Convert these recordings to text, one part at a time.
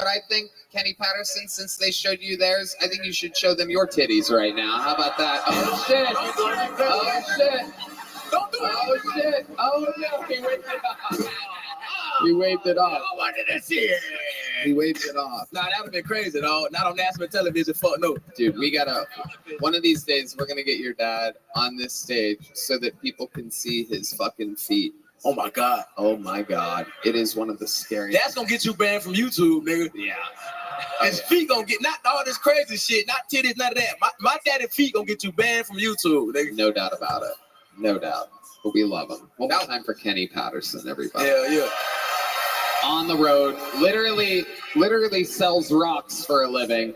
I think, Kenny Patterson? Since they showed you theirs, I think you should show them your titties right now. How about that? Oh shit! Oh shit! Don't do it! Oh shit! Oh no! He waved it off. He waved it off. I wanted to see it. He waved it off. Nah, that would have been crazy, though. Not on national television. Fuck no. Dude, we gotta. One of these days, we're gonna get your dad on this stage so that people can see his fucking feet. Oh my God. Oh my God. It is one of the scariest. That's gonna get you banned from YouTube, nigga. Yeah. His feet gonna get, not all this crazy shit, not titties, none of that. My daddy feet gonna get you banned from YouTube, nigga. No doubt about it. No doubt. But we love him. One more time for Kenny Patterson, everybody. Hell yeah. On the road, literally sells rocks for a living,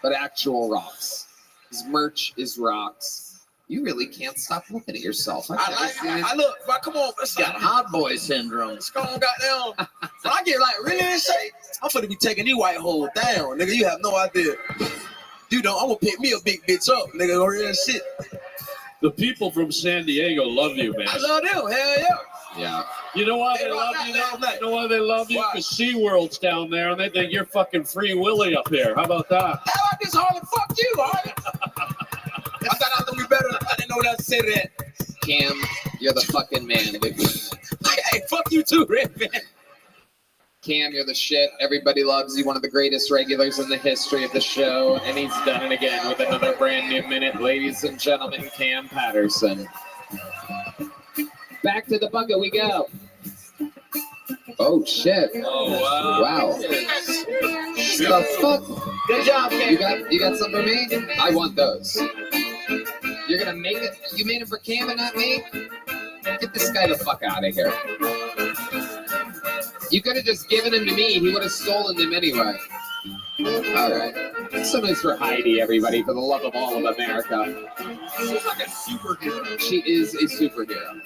but actual rocks. His merch is rocks. You really can't stop looking at yourself. I look, but come on, let's Got hot boy syndrome. Let's go on, goddamn. When I get like really in shape, I'm finna be taking these white holes down, nigga. You have no idea. You don't. I'm gonna pick me a big bitch up, nigga. Or real shit. The people from San Diego love you, man. I love them. Hell yeah. Yeah. You know why they love you? You know why they love you? Because SeaWorld's down there, and they think you're fucking Free Willy up here. How about that? How about this, Harley? Fuck you, Harley. I thought I was gonna be better. I didn't know what to say to that. Cam, you're the fucking man, dude. Hey, fuck you too, Red Man. Cam, you're the shit. Everybody loves you. One of the greatest regulars in the history of the show. And he's done it again with another brand new minute. Ladies and gentlemen, Cam Patterson. Back to the bucket we go. Oh, shit. Oh, wow. Wow. The fuck? Good job, Cam. You got some for me? I want those. You're gonna make it? You made it for Cam and not me? Get this guy the fuck out of here. You could have just given him to me. He would have stolen them anyway. All right. So nice for Heidi, everybody, for the love of all of America. She's like a superhero. She is a superhero.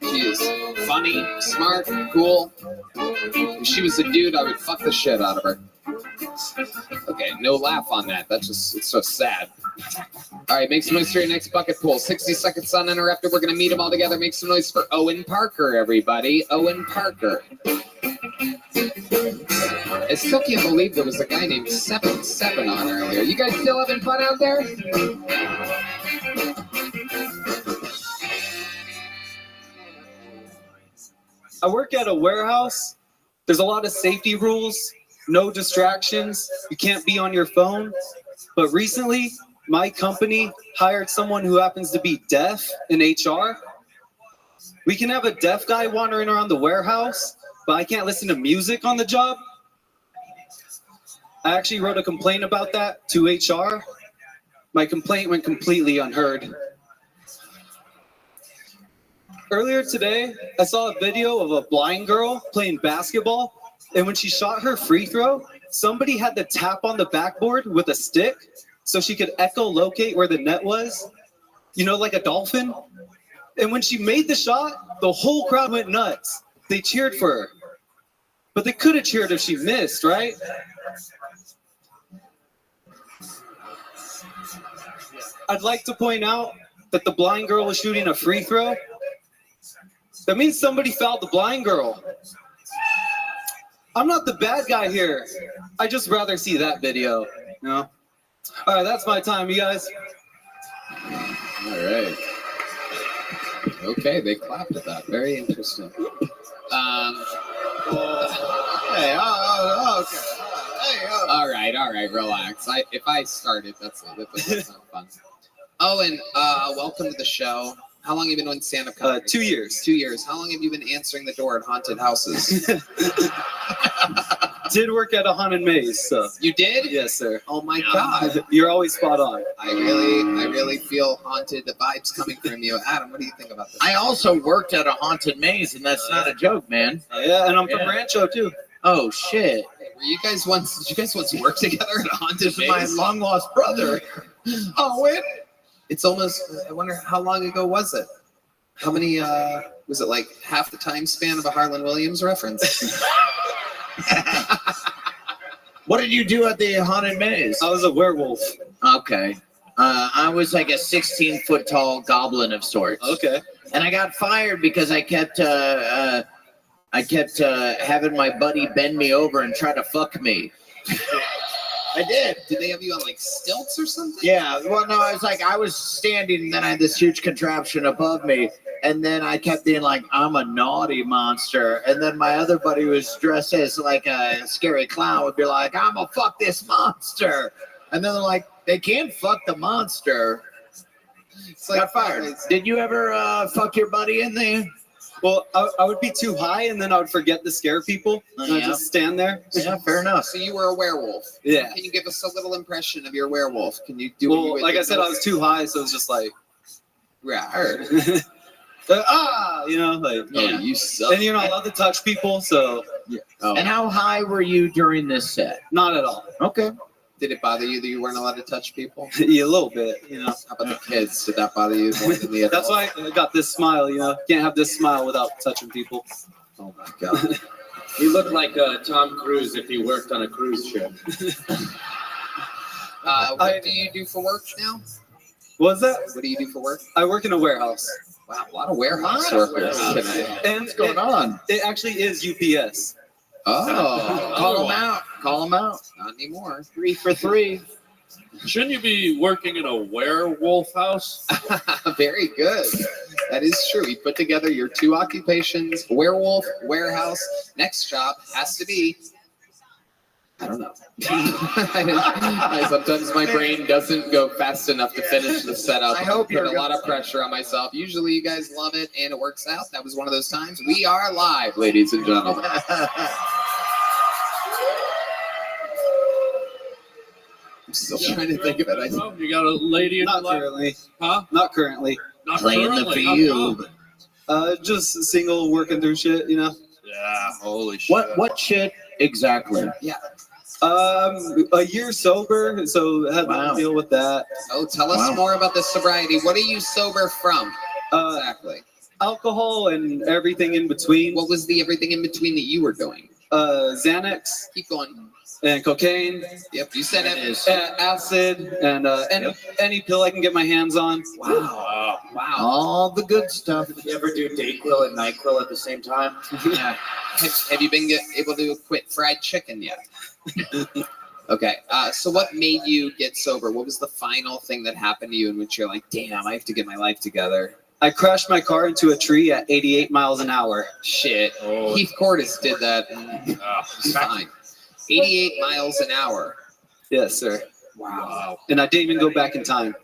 She is funny, smart, cool. If she was a dude, I would fuck the shit out of her. Okay, no laugh on that. It's so sad. All right, make some noise for your next bucket pool. 60 seconds uninterrupted. We're going to meet them all together. Make some noise for Owen Parker, everybody. Owen Parker. I still can't believe there was a guy named 77 on earlier. You guys still having fun out there? I work at a warehouse. There's a lot of safety rules, no distractions. You can't be on your phone. But recently, my company hired someone who happens to be deaf in HR. We can have a deaf guy wandering around the warehouse, but I can't listen to music on the job. I actually wrote a complaint about that to HR. My complaint went completely unheard. Earlier today, I saw a video of a blind girl playing basketball, and when she shot her free throw, somebody had to tap on the backboard with a stick so she could echolocate where the net was, you know, like a dolphin. And when she made the shot, the whole crowd went nuts. They cheered for her. But they could have cheered if she missed, right? I'd like to point out that the blind girl was shooting a free throw. That means somebody fouled the blind girl. I'm not the bad guy here. I just rather see that video, you know? All right, that's my time, you guys. All right. Okay, they clapped at that. Very interesting. Hey, okay. Hey, All right, relax. If I started, that's not fun. Oh, and welcome to the show. How long have you been doing stand-up comedy? 2 years. 2 years. How long have you been answering the door at haunted houses? Did work at a haunted maze, so. You did? Yes, sir. Oh my God. You're always spot on. I really feel haunted. The vibes coming from you. Adam, what do you think about this? I also worked at a haunted maze, and that's not a joke, man. Yeah, and I'm from Rancho, too. Oh, shit. Did you guys once work together at a haunted This is maze? my long-lost brother. Oh, wait. It's almost, I wonder how long ago was it? How many, was it like half the time span of a Harlan Williams reference? What did you do at the haunted maze? I was a werewolf. Okay. I was like a 16-foot tall goblin of sorts. Okay. And I got fired because I kept I kept having my buddy bend me over and try to fuck me. I did. Did they have you on like stilts or something? Yeah. Well, no, I was standing, and then I had this huge contraption above me, and then I kept being like, "I'm a naughty monster," and then my other buddy was dressed as like a scary clown would be like, "I'm gonna fuck this monster," and then they're like, "They can't fuck the monster." It's like Got fired. Did you ever fuck your buddy in there? Well, I would be too high, and then I would forget to scare people. And I'd Yeah. just stand there. Yeah, fair enough. So you were a werewolf. Yeah. Can you give us a little impression of your werewolf? Can you do? what you Well, would like do? I said, I was too high, so it was just like, Yeah. Or, you know, like. oh, Yeah. you suck. And you're not allowed to touch people, so Oh. And how high were you during this set? not at all. Okay. Did it bother you that you weren't allowed to touch people? Yeah, a little bit, you know. How about the kids? Did that bother you more than the adults? That's why I got this smile, you know. Can't have this smile without touching people. Oh my god. You look like Tom Cruise if he worked on a cruise ship. What do you do for work now? What was that? What do you do for work? I work in a warehouse. Wow, a lot of warehouse Lot of workers warehouse. tonight. And What's going on? It actually is UPS. Oh, Call them out. Call them out. not anymore. 3 for 3. Shouldn't you be working in a werewolf house? Very good. That is true. You put together your two occupations: werewolf, warehouse. Next job has to be. I don't know. Sometimes my brain doesn't go fast enough to finish the setup. I hope put you're a lot of pressure on myself. Usually, you guys love it and it works out. That was one of those times. We are live, ladies and gentlemen. I'm still trying to think of it. You got a lady in your Not life? currently. Huh? Not currently. Not Playing the currently. How field. come? Just single, working through shit, you know. Yeah, holy shit. What shit exactly? A year sober, so had Wow. to deal with that. Oh, tell us Wow. more about the sobriety. What are you sober from? Exactly. Alcohol and everything in between. What was the everything in between that you were doing? Xanax Keep going. and cocaine, Yep, you said it. acid, and any pill I can get my hands on. Wow. Wow. All the good stuff. Did you ever do Dayquil and NyQuil at the same time? Yeah. Have you been able to quit fried chicken yet? Okay. So what made you get sober? What was the final thing that happened to you in which you're like, damn, I have to get my life together? I crashed my car into a tree at 88 miles an hour. Shit. Oh. Heath Cordes did that. And it's fine. 88 miles an hour. Yes, sir. Wow. And I didn't even go back in time.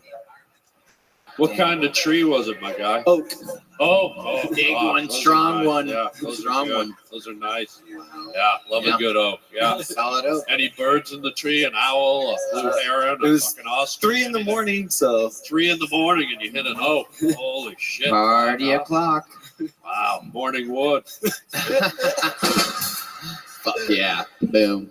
What kind of tree was it, my guy? Oak. Oh, Big wow, one, those are strong nice. one. Yeah, those Strong are good. one. Those are nice. Yeah, love Yeah. a good oak. Yeah. Solid oak. Any birds in the tree? An owl, a blue heron, It a was fucking ostrich? 3 in the morning, so 3 in the morning, and you hit an oak. Holy shit! Party o'clock. Wow, morning wood. Fuck yeah. Boom.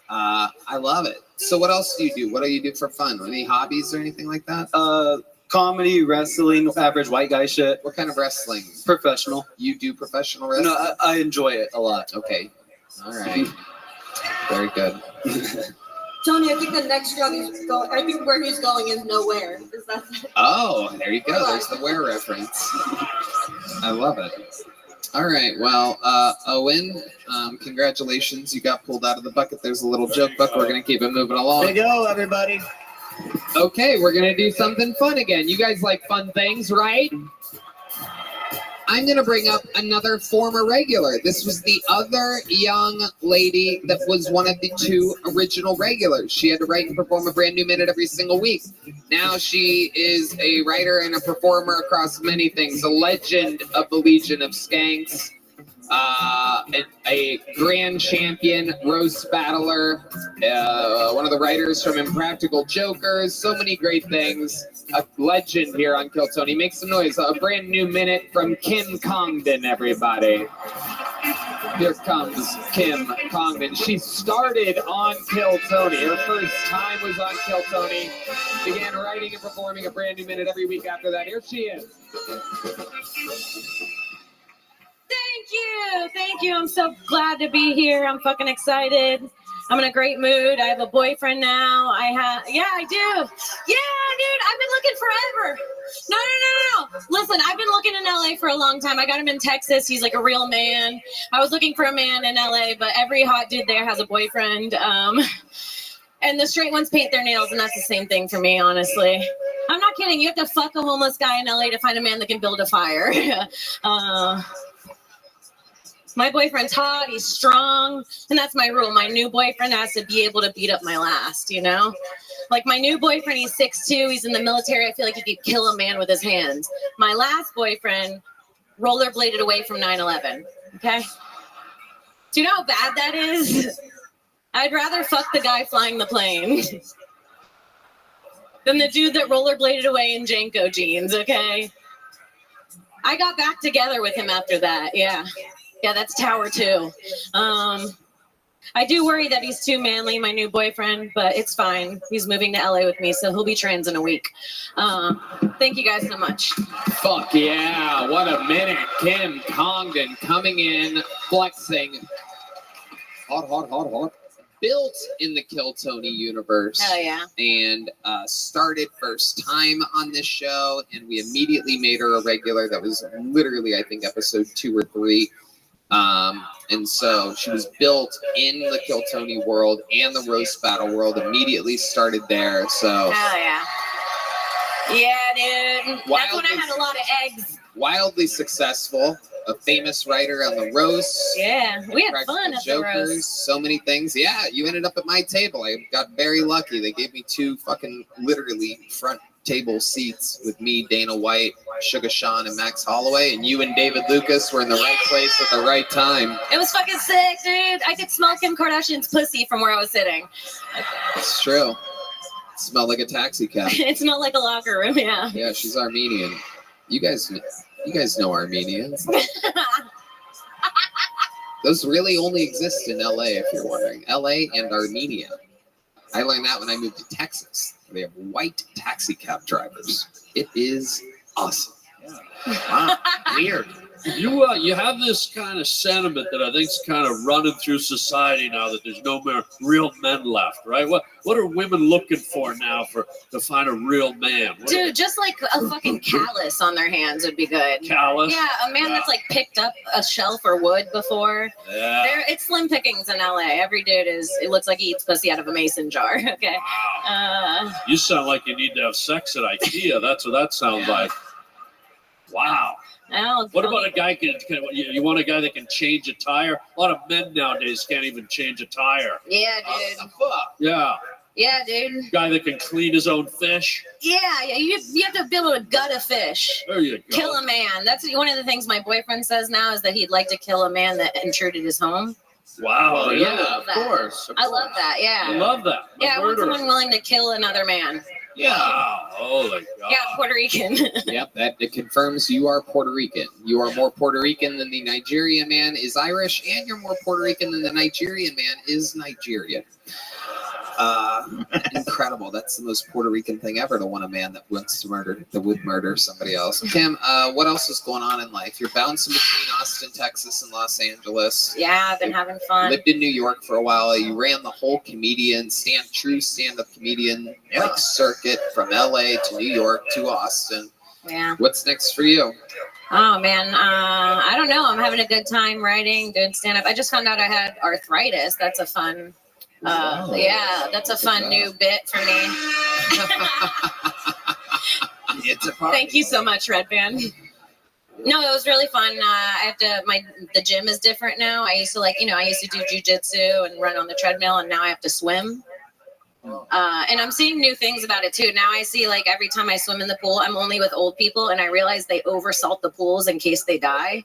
I love it. So what else do you do? What do you do for fun? Any hobbies or anything like that? comedy, wrestling, average white guy shit. What kind of wrestling? Professional. You do professional wrestling? No, I enjoy it a lot. Okay. All right. Very good. Tony, I think the next drug is going. I think where he's going is nowhere. Is that? Oh, there you go. There's the where reference. I love it. All right. Well, Owen, congratulations. You got pulled out of the bucket. There's a little joke book. We're going to keep it moving along. There you go, everybody. Okay, we're going to do something fun again. You guys like fun things, right? I'm going to bring up another former regular. This was the other young lady that was one of the two original regulars. She had to write and perform a brand new minute every single week. Now she is a writer and a performer across many things. A legend of the Legion of Skanks. A grand champion, roast battler, one of the writers from Impractical Jokers, so many great things. A legend here on Kill Tony. Make some noise. A brand new minute from Kim Congdon, everybody. Here comes Kim Congdon. She started on Kill Tony. Her first time was on Kill Tony. Began writing and performing a brand new minute every week after that. Here she is. Thank you. I'm so glad to be here. I'm fucking excited. I'm in a great mood. I have a boyfriend now. Yeah, I do. Yeah, dude, I've been looking forever. No. Listen, I've been looking in LA for a long time. I got him in Texas. He's like a real man. I was looking for a man in LA, but every hot dude there has a boyfriend. And the straight ones paint their nails, and that's the same thing for me, honestly. I'm not kidding. You have to fuck a homeless guy in LA to find a man that can build a fire. My boyfriend's hot, he's strong, and that's my rule. My new boyfriend has to be able to beat up my last, you know? Like my new boyfriend, he's 6'2", he's in the military. I feel like he could kill a man with his hands. My last boyfriend rollerbladed away from 9/11, okay? Do you know how bad that is? I'd rather fuck the guy flying the plane than the dude that rollerbladed away in Janko jeans, okay? I got back together with him after that, yeah. Yeah, that's Tower 2. I do worry that he's too manly, my new boyfriend, but it's fine. He's moving to LA with me, so he'll be trans in a week. Thank you guys so much. Fuck yeah, what a minute. Kim Congdon coming in, flexing. Hot. Built in the Kill Tony universe. Hell yeah. And started first time on this show, and we immediately made her a regular. That was literally, I think, episode 2 or 3. And so she was built in the Kill Tony world and the roast battle world, immediately started there. So hell yeah. Yeah, dude. That's when I had a lot of eggs. Wildly successful, a famous writer on the roast. Yeah, we had fun at the roast. So many things. Yeah, you ended up at my table. I got very lucky. They gave me 2 fucking literally front table seats with me, Dana White, Sugar Sean, and Max Holloway, and you and David Lucas were in the right place at the right time. It was fucking sick, dude. I could smell Kim Kardashian's pussy from where I was sitting. It's true. It smelled like a taxi cab. It smelled like a locker room, yeah. Yeah, she's Armenian. You guys know Armenians. Those really only exist in LA, if you're wondering. LA and Armenia. I learned that when I moved to Texas. They have white taxi cab drivers. It is awesome. Yeah. Wow. Weird. You have this kind of sentiment that I think is kind of running through society now, that there's no more real men left, right? What are women looking for now to find a real man? Dude, just like a fucking callus on their hands would be good. Callus? Yeah, a man that's like picked up a shelf or wood before. Yeah. It's slim pickings in LA. Every dude it looks like he eats pussy out of a mason jar. Okay. Wow. You sound like you need to have sex at IKEA. That's what that sounds like. Wow. What about a guy you want a guy that can change a tire? A lot of men nowadays can't even change a tire. Yeah, dude. Yeah. Yeah, dude. Guy that can clean his own fish. Yeah. You have to be able to gut a fish. There you go. Kill a man. That's one of the things my boyfriend says now, is that he'd like to kill a man that intruded his home. Wow. Well, yeah, of course. I love that. Yeah. I love that. Yeah, I want someone willing to kill another man. Yeah. Wow. Holy God. Yeah, Puerto Rican. Yep, it confirms you are Puerto Rican. You are more Puerto Rican than the Nigerian man is Irish, and you're more Puerto Rican than the Nigerian man is Nigerian. Incredible. That's the most Puerto Rican thing ever, to want a man that would murder somebody else. Kim, what else is going on in life? You're bouncing between Austin, Texas, and Los Angeles. Yeah, I've been having fun. Lived in New York for a while. You ran the whole true stand-up comedian circuit from LA to New York to Austin. Yeah. What's next for you? Oh man, I don't know. I'm having a good time writing, doing stand-up. I just found out I had arthritis. That's a fun. Yeah, that's a fun new bit for me. It's a party. Thank you so much, Red Band. No, it was really fun. The gym is different now. I used to do jujitsu and run on the treadmill, and now I have to swim. And I'm seeing new things about it too. Now I see, like, every time I swim in the pool, I'm only with old people, and I realize they oversalt the pools in case they die.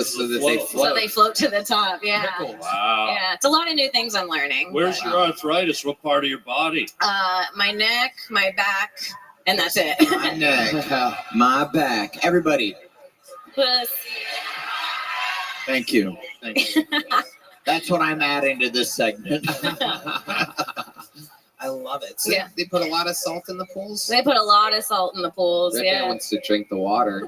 So that they float. So they float to the top. Yeah. Wow. Yeah, it's a lot of new things I'm learning. Where's your arthritis? What part of your body? My neck, my back, and that's it. My neck, my back. Everybody. Pussy. Thank you. That's what I'm adding to this segment. I love it. So Yeah. they put a lot of salt in the pools? They put a lot of salt in the pools. Red Man wants to drink the water.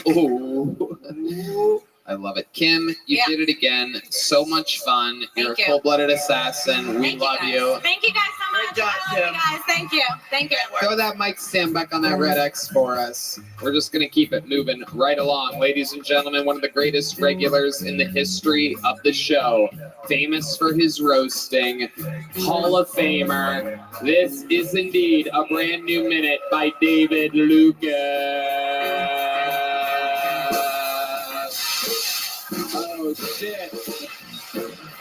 Oh. I love it. Kim, you Yeah. did it again. So much fun. You're Thank a you. cold-blooded assassin. We love guys. you. Thank you guys so much. Great job, I love you Kim. guys. Thank you. Thank you. Throw that mic stand back on that red X for us. We're just going to keep it moving right along. Ladies and gentlemen, one of the greatest regulars in the history of the show. Famous for his roasting. Hall of Famer. This is indeed a brand new minute by David Lucas. Oh, shit.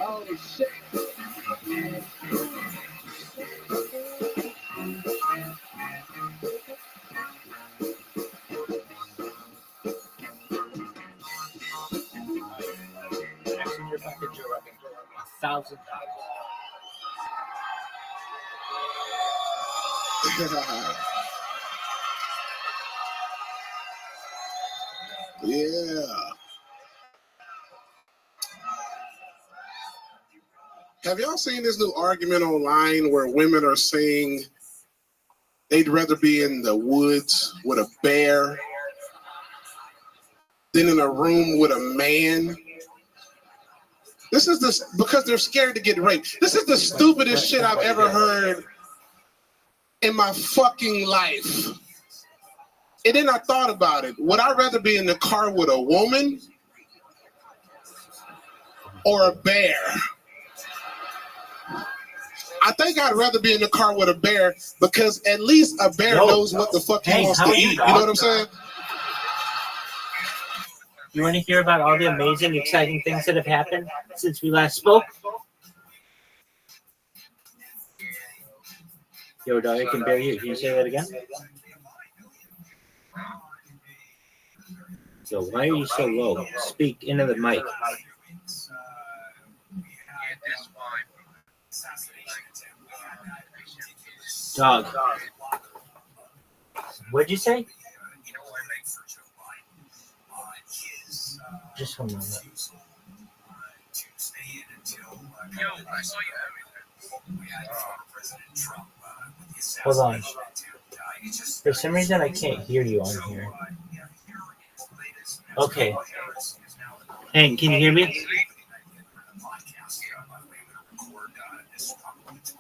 Oh, shit. Actually, you're fucking Joe Rogan 1,000 times. Yeah. Have y'all seen this new argument online where women are saying they'd rather be in the woods with a bear than in a room with a man? This is because they're scared to get raped. This is the stupidest shit I've ever heard in my fucking life. And then I thought about it. Would I rather be in the car with a woman or a bear? I think I'd rather be in the car with a bear because at least a bear knows what the fuck he wants to eat. You know what I'm saying? You want to hear about all the amazing, exciting things that have happened since we last spoke? Yo, dog, I can bear you. Can you say that again? So why are you so low? Speak into the mic. Dog. What'd you say? Just one moment. Hold on. For some reason, I can't hear you on here. Okay. Hey, can you hear me?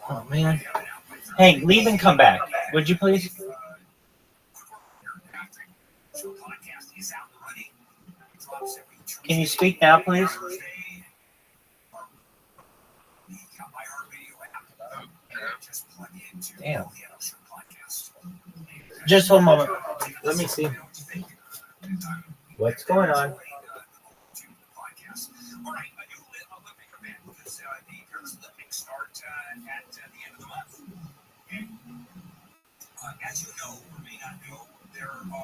Oh, man. Hey, leave and come back. Would you please? Can you speak now, please? Damn. Just one moment. Let me see. What's going on?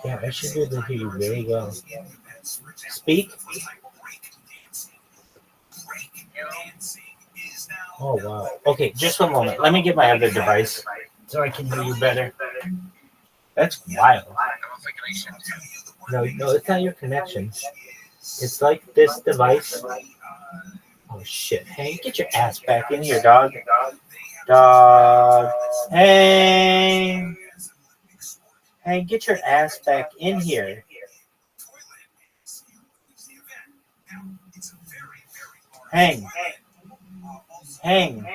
Yeah, I should be able to hear you really well. Speak. Oh, wow. Okay, just one moment. Let me get my other device so I can hear you better. That's wild. No, it's not your connection. It's like this device. Oh, shit. Hey, get your ass back in here, dog. Dog. Hey. Hey, get your ass back in here. Hang. Hang.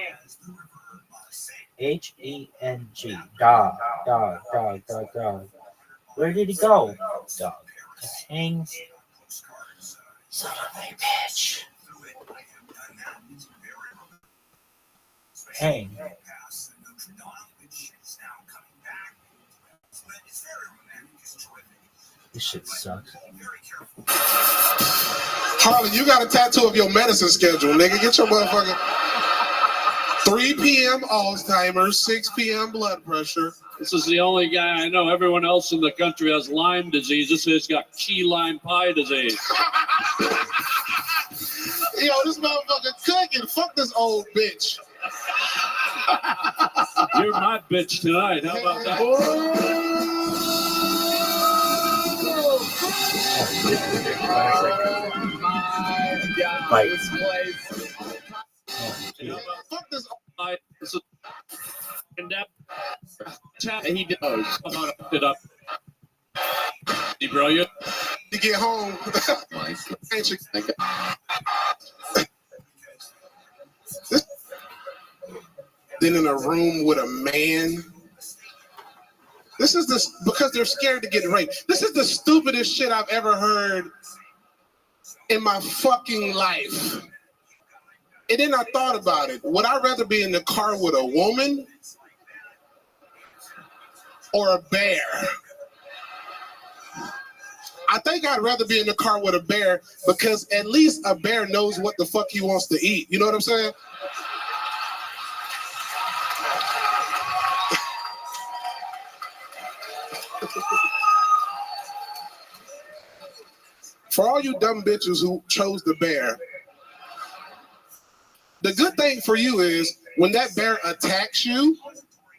H-E-N-G. Dog. Dog. Dog. Dog. Dog. Where did he go? Dog. Hang. Son of a bitch. Hang. This shit sucks. Harley, you got a tattoo of your medicine schedule, nigga. Get your motherfucking 3 p.m. Alzheimer's, 6 p.m. blood pressure. This is the only guy I know. Everyone else in the country has Lyme disease. This guy's got key lime pie disease. Yo, this motherfucker cooking. Fuck this old bitch. You're my bitch tonight. How about that? My God, this place. Fuck this. He does. It up. You brilliant. You get home. My Ain't you? I Then in a room with a man. This is because they're scared to get raped. This is the stupidest shit I've ever heard in my fucking life. And then I thought about it. Would I rather be in the car with a woman or a bear? I think I'd rather be in the car with a bear because at least a bear knows what the fuck he wants to eat. You know what I'm saying? For all you dumb bitches who chose the bear, the good thing for you is when that bear attacks you,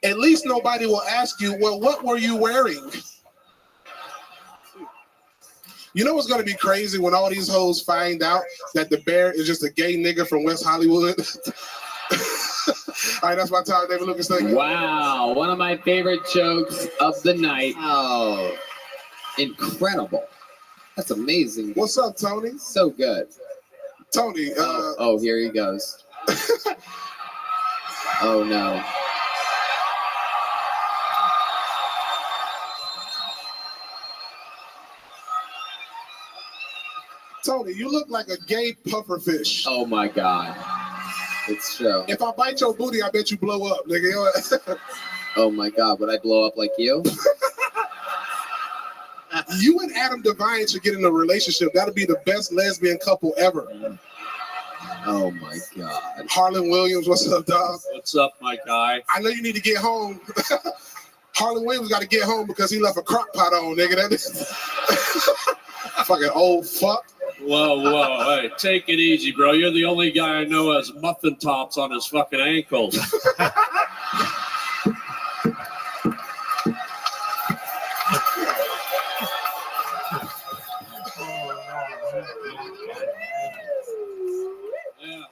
at least nobody will ask you, well, what were you wearing? You know what's going to be crazy when all these hoes find out that the bear is just a gay nigga from West Hollywood? All right, that's my time, David Lucas. Thank you. Wow, one of my favorite jokes of the night. Oh, incredible. That's amazing. What's up, Tony? So good. Tony. Oh, here he goes. Oh, no. Tony, you look like a gay pufferfish. Oh, my God. It's true. If I bite your booty, I bet you blow up, nigga. Oh, my God. Would I blow up like you? You and Adam Devine should get in a relationship. That'd be the best lesbian couple ever. Oh my God. Harlan Williams, what's up, dog? What's up, my guy? I know you need to get home. Harlan Williams got to get home because he left a crock pot on, nigga. That is fucking old fuck. Whoa. Hey, take it easy, bro. You're the only guy I know has muffin tops on his fucking ankles.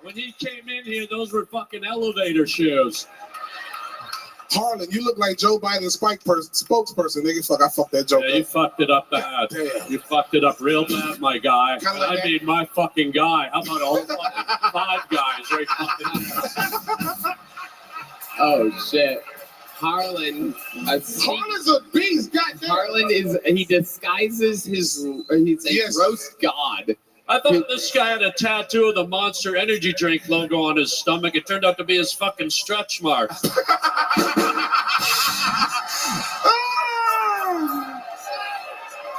When he came in here, those were fucking elevator shoes. Harlan, you look like Joe Biden's spokesperson, nigga. Fuck, I fucked that joke. Yeah, you fucked it up bad. Damn. You fucked it up real bad, my guy. Like I mean, my fucking guy. How about all fucking five guys right fucking? Oh shit. Harlan's a beast, goddamn. Harlan he disguises he's a roast god. I thought this guy had a tattoo of the Monster Energy drink logo on his stomach. It turned out to be his fucking stretch mark.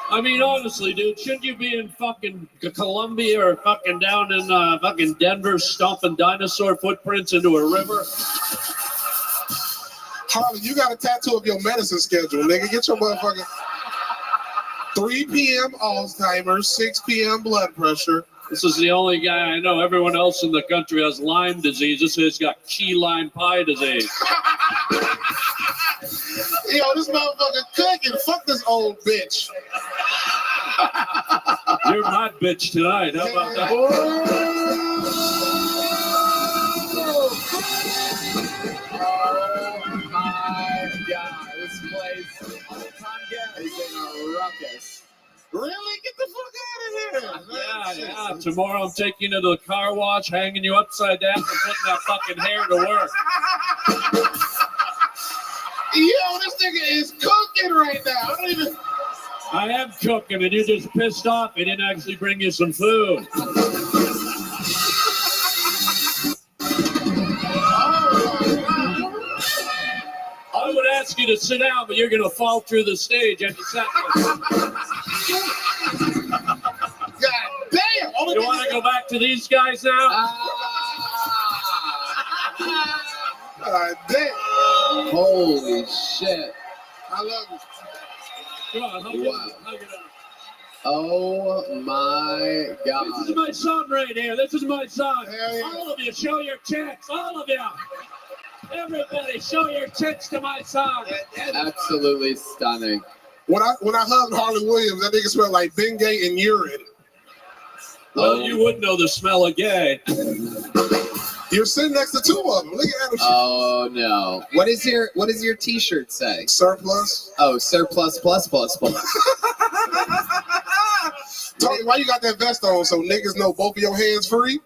I mean, honestly, dude, shouldn't you be in fucking Colombia or fucking down in fucking Denver stomping dinosaur footprints into a river? Harlan, you got a tattoo of your medicine schedule, nigga. Get your motherfucking 3 p.m. Alzheimer's, 6 p.m. blood pressure. This is the only guy I know. Everyone else in the country has Lyme disease. This guy's got key lime pie disease. Yo, this motherfucker cooking. Fuck this old bitch. You're my bitch tonight. How about that? Oh my God, this place is in a ruckus. Really? Get the fuck out of here. Yeah. Tomorrow I'm taking you to the car wash, hanging you upside down, and putting that fucking hair to work. Yo, this nigga is cooking right now. I am cooking, and you're just pissed off. He didn't actually bring you some food. I would ask you to sit down, but you're going to fall through the stage any second. God damn! You want to go back to these guys now? God damn! Holy shit! I love you. Come on, hug it up. Oh my God! This is my son right here. This is my son. Hell yeah. All of you, show your tits. All of you. Everybody, show your tits to my son. Absolutely stunning. When I hugged Harlan Williams, that nigga smelled like Bengay and urine. Well, you would know the smell of gay. You're sitting next to two of them. Look at Adam. Oh no! What does your T-shirt say? Surplus. Oh, surplus plus plus plus. Tony, why you got that vest on so niggas know both of your hands free?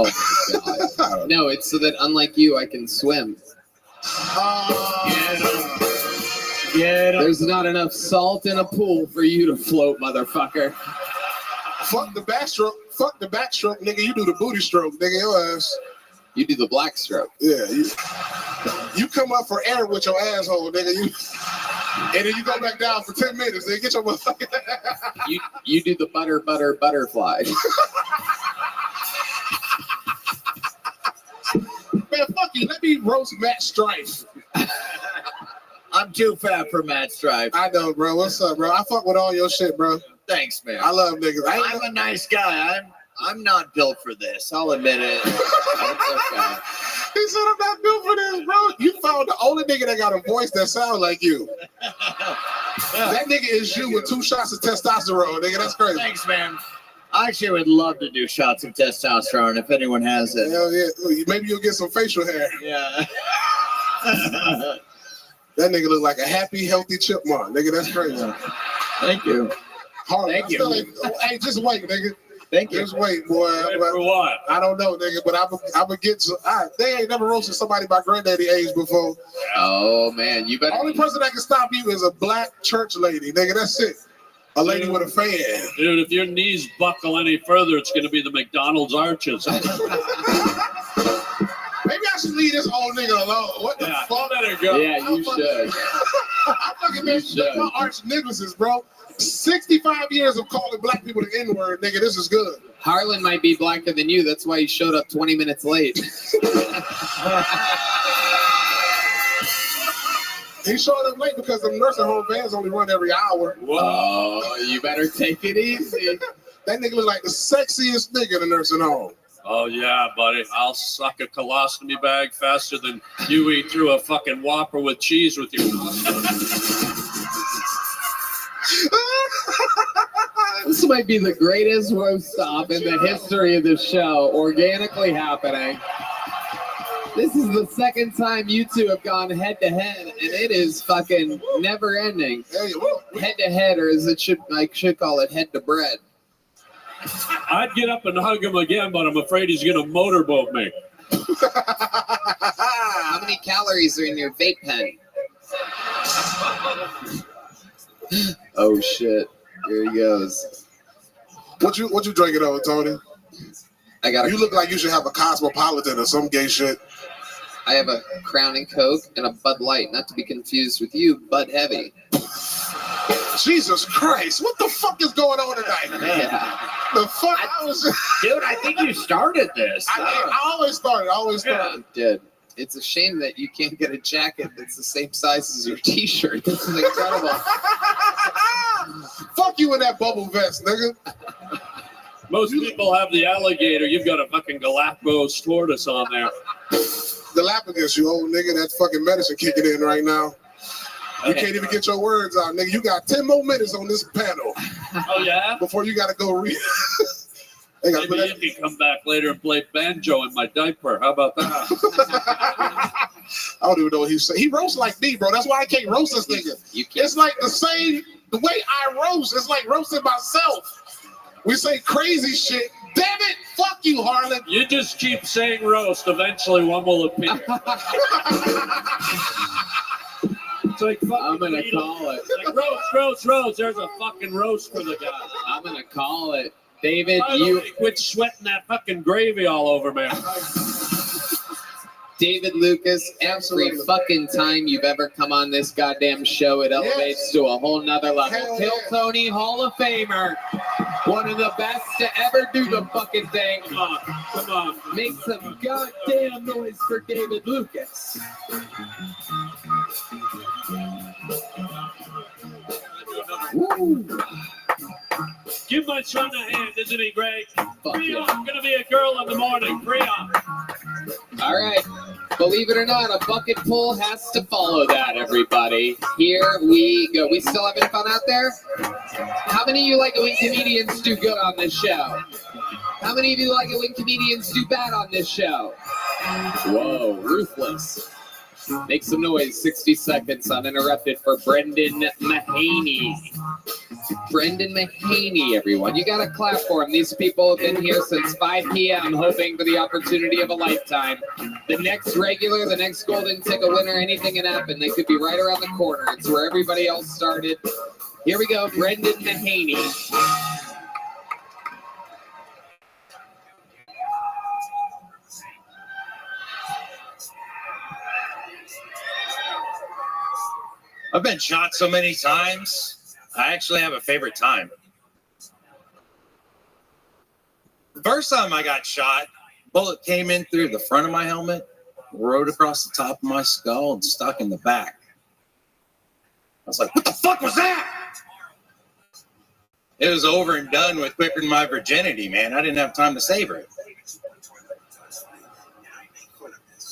Oh my god. No, it's so that unlike you, I can swim. There's not enough salt in a pool for you to float, motherfucker. Fuck the backstroke. Fuck the backstroke, nigga. You do the booty stroke, nigga. Your ass. You do the black stroke. Yeah. You come up for air with your asshole, nigga. And then you go back down for 10 minutes. Nigga. Get your motherfucking. You do the butterfly. Man, fuck you. Let me roast Matt Strife. I'm too fat for Matt Stripe. I know, bro. What's up, bro? I fuck with all your shit, bro. Thanks, man. I love niggas. I'm a nice guy. I'm not built for this. I'll admit it. He said I'm not built for this, bro. You found the only nigga that got a voice that sounds like you. That nigga is you with 2 shots of testosterone, nigga. That's crazy. Thanks, man. I actually would love to do shots of testosterone if anyone has it. Hell yeah. Maybe you'll get some facial hair. Yeah. That nigga look like a happy, healthy chipmunk, nigga. That's crazy. Thank you. Hard. Thank you. Hey, just wait, nigga. Thank you. Just wait, boy. Wait for what? I don't know, nigga, but I'm gonna get some. They ain't never roasted somebody by granddaddy age before. Oh man, you better. Only person that can stop you is a black church lady, nigga. That's it. A lady with a fan. Dude, if your knees buckle any further, it's going to be the McDonald's arches. Maybe I should leave this old nigga alone. What the fuck? Better go. Yeah, you should. I'm fucking messing with my arch nemesis, bro. 65 years of calling black people the N-word, nigga. This is good. Harlan might be blacker than you. That's why he showed up 20 minutes late. He showed up late because the nursing home vans only run every hour. Whoa, you better take it easy. That nigga look like the sexiest nigga in the nursing home. Oh, yeah, buddy. I'll suck a colostomy bag faster than you eat through a fucking Whopper with cheese with your This might be the greatest roast stop in the history of the show, organically happening. This is the second time you two have gone head to head, and it is fucking never ending. Head to head, or as I should call it, head to bread. I'd get up and hug him again, but I'm afraid he's going to motorboat me. How many calories are in your vape pen? Oh shit! Here he goes. What you drinking over, Tony? You look like you should have a Cosmopolitan or some gay shit. I have a Crown and Coke and a Bud Light, not to be confused with you, Bud Heavy. Jesus Christ, what the fuck is going on tonight? Yeah. The fuck? Dude, I think you started this. I always started. You did. It's a shame that you can't get a jacket that's the same size as your t-shirt. This is incredible. Fuck you in that bubble vest, nigga. Most people have the alligator. You've got a fucking Galapagos tortoise on there. Galapagos, you old nigga. That fucking medicine kicking in right now. You can't even get your words out, nigga. You got 10 more minutes on this panel. Oh, yeah? Before you got to go read. Maybe you can come back later and play banjo in my diaper. How about that? I don't even know what he said. He roasts like me, bro. That's why I can't roast this nigga. It's like the way I roast, it's like roasting myself. We say crazy shit. Damn it. Fuck you, Harlan. You just keep saying roast. Eventually one will appear. It's like I'm going to call it. Like, roast. There's a fucking roast for the guy. I'm going to call it. David, quit sweating that fucking gravy all over me. David Lucas, every fucking time you've ever come on this goddamn show, it elevates to a whole nother level. Kill Tony, Hall of Famer. One of the best to ever do the fucking thing. Come on. Make some goddamn noise for David Lucas. Woo. Give my son a hand, isn't he, Greg? Priya, I'm going to be a girl in the morning. Priya. All right. Believe it or not, a bucket pull has to follow that, everybody. Here we go. We still having fun out there? How many of you like it when comedians do good on this show? How many of you like it when comedians do bad on this show? Whoa, ruthless. Make some noise, 60 seconds uninterrupted for Brendan Mahaney. Brendan Mahaney, everyone. You got to clap for him. These people have been here since 5 p.m. hoping for the opportunity of a lifetime. The next regular, the next golden ticket winner, anything can happen. They could be right around the corner. It's where everybody else started. Here we go, Brendan Mahaney. I've been shot so many times, I actually have a favorite time. The first time I got shot, bullet came in through the front of my helmet, rode across the top of my skull, and stuck in the back. I was like, what the fuck was that? It was over and done with quicker than my virginity, man. I didn't have time to savor it.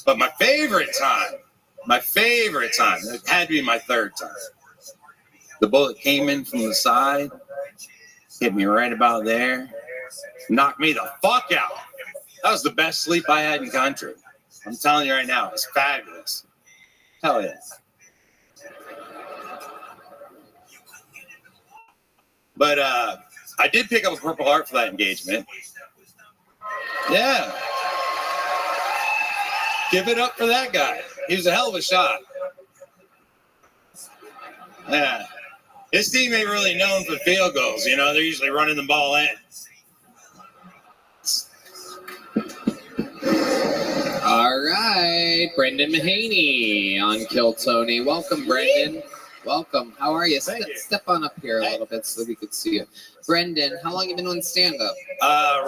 But my favorite time, it had to be my third time. The bullet came in from the side, hit me right about there, knocked me the fuck out. That was the best sleep I had in country. I'm telling you right now, it's fabulous. Hell yeah. But I did pick up a Purple Heart for that engagement. Yeah. Give it up for that guy. He was a hell of a shot. Yeah. His team ain't really known for field goals. You know, they're usually running the ball in. All right, Brendan Mahaney on Kill Tony. Welcome, Brendan. Welcome. How are you? Step on up here a little bit so we could see you. Brendan, how long have you been doing stand-up?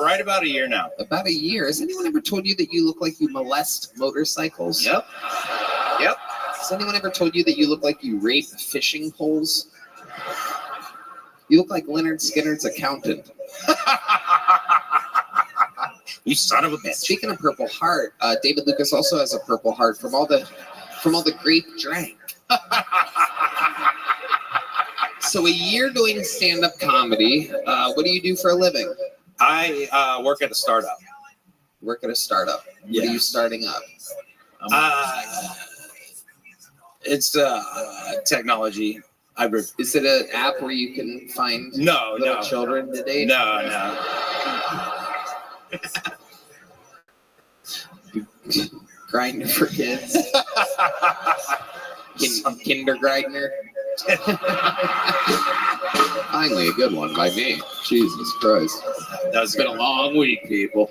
Right about a year now. About a year. Has anyone ever told you that you look like you molest motorcycles? Yep. Has anyone ever told you that you look like you rape fishing poles? You look like Leonard Skinner's accountant. You son of a bitch. Speaking of Purple Heart, David Lucas also has a Purple Heart from all the grape drank. So a year doing stand-up comedy. What do you do for a living? I work at a startup. Work at a startup. Yeah. What are you starting up? It's technology. Is it an app where you can find little children to date? No. Grindr for kids. Kindergartner. Finally, a good one by me. Jesus Christ. That's been a long week, people.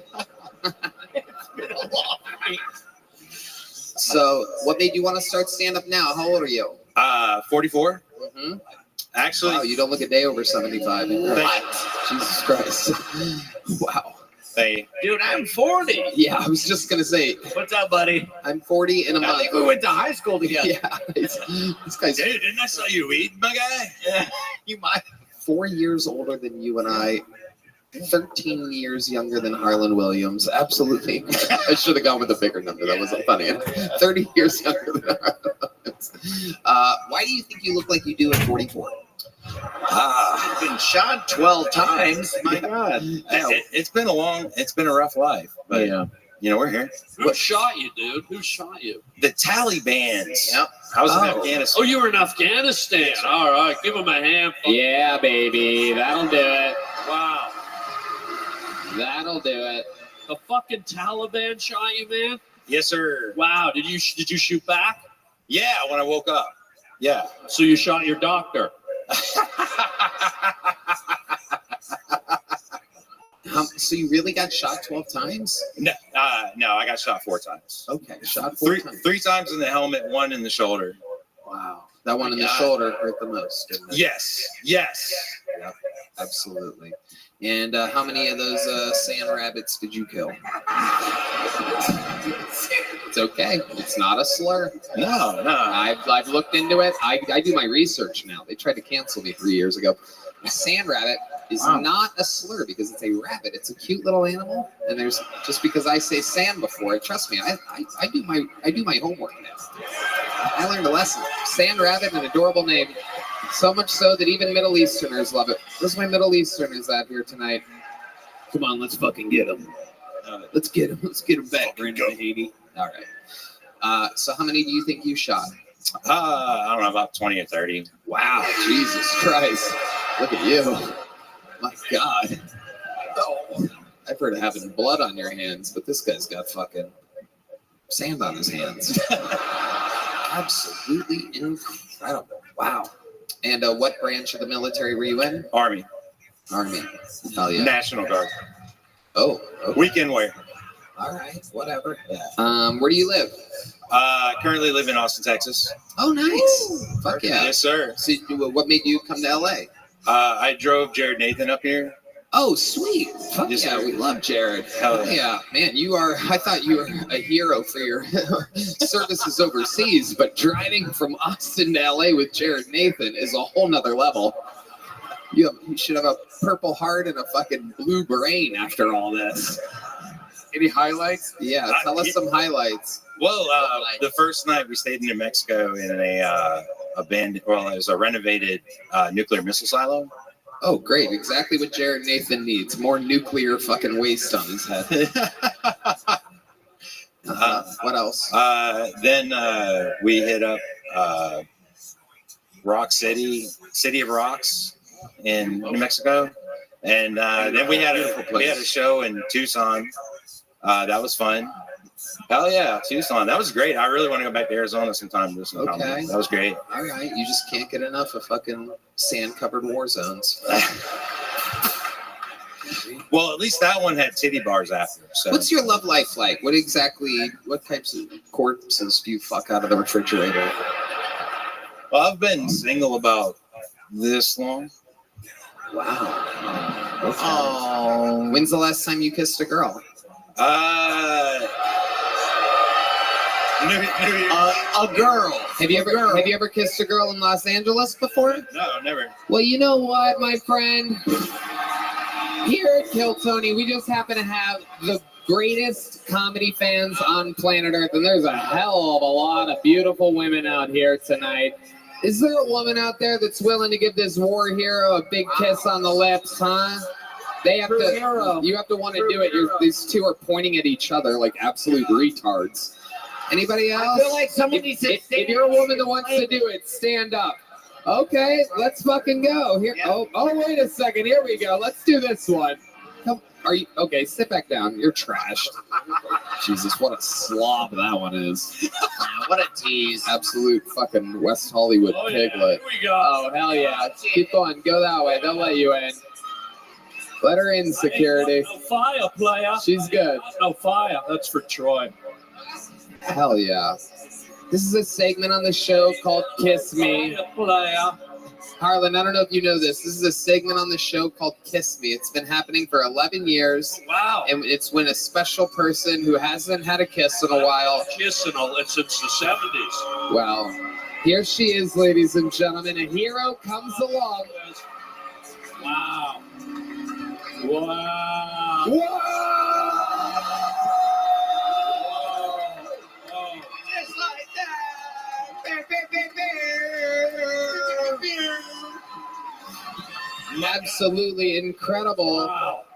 So, what made you want to start stand-up now? How old are you? 44. Mm-hmm. Actually, wow, you don't look a day over 75. Jesus Christ. Wow. Dude, I'm 40. Yeah, I was just going to say. What's up, buddy? I'm 40 in a month. I think we went to high school together. Yeah. This guy's... Dude, didn't I saw you weed, my guy? Yeah. You might. 4 years older than you and I. 13 years younger than Harlan Williams. Absolutely. I should have gone with a bigger number. That wasn't funny. 30 years younger than Harlan Williams. Why do you think you look like you do at 44? I've been shot 12 times. My God. It's been a rough life. But, you know, we're here. Who shot you, dude? Who shot you? The Talibans. Yep. I was in Afghanistan. Oh, you were in Afghanistan. All right. Give him a hand. Yeah, baby. That'll do it. Wow. That'll do it. The fucking Taliban shot you, man? Yes, sir. Wow. Did you shoot back? Yeah, when I woke up. Yeah. So you shot your doctor. So you really got shot 12 times? No, I got shot 4 times. Okay, shot 4 times. 3 times in the helmet, 1 in the shoulder. Wow. That one in the shoulder hurt the most, didn't it? Yes. Yep, absolutely. And how many of those sand rabbits did you kill? It's okay. It's not a slur. No. I've looked into it. I do my research now. They tried to cancel me 3 years ago. A sand rabbit is not a slur because it's a rabbit. It's a cute little animal. And there's just because I say sand before it, trust me, I do my homework now. I learned a lesson. Sand rabbit, an adorable name. So much so that even Middle Easterners love it. Where's my Middle Easterners out here tonight? Come on, let's fucking get them. Let's get them. Let's get them back, Brendan Mahaney. All right. So how many do you think you shot? I don't know, about 20 or 30. Wow, Jesus Christ. Look at you. My God. Oh, I've heard of having blood on your hands, but this guy's got fucking sand on his hands. Absolutely incredible. Wow. And what branch of the military were you in? Army. Army. Hell yeah. National Guard. Oh, okay. Weekend wear. All right, whatever. Where do you live? Currently live in Austin, Texas. Oh, nice. Fuck yeah. Yes, sir. So, what made you come to LA? I drove Jared Nathan up here. Oh, sweet. Fuck Yes, yeah, sir. we love Jared. Hell Hell yeah. Man, I thought you were a hero for your services overseas, but driving from Austin to LA with Jared Nathan is a whole nother level. You should have a Purple Heart and a fucking blue brain after all this. Any highlights? Yeah, tell us some highlights. Well, the first night we stayed in New Mexico in a it was a renovated nuclear missile silo. Oh, great. Exactly what Jared Nathan needs. More nuclear fucking waste on his head. What else? Then we hit up Rock City of Rocks in New Mexico. And then we had a show in Tucson. That was fun. Hell yeah, Tucson. That was great. I really want to go back to Arizona sometime. Okay. That was great. All right. You just can't get enough of fucking sand-covered war zones. Well, at least that one had titty bars after. So. What's your love life like? What types of corpses do you fuck out of the refrigerator? Well, I've been single about this long. Wow. Okay. Oh. When's the last time you kissed a girl? A girl. Have you ever kissed a girl in Los Angeles before? No, never. Well, you know what, my friend? Here at Kill Tony, we just happen to have the greatest comedy fans on planet Earth, and there's a hell of a lot of beautiful women out here tonight. Is there a woman out there that's willing to give this war hero a big kiss on the lips, huh? They have to. You have to want to do it. These two are pointing at each other like absolute retards. Anybody else? I feel like somebody said, if you're a woman that wants to do it, stand up. Okay, let's fucking go. Here. Yeah. Oh, wait a second. Here we go. Let's do this one. Come. Are you okay? Sit back down. You're trashed. Jesus, what a slob that one is. What a tease. Absolute fucking West Hollywood piglet. Yeah, here we go. Oh, hell yeah. Keep going. Go that way. They'll let you in. Let her in, security. No fire, player. She's good. No fire. That's for Troy. Hell yeah. This is a segment on the show called Kiss Me. Fire, player. Harlan, I don't know if you know this. This is a segment on the show called Kiss Me. It's been happening for 11 years. Wow. And it's when a special person who hasn't had a kiss in a while. Kissing since the 70s. Well, here she is, ladies and gentlemen. A hero comes along. Wow. Wow. Whoa! Just like that. Absolutely incredible.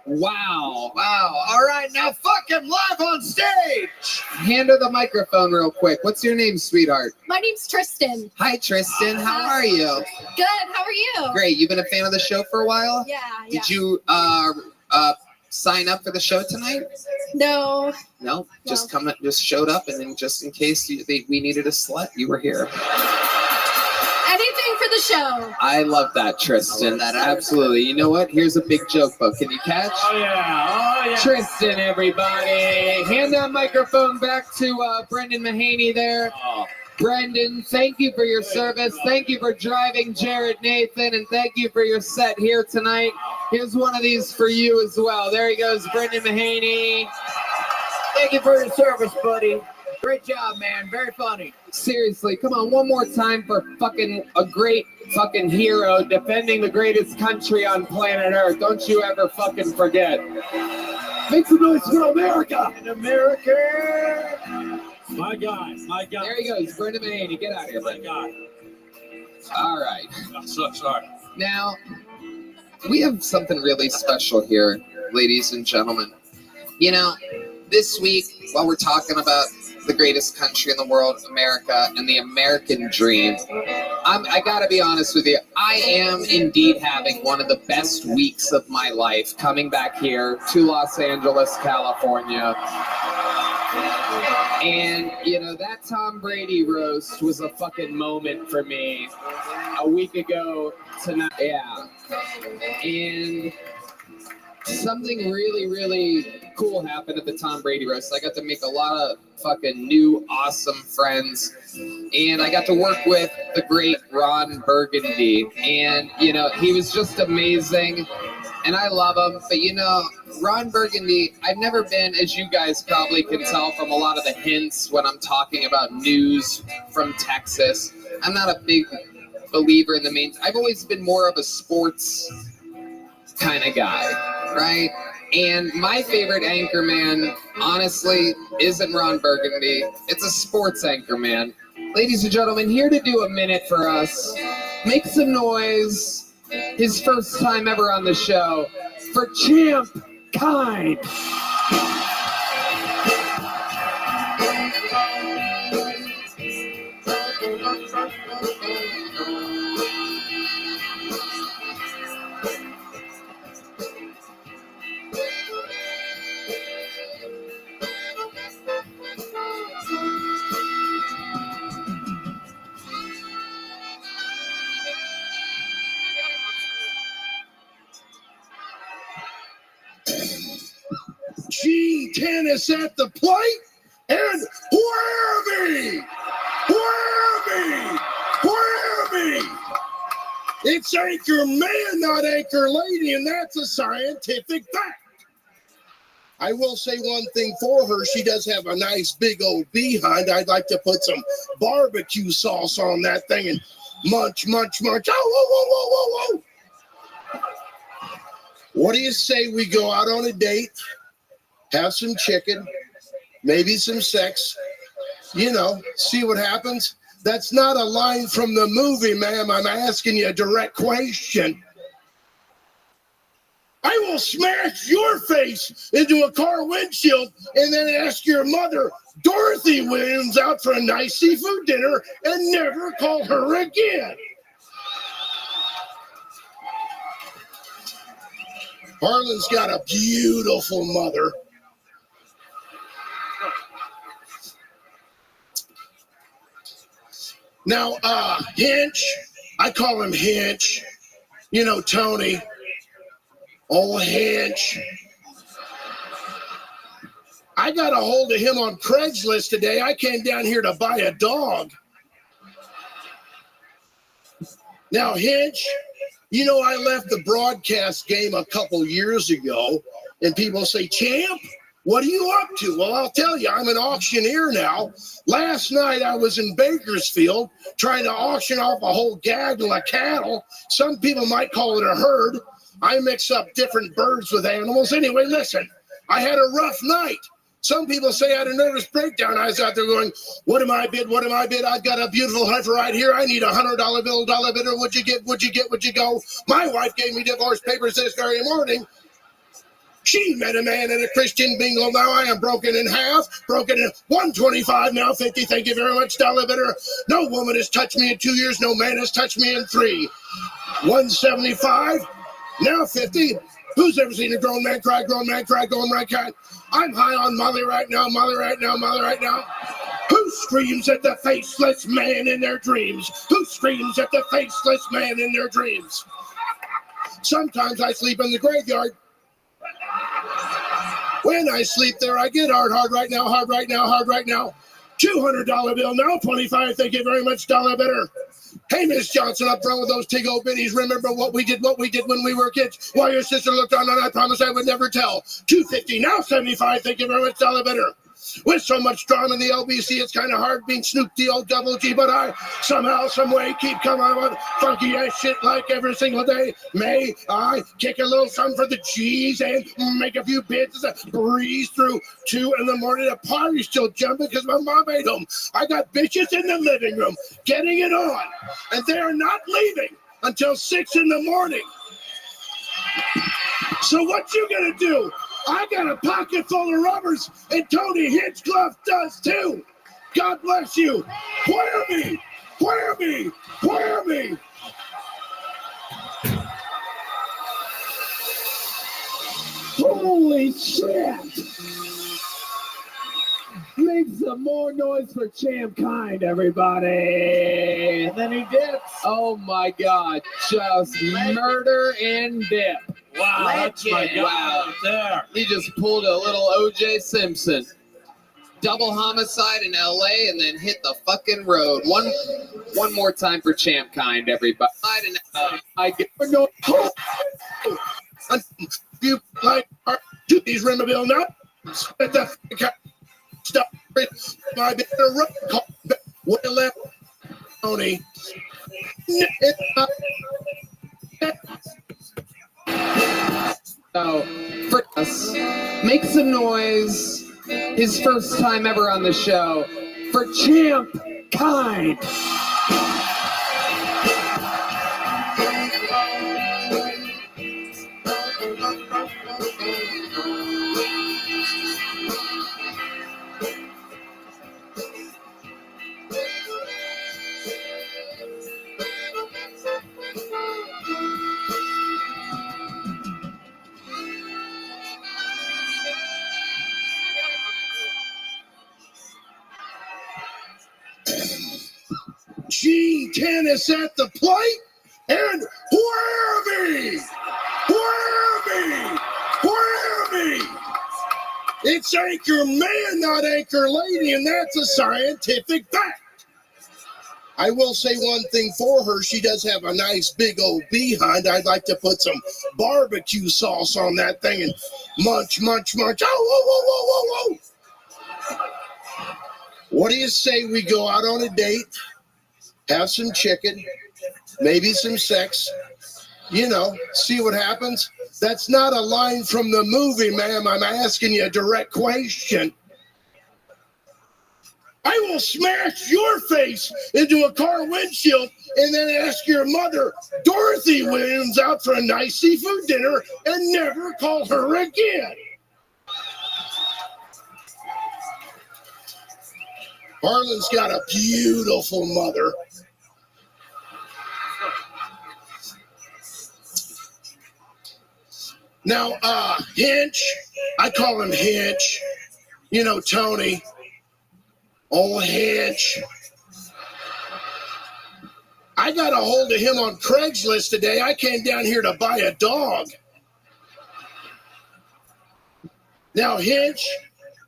Wow. All right, now fucking live on stage. Hand her the microphone real quick. What's your name, sweetheart? My name's Tristan. Hi, Tristan. How are you? Good. How are you? Great. You've been a fan of the show for a while? Yeah. Did you sign up for the show tonight? No. No? Just showed up, and then just in case we needed a slut, you were here. Anything for the show. I love that, Tristan. Absolutely. You know what? Here's a big joke book. Can you catch? Oh, yeah. Tristan, everybody. Hand that microphone back to Brendan Mahaney there. Oh. Brendan, thank you for your service. Thank you for driving Jared Nathan, and thank you for your set here tonight. Here's one of these for you as well. There he goes, Brendan Mahaney. Thank you for your service, buddy. Great job, man. Very funny. Seriously, come on, one more time for fucking a great fucking hero defending the greatest country on planet Earth. Don't you ever fucking forget. Make some noise for America! In America! My guy. There he goes, Brendan Mahaney. Get out of here, My buddy. guy. All right. I'm so sorry. Now, we have something really special here, ladies and gentlemen. You know, this week, while we're talking about the greatest country in the world, America, and the American dream, I gotta be honest with you. I am indeed having one of the best weeks of my life coming back here to Los Angeles, California. And, you know, that Tom Brady roast was a fucking moment for me a week ago tonight. Yeah. And something really, really cool happened at the Tom Brady roast. I got to make a lot of fucking new, awesome friends. And I got to work with the great Ron Burgundy. And, you know, he was just amazing. And I love him. But, you know, Ron Burgundy, I've never been, as you guys probably can tell from a lot of the hints when I'm talking about news from Texas, I'm not a big believer in the main. I've always been more of a sports kind of guy, right? And my favorite anchorman, honestly, isn't Ron Burgundy. It's a sports anchorman. Ladies and gentlemen, here to do a minute for us. Make some noise. His first time ever on the show for Champ Kind. Gene Tennis at the plate, and Rabbi! It's Anchor Man, not Anchor Lady, and that's a scientific fact. I will say one thing for her. She does have a nice big old behind. I'd like to put some barbecue sauce on that thing and munch. Oh, whoa. What do you say we go out on a date, have some chicken, maybe some sex, you know, see what happens? That's not a line from the movie, ma'am. I'm asking you a direct question. I will smash your face into a car windshield and then ask your mother, Dorothy Williams, out for a nice seafood dinner and never call her again. Harlan's got a beautiful mother. Now, Hinch, I call him Hinch. You know, Tony. Old Hinch. I got a hold of him on Craigslist today. I came down here to buy a dog. Now, Hinch, you know, I left the broadcast game a couple years ago, and people say, Champ, what are you up to? Well, I'll tell you, I'm an auctioneer now. Last night I was in Bakersfield trying to auction off a whole gaggle of cattle. Some people might call it a herd. I mix up different birds with animals. Anyway, listen, I had a rough night. Some people say I had a nervous breakdown. I was out there going, what am I bid? I've got a beautiful heifer right here. I need $100 bill, dollar bidder. Would you go? My wife gave me divorce papers this very morning. She met a man at a Christian bingo. Now I am broken in half, broken in 125, now 50. Thank you very much, dollar bidder. No woman has touched me in 2 years. No man has touched me in 3. 175, now 50. Who's ever seen a grown man cry, going right cat? I'm high on Molly right now. Who screams at the faceless man in their dreams? Sometimes I sleep in the graveyard. When I sleep there, I get hard right now. $200 bill now, 25. Thank you very much, dollar bidder. Hey, Miss Johnson, up front with those Tigo biddies. Remember what we did when we were kids? While your sister looked on, and I promised I would never tell. $250 now, 75. Thank you very much, dollar bidder. With so much drama in the LBC, it's kind of hard being Snoop the old double G, but I somehow, some way keep coming with funky ass shit like every single day. May I kick a little something for the G's and make a few bids as I breeze through 2 in the morning. The party's still jumping because my mom ate home. I got bitches in the living room getting it on, and they are not leaving until 6 in the morning. So what you gonna do? I got a pocket full of rubbers, and Tony Hinchcliffe does too. God bless you. Rabbi, Whammy! Whammy! Holy shit! Make some more noise for Champ Kind, everybody! And then he dips. Oh my God! Just murder and dip. Wow, that's my guy right there. He just pulled a little O.J. Simpson. Double homicide in L.A. and then hit the fucking road. One more time for Champ Kind, everybody. I get No. You like to these Rimaville nuts? At the stuff. I did a run call. Well left, Tony. So, for us, make some noise. His first time ever on the show for Champ Kind. Gene Tennis at the plate, and Whammy! Whammy! Whammy! It's Anchor Man, not Anchor Lady, and that's a scientific fact. I will say one thing for her. She does have a nice big old behind. I'd like to put some barbecue sauce on that thing and munch, munch, munch. Oh, whoa, whoa, whoa, whoa, whoa. What do you say we go out on a date? Have some chicken, maybe some sex, you know, see what happens. That's not a line from the movie, ma'am. I'm asking you a direct question. I will smash your face into a car windshield and then ask your mother, Dorothy Williams, out for a nice seafood dinner and never call her again. Harlan's got a beautiful mother. Now, Hinch, I call him Hinch. You know, Tony. Old Hinch. I got a hold of him on Craigslist today. I came down here to buy a dog. Now, Hinch,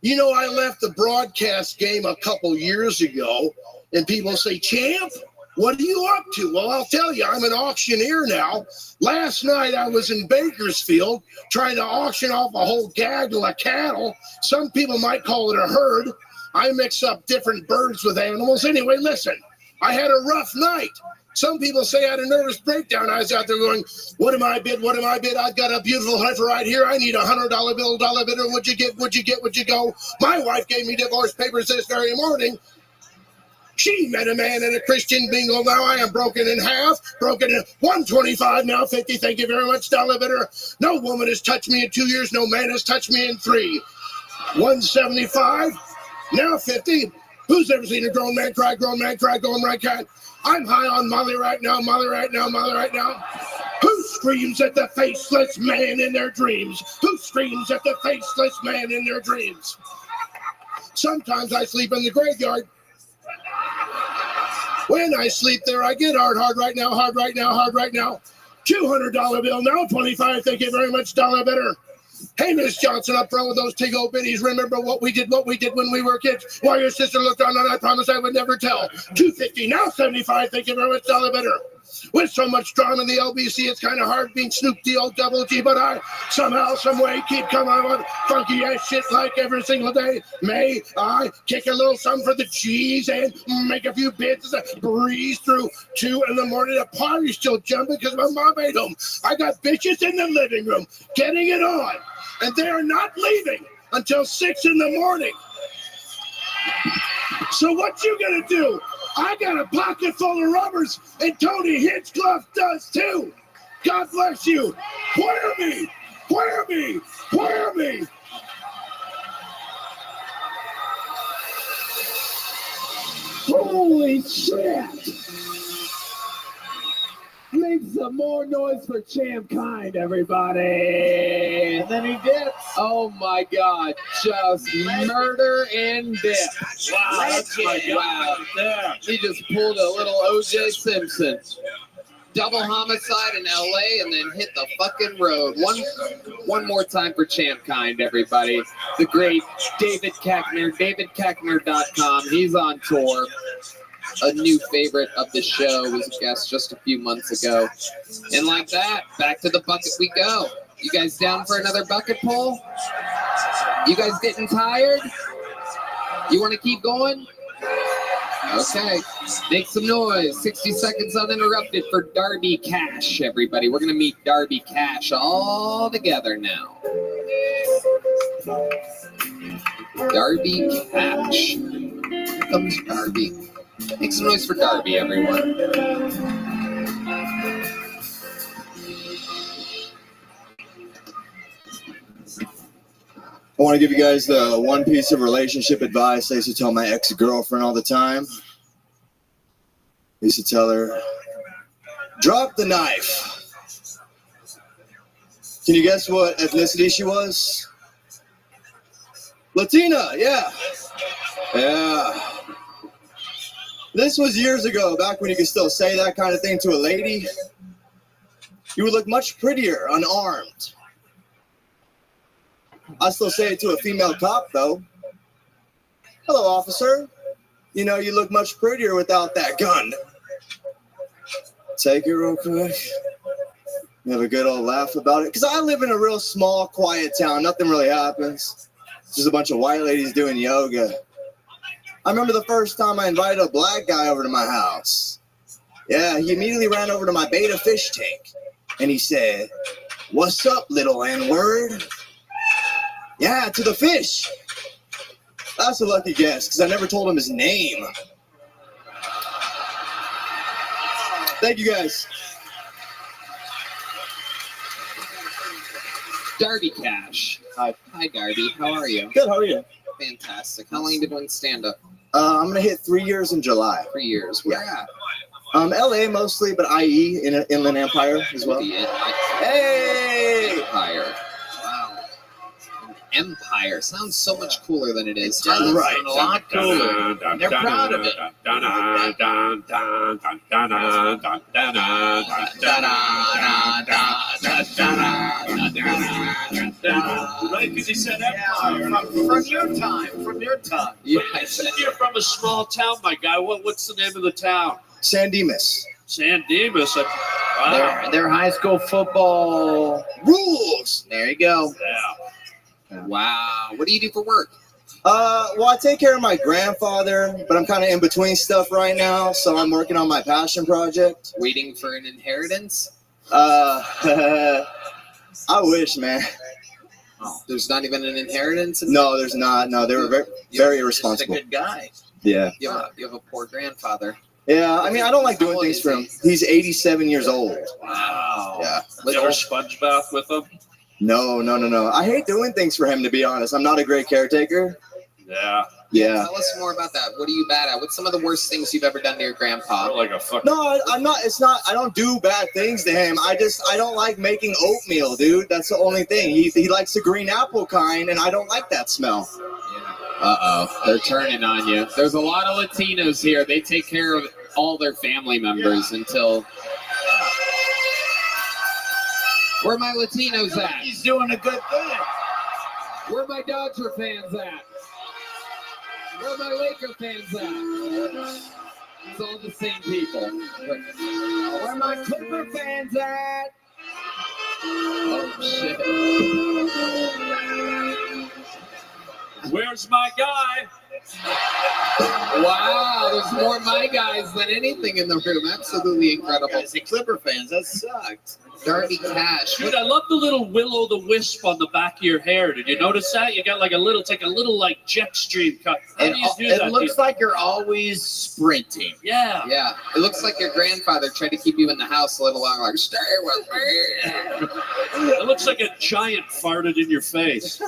you know, I left the broadcast game a couple years ago, and people say, Champ, what are you up to? Well, I'll tell you, I'm an auctioneer now. Last night I was in Bakersfield trying to auction off a whole gaggle of cattle. Some people might call it a herd. I mix up different birds with animals. Anyway, listen, I had a rough night. Some people say I had a nervous breakdown. I was out there going, what am I bid? What am I bid? I've got a beautiful heifer right here. I need $100 bill, dollar bidder. Would you get? Would you get? Would you go? My wife gave me divorce papers this very morning. She met a man in a Christian bingo. Now I am broken in half, broken in 125, now 50. Thank you very much, dollar bidder. No woman has touched me in 2 years. No man has touched me in 3. 175, now 50. Who's ever seen a grown man cry, going right cat? I'm high on Molly right now, Molly right now, Molly right now. Who screams at the faceless man in their dreams? Who screams at the faceless man in their dreams? Sometimes I sleep in the graveyard. When I sleep there, I get hard right now, hard right now, hard right now. $200 bill now, 25. Thank you very much, dollar bidder. Hey, Miss Johnson, up front with those Tiggo biddies. Remember what we did when we were kids? While your sister looked on, and I promised I would never tell. $250 now, 75. Thank you very much, dollar bidder. With so much drama in the LBC, it's kind of hard being Snoop D-O-double-G, but I somehow, some way keep coming with funky ass shit like every single day. May I kick a little something for the cheese and make a few bits as I breeze through 2 in the morning. The party's still jumping because my mom ate home. I got bitches in the living room getting it on, and they are not leaving until 6 in the morning. So what you gonna do? I got a pocket full of rubbers, and Tony Hinchcliffe does too. God bless you. Whammy! Whammy! Whammy! Holy Holy shit! Make some more noise for Champ Kind, everybody! And then he dips. Oh my God! Just murder and dip. Wow, that's my guy right there. He just pulled a little O.J. Simpson. Double homicide in L.A. and then hit the fucking road. One more time for Champ Kind, everybody. The great David Kackner, davidkackner.com. He's on tour. A new favorite of the show, was a guest just a few months ago. And like that, back to the bucket we go. You guys down for another bucket pull? You guys getting tired? You want to keep going? Okay, make some noise. 60 seconds uninterrupted for Darby Cash, everybody. We're going to meet Darby Cash all together now. Darby Cash. Here comes Darby. Make some noise for Darby, everyone. I want to give you guys the one piece of relationship advice I used to tell my ex-girlfriend all the time. I used to tell her, drop the knife. Can you guess what ethnicity she was? Latina, yeah. Yeah. This was years ago, back when you could still say that kind of thing to a lady. You would look much prettier unarmed. I still say it to a female cop, though. Hello, officer. You know, you look much prettier without that gun. Take it real quick. You have a good old laugh about it. Because I live in a real small, quiet town. Nothing really happens. Just a bunch of white ladies doing yoga. I remember the first time I invited a black guy over to my house. Yeah, he immediately ran over to my beta fish tank. And he said, "What's up, little N-word?" Yeah, to the fish. That's a lucky guess, because I never told him his name. Thank you, guys. Darby Cash. Hi. Hi, Darby. How are you? Good, how are you? Fantastic. How long have you been doing stand-up? I'm going to hit 3 years in July. 3 years. Where at? LA mostly, but IE in Inland Empire as well. Hey! Empire. Wow. Empire. Sounds so much cooler than it is. Right. A lot cooler. They're proud of it. Right, because he said Empire. From your time. Yeah, I said you're from a small town, my guy. What's the name of the town? San Dimas. San Dimas. Wow. Their high school football rules. There you go. Yeah. Wow. What do you do for work? Well, I take care of my grandfather, but I'm kind of in between stuff right now, so I'm working on my passion project. Waiting for an inheritance? I wish, man. Oh, there's not even an inheritance? No, there's not. No, they were very, very irresponsible. Just a good guy. Yeah. You have a poor grandfather. Yeah, I mean, I don't like doing things for him. He's 87 years old. Wow. Yeah. You ever sponge bath with him? No. I hate doing things for him, to be honest. I'm not a great caretaker. Yeah. Yeah. Tell us more about that. What are you bad at? What's some of the worst things you've ever done to your grandpa? You're like a fucking... No, I'm not. It's not. I don't do bad things to him. I don't like making oatmeal, dude. That's the only thing. He likes the green apple kind, and I don't like that smell. Uh-oh. They're turning on you. There's a lot of Latinos here. They take care of all their family members until... Where are my Latinos at? He's doing a good thing. Where are my Dodger fans at? Where are my Laker fans at? It's all the same people. Where are my Clipper fans at? Oh, shit. Where's my guy? Wow, there's more my guys than anything in the room. Absolutely incredible. The Clipper fans, that sucked. Darby Cash. Dude, I love the little will-o'-the-wisp on the back of your hair. Did you notice that? You got like a little, like jet stream cut. How do you do that? It looks like you're always sprinting. Yeah. Yeah. It looks like your grandfather tried to keep you in the house a little longer. Like, stay with me. It looks like a giant farted in your face.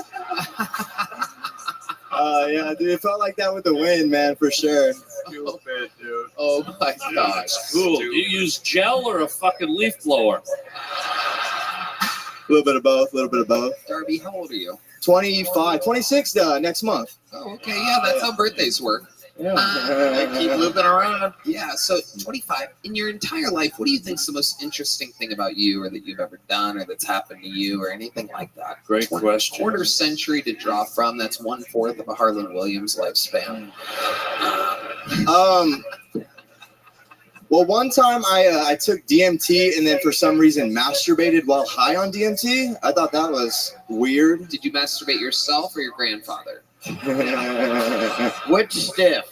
Yeah, dude, it felt like that with the wind, man, for sure. Stupid, dude. Oh my god. Cool. Do you use gel or a fucking leaf blower? A little bit of both. Darby, how old are you? 25, 26 next month. Oh, okay. Yeah, that's how birthdays work. They keep looping around. Yeah, so 25. In your entire life, what do you think's the most interesting thing about you or that you've ever done or that's happened to you or anything like that? Great question. Quarter century to draw from. That's 1/4 of a Harlan Williams lifespan. Well, one time I took DMT and then for some reason masturbated while high on DMT. I thought that was weird. Did you masturbate yourself or your grandfather? Which stiff?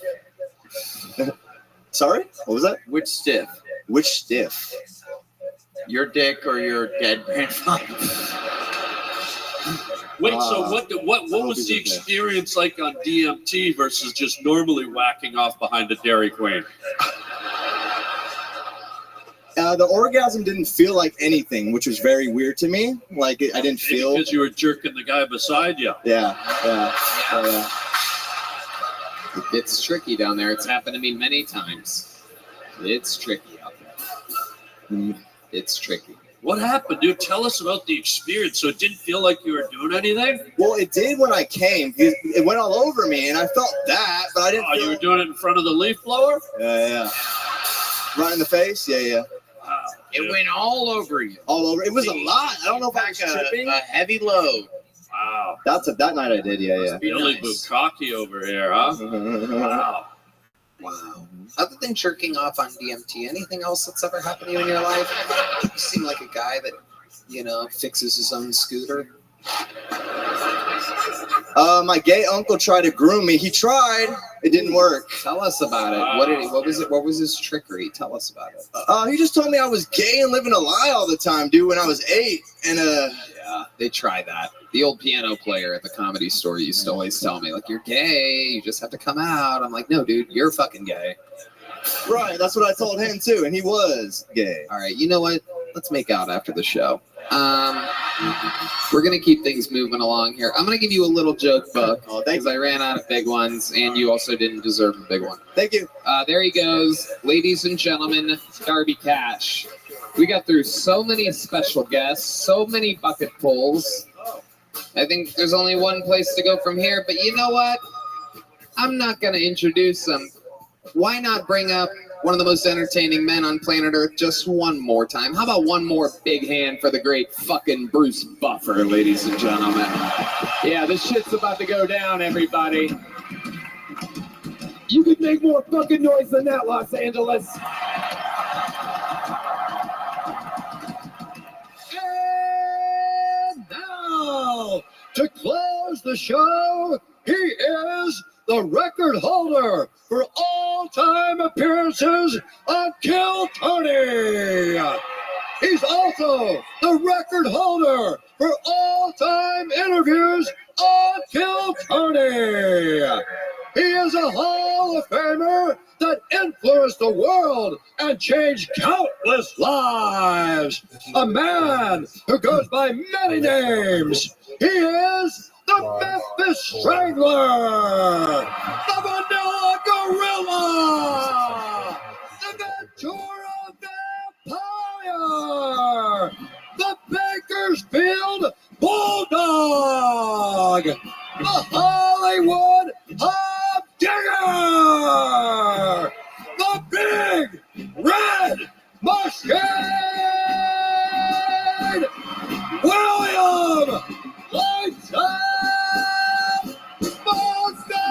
Sorry? What was that? Which stiff? Which stiff? Your dick or your dead grandfather? Wait, so what was the experience like on DMT versus just normally whacking off behind a Dairy Queen? The orgasm didn't feel like anything, which was very weird to me. Like I didn't feel. Because you were jerking the guy beside you. Yeah. It's tricky down there. It's happened to me many times. It's tricky out there. It's tricky. What happened, dude? Tell us about the experience. So it didn't feel like you were doing anything? Well, it did when I came. It went all over me, and I felt that, but I didn't. Oh, you were doing it in front of the leaf blower? Yeah. Right in the face. Yeah. Wow. It went all over you. All over. It was a lot. I don't know if I was tripping. A heavy load. Wow. That night I did. Yeah. Billy Bukkake over here, huh? Wow. Other than jerking off on DMT, anything else that's ever happened to you in your life? You seem like a guy that, fixes his own scooter. My gay uncle tried to groom me. He tried. It didn't work. Tell us about it. What was his trickery? Tell us about it. He just told me I was gay and living a lie all the time, dude, when I was 8. And yeah, they try that. The old piano player at the Comedy Store used to always tell me, like, you're gay, you just have to come out. I'm like, no, dude, you're fucking gay. Right, that's what I told him too, and he was gay. All right, you know what? Let's make out after the show. We're going to keep things moving along here. I'm going to give you a little joke book because I ran out of big ones, and you also didn't deserve a big one. Thank you. There he goes. Ladies and gentlemen, Darby Cash. We got through so many special guests, so many bucket pulls. I think there's only one place to go from here, but you know what? I'm not going to introduce him. Why not bring up one of the most entertaining men on planet Earth just one more time? How about one more big hand for the great fucking Bruce Buffer, ladies and gentlemen? Yeah, this shit's about to go down, everybody. You could make more fucking noise than that, Los Angeles. And now, to close the show, he is the record holder for all-time appearances on Kill Tony. He's also the record holder for all-time interviews on Kill Tony. He is a Hall of Famer that influenced the world and changed countless lives. A man who goes by many names. He is the Memphis Strangler, the Vanilla Gorilla, the Ventura Vampire, the Bakersfield Bulldog, the Hollywood Humdinger, the Big Red Machine, William Lights Out Monster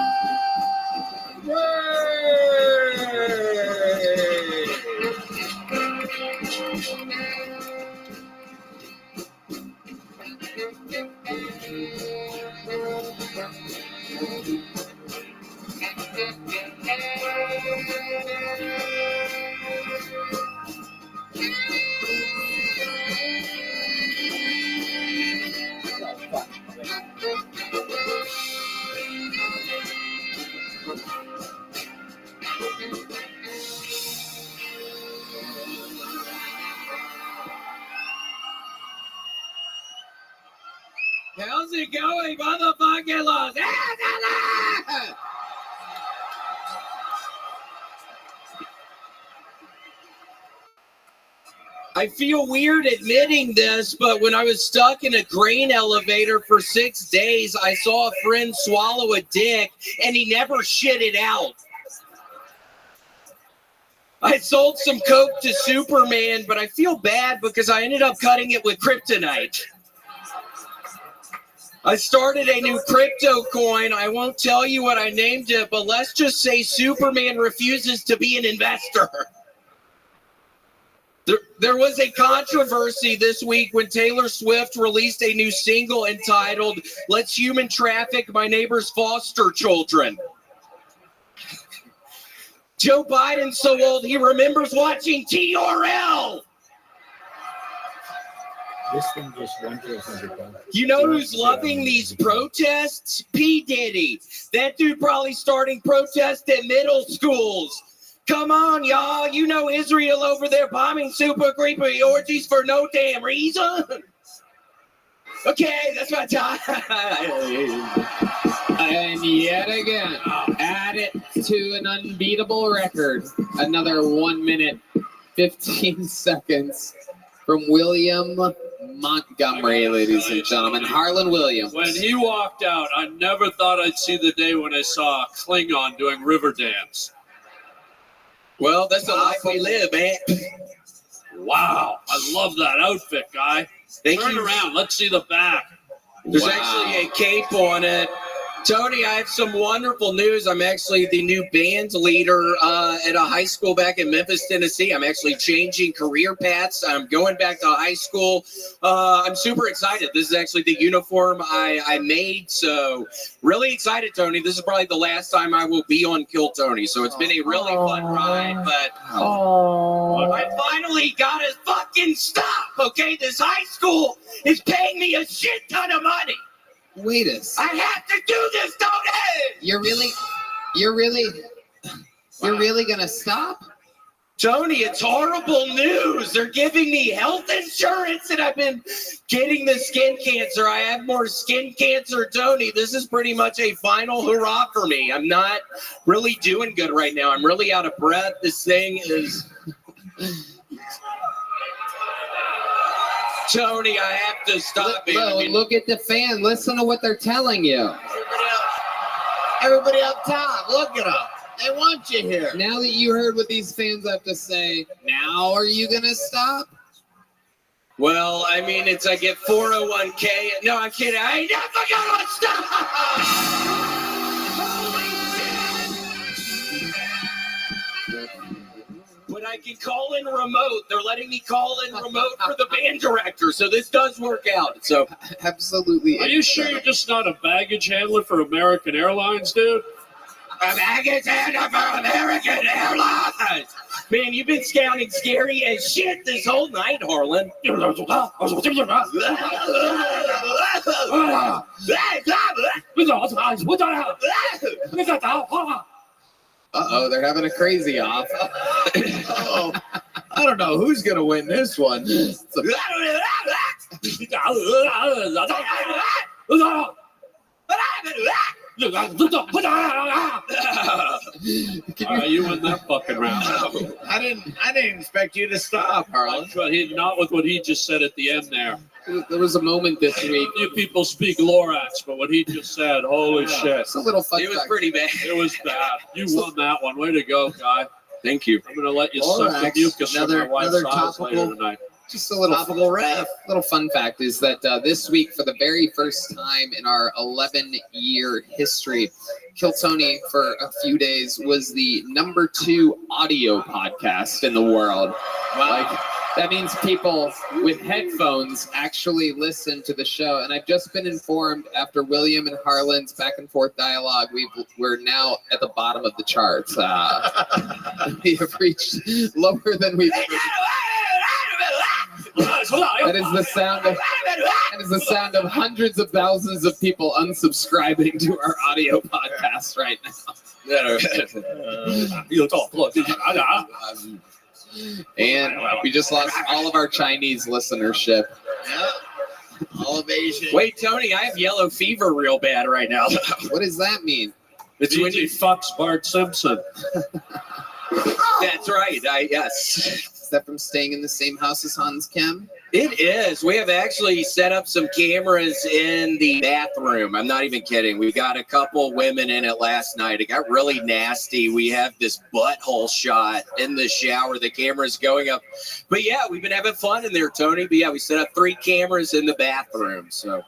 How's it going, motherfucking Los Angeles? I feel weird admitting this, but when I was stuck in a grain elevator for 6 days, I saw a friend swallow a dick, and he never shit it out. I sold some coke to Superman, but I feel bad because I ended up cutting it with kryptonite. I started a new crypto coin. I won't tell you what I named it, but let's just say Superman refuses to be an investor. There was a controversy this week when Taylor Swift released a new single entitled "Let's Human Traffic My Neighbor's Foster Children." Joe Biden's so old he remembers watching TRL. This thing just went to 100. You know who's loving these protests? P. Diddy. That dude probably starting protests at middle schools. Come on, y'all. You know Israel over there bombing super creepy orgies for no damn reason. Okay, that's my time. And yet again, add it to an unbeatable record. Another 1 minute, 15 seconds from William Montgomery, ladies and gentlemen. Harlan Williams. When he walked out, I never thought I'd see the day when I saw a Klingon doing river dance. Well, that's the life we live, man. Wow, I love that outfit, guy. Turn around, let's see the back. There's actually a cape on it. Tony, I have some wonderful news. I'm actually the new band leader at a high school back in Memphis, Tennessee. I'm actually changing career paths. I'm going back to high school. I'm super excited. This is actually the uniform I made. So really excited, Tony. This is probably the last time I will be on Kill Tony. So it's been a really fun ride, but I finally got to fucking stop, okay? This high school is paying me a shit ton of money. Wait a second. I have to do this, Tony! You're really gonna stop? Tony, it's horrible news. They're giving me health insurance and I've been getting the skin cancer. I have more skin cancer, Tony. This is pretty much a final hurrah for me. I'm not really doing good right now. I'm really out of breath. This thing is... Tony, I have to stop it. Look at the fan. Listen to what they're telling you. Everybody up top, look at them. They want you here. Now that you heard what these fans have to say, now are you going to stop? Well, I mean, it's I get 401k. No, I'm kidding. I ain't never gonna stop. But I can call in remote. They're letting me call in remote for the band director, so this does work out. So absolutely. Are you sure you're just not a baggage handler for American Airlines, dude? A baggage handler for American Airlines. Man, you've been sounding scary as shit this whole night, Harlan. Uh-oh, they're having a crazy off. Uh-oh. I don't know who's going to win this one. You in that fucking round? I didn't expect you to stop, Harlan. Not with what he just said at the end there. There was a moment this week. You people speak Lorax, but what he just said, holy shit. It's a little fun. It was pretty bad. It was bad. You won that one. Way to go, guy. Thank you. I'm going to let you suck the mucus from my wife's eyes later tonight. Just a little topical ref. Little fun fact is that this week, for the very first time in our 11-year history, Kill Tony for a few days was the #2 audio podcast in the world. Wow. Like, that means people with headphones actually listen to the show. And I've just been informed after William and Harlan's back and forth dialogue, we're now at the bottom of the charts. We have reached lower than we've ever. That is the sound of hundreds of thousands of people unsubscribing to our audio podcast right now. And we just lost all of our Chinese listenership. All of Asian. Wait, Tony, I have yellow fever real bad right now. What does that mean? It's when he fucks Bart Simpson. That's right. Yes. Is that from staying in the same house as Hans Kim? It is. We have actually set up some cameras in the bathroom. I'm not even kidding. We got a couple women in it last night. It got really nasty. We have this butthole shot in the shower. The camera's going up. But yeah, we've been having fun in there, Tony. But yeah, we set up 3 cameras in the bathroom. So,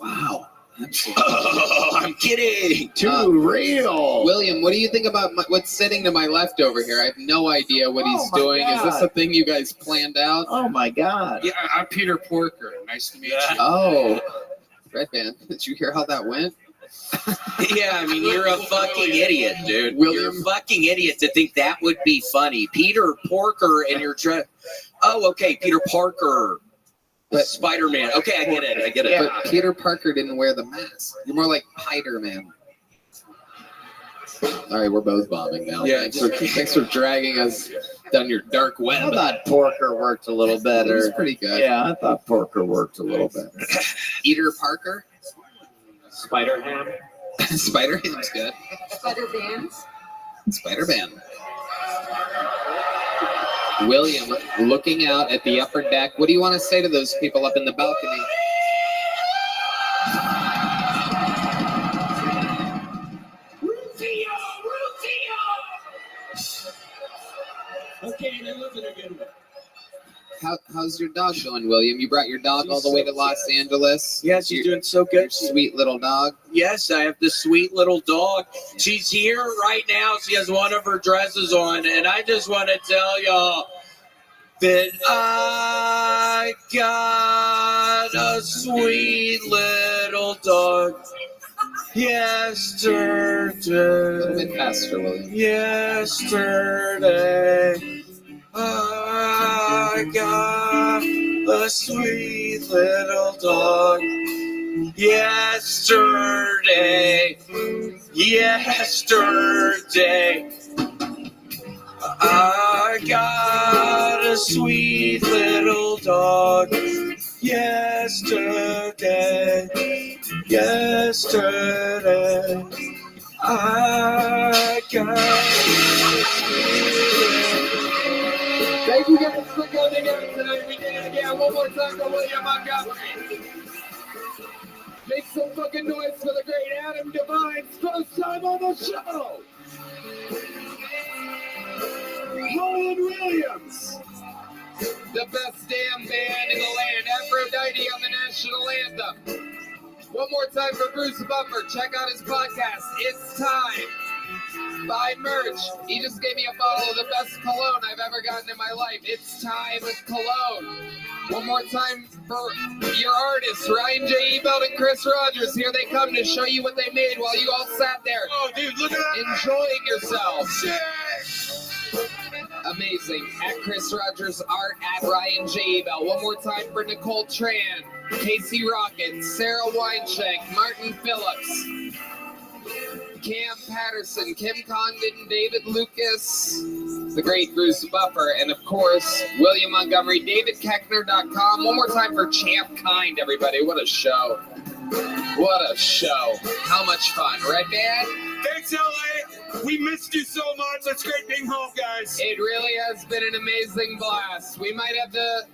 wow. I'm kidding. Too real. William, what do you think about what's sitting to my left over here? I have no idea what he's doing. God. Is this a thing you guys planned out? Oh my God. Yeah, I'm Peter Porker. Nice to meet you. Oh, Red Band. Did you hear how that went? Yeah, I mean, you're a fucking idiot, dude. William. You're a fucking idiot to think that would be funny. Peter Porker and your Oh, okay, Peter Parker. But Spider-Man. Okay, I get it. Yeah. But Peter Parker didn't wear the mask. You're more like Spider-Man. All right, we're both bombing now. Yeah. Thanks for dragging us down your dark web. I thought Porker worked a little better. It was pretty good. Yeah, I thought Porker worked a little better. Peter Parker? Spider-Ham. Spider-Ham's good. Spider-Bands. Spider-Man. William, looking out at the upper deck, what do you want to say to those people up in the balcony? Okay, that wasn't a good one. How's your dog going, William? You brought your dog all the way to Los Angeles? Yeah, she's doing so good. Sweet little dog. Yes, I have this sweet little dog. She's here right now. She has one of her dresses on, and I just want to tell y'all that I got a sweet little dog yesterday. A little bit faster, William. Yesterday, I got a sweet little dog. Yesterday, I got a sweet little dog. Yesterday, I got a Thank you guys for coming out tonight. We did it again. One more time for William Montgomery. Make some fucking noise for the great Adam Devine's first time on the show. Roland Williams. The best damn band in the land, Aphrodite on the national anthem. One more time for Bruce Buffer. Check out his podcast. It's time. Buy merch. He just gave me a bottle of the best cologne I've ever gotten in my life. It's time with cologne. One more time for your artists, Ryan J. Ebelt and Chris Rogers. Here they come to show you what they made while you all sat there. Oh, dude, look at that. Enjoying yourselves. Shit. Amazing. At Chris Rogers Art, at Ryan J. Ebelt. One more time for Nicole Tran, Casey Rocket, Sarah Weinschenk, Martin Phillips, Cam Patterson, Kim Condon, David Lucas, the great Bruce Buffer, and of course, William Montgomery, DavidKeckner.com. One more time for Champ Kind, everybody. What a show. What a show. How much fun. Red Band? Thanks, LA. We missed you so much. It's great being home, guys. It really has been an amazing blast. We might have to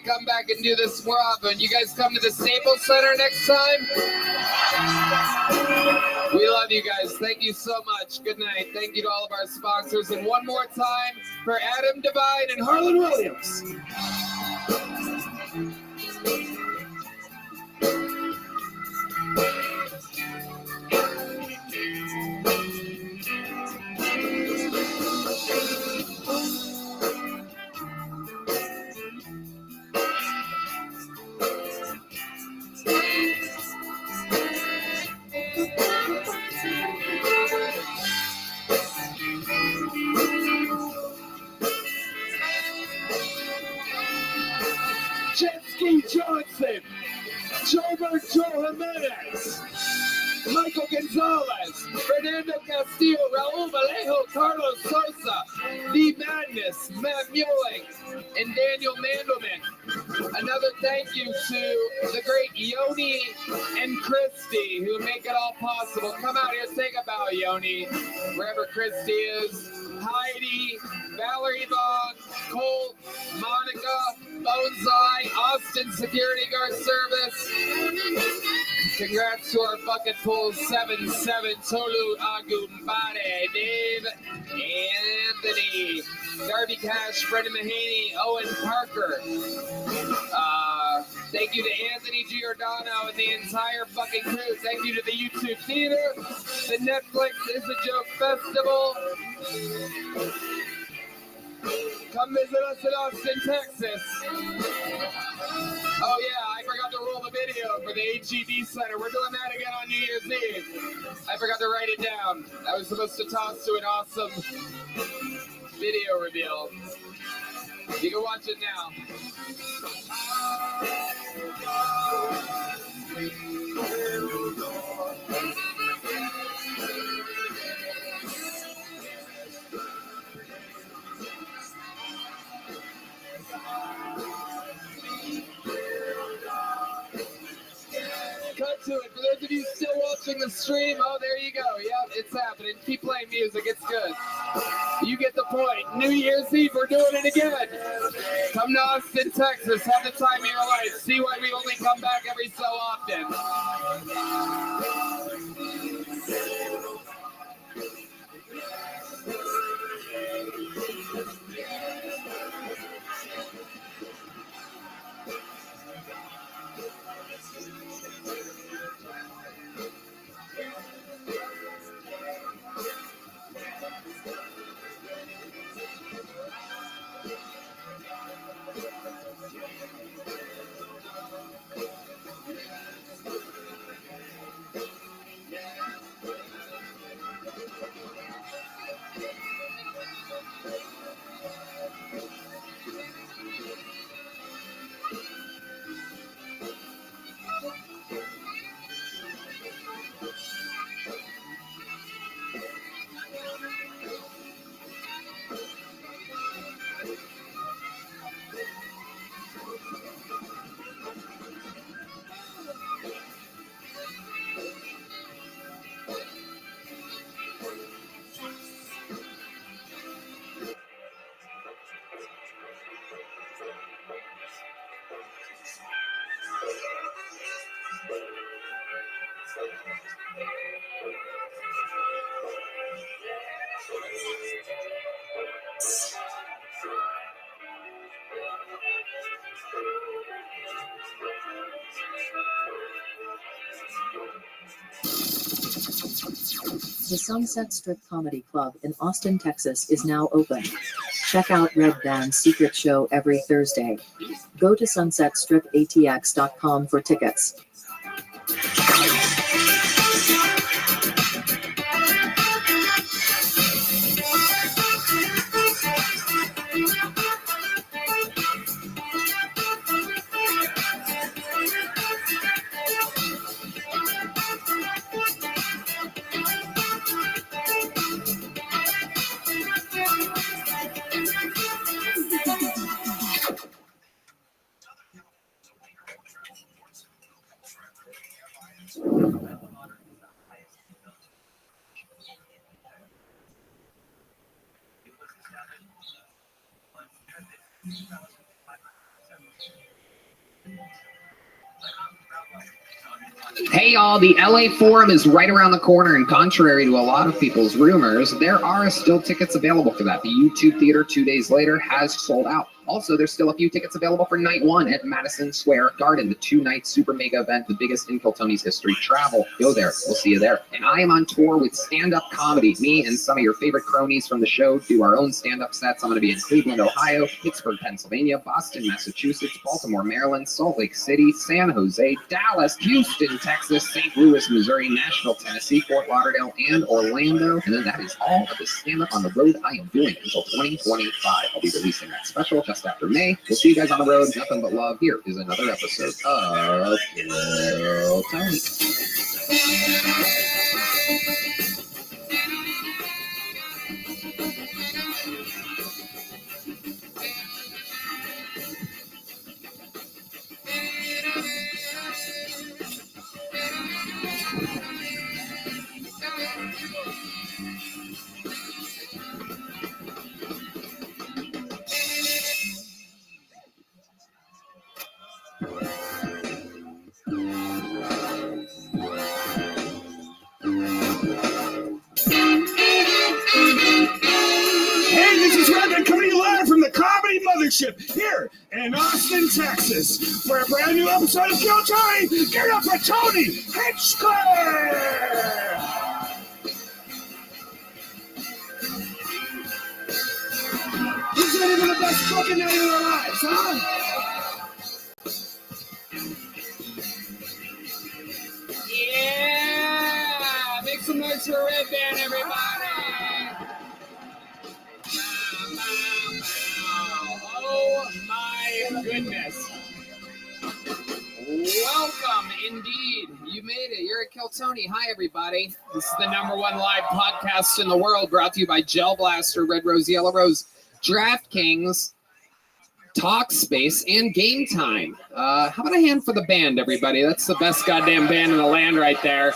come back and do this more often. You guys come to the Staples Center next time? We love you guys. Thank you so much. Good night. Thank you to all of our sponsors. And one more time for Adam Devine and Harlan Williams. Jetsky Johnson, Gilbert Joe Jimenez, Michael Gonzalez, Fernando Castillo, Raul Vallejo, Carlos Sosa, The Madness, Matt Mueling, and Daniel Mandelman. Another thank you to the great Yoni and Christy who make it all possible. Come out here, say a bow, Yoni, wherever Christy is. Heidi, Valerie Vaughn, Colt, Monica, Bonsai, Austin Security Guard Service. Congrats to our bucket pool 7-7 Tolu Agumbade, Dave, Anthony, Darby Cash, Brendan Mahaney, Owen Parker. Thank you to Anthony Giordano and the entire fucking crew. Thank you to the YouTube Theater, the Netflix Is a Joke Festival. Come visit us in Austin, Texas. Oh yeah, I forgot to roll the video for the HED Center. We're doing that again on New Year's Eve. I forgot to write it down. I was supposed to toss to an awesome video reveal. You can watch it now. Cut to it. For those of you still watching the stream, oh, there you go. Yep, it's happening. Keep playing music. It's good. You get the point. New Year's Eve, we're doing it again. Come to Austin, Texas. Have the time of your life. See why we only come back every so often. The Sunset Strip Comedy Club in Austin, Texas is now open. Check out Red Band's secret show every Thursday. Go to sunsetstripatx.com for tickets. Hey y'all, the LA Forum is right around the corner, and contrary to a lot of people's rumors, there are still tickets available for that. The YouTube Theater 2 days later has sold out. Also, there's still a few tickets available for night one at Madison Square Garden, the 2-night super mega event, the biggest in Kiltony's history. Travel, go there, we'll see you there. And I am on tour with stand-up comedy. Me and some of your favorite cronies from the show do our own stand-up sets. I'm going to be in Cleveland, Ohio, Pittsburgh, Pennsylvania, Boston, Massachusetts, Baltimore, Maryland, Salt Lake City, San Jose, Dallas, Houston, Texas, St. Louis, Missouri, Nashville, Tennessee, Fort Lauderdale, and Orlando. And then that is all of the stand-up on the road I am doing until 2025. I'll be releasing that special just after May. We'll see you guys on the road. Nothing but love. Here is another episode of Kill Tony. Hey, this is Rabbi coming to you live from the Comedy Mothership here in Austin, Texas, for a brand new episode of Kill Tony. Get up for Tony Hinchcliffe! This is even the best fucking night of our lives, huh? Yeah! Make some noise for Red Band, everybody! Oh my goodness. Welcome indeed. You made it. You're at Kill Tony. Hi, everybody. This is the #1 live podcast in the world, brought to you by Gel Blaster, Red Rose, Yellow Rose, DraftKings, Talkspace, and Game Time. How about a hand for the band, everybody? That's the best goddamn band in the land right there.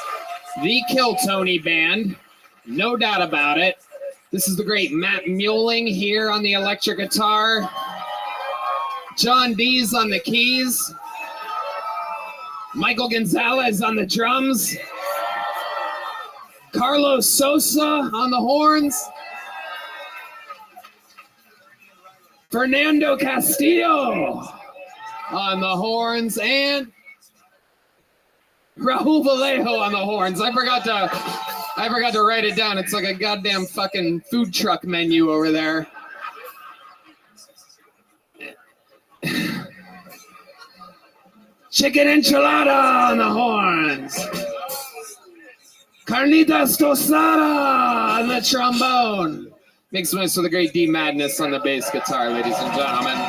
The Kill Tony Band. No doubt about it. This is the great Matt Muelling here on the electric guitar. John Dees on the keys. Michael Gonzalez on the drums. Carlos Sosa on the horns. Fernando Castillo on the horns. And Raul Vallejo on the horns. I forgot to write it down. It's like a goddamn fucking food truck menu over there. Chicken enchilada on the horns. Carnitas tostada on the trombone. Makes noise for the great D Madness on the bass guitar, ladies and gentlemen.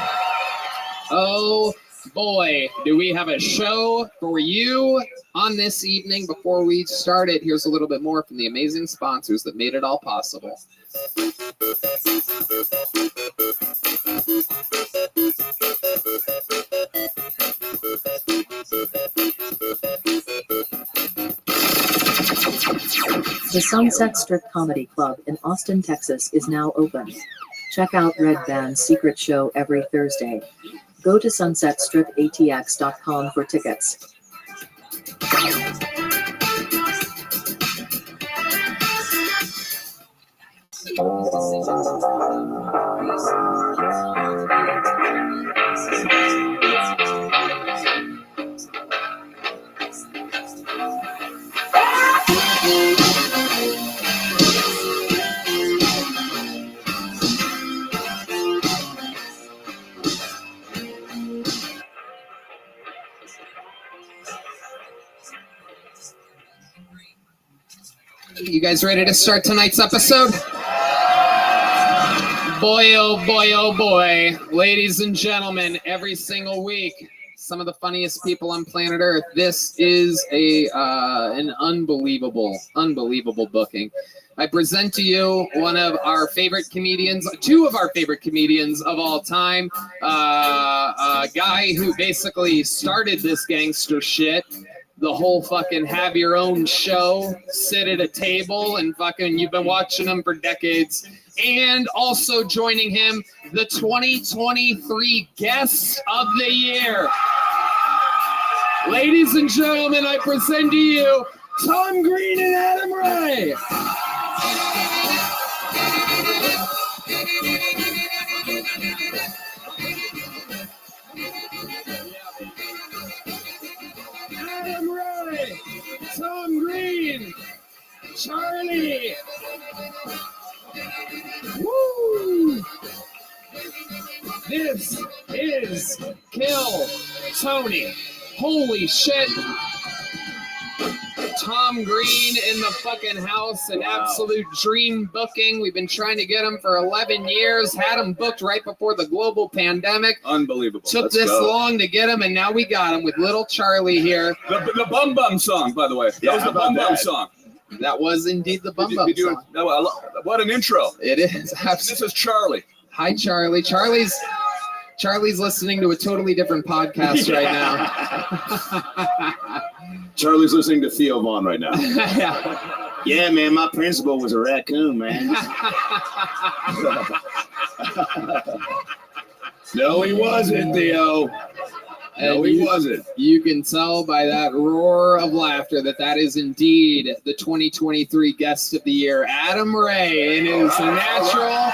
Oh boy, do we have a show for you on this evening. Before we start it, here's a little bit more from the amazing sponsors that made it all possible. The Sunset Strip Comedy Club in Austin, Texas is now open. Check out Red Band's secret show every Thursday. Go to sunsetstripatx.com for tickets. You guys ready to start tonight's episode? Boy, oh boy, oh boy. Ladies and gentlemen, every single week, some of the funniest people on planet Earth. This is an unbelievable booking. I present to you one of our favorite comedians, two of our favorite comedians of all time. A guy who basically started this gangster shit. The whole fucking have your own show, sit at a table, and fucking you've been watching him for decades. And also joining him, the 2023 Guest of the Year. Ladies and gentlemen, I present to you Tom Green and Adam Ray. Adam Ray, Tom Green, Charlie. Woo! This is Kill Tony. Holy shit. Tom Green in the fucking house, an absolute dream booking. We've been trying to get him for 11 years, had him booked right before the global pandemic. Unbelievable. Took Let's this go. long to get him, and now we got him with little Charlie here. The Bum Bum song, by the way. That was the Bum Bum song. That was indeed the Bum Bum song. What an intro. It is. This is Charlie. Hi, Charlie. Charlie's listening to a totally different podcast right now. Charlie's listening to Theo Vaughn right now. Yeah, man, my principal was a raccoon, man. No, he wasn't, Theo. No, he wasn't. You can tell by that roar of laughter that is indeed the 2023 Guest of the Year, Adam Ray, in his natural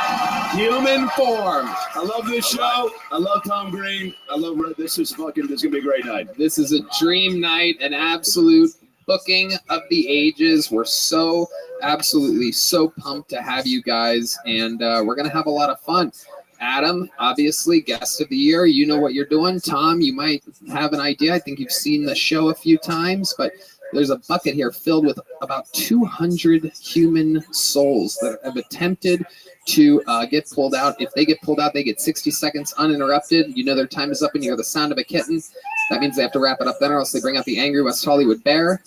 human form. I love this show. I love Tom Green. I love this. This is gonna be a great night. This is a dream night, an absolute booking of the ages. We're so absolutely so pumped to have you guys, and we're gonna have a lot of fun. Adam, obviously, Guest of the Year. You know what you're doing. Tom, you might have an idea. I think you've seen the show a few times, but there's a bucket here filled with about 200 human souls that have attempted to get pulled out. If they get pulled out, they get 60 seconds uninterrupted. You know their time is up and you hear the sound of a kitten. That means they have to wrap it up then, or else they bring out the angry West Hollywood bear.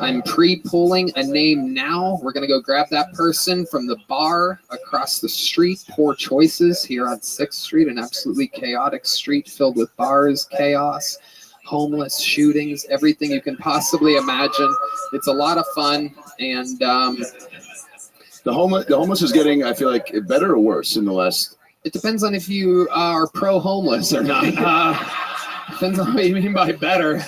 I'm pre-pulling a name now. We're going to go grab that person from the bar across the street. Poor choices here on 6th Street, an absolutely chaotic street filled with bars, chaos, homeless, shootings, everything you can possibly imagine. It's a lot of fun, and the homeless is getting, I feel like, better or worse in the last. It depends on if you are pro-homeless or not. Depends on what you mean by better.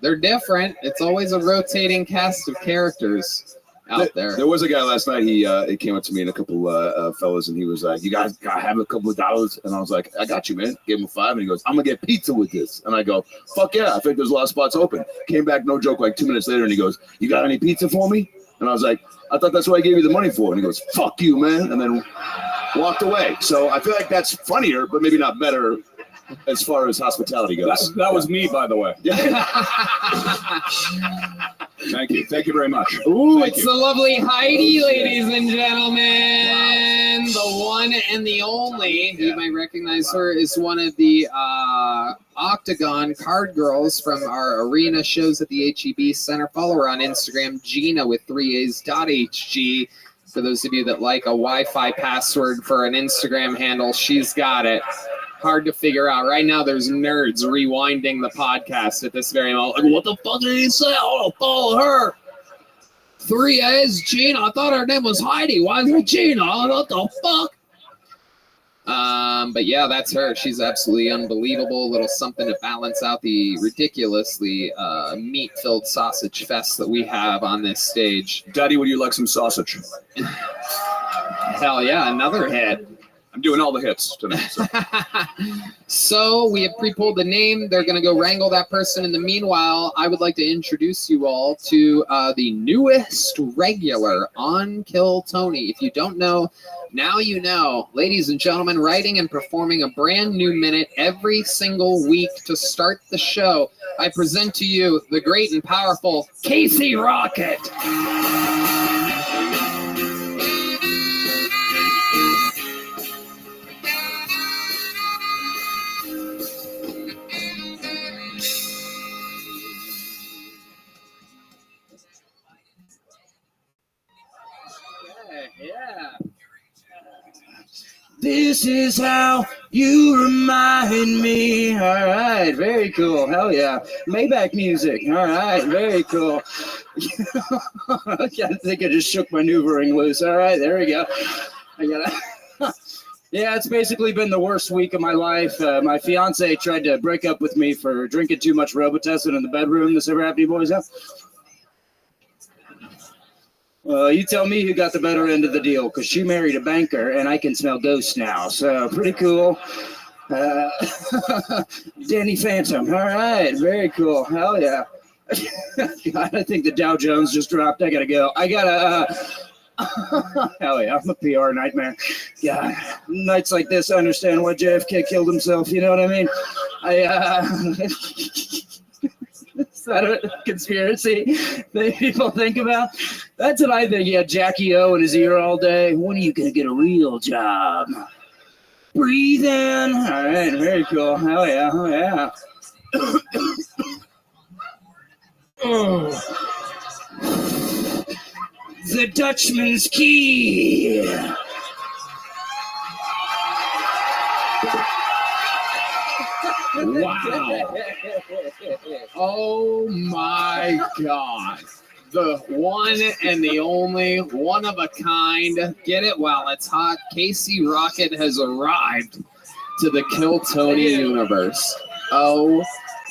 They're different. It's always a rotating cast of characters out there. There was a guy last night. He came up to me and a couple fellas, and he was like, "You guys got have a couple of dollars?" And I was like, "I got you, man." Gave him $5, and he goes, "I'm gonna get pizza with this." And I go, "Fuck yeah!" I think there's a lot of spots open. Came back, no joke, like 2 minutes later, and he goes, "You got any pizza for me?" And I was like, "I thought that's what I gave you the money for." And he goes, "Fuck you, man," and then walked away. So I feel like that's funnier, but maybe not better as far as hospitality goes. That was me, by the way. Thank you. Thank you very much. Ooh, Thank it's you. the lovely Heidi, ladies and gentlemen. The one and the only. You might recognize her as one of the Octagon card girls from our arena shows at the HEB Center. Follow her on Instagram, Gina with 3A's.HG. For those of you that like a Wi-Fi password for an Instagram handle, she's got it. Hard to figure out. Right now, there's nerds rewinding the podcast at this very moment. Like, what the fuck did he say? I want to follow her. 3A's Gina. I thought her name was Heidi. Why is it Gina? What the fuck? But yeah, that's her. She's absolutely unbelievable. A little something to balance out the ridiculously meat-filled sausage fest that we have on this stage. Daddy, would you like some sausage? Hell yeah, another hit. I'm doing all the hits tonight. So, So we have pre-pulled the name. They're going to go wrangle that person. In the meanwhile, I would like to introduce you all to the newest regular on Kill Tony. If you don't know, now you know. Ladies and gentlemen, writing and performing a brand new minute every single week to start the show, I present to you the great and powerful Casey Rocket. Yeah. This is how you remind me. All right, very cool. Hell yeah. Maybach music. All right, very cool. I think I just shook my maneuvering loose. All right, there we go. I gotta. Yeah, it's basically been the worst week of my life. My fiance tried to break up with me for drinking too much Robitussin in the bedroom. This ever happened to you boys? Huh? Well, you tell me who got the better end of the deal, because she married a banker, and I can smell ghosts now. So, pretty cool. Danny Phantom. All right, very cool. Hell yeah. God, I think the Dow Jones just dropped. I gotta go. I gotta. Hell yeah, I'm a PR nightmare. Yeah, nights like this, I understand why JFK killed himself. You know what I mean? Is that a conspiracy that people think about? That's what I think. Yeah, Jackie O in his ear all day. When are you going to get a real job? Breathe in. All right, very cool. Hell yeah, oh yeah. The Dutchman's Key. Wow. Oh my God. The one and the only, one of a kind. Get it while it's hot. Casey Rocket has arrived. to the Kill Tony universe. Oh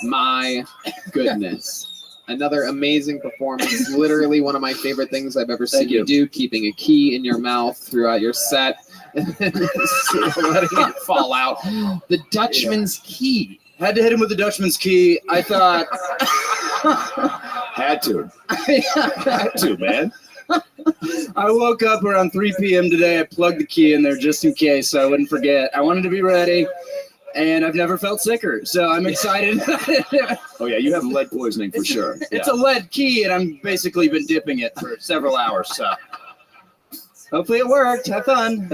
my goodness. Another amazing performance. Literally one of my favorite things I've ever seen you do, keeping a key in your mouth throughout your set and then letting it fall out. The Dutchman's key. Had to hit him with the Dutchman's key. I thought... Had to. Had to, man. I woke up around 3 p.m. today. I plugged the key in there just in case so I wouldn't forget. I wanted to be ready. And I've never felt sicker, so I'm excited. Oh, yeah, you have lead poisoning for sure. It's a lead key, and I'm basically been dipping it for several hours, so hopefully it worked. Have fun.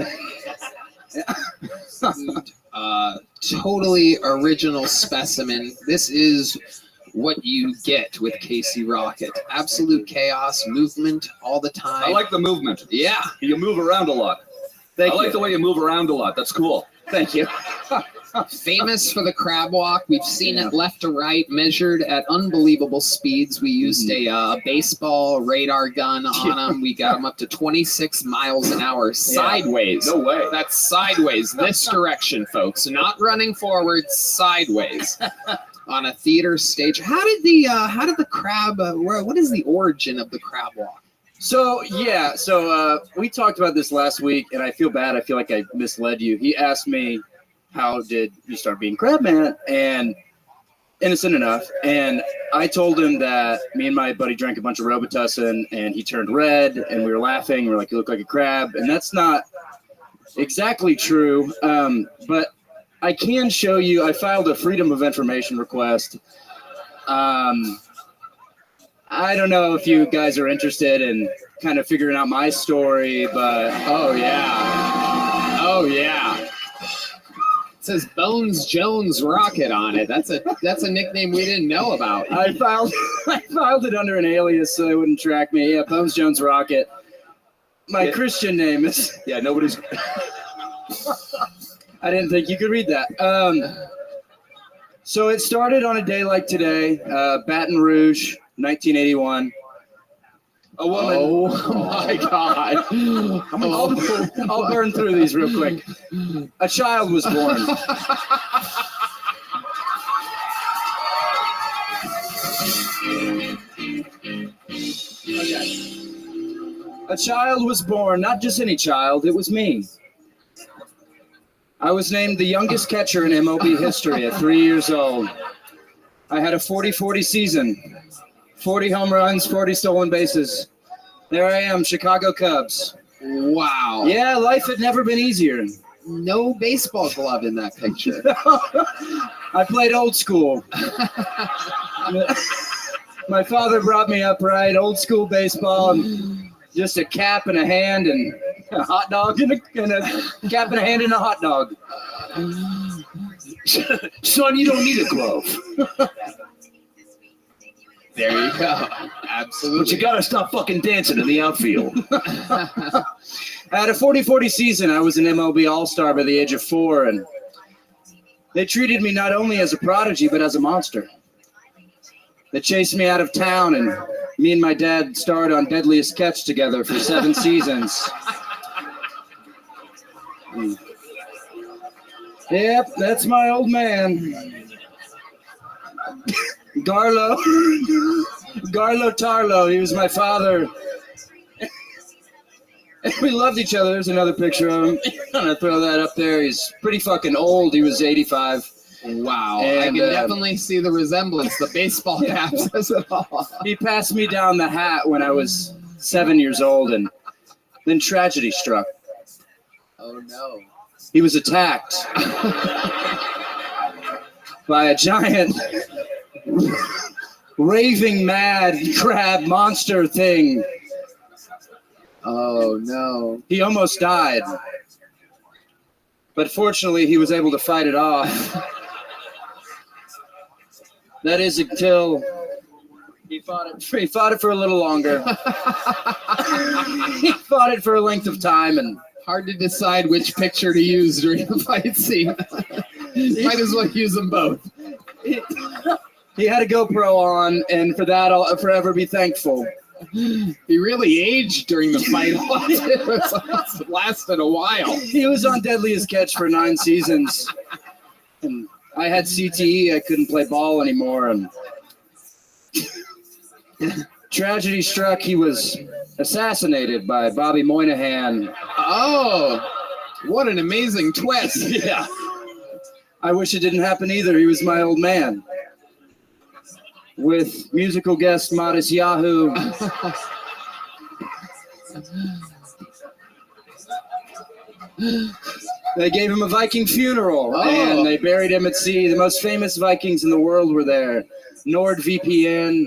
Totally original specimen. This is what you get with Casey Rocket. Absolute chaos, movement all the time. I like the movement. Yeah. You move around a lot. I like the way you move around a lot. That's cool. Thank you. Famous for the crab walk. We've seen it left to right, measured at unbelievable speeds. We used a baseball radar gun on them. We got them up to 26 miles an hour sideways. No way. That's sideways. This direction, folks. Not running forward, sideways. On a theater stage. How did the crab? What is the origin of the crab walk? So we talked about this last week, and I feel bad. I feel like I misled you. He asked me, how did you start being Crabman? And innocent enough. And I told him that me and my buddy drank a bunch of Robitussin, and he turned red, and we were laughing. We were like, you look like a crab. And that's not exactly true. But I can show you. I filed a Freedom of Information request. I don't know if you guys are interested in kind of figuring out my story, but oh yeah. It says Bones Jones Rocket on it. That's a nickname we didn't know about. I filed it under an alias so they wouldn't track me. Yeah, Bones Jones Rocket. My Christian name is. Yeah, nobody's. I didn't think you could read that. So it started on a day like today, Baton Rouge, 1981. A woman. Oh my God. I'll burn through these real quick. A child was born. A child was born, not just any child, it was me. I was named the youngest catcher in MOB history at 3 years old. I had a 40-40 season. 40 home runs, 40 stolen bases. There I am, Chicago Cubs. Wow. Yeah, life had never been easier. No baseball glove in that picture. I played old school. My father brought me up right, old school baseball, and just a cap and a hand and a hot dog and a cap and a hand and a hot dog. Son, you don't need a glove. There you go. Absolutely. But you got to stop fucking dancing in the outfield. I had a 40-40 season. I was an MLB All-Star by the age of 4, and they treated me not only as a prodigy, but as a monster. They chased me out of town, and me and my dad starred on Deadliest Catch together for 7 seasons. Yep, that's my old man. Garlo Tarlo, he was my father. We loved each other. There's another picture of him. I'm gonna throw that up there. He's pretty fucking old. He was 85. Wow, And, I can definitely see the resemblance. The baseball cap says it all. He passed me down the hat when I was 7 years old, and then tragedy struck. Oh no. He was attacked by a giant raving mad crab monster thing. Oh no. He almost died. But fortunately he was able to fight it off. That is until he fought it for a little longer. He fought it for a length of time, and hard to decide which picture to use during the fight scene. Might as well use them both. He had a GoPro on, and for that I'll forever be thankful. He really aged during the fight. It lasted a while. He was on Deadliest Catch for 9 seasons. And I had CTE. I couldn't play ball anymore. And tragedy struck. He was assassinated by Bobby Moynihan. Oh, what an amazing twist. Yeah. I wish it didn't happen either. He was my old man. With musical guest Modest Yahoo. They gave him a Viking funeral, and they buried him at sea. The most famous Vikings in the world were there. NordVPN,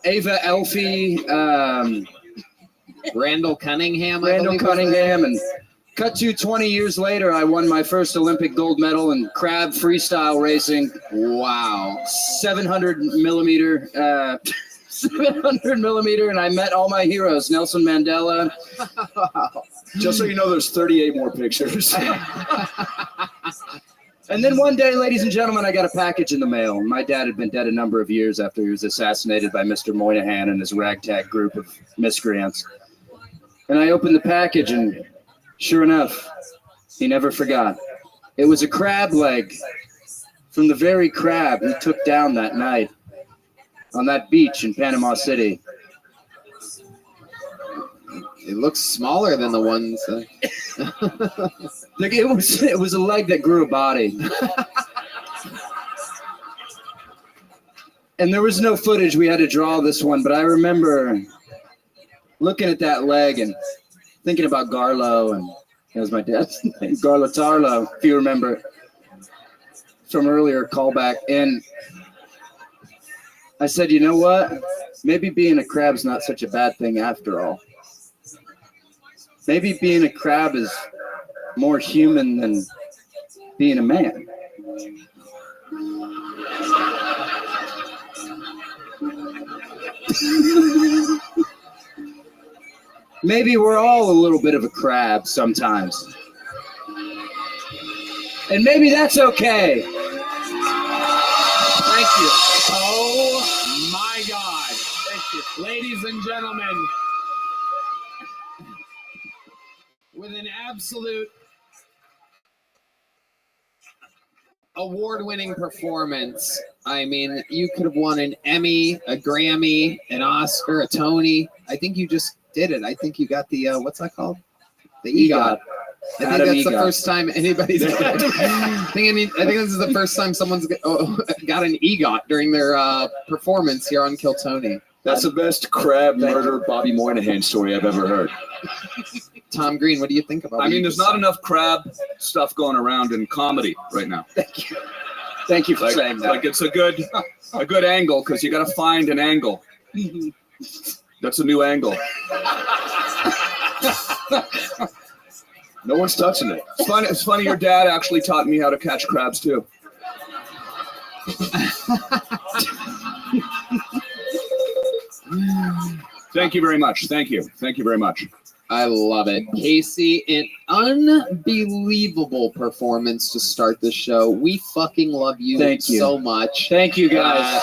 Ava Elfie, Randall Cunningham. And cut to 20 years later, I won my first Olympic gold medal in crab freestyle racing. Wow. 700 millimeter, and I met all my heroes, Nelson Mandela. Just so you know, there's 38 more pictures. And then one day, ladies and gentlemen, I got a package in the mail. My dad had been dead a number of years after he was assassinated by Mr. Moynihan and his ragtag group of miscreants. And I opened the package, and sure enough, he never forgot. It was a crab leg from the very crab he took down that night on that beach in Panama City. It looks smaller than the ones. Like it was a leg that grew a body. And there was no footage. We had to draw this one, but I remember looking at that leg and thinking about Garlo, and that was my dad's name, Garlo Tarlo, if you remember from earlier callback. And I said, you know what? Maybe being a crab's not such a bad thing after all. Maybe being a crab is more human than being a man. Maybe we're all a little bit of a crab sometimes. And maybe that's okay. Thank you. Oh my God. Thank you. Ladies and gentlemen, with an absolute award-winning performance. I mean, you could have won an Emmy, a Grammy, an Oscar, a Tony. I think you just did it. I think you got the, what's that called? The EGOT. I think that's the first time anybody's I think this is the first time someone's got an EGOT during their performance here on Kill Tony. That's the best crab murder Bobby Moynihan story I've ever heard. Tom Green, what do you think about it? I mean, there's not enough crab stuff going around in comedy right now. Thank you. Thank you for saying that. Like, it's a good angle, because you got to find an angle. That's a new angle. No one's touching it. It's funny. Your dad actually taught me how to catch crabs too. Thank you very much. Thank you very much. I love it. Casey, an unbelievable performance to start the show. We fucking love you so much. Thank you, guys.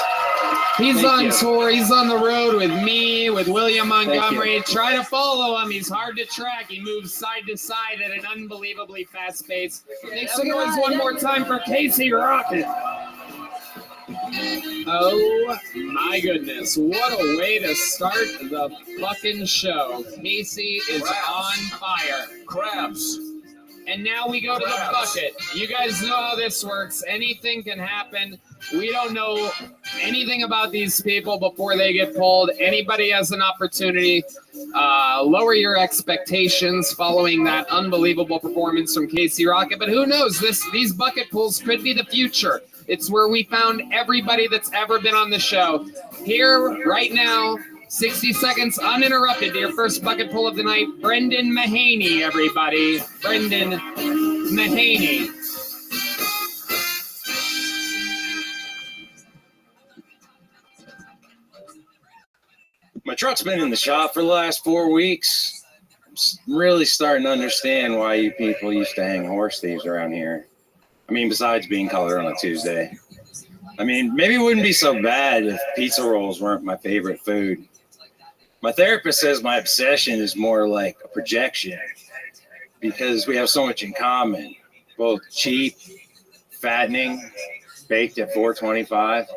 He's on tour. He's on the road with me, with William Montgomery. Try to follow him. He's hard to track. He moves side to side at an unbelievably fast pace. Make some noise one more time for Casey Rocket. Oh my goodness, what a way to start the fucking show. Casey is on fire. Crabs. And now we go to the bucket. You guys know how this works. Anything can happen. We don't know anything about these people before they get pulled. Anybody has an opportunity. Lower your expectations following that unbelievable performance from Casey Rocket. But who knows? These bucket pulls could be the future. It's where we found everybody that's ever been on the show. Here, right now, 60 seconds uninterrupted to your first bucket pull of the night. Brendan Mahaney, everybody. Brendan Mahaney. My truck's been in the shop for the last 4 weeks. I'm really starting to understand why you people used to hang horse thieves around here. I mean, besides being colored on a Tuesday. I mean, maybe it wouldn't be so bad if pizza rolls weren't my favorite food. My therapist says my obsession is more like a projection. because we have so much in common. Both cheap, fattening, baked at $4.25.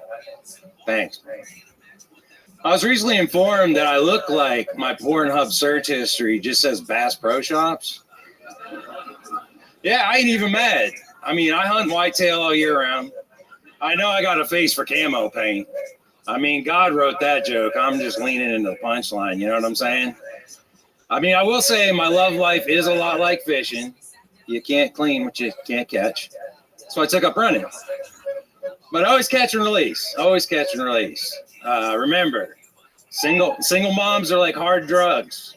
Thanks, man. I was recently informed that I look like my Pornhub search history just says Bass Pro Shops. Yeah, I ain't even mad. I mean, I hunt whitetail all year round. I know I got a face for camo paint. I mean, God wrote that joke. I'm just leaning into the punchline. You know what I'm saying? I mean, I will say my love life is a lot like fishing. You can't clean what you can't catch. So I took up running. But always catch and release. Always catch and release. Remember, single moms are like hard drugs.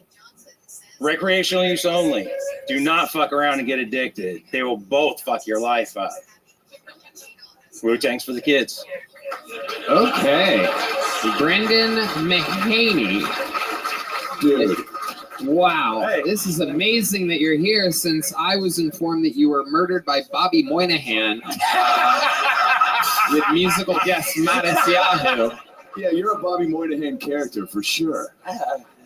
Recreational use only. Do not fuck around and get addicted. They will both fuck your life up. Wu-Tang's for the kids. Okay. Brendan Mahaney. Dude. Wow. This is amazing that you're here, since I was informed that you were murdered by Bobby Moynihan with musical guest Mattis Yahoo. Yeah, you're a Bobby Moynihan character for sure.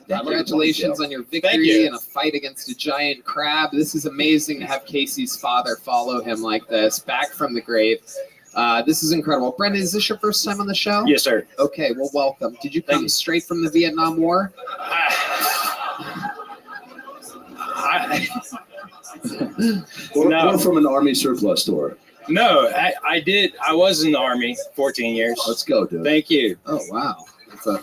Congratulations on your victory in a fight against a giant crab. This is amazing to have Casey's father follow him like this, back from the grave. This is incredible. Brendan, is this your first time on the show? Yes, sir. Okay, well, welcome. Did you come straight from the Vietnam War? Or from an Army surplus store. No, I did. I was in the Army 14 years. Let's go, dude. Thank you. Oh, wow. That's a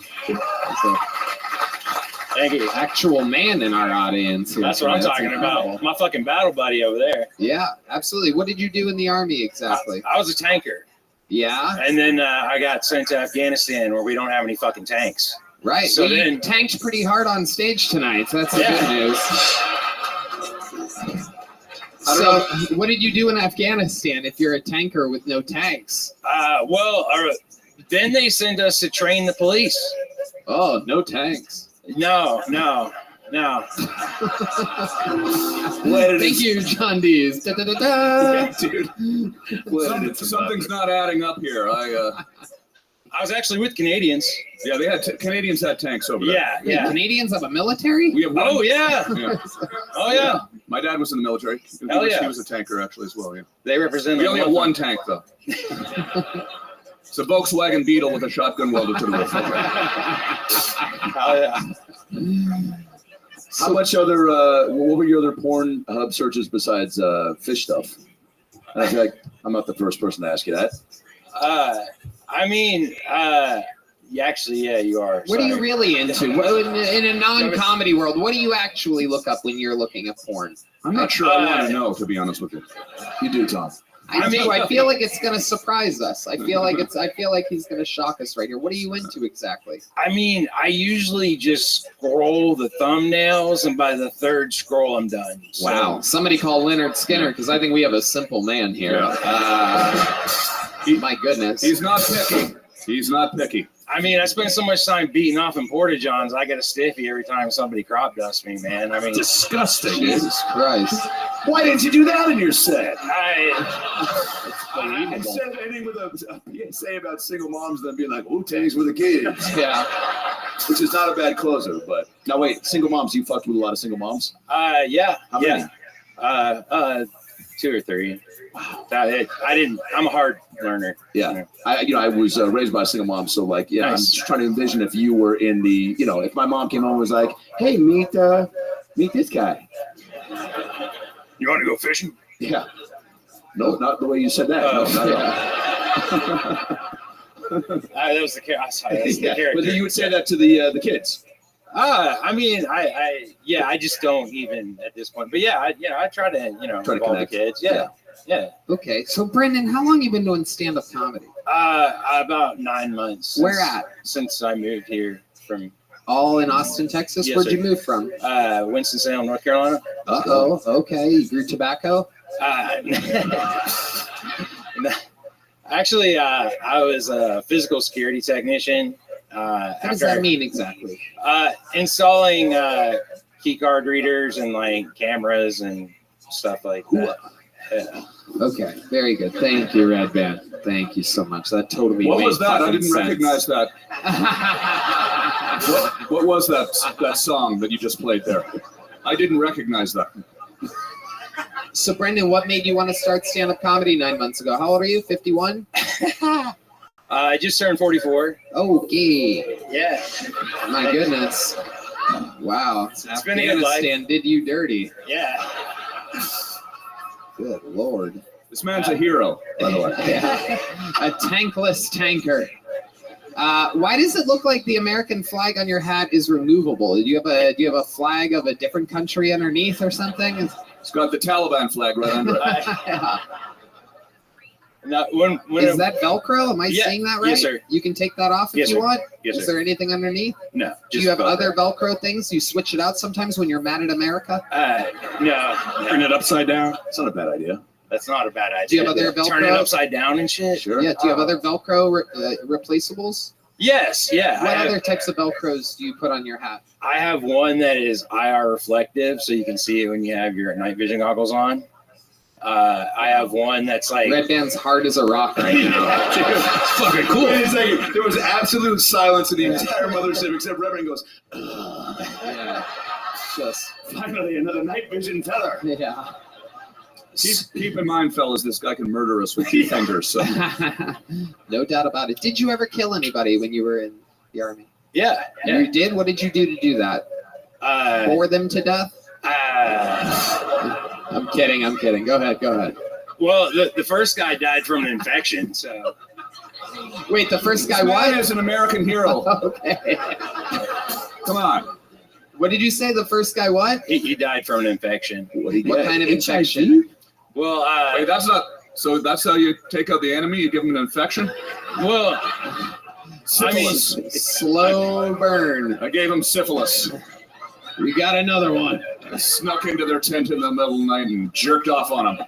Thank you. Actual man in our audience here. That's what I'm talking about. My fucking battle buddy over there. Yeah, absolutely. What did you do in the Army exactly? I was a tanker. Yeah? And then I got sent to Afghanistan where we don't have any fucking tanks. Right. So well, then you tanked pretty hard on stage tonight. So that's the good news. So, what did you do in Afghanistan if you're a tanker with no tanks? Then they send us to train the police. Oh, no tanks. No. Thank you, John Dees. Da, da, da, da. Dude. Something's not adding up here. I was actually with Canadians. Yeah, they had Canadians had tanks over there. Yeah. Canadians have a military? We have one. Oh yeah. Oh yeah. My dad was in the military. He was a tanker actually as well. Yeah. They represent. We only have one tank though. It's a Volkswagen Beetle with a shotgun welded to the roof. Oh yeah. How much other? What were your other porn hub searches besides fish stuff? And I feel like I'm not the first person to ask you that. Yeah, you are. What are you really into? In a non-comedy world, what do you actually look up when you're looking at porn? I'm not sure I want to know, to be honest with you. You do, Tom. I feel like it's gonna surprise us. I feel like he's gonna shock us right here. What are you into exactly? I mean, I usually just scroll the thumbnails, and by the third scroll, I'm done. So. Wow. Somebody call Leonard Skinner, because I think we have a simple man here. My goodness. He's not picky. He's not picky. I mean, I spend so much time beating off in Porta-Johns, I get a stiffy every time somebody crop dusts me, man. I mean, disgusting. Jesus Christ. Why didn't you do that in your set? Instead of ending with a PSA about single moms, then being like, Wu-Tang's with the kids. Yeah. Which is not a bad closer, but. Now, wait, single moms, you fucked with a lot of single moms? Yeah. How many? 2 or 3. Wow. I'm a hard learner. Yeah. I was raised by a single mom, so like, yeah, nice. I'm just trying to envision if you were in the, if my mom came home and was like, hey, meet this guy. You want to go fishing? Yeah. No, not the way you said that. No, not at all. That was the character. But you would say that to the kids. I just don't even at this point. But I try to, involve the kids. Yeah. Okay. So Brendan, how long you been doing stand-up comedy? About 9 months. Where at? Since I moved here from. All in Austin, Texas? Yes, Where'd you sir. move from? Winston-Salem, North Carolina. Uh-oh. Okay. You grew tobacco? Actually, I was a physical security technician. What does that mean exactly? Installing key card readers and like cameras and stuff like that. Yeah. Okay, very good. Thank you, Red Band. Thank you so much. That totally What made was that? I fucking didn't sense. recognize that. What was that song that you just played there? I didn't recognize that. So, Brendan, what made you want to start stand-up comedy 9 months ago? How old are you? 51? I just turned 44. Okay. Yeah. My goodness. Wow. It's been a good life. Afghanistan did you dirty. Yeah. Good Lord. This man's a hero, by the way. A tankless tanker. Why does it look like the American flag on your hat is removable? Do you have a flag of a different country underneath or something? It's got the Taliban flag right under it. Yeah. Now, Is that Velcro? Am I seeing that right? Yes, sir. You can take that off if Yes, you sir. want? Yes, Is sir. there anything underneath? No. Do you have other Velcro things? You switch it out sometimes when you're mad at America? No. Turn it upside down. It's not a bad idea. That's not a bad idea. Do you have other Velcro? Turn it upside down and shit? Sure. Yeah, do you have other Velcro replaceables? Yes, yeah. What other types of Velcros do you put on your hat? I have one that is IR reflective, so you can see it when you have your night vision goggles on. I have one that's like Red Band's hard as a rock right now. Fucking cool. Wait a second. There was absolute silence in the entire mothership except Reverend goes, Yeah. Just finally another night vision feather. Yeah. Keep in mind, fellas, this guy can murder us with 2 fingers. So. No doubt about it. Did you ever kill anybody when you were in the army? Yeah. You did? What did you do to do that? Bore them to death? I'm kidding. Go ahead. Well, the first guy died from an infection, so. Wait, the first guy This man what? is an American hero. Okay. Come on. What did you say? The first guy what? He died from an infection. What kind of infection? Well, Wait, that's not. So that's how you take out the enemy? You give him an infection? well, Syphilis. Slow burn. I gave him syphilis. We got another one. I snuck into their tent in the middle of the night and jerked off on them.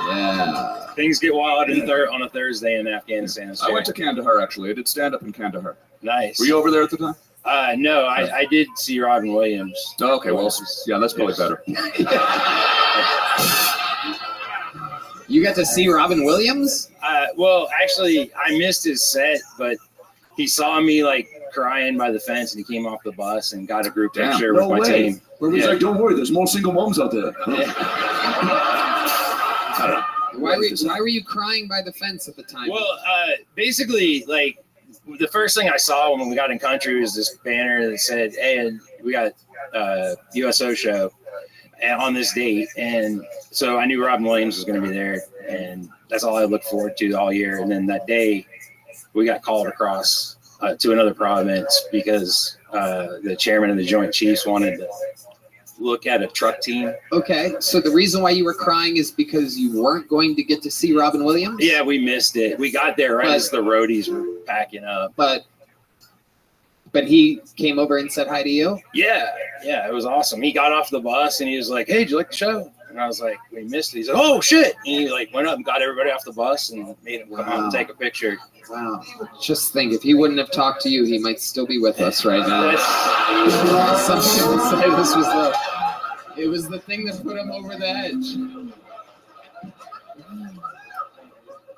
Yeah. things get wild on a Thursday in Afghanistan. I went to Kandahar, actually. I did stand up in Kandahar. Nice. Were you over there at the time? No, I did see Robin Williams. Oh, okay, well, yeah, that's probably better. You got to see Robin Williams? Well, actually, I missed his set, but he saw me like crying by the fence, and he came off the bus and got a group picture with my team. He's like, "Don't worry, there's more single moms out there." Why were you crying by the fence at the time? Well, basically, like the first thing I saw when we got in country was this banner that said, "Hey, we got USO show on this date," and so I knew Robin Williams was going to be there, and that's all I looked forward to all year. And then that day, we got called across to another province because the chairman of the Joint Chiefs wanted to look at a truck team. Okay, so the reason why you were crying is because you weren't going to get to see Robin Williams? Yeah, we missed it. We got there right as the roadies were packing up. But he came over and said hi to you? Yeah, it was awesome. He got off the bus and he was like, "Hey, did you like the show?" And I was like, "We missed it." He's like, "Oh shit!" And he like went up and got everybody off the bus and made him come out and take a picture. Wow. Just think, if he wouldn't have talked to you, he might still be with us right now. Some people say this was it was the thing that put him over the edge.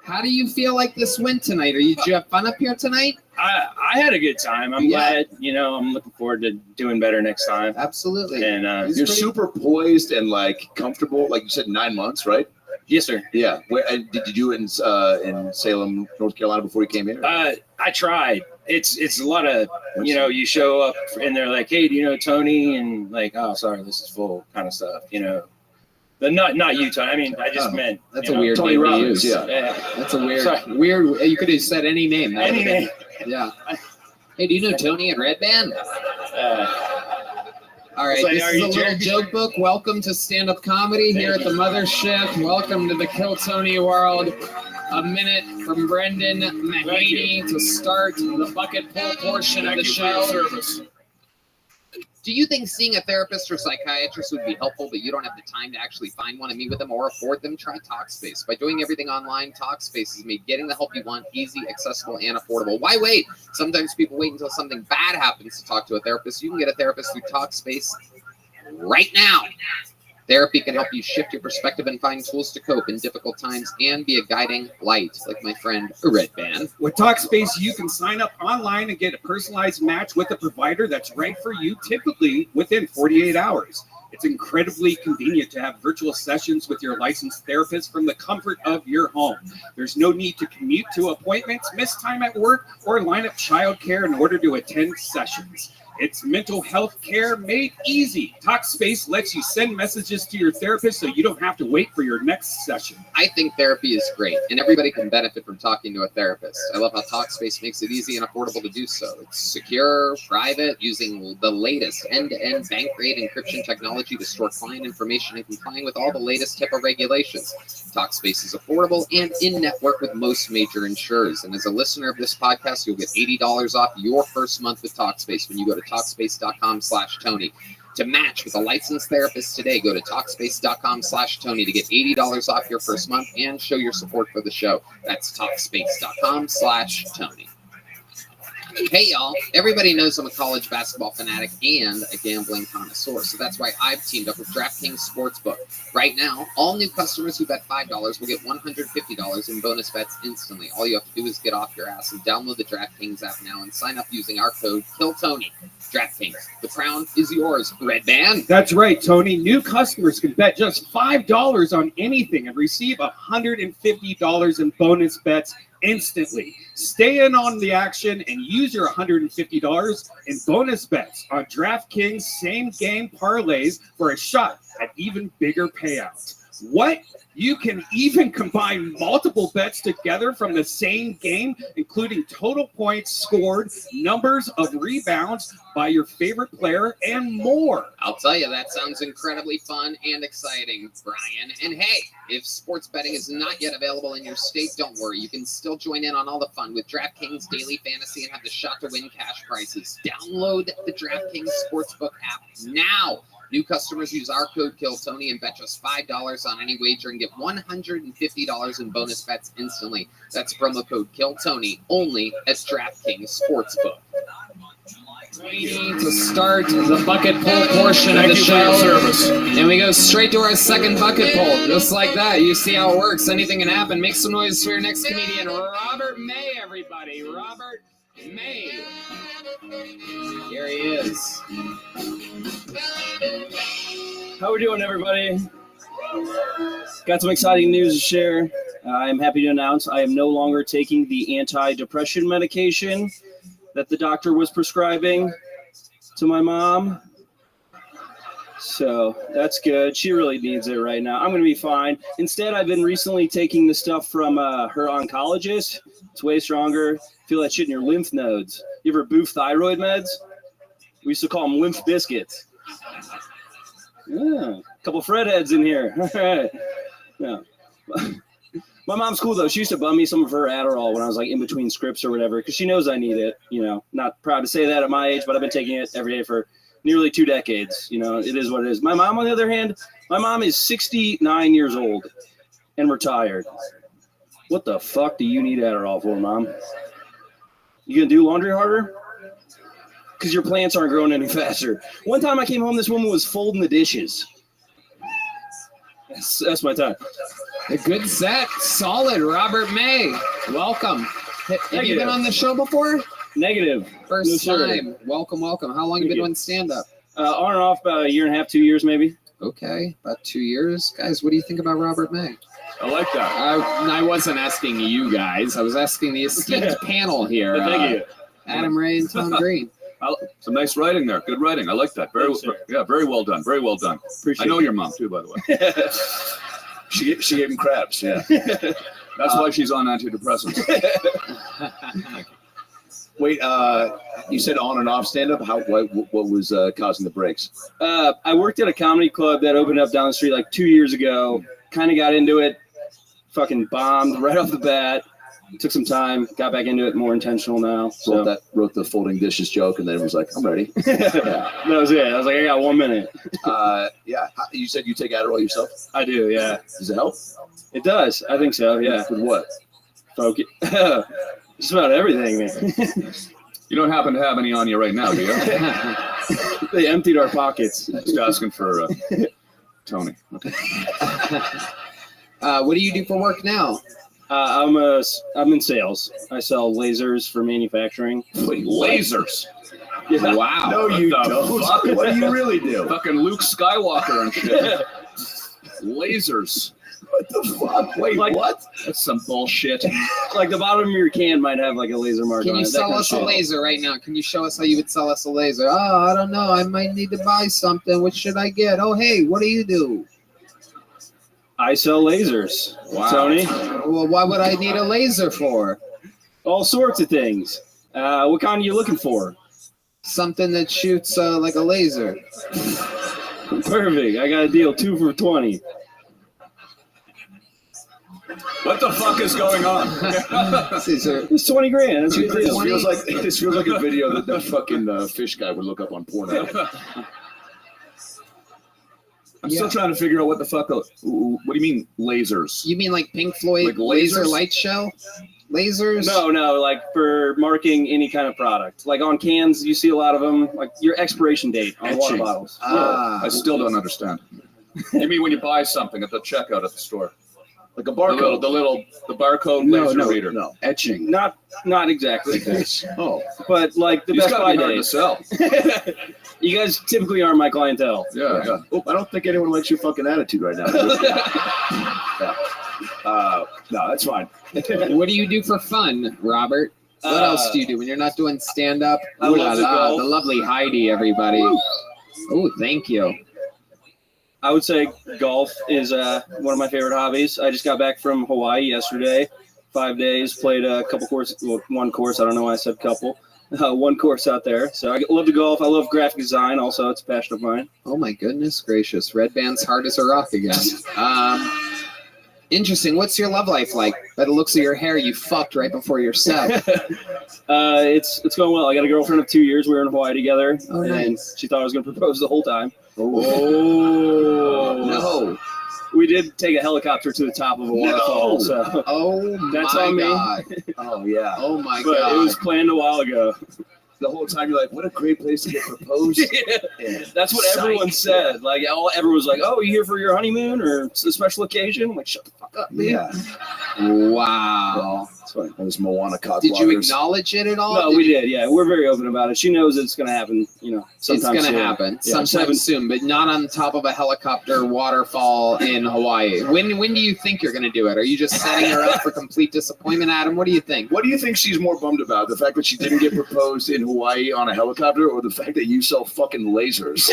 How do you feel like this went tonight? Did you have fun up here tonight? I had a good time. I'm glad, I'm looking forward to doing better next time. Absolutely. And you're super poised and like comfortable. Like you said, 9 months, right? Yes, sir. Yeah. Did you do it in Salem, North Carolina before you came here? I tried. It's a lot of, you show up and they're like, "Hey, do you know Tony?" And like, "Oh, sorry, this is full," kind of stuff, But not you, Tony. I mean, I just meant that's a weird Tony name Robbins, to use. yeah. That's a weird. You could have said any name. Any name. Yeah. Hey, do you know Tony at Red Band? All right, like, this are is you a little joke book. Welcome to stand-up comedy here at the Mothership. Welcome to the Kill Tony world. A minute from Brendan Mahaney to start the bucket pull portion of the show. Do you think seeing a therapist or psychiatrist would be helpful, but you don't have the time to actually find one and meet with them or afford them? Try Talkspace. By doing everything online, Talkspace has made getting the help you want easy, accessible, and affordable. Why wait? Sometimes people wait until something bad happens to talk to a therapist. You can get a therapist through Talkspace right now. Therapy can help you shift your perspective and find tools to cope in difficult times and be a guiding light, like my friend Red Band. With Talkspace, you can sign up online and get a personalized match with a provider that's right for you, typically within 48 hours. It's incredibly convenient to have virtual sessions with your licensed therapist from the comfort of your home. There's no need to commute to appointments, miss time at work, or line up childcare in order to attend sessions. It's mental health care made easy. Talkspace lets you send messages to your therapist so you don't have to wait for your next session. I think therapy is great, and everybody can benefit from talking to a therapist. I love how Talkspace makes it easy and affordable to do so. It's secure, private, using the latest end-to-end bank-grade encryption technology to store client information and complying with all the latest HIPAA regulations. Talkspace is affordable and in-network with most major insurers. And as a listener of this podcast, you'll get $80 off your first month with Talkspace when you go to Talkspace.com/Tony. To match with a licensed therapist today, go to Talkspace.com/Tony to get $80 off your first month and show your support for the show. That's Talkspace.com/Tony. Hey, y'all. Everybody knows I'm a college basketball fanatic and a gambling connoisseur, so that's why I've teamed up with DraftKings Sportsbook. Right now, all new customers who bet $5 will get $150 in bonus bets instantly. All you have to do is get off your ass and download the DraftKings app now and sign up using our code KILLTONY. DraftKings, the crown is yours. Red Band. That's right, Tony. New customers can bet just $5 on anything and receive $150 in bonus bets instantly. Stay in on the action and use your $150 in bonus bets on DraftKings same-game parlays for a shot at even bigger payouts. What? You can even combine multiple bets together from the same game, including total points scored, numbers of rebounds by your favorite player, and more. I'll tell you, that sounds incredibly fun and exciting, Brian. And hey, if sports betting is not yet available in your state, don't worry. You can still join in on all the fun with DraftKings Daily Fantasy and have the shot to win cash prizes. Download the DraftKings Sportsbook app now. New customers use our code KILLTONY and bet just $5 on any wager and get $150 in bonus bets instantly. That's promo code KILLTONY only at DraftKings Sportsbook. To start the bucket pull portion of the show, and we go straight to our second bucket pull, just like that. You see how it works. Anything can happen. Make some noise for your next comedian, Robert May, everybody. Robert May. Here he is. How we doing, everybody? Got some exciting news to share. I'm happy to announce I am no longer taking the anti-depression medication that the doctor was prescribing to my mom. So that's good. She really needs it right now. I'm going to be fine. Instead, I've been recently taking the stuff from her oncologist. It's way stronger. Feel that shit in your lymph nodes. You ever boof thyroid meds? We used to call them lymph biscuits. Yeah, a couple Fred heads in here. All right. Yeah. My mom's cool though. She used to bum me some of her Adderall when I was like in between scripts or whatever, because she knows I need it. You know, not proud to say that at my age, but I've been taking it every day for nearly 2 decades. You know, it is what it is. My mom, on the other hand, my mom is 69 years old and retired. What the fuck do you need Adderall for, Mom? You gonna do laundry harder? Because your plants aren't growing any faster. One time I came home, this woman was folding the dishes. That's my time. A good set. Solid, Robert May. Welcome. Have you been on the show before? Negative. First time. Welcome, welcome. How long have you been doing stand-up? On and off about 1.5 years, 2 years maybe. Okay, about 2 years. Guys, what do you think about Robert May? I like that. I wasn't asking you guys. I was asking the esteemed panel here. Thank you. Adam Ray and Tom Green. Some nice writing there. Good writing. I like that. Very well done. Very well done. Appreciate I know it. your mom too, by the way. She gave him crabs. Yeah. That's why she's on antidepressants. Wait, you said on and off stand-up. What was causing the breaks? I worked at a comedy club that opened up down the street like 2 years ago. Kind of got into it. Fucking bombed right off the bat. Took some time. Got back into it. More intentional now. So wrote the folding dishes joke, and then it was like, I'm ready. That was it. I was like, I got 1 minute. Yeah. You said you take Adderall yourself? I do. Yeah. Does it help? It does. I think so. Yeah. With what? Focus. Just about everything, man. You don't happen to have any on you right now, do you? They emptied our pockets. Just asking for Tony. Okay. What do you do for work now? I'm in sales. I sell lasers for manufacturing. Wait, lasers? Yeah. Wow. No, you What the don't. fuck? What do you really do? Fucking Luke Skywalker and shit. Lasers. What the fuck? Wait, what? That's some bullshit. Like the bottom of your can might have like a laser mark Can on you it. that sell kind of us a shit. laser right now? Can you show us how you would sell us a laser? Oh, I don't know. I might need to buy something. What should I get? Oh, hey, what do you do? I sell lasers. Wow. Tony. Well, why would I need a laser for? All sorts of things. What kind are you looking for? Something that shoots like a laser. Perfect. I got a deal 2 for 20. What the fuck is going on? It's 20 grand. That's a good deal. This feels like a video that that fucking fish guy would look up on Pornhub. I'm still trying to figure out what the fuck. What do you mean lasers? You mean like Pink Floyd Like laser lasers? light show? Lasers? No, like for marking any kind of product. Like on cans, you see a lot of them. Like your expiration date on water Etching. bottles. I still don't understand. You mean when you buy something at the checkout at the store? Like a barcode, the barcode laser reader. No, etching. Not exactly. Oh, but like the These Best gotta Buy be hard to days. sell. You guys typically aren't my clientele. Yeah. Oh, I don't think anyone likes your fucking attitude right now. No, that's fine. What do you do for fun, Robert? What else do you do when you're not doing stand up? I love to golf. The lovely Heidi, everybody. Oh, thank you. I would say golf is one of my favorite hobbies. I just got back from Hawaii yesterday. 5 days, played a couple courses. Well, one course. I don't know why I said couple. One course out there. So I love to golf. I love graphic design. Also, it's a passion of mine. Oh my goodness gracious! Red Band's hard as a rock again. Interesting. What's your love life like? By the looks of your hair, you fucked right before your set. It's going well. I got a girlfriend of 2 years. We were in Hawaii together, Oh, and nice. she thought I was going to propose the whole time. Oh no! We did take a helicopter to the top of a waterfall. So Oh that's my on me. god! Oh yeah. Oh my But god! it was planned a while ago. The whole time you're like, what a great place to get proposed. Yeah. That's what Psych. everyone said. Like everyone was like, "Oh, you here for your honeymoon or it's a special occasion?" I'm like, shut the fuck up, man. Yeah. Wow. Those Moana cockblockers. Did you acknowledge it at all? No, we did. Yeah, we're very open about it. She knows it's going to happen. It's going sometime to soon. happen Yeah, sometime soon, but not on top of a helicopter waterfall in Hawaii. When do you think you're going to do it? Are you just setting her up for complete disappointment, Adam? What do you think? What do you think she's more bummed about? The fact that she didn't get proposed in Hawaii on a helicopter, or the fact that you sell fucking lasers?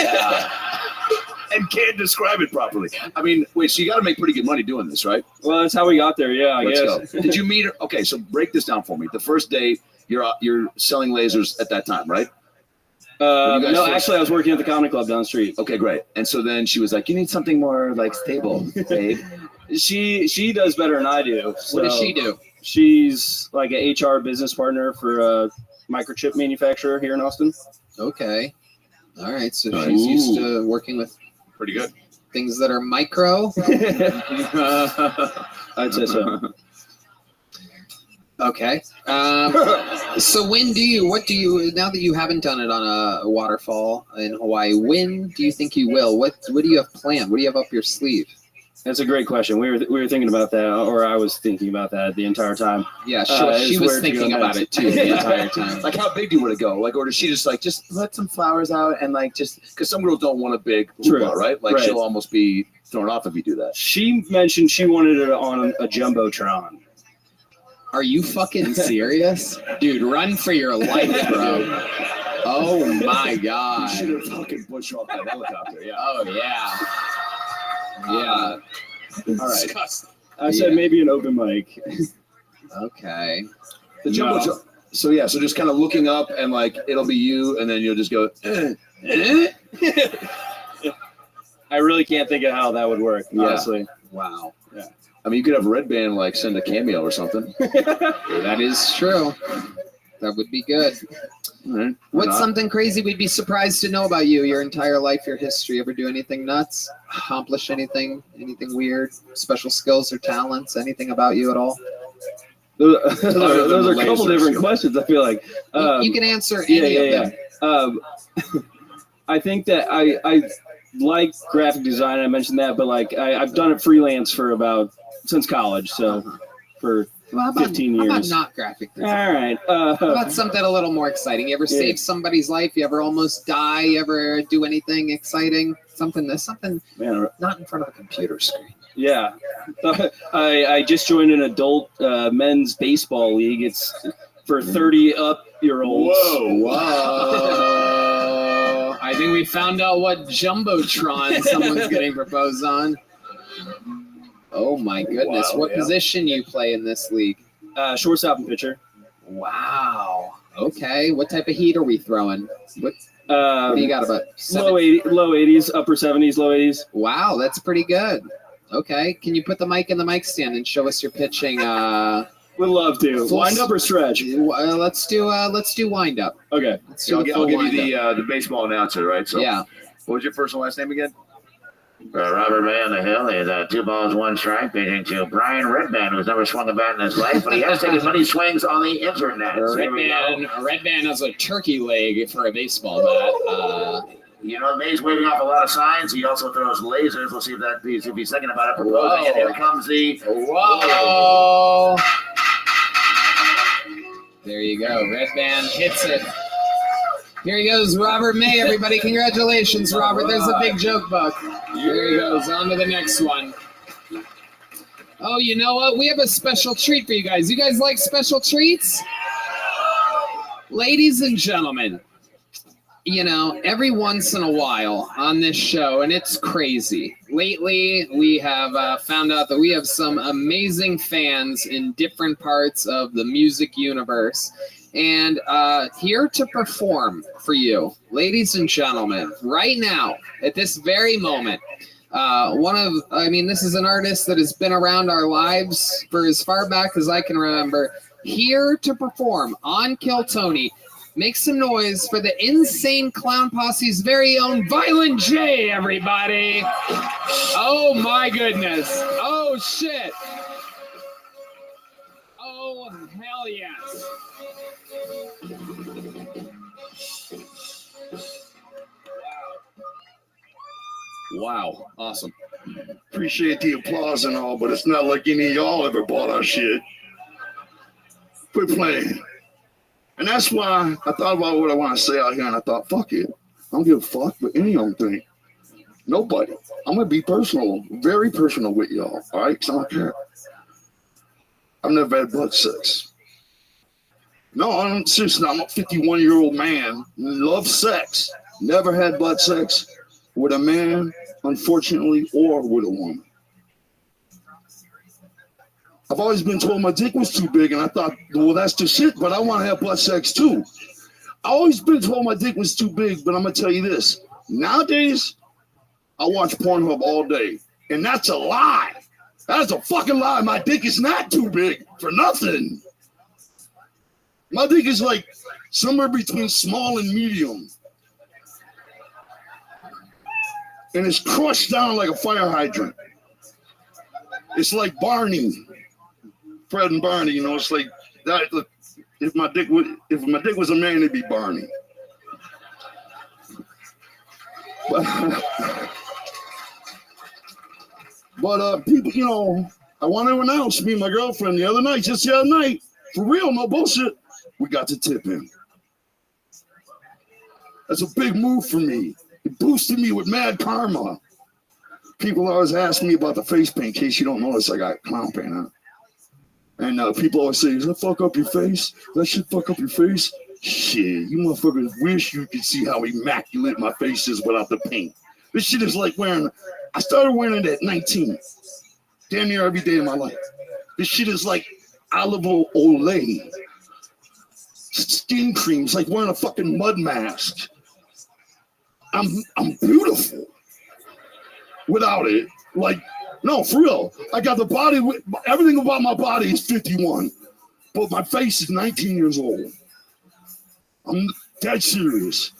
And can't describe it properly. I mean, wait, so you got to make pretty good money doing this, right? Well, that's how we got there. Yeah, I Let's guess. go. Did you meet her? Okay, so break this down for me. The first date, you're selling lasers at that time, right? No, actually, I was working at the comedy club down the street. Okay, great. And so then she was like, "You need something more like stable, babe." She does better than I do. What does so she do? She's like an HR business partner for a microchip manufacturer here in Austin. Okay. All right. So she's used to working with pretty good things that are micro. I'd say so. Okay. So what do you, now that you haven't done it on a waterfall in Hawaii, when do you think you will? What do you have planned? What do you have up your sleeve? That's a great question. We were thinking about that, or I was thinking about that the entire time. Yeah, she was thinking about it too the entire time. Like, how big do you want to go? Like, or does she just let some flowers out and like just because some girls don't want a big hoopla, right? Like, she'll almost be thrown off if you do that. She mentioned she wanted it on a jumbotron. Are you fucking serious? Dude, run for your life, bro. Oh my god. You should have fucking pushed off that helicopter. Yeah. Oh yeah. Yeah. All right. I said maybe an open mic. Okay. The jumbo. So just kind of looking up and like it'll be you, and then you'll just go. I really can't think of how that would work. Honestly. Wow. Yeah. I mean, you could have Red Band like send a cameo or something. That is true. That would be good. Right. What's something crazy we'd be surprised to know about you, your entire life, your history? Ever do anything nuts? Accomplish anything weird? Special skills or talents? Anything about you at all? Those are a couple different questions, I feel like. You can answer any of them. I think that I like graphic design. I mentioned that, but like I've done it freelance for since college. So for Well, how about, 15 how about years. not graphic design? All right. How about something a little more exciting? You ever Yeah. save somebody's life? You ever almost die? You ever do anything exciting? Something Man, not in front of a computer screen. yeah. I just joined an adult men's baseball league. It's for 30-up-year-olds. Whoa. I think we found out what Jumbotron someone's getting proposed on. Oh my goodness. Wow, What yeah. position you play in this league? Shortstop and pitcher. Wow. Okay. What type of heat are we throwing? What do you got about low 80s, upper 70s, low 80s. Wow, that's pretty good. Okay. Can you put the mic in the mic stand and show us your pitching? Would love to. Wind up or stretch? Let's do wind up. Okay. Let's do I'll the give you wind up. the baseball announcer, right? So, Yeah. What was your first and last name again? Robert May on the hill is 2 balls, 1 strike, pitching to Brian Redman, who's never swung a bat in his life, but he has taken many swings on the internet. So here we go. Redman has a turkey leg for a baseball bat. You know, May's waving off a lot of signs. He also throws lasers. We'll see if he's thinking about it. Proposing. And here comes the Whoa! There you go. Redman hits it. Here he goes, Robert May. Everybody, congratulations, Robert. There's a big joke book. There he goes. On to the next one. Oh, you know what? We have a special treat for you guys. You guys like special treats? Ladies and gentlemen, you know, every once in a while on this show, and it's crazy. Lately, we have found out that we have some amazing fans in different parts of the music universe. And here to perform for you, ladies and gentlemen, right now, at this very moment, this is an artist that has been around our lives for as far back as I can remember. Here to perform on Kill Tony. Make some noise for the Insane Clown Posse's very own Violent J, everybody. Oh, my goodness. Oh, shit. Oh, hell yes. Wow. Awesome. Appreciate the applause and all, but it's not like any of y'all ever bought our shit. Quit playing. And that's why I thought about what I want to say out here, and I thought, fuck it. I don't give a fuck what any of y'all think. Nobody. I'm going to be personal, very personal with y'all, all right? Because I don't care. I've never had butt sex. No, I'm seriously, I'm a 51-year-old man, love sex. Never had butt sex with a man, unfortunately, or with a woman. I've always been told my dick was too big, and I thought, well, that's the shit, but I want to have butt sex too. I always been told my dick was too big, but I'm going to tell you this. Nowadays, I watch Pornhub all day, and that's a lie. That's a fucking lie. My dick is not too big for nothing. My dick is like somewhere between small and medium. And it's crushed down like a fire hydrant. It's like Barney. Fred and Barney, you know, it's like that. If my dick was a man, it'd be Barney. But people, you know, I want to announce me and my girlfriend the other night, just the other night, for real, no bullshit, we got to tip in. That's a big move for me. It boosted me with mad karma. People always ask me about the face paint. In case you don't notice, I got clown paint on. And people always say, does that fuck up your face? That shit fuck up your face? Shit, you motherfuckers wish you could see how immaculate my face is without the paint. This shit is like I started wearing it at 19. Damn near every day of my life. This shit is like olive olay. Skin creams, like wearing a fucking mud mask. I'm beautiful without it. Like, no, for real. I got the body, everything about my body is 51, but my face is 19 years old. I'm dead serious.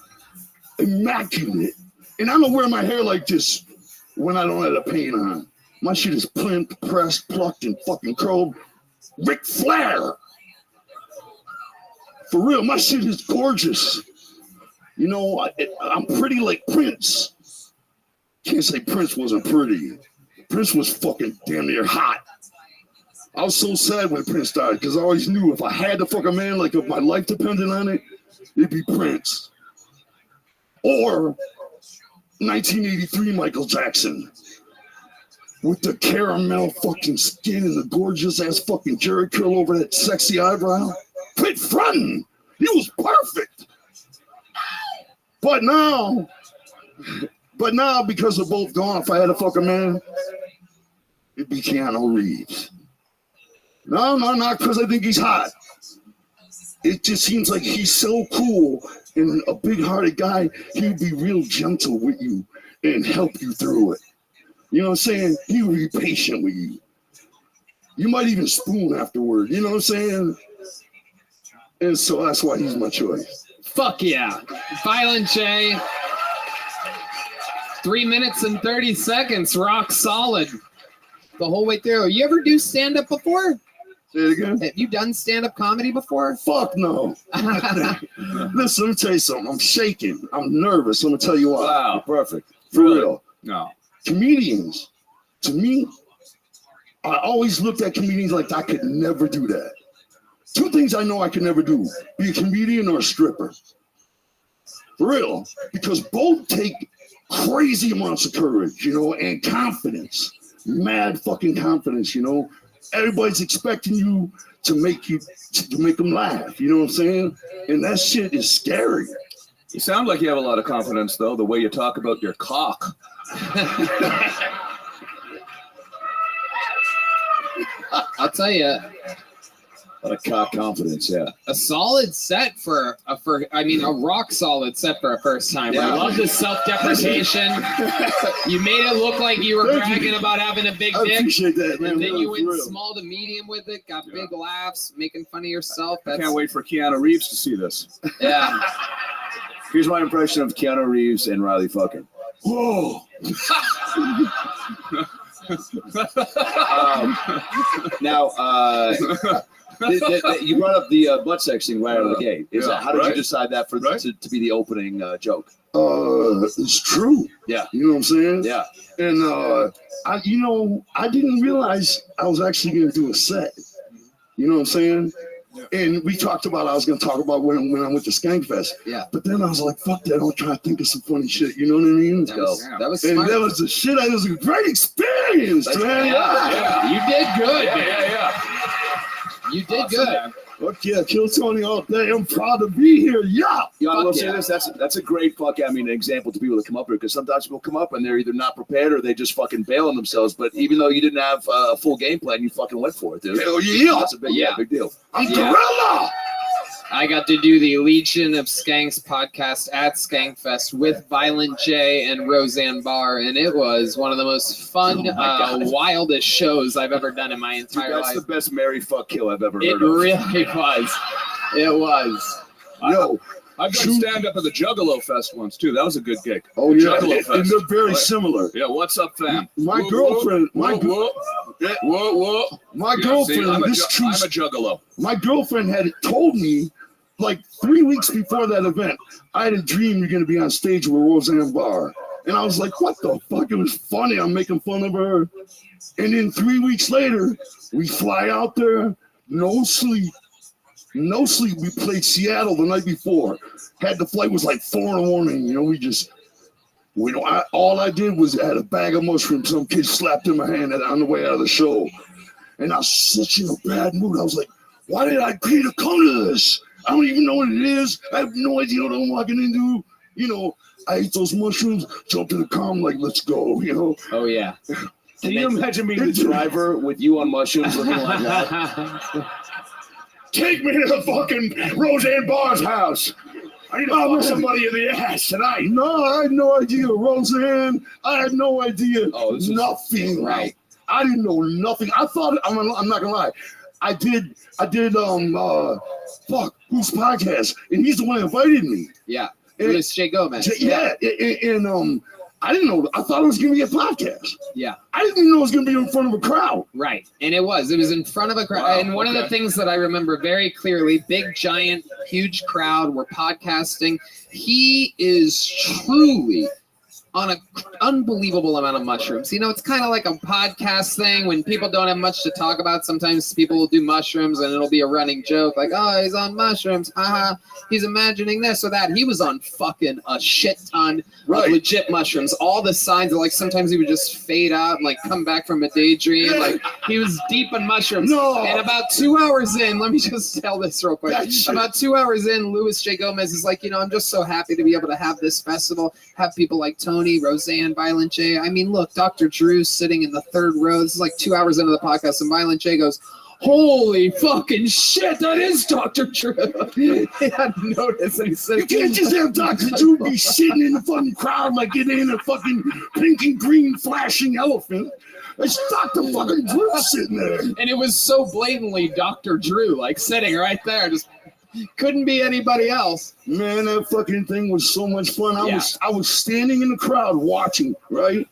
Immaculate. And I don't wear my hair like this when I don't have the paint on. My shit is pressed, plucked, and fucking curled. Ric Flair. For real, my shit is gorgeous. You know, I'm pretty like Prince. Can't say Prince wasn't pretty. Prince was fucking damn near hot. I was so sad when Prince died because I always knew if I had to fuck a man, like if my life depended on it, it'd be Prince. Or 1983 Michael Jackson with the caramel fucking skin and the gorgeous ass fucking jerry curl over that sexy eyebrow. Quit fronting. He was perfect. But now, because they're both gone, if I had to fuck a man, it'd be Keanu Reeves. No, not because I think he's hot. It just seems like he's so cool and a big-hearted guy. He'd be real gentle with you and help you through it. You know what I'm saying? He would be patient with you. You might even spoon afterward. You know what I'm saying? And so that's why he's my choice. Fuck yeah. Violent J. 3 minutes and 30 seconds. Rock solid. The whole way through. You ever do stand-up before? Say it again. Have you done stand-up comedy before? Fuck no. Listen, let me tell you something. I'm shaking. I'm nervous. I'm going to tell you why. Wow, perfect. For real. No. Comedians, to me, I always looked at comedians like I could never do that. Two things I know I could never do: be a comedian or a stripper. For real. Because both take crazy amounts of courage, you know, and confidence. Mad fucking confidence, you know. Everybody's expecting you to make them laugh. You know what I'm saying? And that shit is scary. You sound like you have a lot of confidence, though, the way you talk about your cock. I'll tell you. A lot of cock confidence, yeah. A solid set for a rock solid set for a first time. Yeah. I love the self-deprecation. You made it look like you were bragging about having a big I dick. appreciate that, man. And then you went real. small to medium with it, got big laughs, making fun of yourself. I can't wait for Keanu Reeves to see this. Yeah. Here's my impression of Keanu Reeves and Riley fucking. Whoa. Now, you brought up the butt sex thing right out of the gate. How did you decide that to be the opening joke? It's true. Yeah. You know what I'm saying? Yeah. And I didn't realize I was actually going to do a set. You know what I'm saying? Yeah. And we talked about, I was going to talk about when I went to Skankfest. Yeah. But then I was like, fuck that. I'm trying to think of some funny shit. You know what I mean? That was and smart. that was the shit. It was a great experience, man. Yeah. You did good, man. Yeah. You did good. Fuck yeah, kill Tony all day. I'm proud to be here. Yeah. I will say this. That's a great example to people that come up here, because sometimes people come up and they're either not prepared or they just fucking bail on themselves. But even though you didn't have a full game plan, you fucking went for it, dude. Hell yeah. That's a big deal. I'm Gorilla. I got to do the Legion of Skanks podcast at Skankfest with Violent J and Roseanne Barr, and it was one of the most fun, wildest shows I've ever done in my entire life. That's the best Mary fuck kill I've ever heard It of. really was. It was. Yo, I've done stand up at the Juggalo Fest once too. That was a good gig. Oh yeah, Juggalo and Fest. they're very similar. Yeah, what's up, fam? My girlfriend, my girlfriend. I'm a juggalo. My girlfriend had told me, like 3 weeks before that event, I had a dream you're going to be on stage with Roseanne Barr. And I was like, what the fuck? It was funny. I'm making fun of her. And then 3 weeks later, we fly out there, no sleep. No sleep. We played Seattle the night before. The flight was like 4 in the morning. You know, all I did was I had a bag of mushrooms some kid slapped in my hand on the way out of the show. And I was such in a bad mood. I was like, why did I agree to come to this? I don't even know what it is. I have no idea what I'm walking into. You know, I ate those mushrooms, jumped in the car, I'm like, let's go, you know? Oh, yeah. Can you imagine being the driver with you on mushrooms looking like that? Take me to the fucking Roseanne Barr's house. I need to fuck somebody in the ass tonight. No, I had no idea. Roseanne, I had no idea. Oh, nothing. Right. I didn't know nothing. I thought, I'm not gonna lie. I did whose podcast, and he's the one that invited me. Yeah, it was Jay Gomez. And I didn't know. I thought it was gonna be a podcast. Yeah, I didn't even know it was gonna be in front of a crowd. Right, and it was in front of a crowd. Wow, and one of the things that I remember very clearly, big, giant, huge crowd. We're podcasting. He is truly on an unbelievable amount of mushrooms. You know, it's kind of like a podcast thing when people don't have much to talk about. Sometimes people will do mushrooms and it'll be a running joke like, oh, he's on mushrooms. Haha, he's imagining this or that. He was on fucking a shit ton of legit mushrooms. All the signs are like sometimes he would just fade out and like come back from a daydream. Like he was deep in mushrooms. And about 2 hours in, let me just tell this real quick. About 2 hours in, Louis J. Gomez is like, you know, I'm just so happy to be able to have this festival, have people like Tony, Roseanne, Violent J. I mean, look, Dr. Drew's sitting in the third row. This is like 2 hours into the podcast, and Violent J goes, holy fucking shit, that is Dr. Drew. He hadn't noticed. And he said, you can't just have Dr. Drew be sitting in the fucking crowd like it ain't a fucking pink and green flashing elephant. It's Dr. fucking Drew sitting there. And it was so blatantly Dr. Drew, like sitting right there, just couldn't be anybody else. Man, that fucking thing was so much fun. I was standing in the crowd watching, right?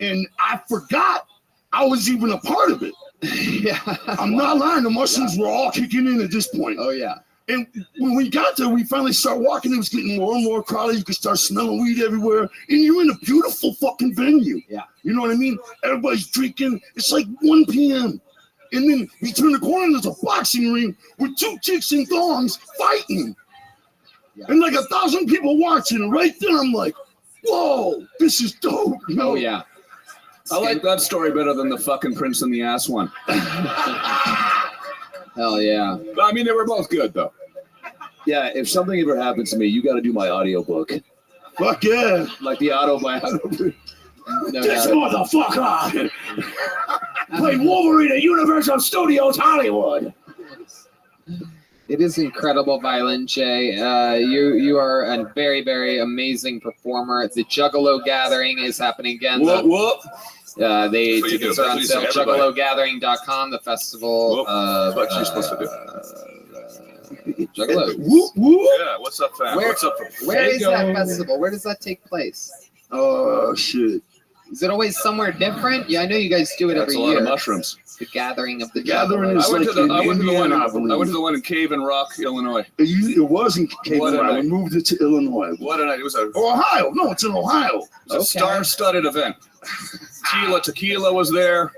And I forgot I was even a part of it. Yeah. I'm not lying. The mushrooms were all kicking in at this point. Oh, yeah. And when we got there, we finally started walking. It was getting more and more crowded. You could start smelling weed everywhere. And you're in a beautiful fucking venue. Yeah. You know what I mean? Everybody's drinking. It's like 1 p.m. And then we turn the corner, there's a boxing ring with 2 chicks in thongs fighting. Yeah. And like 1,000 people watching. And right there, I'm like, whoa, this is dope. You know? Oh, yeah. I like that story better than the fucking Prince in the Ass one. Hell yeah. I mean, they were both good, though. Yeah, if something ever happens to me, you got to do my audiobook. Fuck yeah. Like the autobiography. No, this motherfucker played Wolverine at Universal Studios Hollywood. It is incredible, Violent J. You are a very, very amazing performer. The Juggalo Gathering is happening again. Whoop. They tickets are on sale. JuggaloGathering.com. The festival. What you're supposed to do. Juggalo. Whoop, whoop. Yeah, what's up, fam? Where, What's up? where is that festival? Where does that take place? Oh, shit. Is it always somewhere different? Yeah, I know you guys do it every year. That's a lot of mushrooms. The gathering of the gathering is I went like to the I went to the one in Cave and Rock, Illinois. It wasn't Cave and Rock. We moved it to Illinois. What a night! It was a Ohio. No, it's in Ohio. It was a star-studded event. Tequila was there.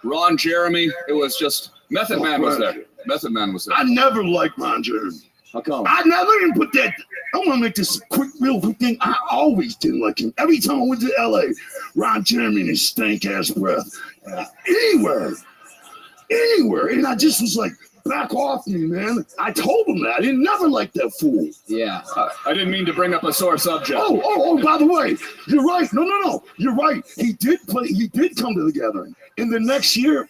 Ron Jeremy. It was just Method Man was there. Method Man was there. I never liked Ron Jeremy. How come? I never even put that. I want to make this quick, real quick thing. I always didn't like him. Every time I went to LA, Ron Jeremy and his stank ass breath. Anywhere. And I just was like, back off me, man. I told him that. I didn't never like that fool. Yeah. I didn't mean to bring up a sore subject. Oh, by the way, you're right. No. You're right. He did come to the gathering. And the next year,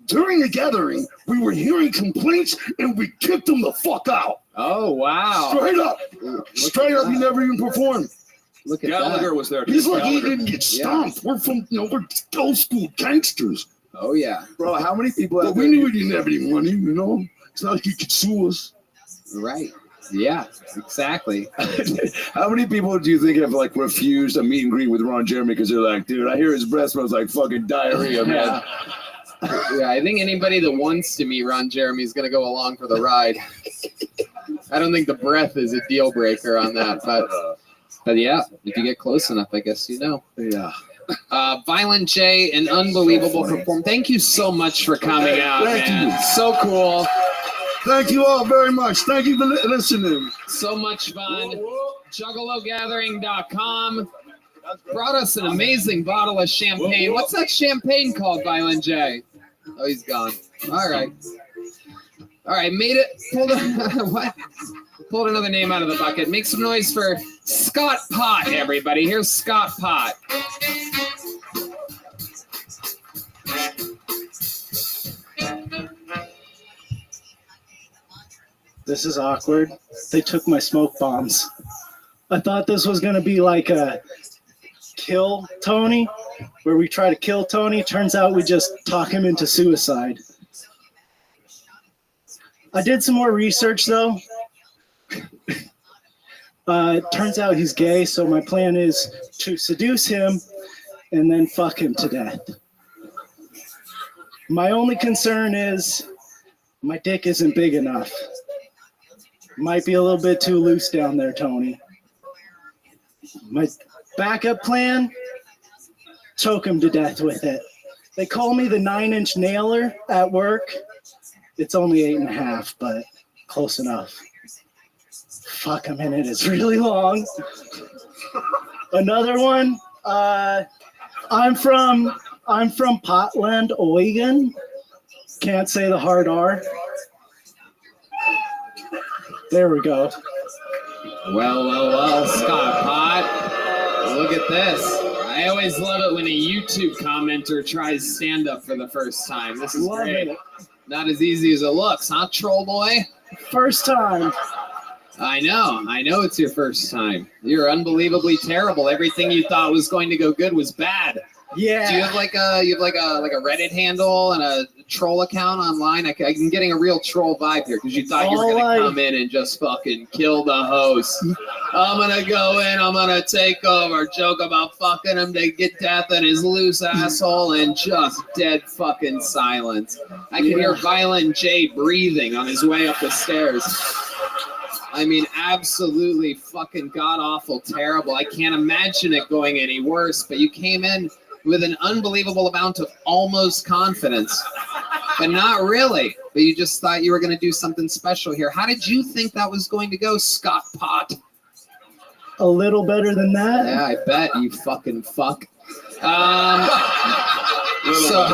during the gathering, we were hearing complaints and we kicked him the fuck out. Oh, wow. Straight up, he never even performed. Look at Gallagher was there. He's like, he didn't get stomped. Yeah. We're old school gangsters. Oh, yeah. Bro, how many people But we knew we didn't have any money, you know? It's not like he could sue us. Right. Yeah, exactly. How many people do you think have like refused a meet and greet with Ron Jeremy because they're like, dude, I hear his breath smells like fucking diarrhea, man. Yeah, I think anybody that wants to meet Ron Jeremy is going to go along for the ride. I don't think the breath is a deal breaker on that, but yeah, if you get close enough, I guess you know. Yeah. Violent J, an unbelievable performance. Thank you so much for coming out, Thank man. you. So cool. Thank you all very much. Thank you for listening. So much fun. JuggaloGathering.com brought us an amazing bottle of champagne. What's that champagne called, Violent J? Oh, he's gone. All right, made it. Pulled another name out of the bucket. Make some noise for Scott Pott, everybody. Here's Scott Pott. This is awkward. They took my smoke bombs. I thought this was going to be like a kill Tony, where we try to kill Tony. Turns out we just talk him into suicide. I did some more research, though. Turns out he's gay, so my plan is to seduce him and then fuck him to death. My only concern is my dick isn't big enough. Might be a little bit too loose down there, Tony. My Backup plan, choke him to death with it. They call me the 9-inch nailer at work. It's only 8.5, but close enough. Fuck a minute, it's really long. Another one, I'm from Portland, Oregon. Can't say the hard R. There we go. Well, Scott Pot. Look at this. I always love it when a YouTube commenter tries stand-up for the first time. This is Love great. it. Not as easy as it looks, huh, troll boy? First time. I know it's your first time. You're unbelievably terrible. Everything you thought was going to go good was bad. Yeah. Do you have like a Reddit handle and a troll account online? I'm getting a real troll vibe here because you thought you were gonna come in and just fucking kill the host. I'm gonna go in, I'm gonna take over, joke about fucking him to get death in his loose asshole, and just dead fucking silence. I can hear Violent J breathing on his way up the stairs. I mean, absolutely fucking god-awful terrible. I can't imagine it going any worse, but you came in with an unbelievable amount of almost confidence, but not really. But you just thought you were going to do something special here. How did you think that was going to go, Scott Pot? A little better than that. Yeah, I bet, you fucking fuck. So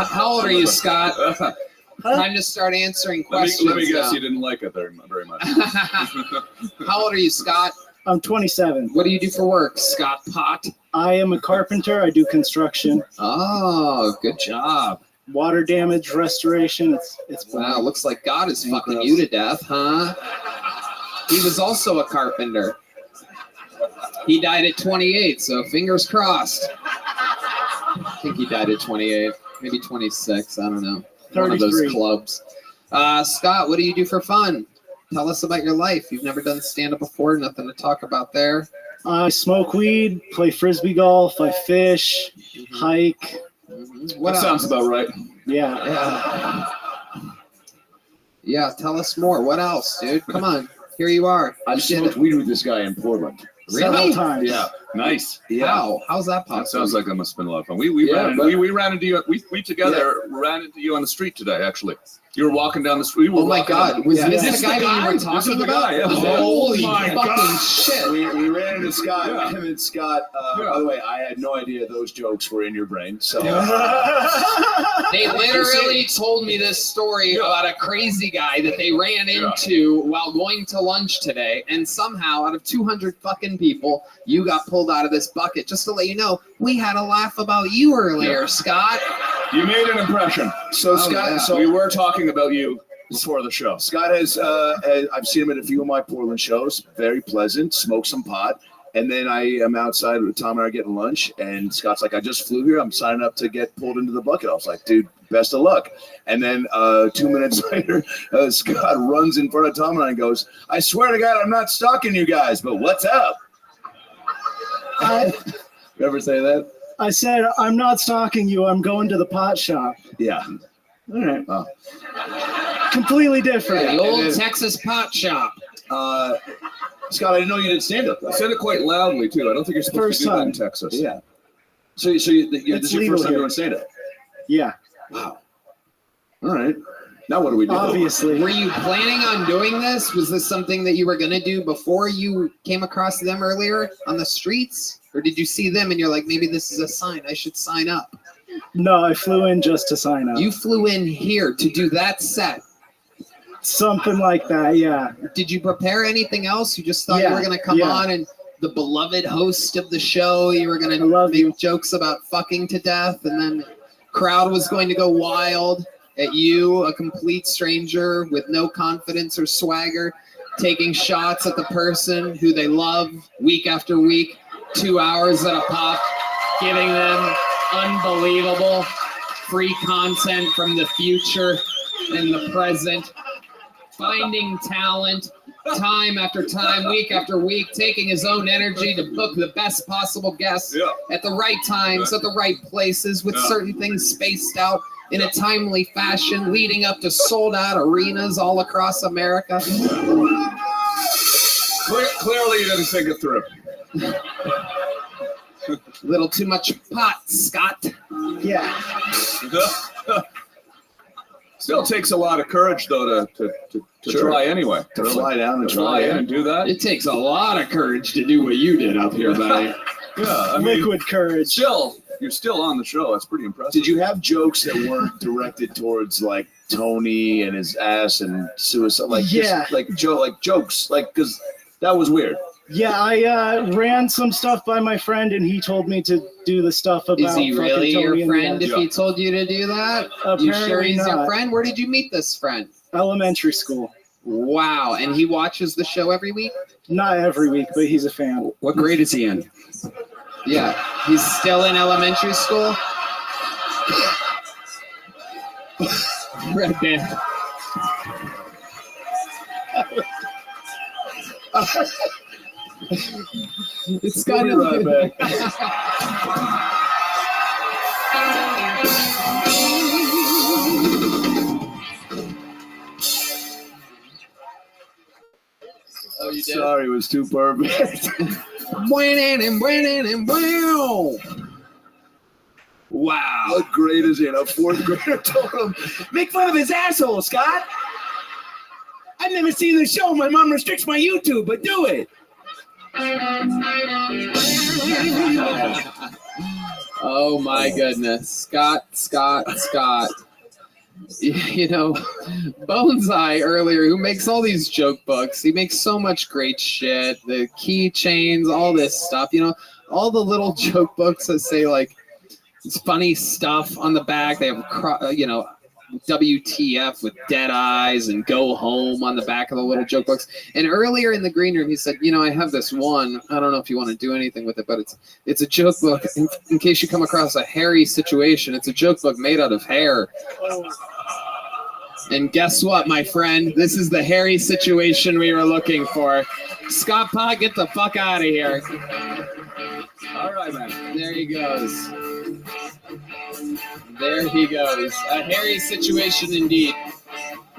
how old are you, Scott? Time to start answering questions. Let me guess, you didn't like it very much. How old are you, Scott? I'm 27. What do you do for work, Scott Pot? I am a carpenter. I do construction. Oh, good job. Water damage restoration. It's wow. Looks like God is fucking you to death, huh? He was also a carpenter. He died at 28, so fingers crossed. I think he died at 28, maybe 26. I don't know. 33. One of those clubs. Scott, what do you do for fun? Tell us about your life. You've never done stand-up before. Nothing to talk about there. I smoke weed, play frisbee golf, I fish, hike. What That sounds about right. Yeah. Yeah, tell us more. What else, dude? Come on. Here you are. I've smoked weed with this guy in Portland. Really? Several times. Yeah, nice. Yeah. How? How's that possible? That sounds like that must have been a lot of fun. We ran into you. We together ran into you on the street today. Actually, you were walking down the street. Oh my God! Was this the guy that you were talking This is the about? guy. Yeah. Holy my fucking God. shit! We ran into Scott. Him and Scott. By the way, I had no idea those jokes were in your brain. So they literally told me this story about a crazy guy that they ran into while going to lunch today, and somehow out of 200 fucking people, you got pulled out of this bucket. Just to let you know, we had a laugh about you earlier, Scott. you made an impression. So Scott, so we were talking about you before the show. Scott has, I've seen him at a few of my Portland shows. Very pleasant. Smoked some pot. And then I am outside with Tom and I are getting lunch, and Scott's like, I just flew here. I'm signing up to get pulled into the bucket. I was like, dude, best of luck. And then 2 minutes later, Scott runs in front of Tom and I and goes, I swear to God, I'm not stalking you guys, but what's up? You ever say that? I said, I'm not stalking you. I'm going to the pot shop. Yeah. All right. Oh. Completely different. The old Texas pot shop. Scott, I didn't know you did stand up. I said it quite loudly too. I don't think you're supposed to do that in Texas. Yeah. So this is your first time doing stand up? Yeah. Wow. All right. Now what do we do? Obviously. Were you planning on doing this? Was this something that you were going to do before you came across them earlier on the streets? Or did you see them and you're like, maybe this is a sign, I should sign up? No, I flew in just to sign up. You flew in here to do that set? Something like that, yeah. Did you prepare anything else? You just thought you were going to come on and the beloved host of the show, you were going to make jokes about fucking to death, and then crowd was going to go wild at you, a complete stranger with no confidence or swagger, taking shots at the person who they love week after week, 2 hours at a pop, giving them unbelievable free content from the future and the present, finding talent time after time, week after week, taking his own energy to book the best possible guests at the right times, at the right places, with certain things spaced out in a timely fashion, leading up to sold-out arenas all across America. Clearly you didn't think it through. Little too much pot, Scott. Yeah. Still takes a lot of courage, though, to Sure. try anyway. To fly down and try in it. and do that. It takes a lot of courage to do what you did up here, buddy. Yeah, I mean, Liquid courage. still, you're still on the show. That's pretty impressive. Did you have jokes that weren't directed towards like Tony and his ass and suicide? Like Yeah. just, like jokes, like because that was weird. Yeah, I ran some stuff by my friend, and he told me to do the stuff about. Is he fucking really Tony your and friend the- if he told you to do that? Apparently You sure he's your not. friend? Where did you meet this friend? Elementary school. Wow, and he watches the show every week? Not every week, but he's a fan. What grade is he in? Yeah, he's still in elementary school? Red band. It's got We'll be right Oh, you did? Sorry, it was too perfect. Wow. What grade is he in? A fourth grader told him, make fun of his asshole, Scott. I've never seen the show. My mom restricts my YouTube, but do it. Oh my goodness. Scott. You know, Boneseye earlier, who makes all these joke books, he makes so much great shit. The keychains, all this stuff, you know, all the little joke books that say like it's funny stuff on the back. They have, you know, WTF with dead eyes and go home on the back of the little joke books. And earlier in the green room, he said, you know, I have this one. I don't know if you want to do anything with it, but it's a joke book in case you come across a hairy situation. It's a joke book made out of hair. And guess what, my friend? This is the hairy situation we were looking for. Scott Pot, get the fuck out of here. All right, man. There he goes. There he goes. A hairy situation indeed.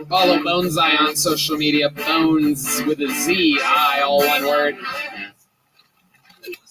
Follow Boneseye on social media. Bones with a Z, I, all one word.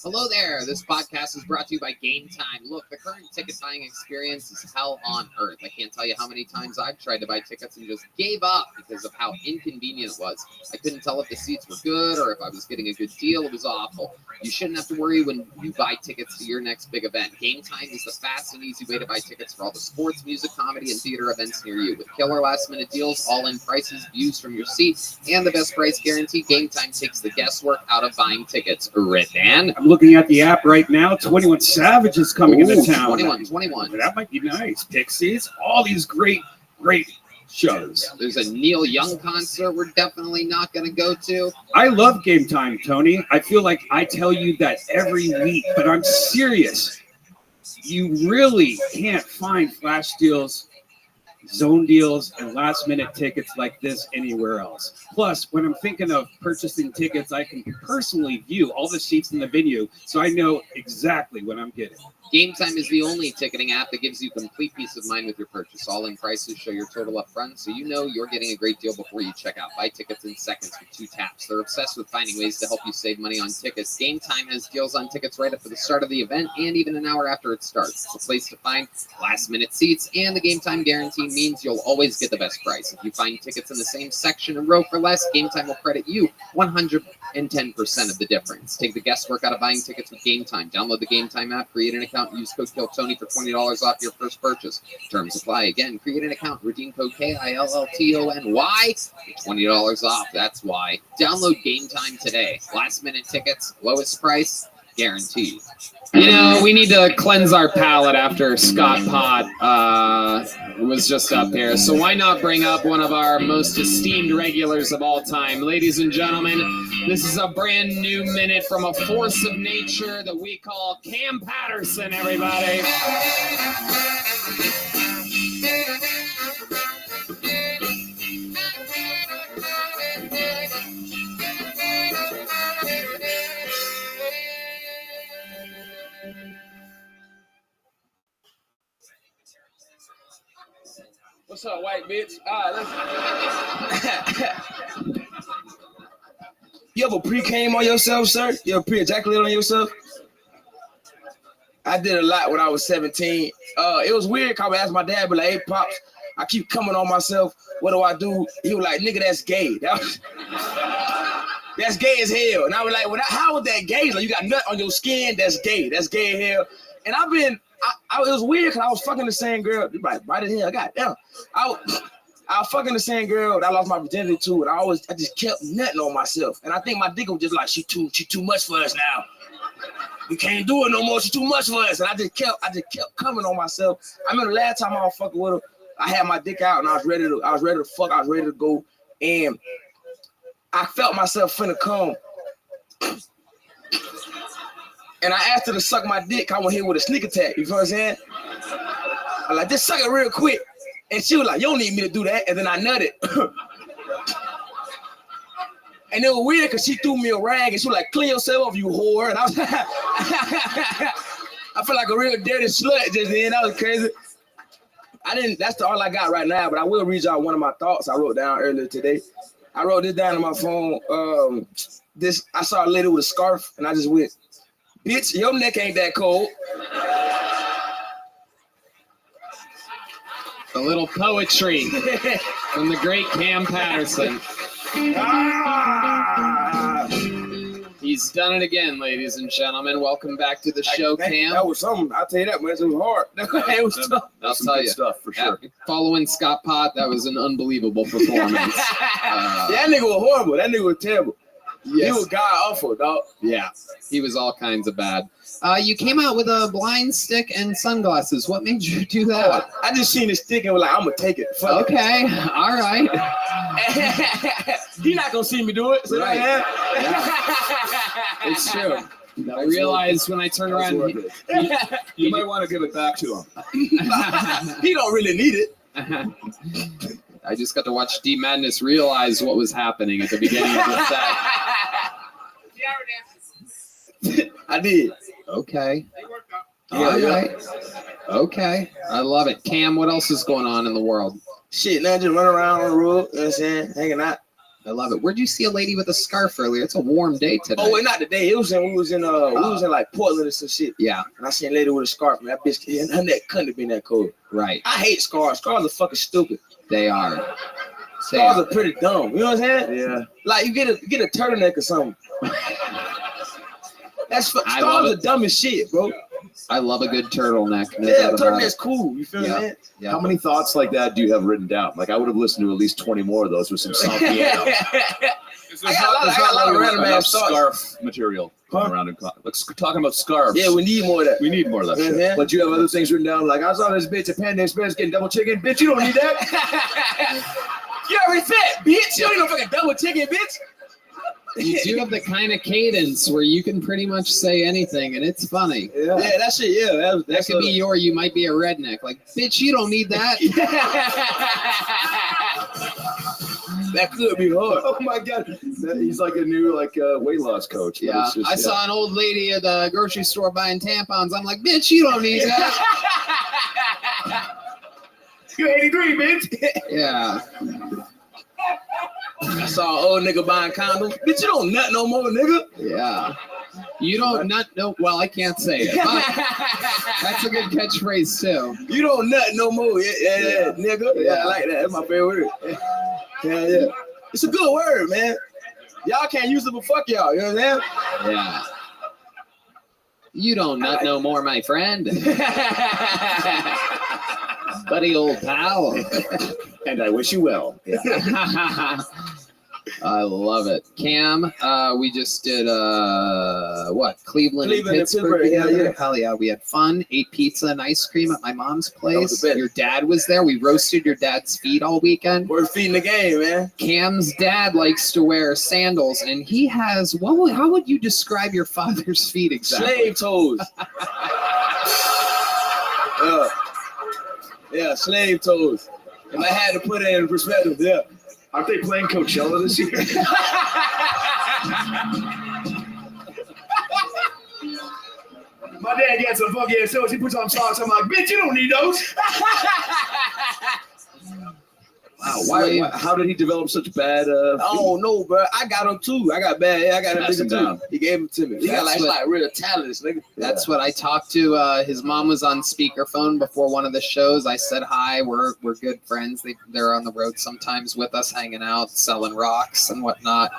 Hello there. This podcast is brought to you by Game Time. Look, the current ticket buying experience is hell on earth. I can't tell you how many times I've tried to buy tickets and just gave up because of how inconvenient it was. I couldn't tell if the seats were good or if I was getting a good deal. It was awful. You shouldn't have to worry when you buy tickets to your next big event. Game Time is the fast and easy way to buy tickets for all the sports, music, comedy, and theater events near you. With killer last-minute deals, all-in prices, views from your seat, and the best price guarantee, Game Time takes the guesswork out of buying tickets. Red-Dan. I'm looking at the app right now. 21 Savage is coming into town. 21. That might be nice. Pixies, all these great shows. There's a Neil Young concert we're definitely not going to go to. I love Game Time, Tony. I feel like I tell you that every week, but I'm serious. You really can't find flash deals, zone deals, and last-minute tickets like this anywhere else. Plus, when I'm thinking of purchasing tickets, I can personally view all the seats in the venue, so I know exactly what I'm getting. Game Time is the only ticketing app that gives you complete peace of mind with your purchase. All-in prices show your total up front, so you know you're getting a great deal before you check out. Buy tickets in seconds with 2 taps. They're obsessed with finding ways to help you save money on tickets. Game Time has deals on tickets right up to the start of the event and even an hour after it starts. It's a place to find last-minute seats, and the Game Time guarantee means you'll always get the best price. If you find tickets in the same section and row for less, Game Time will credit you 110% of the difference. Take the guesswork out of buying tickets with Game Time. Download the Game Time app, create an account, and use code KILLTONY for $20 off your first purchase. Terms apply. Again, create an account, redeem code KILLTONY for $20 off. That's why. Download Game Time today. Last minute tickets, lowest price, guaranteed. You know, we need to cleanse our palate after Scott Pot was just up here. So why not bring up one of our most esteemed regulars of all time? Ladies and gentlemen, this is a brand new minute from a force of nature that we call Cam Patterson, everybody. What's up, white bitch? All right, listen. You ever pre-came on yourself, sir? You ever pre-ejaculate on yourself? I did a lot when I was 17. It was weird because I asked my dad, but like, hey, Pops, I keep coming on myself. What do I do? He was like, nigga, that's gay. That's gay as hell. And I was like, well, how is that gay? Like, you got nut on your skin, that's gay. That's gay as hell. And it was weird because I was fucking the same girl. Right as hell, goddamn. I was fucking the same girl that I lost my virginity to, and I just kept nutting on myself. And I think my dick was just like, she too much for us now. We can't do it no more. She's too much for us. And I just kept coming on myself. I remember the last time I was fucking with her, I had my dick out and I was ready to fuck. I was ready to go. And I felt myself finna come. And I asked her to suck my dick. I went here with a sneak attack. You know what I'm saying? I like, just suck it real quick. And she was like, you don't need me to do that. And then I nutted. And it was weird because she threw me a rag and she was like, clean yourself off, you whore. And I was I feel like a real dirty slut just then. That was crazy. That's all I got right now, but I will read y'all one of my thoughts I wrote down earlier today. I wrote this down on my phone. I saw a lady with a scarf and I just went, bitch, your neck ain't that cold. A little poetry from the great Cam Patterson. He's done it again, ladies and gentlemen. Welcome back to the show, Cam. That was something. I'll tell you that, man. It was hard. It was tough. I'll tell you. Stuff for sure. Following Scott Pott, that was an unbelievable performance. That nigga was horrible. That nigga was terrible. Yes. He was god awful, dog. Yeah, he was all kinds of bad. You came out with a blind stick and sunglasses. What made you do that? I just seen the stick and was like, I'm gonna take it. Fuck okay, all right. He not gonna see me do it. So right. Yeah. It's true. I realized when I turned around, you might want to give it back to him. He don't really need it. I just got to watch D Madness realize what was happening at the beginning of the set. I did. Okay. All right. Okay. I love it. Cam, what else is going on in the world? Shit, now just run around on the road, you know what I'm saying? Hanging out. I love it. Where'd you see a lady with a scarf earlier? It's a warm day today. Oh, wait, not today. We was in like Portland or some shit. Yeah. And I seen a lady with a scarf, man. That bitch, her neck couldn't have been that cold. Right. I hate scars. Scars are fucking stupid. They are. Scars are pretty dumb. You know what I'm saying? Yeah. Like you get a turtleneck or something. Scars are dumb as shit, bro. I love a good turtleneck. Yeah, turtleneck's cool. You feel me, man? Yeah. How many thoughts like that do you have written down? Like I would have listened to at least 20 more of those with some soft piano. I got a lot of random ass scarf material going around and let's talking about scarves. Yeah, we need more of that. We need more of that shit. Yeah. But you have other things written down, like I saw this bitch at Panda Express getting double chicken. Bitch, you don't need that. You already said, bitch. You don't need no fucking double chicken, bitch. You do have the kind of cadence where you can pretty much say anything and it's funny. Yeah, that shit, yeah. That could be you might be a redneck. Like, bitch, you don't need that. That could be hard. Oh my God. He's like a new weight loss coach. Yeah. I saw an old lady at the grocery store buying tampons. I'm like, bitch, you don't need that. You're 83, bitch. Yeah. I saw an old nigga buying condoms. Bitch, you don't nut no more, nigga. Yeah. You don't nut no. Well, I can't say it. But that's a good catchphrase too. You don't nut no more, yeah, nigga. Yeah, I like that. That's my favorite word. Yeah. It's a good word, man. Y'all can't use it, but fuck y'all. You know what I'm saying? Yeah. You don't nut no more, my friend. Buddy, old pal. And I wish you well. Yeah. I love it. Cam, we just did Cleveland and Pittsburgh. Yeah. Hell yeah. We had fun, ate pizza and ice cream at my mom's place. Your dad was there. We roasted your dad's feet all weekend. We're feeding the game, man. Cam's dad likes to wear sandals, and he has how would you describe your father's feet exactly? Slave toes. Yeah, slave toes. If I had to put it in perspective, yeah. Aren't they playing Coachella this year? My dad gets some funky ass toes. He puts on socks. I'm like, bitch, you don't need those. Wow, why? How did he develop such bad? Oh no, bro! I got him too. I got bad. I got him Pass him too. down. He gave him to me. He got like real talents, nigga. That's what I talked to. His mom was on speakerphone before one of the shows. I said hi. We're good friends. They're on the road sometimes with us, hanging out, selling rocks and whatnot.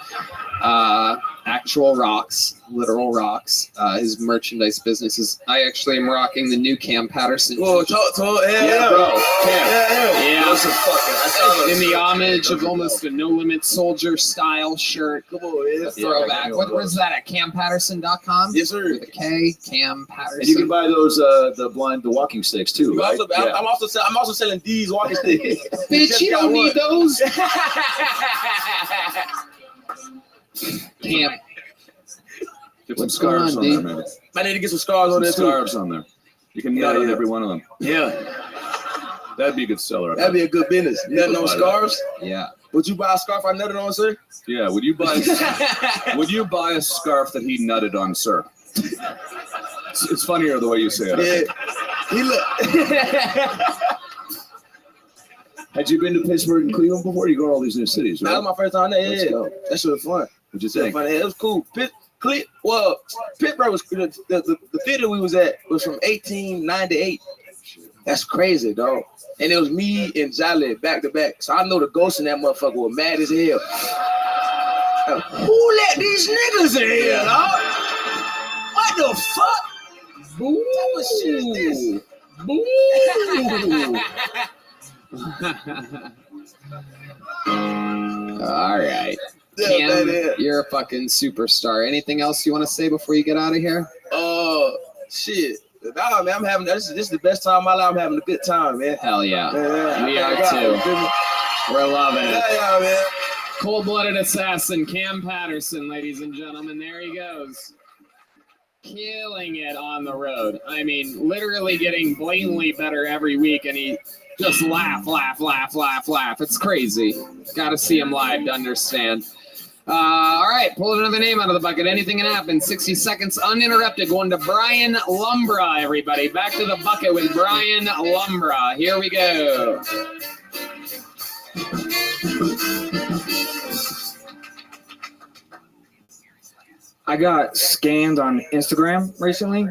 Actual rocks, literal rocks. His merchandise business is. I actually am rocking the new Cam Patterson. Whoa, talk, yeah, bro. Yeah. That's a fucking. In the homage of almost a No Limit Soldier style shirt. Come on, yeah. Throwback. What was that at CamPatterson.com? Yes, sir. With a K, Cam Patterson. And you can buy those the walking sticks too, right? I'm also selling these walking sticks. Bitch, you don't need those. Cam. Get some scarves on there, man. I need to get some scarves on there too. Scarves on there. You can nut on every one of them. Yeah. That'd be a good seller. That'd be a good business. Nutting on scarves? Yeah. Would you buy a scarf I nutted on, sir? Yeah. Would you buy a scarf that he nutted on, sir? It's funnier the way you say it. Yeah. He look. Had you been to Pittsburgh and Cleveland before? You go to all these new cities, right? That was my first time there. Let's Yeah. go. That shit was fun. What'd you think? It was cool. Pittsburgh was the theater we was at was from 1898. That's crazy, dog. And it was me and Jolly back to back. So I know the ghosts in that motherfucker were mad as hell. Who let these niggas in here, dog? What the fuck? Boo! What shit is this? Boo! All right. Cam, you're a fucking superstar. Anything else you want to say before you get out of here? Shit. Nah, man, I'm having this is the best time of my life. I'm having a good time, man. Hell yeah. We are too. We're loving it. Yeah, man. Cold-blooded assassin Cam Patterson, ladies and gentlemen. There he goes. Killing it on the road. I mean, literally getting blatantly better every week, and he just laugh. It's crazy. Got to see him live to understand. All right, pull another name out of the bucket. Anything can happen. 60 seconds uninterrupted. Going to Brian Lumbra, everybody. Back to the bucket with Brian Lumbra. Here we go. I got scammed on Instagram recently.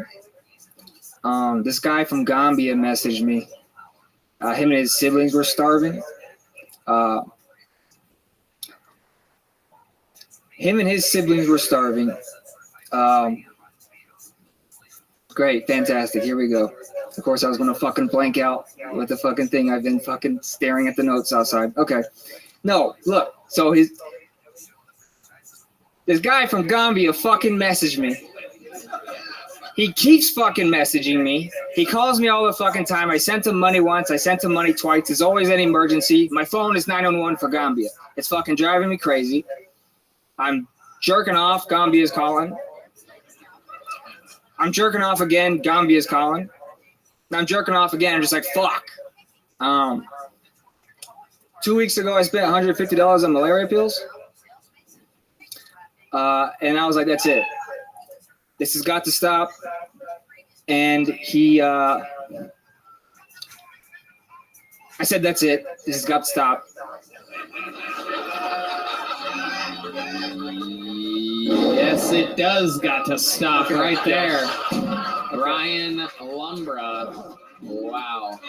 This guy from Gambia messaged me. Him and his siblings were starving. Great, fantastic. Here we go. Of course, I was going to fucking blank out with the fucking thing. I've been fucking staring at the notes outside. Okay. No, look. So this guy from Gambia fucking messaged me. He keeps fucking messaging me. He calls me all the fucking time. I sent him money once. I sent him money twice. There's always an emergency. My phone is 911 for Gambia. It's fucking driving me crazy. I'm jerking off. Gambia's calling. I'm jerking off again. Gambia's calling. I'm jerking off again. I'm just like, fuck. 2 weeks ago, I spent $150 on malaria pills. And I was like, that's it. This has got to stop. And I said, that's it. This has got to stop. Yes, it does got to stop right there. Brian Lumbra. Wow.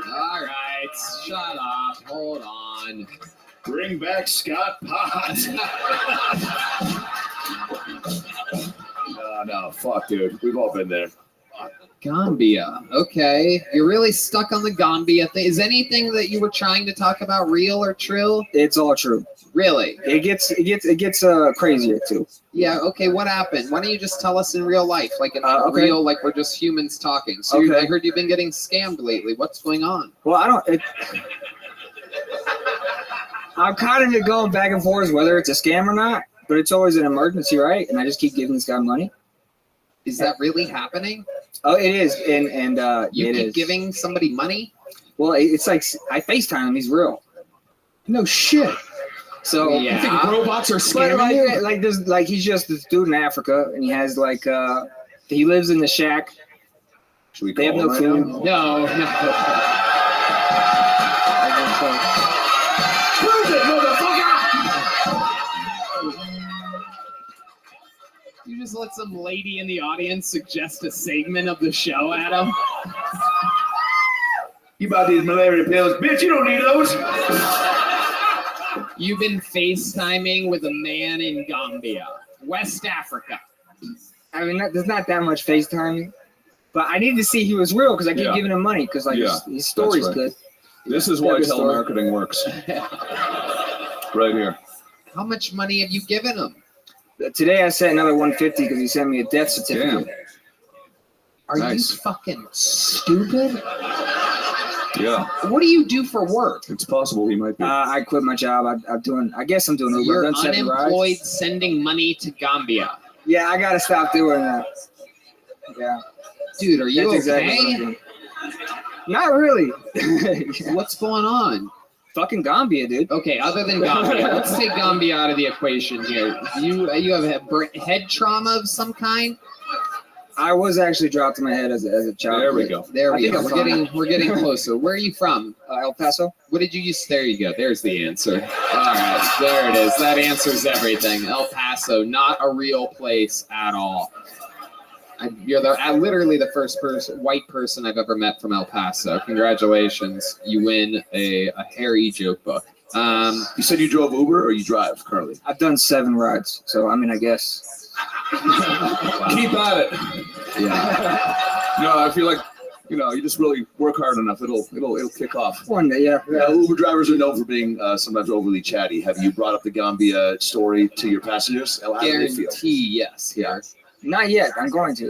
All right, shut up. Hold on. Bring back Scott Potts. No, fuck, dude. We've all been there. Gambia. Okay. You're really stuck on the Gambia thing. Is anything that you were trying to talk about real or true? It's all true. Really? It gets crazier too. Yeah, okay, what happened? Why don't you just tell us in real life? Like in okay. real, like we're just humans talking. So Okay. I heard you've been getting scammed lately. What's going on? Well, I'm kind of going back and forth whether it's a scam or not, but it's always an emergency, right? And I just keep giving this guy money. Is that really happening? Oh, it is, and You it keep is. giving somebody money? Well, it's like I FaceTime him. He's real. No shit. So You think robots are scamming but you? like there's like he's just this dude in Africa, and he has like he lives in the shack. Should we They have call no him right food. now? No. Prove it, motherfucker! You just let some lady in the audience suggest a segment of the show, Adam. You bought these malaria pills. Bitch, you don't need those. You've been FaceTiming with a man in Gambia, West Africa. I mean, there's not that much FaceTiming, but I need to see he was real because I keep giving him money because like his story's right. good. This is why Good story. telemarketing works. Right here. How much money have you given him? Today I sent another 150 because he sent me a death certificate. Damn. Are you fucking stupid? Yeah. What do you do for work? It's possible he might be. I quit my job. I guess I'm doing Uber. You're I've done 7 unemployed rides. sending money to Gambia. Yeah, I gotta stop doing that. Yeah. Dude, are you That's exactly what I'm okay? doing. Not really. What's going on? Fucking Gambia, dude. Okay, other than Gambia, let's take Gambia out of the equation here. You have head trauma of some kind? I was actually dropped in my head as a child. There we go. There I we think go. I'm We're getting fine. closer. Where are you from? El Paso. What did you use? There you go. There's the answer. All right, there it is. That answers everything. El Paso, not a real place at all. You're literally the first white person I've ever met from El Paso. Congratulations. You win a Harry joke book. You said you drove Uber or you drive currently? I've done 7 rides, so I mean, I guess. Keep at it. Yeah. No, I feel like you just really work hard enough. It'll kick off. One day, yeah. Uber drivers are known for being sometimes overly chatty. Have you brought up the Gambia story to your passengers? How do they feel? Guarantee yes. Yeah. Not yet. I'm going to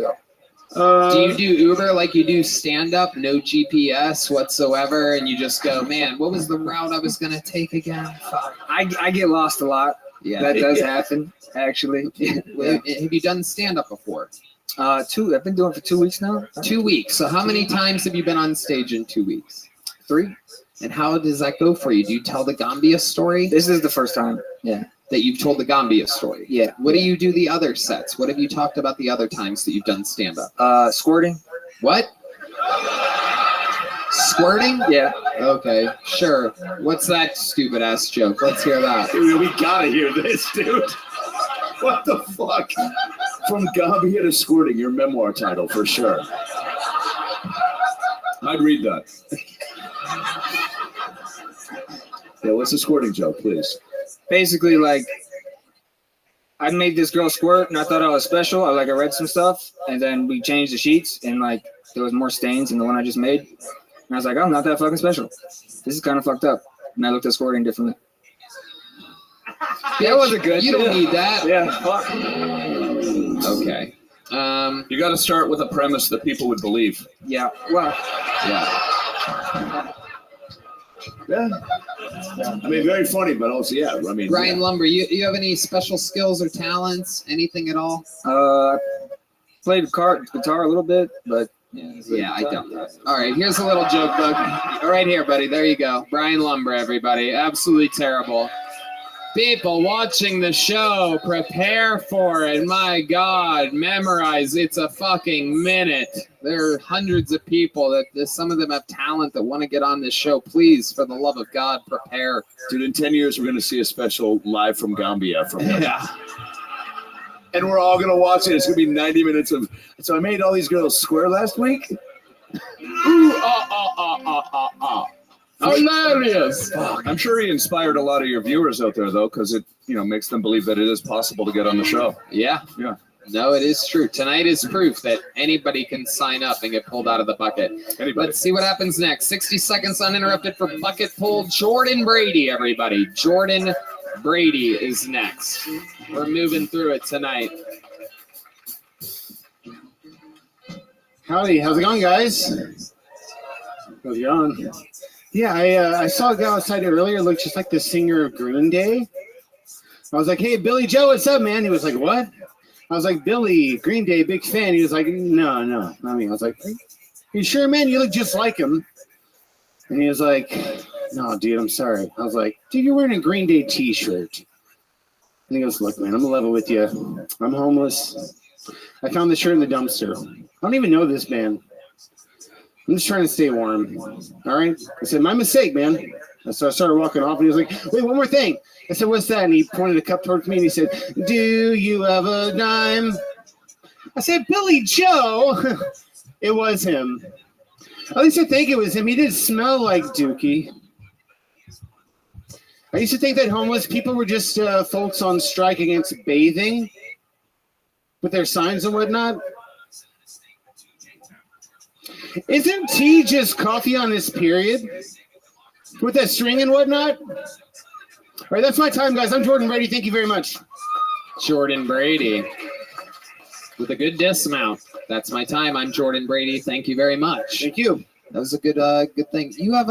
though. Do you do Uber like you do stand-up, no GPS whatsoever, and you just go, man, what was the route I was going to take again? Fuck. I get lost a lot. Yeah. That does happen, actually. Have you done stand-up before? 2. I've been doing it for 2 weeks now. 2 weeks. So how many times have you been on stage in 2 weeks? 3. And how does that go for you? Do you tell the Gambia story? This is the first time. Yeah. That you've told the Gambia story? Yeah. What do you do the other sets? What have you talked about the other times that you've done stand-up? Squirting. What? Squirting? Yeah. Okay, sure. What's that stupid ass joke? Let's hear that. Dude, we gotta hear this, dude. What the fuck? From Gambia to squirting, your memoir title for sure. I'd read that. Yeah, what's the squirting joke, please? Basically, like, I made this girl squirt, and I thought I was special. I read some stuff, and then we changed the sheets, and like there was more stains than the one I just made. And I was like, I'm not that fucking special. This is kind of fucked up. And I looked at squirting differently. That wasn't good. You don't need that. Yeah. Fuck. Okay. You got to start with a premise that people would believe. Yeah. Well. Yeah. Yeah. I mean, very funny, but also, yeah. I mean, Brian Lumber, you have any special skills or talents? Anything at all? Played guitar a little bit, but yeah, I don't. All right, here's a little joke book. Right here, buddy. There you go. Brian Lumber, everybody. Absolutely terrible. People watching the show, prepare for it. My God, memorize. It's a fucking minute. There are hundreds of people that some of them have talent that want to get on this show. Please, for the love of God, prepare. Dude, in 10 years, we're going to see a special live from Gambia from him. Yeah. And we're all going to watch it. It's going to be 90 minutes of, so I made all these girls square last week. Ooh, hilarious. I'm sure he inspired a lot of your viewers out there, though, because it makes them believe that it is possible to get on the show. Yeah. Yeah. No, it is true. Tonight is proof that anybody can sign up and get pulled out of the bucket. Anybody. Let's see what happens next. 60 seconds uninterrupted for bucket pull. Jordan Brady, everybody. Jordan Brady is next. We're moving through it tonight. Howdy, how's it going, guys? How's it going? Yeah, I saw a guy outside earlier, looked just like the singer of Green Day. I was like, hey, Billy Joe, what's up, man? He was like, what? I was like, Billy, Green Day, big fan. He was like, no, not me. I was like, are you sure, man? You look just like him. And he was like, no, dude, I'm sorry. I was like, dude, you're wearing a Green Day t-shirt. And he goes, look, man, I'm gonna level with you. I'm homeless. I found this shirt in the dumpster. I don't even know this man. I'm just trying to stay warm. All right. I said, my mistake, man. So I started walking off, and he was like, wait, one more thing. I said, what's that? And he pointed a cup towards me, and he said, do you have a dime? I said, Billy Joe. It was him. At least I think it was him. He did smell like Dookie. I used to think that homeless people were just folks on strike against bathing with their signs and whatnot. Isn't tea just coffee on this period? With that string and whatnot? All right, that's my time, guys. I'm Jordan Brady. Thank you very much. Jordan Brady with a good dismount. That's my time. I'm Jordan Brady. Thank you very much. Thank you. That was a good thing. You have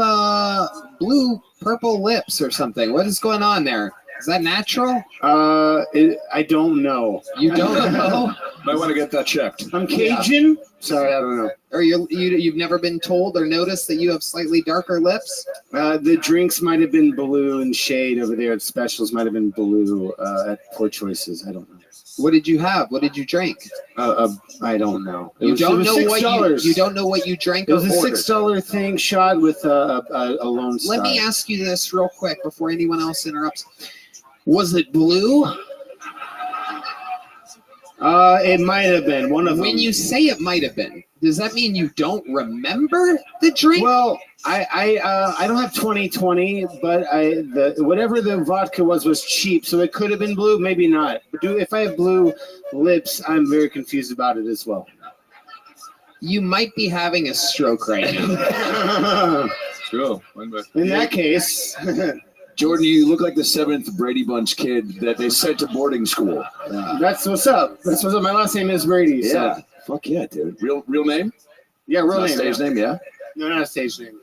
blue purple lips or something. What is going on there? Is that natural? I don't know. You don't know? Might want to get that checked. I'm Cajun. Yeah. Sorry, I don't know. Or you've never been told or noticed that you have slightly darker lips? The drinks might have been blue and shade over there. At specials might have been blue at Poor Choices. I don't know. What did you have? What did you drink? I don't know. You don't know what you drank. It was a $6 thing shot with a Lone Star. Let me ask you this real quick before anyone else interrupts. Was it blue? It might have been one of them. When you say it might have been, does that mean you don't remember the drink? Well, I don't have 20/20, but whatever the vodka was cheap, so it could have been blue, maybe not. But if I have blue lips, I'm very confused about it as well. You might be having a stroke right now. Sure. In that case. Jordan, you look like the 7th Brady Bunch kid that they sent to boarding school. That's what's up. That's what's up. My last name is Brady. So. Yeah. Fuck yeah, dude. Real name? Yeah, real not name. Stage name, yeah? No, not a stage name.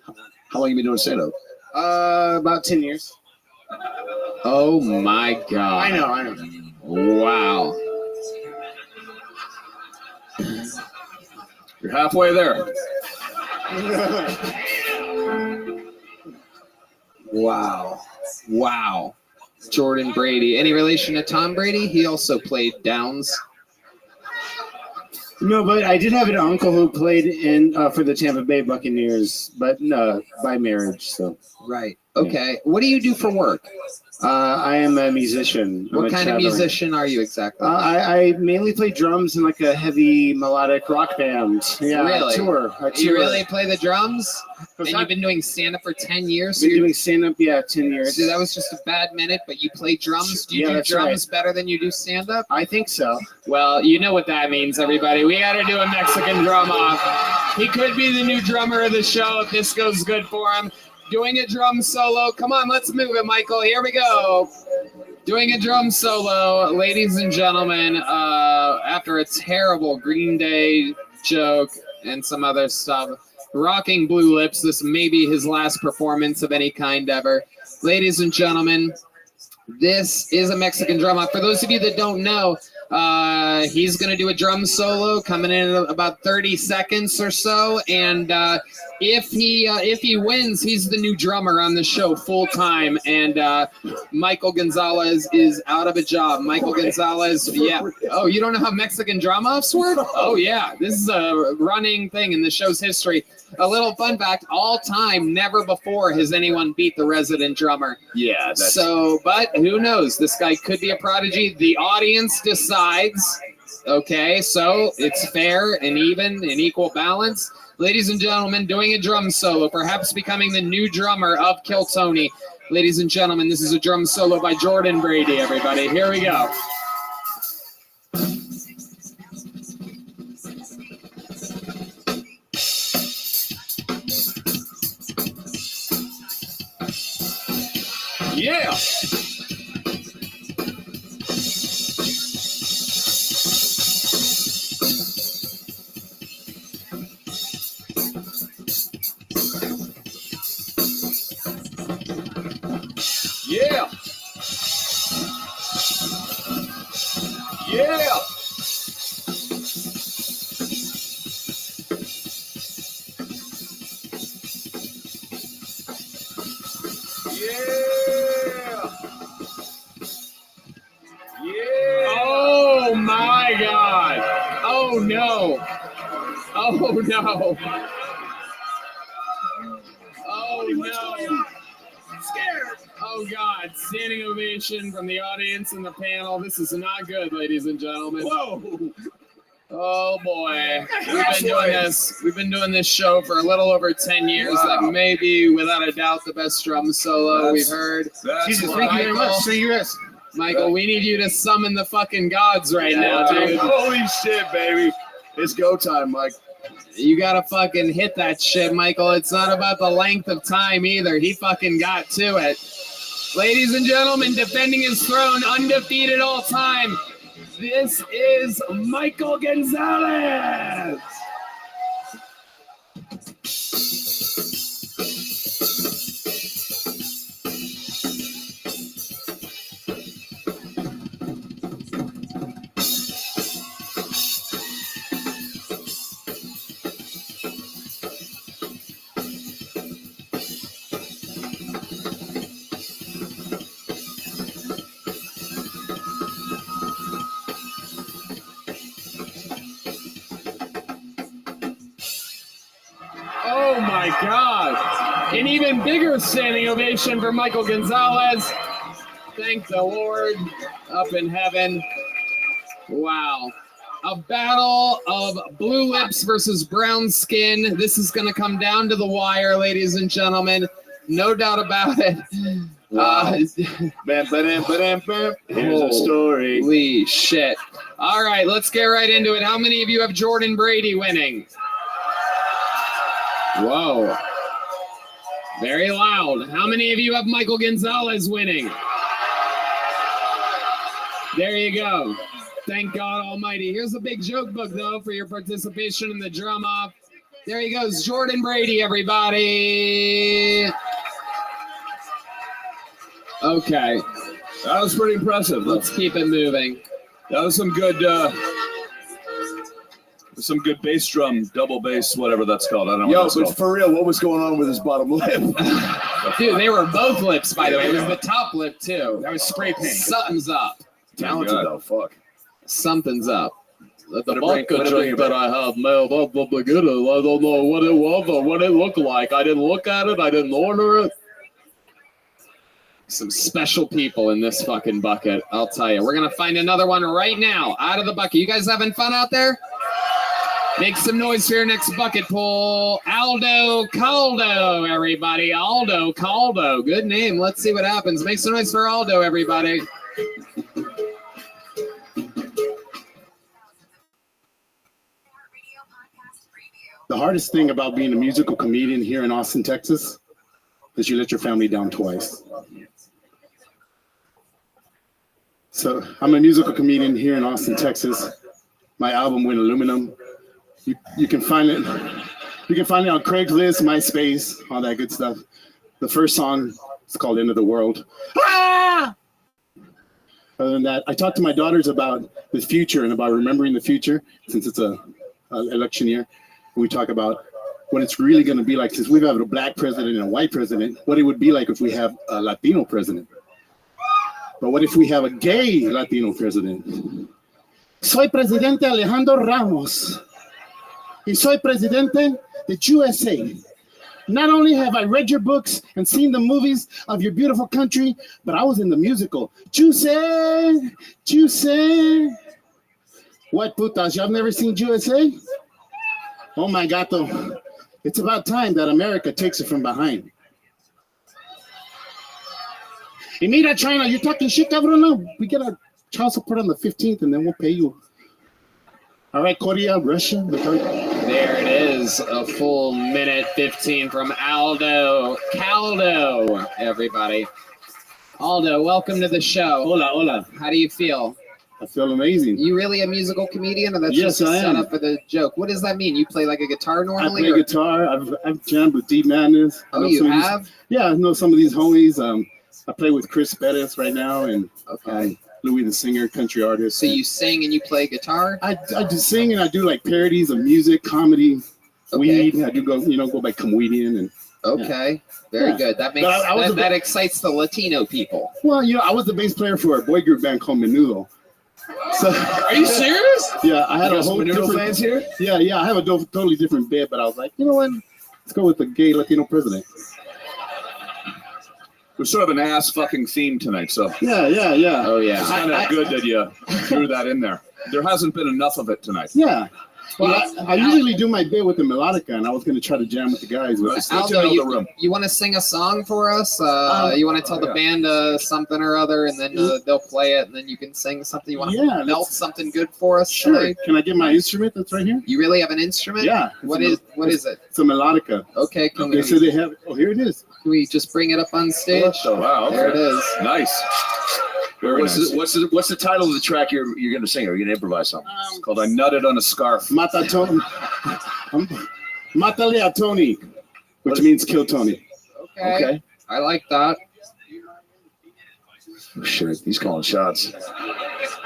How long you been doing stand-up? About 10 years. Oh my God. I know. Wow. You're halfway there. Wow. Jordan Brady. Any relation to Tom Brady? He also played Downs. No, but I did have an uncle who played in for the Tampa Bay Buccaneers, but by marriage. So right. Okay. Yeah. What do you do for work? I am a musician. What kind of musician are you exactly? I mainly play drums in like a heavy melodic rock band. Yeah, really? I tour. You really play the drums? And you've been doing stand-up for 10 years? Been doing stand-up, 10 years. So that was just a bad minute, but you play drums? Do you do drums better than you do stand-up? I think so. Well, you know what that means, everybody. We got to do a Mexican drum off. He could be the new drummer of the show if this goes good for him. Doing a drum solo. Come on, let's move it, Michael. Here we go. Doing a drum solo, ladies and gentlemen, after a terrible Green Day joke and some other stuff, rocking Blue Lips. This may be his last performance of any kind ever. Ladies and gentlemen, this is a Mexican drum off. For those of you that don't know, he's going to do a drum solo coming in about 30 seconds or so. And if he wins, he's the new drummer on the show full time. And Michael Gonzalez is out of a job. Michael Gonzalez, yeah. Oh, you don't know how Mexican drum offs work? Oh, yeah. This is a running thing in the show's history. A little fun fact, all time, never before has anyone beat the resident drummer. Yeah. But who knows? This guy could be a prodigy. The audience decides. Okay, so it's fair and even and equal balance. Ladies and gentlemen, doing a drum solo, perhaps becoming the new drummer of Kill Tony. Ladies and gentlemen, this is a drum solo by Jordan Brady, everybody. Here we go. Yeah. Yeah. Yeah. Oh my God. Oh no. Oh no. Oh no! I'm scared. Oh God! Standing ovation from the audience and the panel. This is not good, ladies and gentlemen. Whoa! Oh boy, we've been doing this show for a little over 10 years. Wow. That may be, without a doubt, the best drum solo we've heard. Jesus, thank you very much. Say your rest. Michael, we need you to summon the fucking gods right now, dude. Holy shit, baby. It's go time, Mike. You gotta fucking hit that shit, Michael. It's not about the length of time either. He fucking got to it. Ladies and gentlemen, defending his throne, undefeated all time. This is Michael Gonzalez. Oh my God. An even bigger standing ovation for Michael Gonzalez. Thank the Lord up in heaven. Wow. A battle of blue lips versus brown skin. This is going to come down to the wire, ladies and gentlemen. No doubt about it. Here's a story. Holy shit. All right, let's get right into it. How many of you have Jordan Brady winning? Whoa. Very loud. How many of you have Michael Gonzalez winning? There you go. Thank God Almighty. Here's a big joke book, though, for your participation in the drum off. There he goes. Jordan Brady, everybody. Okay. That was pretty impressive. Let's keep it moving. That was some good bass drum, double bass, whatever that's called. I don't know. Yo, what that's but called. for real, what was going on with his bottom lip? Dude, they were both lips, by the way. It was the top lip, too. That was spray paint. Something's up. Talented though, fuck. Something's up. The vodka drink that I have mailed up from the Guinness, I don't know what it was or what it looked like. I didn't look at it. I didn't order it. Some special people in this fucking bucket, I'll tell you. We're going to find another one right now out of the bucket. You guys having fun out there? Make some noise for your next bucket pull. Aldo Caldo, everybody. Aldo Caldo. Good name. Let's see what happens. Make some noise for Aldo, everybody. The hardest thing about being a musical comedian here in Austin, Texas, is you let your family down twice. So I'm a musical comedian here in Austin, Texas. My album went aluminum. You can find it. You can find it on Craigslist, MySpace, all that good stuff. The first song is called "End of the World." Ah! Other than that, I talk to my daughters about the future and about remembering the future, since it's a election year. We talk about what it's really going to be like, since we've had a black president and a white president, what it would be like if we have a Latino president. But what if we have a gay Latino president? Soy Presidente Alejandro Ramos. Y soy Presidente de USA. Not only have I read your books and seen the movies of your beautiful country, but I was in the musical. Juicy, Juicy. What putas, y'all never seen USA? Oh my gato. It's about time that America takes it from behind. Y mira, China, you're talking shit, cabrón. We get our child support on the 15th, and then we'll pay you. All right, Korea, Russia. There it is, a full minute 15 from Aldo Caldo, everybody. Aldo, welcome to the show. Hola, hola. How do you feel? I feel amazing. You really a musical comedian, or that's Yes, just a I am. setup for the joke? What does that mean? You play like a guitar I normally? play guitar. I've jammed with Deep Madness. Oh, you some of these- have? Yeah, I know some of these homies. I play with Chris Bettis right now, and Louis the Singer, country artist. So you sing and you play guitar? I just sing, and I do like parodies of music, comedy, weed. I do go by comedian and. Okay, very good. That makes But I was that excites the Latino people. Well, I was the bass player for a boy group band called Menudo. So, are you serious? Yeah, I had You a got some whole Menudo different fans here? Yeah, I have a totally different bit, but I was like, you know what? Let's go with the gay Latino president. We're sort of an ass fucking theme tonight, so Yeah. Oh yeah. it's kind of good that you threw that in there. There hasn't been enough of it tonight. Yeah. Well, I usually do my bit with the melodica, and I was going to try to jam with the guys. But Aldo, you want to sing a song for us? You want to tell the band something or other, and then they'll play it, and then you can sing something. You want to melt something good for us? Sure. Tonight? Can I get my instrument that's right here? You really have an instrument? Yeah. What is it? It's a melodica. Okay. They say they have. Oh, here it is. Can we just bring it up on stage? Wow. Okay. There it is. Nice. What's the title of the track you're going to sing? Or are you going to improvise something? It's called "I Nutted on a Scarf." Matale a Tony, which means kill Tony. Okay. I like that. Oh, shit, he's calling shots.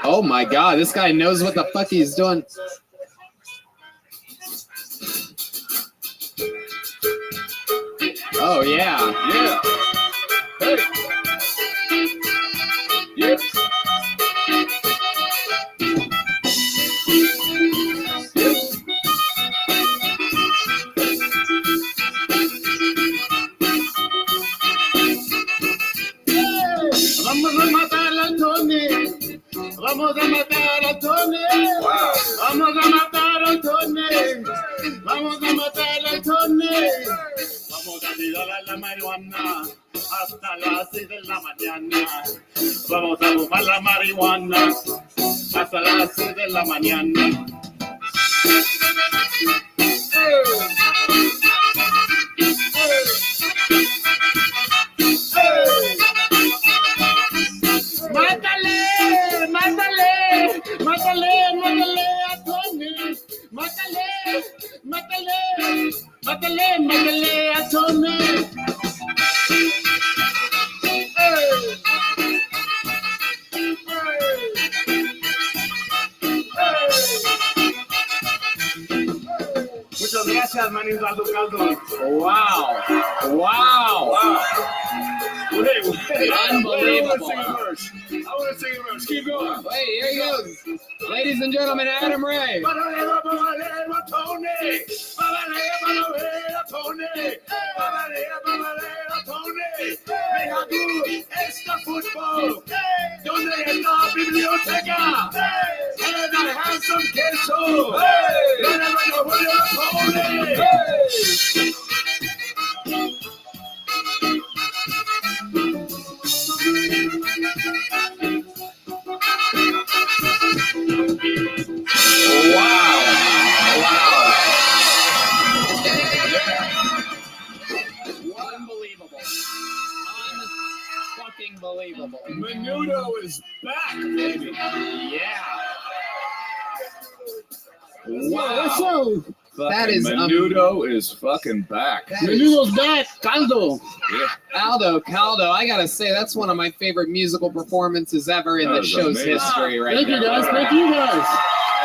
Oh my God, this guy knows what the fuck he's doing. Oh yeah. Yeah. Hey. Yeah. Vamos a matar al Tony. Vamos a matar al Tony. Vamos a matar al Tony. Vamos a matar al Tony. Vamos a tirar a la marihuana hasta las 6 de la mañana. Vamos a fumar la marihuana hasta las 6 de la mañana. Mátale, mátale, mátale, mátale a Tony. Mátale, mátale, mátale, mátale a Tony. Muchas gracias, manito Aldo Caldo. Wow. Wait, Unbelievable. I want to sing a verse. Keep going. Wait, here he goes. Ladies and gentlemen, Adam Ray. Esta fútbol, donde está la biblioteca, and I have some queso, and I'm gonna put it Unbelievable. Unfucking believable. Menudo is back, baby. Yeah. Wow. That is Menudo is fucking back. Menudo's back. Caldo. Yeah. Caldo, I gotta say that's one of my favorite musical performances ever in the show's amazing. history right Thank there. you guys. Thank you guys.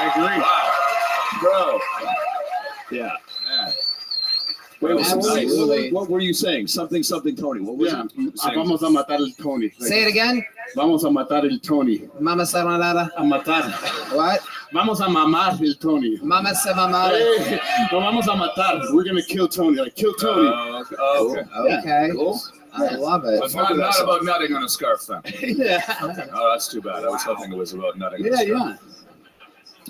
I agree. Wow. Bro. Yeah. Wait, Absolutely. what were you saying? Something, Tony. What was you saying? Vamos a matar el Tony. Say it again. Vamos a matar el Tony. Mama se mamada. A matar. What? Vamos a mamar el Tony. Mama se mamada. Hey, no, vamos a matar. We're gonna kill Tony. Like kill Tony. Okay. Okay. Cool. I love it. It's not about nutting on a scarf, then. Yeah. Oh, that's too bad. I was hoping it was about nutting on a Yeah, scarf. yeah.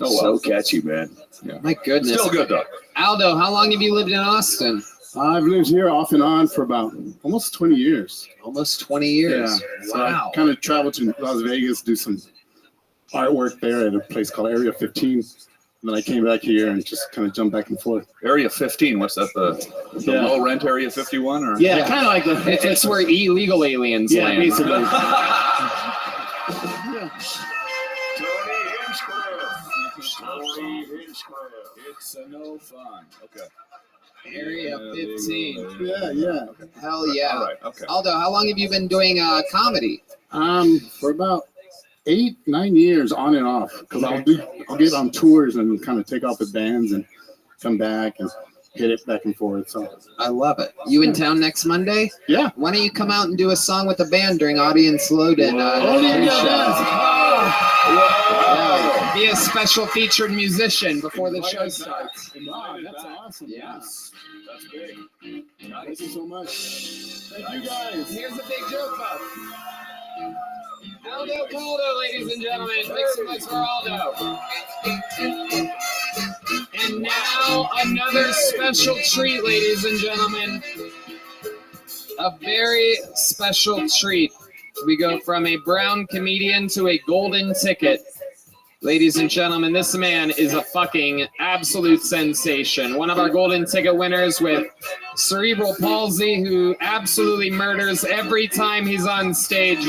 Oh, well. So catchy, man. Yeah. My goodness. Still good, though. Aldo, how long have you lived in Austin? I've lived here off and on for about almost 20 years. Almost 20 years. Yeah. So Wow. I kind of traveled to Las Vegas, do some artwork there at a place called Area 15. And then I came back here and just kind of jumped back and forth. Area 15, what's that? The low rent Area 51? Or? Yeah, kind of like the. It's where illegal aliens land. Basically. It's a no fun. Okay. Area 15. Yeah. Hell yeah. All right. Okay. Aldo, how long have you been doing comedy? For about 8-9 years on and off. Because I'll get on tours and kind of take off with bands and come back and hit it back and forth. So I love it. You in town next Monday? Yeah. Why don't you come out and do a song with the band during audience load-in? Be a special featured musician before the show starts. Wow, that's awesome. Yes. That's big. Thank you so much. Thank you guys. Here's a big joke box. Aldo Caldo, ladies and gentlemen. Make some noise for Aldo. And now another special treat, ladies and gentlemen. A very special treat. We go from a brown comedian to a golden ticket. Ladies and gentlemen, this man is a fucking absolute sensation. One of our golden ticket winners with cerebral palsy who absolutely murders every time he's on stage.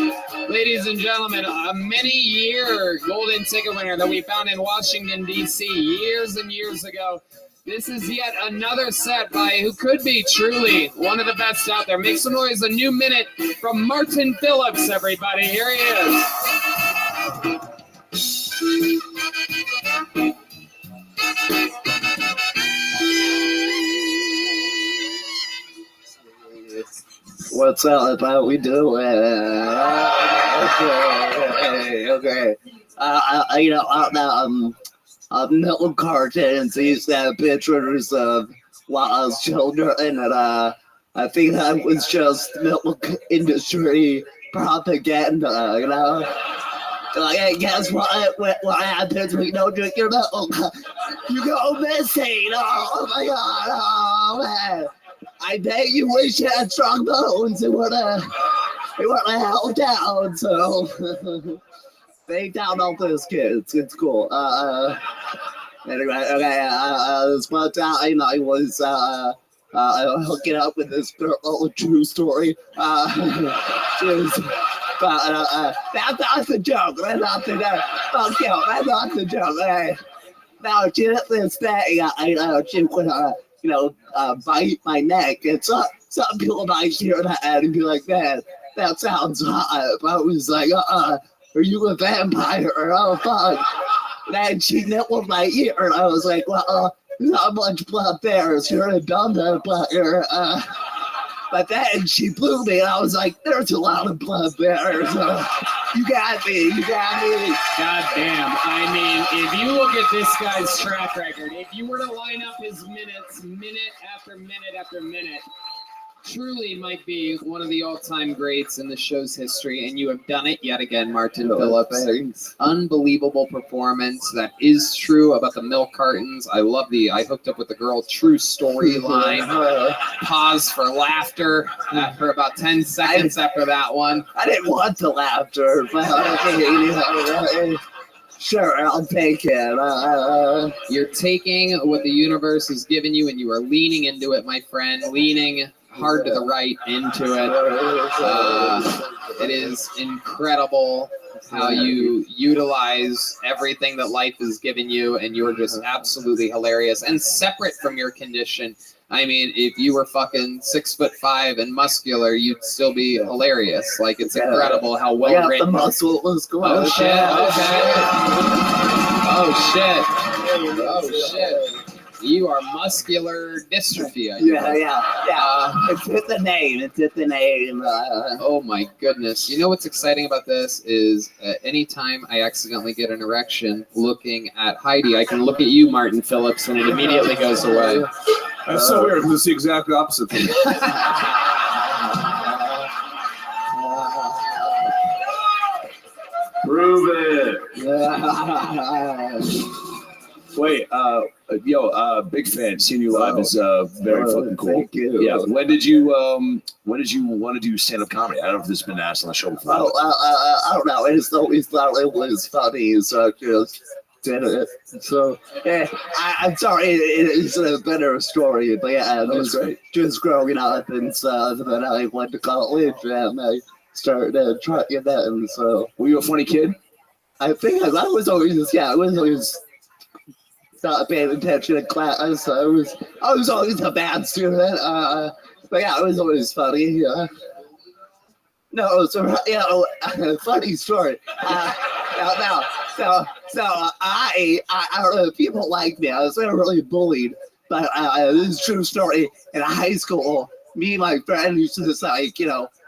Ladies and gentlemen, a many-year golden ticket winner that we found in Washington, D.C. years and years ago. This is yet another set by who could be truly one of the best out there. Make some noise, a new minute from Martin Phillips, everybody. Here he is. What's up? How we doing? Okay. Milk cartons. These pictures of lost children, and I think that was just milk industry propaganda. You know. Like, guess what happens when you don't drink your milk? You go missing. Oh my god. Oh man. I bet you wish you had strong bones. It would have helped out. So they down all those kids. It's cool. Anyway, okay. This one time I was hooking up with this girl. True story. That's a joke. That's not the joke. Fuck you. That's not the joke. Okay. Now she did this thing. She would bite my neck. And some people might hear that and be like, man, that sounds hot. But I was like, are you a vampire? Oh fuck. Then she nibbled my ear, and I was like, well, not much blood there. So you're a dumb vampire. But then she blew me, and I was like, there's a lot of blood there. So you got me. You got me. God damn. I mean, if you look at this guy's track record, if you were to line up his minutes, minute after minute after minute, truly might be one of the all-time greats in the show's history, and you have done it yet again, Martin Phillips. Thanks. Unbelievable performance. That is true about the milk cartons. I love the I hooked up with the girl true storyline. Pause for laughter for about 10 seconds after that one. I didn't want the laughter, but sure, I'll take it. You're taking what the universe has given you, and you are leaning into it, my friend. Leaning hard to the right into it. It is incredible how you utilize everything that life has given you, and you're just absolutely hilarious and separate from your condition. I mean, if you were fucking 6'5" and muscular, you'd still be hilarious. Like, it's incredible how well written. The muscle was going. Oh shit! Okay. Oh shit! Oh shit! You are muscular dystrophy. Yeah. It's hit the name. Oh my goodness. You know what's exciting about this is anytime I accidentally get an erection looking at Heidi, I can look at you, Martin Phillips, and it immediately goes away. That's so weird. It's the exact opposite for me. Prove it. Wait, big fan. Seeing you live is very fucking cool. Thank you. Yeah. When did you want to do stand-up comedy? I don't know if this has been asked on the show before. I don't know. I just always thought it was funny, so I just did it. So I'm sorry, it's a better story, but yeah, just growing up and stuff. Then I went to college and I started trying that, and so. Were you a funny kid? I think I was always not paying attention in class. I was always a bad student. But yeah, it was always funny. Yeah. No, so funny story. I don't know. People like me. I was never really bullied, but this is a true story. In high school, me and my friend used to just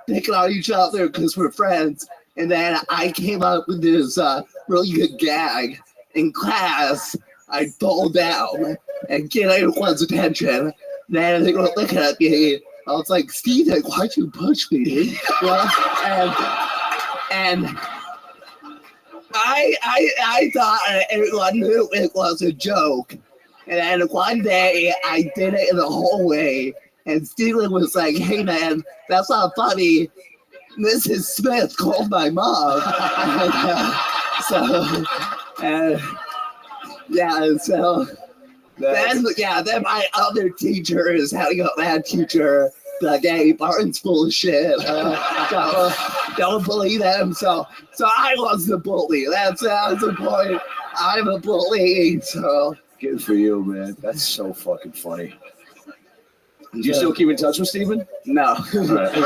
picking on each other because we're friends. And then I came up with this really good gag in class. I fall down and get everyone's attention. Then they were looking at me, I was like, Steven, why'd you push me, dude? Well, and I thought it was a joke. And then one day I did it in the hallway, and Steven was like, hey man, that's not funny. Mrs. Smith called my mom. Then my other teacher is having a bad teacher. The gay Barton's full of shit. Don't believe him. So I was the bully. That's the point. I'm a bully. So good for you, man. That's so fucking funny. Do you still keep in touch with Steven? No. Right.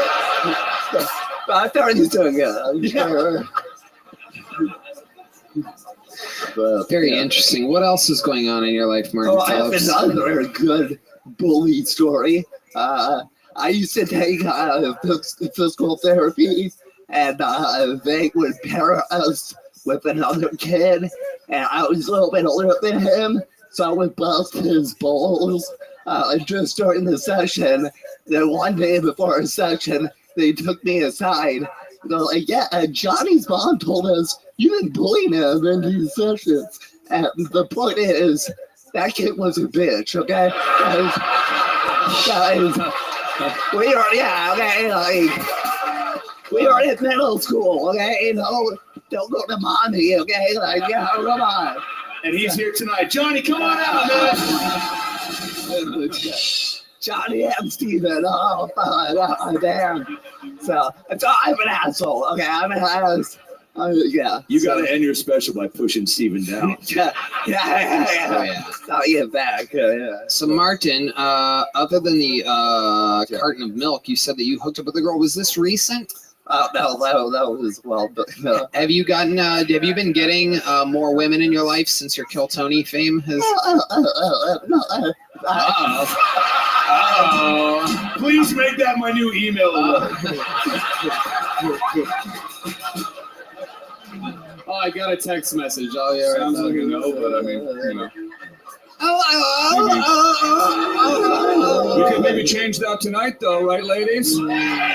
I thought he was doing good. I'm sure. Very interesting. What else is going on in your life, Martin? I have another good bully story. I used to take physical therapy, and they would pair us with another kid, and I was a little bit older than him, so I would bust his balls just during the session. Then one day before a session, they took me aside. They're like, yeah, Johnny's mom told us you've been bullying him in these sessions. And the point is, that kid was a bitch, okay? Guys, we are in middle school, okay? Don't go to mommy, okay? Come on. And he's here tonight. Johnny, come on out, man. Johnny and Steven, damn. So I'm an asshole, okay? I'm an ass. Yeah. You got to end your special by pushing Steven down. Yeah. I'll get back. So, Martin, other than the carton of milk, you said that you hooked up with a girl. Was this recent? No, that was no. Have you been getting more women in your life since your Kill Tony fame has? Please make that my new email. Oh, I got a text message. Oh, yeah. Sounds like a no, but I mean, you know. We could maybe change that tonight, though, right, ladies? Yeah.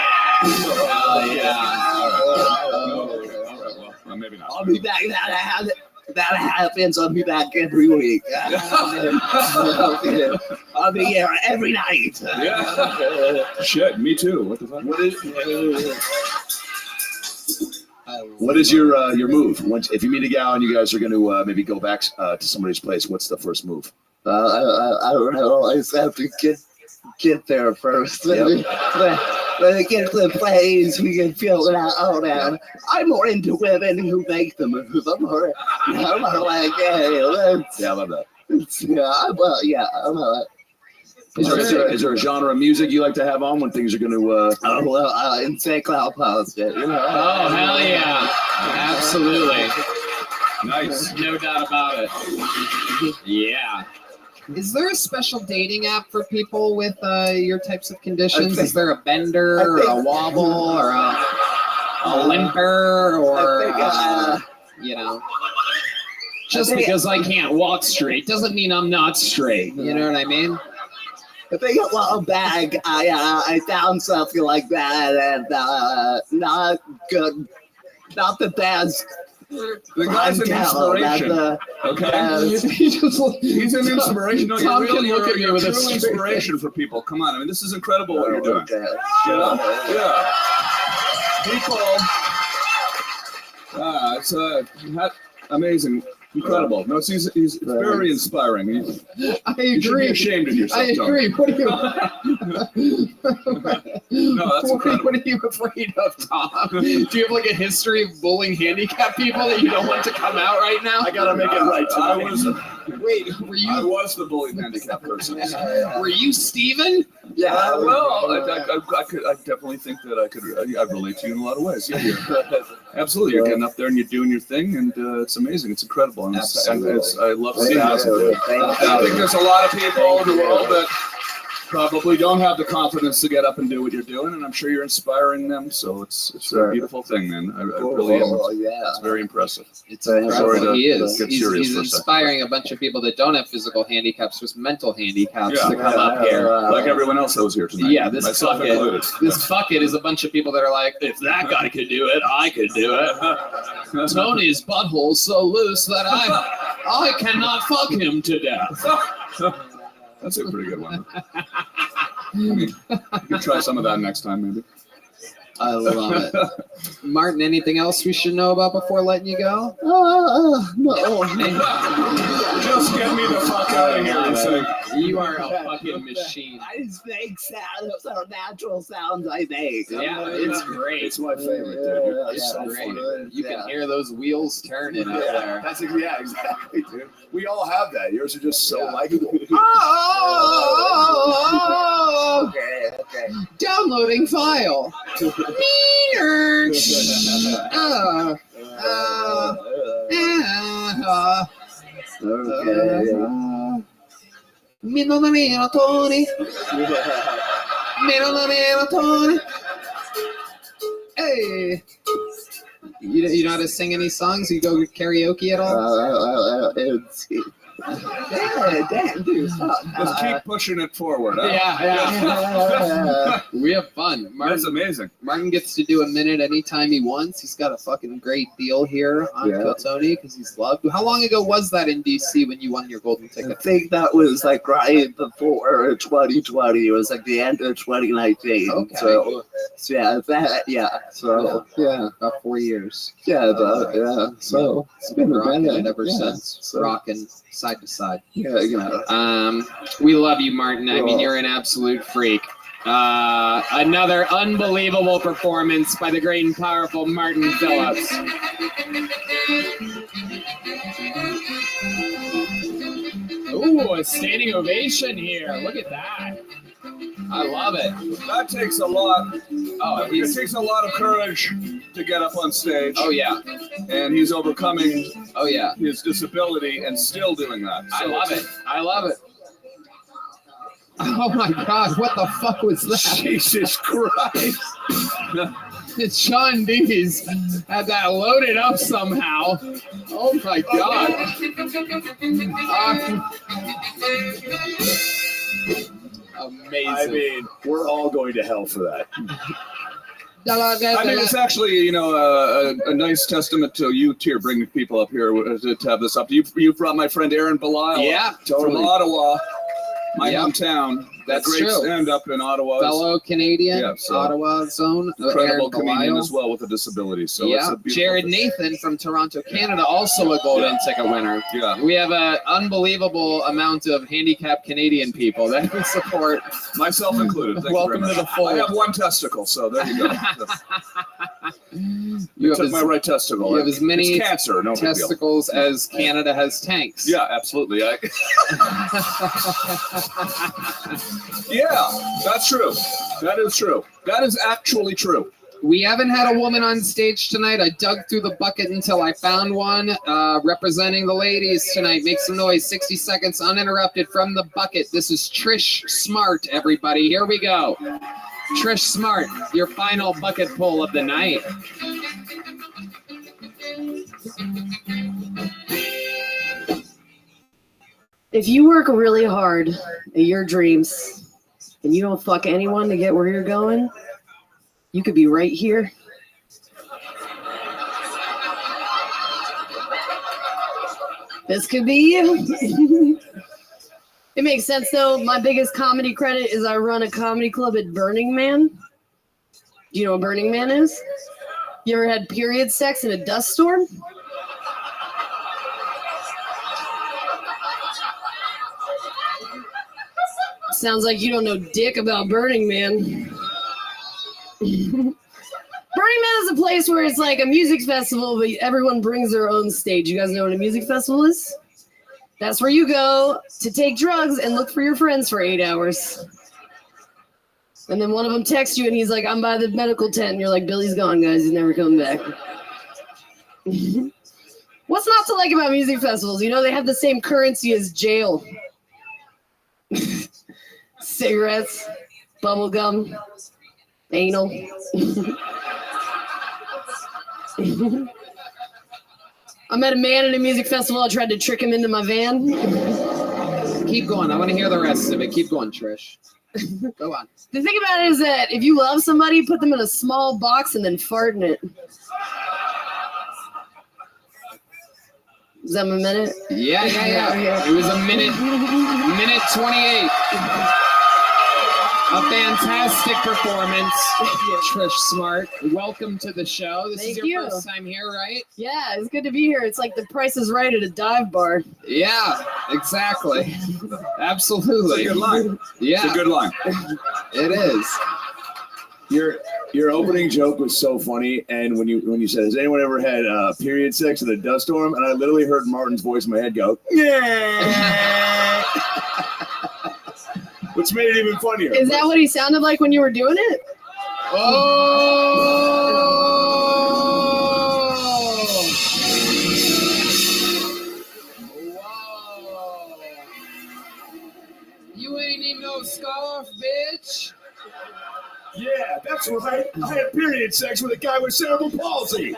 Well, maybe not. I'll be back. That happens. I'll be back every week. I'll be here every night. Yeah. Shit, me too. What the fuck? What is your move? If you meet a gal and you guys are going to maybe go back to somebody's place, what's the first move? I don't know. I just have to get there first. When I get to the place, we can feel it out. And I'm more into women who make the move. I'm more like, hey, let's. Yeah, I love that. Is there a genre of music you like to have on when things are going to? In St. Cloud Positive, you know. Oh, hell yeah. Absolutely. Nice. No doubt about it. Yeah. Is there a special dating app for people with your types of conditions? Is there a bender or a wobble or a limper or you know? Just because I can't walk straight doesn't mean I'm not straight. You know what I mean? I think a while back, I found something like that, and not good, not the best. The guy's an inspiration. He's an inspiration. No, Tom you're can look at me with a true straight inspiration for people. Come on, I mean, this is incredible what you're doing. Yeah. People. It's amazing. Incredible. No, he's very inspiring. I agree. You should be ashamed of yourself. I agree. Tom. What are you? No, that's incredible. What are you afraid of, Tom? Do you have like a history of bullying handicapped people that you don't want to come out right now? I gotta make it right tonight. Wait, were you? I was the bullied handicapped person. Were you Steven? Yeah. Well, I definitely think that I relate to you in a lot of ways. Yeah, absolutely. You're getting up there and you're doing your thing, and it's amazing. It's incredible. And I love seeing this. I think there's a lot of people in the world that probably don't have the confidence to get up and do what you're doing, and I'm sure you're inspiring them. So it's a beautiful thing, man. I really am. It's very impressive. It's incredible. He is. He's for inspiring a bunch of people that don't have physical handicaps, just mental handicaps Yeah. to come up here. Like everyone else that was here tonight. Yeah, this myself bucket. included. This bucket is a bunch of people that are like, if that guy could do it, I could do it. Tony's butthole's so loose that I cannot fuck him to death. That's a pretty good one. I mean, you can try some of that next time, maybe. I love it. Martin, anything else we should know about before letting you go? No. Just get me the fuck out of here. You are a fucking machine. I just make sounds, those are natural sounds I make. Yeah, it's great. It's my favorite, dude. It's great. You can hear those wheels turning up there. That's exactly, dude. We all have that. Yours are just so likable. Oh, Okay. downloading file. Mi nome è Tony. Mi nome è Tony. Hey. You know how to sing any songs? You go karaoke at all? Yeah, damn, dude. Just keep pushing it forward. Huh? Yeah. We have fun. That's amazing. Martin gets to do a minute anytime he wants. He's got a fucking great deal here on Kill Tony because he's loved. How long ago was that in DC when you won your golden ticket? I think that was like right before 2020. It was like the end of 2019. Okay. So About 4 years. So it's been rocking it ever since. So. Rocking side to side. Yeah. We love you, Martin. I mean, you're an absolute freak. Another unbelievable performance by the great and powerful Martin Phillips. Ooh, a standing ovation here. Look at that. I love it. That takes a lot. Oh, it takes a lot of courage to get up on stage. Oh, yeah. And he's overcoming his disability and still doing that. I love it. I love it. Oh my God, what the fuck was that? Jesus Christ. It's Sean D's had that loaded up somehow. Oh my God. Amazing. I mean, we're all going to hell for that. I mean, it's actually, a nice testament to you, Tier, bringing people up here to have this up. You brought my friend Aaron Belisle from Ottawa, my hometown. That's great true. stand-up in Ottawa. Fellow Canadian, Yeah, so Ottawa zone. Incredible Aaron comedian Belisle. as well with a disability. So it's a beautiful Jared thing. Nathan from Toronto, Canada, also a golden ticket winner. Yeah. We have an unbelievable amount of handicapped Canadian people that we support. Myself included. Thank you Welcome very to the much. fold. I have one testicle, so there you go. You You have took as- my right testicle. You have as many It's cancer, no big deal. testicles as Canada has tanks. Yeah, absolutely. Yeah, that's true. That is true. That is actually true. We haven't had a woman on stage tonight. I dug through the bucket until I found one. Representing the ladies tonight. Make some noise. 60 seconds uninterrupted from the bucket. This is Trish Smart, everybody. Here we go. Trish Smart, your final bucket pull of the night. If you work really hard at your dreams and you don't fuck anyone to get where you're going, you could be right here. This could be you. It makes sense though. My biggest comedy credit is I run a comedy club at Burning Man. Do you know what Burning Man is? You ever had period sex in a dust storm? Sounds like you don't know dick about Burning Man. Burning Man is a place where it's like a music festival, but everyone brings their own stage. You guys know what a music festival is? That's where you go to take drugs and look for your friends for 8 hours. And then one of them texts you and he's like, I'm by the medical tent. And you're like, Billy's gone, guys. He's never coming back. What's not to like about music festivals? You know, they have the same currency as jail. cigarettes, bubble gum, anal. I met a man at a music festival. I tried to trick him into my van. Keep going. I want to hear the rest of it. Keep going, Trish. Go on. The thing about it is that if you love somebody, put them in a small box and then fart in it. Is that a minute? Yeah. It was a minute 28. A fantastic performance, Trish Smart. Welcome to the show. This is your first time here, right? Yeah, it's good to be here. It's like The Price is Right at a dive bar. Yeah, exactly. Absolutely. It's a good line. Yeah. It's a good line. It is. Your opening joke was so funny, and when you said, "Has anyone ever had period sex in a dust storm?" and I literally heard Martin's voice in my head go, "Yeah," which made it even funnier. Is that what he sounded like when you were doing it? You ain't even no scarf, bitch. Yeah, that's right. I had period sex with a guy with cerebral palsy.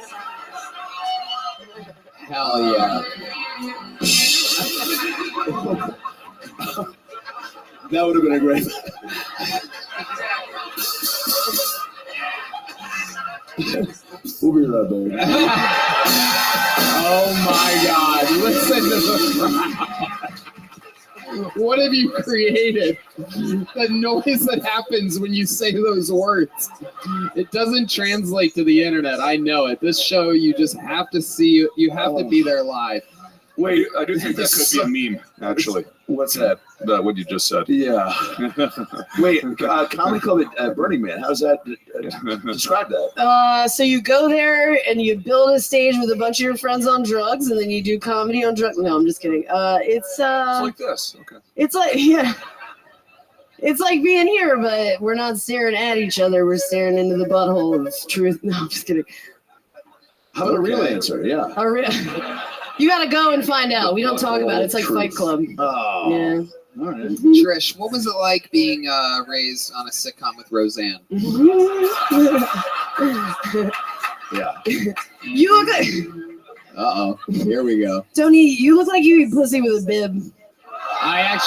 Hell yeah. That would have been a great. We'll be right back. Oh my God. Listen to the crowd. What have you created? The noise that happens when you say those words. It doesn't translate to the internet. I know it. This show, you just have to see, you have to be there live. Wait, I do think that could be a meme, actually. What's that? What you just said. Yeah. Wait, Comedy Club at Burning Man. How's that? Describe that. So you go there and you build a stage with a bunch of your friends on drugs, and then you do comedy on drugs. No, I'm just kidding. It's like this. Okay. It's like, yeah. It's like being here, but we're not staring at each other. We're staring into the butthole of truth. No, I'm just kidding. How about a real answer? Yeah. You gotta go and find out. We don't talk about it. It's like Fight Club. Oh. Yeah. All right. Trish, what was it like being raised on a sitcom with Roseanne? Yeah. You look like... Uh-oh. Here we go. Tony, you look like you eat pussy with a bib. I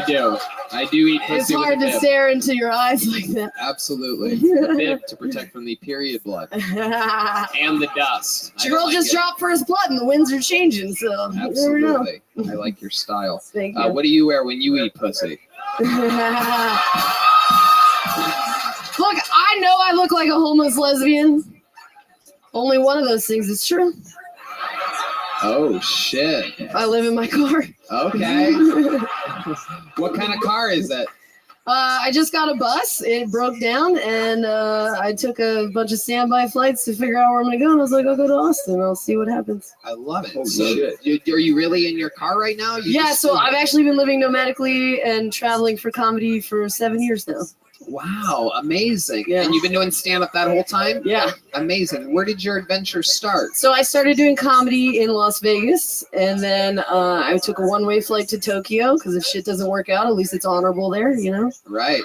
do. I do eat pussy It's hard with a to bib. stare into your eyes like that. Absolutely. The bib to protect from the period blood. And the dust. I Girl like just it. dropped first blood and the winds are changing, so you never know. Absolutely. I like your style. Thank you. What do you wear when you eat pussy? Look, I know I look like a homeless lesbian. Only one of those things is true. Oh, shit. I live in my car. Okay. What kind of car is it? I just got a bus. It broke down, and I took a bunch of standby flights to figure out where I'm going to go. And I was like, I'll go to Austin. I'll see what happens. I love it. Holy So, shit. are you really in your car right now? Yeah, so I've actually been living nomadically and traveling for comedy for 7 years now. Wow, amazing. Yeah. And you've been doing stand-up that whole time? Yeah. Amazing. Where did your adventure start? So I started doing comedy in Las Vegas, and then I took a one-way flight to Tokyo, because if shit doesn't work out, at least it's honorable there, you know? Right.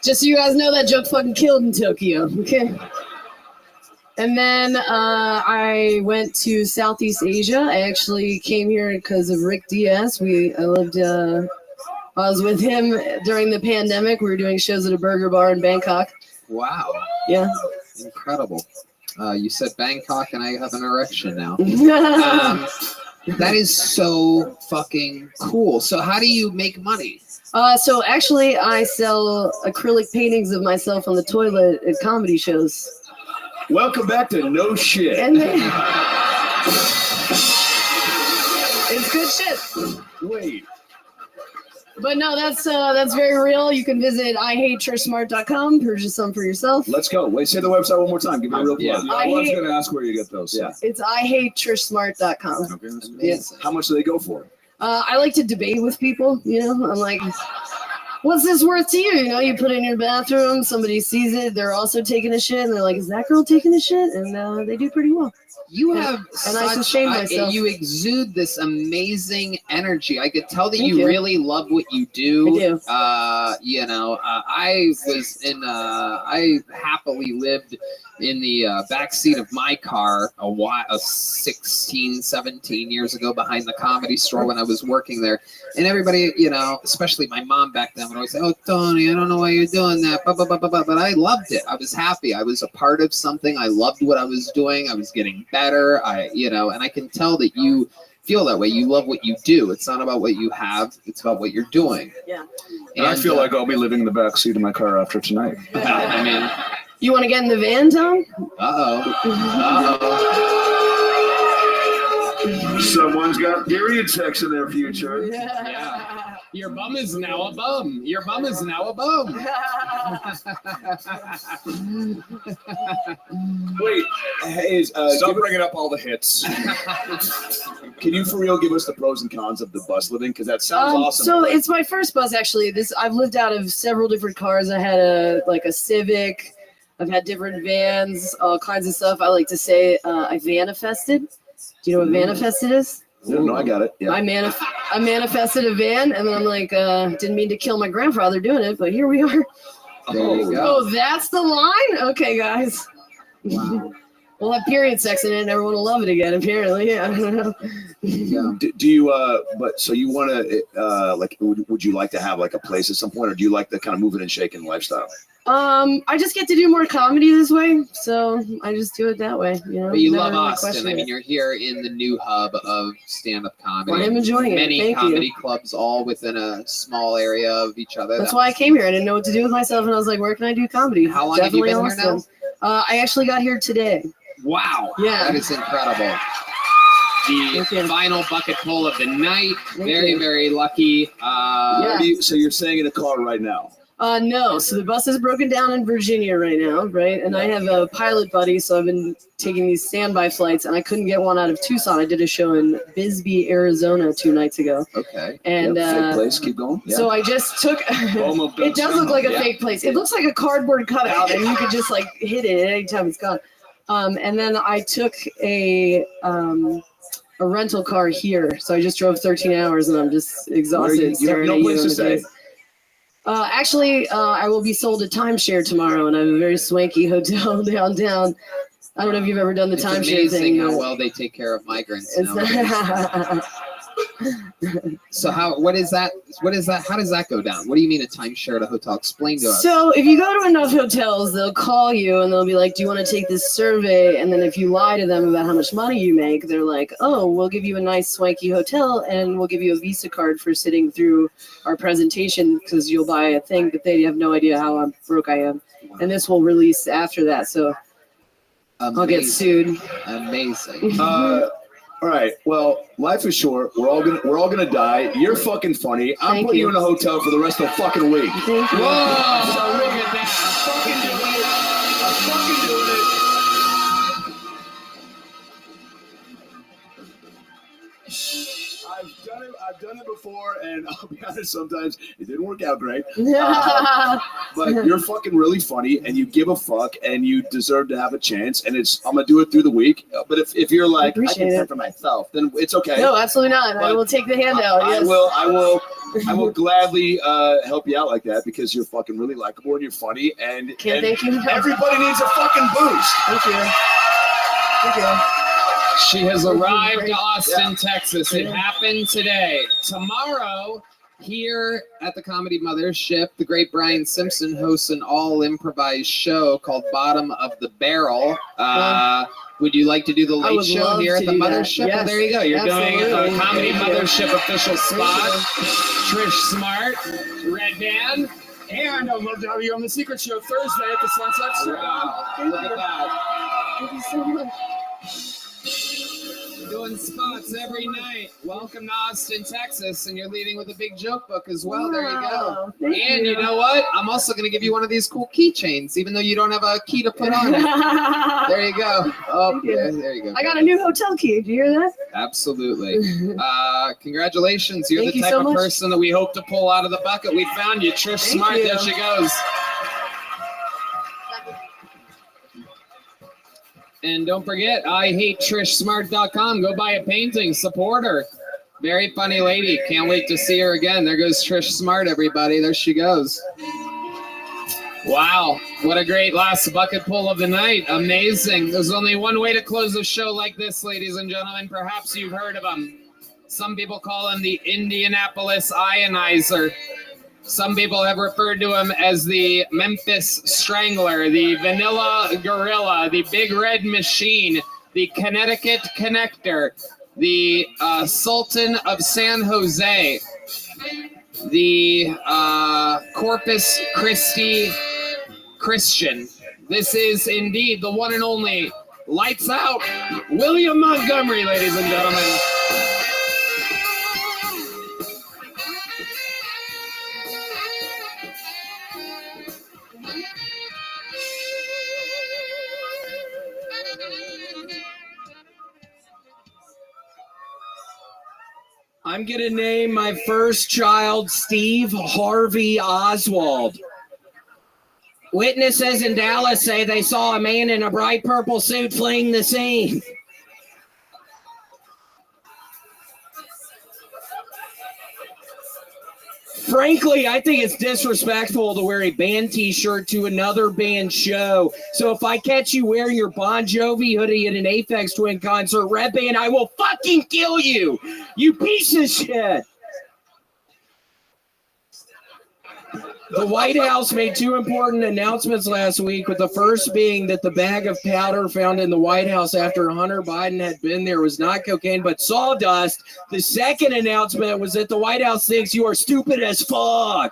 Just so you guys know, that joke fucking killed in Tokyo, okay? And then I went to Southeast Asia. I actually came here because of Rick Diaz. I was with him during the pandemic. We were doing shows at a burger bar in Bangkok. Wow. Yeah. Incredible. You said Bangkok, and I have an erection now. That is so fucking cool. So how do you make money? So actually, I sell acrylic paintings of myself on the toilet at comedy shows. Welcome back to No Shit. And then, it's good shit. Wait. But no, that's very real. You can visit IHateTrishSmart.com, purchase some for yourself. Let's go. Wait, say the website one more time. Give me a real plug. Yeah, I was going to ask where you get those. Yeah. It's IHateTrishSmart.com. Okay, that's Yeah. How much do they go for? I like to debate with people, you know. I'm like, what's this worth to you? You know, you put it in your bathroom, somebody sees it, they're also taking a shit, and they're like, is that girl taking a shit? And they do pretty well. You have and I sustain myself. You exude this amazing energy. I could tell that Thank you you. really love what you do. I do. I was in. I happily lived in the backseat of my car a 16, 17 years ago behind the Comedy Store when I was working there. And everybody, especially my mom back then would always say, "Oh, Tony, I don't know why you're doing that." But I loved it. I was happy. I was a part of something. I loved what I was doing. I was getting better. And I can tell that you feel that way. You love what you do. It's not about what you have. It's about what you're doing. Yeah. And I feel like I'll be living in the back seat of my car after tonight. I mean, you want to get in the van, Tom? Someone's got period sex in their future. Yeah. Your bum is now a bum. Your bum is now a bum. Wait, hey, stop bringing up all the hits. Can you for real give us the pros and cons of the bus living? Because that sounds awesome. So it's my first bus actually. I've lived out of several different cars. I had a Civic. I've had different vans, all kinds of stuff. I like to say I vanifested. Do you know what vanifested is? No, I got it. Yeah. I manifested a van, and then I'm like, didn't mean to kill my grandfather doing it, but here we are. There you go. Oh, that's the line? Okay, guys. Wow. We'll have period sex in it, and everyone will love it again, apparently. Yeah, I don't know. Yeah. Do you, so you want to, would you like to have like a place at some point, or do you like the kind of moving and shaking lifestyle? I just get to do more comedy this way, so I just do it that way. But you Never love really Austin. question I mean, it. you're here in the new hub of stand-up comedy. Well, I'm enjoying it. Many Thank comedy you. clubs, all within a small area of each other. That's why I came here. I didn't know what to do with myself, and I was like, where can I do comedy? How long have you been Definitely here Austin. I actually got here today. Wow. Yeah. That is incredible. The final bucket pull of the night. Very, very lucky. So you're staying in a car right now? No. So the bus is broken down in Virginia right now, right? And I have a pilot buddy, so I've been taking these standby flights, and I couldn't get one out of Tucson. I did a show in Bisbee, Arizona 2 nights ago. Okay. And fake place. Keep going. Yeah. So I just took. It does look like a fake place. It looks like a cardboard cutout, and you could just like hit it at any time it's gone. And then I took a rental car here, so I just drove 13 hours, and I'm just exhausted. You have no place to stay. Actually, I will be sold a timeshare tomorrow, and I have a very swanky hotel downtown. I don't know if you've ever done the timeshare thing. How well they take care of migrants. It's So what is that? How does that go down? What do you mean a timeshare at a hotel? Explain to us. So if you go to enough hotels, they'll call you and they'll be like, do you want to take this survey? And then if you lie to them about how much money you make, they're like, oh, we'll give you a nice swanky hotel and we'll give you a Visa card for sitting through our presentation because you'll buy a thing, but they have no idea how broke I am. And this will release after that. So I'll get sued. Amazing. All right. Well, life is short. We're all gonna die. You're fucking funny. I'm putting you in a hotel for the rest of the fucking week. Thank you. Whoa! So look at that. I'm fucking doing it. I've done it before, and I'll be honest, sometimes it didn't work out great. But you're fucking really funny, and you give a fuck, and you deserve to have a chance. And I'm gonna do it through the week. But if you're like, I can fend for myself, then it's okay. No, absolutely not. I will take the handout. Yes. I will gladly help you out like that because you're fucking really likable and you're funny, and Thank you. Everybody needs a fucking boost. Thank you. Thank you. She has arrived to Austin, Texas. It happened today. Tomorrow, here at the Comedy Mothership, the great Brian Simpson hosts an all-improvised show called Bottom of the Barrel. Would you like to do the late show here at the Mothership? Yes, Well, there you go. You're doing a Comedy Thank you. Mothership official spot. Trish Smart, Red Band. And I'd love to have you on the Secret Show Thursday at the Sunset Strip. Wow, look at that. Thank you so much. Doing filling spots every night. Welcome to Austin, Texas, and you're leading with a big joke book as well. There you go. And you know what? I'm also going to give you one of these cool keychains, even though you don't have a key to put on it. There you go. Oh, yeah, there you go. I got a new hotel key. Do you hear that? Absolutely. Congratulations. You're Thank the you type so of much. person that we hope to pull out of the bucket. We found you. Trish Thank Smart. you. There she goes. And don't forget, IHateTrishSmart.com. Go buy a painting. Support her. Very funny lady. Can't wait to see her again. There goes Trish Smart, everybody. There she goes. Wow. What a great last bucket pull of the night. Amazing. There's only one way to close a show like this, ladies and gentlemen. Perhaps you've heard of him. Some people call him the Indianapolis Ionizer. Some people have referred to him as the Memphis Strangler, the Vanilla Gorilla, the Big Red Machine, the Connecticut Connector, the Sultan of San Jose, the Corpus Christi Christian. This is indeed the one and only Lights Out William Montgomery, ladies and gentlemen. I'm going to name my first child Steve Harvey Oswald. Witnesses in Dallas say they saw a man in a bright purple suit fleeing the scene. Frankly, I think it's disrespectful to wear a band t-shirt to another band show. So if I catch you wearing your Bon Jovi hoodie at an Aphex Twin concert, Red Band, I will fucking kill you, you piece of shit. The White House made two important announcements last week, with the first being that the bag of powder found in the White House after Hunter Biden had been there was not cocaine, but sawdust. The second announcement was that the White House thinks you are stupid as fuck.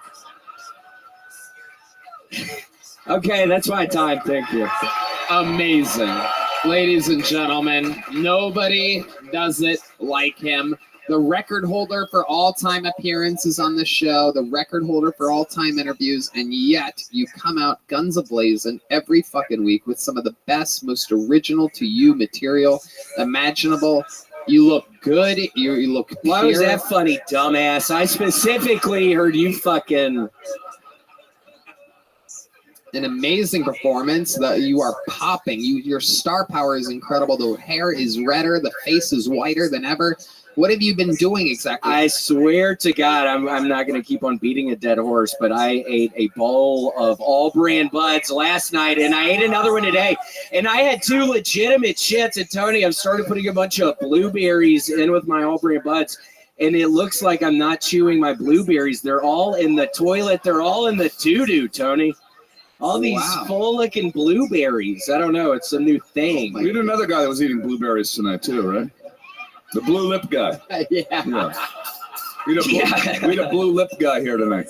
Okay, that's my time. Thank you. Amazing. Ladies and gentlemen, nobody does it like him. The record holder for all-time appearances on the show, the record holder for all-time interviews, and yet you come out guns a-blazing every fucking week with some of the best, most original to you material imaginable. You look good. You look pure. Why was that funny, dumbass? I specifically heard you fucking... An amazing performance. That you are popping. Your star power is incredible. The hair is redder. The face is whiter than ever. What have you been doing exactly? I swear to God, I'm not going to keep on beating a dead horse, but I ate a bowl of all brand buds last night, and I ate another one today. And I had two legitimate shits. And Tony, I've started putting a bunch of blueberries in with my all brand buds, and it looks like I'm not chewing my blueberries. They're all in the toilet. They're all in the doo-doo, Tony. All these full-looking blueberries. I don't know. It's a new thing. We had another guy that was eating blueberries tonight, too, right? The blue lip guy. Yeah. We had a blue lip guy here tonight.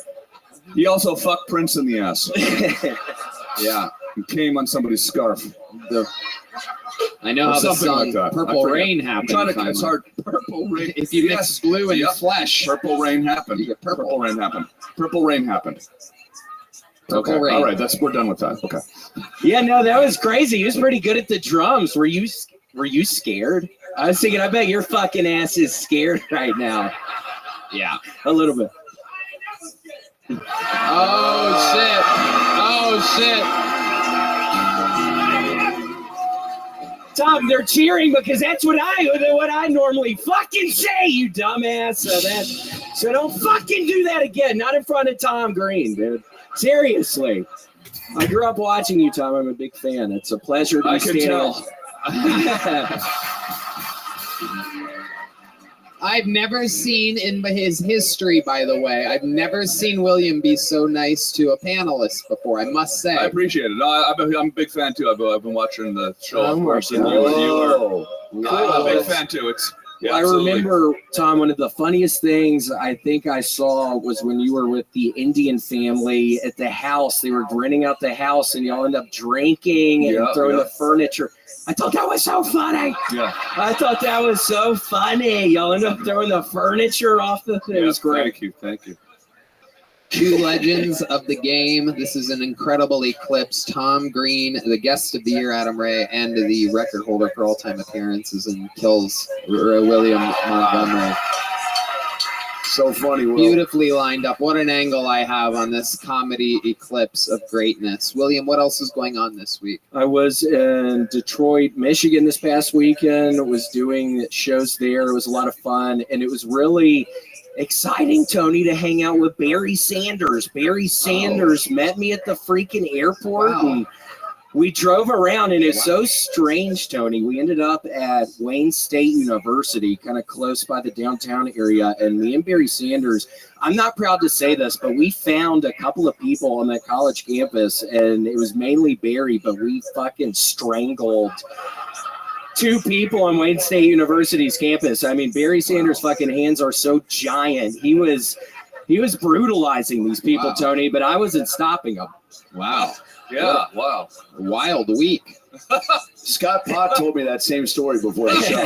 He also fucked Prince in the ass. Yeah. He came on somebody's scarf. I know how the song Purple Rain happened. It's hard. Purple Rain. If you mix blue and flesh. Purple Rain happened. Purple Rain happened. Purple Rain happened. Okay. Rain. All right. We're done with that. Okay. Yeah, no, that was crazy. He was pretty good at the drums. Were you scared? I was thinking, I bet your fucking ass is scared right now. Yeah. A little bit. Oh, shit. Tom, they're cheering because that's what I normally fucking say, you dumbass. So don't fucking do that again. Not in front of Tom Green, dude. Seriously. I grew up watching you, Tom. I'm a big fan. It's a pleasure to I can tell. I've never seen in his history, by the way, I've never seen William be so nice to a panelist before, I must say. I appreciate it. I'm a big fan, too. I've been watching the show, of course. And I'm a big fan, too. Yeah, I absolutely. remember, Tom, one of the funniest things I think I saw was when you were with the Indian family at the house. They were renting out the house, and y'all end up drinking and Yeah, throwing yeah. the furniture. I thought that was so funny. Yeah. I thought that was so funny. Y'all end up throwing the furniture off the thing. It was great. Thank you. Two legends of the game. This is an incredible eclipse. Tom Green, the guest of the year, Adam Ray, and the record holder for all-time appearances and kills, William Montgomery. So funny, Will. Beautifully lined up. What an angle I have on this comedy eclipse of greatness. William, what else is going on this week? I was in Detroit, Michigan this past weekend. Was doing shows there. It was a lot of fun, and it was really exciting, Tony, to hang out with Barry Sanders. Barry Sanders met me at the freaking airport, and we drove around, and it's so strange, Tony. We ended up at Wayne State University, kind of close by the downtown area, and me and Barry Sanders, I'm not proud to say this, but we found a couple of people on that college campus, and it was mainly Barry, but we fucking strangled two people on Wayne State University's campus. I mean, Barry Sanders' fucking hands are so giant. He was brutalizing these people, Tony, but I wasn't stopping him. Wow. Yeah, wow. Wild week. Scott Pott told me that same story before the show.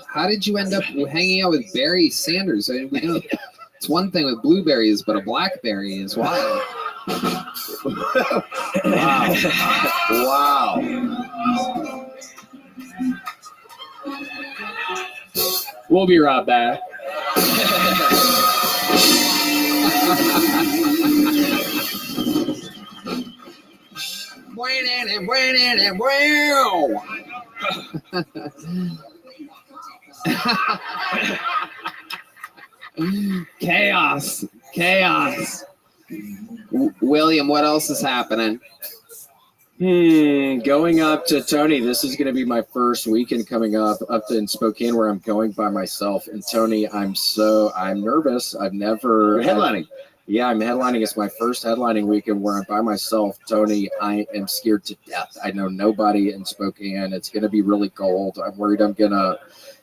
How did you end up hanging out with Barry Sanders? I mean, we know it's one thing with blueberries, but a blackberry is wild. Wow. We'll be right back. Chaos. William, what else is happening? Going up to Tony, this is going to be my first weekend coming up in Spokane, where I'm going by myself. And Tony, I'm nervous. I've never You're headlining. Yeah, I'm headlining. It's my first headlining weekend where I'm by myself. Tony, I am scared to death. I know nobody in Spokane. It's going to be really cold. I'm worried I'm going to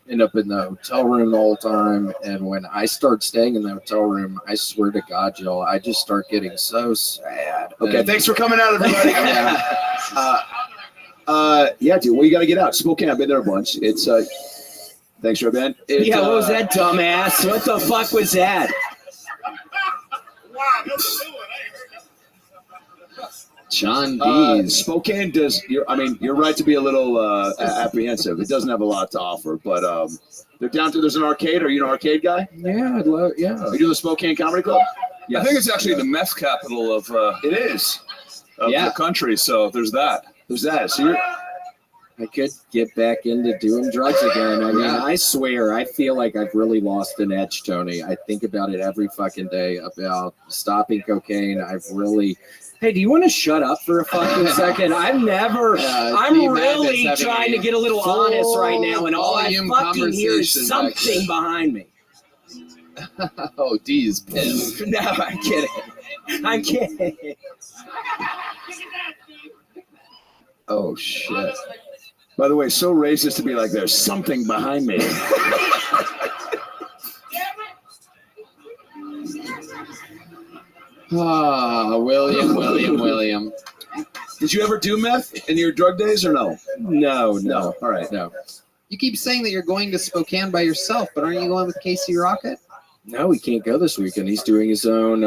end up in the hotel room the whole time. And when I start staying in the hotel room, I swear to God, Jill, I just start getting so sad. Okay, thanks for coming out, everybody. Yeah, dude, well, you got to get out. Spokane, I've been there a bunch. It's, thanks, Rabbi. Yeah, what was that, dumbass? What the fuck was that? John D. Spokane does. You're right to be a little apprehensive. It doesn't have a lot to offer, but they're down to. There's an arcade. Are you an arcade guy? Yeah, I'd love. Yeah. Are you doing the Spokane Comedy Club? I think it's actually the meth capital of. It is. Of the country. So there's that. So I could get back into doing drugs again. I mean, I swear, I feel like I've really lost an edge, Tony. I think about it every fucking day about stopping cocaine. Hey, do you want to shut up for a fucking second? I'm really trying to get a little honest right now, and all I fucking hear is something behind me. Oh, D's pissed. No, I'm kidding. Oh shit. By the way, so racist to be like, there's something behind me. William. Did you ever do meth in your drug days or no? No. All right. No. You keep saying that you're going to Spokane by yourself, but aren't you going with Casey Rocket? No, he can't go this weekend. He's doing his own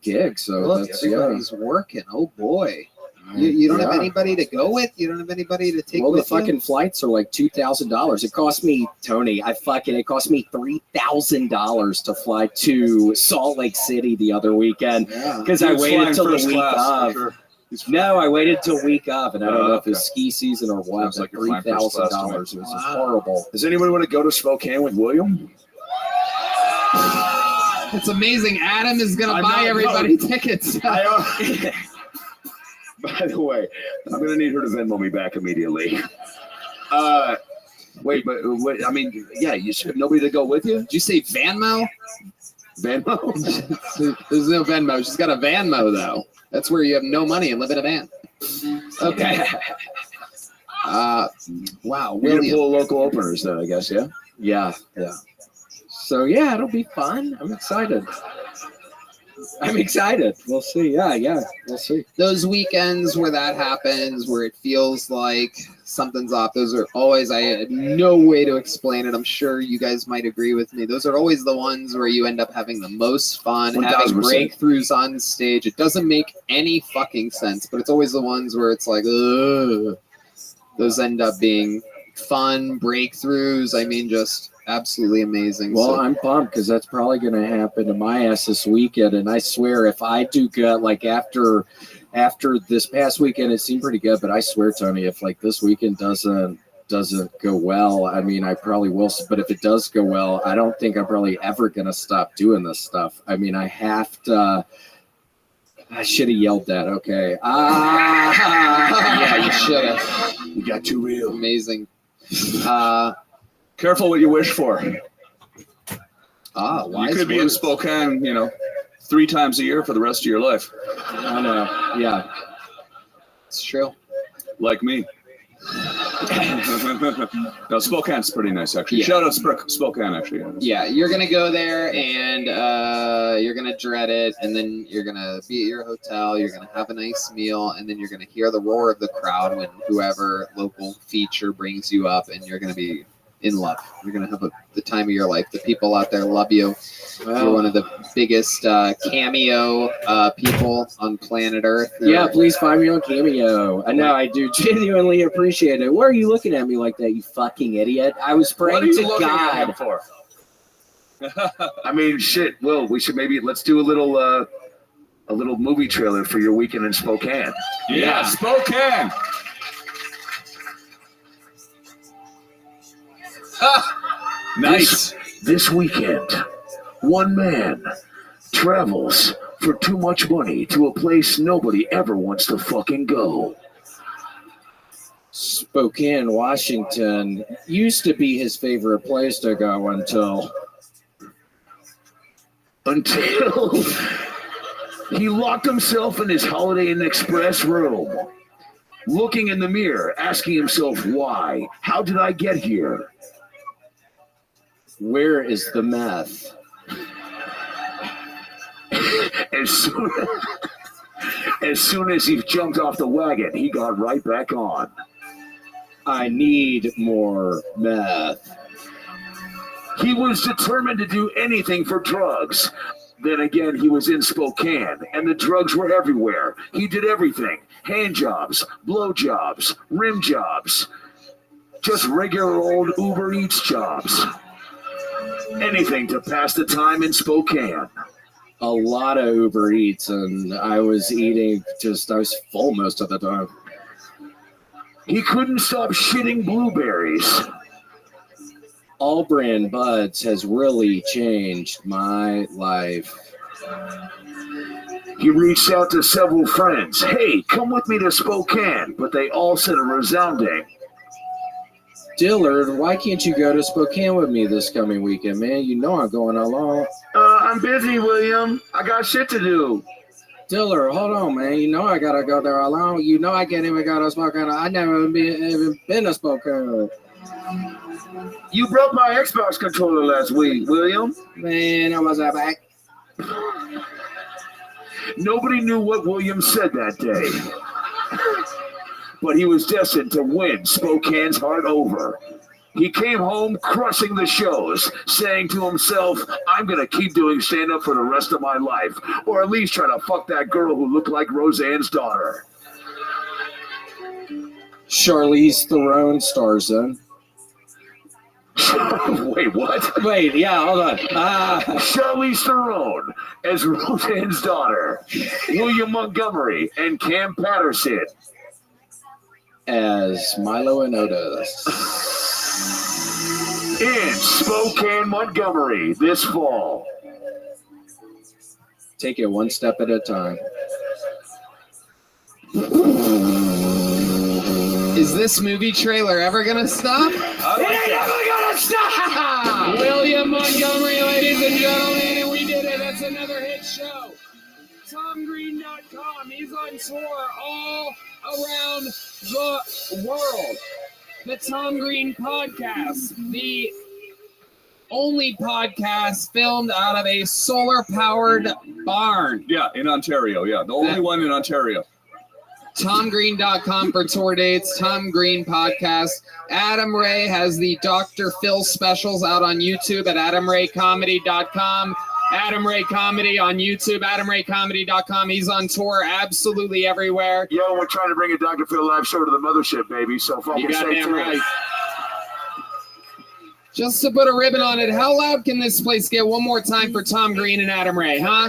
gig. So Look, that's everybody's working. Oh boy. You don't have anybody to go with? You don't have anybody to take Well, the with fucking you? flights are like $2,000. It cost me, Tony, it cost me $3,000 to fly to Salt Lake City the other weekend because I waited till the week of. Sure. No, I waited till week of, and I don't know if it's ski season or what. Sounds like But you're flying first class to me. $3,000 was horrible. Does anybody want to go to Spokane with William? It's amazing. Adam is going to buy everybody tickets. By the way, I'm going to need her to Venmo me back immediately. Wait, I mean, yeah, you should have nobody to go with you? Did you say Venmo? Venmo? There's no Venmo. She's got a Vanmo, though. That's where you have no money and live in a van. Okay. Wow, You're gonna William. pull local openers then, I guess, yeah? Yeah. So yeah, it'll be fun. I'm excited. We'll see. Yeah, we'll see. Those weekends where that happens, where it feels like something's off, those are always, I had no way to explain it. I'm sure you guys might agree with me. Those are always the ones where you end up having the most fun, 1000%. having breakthroughs on stage. It doesn't make any fucking sense, but it's always the ones where it's like, ugh. Those end up being fun breakthroughs. I mean, just absolutely amazing. Well, So- I'm pumped because that's probably going to happen to my ass this weekend. And I swear, if I do good, like after this past weekend, it seemed pretty good. But I swear, Tony, if like this weekend doesn't go well, I mean, I probably will. But if it does go well, I don't think I'm probably ever going to stop doing this stuff. I mean, I have to. I should have yelled that. Okay. Yeah, you should have. You got too real. Amazing. Careful what you wish for. You could be in Spokane, 3 times a year for the rest of your life. I know. Yeah. It's true. Like me. No, Spokane's pretty nice, actually. Yeah. Shout out Spokane, actually. Yeah, you're going to go there and you're going to dread it, and then you're going to be at your hotel, you're going to have a nice meal, and then you're going to hear the roar of the crowd when whoever local feature brings you up, and you're going to be in love. You're going to have the time of your life. The people out there love you. You're one of the biggest cameo people on planet Earth. Yeah, please find me on Cameo. I know, I do genuinely appreciate it. Why are you looking at me like that, you fucking idiot? I was praying to God. For? I mean, shit, Will, we should let's do a little movie trailer for your weekend in Spokane. Yeah, Spokane! Nice. This weekend, one man travels for too much money to a place nobody ever wants to fucking go. Spokane, Washington used to be his favorite place to go until he locked himself in his Holiday Inn Express room, looking in the mirror, asking himself, why? How did I get here? Where is the meth? As soon as he jumped off the wagon, he got right back on. I need more meth. He was determined to do anything for drugs. Then again, he was in Spokane, and the drugs were everywhere. He did everything. Hand jobs, blow jobs, rim jobs, just regular old Uber Eats jobs. Anything to pass the time in Spokane. A lot of Uber Eats, and I was full most of the time. He couldn't stop shitting blueberries. All Brand Buds has really changed my life. He reached out to several friends. Hey, come with me to Spokane. But they all said a resounding, Dillard, why can't you go to Spokane with me this coming weekend, man? You know I'm going along. I'm busy, William. I got shit to do. Dillard, hold on, man. You know I gotta go there alone. You know I can't even go to Spokane. I never even been to Spokane. You broke my Xbox controller last week, William. Man, I was back. Nobody knew what William said that day. But he was destined to win Spokane's heart over. He came home crushing the shows, saying to himself, I'm going to keep doing stand-up for the rest of my life, or at least try to fuck that girl who looked like Roseanne's daughter. Charlize Theron stars in. Wait, what? Wait, yeah, hold on. Charlize Theron as Roseanne's daughter, William Montgomery and Cam Patterson as Milo and Otis. In Spokane, Montgomery this fall. Take it one step at a time. Is this movie trailer ever gonna stop? It ain't ever gonna stop! William Montgomery, ladies and gentlemen, and we did it. That's another hit show. TomGreen.com. He's on tour all around the world. The Tom Green Podcast, the only podcast filmed out of a solar-powered barn. Yeah, in Ontario. Yeah, the only one in Ontario. TomGreen.com for tour dates. Tom Green Podcast. Adam Ray has the Dr. Phil specials out on YouTube at AdamRayComedy.com. Adam Ray Comedy on YouTube, AdamRayComedy.com. He's on tour absolutely everywhere. Yo, we're trying to bring a Dr. Phil live show to the mothership, baby. So fucking You stay goddamn tuned. right. Just to put a ribbon on it, how loud can this place get one more time for Tom Green and Adam Ray, huh?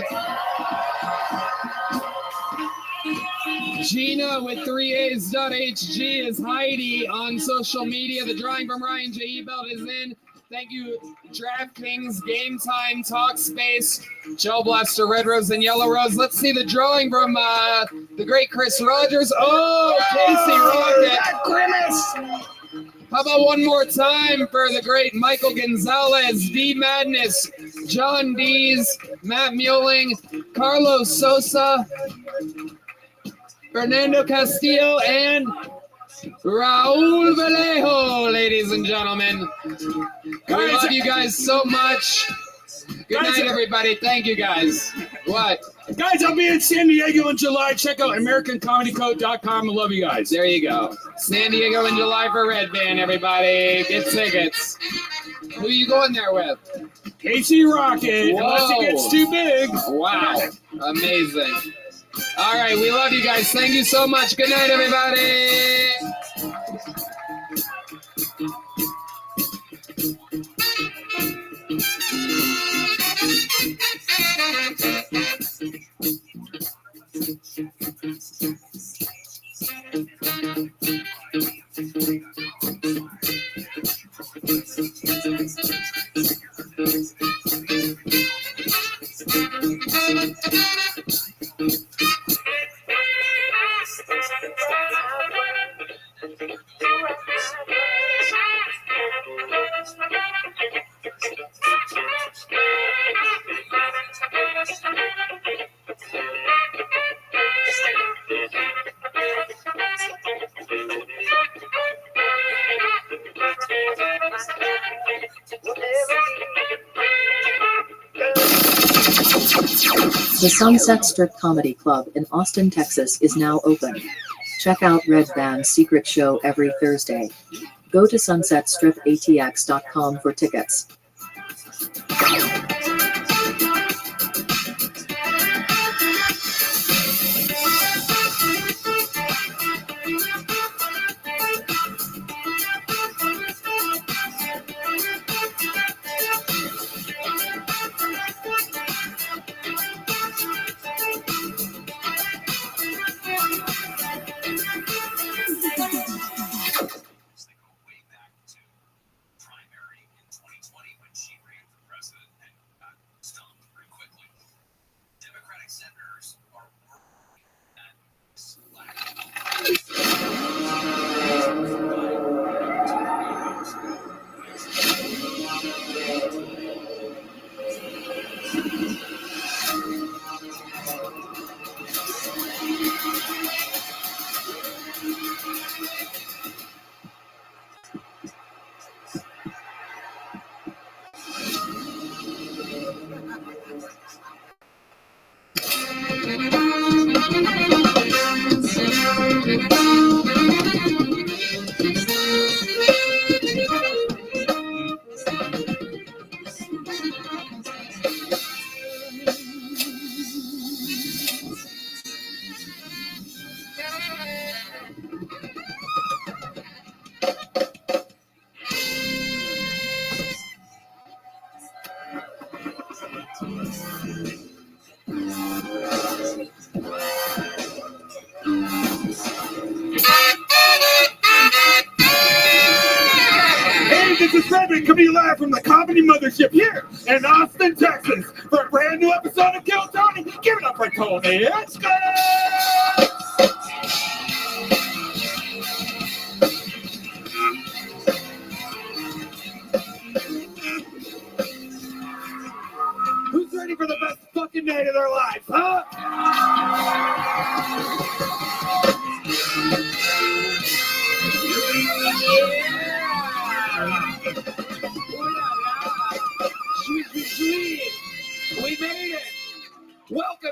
Gina with 3A's.HG is Heidi on social media. The drawing from Ryan J. Ebelt is in. Thank you, DraftKings, Game Time, Talkspace, Joe Blaster, Red Rose, and Yellow Rose. Let's see the drawing from the great Chris Rogers. Oh, Casey Rocket. Grimace. How about one more time for the great Michael Gonzalez, D Madness, John Dees, Matt Muelling, Carlos Sosa, Fernando Castillo, and Raul Vallejo, ladies and gentlemen. We love you guys so much. Good night, everybody. Thank you, guys. What? Guys, I'll be in San Diego in July. Check out AmericanComedyCode.com. I love you guys. There you go. San Diego in July for Red Band, everybody. Get tickets. Who are you going there with? Casey Rocket, Whoa. unless it gets too big. Wow. Amazing. All right, we love you guys. Thank you so much. Good night, everybody. The Sunset Strip Comedy Club in Austin, Texas is now open. Check out Red Band's secret show every Thursday. Go to sunsetstripatx.com for tickets. This is Rabbi coming live from the Comedy Mothership here in Austin, Texas for a brand new episode of Kill Tony. Give it up for Tony. Let's go! Who's ready for the best fucking night of their lives, huh?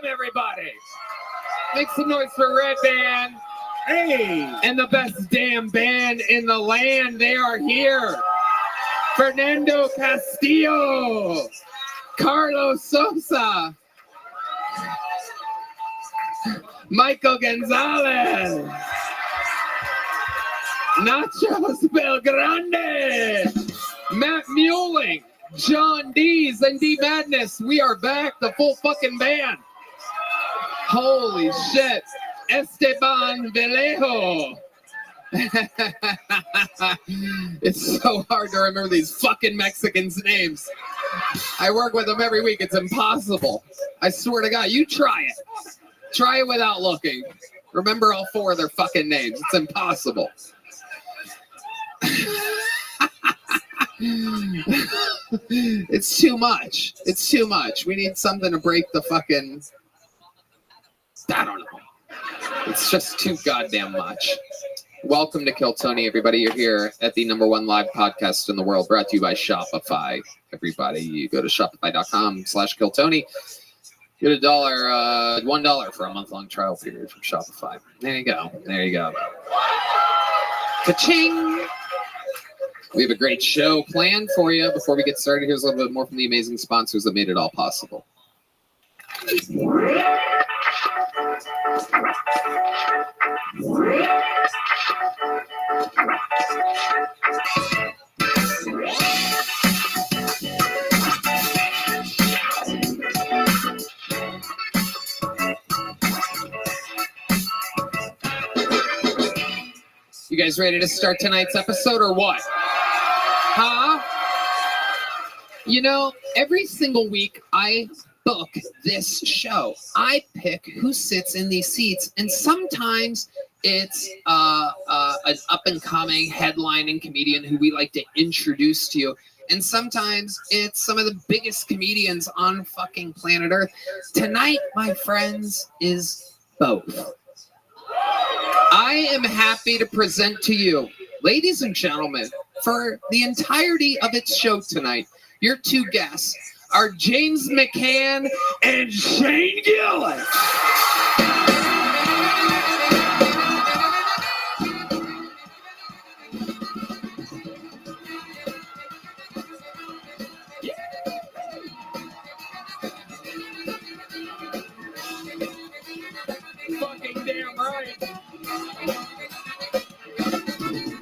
everybody. Make some noise for Red Band. Hey. And the best damn band in the land. They are here. Fernando Castillo. Carlos Sosa. Michael Gonzalez. Nachos Belgrande. Matt Muelling. John Dees and D Madness. We are back. The full fucking band. Holy shit. Esteban Vallejo. It's so hard to remember these fucking Mexicans' names. I work with them every week. It's impossible. I swear to God, you try it. Try it without looking. Remember all 4 of their fucking names. It's impossible. It's too much. It's too much. We need something to break the fucking... I don't know. It's just too goddamn much. Welcome to Kill Tony, everybody. You're here at the #1 live podcast in the world, brought to you by Shopify. Everybody, you go to shopify.com/KillTony. Get $1 for a month-long trial period from Shopify. There you go. There you go. Ka-ching! We have a great show planned for you. Before we get started, here's a little bit more from the amazing sponsors that made it all possible. You guys ready to start tonight's episode or what? Huh? You know, every single week I book this show. I pick who sits in these seats, and sometimes it's an up-and-coming headlining comedian who we like to introduce to you, and sometimes it's some of the biggest comedians on fucking planet Earth. Tonight, my friends, is both. I am happy to present to you, ladies and gentlemen, for the entirety of its show tonight, your 2 guests are James McCann and Shane Gillis. Fucking damn right.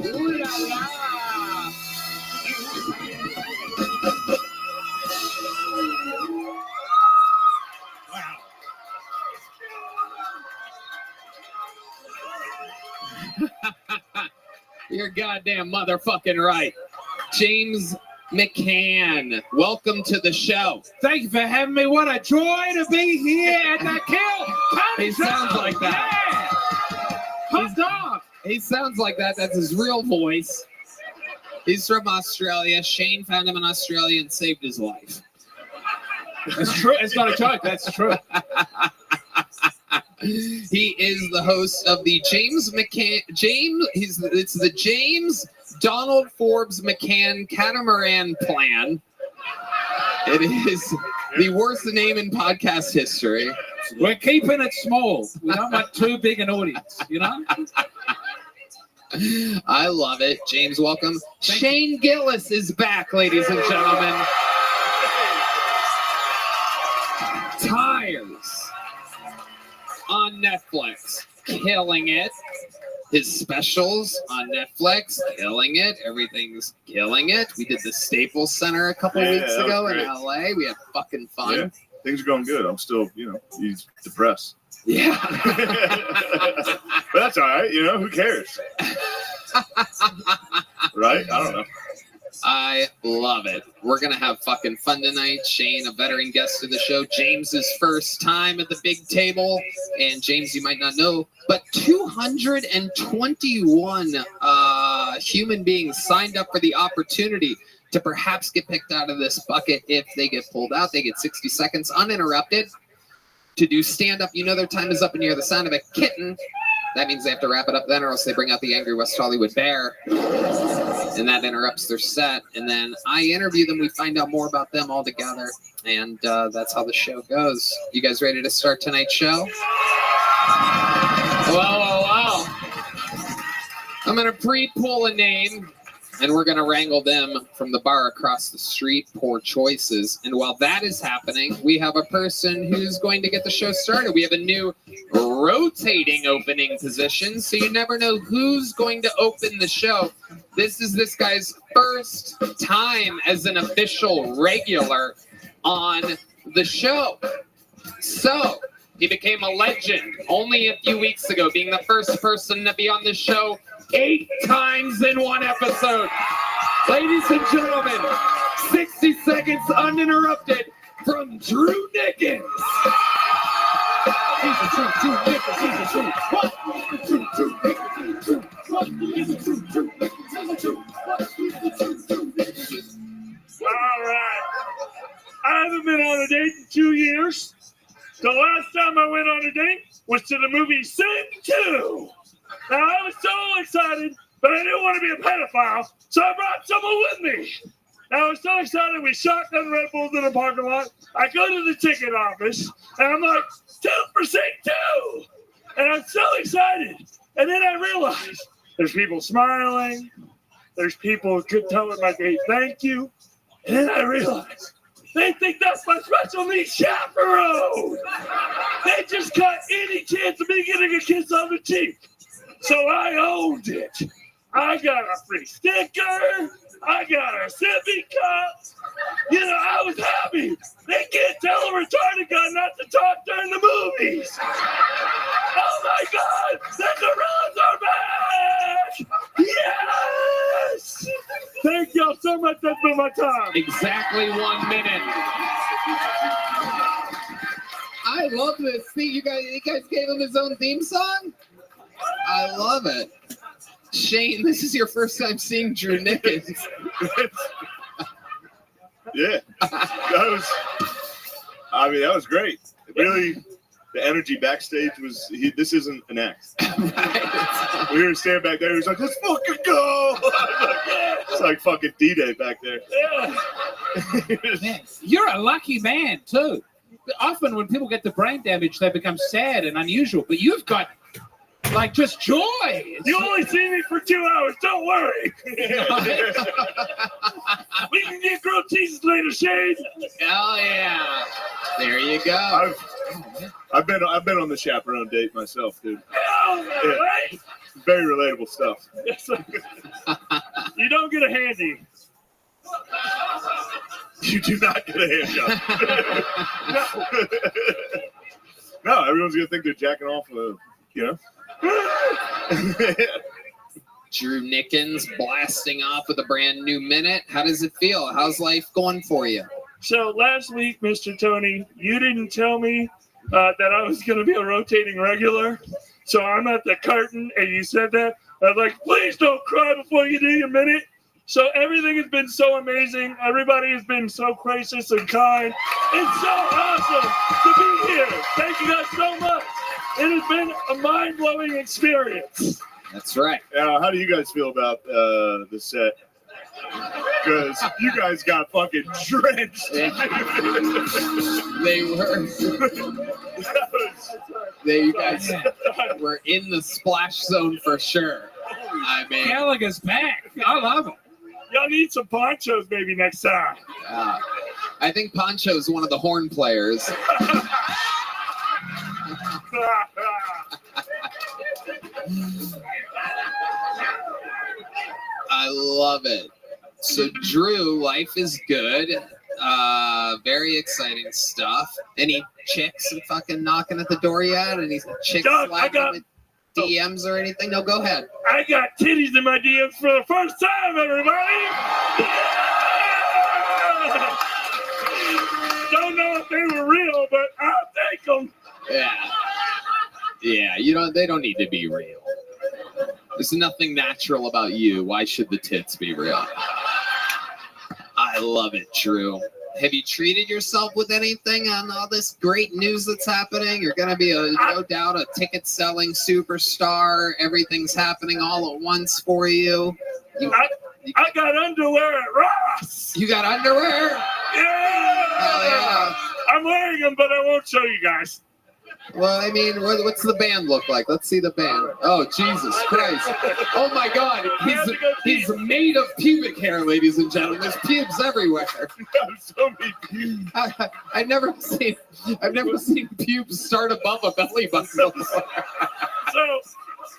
Ooh la la. You're goddamn motherfucking right. James McCann, welcome to the show. Thank you for having me. What a joy to be here at the Kill Tony He sounds like that. Yeah. He sounds like that. That's his real voice. He's from Australia. Shane found him in Australia and saved his life. That's true. It's not a joke. That's true. He is the host of the James McCann. It's the James Donald Forbes McCann Catamaran Plan. It is the worst name in podcast history. We're keeping it small. We don't want too big an audience, you know? I love it. James, welcome. Shane Gillis is back, ladies and gentlemen. Tires on Netflix, killing it. His specials on Netflix, killing it. Everything's killing it. We did the Staples Center a couple weeks ago in LA. We had fucking fun. Yeah, things are going good. I'm still, he's depressed. Yeah. But that's all right. Who cares? Right? I don't know. I love it. We're going to have fucking fun tonight. Shane, a veteran guest of the show. James's first time at the big table. And James, you might not know, but 221 human beings signed up for the opportunity to perhaps get picked out of this bucket. If they get pulled out, they get 60 seconds uninterrupted to do stand-up. You know their time is up and you hear the sound of a kitten. That means they have to wrap it up then, or else they bring out the angry West Hollywood bear. and that interrupts their set. And then I interview them. We find out more about them all together, and that's how the show goes. You guys ready to start tonight's show? Wow. I'm going to pre-pull a name, and we're going to wrangle them from the bar across the street. Poor choices. And while that is happening, we have a person who's going to get the show started. We have a new rotating opening position, so you never know who's going to open the show. This is this guy's first time as an official regular on the show. So he became a legend only a few weeks ago, being the first person to be on the show 8 times in one episode. Ladies and gentlemen, 60 seconds uninterrupted from Drew Nickens. All right. I haven't been on a date in 2 years. The last time I went on a date was to the movie Sin 2. Now, I was so excited, but I didn't want to be a pedophile, so I brought someone with me. Now, I was so excited, we shotgun Red Bulls in the parking lot. I go to the ticket office, and I'm like, 2 for Sin 2! And I'm so excited. And then I realized there's people smiling. There's people telling my date thank you. And then I realized they think that's my special needs chaperone. They just cut any chance of me getting a kiss on the cheek. So I owned it. I got a free sticker. I got a sippy cup. You know, I was happy. They can't tell a retarded guy not to talk during the movies. Oh my God, the gorillas are back! Yes! Thank y'all so much. That's been my time. Exactly 1 minute. I love this. See, you guys gave him his own theme song? I love it. Shane, this is your first time seeing Drew Nickens. Yeah, that was great. Really, the energy backstage was. This isn't an act. We were standing back there. He was like, "Let's fucking go!" It's like fucking D-Day back there. Man, you're a lucky man too. Often when people get the brain damage, they become sad and unusual. But you've got like just joy. You only see me for 2 hours. Don't worry. We can get grilled cheeses later, Shane. Hell yeah! There you go. I've been on the chaperone date myself, dude. Hell yeah, Yeah. right? Very relatable stuff. You don't get a handy. You do not get a handjob. No, everyone's gonna think they're jacking off. Drew Nickens blasting off with a brand new minute. How does it feel? How's life going for you? So last week, Mr. Tony, you didn't tell me that I was going to be a rotating regular. So I'm at the curtain, and you said that. I was like, please don't cry before you do your minute. So everything has been so amazing. Everybody has been so gracious and kind. It's so awesome to be here. Thank you guys so much. It has been a mind-blowing experience. That's right. How do you guys feel about the set? Because you guys got fucking drenched. They were. You guys were in the splash zone for sure. I mean, Gallagher's back. I love it. Y'all need some ponchos maybe next time. I think Poncho's one of the horn players. I love it. So, Drew, life is good. Very exciting stuff. Any chicks fucking knocking at the door yet? Any chicks sliding in the DMs or anything? No, go ahead. I got titties in my DMs for the first time, everybody. Yeah! Don't know if they were real, but I'll take them. Yeah, they don't need to be real. There's nothing natural about you. Why should the tits be real? I love it, Drew. Have you treated yourself with anything on all this great news that's happening? You're going to be, no doubt, a ticket-selling superstar. Everything's happening all at once for you. I got underwear at Ross. You got underwear? Yeah. Oh, yeah. I'm wearing them, but I won't show you guys. Well, I mean, what's the band look like? Let's see the band. Oh, Jesus Christ. Oh, my God. He's made of pubic hair, ladies and gentlemen. There's pubes everywhere. So many pubes. I've never seen pubes start above a belly button before.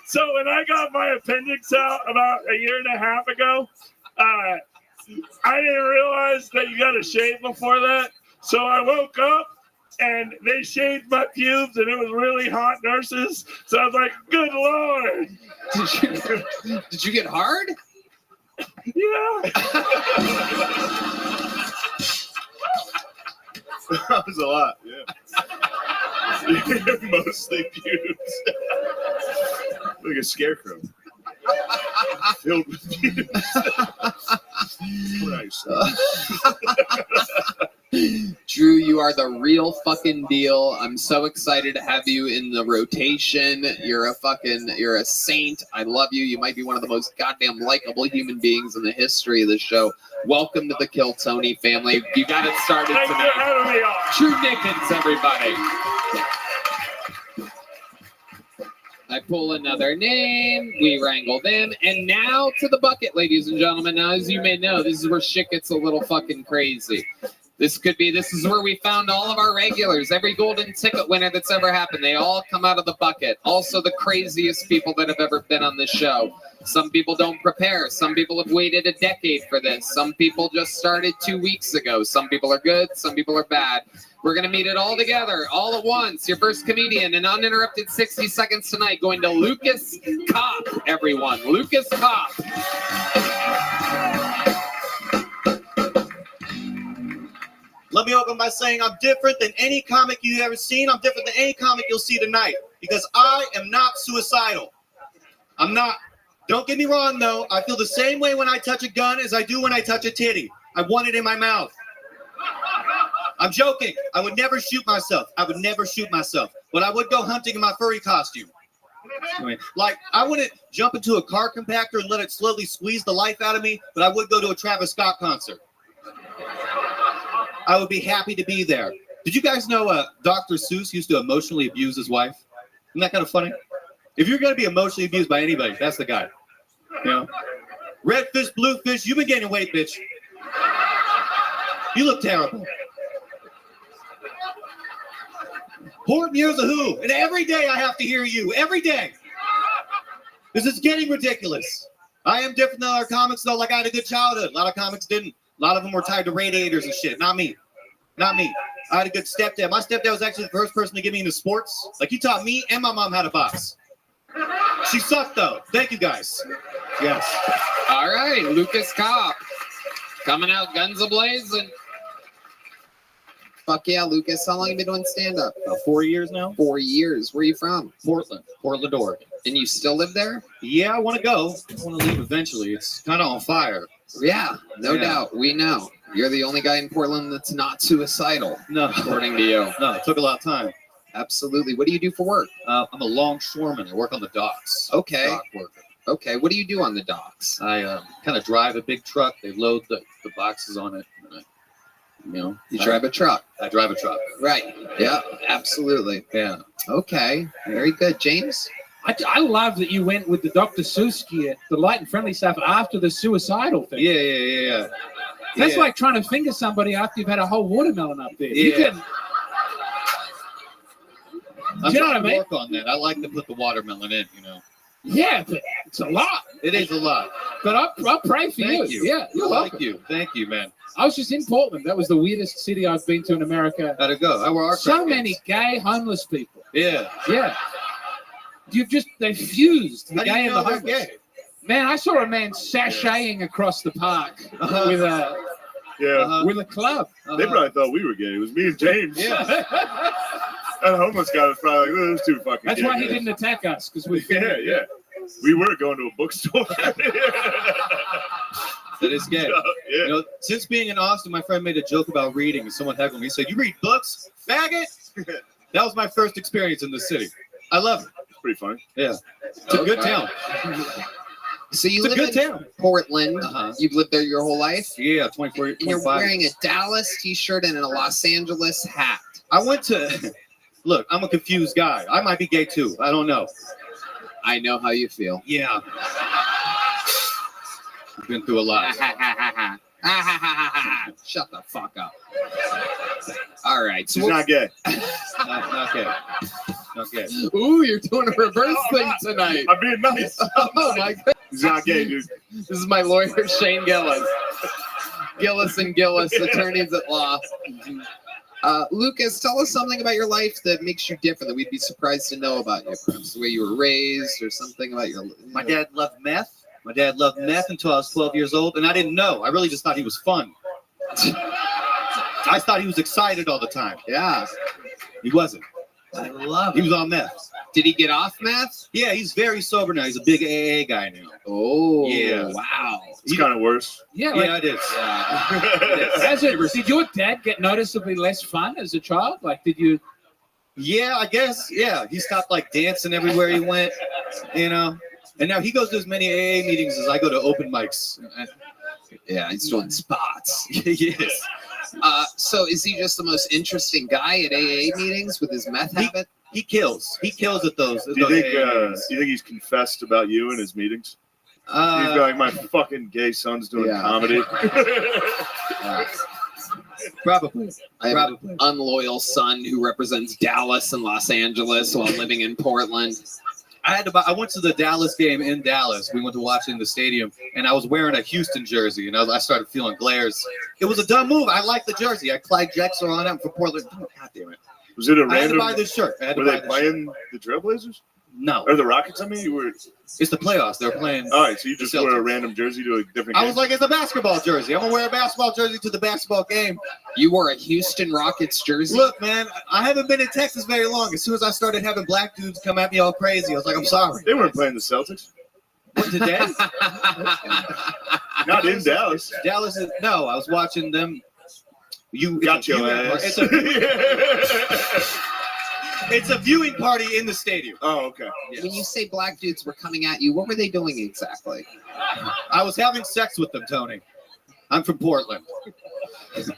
So when I got my appendix out about a year and a half ago, I didn't realize that you got to shave before that. So I woke up and they shaved my pubes, and it was really hot nurses. So I was like, "Good Lord!" Did you get hard? Yeah. That was a lot. Yeah. Mostly pubes. Like a scarecrow. Filled with pubes. Christ. Drew, you are the real fucking deal. I'm so excited to have you in the rotation. You're a saint. I love you. You might be one of the most goddamn likable human beings in the history of the show. Welcome to the Kill Tony family. You got it started Thanks tonight. for having me on. Drew Nickens, everybody. I pull another name, we wrangle them, and now to the bucket, ladies and gentlemen. Now, as you may know, this is where shit gets a little fucking crazy. This is where we found all of our regulars, every golden ticket winner that's ever happened. They all come out of the bucket. Also, the craziest people that have ever been on this show. Some people don't prepare. Some people have waited a decade for this. Some people just started 2 weeks ago. Some people are good. Some people are bad. We're going to meet it all together, all at once. Your first comedian in uninterrupted 60 seconds tonight, going to Lucas Kopp, everyone. Lucas Kopp. Let me open by saying I'm different than any comic you've ever seen. I'm different than any comic you'll see tonight because I am not suicidal. I'm not. Don't get me wrong, though. I feel the same way when I touch a gun as I do when I touch a titty. I want it in my mouth. I'm joking. I would never shoot myself. I would never shoot myself. But I would go hunting in my furry costume. Like, I wouldn't jump into a car compactor and let it slowly squeeze the life out of me, but I would go to a Travis Scott concert. I would be happy to be there. Did you guys know Dr. Seuss used to emotionally abuse his wife? Isn't that kind of funny? If you're going to be emotionally abused by anybody, that's the guy. You know? Red fish, blue fish, you've been gaining weight, bitch. You look terrible. Port years of who? And every day I have to hear you. Every day. Because it's getting ridiculous. I am different than other comics, though. Like, I had a good childhood. A lot of comics didn't. A lot of them were tied to radiators and shit. Not me. Not me. I had a good stepdad. My stepdad was actually the first person to get me into sports. Like, he taught me and my mom how to box. She sucked, though. Thank you, guys. Yes. All right, Lucas Kopp. Coming out guns a-blazing. Fuck yeah, Lucas. How long have you been doing stand-up? 4 years now. 4 years. Where are you from? Portland, Oregon. And you still live there? Yeah, I want to go. I want to leave eventually. It's kind of on fire. Yeah, no doubt. We know. You're the only guy in Portland that's not suicidal. No. According to you. No, it took a lot of time. Absolutely. What do you do for work? I'm a longshoreman. I work on the docks. Okay. Dock worker. Okay. What do you do on the docks? I kind of drive a big truck. They load the boxes on it. And you drive a truck. I drive a truck. Right. Yeah, absolutely. Yeah. Okay. Very good. James? I love that you went with the Dr. Seuss gear, the light and friendly stuff after the suicidal thing. Yeah. That's like trying to finger somebody after you've had a whole watermelon up there. Yeah. I'm you know what I trying to mean? work on that. I like to put the watermelon in, Yeah, but it's a lot. It is a lot. But I'll pray for Thank you. Yeah, you're welcome. Thank you, man. I was just in Portland. That was the weirdest city I've been to in America. How'd it go? How were our So crackheads? many gay homeless people. Yeah. They fused the How do gay you and know the they're homeless. gay? Man, I saw a man sashaying across the park with a club. They probably thought we were gay. It was me and James. Yeah. That homeless guy was probably like, those two fucking That's gay why he guys." didn't attack us, because we Yeah. We were going to a bookstore. That is gay. Yeah. Since being in Austin, my friend made a joke about reading, and someone heckled me. He said, "You read books, faggot?" That was my first experience in the city. I love it. It's pretty funny. Yeah. It's a good town. So you It's a live good in town. Portland. You've lived there your whole life? Yeah, 24, And you're 25. wearing a Dallas t-shirt and a Los Angeles hat. I went to, look, I'm a confused guy. I might be gay too. I don't know. I know how you feel. Yeah. I've been through a lot. Shut the fuck up. All right. So He's not gay. Not gay. Not gay. Ooh, you're doing a reverse thing tonight. I'm being nice. Oh my god. He's not gay, dude. This is my lawyer, Shane Gillis. Gillis and Gillis, attorneys at law. Lucas, tell us something about your life that makes you different, that we'd be surprised to know about you. Perhaps the way you were raised or something about your... My dad loved meth. My dad loved meth until I was 12 years old, and I didn't know. I really just thought he was fun. I thought he was excited all the time. Yeah. He wasn't. I love He was on meth. Did he get off meth? Yeah, he's very sober now. He's a big AA guy now. Oh, yeah. Wow. It's kind of worse. Yeah, Yeah, it is. Did your dad get noticeably less fun as a child? Like, did you? Yeah, I guess. Yeah, he stopped like dancing everywhere he went, you know. And now he goes to as many AA meetings as I go to open mics. Yeah, he's doing spots. Yes. So is he just the most interesting guy at AA meetings with his meth habit? He kills. He kills at those. Do you think he's confessed about you in his meetings? He's like, my fucking gay son's doing comedy. Probably. I have an unloyal son who represents Dallas and Los Angeles while living in Portland. I went to the Dallas game in Dallas. We went to watch it in the stadium, and I was wearing a Houston jersey, and I started feeling glares. It was a dumb move. I like the jersey. I Clyde Drexler on it for Portland. Oh, God damn it. Was it a I had to random? buy this shirt. Were they playing the Trailblazers? No. Or the Rockets? I mean, you were. It's the playoffs. They're playing. All right, so you just the wear a Celtics. random jersey to a different game? I was like, it's a basketball jersey. I'm gonna wear a basketball jersey to the basketball game. You wore a Houston Rockets jersey? Look, man, I haven't been in Texas very long. As soon as I started having black dudes come at me all crazy, I was like, I'm sorry. They weren't playing the Celtics. What, today? Not in Dallas. Dallas is no. I was watching them. You got your ass. It's a viewing party in the stadium. Oh, okay. Yes. When you say black dudes were coming at you, what were they doing exactly? I was having sex with them, Tony. I'm from Portland.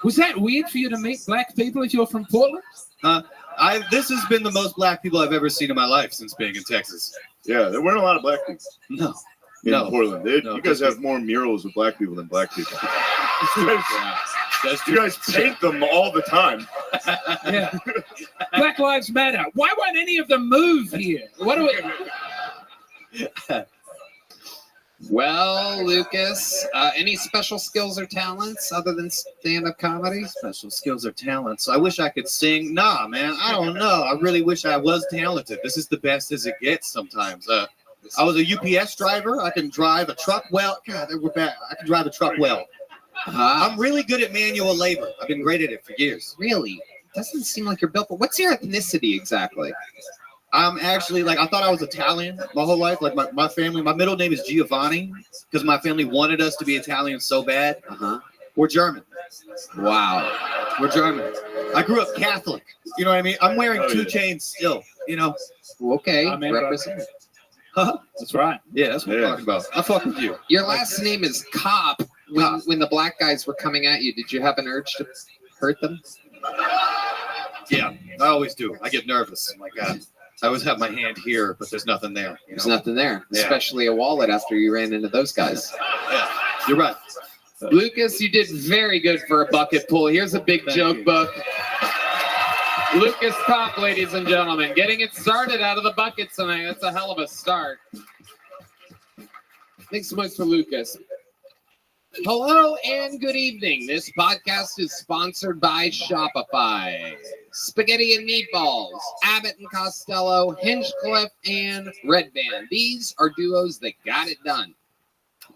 Was that weird for you to meet black people if you're from Portland? This has been the most black people I've ever seen in my life since being in Texas. Yeah, there weren't a lot of black people No. in No. Portland. No, you guys have more murals of black people than black people. That's You guys paint them all the time. Yeah. Black Lives Matter. Why won't any of them move here? What do we? Well, Lucas, any special skills or talents other than stand-up comedy? Special skills or talents. I wish I could sing. Nah, man, I don't know. I really wish I was talented. This is the best as it gets sometimes. I was a UPS driver. I can drive a truck well. God, we're bad. I can drive a truck well. I'm really good at manual labor. I've been great at it for years. Really? Doesn't seem like you're built for. What's your ethnicity exactly? I'm actually I thought I was Italian my whole life. Like my family, my middle name is Giovanni because my family wanted us to be Italian so bad. We're German. Wow. We're German. I grew up Catholic. You know what I mean? I'm wearing 2 chains still, you know? Okay. Amen, Represent. That's right. Yeah, that's what I'm talking about. I fuck with you. Your last name is Cop. When the black guys were coming at you, did you have an urge to hurt them? Yeah, I always do. I get nervous. Oh my God. I always have my hand here, but there's nothing there. You There's know? nothing there, Yeah. especially a wallet after you ran into those guys. Yeah, you're right. Lucas, you did very good for a bucket pull. Here's a big joke book. Lucas Cop, ladies and gentlemen, getting it started out of the bucket tonight. That's a hell of a start. Thanks so much for Lucas. Hello and good evening. This podcast is sponsored by Shopify. Spaghetti and Meatballs, Abbott and Costello, Hinchcliffe, and Red Band. These are duos that got it done.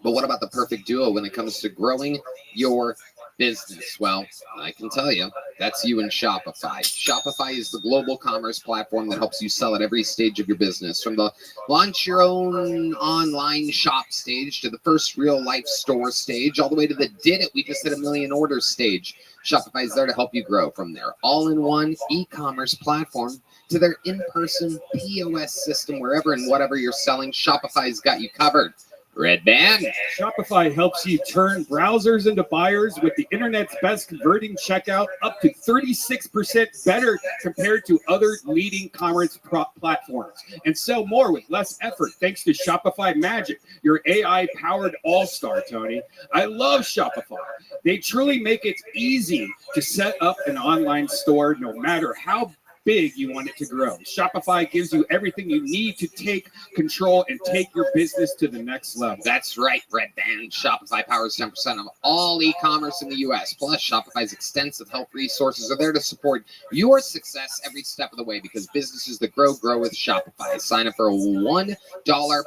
But what about the perfect duo when it comes to growing your business? Well, I can tell you, that's you and Shopify. Shopify is the global commerce platform that helps you sell at every stage of your business, from the launch your own online shop stage to the first real life store stage, all the way to the did it, we just hit 1 million orders stage. Shopify is there to help you grow from their all-in-one e-commerce platform to their in-person POS system. Wherever and whatever you're selling, Shopify's got you covered. Red Band. Shopify helps you turn browsers into buyers with the internet's best converting checkout, up to 36% better compared to other leading commerce platforms, and sell more with less effort thanks to Shopify Magic, your AI-powered all-star, Tony. I love Shopify. They truly make it easy to set up an online store no matter how big you want it to grow. Shopify gives you everything you need to take control and take your business to the next level. That's right, Red Band. Shopify powers 10% of all e-commerce in the U.S. Plus, Shopify's extensive help resources are there to support your success every step of the way, because businesses that grow with Shopify. Sign up for a $1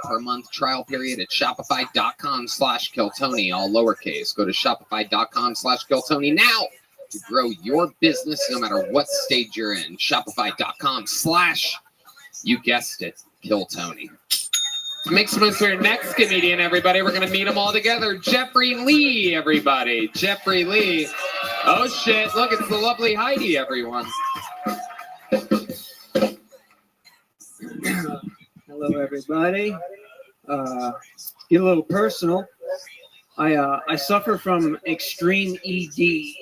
per month trial period at shopify.com/KillTony, all lowercase. Go to shopify.com/KillTony now to grow your business no matter what stage you're in. Shopify.com/ you guessed it, Kill Tony. Makes moves for your next comedian, everybody. We're going to meet them all together. Jeffrey Lee, everybody. Jeffrey Lee. Oh, shit. Look, it's the lovely Heidi, everyone. Hello, everybody. Get a little personal. I suffer from extreme ED.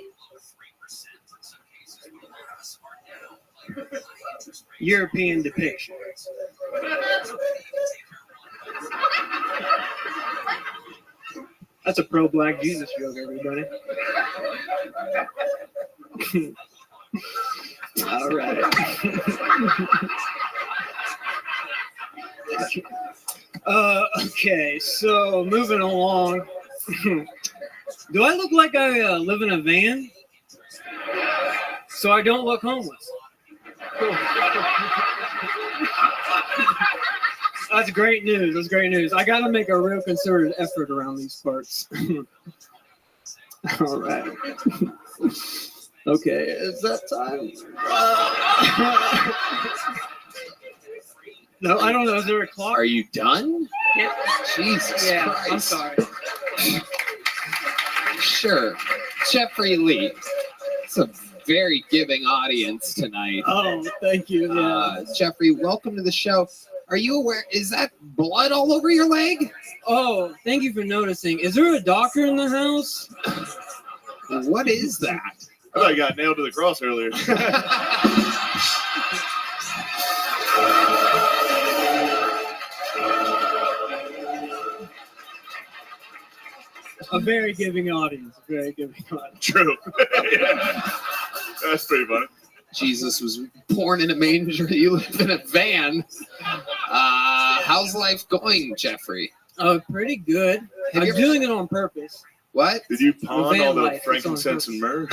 European depiction. That's a pro-black Jesus joke, everybody. All right. Okay, so moving along. Do I look like I live in a van? So I don't look homeless. That's great news. That's great news. I got to make a real concerted effort around these parts. All right. Okay, is that time? No, I don't know. Is there a clock? Are you done? Yeah. Jesus Christ. I'm sorry. Sure. Jeffrey Lee. It's a very giving audience tonight. Oh, thank you. Yeah. Jeffrey, welcome to the show. Are you aware? Is that blood all over your leg? Oh, thank you for noticing. Is there a doctor in the house? What is that? I thought you got nailed to the cross earlier. A very giving audience. A very giving audience. True. Yeah. That's pretty funny. Jesus was born in a manger. You live in a van. How's life going, Jeffrey? Pretty good. I'm doing it on purpose. What? Did you pawn all the life, frankincense and myrrh?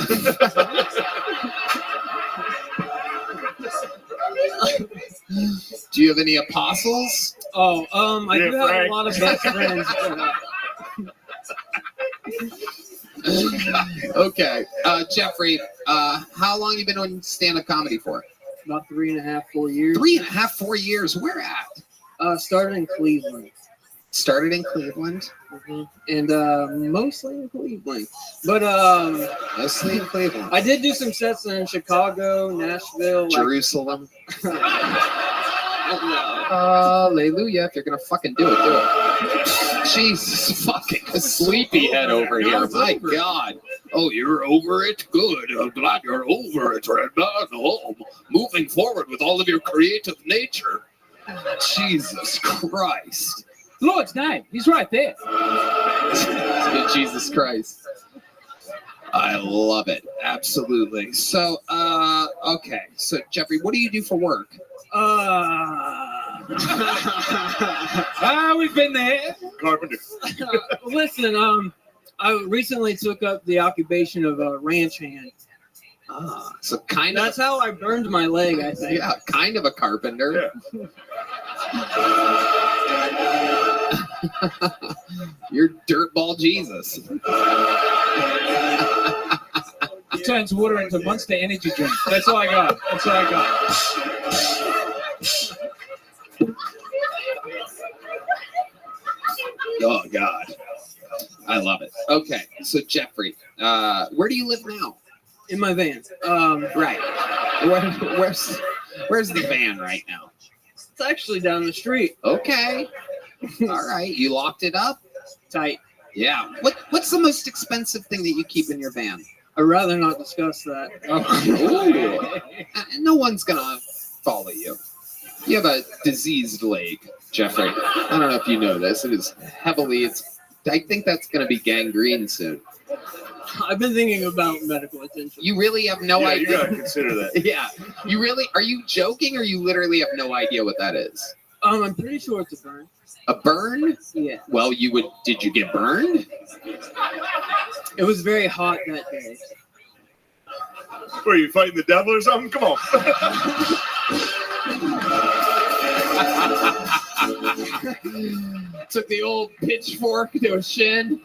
Do you have any apostles? Oh, I do have a lot of best friends. Okay, Jeffrey, how long you been doing stand-up comedy for? About 3.5, 4 years. 3.5, 4 years. Where at? Started in Cleveland. Started in Cleveland? Mm-hmm. And mostly in Cleveland. But mostly in Cleveland. I did do some sets in Chicago, Nashville, Jerusalem. Hallelujah. If you're gonna fucking do it, do it. Jesus fucking sleepyhead over here. My God. Oh, you're over it? Good. I'm glad you're over it, Red Man. Oh, moving forward with all of your creative nature. Jesus Christ. Lord's name. He's right there. Good Jesus Christ. I love it. Absolutely. So, okay. So, Jeffrey, what do you do for work? We've been there. Carpenter. Listen, I recently took up the occupation of a ranch hand. So kind of. That's how I burned my leg, I think. Yeah, kind of a carpenter. Yeah. You're dirtball Jesus. He turns water into Monster Energy drink. That's all I got. That's all I got. Oh, God. I love it. Okay, so Jeffrey, where do you live now? In my van. Right. Where's the van right now? It's actually down the street. Okay. All right. You locked it up? tight. Yeah. What's the most expensive thing that you keep in your van? I'd rather not discuss that. No one's gonna follow you. You have a diseased leg, Jeffrey. I don't know if you know this. It is heavily. I think that's gonna be gangrene soon. I've been thinking about medical attention. You really have no idea. You gotta consider that. Yeah. You really? Are you joking, or you literally have no idea what that is? I'm pretty sure it's a burn. A burn? Yeah. Well, did you get burned? It was very hot that day. Were you fighting the devil or something? Come on. Took the old pitchfork to a shin.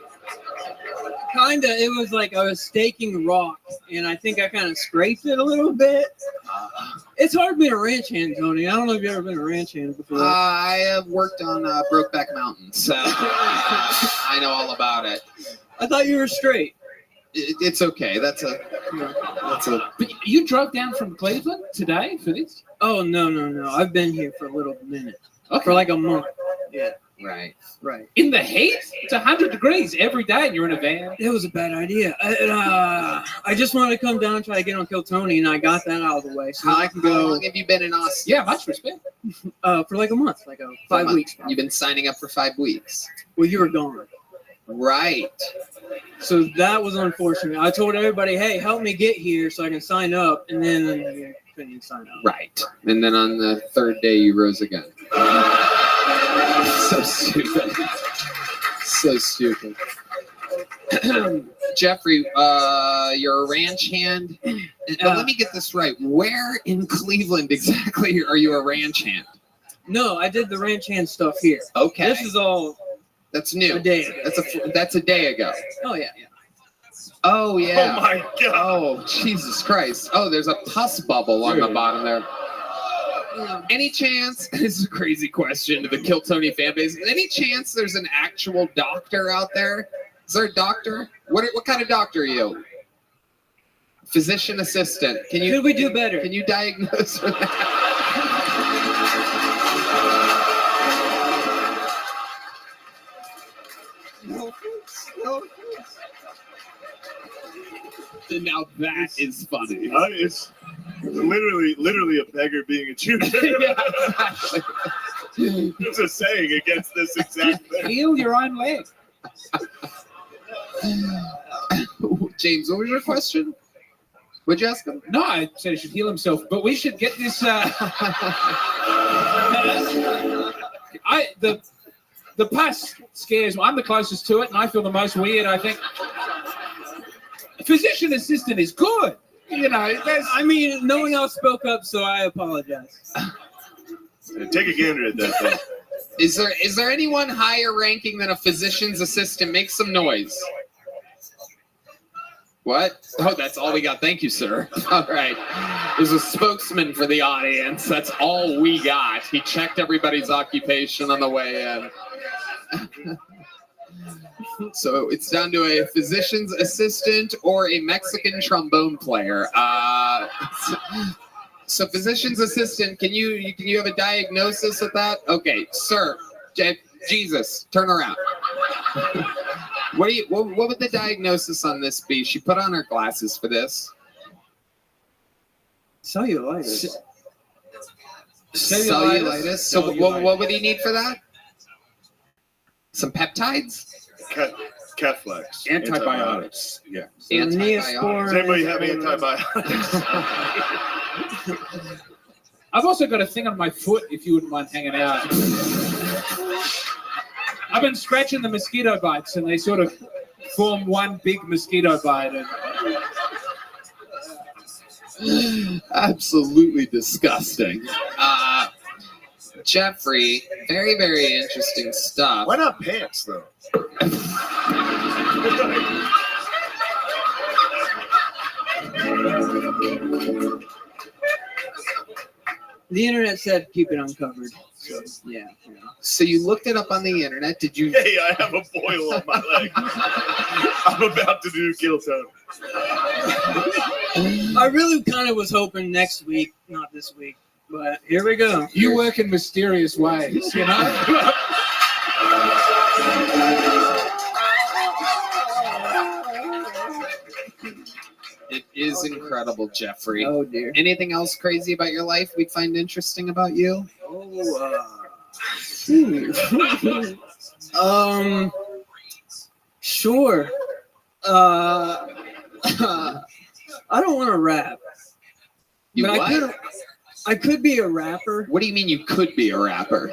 Kinda. It was like I was staking rock, and I think I kind of scraped it a little bit. It's hard being a ranch hand, Tony. I don't know if you've ever been a ranch hand before. I have worked on Brokeback Mountain, so I know all about it. I thought you were straight. It's okay. That's a. But you drove down from Cleveland today for this? Oh no! I've been here for a little minute. Okay. For like a month. Yeah. Right. In the heat? It's 100 degrees every day, and you're in a van. It was a bad idea. I just wanted to come down and try to get on Kill Tony, and I got that out of the way. So I can go. How long have you been in Austin? Yeah, much respect. For like a month, 5 weeks. You've been signing up for 5 weeks. Well, you were gone. Right. So that was unfortunate. I told everybody, hey, help me get here so I can sign up, and then you couldn't even sign up. Right. And then on the third day, you rose again. So stupid. So stupid. Jeffrey, you're a ranch hand. But let me get this right. Where in Cleveland exactly are you a ranch hand? No, I did the ranch hand stuff here. Okay. This is all. That's new. A day ago. That's a day ago. Oh yeah. Oh yeah. Oh my God. Oh Jesus Christ. Oh, there's a pus bubble on the bottom there. Any chance? This is a crazy question to the Kill Tony fan base. Any chance there's an actual doctor out there? Is there a doctor? What kind of doctor are you? Physician assistant. Could we do better? Can you diagnose with that? No. Now that is funny. It's literally a beggar being a Jew. Yeah, exactly. It's a saying against this exact thing. Heal your own leg. James, what was your question? What'd you ask him? No, I said he should heal himself, but we should get this. The pus scares me. I'm the closest to it, and I feel the most weird, I think. Physician assistant is good. You know, I mean, no one else spoke up, so I apologize. Take a gander at that thing. Is there anyone higher ranking than a physician's assistant? Make some noise. What? Oh, that's all we got. Thank you, sir. All right. There's a spokesman for the audience. That's all we got. He checked everybody's occupation on the way in. So it's down to a physician's assistant or a Mexican trombone player. So physician's assistant, can you have a diagnosis of that? Okay, sir, Jesus, turn around. What would the diagnosis on this be? She put on her glasses for this. Cellulitis. Cellulitis. So what would he need for that? Some peptides? Catflex. Antibiotics. Yeah. Antibiotics. Does anybody have antibiotics? I've also got a thing on my foot, if you wouldn't mind hanging out. I've been scratching the mosquito bites, and they sort of form one big mosquito bite. Absolutely disgusting. Jeffrey, very, very interesting stuff. Why not pants, though? The internet said keep it uncovered. So, yeah. So you looked it up on the internet. Did you? Hey, I have a boil on my leg. I'm about to do Kill Tony. I really kind of was hoping next week, not this week. But here we go. You work in mysterious ways, you know? It is incredible, Jeffrey. Oh dear. Anything else crazy about your life we'd find interesting about you? Sure. I don't want to rap. You but what? I could be a rapper. What do you mean you could be a rapper?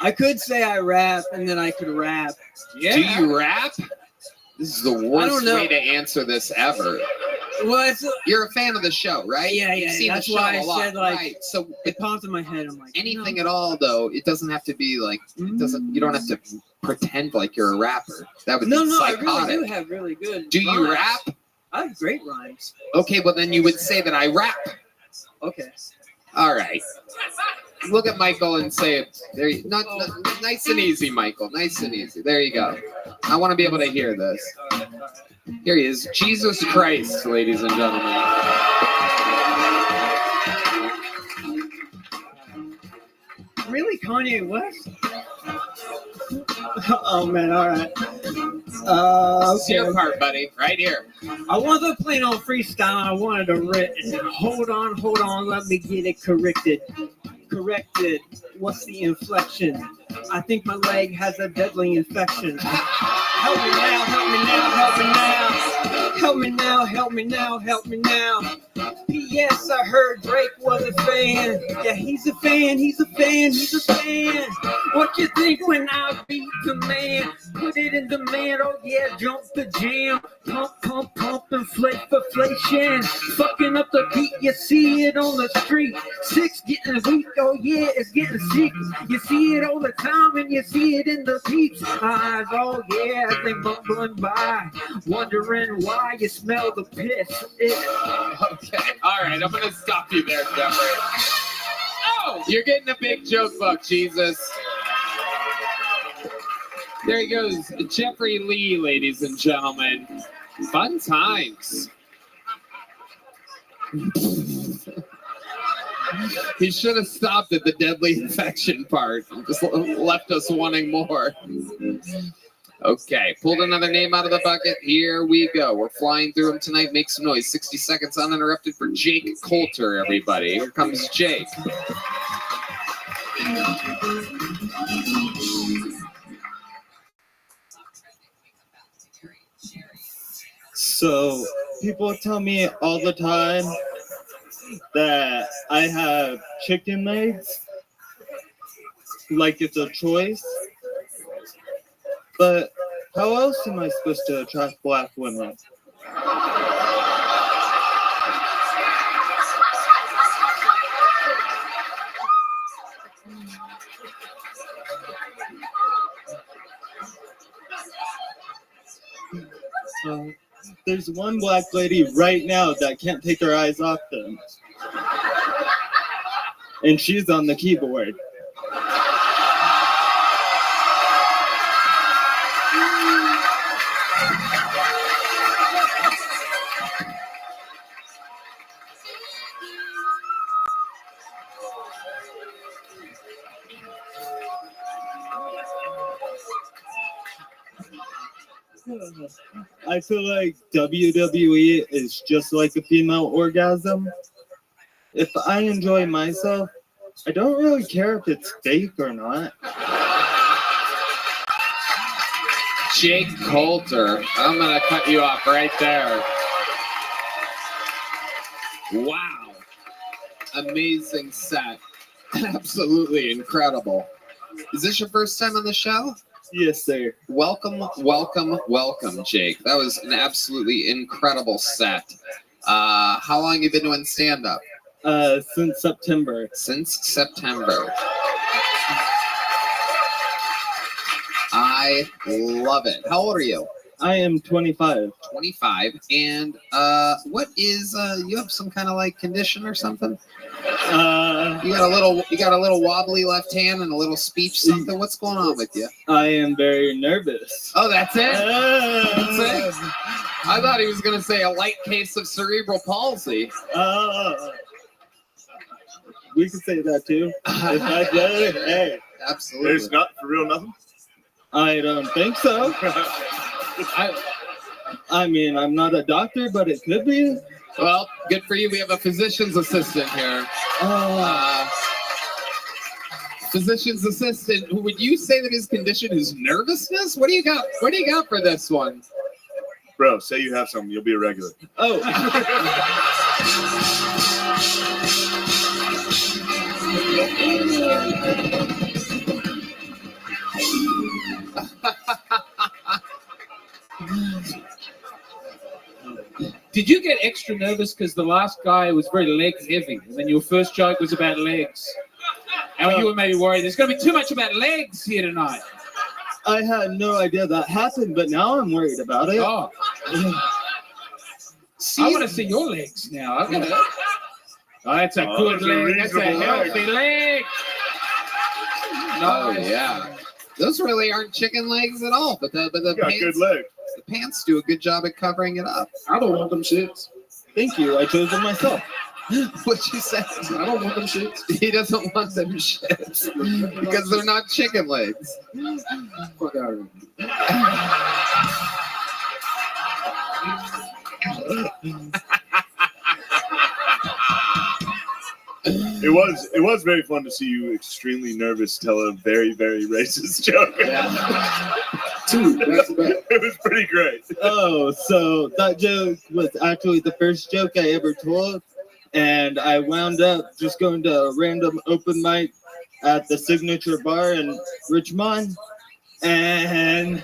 I could say I rap and then I could rap. Yeah. Do you rap? This is the worst way to answer this ever. Well, you're a fan of the show, right? Yeah, You've seen that's the show why a I lot, said like right? So it popped in my head. I'm like anything at all, though. It doesn't have to be like it doesn't. You don't have to pretend like you're a rapper. That would be psychotic. I really do have really good. Do you rap? I have great rhymes. Okay, well then you would say that I rap. Okay. All right. Look at Michael and say it. There, not nice and easy, Michael. Nice and easy. There you go. I want to be able to hear this. Here he is, Jesus Christ, ladies and gentlemen. Really, Kanye West? Oh man, all right. It's your part, buddy. Right here. I wasn't playing on freestyle. I wanted to rip. Hold on. Let me get it corrected. What's the inflection? I think my leg has a deadly infection. Help me now. P.S. I heard Drake was a fan. Yeah, he's a fan. What you think when I beat the man? Put it in demand. Oh yeah, jump the jam. Pump, inflation. Fucking up the beat, you see it on the street. 6 getting weak, oh yeah, it's getting sick. You see it all the time and you see it in the peeps' eyes. Oh yeah, they mumbling by, wondering why you smell the piss. Okay, all right, I'm gonna stop you there, Jeffrey. Oh, you're getting a big joke book, Jesus. There he goes, Jeffrey Lee, ladies and gentlemen. Fun times. He should have stopped at the deadly infection part. Just left us wanting more. Okay, pulled another name out of the bucket. Here we go. We're flying through them tonight. Make some noise. 60 seconds uninterrupted for Jake Coulter, everybody. Here comes Jake. So, people tell me all the time that I have chicken legs, like it's a choice. But how else am I supposed to attract black women? There's one black lady right now that can't take her eyes off them. And she's on the keyboard. I feel like WWE is just like a female orgasm. If I enjoy myself, I don't really care if it's fake or not. Jake Coulter. I'm going to cut you off right there. Wow. Amazing set. Absolutely incredible. Is this your first time on the show? Yes, sir. Welcome, Jake. That was an absolutely incredible set. How long have you been doing stand-up? Since September. Since September. I love it. How old are you? I am 25. 25. And what is you have some kind of like condition or something? You got a little wobbly left hand and a little speech something. What's going on with you? I am very nervous. Oh, that's it? That's it? I thought he was going to say a light case of cerebral palsy. We could say that too. If I did, hey. Absolutely. There's not for real nothing? I don't think so. I mean, I'm not a doctor, but it could be. Well, good for you. We have a physician's assistant here. Physician's assistant. Would you say that his condition is nervousness? What do you got? What do you got for this one? Bro, say you have something. You'll be a regular. Oh. Did you get extra nervous because the last guy was very leg heavy, and then your first joke was about legs? And you were maybe worried there's going to be too much about legs here tonight. I had no idea that happened, but now I'm worried about it. Oh. I want to see your legs now. Oh, that's a good leg. That's a healthy leg. Oh yeah, those really aren't chicken legs at all. But the got pants, good leg. the pants do a good job at covering it up. I don't want them shits. Thank you. I chose them myself. What you said? I don't want them shits. He doesn't want them shits because they're not chicken legs. Fuck out of It was very fun to see you extremely nervous tell a very, very racist joke. It was pretty great. Oh, so that joke was actually the first joke I ever told, and I wound up just going to a random open mic at the Signature Bar in Richmond, and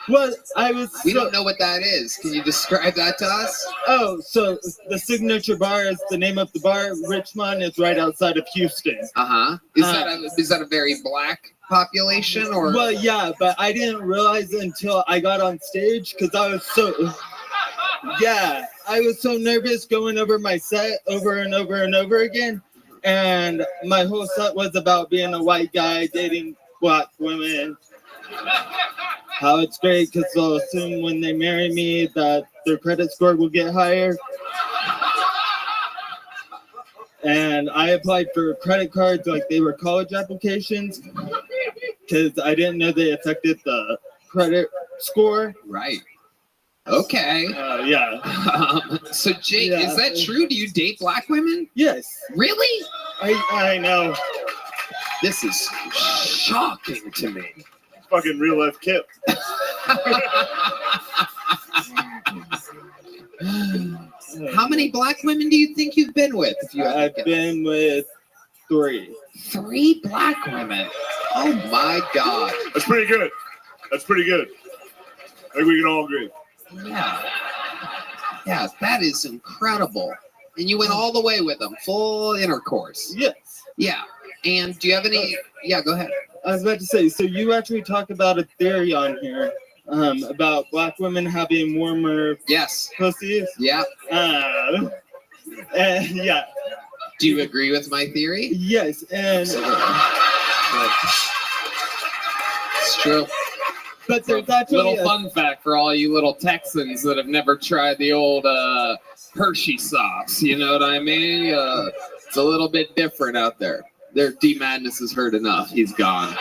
we don't know what that is. Can you describe that to us? Oh, so the Signature Bar is the name of the bar. Richmond is right outside of Houston. Is that a very black population or? Well, yeah, but I didn't realize until I got on stage because I was so nervous going over my set over and over and over again, and my whole set was about being a white guy dating black women. How it's great because they'll assume when they marry me that their credit score will get higher. And I applied for credit cards like they were college applications because I didn't know they affected the credit score. Right. Okay. Yeah. So Jake, is that true? Do you date black women? Yes. Really? I know. This is shocking to me. Fucking real life Kip. How many black women do you think you've been with? I've been with 3. 3 black women. Oh my God. That's pretty good. That's pretty good. I think we can all agree. Yeah. Yeah, that is incredible. And you went all the way with them, full intercourse. Yes. Yeah. And do you have any? Yeah, go ahead. I was about to say, so you actually talk about a theory on here about black women having warmer pussies. Yeah. Yeah. Do you agree with my theory? Yes, and it's true. But there's actually little fun fact for all you little Texans that have never tried the old Hershey sauce. You know what I mean? It's a little bit different out there. Their D Madness has heard enough. He's gone.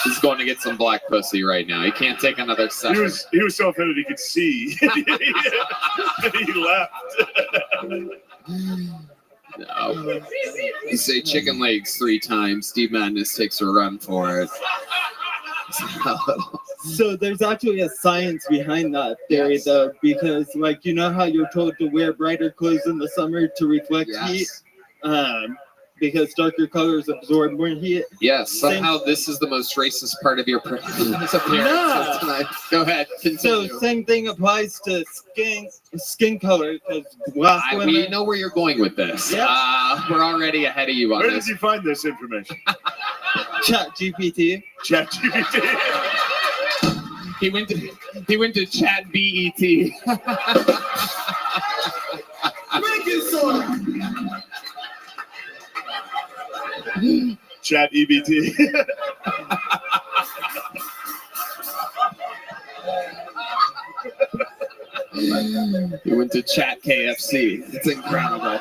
He's going to get some black pussy right now. He can't take another second. He was so offended he could see. He laughed. No. You say chicken legs 3 times. Steve Madness takes a run for it. So there's actually a science behind that theory, though, because, like, you know how you're told to wear brighter clothes in the summer to reflect heat? Because darker colors absorb more heat. Yes, somehow this is the most racist part of your appearance tonight. Go ahead, continue. So same thing applies to skin color, because black women... We know where you're going with this. Yep. We're already ahead of you on Where this. did you find this information? ChatGPT. ChatGPT. He went to Chat BET. Chat EBT. He went to Chat KFC. It's incredible.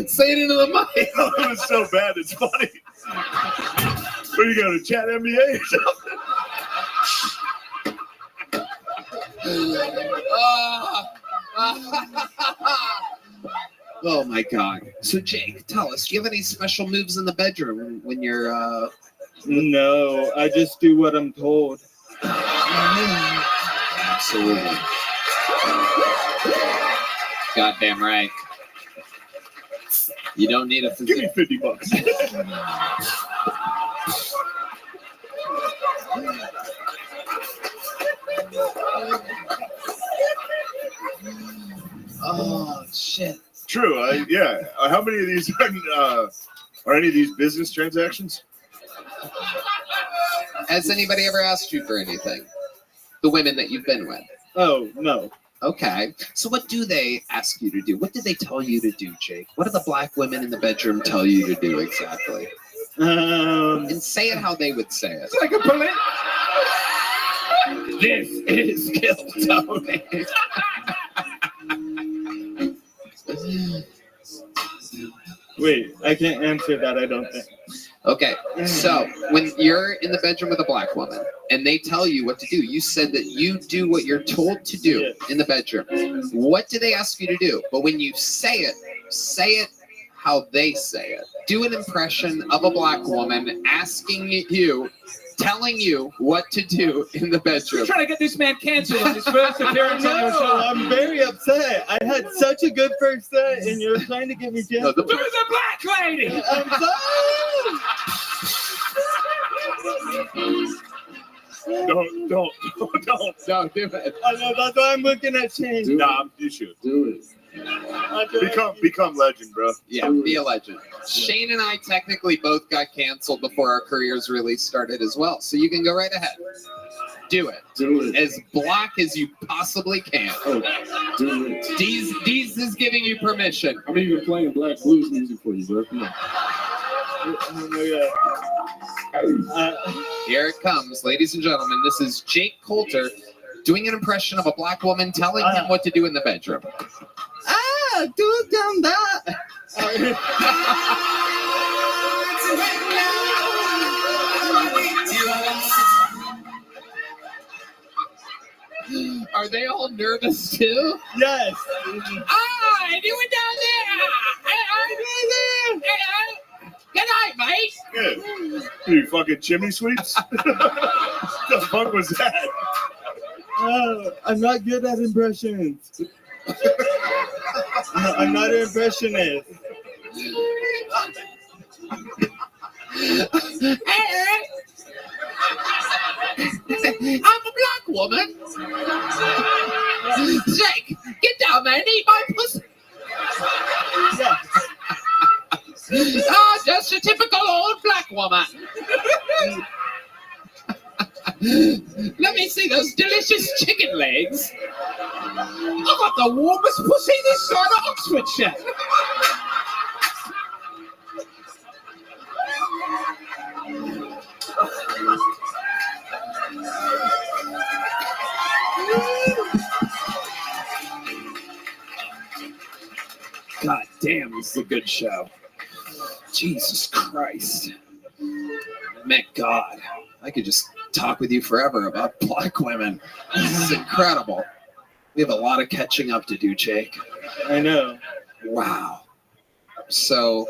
Say it into the mic. It was so bad, it's funny. What you got, a chat NBA or Oh my God. So Jake, tell us, do you have any special moves in the bedroom when you're No, I just do what I'm told. Absolutely. Goddamn right. You don't need a physician. Give me $50. Oh shit. True. Yeah. How many of these are any of these business transactions? Has anybody ever asked you for anything? The women that you've been with? Oh, no. Okay. So what do they ask you to do? What did they tell you to do, Jake? What do the black women in the bedroom tell you to do exactly? And say it how they would say it. Like a police. This is Kill Tony. Wait, I can't answer that, I don't think. Okay, so when you're in the bedroom with a black woman and they tell you what to do, you said that you do what you're told to do in the bedroom. What do they ask you to do? But when you say it how they say it. Do an impression of a black woman asking you, telling you what to do in the bedroom. You're trying to get this man canceled on his first appearance on your show. I'm very upset. I had such a good first set, and you're trying to get me canceled. It was a black lady. I'm sorry. Don't do it. I know, that's why I'm looking at change. Nah, you should. Do it. Become legend, bro. Yeah, be a legend. Shane and I technically both got canceled before our careers really started as well. So you can go right ahead. Do it. Do it. As black as you possibly can. Oh, do it. Deez is giving you permission. I'm even playing black blues music for you, bro. Come on. Here it comes, ladies and gentlemen. This is Jake Coulter doing an impression of a black woman telling him what to do in the bedroom. Do it down that. Are they all nervous too? Yes. Do it down there. Good night, mate. Yeah. You fucking chimney sweeps? The fuck was that? I'm not good at impressions. I'm not an impressionist. I'm a black woman. Jake, get down there and eat my pussy. Just a typical old black woman. Let me see those delicious chicken legs. I got the warmest pussy this side of Oxfordshire. God damn, this is a good show. Jesus Christ. My God. I could just talk with you forever about black women. This is incredible. We have a lot of catching up to do, Jake. I know. Wow. So,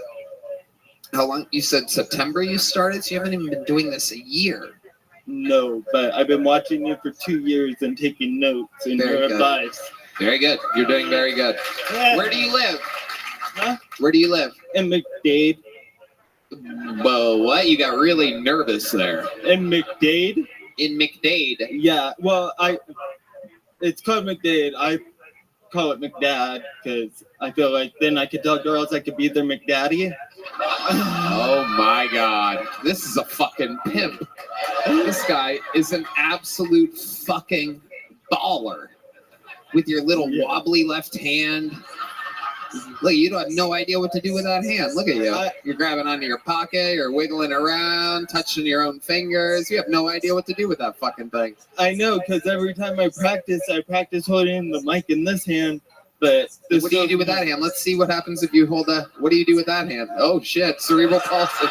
how long? You said September you started, so you haven't even been doing this a year. No, but I've been watching you for 2 years and taking notes and your advice. Very good. You're doing very good. Yeah. Where do you live? Huh? Where do you live? In McDade. Whoa, what? You got really nervous there. In McDade? In McDade? Yeah, well, it's called McDade. I call it McDad because I feel like then I could tell girls I could be their McDaddy. Oh my God. This is a fucking pimp. This guy is an absolute fucking baller with your little wobbly left hand. Look, you don't have no idea what to do with that hand. Look at you. You're grabbing onto your pocket, you're wiggling around, touching your own fingers. You have no idea what to do with that fucking thing. I know, because every time I practice holding the mic in this hand. But what do you do with that hand? Let's see what happens if you hold what do you do with that hand? Oh shit, cerebral palsy.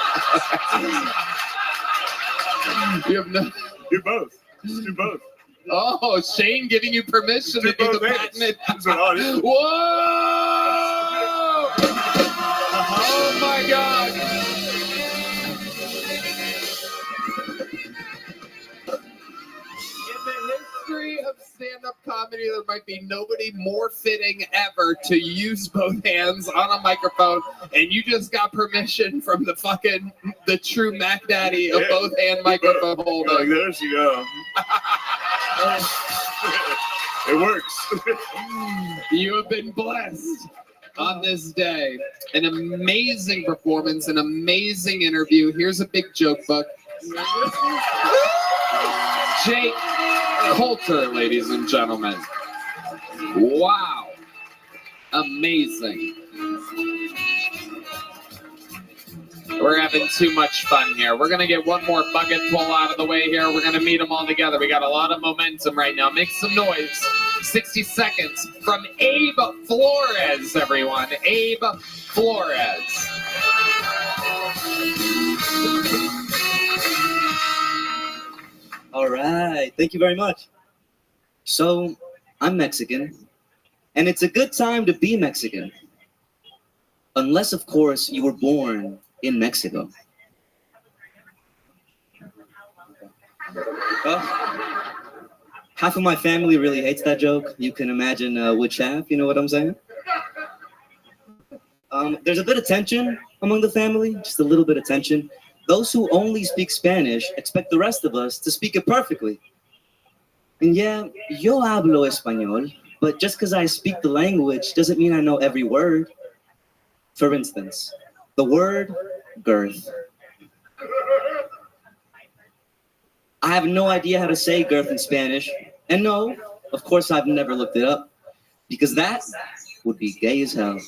You have no. Do both. Just do both. Oh, Shane giving you permission to do the patented. Whoa! Oh my God! In the history of stand-up comedy, there might be nobody more fitting ever to use both hands on a microphone, and you just got permission from the true Mac Daddy of both hand microphone holder. Like, there you go. It works. You have been blessed on this day. An amazing performance, an amazing interview. Here's a big joke book. Jake Coulter, ladies and gentlemen. Wow. Amazing. We're having too much fun here. We're going to get one more bucket pull out of the way here. We're going to meet them all together. We got a lot of momentum right now. Make some noise. 60 seconds from Abe Flores, everyone. Abe Flores. All right. Thank you very much. So, I'm Mexican, and it's a good time to be Mexican. Unless, of course, you were born in Mexico. Half of my family really hates that joke. You can imagine which half, you know what I'm saying? There's a bit of tension among the family, just a little bit of tension. Those who only speak Spanish expect the rest of us to speak it perfectly. And yeah, yo hablo español, but just because I speak the language doesn't mean I know every word. For instance, the word girth. I have no idea how to say girth in Spanish. And no, of course I've never looked it up, because that would be gay as hell.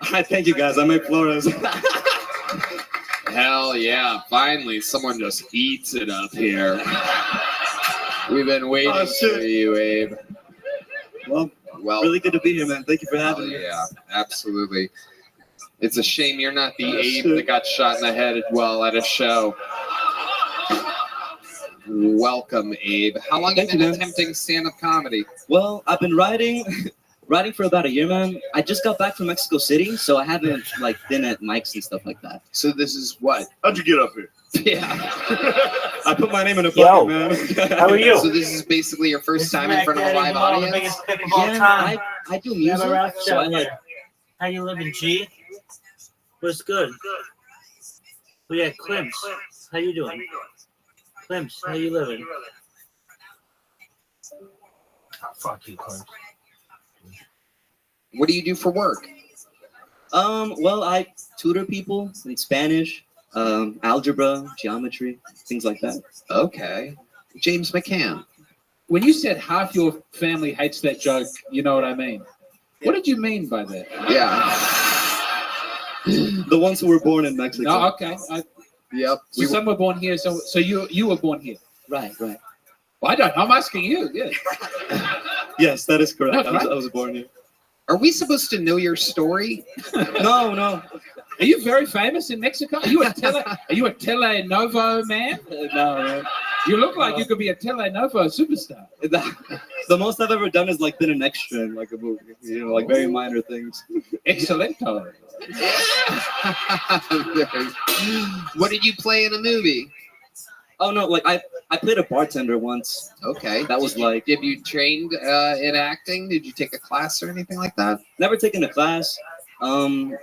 All right, thank you guys. I'm Abe Flores. Hell yeah. Finally, someone just eats it up here. We've been waiting for you, Abe. Well, really good to be here, man. Thank you for having me. Yeah, absolutely. It's a shame you're not the Abe that got shot in the head at a show. Welcome, Abe. How long have you been attempting stand-up comedy? Well, I've been writing for about a year, man. I just got back from Mexico City, so I haven't been at mics and stuff like that. So this is what? How'd you get up here? Yeah. I put my name in a bucket, man. How are you? So this is basically your first time in front of a live audience? Yeah, I do music, so I like. How you living, G? What's good? Oh yeah, Clemps. How you doing? Clemps, how you living? Oh, fuck you, Clemps. What do you do for work? Well, I tutor people in Spanish, algebra, geometry, things like that. Okay. James McCann. When you said half your family hates that joke, you know what I mean. What did you mean by that? Yeah. The ones who were born in Mexico. No, okay. Yep. So some were born here. So you were born here. Right. Well, I don't know. I'm asking you. Yeah. Yes, that is correct. No, right? I was born here. Are we supposed to know your story? No. Are you very famous in Mexico? Are you a telenovo man? No. You look like you could be a telenovo superstar. The most I've ever done is been an extra in a movie. Very minor things. Excelento. What did you play in a movie? Oh no, I played a bartender once. Okay. That was Have you trained in acting? Did you take a class or anything like that? Never taken a class. Done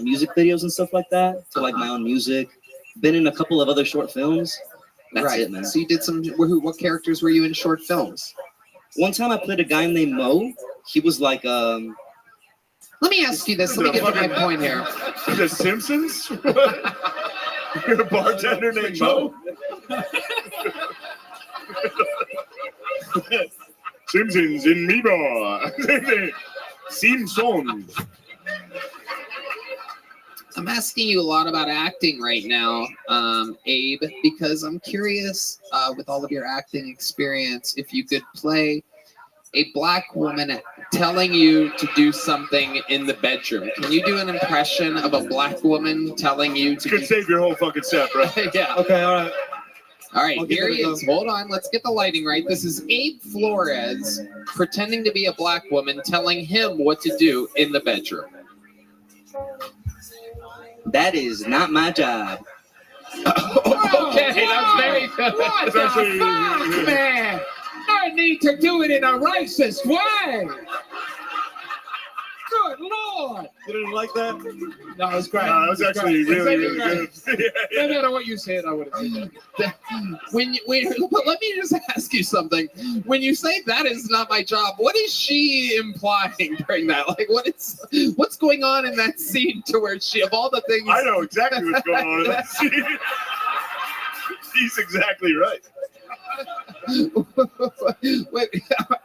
music videos and stuff like that to my own music. Been in a couple of other short films. That's it, man. So you did some. What characters were you in short films? One time I played a guy named Mo. He was like Let me ask you this. Let me get to my point here. The Simpsons? You're a bartender named Mo? Simpsons in Meatball. Simpsons. I'm asking you a lot about acting right now, Abe, because I'm curious, with all of your acting experience, if you could play a black woman telling you to do something in the bedroom. Can you do an impression of a black woman telling you to? Could save your whole fucking set, bro. Yeah. Okay, all right. All right, I'll give here it he a go. is. Hold on, let's get the lighting right. This is Abe Flores pretending to be a black woman telling him what to do in the bedroom. That is not my job. Okay, that's very good. What the That's actually- fuck, man? I need to do it in a racist way. Good Lord. You didn't like that? No, it was great. No, that was actually really, really good. No matter what you said, I would have said that. But let me just ask you something. When you say that is not my job, what is she implying during that? Like, what's going on in that scene to where she, of all the things? I know exactly what's going on in that scene. She's exactly right. Wait,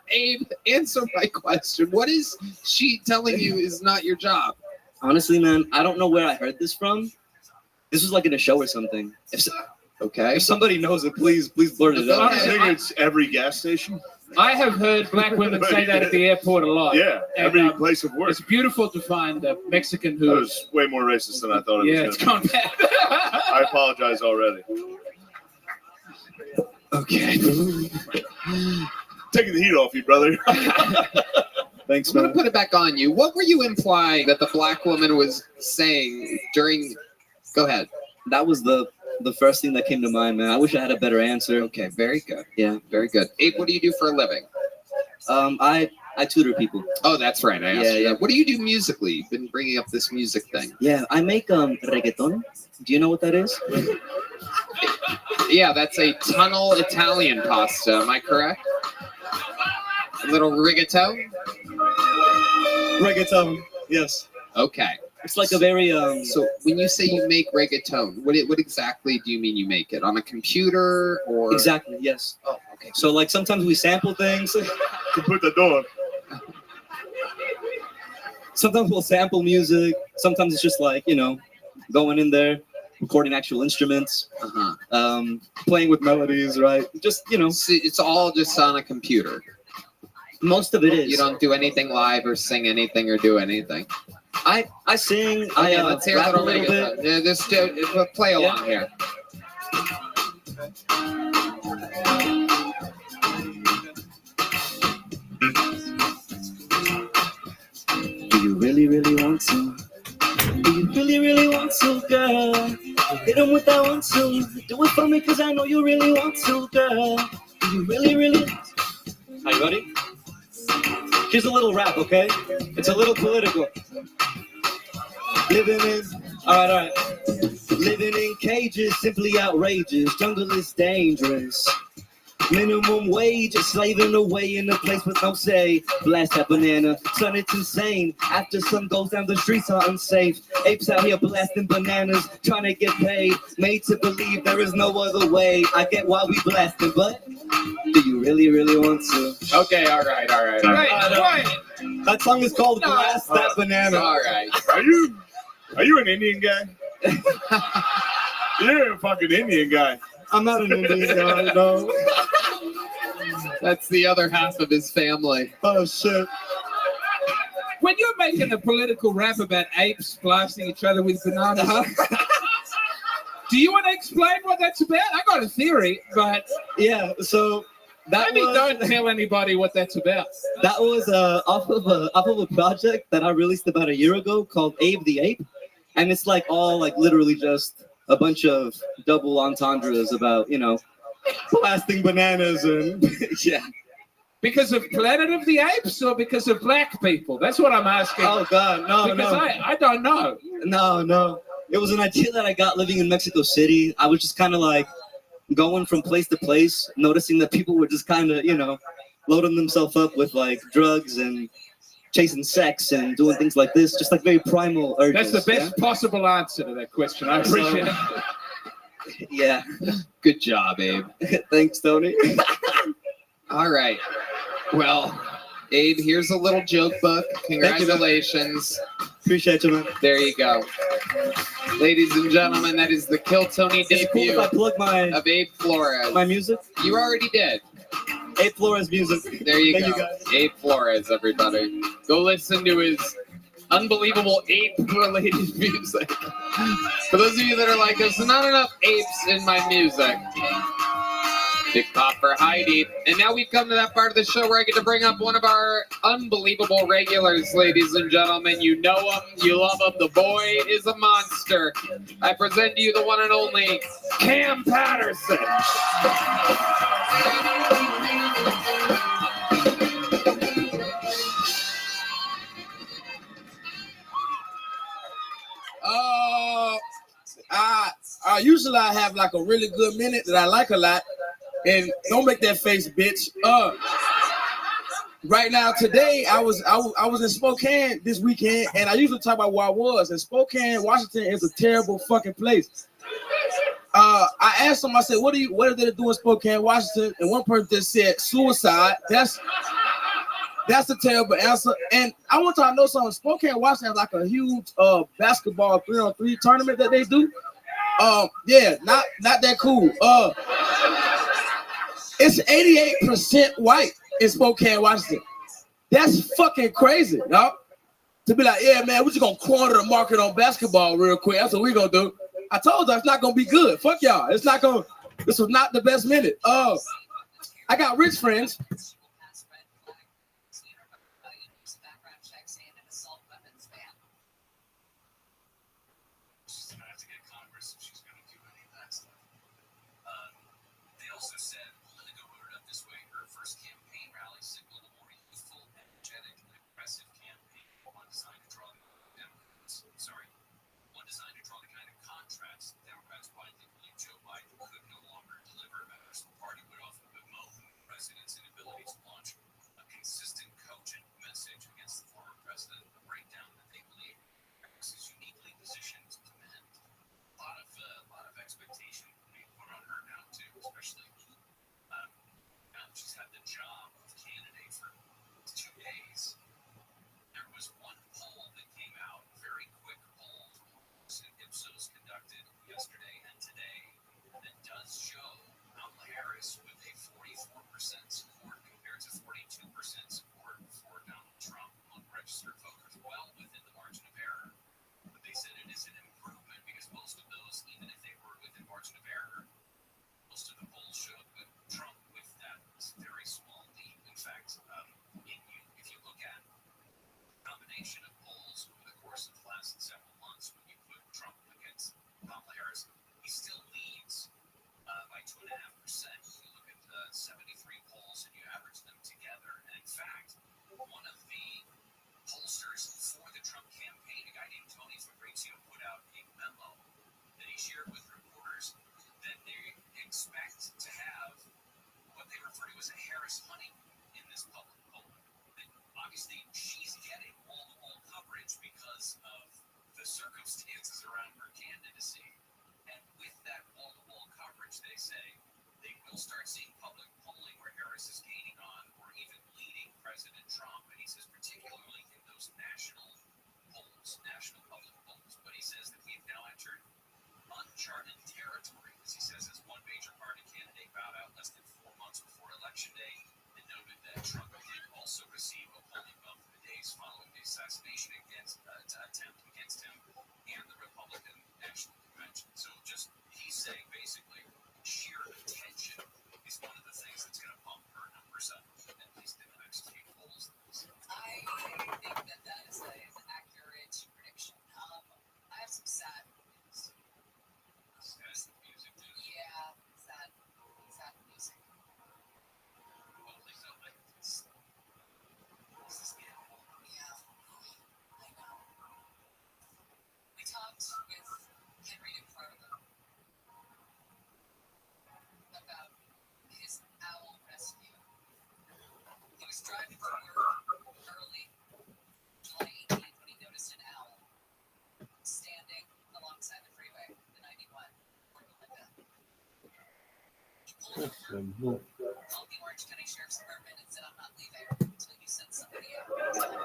Abe, answer my question. What is she telling you is not your job? Honestly, man, I don't know where I heard this from. This was like in a show or something. Okay. If somebody knows it, please blurt it out. I think it's every gas station. I have heard black women say that at the airport a lot. Yeah, And, every place of work. It's beautiful to find a Mexican who That was way more racist than I thought it yeah, was it's going to gone bad. be. I apologize already. Okay. Taking the heat off you, brother. Thanks, I'm gonna man. put it back on you. What were you implying that the black woman was saying during? Go ahead. That was the first thing that came to mind, man. I wish I had a better answer. Okay, very good. Yeah. Very good. Abe, what do you do for a living? I tutor people. Oh, that's right. I asked Yeah, you yeah. that. What do you do musically? You've been bringing up this music thing. Yeah, I make reggaeton. Do you know what that is? Yeah, that's a tunnel Italian pasta. Am I correct? A little rigatone? Reggaeton. Yes. Okay. It's like a very So when you say you make reggaeton, what exactly do you mean you make it? On a computer or? Exactly. Yes. Oh, okay. So like sometimes we sample things. To put the door. Sometimes we'll sample music. Sometimes it's just like, going in there, recording actual instruments, playing with melodies, right? Just, It's all just on a computer. most of it is. You don't do anything live or sing anything or do anything. I sing. Okay, I let's hear a rap little bit. reggaeton. Yeah, just play along here. Do you really, really want to? Do you really, really want to, girl? Hit him with that one, two. Do it for me, cause I know you really want to, girl. Do you really, really? Are you ready? Here's a little rap, okay? It's a little political. All right. Living in cages, simply outrageous. Jungle is dangerous. Minimum wage, slaving away in a place with no say. Blast that banana, son, it's insane. After sun goes down, the streets are unsafe. Apes out here blasting bananas, trying to get paid. Made to believe there is no other way. I get why we blasting, but do you really, really want to? Okay, all right. Wait. That song is called Blast That Banana. All right. Are you an Indian guy? You're a fucking Indian guy. I'm not an Indian guy, no. That's the other half of his family. Oh, shit. When you're making a political rap about apes blasting each other with bananas, do you want to explain what that's about? I got a theory, but Yeah, so that maybe was, don't tell anybody what that's about. That was off of a project that I released about a year ago called Abe the Ape. And it's like all like literally just a bunch of double entendres about, blasting bananas and yeah. Because of Planet of the Apes or because of black people? That's what I'm asking. Oh God, no. Because I don't know. No. It was an idea that I got living in Mexico City. I was just kind of like going from place to place, noticing that people were just kind of, loading themselves up with like drugs and chasing sex and doing things like this, just like very primal urges. That's the best possible answer to that question. I appreciate it. Yeah. Good job, Abe. Thanks, Tony. All right. Well, Abe, here's a little joke book. Congratulations. Appreciate you, man. There you go. Ladies and gentlemen, that is the Kill Tony Is it cool debut if I plug of Abe Flores. my music? You already did. Abe Flores music. There you Thank go. you, guys. Abe Flores, everybody. Go listen to his unbelievable ape-related music. For those of you that are like, there's not enough apes in my music. Big pop for Heidi. And now we've come to that part of the show where I get to bring up one of our unbelievable regulars, ladies and gentlemen. You know him, you love him. The boy is a monster. I present to you the one and only Cam Patterson. Usually I have like a really good minute that I like a lot, and don't make that face, bitch. Right now, today I was in Spokane this weekend, and I usually talk about where I was. And Spokane, Washington is a terrible fucking place. I asked them, I said, what are they doing in Spokane, Washington? And one person just said suicide. That's a terrible answer. And I want y'all to know something. Spokane, Washington has like a huge basketball 3-on-3 tournament that they do. Yeah, not that cool. It's 88% white in Spokane, Washington. That's fucking crazy, dog. To be like, yeah, man, we're just gonna corner the market on basketball real quick. That's what we're gonna do. I told you it's not gonna be good. Fuck y'all. This was not the best minute. I got rich friends.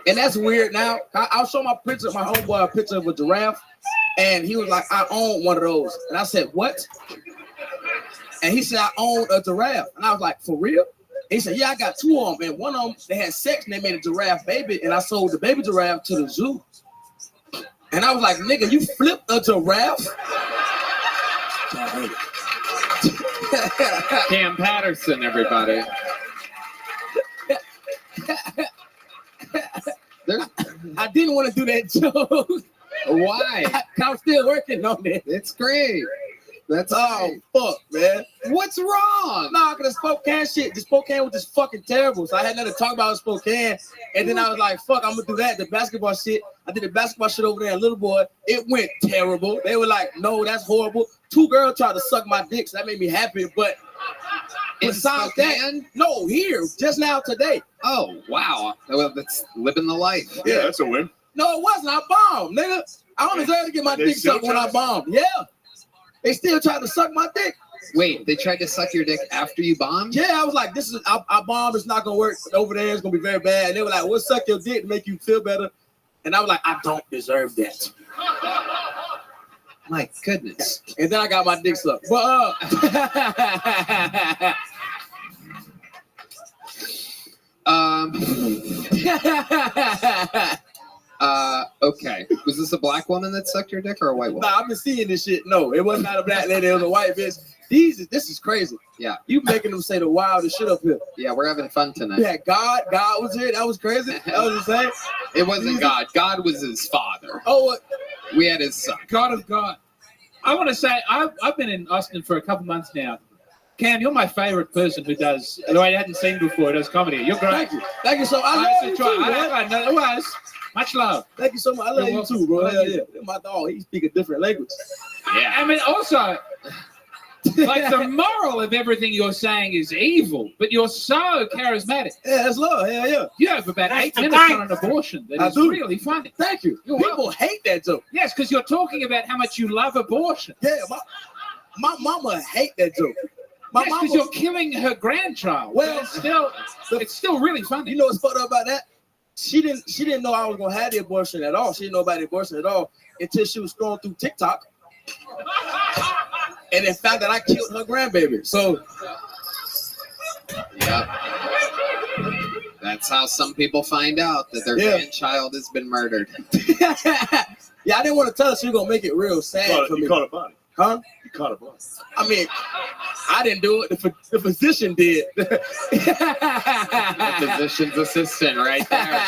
And that's weird. Now I'll show my homeboy a picture of a giraffe, and he was like, "I own one of those," and I said, "What?" And he said, "I own a giraffe," and I was like, "For real?" He said, yeah, I got two of them. And one of them, they had sex and they made a giraffe baby. And I sold the baby giraffe to the zoo. And I was like, nigga, you flipped a giraffe? Cam Patterson, everybody. I didn't want to do that joke. Why? I'm still working on it. It's great. That's fuck, man. What's wrong? Nah, cause the Spokane shit, the Spokane was just fucking terrible. So I had nothing to talk about in Spokane. And then I was like, fuck, I'm gonna do that. The basketball shit. I did the basketball shit over there in Little Boy. It went terrible. They were like, no, that's horrible. 2 girls tried to suck my dick, so that made me happy. But besides that, no, here, just now today. Oh, wow. Well, that's living the life. Yeah, that's a win. No, it wasn't. I bombed, nigga. I don't deserve to get my dick sucked when I bombed. Yeah. They still tried to suck my dick. Wait, they tried to suck your dick after you bombed? Yeah, I was like, this is I bombed, it's not gonna work. Over there, it's gonna be very bad. And they were like, we'll suck your dick to make you feel better. And I was like, I don't deserve that. My goodness. And then I got my dick sucked. But okay. Was this a black woman that sucked your dick or a white woman? Nah, I've been seeing this shit. No, it was not a black lady, it was a white bitch. This is crazy. Yeah. You making them say the wildest shit up here. Yeah, we're having fun tonight. Yeah, God was here. That was crazy. That was insane. It wasn't God. God was his father. Oh, what? We had his son. God of God. I want to say, I've been in Austin for a couple months now. Cam, you're my favorite person who does, who I hadn't seen before, does comedy. You're great. Thank you. Thank you so much. I love you too, man. I know it was. Much love. Thank you so much. I love you too, bro. Hell yeah. My dog, he speak a different language. Yeah. I mean, also, like the moral of everything you're saying is evil, but you're so charismatic. Yeah, that's love. Hell yeah. You have about 8 minutes on an abortion. That is really funny. Thank you. People hate that joke. Yes, because you're talking about how much you love abortion. Yeah, my mama hate that joke. Because you're killing her grandchild. Well, it's still really funny. You know what's fucked up about that? She didn't know I was gonna have the abortion at all. She didn't know about the abortion at all until she was scrolling through TikTok. And then found that I killed her grandbaby. So yeah. That's how some people find out that their grandchild has been murdered. Yeah, I didn't want to tell her she was gonna make it real sad for me. You caught a body. Huh? You caught a body. I mean, I didn't do it. The physician did. The physician's assistant right there.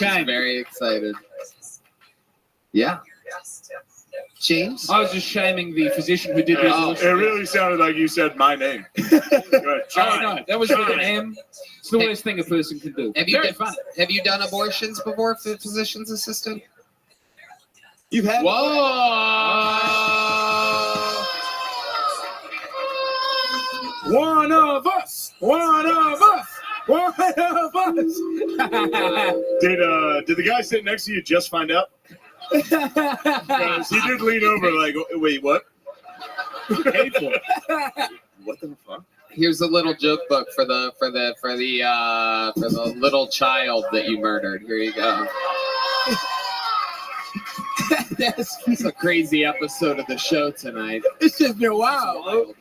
I'm very excited. Yeah. James? I was just shaming the physician who did it really sounded like you said my name. Oh, no, that was with an M. It's the worst thing a person can do. Have you done abortions before, physician's assistant? You've had. Whoa! One of us. One of us. One of us. Did the guy sitting next to you just find out? Because he did lean over like, wait, what? Hateful. What the fuck? Here's a little joke book for the little child that you murdered. Here you go. That's a crazy episode of the show tonight. It's just been wild.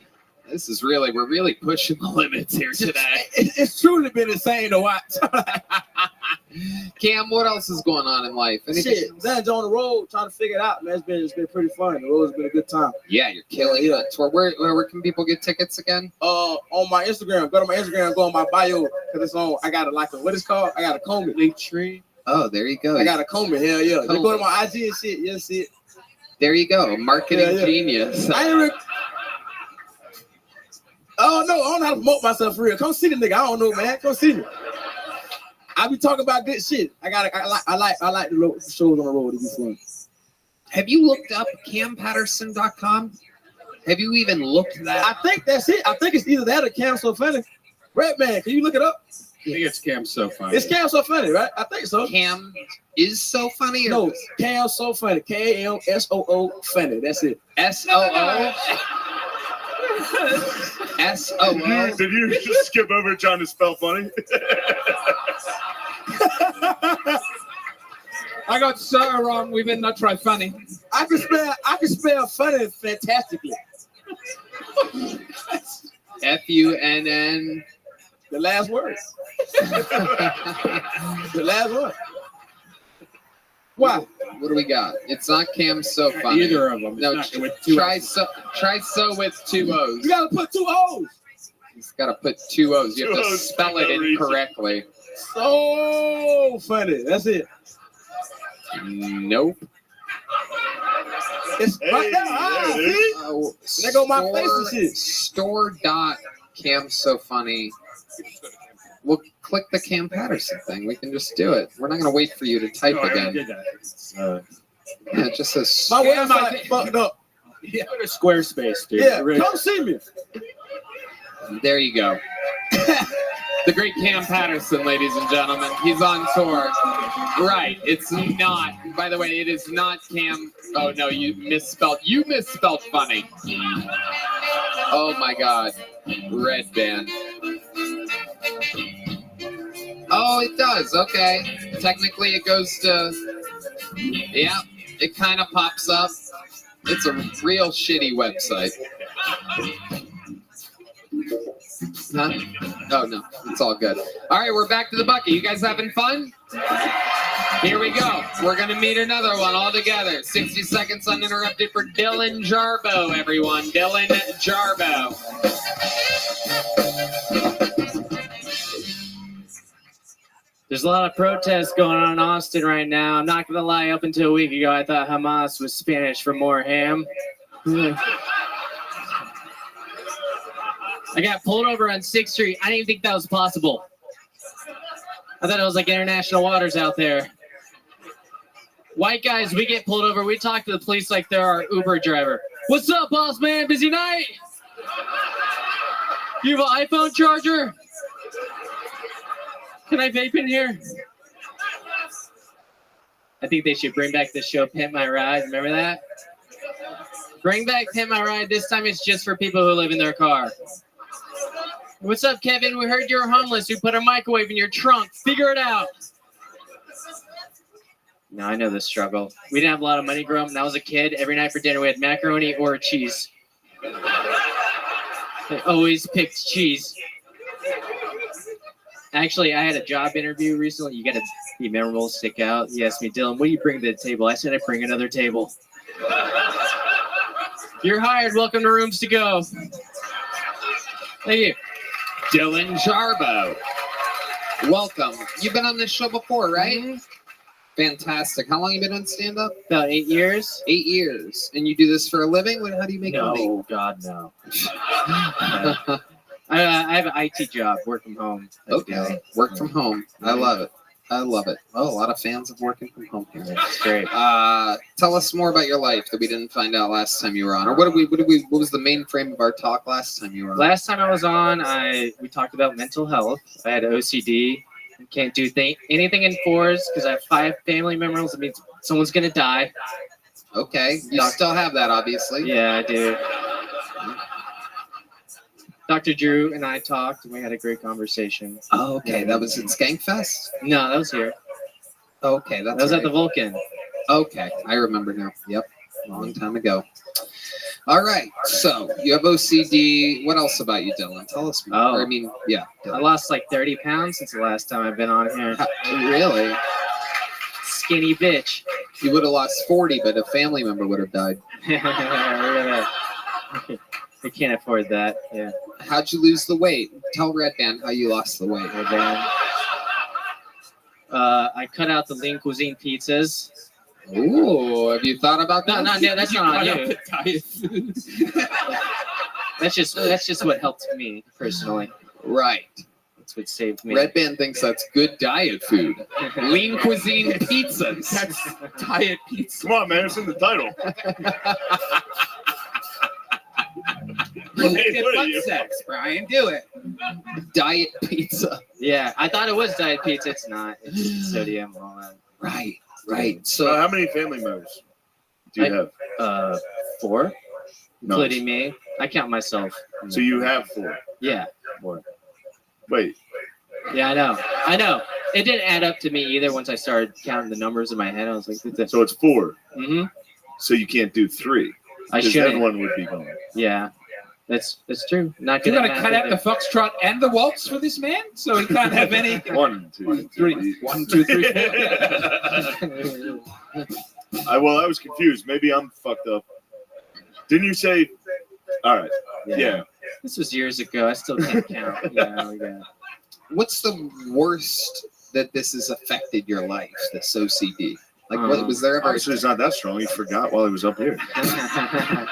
This is we're really pushing the limits here today. It's truly been insane to watch. Cam, what else is going on in life? Shit, Zan's on the road trying to figure it out, man. It's been pretty fun. The road's been a good time. Yeah, you're killing it. So where can people get tickets again? On my Instagram. Go to my Instagram, go on my bio, because it's on. I got what it's called? I got a comb it. Linktree. Oh, there you go. I got a comb it. Hell yeah. You go to my IG and shit. You'll see it. There you go. Marketing genius. Oh no, I don't know how to promote myself for real. Come see the nigga. I don't know, man. Come see me. I be talking about good shit. I like the shows on the road to be fun. Have you looked up CamPatterson.com? Have you even looked that? I think that's it. I think it's either that or Cam So Funny. Redman, can you look it up? I think it's Cam So Funny. It's Cam So Funny, right? I think so. Cam is so funny? No, Cam So Funny. KAMSOO Funny. That's it. SOO? SOO? Did you just skip over trying to spell funny? I got so wrong. We better not try funny. I can spell funny fantastically. FUNN. The last word. The last word. What? What do we got? It's not Cam So Funny. Either of them. No, try so with 2 O's. You gotta put 2 O's. He's got to put 2 O's. You have 2 to O's spell for it no reason. incorrectly. So funny. That's it. Nope. It's right there. Ah, there it see? There go my face and shit. Store.camsofunny. We'll click the Cam Patterson thing. We can just do it. We're not going to wait for you to type again. Yeah, it just says. My website fucked up. Yeah, go to Squarespace, dude. Yeah, Really. come see me. There you go. The great Cam Patterson, ladies and gentlemen. He's on tour. Right. It's not. By the way, it is not Cam. Oh, no, you misspelled. You misspelled funny. Oh, my God. Red band. Oh, it does. Okay. Technically, it goes to. Yeah, it kind of pops up. It's a real shitty website. Huh? Oh, no. It's all good. All right, we're back to the bucket. You guys having fun? Here we go. We're going to meet another one all together. 60 seconds uninterrupted for Dylan Jarbo, everyone. Dylan Jarbo. There's a lot of protests going on in Austin right now. I'm not going to lie, up until a week ago, I thought Hamas was Spanish for more ham. I got pulled over on 6th Street. I didn't even think that was possible. I thought it was like international waters out there. White guys, we get pulled over. We talk to the police like they're our Uber driver. What's up, boss man? Busy night? You have an iPhone charger? Can I vape in here? I think they should bring back the show Pimp My Ride. Remember that? Bring back Pimp My Ride. This time it's just for people who live in their car. What's up, Kevin? We heard you're homeless. We put a microwave in your trunk. Figure it out. No, I know the struggle. We didn't have a lot of money growing up. When I was a kid, every night for dinner we had macaroni or cheese. I always picked cheese. Actually, I had a job interview recently. You got to be memorable, stick out. He asked me, Dylan, what do you bring to the table? I said, I bring another table. You're hired. Welcome to Rooms to Go. Thank you. Dylan Jarbo. Welcome. You've been on this show before, right? Mm-hmm. Fantastic. How long have you been on stand-up? About 8 years. 8 years. And you do this for a living? How do you make money? No, God, no. I have an IT job, work from home. Okay, work from home. I love it. I love it. Oh, a lot of fans of working from home here. That's great. Tell us more about your life that we didn't find out last time you were on, or what was the main frame of our talk last time you were on? Last time I was on, we talked about mental health. I had OCD. Can't do anything in fours because I have 5 family members. That means someone's gonna die. Okay, you still have that, obviously. Yeah, I do. Dr. Drew and I talked, and we had a great conversation. Oh, okay. That was in Skankfest? No, that was here. Okay, that was at the Vulcan. Okay, I remember now. Yep, long time ago. All right, so you have OCD. What else about you, Dylan? Tell us more. Oh. I mean, yeah. I lost like 30 pounds since the last time I've been on here. Really? Skinny bitch. You would have lost 40, but a family member would have died. I can't afford that. Yeah. How'd you lose the weight? Tell Red Band how you lost the weight. Red Band. I cut out the lean cuisine pizzas. Ooh, have you thought about that? No, that's not on you. That's just what helped me personally. Right. That's what saved me. Red Band thinks that's good diet food. Lean cuisine pizzas. That's diet pizza. Come on, man, it's in the title. Sex, Brian, do it. Diet pizza. Yeah, I thought it was diet pizza. It's not. It's sodium and all that. Right. So, how many family members do you have? 4, including me. I count myself. So you have 4. Yeah, 4. Wait. Yeah, I know. It didn't add up to me either. Once I started counting the numbers in my head, I was like, so it's 4. Mm-hmm. So you can't do 3. I Because shouldn't. then one would be gone. Yeah. That's true. Not You're good going at to math cut out either. the foxtrot and the waltz for this man, so he can't have any. 1, 2, 3. 1, 2, 3, 4. I was confused. Maybe I'm fucked up. Didn't you say? All right. Yeah. This was years ago. I still can't count. Yeah. What's the worst that this has affected your life? This OCD. Like, what was there ever? Obviously, it's not that strong. He forgot while he was up here.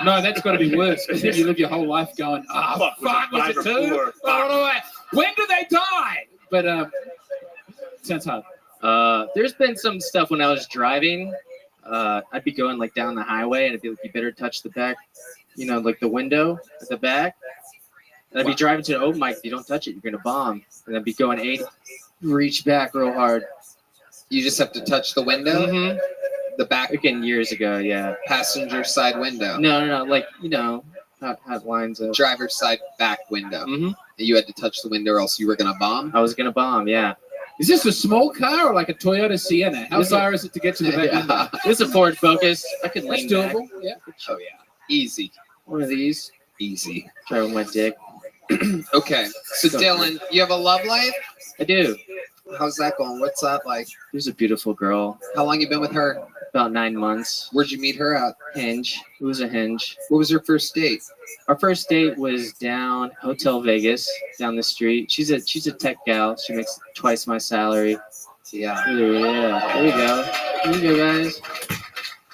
No, that's got to be worse because then you live your whole life going, fuck, was it 2? When do they die? But sounds hard. There's been some stuff when I was driving. I'd be going like down the highway, and I'd be like, "You better touch the back, like the window at the back." And I'd be driving to the open mic. If you don't touch it, you're gonna bomb. And I'd be going 80, reach back real hard. You just have to touch the window. Mm-hmm. The back. Again, years ago, yeah. Passenger side window. No, like how it lines up. Driver's side back window. Mm-hmm. You had to touch the window, or else you were gonna bomb. I was gonna bomb. Yeah. Is this a small car or like a Toyota Sienna? How far is it to get to the back window? This is a Ford Focus. I could That's lean back. doable. Yeah. Oh yeah. Easy. One of these. Easy. Driving my dick. Okay. So Dylan, you have a love life? I do. How's that going? What's that like? She's a beautiful girl. How long you been with her? About 9 months. Where'd you meet her at? Hinge. It was a Hinge. What was your first date? Our first date was down Hotel Vegas, down the street. She's a tech gal. She makes twice my salary. Yeah. Yeah. There we go. There you go, guys.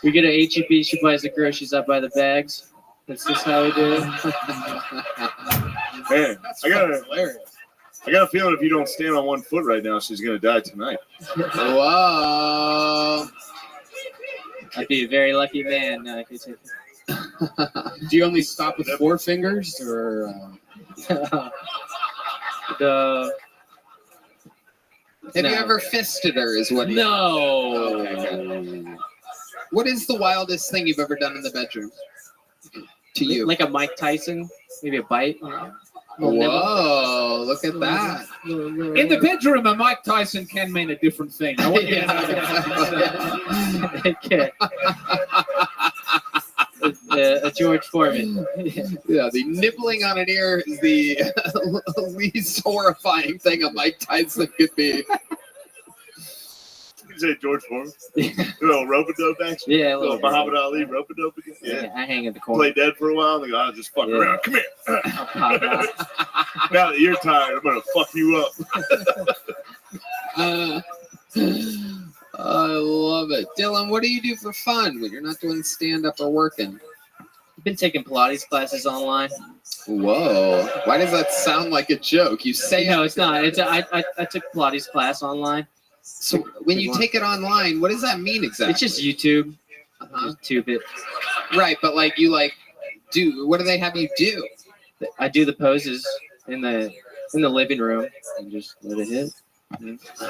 We get an HEB. She buys the groceries. I buy the bags. That's just how we do it. Man, I got a feeling if you don't stand on one foot right now, she's gonna die tonight. Whoa. I'd be a very lucky man. I could say. Do you only stop with 4 fingers, or? The. Have you ever fisted her? Is what? No. Okay, good. What is the wildest thing you've ever done in the bedroom? To you? Like a Mike Tyson, maybe a bite. Whoa! Look at that. In the bedroom, a Mike Tyson can mean a different thing. I want you to know that. Okay. A George Foreman. Yeah, the nibbling on an ear is the least horrifying thing a Mike Tyson could be. You say George Foreman? A little rope-a-dope action? Yeah, a little Muhammad Ali rope-a-dope again? Yeah, I hang in the corner. Play dead for a while, and they go, I'll just fuck around. Come here. Now that you're tired, I'm going to fuck you up. I love it. Dylan, what do you do for fun when you're not doing stand-up or working? I've been taking Pilates classes online. Whoa. Why does that sound like a joke? You say No, it's not. I took Pilates class online. So when you take it online, what does that mean exactly? It's just YouTube. YouTube it. Right, but what do they have you do? I do the poses in the living room and just let it hit.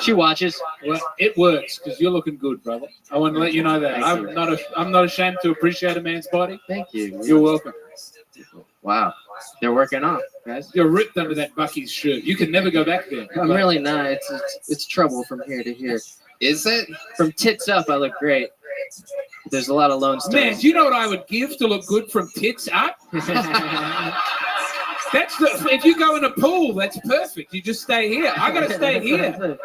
She watches. Well, it works because you're looking good, brother. I want to let you know that. I'm not ashamed to appreciate a man's body. Thank you. You're welcome. Wow, they're working off, guys. You're ripped under that Bucky's shirt. You can never go back there. I'm really not. It's trouble from here to here. Is it? From tits up, I look great. There's a lot of lone stars. Man, do you know what I would give to look good from tits up? If you go in a pool, that's perfect. You just stay here. I gotta stay here.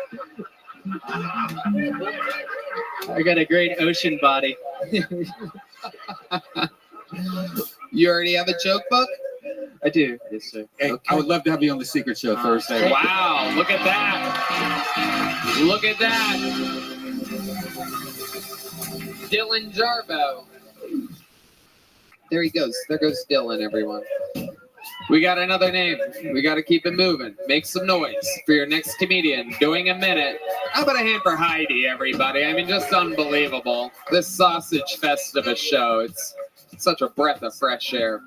I got a great ocean body. You already have a joke book? I do. Yes, sir. Hey, Okay. I would love to have you on the Secret Show Thursday. Wow, look at that. Look at that. Dylan Jarbo. There he goes. There goes Dylan, everyone. We got another name. We got to keep it moving. Make some noise for your next comedian doing a minute. How about a hand for Heidi, everybody? I mean, just unbelievable. This sausage fest of a show. It's such a breath of fresh air.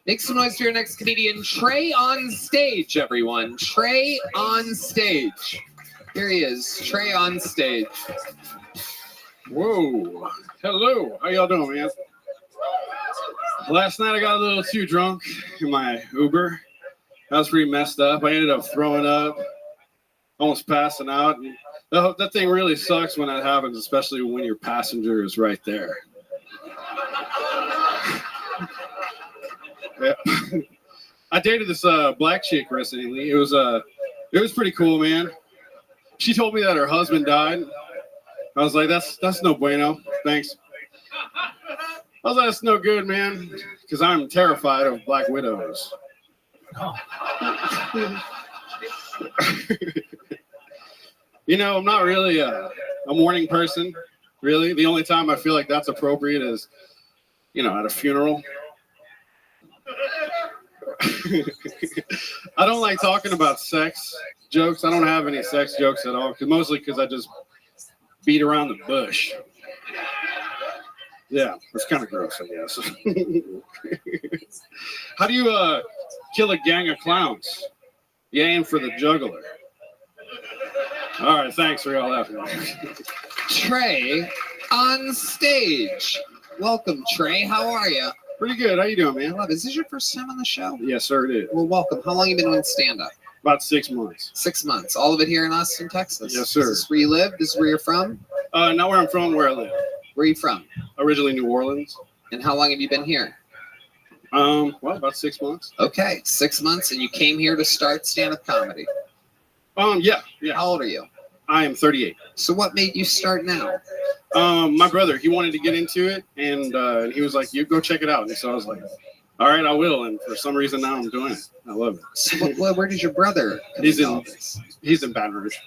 Make some noise for your next comedian. Trey on stage, everyone. Trey on stage. Here he is. Trey on stage. Whoa. Hello. How y'all doing, man? Last night I got a little too drunk in my Uber. I was pretty messed up. I ended up throwing up, almost passing out. And that thing really sucks when that happens, especially when your passenger is right there. Yeah. I dated this black chick recently. It was pretty cool, man. She told me that her husband died. I was like, that's no bueno. Thanks. I was like, that's no good, man, because I'm terrified of black widows. You know, I'm not really a mourning person, really. The only time I feel like that's appropriate is, you know, at a funeral. I don't like talking about sex jokes. I don't have any sex jokes at all, mostly because I just beat around the bush. Yeah, it's kind of gross, I guess. How do you kill a gang of clowns? You aim for the juggler. All right, thanks for all that. Trey on stage. Welcome, Trey. How are you? Pretty good. How you doing, man? Love. Is this your first time on the show? Yes, sir, it is. Well, welcome. How long have you been doing stand-up? About 6 months. 6 months. All of it here in Austin, Texas? Yes, sir. Is this where you live? This is where you're from? Not where I'm from, where I live. Where are you from? Originally New Orleans. And how long have you been here? Well, about 6 months. Okay, 6 months, and you came here to start stand-up comedy. Yeah. How old are you? I am 38. So what made you start now? My brother, he wanted to get into it, and he was like, "You go check it out." And so I was like, "All right, I will." And for some reason, now I'm doing it. I love it. So where does your brother come He's into in all this? He's in Baton Rouge.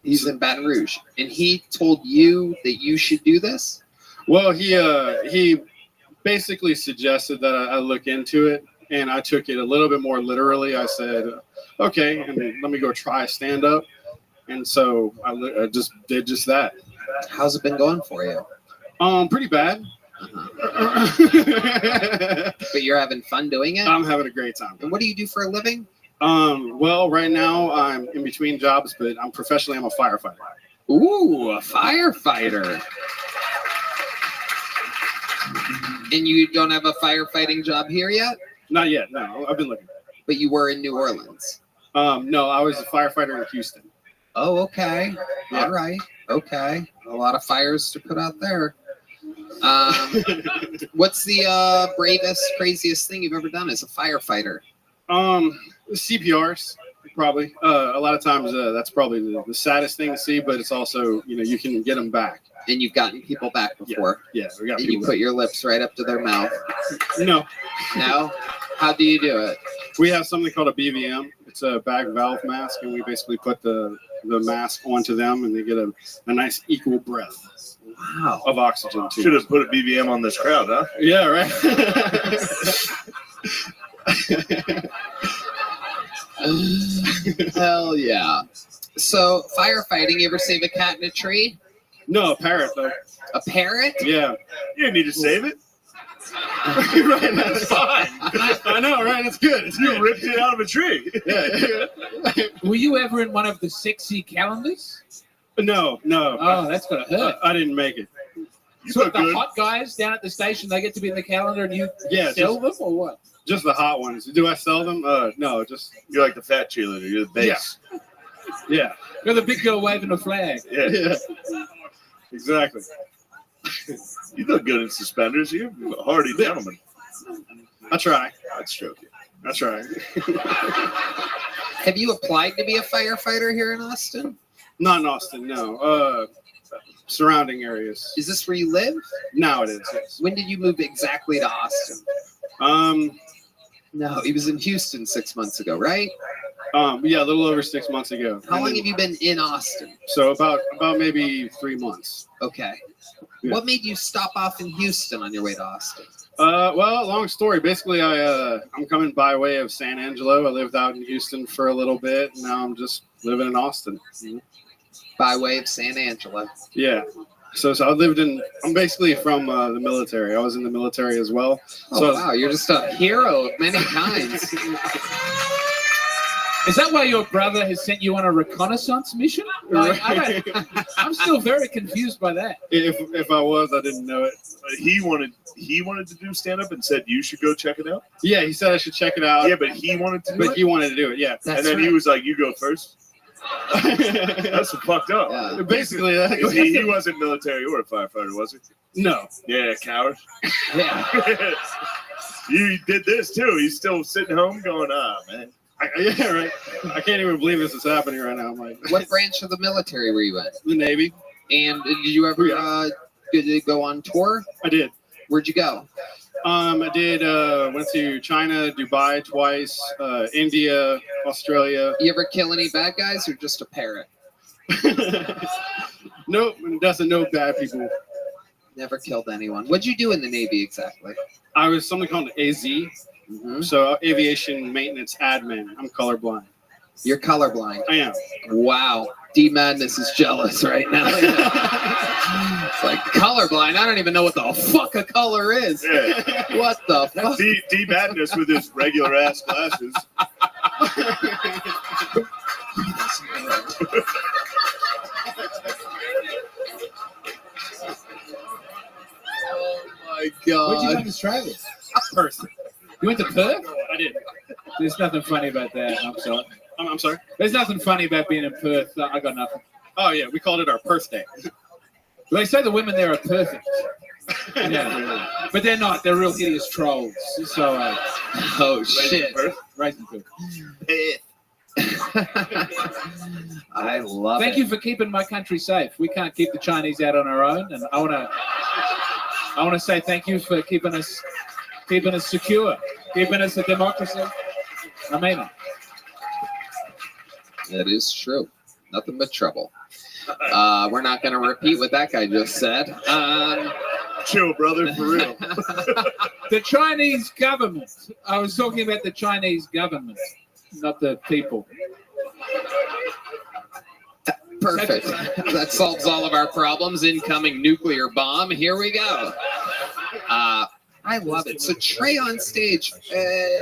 He's in Baton Rouge, and he told you that you should do this? Well, he basically suggested that I look into it, and I took it a little bit more literally. I said, "Okay, and let me go try stand up." And so I just did just that. How's it been going for you? Pretty bad. But you're having fun doing it? I'm having a great time. And what do you do for a living? Well, right now I'm in between jobs, but I'm a firefighter. Ooh, a firefighter. And you don't have a firefighting job here yet? Not yet, no. I've been looking. But you were in New Orleans? No, I was a firefighter in Houston. Oh, okay. Yeah. All right. Okay. A lot of fires to put out there. What's the bravest, craziest thing you've ever done as a firefighter? CPRs, probably. A lot of times that's probably the saddest thing to see, but it's also, you know, you can get them back. And you've gotten people back before? Yeah, we got and people you put your lips right up to their mouth? No. No? How do you do it? We have something called a BVM. It's a bag valve mask, and we basically put the mask onto them, and they get a nice equal breath of oxygen, too. Should have put a BVM on this crowd, huh? Yeah, right? Hell yeah. So, firefighting, you ever save a cat in a tree? No, a parrot, though. A parrot? Yeah. You didn't need to save it. Right, that's fine. I know, right? It's good. You ripped it out of a tree. Yeah. Were you ever in one of the sexy calendars? No. Oh, that's gonna hurt. I didn't make it. So the hot guys down at the station, they get to be in the calendar, and you sell them or what? Just the hot ones. Do I sell them? No, just you're like the fat cheerleader. You're the base. Yeah. You're the big girl waving a flag. Yeah. Exactly. You look good in suspenders. You're a hardy gentleman. I try. I'd stroke you. I try. Have you applied to be a firefighter here in Austin? Not in Austin, no. Surrounding areas. Is this where you live? Now it is, yes. When did you move exactly to Austin? No, he was in Houston 6 months ago, right? Yeah, a little over 6 months ago. How long have you been in Austin? So about maybe 3 months. Okay. Yeah. What made you stop off in Houston on your way to Austin? Well, long story. Basically, I'm coming by way of San Angelo. I lived out in Houston for a little bit. Now I'm just living in Austin. By way of San Angelo. Yeah. So I'm basically from the military. I was in the military as well. Oh, wow. You're just a hero of many kinds. Is that why your brother has sent you on a reconnaissance mission? Like, I'm still very confused by that. If I was, I didn't know it. He wanted to do stand up and said you should go check it out. Yeah, he said I should check it out. Yeah, but he wanted to do it. But he wanted to do it. Yeah. And then he was like, "You go first." That's fucked up. Yeah. Basically, he wasn't military or a firefighter, was he? No. Yeah, coward. Yeah. You did this too. He's still sitting home going, man. Yeah, right. I can't even believe this is happening right now. I'm like, What branch of the military were you in? The Navy. And did you ever did you go on tour? I did. Where'd you go? I did. Went to China, Dubai twice, India, Australia. You ever kill any bad guys or just a parrot? Nope, it doesn't know bad people. Never killed anyone. What'd you do in the Navy exactly? I was something called an AZ, so aviation maintenance admin. I'm colorblind. You're colorblind. I am. Wow. D Madness is jealous right now. It's like colorblind. I don't even know what the fuck a color is. Yeah. What the fuck? D Madness with his regular ass glasses. Oh my god. Where'd you go to Australia? Perth. You went to Perth? I did. There's nothing funny about that. I'm sorry. I'm sorry? There's nothing funny about being in Perth. I got nothing. Oh, yeah. We called it our Perth Day. They say the women there are perfect. Yeah. But they're not. They're real hideous trolls. So, oh, shit. Right in Perth. I love Thank you for keeping my country safe. We can't keep the Chinese out on our own, and I want to say thank you for keeping us secure, keeping us a democracy. I mean it. That is true. Nothing but trouble. We're not going to repeat what that guy just said. Chill, brother, for real. The Chinese government. I was talking about the Chinese government, not the people. Perfect. That solves all of our problems. Incoming nuclear bomb. Here we go. I love it. So Trey on stage,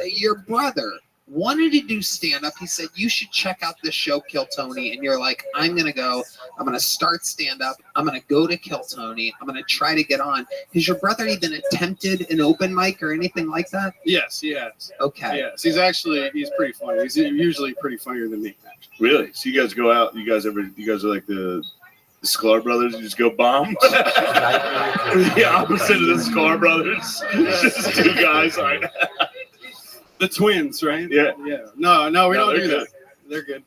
your brother wanted to do stand-up. He said, you should check out this show, Kill Tony. And you're like, I'm going to go. I'm going to start stand-up. I'm going to go to Kill Tony. I'm going to try to get on. Has your brother even attempted an open mic or anything like that? Yes, he has. Okay. Yes, he's pretty funny. He's usually pretty funnier than me. Really? So you guys go out, you guys are like the Sklar brothers, you just go bomb? The opposite of the Sklar brothers. Just two guys. The twins, right? Yeah. Yeah. No, we don't do that. They're good.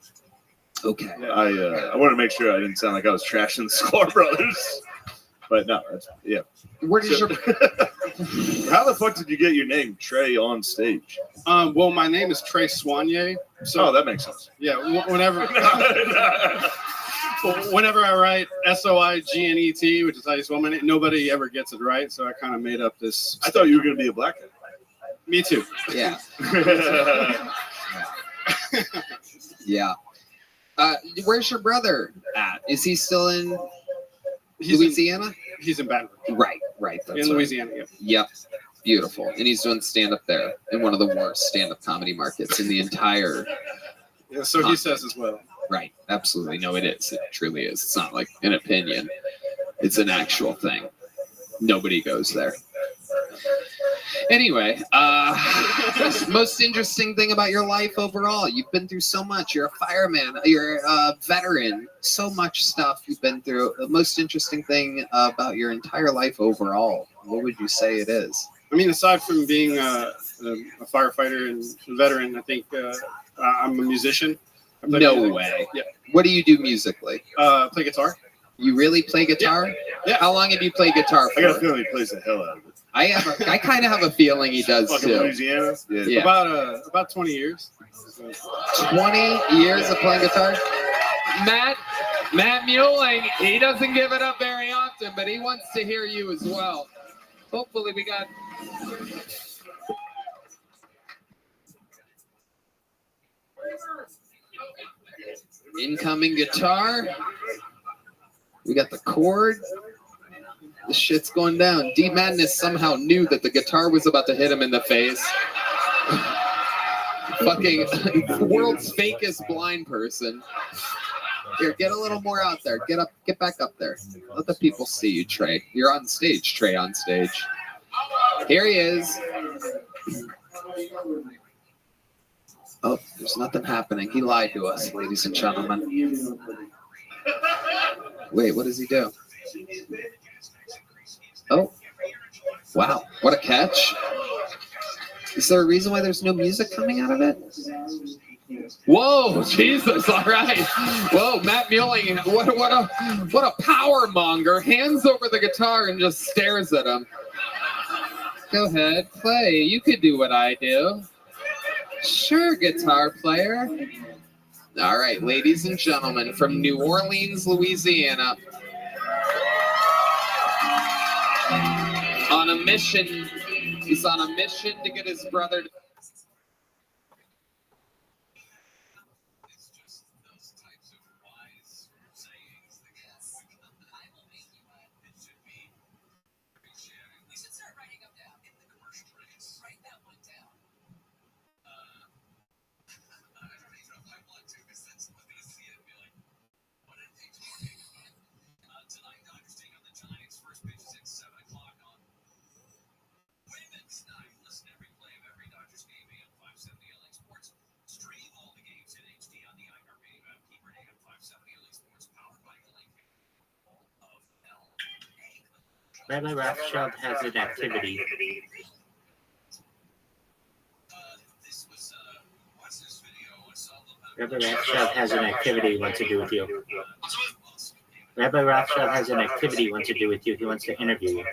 Okay. Yeah. I want to make sure I didn't sound like I was trashing the Sklar brothers. But no, yeah. Where did your How the fuck did you get your name Trey on stage? Well, my name is Trey Soignet. So that makes sense. Yeah, whenever I write SOIGNET, which is how you spell my name, nobody ever gets it right. So I kind of made up this. I thought you were going to be a black guy. Me too. Yeah. Yeah. Where's your brother at? Is he still in Louisiana? He's in Baton Rouge. Right. That's in Louisiana, yeah. Yep. Beautiful. And he's doing stand-up there in one of the worst stand-up comedy markets in the entire... Yeah, so he says as well. Right. Absolutely. No, it is. It truly is. It's not like an opinion. It's an actual thing. Nobody goes there. Anyway, most interesting thing about your life overall, you've been through so much. You're a fireman. You're a veteran. So much stuff you've been through. The most interesting thing about your entire life overall, what would you say it is? I mean, aside from being a firefighter and veteran, I think I'm a musician. No way. Yeah. What do you do musically? Play guitar. You really play guitar? Yeah. How long have you played guitar for? I got a feeling he plays the hell out of it. I kind of have a feeling he does Fucking too. Louisiana? Yeah. About 20 years. 20 years of playing guitar? Matt Muelling, he doesn't give it up very often, but he wants to hear you as well. Hopefully we got... Incoming guitar. We got the chord. The shit's going down. D Madness somehow knew that the guitar was about to hit him in the face. Fucking world's fakest blind person. Here, get a little more out there. Get back up there. Let the people see you, Trey. You're on stage, Trey on stage. Here he is. Oh, there's nothing happening. He lied to us, ladies and gentlemen. Wait, what does he do? Oh, wow. What a catch. Is there a reason why there's no music coming out of it? Whoa, Jesus! All right. Whoa, Matt Muelling, what a power monger! Hands over the guitar and just stares at him. Go ahead, play. You could do what I do. Sure, guitar player. All right, ladies and gentlemen, from New Orleans, Louisiana, on a mission. He's on a mission to get his brother to... Rabbi Rothschild has an activity. Rabbi Rothschild has an activity he wants to do with you. Rabbi Rothschild has an activity he wants to do with you. He wants to interview you.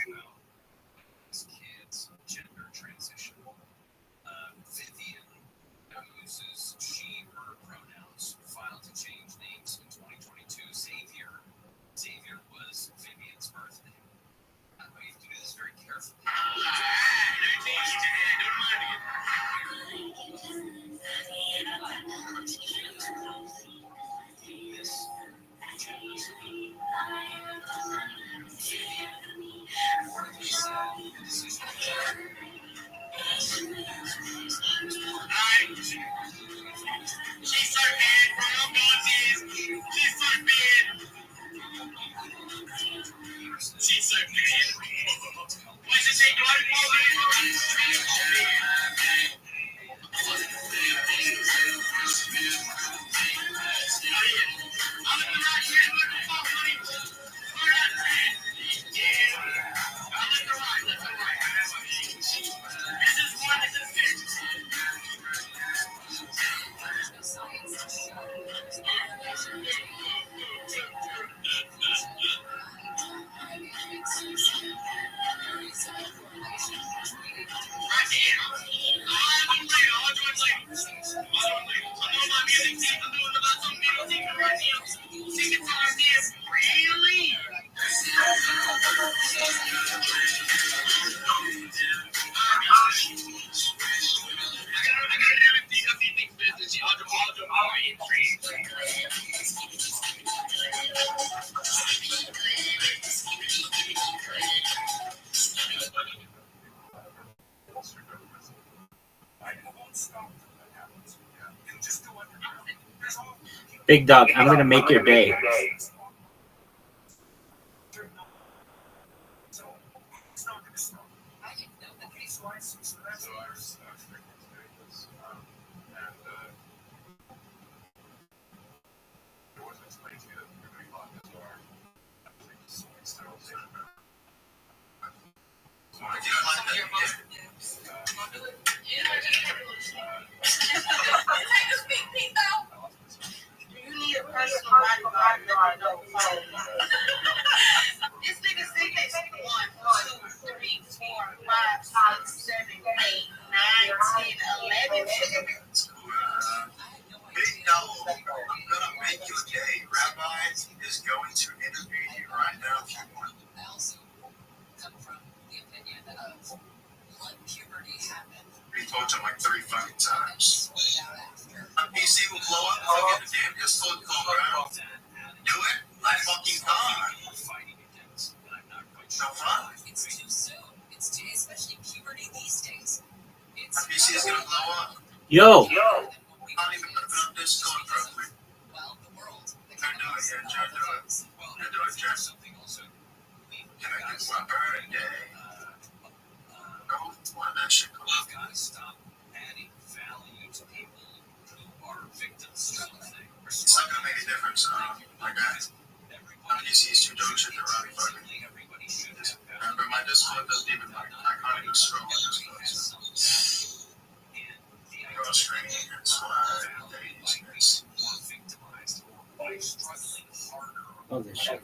Big dog, I'm gonna make your day. This nigga said 1, 2, 3, 4, 5, 6, 7, 8, 9, 10, 11. Big dog, I'm gonna make your day. Rabbi is going to interview you right now if you want. We told him like 3 fucking times. My PC will blow up if I get a damn pistol and go around. Do it? I fucking can't. No fun. It's too soon. It's too, especially puberty these days. My PC is gonna blow up. Yo. I'm not even gonna put up this code properly. Well, the world. They're doing it, yeah, Joe, do it. They're doing Joe. Can I get one birthday? Oh, why that shit go up? We've got to stop adding value to people who are victims of something. It's not gonna make a difference, like that. My PC is too dog shit to run fucking. But my Discord doesn't even like, I can't even scroll my Discord. Oh, this shit.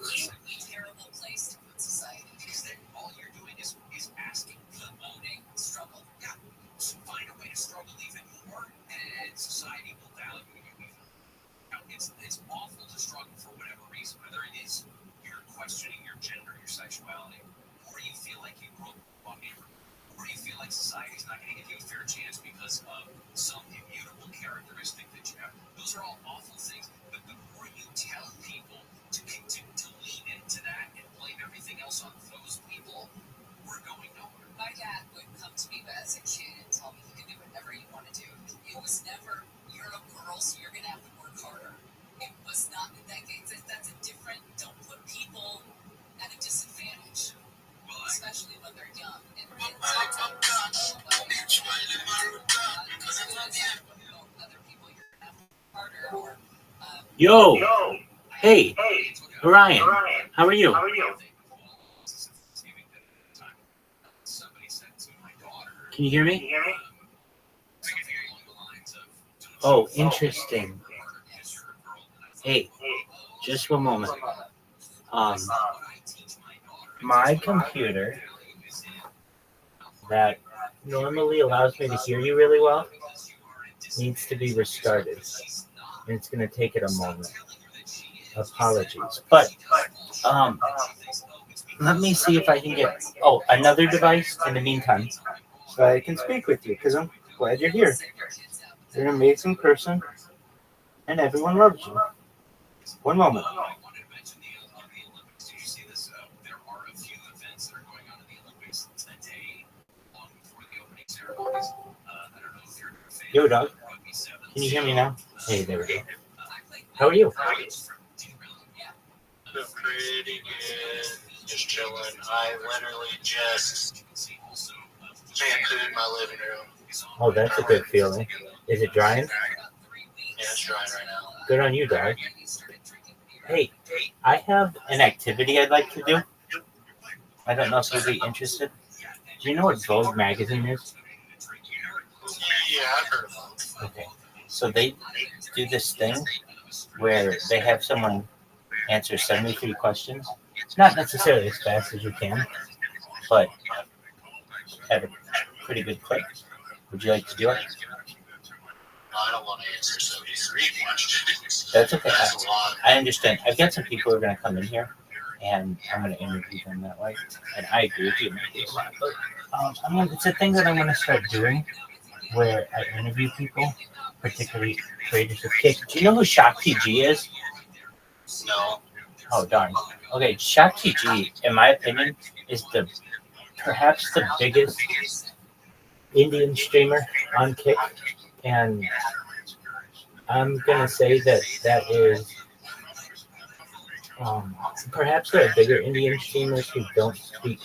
It's awful to struggle for whatever reason, whether it is you're questioning your gender, your sexuality, or you feel like you grew up on me, or you feel like society's not going to give you a fair chance because of some immutable characteristic that you have. Those are all awful things, but the more you tell people to lean into that and blame everything else on those people, we're going nowhere. My dad would come to me as a kid and tell me he could do whatever you want to do. It was never, you're a girl, so you're going to have to work harder. It was not that's a different, don't put people at a disadvantage, especially when they're young. And Yo! Hey! Orion, how are you? Can you hear me? Oh, interesting. Hey, just one moment. My computer that normally allows me to hear you really well needs to be restarted. And it's going to take it a moment. Apologies. But let me see if I can get another device in the meantime so I can speak with you, because I'm glad you're here. You're an amazing person and everyone loves you. One moment. Yo, dog. Can you hear me now? Hey, there we go. How are you? Pretty good. Just chilling. I literally just shampooed my living room. Oh, that's a good feeling. Is it drying? Yeah, it's drying right now. Good on you, dog. Hey, I have an activity I'd like to do. I don't know if you'd be interested. Do you know what Vogue magazine is? Yeah, I've heard of them. Okay. So they do this thing where they have someone answer 73 questions. Not necessarily as fast as you can, but at a pretty good clip. Would you like to do it? I don't want to answer 73 questions. That's okay. That's a lot. I understand. I've got some people who are going to come in here, and I'm going to interview them that way. And I agree with you. It might be a lot, but it's a thing that I'm going to start doing where I interview people, particularly creators of kick. Do you know who Shakti G is? No. Oh, darn. Okay, Shakti G, in my opinion, is perhaps the biggest Indian streamer on Kick, and I'm gonna say that is perhaps there are bigger Indian streamers who don't speak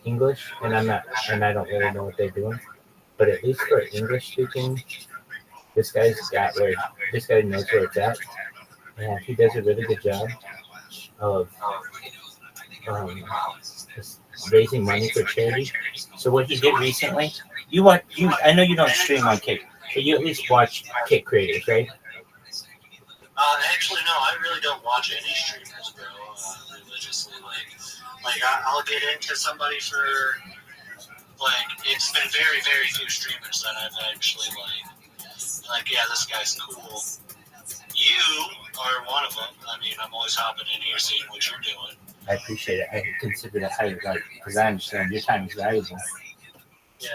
English, and I don't really know what they're doing, but at least for English speaking, this guy knows where it's at, and he does a really good job of just raising money for charity. So what he did recently, I know you don't stream on Kick, but you at least watch Kick creators, right? Actually, no, I really don't watch any streamers, bro, religiously. Like I'll get into somebody for, it's been very, very few streamers that I've actually, yeah, this guy's cool. You are one of them. I mean, I'm always hopping in here seeing what you're doing. I appreciate it. I consider that highly valuable because I understand your time is valuable. Yeah,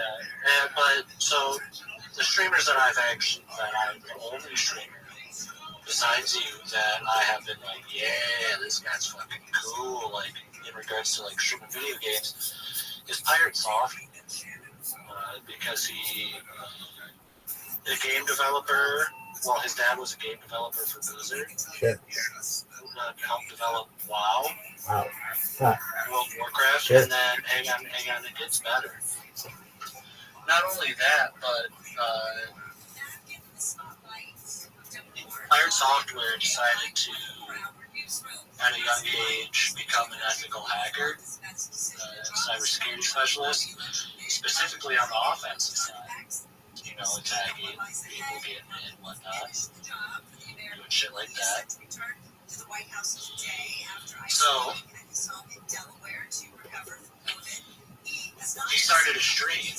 but so the streamers that I've the only streamer besides you that I have been like, yeah, this guy's fucking cool, in regards to streaming video games, is Pirate Soft, because the game developer. Well, his dad was a game developer for Blizzard. Sure. Helped develop WoW. Wow. World of Warcraft. Sure. And then, hang on, it gets better. Not only that, but Pirate Software decided to, at a young age, become an ethical hacker, cybersecurity specialist, specifically on the offensive side. Attacking people getting it and whatnot, doing shit like that. So he started a stream,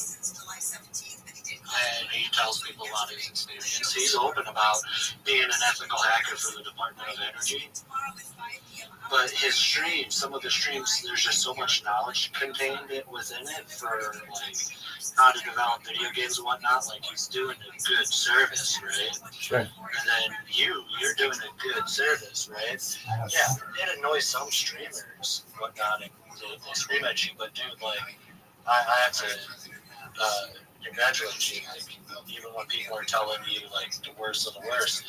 and he tells people about his experience. He's open about being an ethical hacker for the Department of Energy. But his streams, some of the streams, there's just so much knowledge contained within it for like how to develop video games and whatnot. Like he's doing a good service, right? Sure. And then you're doing a good service, right? Yeah, it annoys some streamers, whatnot, and they scream at you. But dude, like, I have to congratulate you. Like, even when people are telling you like the worst of the worst,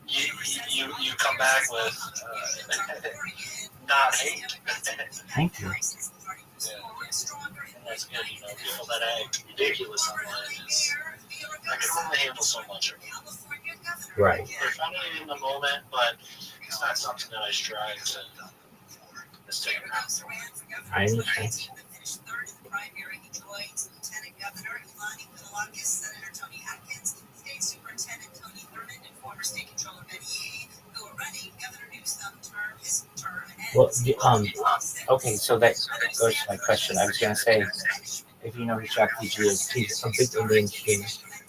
you come back with not hate. Thank you. Yeah. And that's good, you know. People that act ridiculous online is I can only handle so much of it. Right. They're funny in the moment, but it's not something that I strive to stick around. I understand. Well, okay, so that goes to my question. I was going to say, if you know who Shakti G is, he's a big Indian streamer,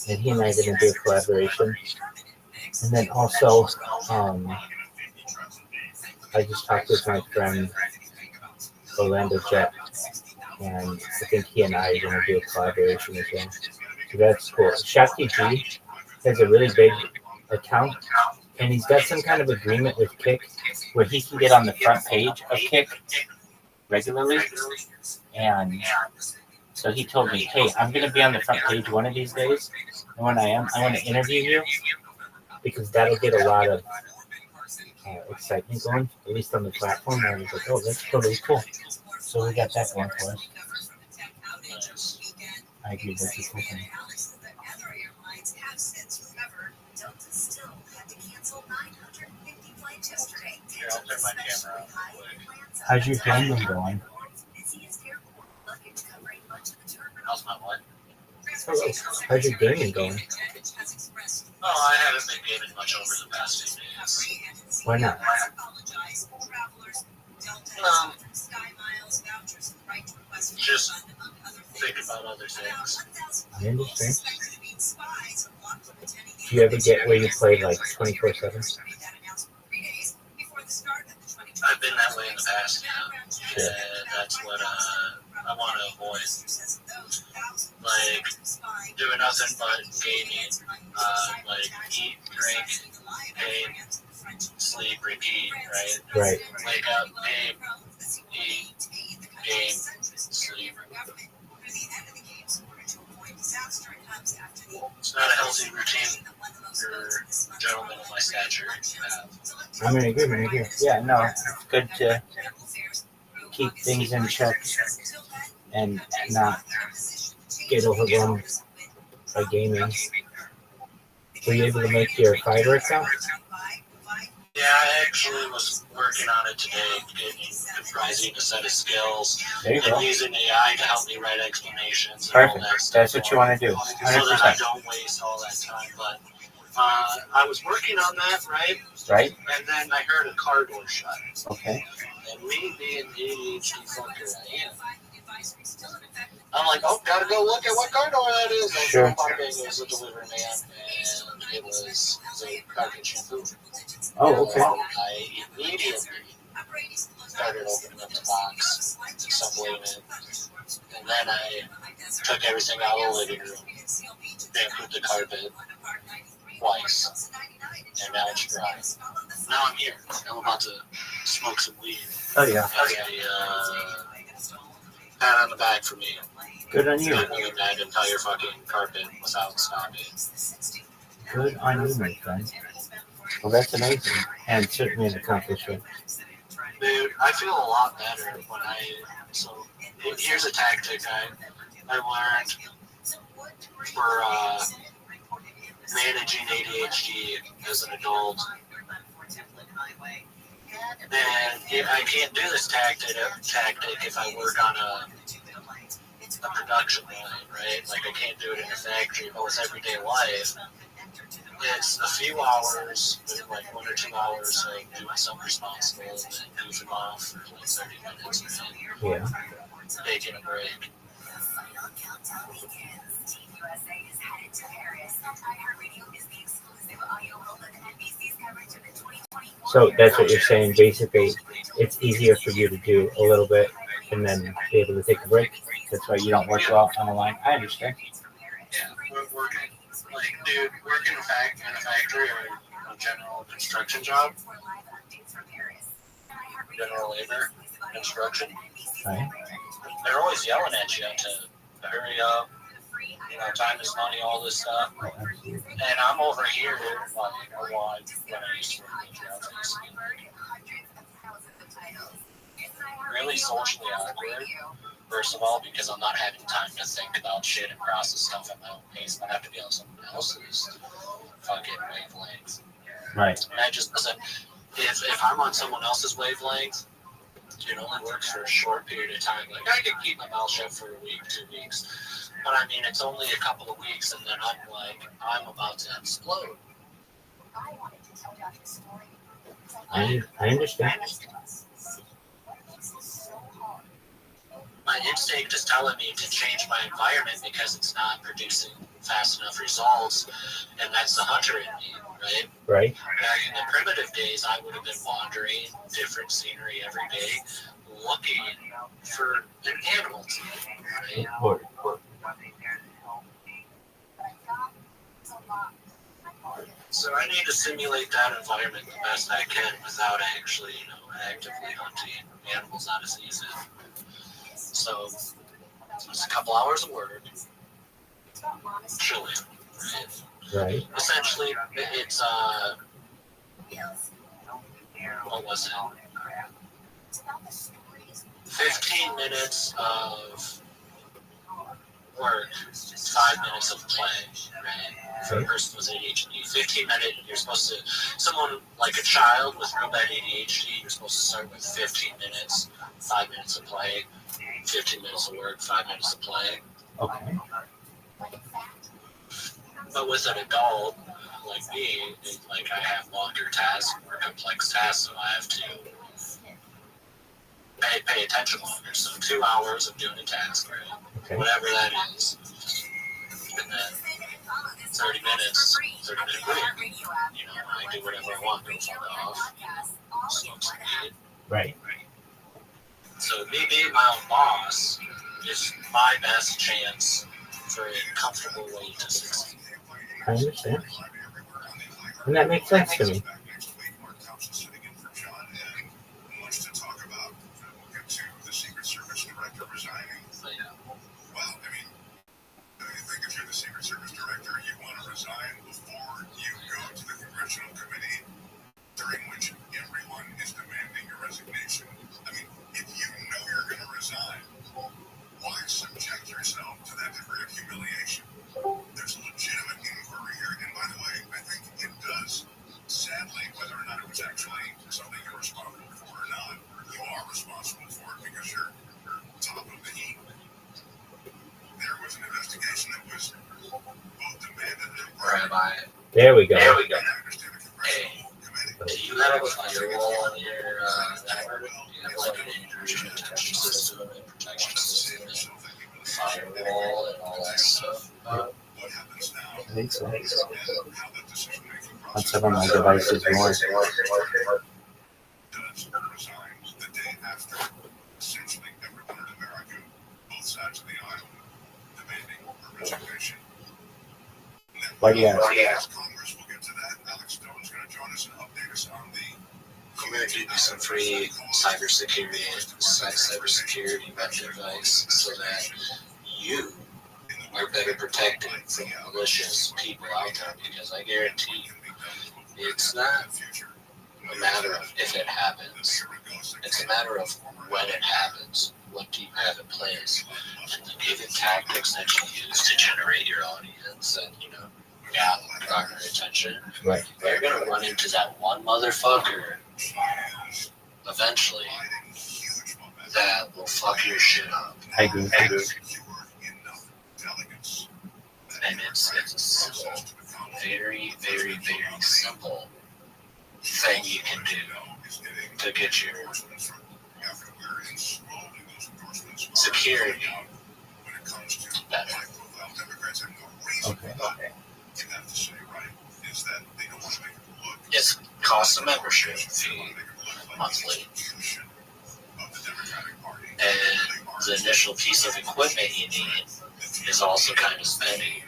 and he and I are going to do a collaboration. And then also, I just talked with my friend Orlando Jet, and I think he and I are going to do a collaboration as well. So that's cool. Shakti G has a really big account, and he's got some kind of agreement with Kick where he can get on the front page of Kick regularly. And so he told me, hey, I'm going to be on the front page one of these days. And when I am, I want to interview you because that'll get a lot of excitement going, at least on the platform. And I was like, oh, that's totally cool. So we got that going for us. I agree with you. Cool thing. How's your gaming going? How's my what? How's your gaming going? Oh, I haven't been gaming much over the past few days. Why not? Just think about other things. I understand. Do you ever get where you play like 24/7? I've been that way in the past, yeah. And that's what I want to avoid. Like, doing nothing but gaming. Like, eat, drink, game, sleep, repeat, right? Right. Wake up, game, eat, game, sleep. It's not a healthy routine for gentlemen of my stature to have. I'm in agreement here. Yeah, no, it's good to keep things in check and not get overwhelmed by gaming. Were you able to make your Fiverr account? Yeah, I actually was working on it today, comprising a set of skills and using AI to help me write explanations. Perfect. And all that stuff. That's what you want to do. 100%. So that I don't waste all that time. But I was working on that, right? Right. And then I heard a car door shut. Okay. And me being the ADHD fucker I am, I'm like, oh, gotta go look at what car door that is. And sure. It was a delivery man, and it was a carpet shampoo. Oh, okay. I immediately started opening up the box, assembling it, and then I took everything out of the living room, shampooed the carpet twice, and now it's dry. Now I'm here. I'm about to smoke some weed. Oh, yeah. As a pat on the back for me. Good on you. Doing that entire fucking carpet without stopping. Good on you, my friend. Well, that's amazing, and certainly an accomplishment. Dude, I feel a lot better when so here's a tactic I learned for managing ADHD as an adult. And I can't do this tactic if I work on a production line, right? Like I can't do it in a factory, but with everyday life, it's a few hours, like 1 or 2 hours, like doing something responsible and then goofing off for like 30 minutes, right? Yeah. Taking a break. So that's what you're saying. Basically, it's easier for you to do a little bit and then be able to take a break. That's why you don't work well on the line. I understand. Yeah, we're working, like, dude, working in a factory or a general construction job, general labor, construction. Right. They're always yelling at you to hurry up. You know, time is money, all this stuff. And I'm over here, like, when I used to work in jobs, I used to be really socially awkward. First of all, because I'm not having time to think about shit and process stuff at my own pace. I have to be on someone else's fucking wavelength. Right. And I just listen. If I'm on someone else's wavelength, it only works for a short period of time. Like I can keep my mouth shut for a week, 2 weeks, but I mean it's only a couple of weeks, and then I'm about to explode. I understand. My instinct is telling me to change my environment because it's not producing fast enough results, and that's the hunter in me, right? Right. Back in the primitive days, I would have been wandering different scenery every day, looking for an animal to eat, right? So I need to simulate that environment the best I can without actually, actively hunting animals out of season. So it's a couple hours of work, chilling, right? Right. Essentially, it's what was it? 15 minutes of work, 5 minutes of play, right? For a person with ADHD, 15 minutes, you're supposed to, someone like a child with real bad ADHD, you're supposed to start with 15 minutes, 5 minutes of play, 15 minutes of work, 5 minutes of play. Okay. But with an adult like me, like I have longer tasks, more complex tasks, so I have to pay attention longer. So 2 hours of doing a task, right? Okay. Whatever that is. And then 30 minutes, 30-minute break. You know, I do whatever I want, go fuck off, smoke some weed. Right. So me being my own boss is my best chance for a comfortable way to succeed. I understand. And that makes sense to me. Much to talk about. We'll get to the Secret Service director resigning. Well, I mean, I think if you're the Secret Service director, you want to resign before you go to the congressional committee, during which everyone is demanding your resignation. I mean, if you know you're going to resign, why subject yourself to that degree of humiliation? There's a legitimate inquiry here, and by the way, I think it does. Sadly, whether or not it was actually something you're responsible for or not, you are responsible for it because you're top of the heap. There was an investigation that was both demanded and Rabbi. There we go. Hey, do you have a firewall on your network? Do you have like an intrusion detection system and protection system and firewall and all that stuff? I think so. On some of my devices more. does resign the day after essentially everyone in America, both sides of the aisle, demanding her resignation. Why do you ask? Congress will get to that. Alex Stone's going to join us and update us on the. I'm going to give you some free cybersecurity web device so that you are better protected from malicious people out there, because I guarantee you, it's not a matter of if it happens. It's a matter of when it happens. What do you have in place? And the given tactics that you use to generate your audience and, garner attention. Right. You're going to run into that one motherfucker eventually that will fuck your shit up. I agree. And it's a simple, very, very, very simple thing you can do to get your security better. Okay. It costs a membership fee monthly. And the initial piece of equipment you need is also kind of spendy.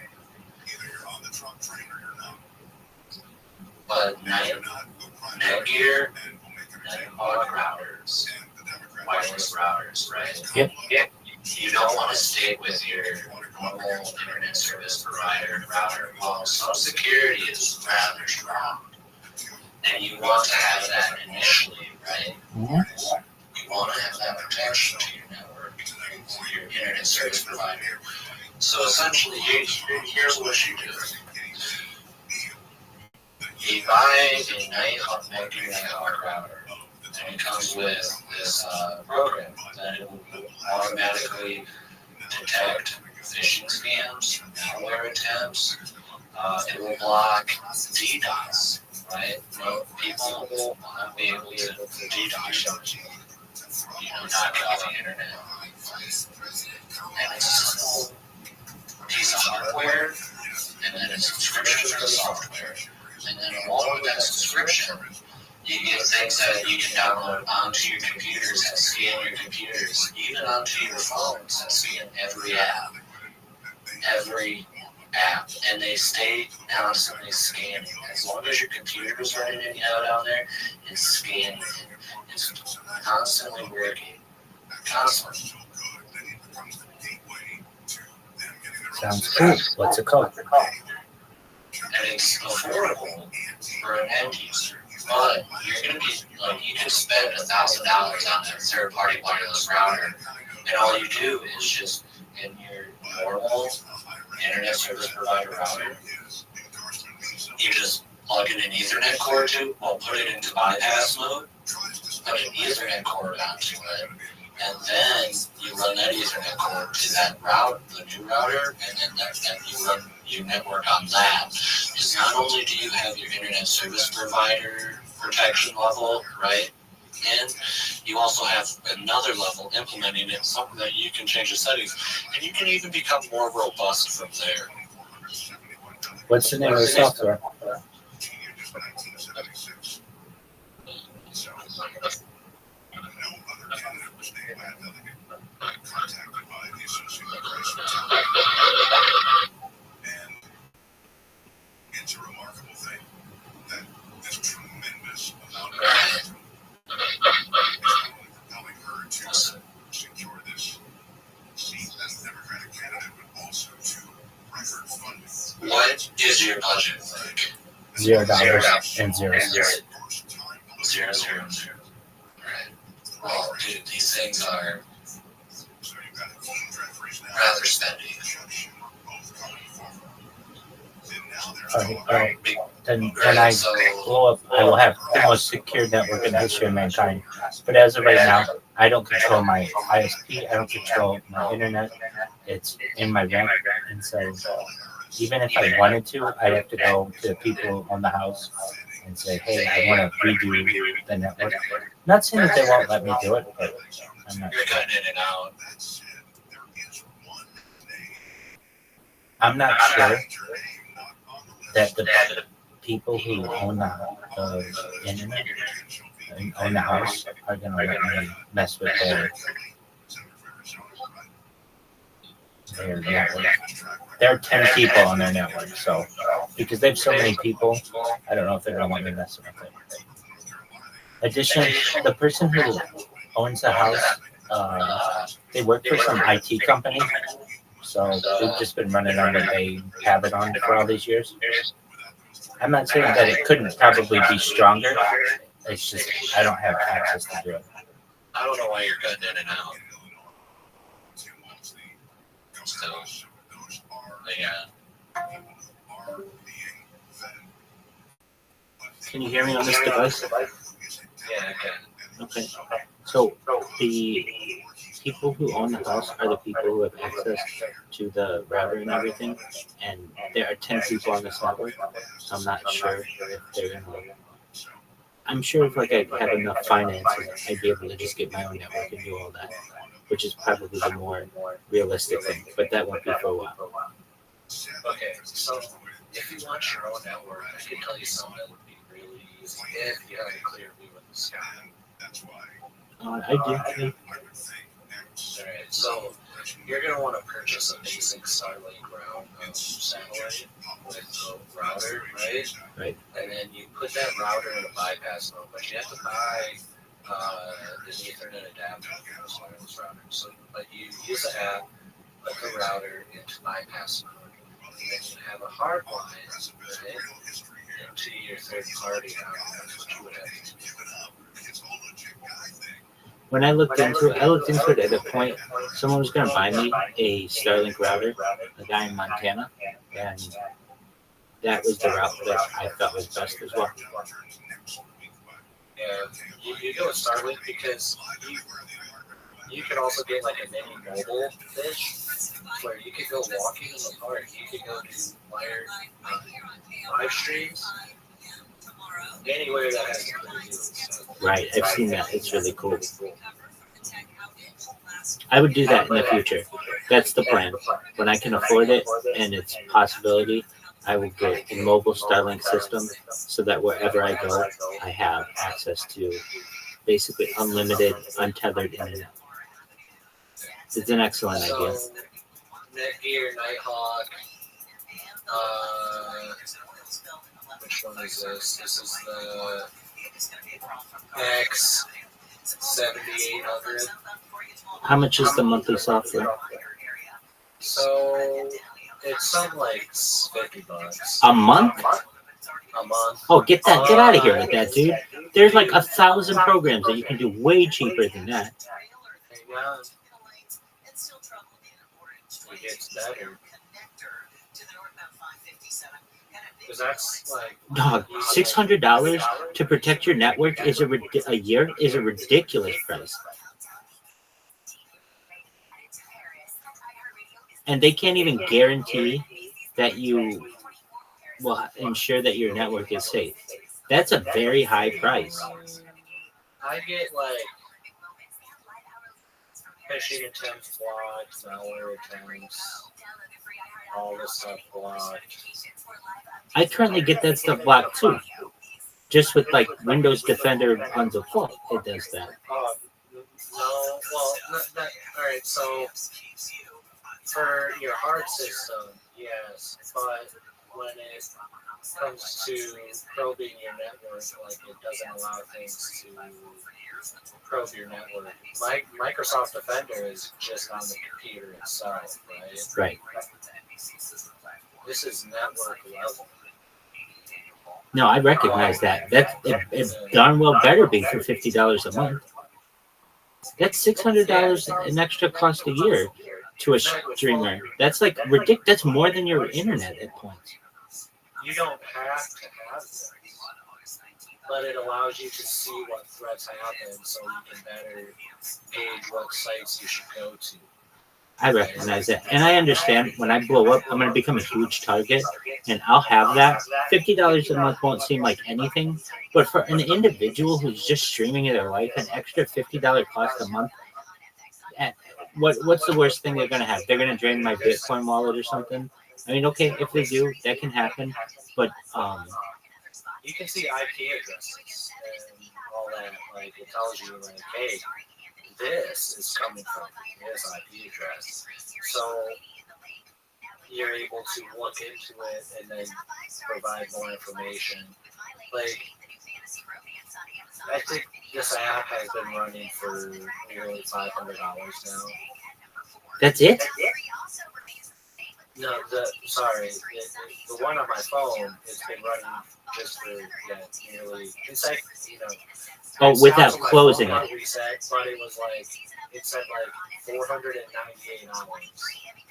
But Netgear, network routers, wireless routers, right? Yep. You don't want to stay with your normal internet service provider router. Well, some security is rather strong. And you want to have that initially, right? Mm-hmm. You want to have that protection to your network, to your internet service provider. So essentially, here's what you do. You buy a Netgear network router, and it comes with this program that it will automatically detect phishing scams, malware attempts. It will block DDoS, right? No, people will not be able to DDoS you, knock out the internet. And it's a simple piece of hardware, and then a subscription for the software. And then along with that subscription, you get things that you can download onto your computers that scan your computers, even onto your phones that scan every app. And they stay constantly scanning. As long as your computer is running out there, it's scanning. It's constantly working. Constantly. Sounds cool. What's it called? And it's affordable for an end user. But you're going to be, you can spend $1,000 on a third-party wireless router, and all you do is just, in your normal internet service provider router, you just plug in an Ethernet cord to, put it into bypass mode, put an Ethernet cord onto it, and then you run that Ethernet cord to that route, the new router, and then you run your network on that. Because not only do you have your internet service provider protection level, right? And you also have another level implementing it, something that you can change the settings, and you can even become more robust from there. What's the name of the software? It's a remarkable thing that this tremendous amount of compelling her to secure this seat as a Democratic candidate, but also to record funding. What is your budget like? $0 and 0 cents. 0, 0, 0. Right. Well, dude, these things are rather spendy. All right. Then when I blow up, I will have the most secure network in the history of mankind. But as of right now, I don't control my ISP. I don't control my internet. It's in my rent. And so even if I wanted to, I'd have to go to the people on the house and say, hey, I want to redo the network. Not saying that they won't let me do it, but I'm not You're sure. cutting in and out. I'm not sure that the people who own the internet and own the house are going to let me mess with their network. There are 10 people on their network, so because they have so many people, I don't know if they're going to want me messing with it. Additionally, the person who owns the house, they work for some IT company. So they've just been running on what they have it on for all these years. I'm not saying that it couldn't probably be stronger. It's just I don't have access to do it. I don't know why you're cutting in and out. So, yeah. Can you hear me on this device? Yeah, I can. Okay. So the people who own the house are the people who have access to the router and everything. And there are 10 people on this network, so I'm not sure if they're gonna. I'm sure if like I have enough finances, I'd be able to just get my own network and do all that, which is probably the more realistic thing. But that won't be for a while. Okay, so if you want your own network, I can tell you something that would be really easy if you have a clear view of the sky. I do. Yeah. Alright, so you're going to want to purchase a basic Starlink ground satellite with a router, right? Right. And then you put that router in a bypass mode, but you have to buy the Ethernet adapter for those wireless routers. So, but you use the app, put the router into bypass mode, and then you have a hard line right, into your third party router. That's what you would have to do. When I looked into it at a point, someone was going to buy me a Starlink router, a guy in Montana, and that was the route that I thought was best as well. Yeah, you go with Starlink because you could also get like a mini mobile dish where you could go walking in the park. You could go do live streams anywhere that has to do with stuff. Right, I've seen that. It's really cool. I would do that in the future. That's the plan. When I can afford it and it's a possibility, I will get a mobile Starlink system so that wherever I go, I have access to basically unlimited, untethered internet. It's an excellent idea. Netgear, Nighthawk. Which one is this? This is the X7800. How much is the monthly software? So it's something like $50. A month? A month. Oh, get out of here with that, dude. There's like 1,000 programs that you can do way cheaper than that. Yeah. It gets better. Because that's like Dog, $600 to protect your network is a year is a ridiculous price. And they can't even guarantee that you will ensure that your network is safe. That's a very high price. I get like phishing attempts blocked, malware attempts, all this stuff blocked. I currently get that stuff blocked too. Just with like Windows Defender on default, it does that. No, well, all right. So for your hard system, yes, but when it comes to probing your network, like it doesn't allow things to probe your network. Microsoft Defender is just on the computer itself, right? Right. This is network level. No, I recognize that. It darn well better be for $50 a month. That's $600 an extra cost a year to a streamer. That's like ridiculous. That's more than your internet at points. You don't have to have this, but it allows you to see what threats happen, so you can better gauge what sites you should go to. I recognize that. And I understand when I blow up, I'm going to become a huge target, and I'll have that. $50 a month won't seem like anything, but for an individual who's just streaming their life, an extra $50 cost a month, what's the worst thing they're going to have? They're going to drain my Bitcoin wallet or something? I mean, okay, if they do, that can happen, but you can see IP addresses and all that. Like it tells you, like, hey, this is coming from this IP address. So you're able to look into it and then provide more information. Like, I think this app has been running for nearly $500 now. That's it? No, the one on my phone has been running just for nearly. It's like, Oh, without closing it. Reset, but it was like it said like 498 hours.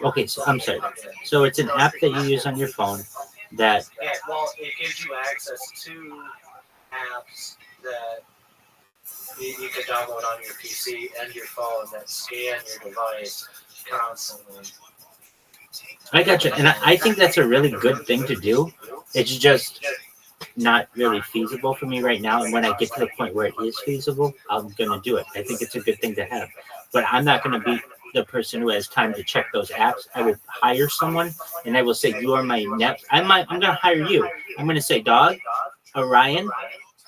Okay, so I'm sorry. So it's an app that you use on your phone that. Yeah, well, it gives you access to apps that you could download on your PC and your phone that scan your device constantly. I got you, and I think that's a really good thing to do. It's just not really feasible for me right now. And when I get to the point where it is feasible, I'm gonna do it. I think it's a good thing to have, but I'm not gonna be the person who has time to check those apps. I will hire someone, and I will say, "You are my net." I'm gonna hire you. I'm gonna say, "Dog, Orion,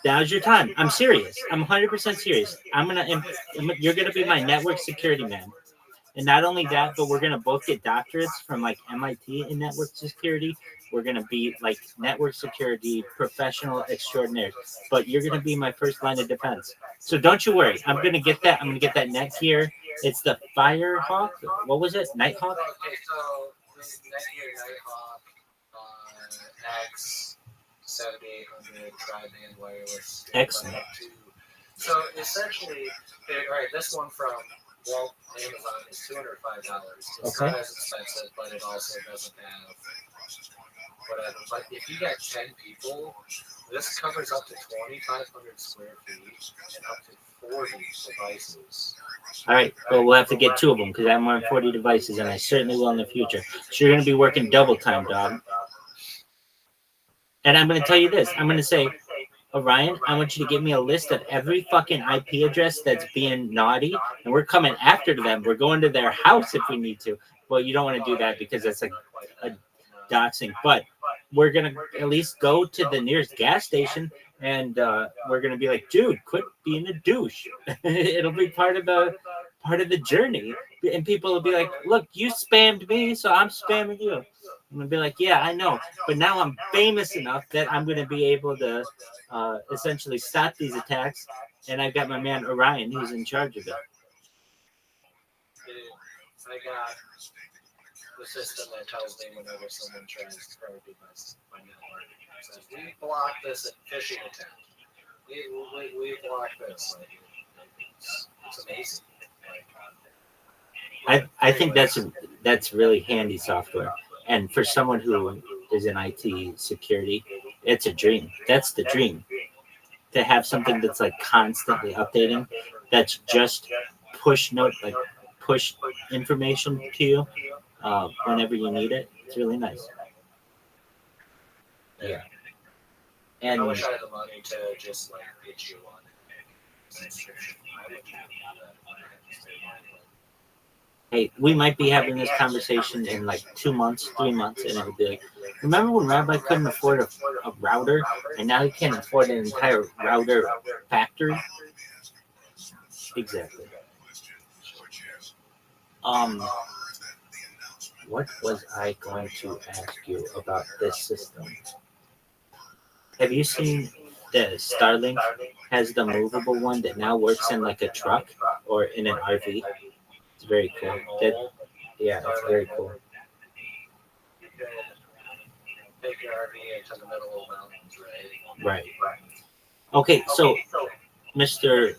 now's your time." I'm serious. I'm 100% serious. You're gonna be my network security man. And not only that, but we're going to both get doctorates from like MIT in network security. We're going to be like network security professional extraordinaires. But you're going to be my first line of defense. So don't you worry. I'm going to get that. I'm going to get that net here. It's the Firehawk. What was it? Nighthawk? Okay, so Netgear Nighthawk X 7800 tri-band wireless. Excellent. So essentially, right, this one from Amazon is $205. It's not as expensive, but it also doesn't have whatever. But if you got 10 people, this covers up to 2,500 square feet and up to 40 devices. All right. Well, we'll have to get two of them because I have more than 40 devices, and I certainly will in the future. So you're going to be working double time, dog. And I'm going to tell you this. I'm going to say, Orion, I want you to give me a list of every fucking IP address that's being naughty, and we're coming after them. We're going to their house if we need to. Well, you don't want to do that because that's like a doxing. But we're gonna at least go to the nearest gas station, and we're gonna be like, dude, quit being a douche. It'll be part of the journey, and people will be like, look, you spammed me, so I'm spamming you. I'm gonna be like, yeah, I know, but now I'm famous enough that I'm gonna be able to essentially stop these attacks, and I've got my man Orion who's in charge of it. I got the system that tells me whenever someone tries to target my network. It says, we block this phishing attempt. We block this. Like, it's amazing. I think that's really handy software. And for someone who is in IT security, it's a dream. That's the dream. To have something that's like constantly updating, that's just push information to you whenever you need it. It's really nice. Yeah. And I wish I had the money to just like get you one subscription. I would have that. Hey, we might be having this conversation in like 2 months, 3 months, and it would be like, remember when Rabbi couldn't afford a router, and now he can't afford an entire router factory? Exactly. What was I going to ask you about this system? Have you seen the Starlink has the movable one that now works in like a truck or in an RV? It's very cool. Yeah, it's very cool. You can take your RV into the middle of the mountains, right? Right. Okay, so Mr.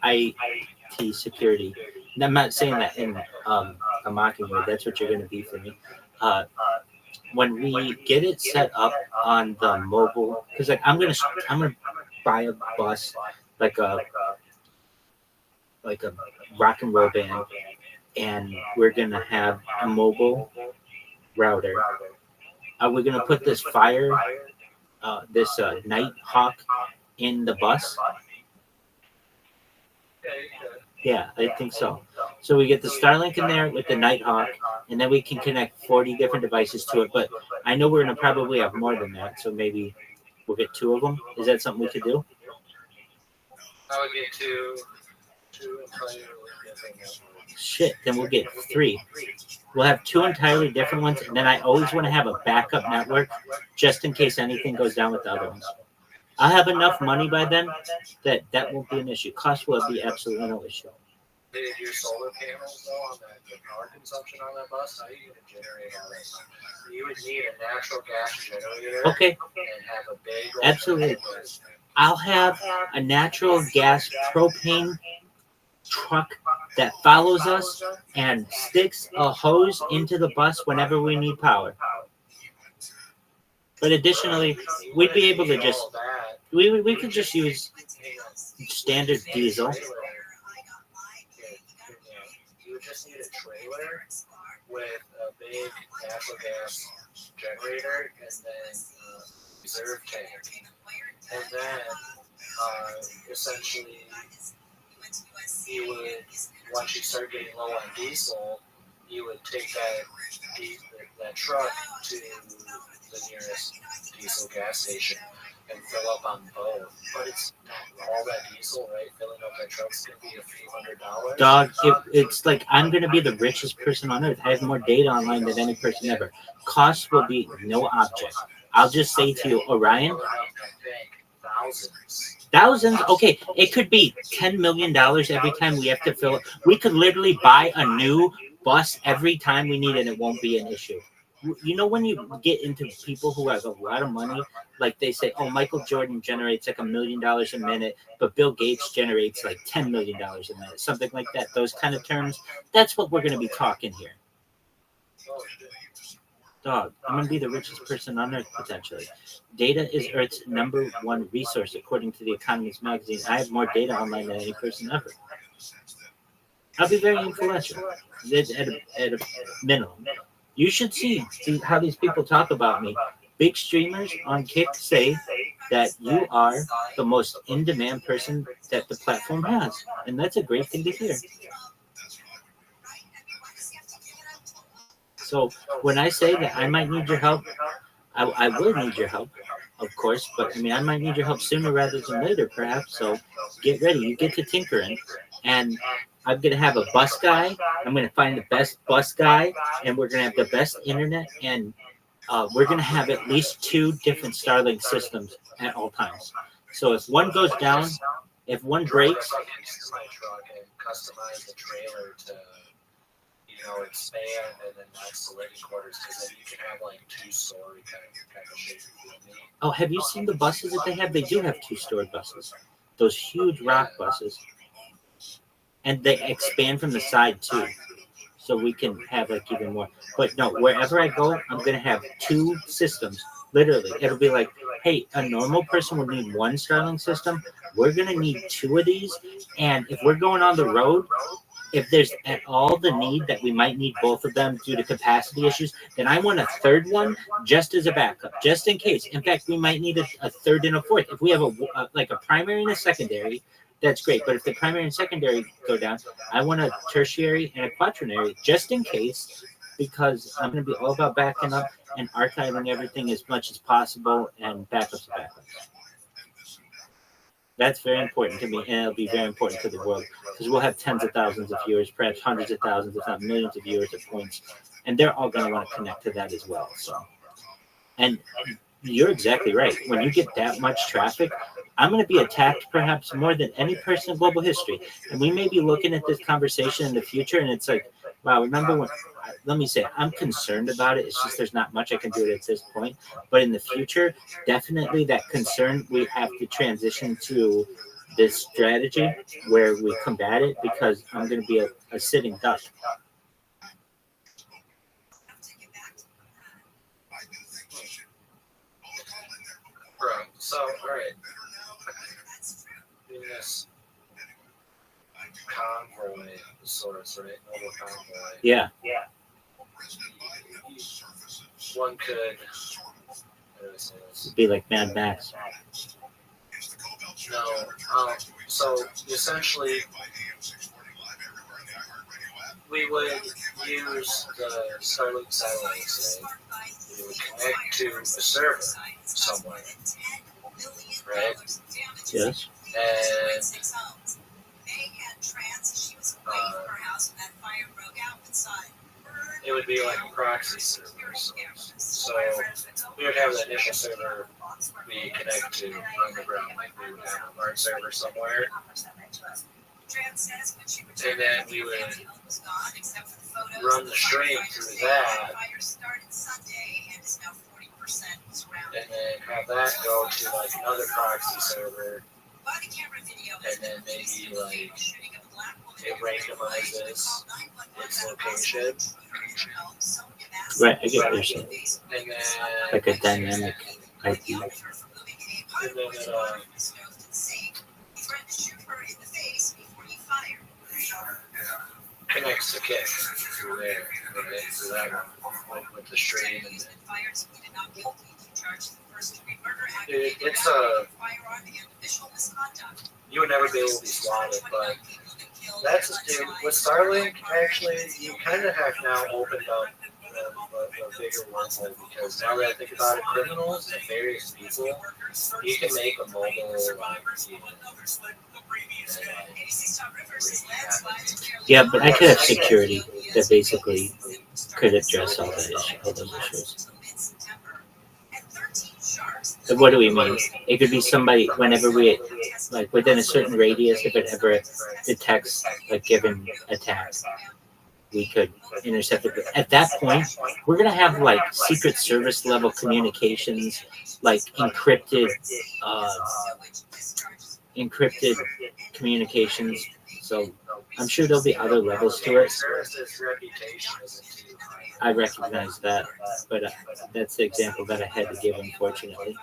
IT security. And I'm not saying that in a mocking way. That's what you're going to be for me. When we get it set up on the mobile, because like I'm gonna buy a bus, like a rock and roll band, and we're gonna have a mobile router. We're gonna put this Nighthawk in the bus. Yeah, I think so. So we get the Starlink in there with the Nighthawk, and then we can connect 40 different devices to it. But I know we're going to probably have more than that, so maybe we'll get 2 of them. Is that something we could do? I would get two entirely different networks. Shit, then we'll get 3. We'll have 2 entirely different ones, and then I always want to have a backup network just in case anything goes down with the other ones. I'll have enough money by then that won't be an issue. Cost will be absolutely no issue. Did your solar panels though on the power consumption on that bus? How are you going to generate all that? You would need a natural gas generator. Okay. And have a big. Absolutely. I'll have a natural gas propane truck that follows us and sticks a hose into the bus whenever we need power. But additionally, we'd be able to just we could just use. standard diesel. You would just need a trailer with a big natural gas generator and then reserve tank. And then essentially you would, once you start getting low on diesel, you would take that truck to the nearest diesel gas station and fill up on both. But it's not all that diesel, right? Filling up that truck's gonna be a few $100s. Dog, it's like I'm going to be the richest person on earth. I have more data online than any person ever. Cost will be no object. I'll just say to you, Orion, thousands. Okay, it could be $10 million every time we have to fill it. We could literally buy a new bus every time we need it, and it won't be an issue. You know, when you get into people who have a lot of money, like they say, oh, Michael Jordan generates like $1 million a minute, but Bill Gates generates like $10 million a minute, something like that. Those kind of terms. That's what we're going to be talking here. Dog, I'm going to be the richest person on earth potentially. Data is Earth's #1 resource, according to the Economist magazine. I have more data online than any person ever. I'll be very influential at a minimum. You should see how these people talk about me. Big streamers on Kick say that you are the most in-demand person that the platform has. And that's a great thing to hear. So when I say that I might need your help, I will need your help, of course. But I mean, I might need your help sooner rather than later, perhaps. So get ready. You get to tinkering. And I'm going to have a bus guy. I'm going to find the best bus guy, and we're going to have the best internet, and we're going to have at least 2 different Starlink systems at all times. So if one goes down, if one breaks, customize the trailer to, expand and then next to living quarters, because then you can have like 2-story kind of shape. Oh, have you seen the buses that they have? They do have 2-story buses. Those huge rock buses. And they expand from the side too, so we can have like even more. But no, wherever I go, I'm gonna have 2 systems. Literally, it'll be like, hey, a normal person would need 1 Starlink system. We're gonna need 2 of these, and if we're going on the road, if there's at all the need that we might need both of them due to capacity issues, then I want a 3rd one just as a backup, just in case. In fact, we might need a 3rd and a 4th. If we have a primary and a secondary, that's great. But if the primary and secondary go down, I want a tertiary and a quaternary just in case, because I'm going to be all about backing up and archiving everything as much as possible and backups to backups. That's very important to me, and it'll be very important to the world, because we'll have tens of thousands of viewers, perhaps hundreds of thousands, if not millions of viewers at points, and they're all going to want to connect to that as well. So, and you're exactly right. When you get that much traffic, I'm going to be attacked perhaps more than any person in global history. And we may be looking at this conversation in the future, and it's like, wow, remember when, let me say, I'm concerned about it. It's just there's not much I can do at this point. But in the future, definitely that concern, we have to transition to this strategy where we combat it, because I'm going to be a sitting duck. Right. So, all right. In this convoy of sorts, right? Mobile convoy. Yeah. One could, how do I say this? It'd be like Mad Max. No. So essentially, we would use the Starlink satellites. We would connect to a server somewhere, right? Yes. And it would be like a proxy server. So we would have the initial server we connect to underground, like we would have a Mart server somewhere. And then we would run the stream through that, and then have that go to like another proxy server, and then maybe like it randomizes its location. Right, I get what you're saying. And then Like a dynamic IP. And then connects to Kick through there, right? Through that one, with the stream. And it's you would never be able to swat it, but that's dude. With Starlink, actually, you kind of have now opened up a bigger wormhole, because now that I think about it, criminals, nefarious people, you can make a mobile Yeah, but I could have security that basically could address all those issues. So what do we mean? It could be somebody, whenever we, like within a certain radius, if it ever detects a given attack, we could intercept it. At that point, we're going to have like Secret Service level communications, like encrypted communications. So I'm sure there'll be other levels to it. I recognize that, but that's the example that I had to give, unfortunately.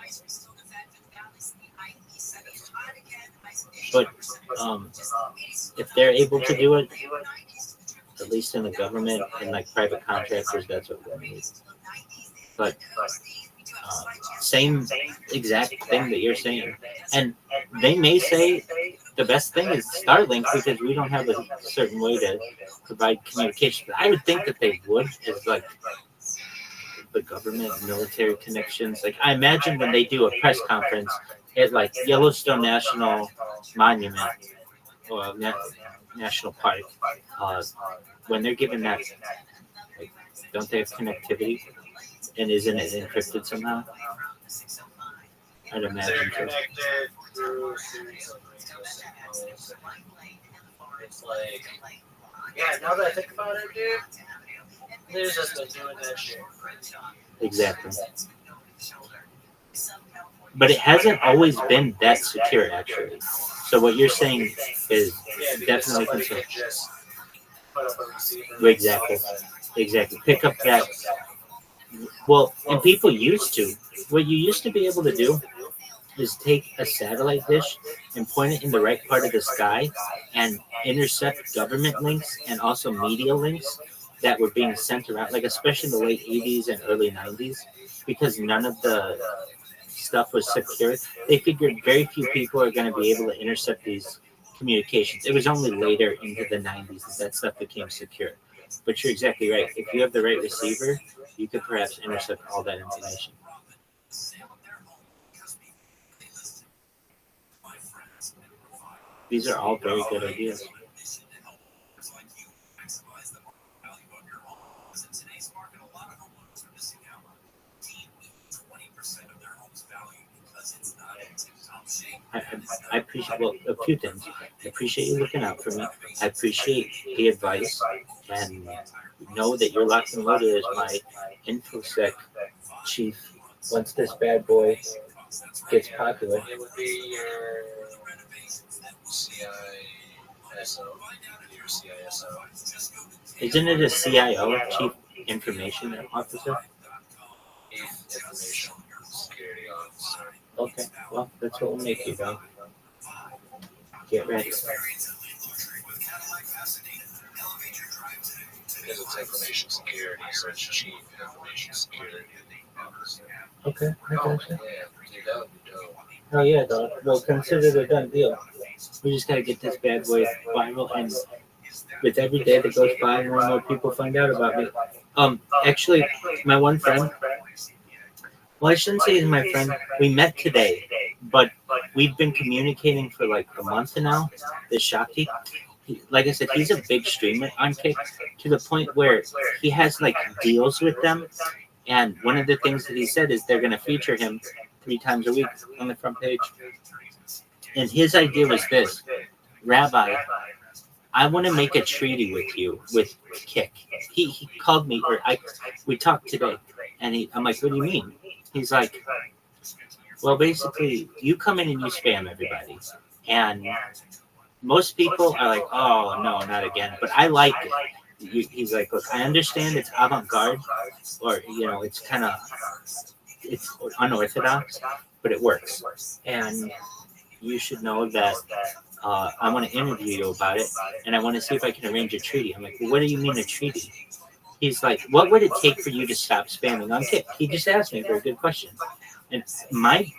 But if they're able to do it, at least in the government and like private contractors, that's what we need. But same exact thing that you're saying. And they may say the best thing is Starlink because we don't have a certain way to provide communication. But I would think that they would, is like the government military connections. Like I imagine when they do a press conference at like Yellowstone National Monument or National Park, when they're given that, like, don't they have connectivity? And isn't it encrypted somehow? I'd imagine so. It's like, yeah, now that I think about it, dude, they've just been doing that shit. Exactly. But it hasn't always been that secure, actually. So what you're saying is definitely concerned. Exactly. Exactly. Pick up that. Well, and people used to. What you used to be able to do is take a satellite dish and point it in the right part of the sky and intercept government links and also media links that were being sent around, like especially in the late 80s and early 90s, because none of the stuff was secure. They figured very few people are going to be able to intercept these communications. It was only later into the 90s that stuff became secure. But you're exactly right. If you have the right receiver, you could perhaps intercept all that information. These are all very good ideas. I appreciate, well, a few things. I appreciate you looking out for me. I appreciate the advice, and know that you're locked and loaded as my InfoSec chief once this bad boy gets popular. It would be your CISO. Your CISO. Isn't it a CIO, Chief Information Officer? Information Security Officer. Okay, well, that's what we'll make you, though. Get ready. Because it's information security, so it's Chief Information Security Officer. Okay, I gotcha. Yeah, you don't. Oh, yeah, dog. Well, consider it a done deal. We just gotta get this bad boy viral, and with every day that goes by, more and more people find out about me. Actually, my one friend, well, I shouldn't say he's my friend. We met today, but we've been communicating for like a month now. This Shakti, like I said, he's a big streamer on Kick to the point where he has like deals with them. And one of the things that he said is they're going to feature him 3 times a week on the front page. And his idea was this: Rabbi, I want to make a treaty with you, with Kick. He called me, or we talked today, and I'm like, what do you mean? He's like, well, basically, you come in and you spam everybody. And most people are like, oh, no, not again. But I like it. He's like, look, I understand it's avant-garde, or, it's kind of, it's unorthodox, but it works. And you should know that I want to interview you about it, and I want to see if I can arrange a treaty. I'm like, well, what do you mean a treaty? He's like, what would it take for you to stop spamming on Kick? He just asked me a very good question. And my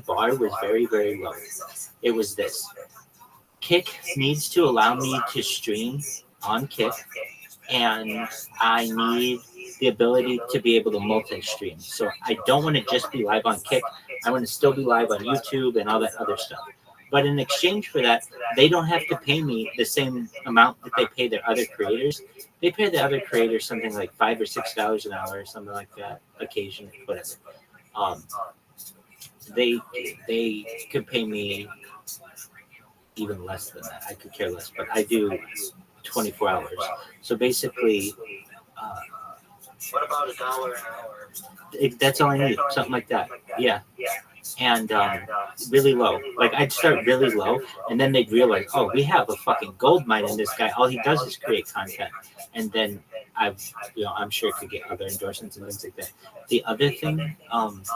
bar was very, very low. It was this. Kick needs to allow me to stream on Kick, and I need the ability to be able to multi-stream. So I don't want to just be live on Kick. I want to still be live on YouTube and all that other stuff. But in exchange for that, they don't have to pay me the same amount that they pay their other creators. They pay the other creators something like $5 or $6 an hour or something like that, occasionally, whatever. They could pay me even less than that. I could care less, but I do 24 hours. So basically, What about $1 an hour? that's all I need, something like that. Yeah. And really low. Like I'd start really low, and then they'd realize, oh, we have a fucking gold mine in this guy. All he does is create content, and then I'm sure could get other endorsements and things like that. The other thing,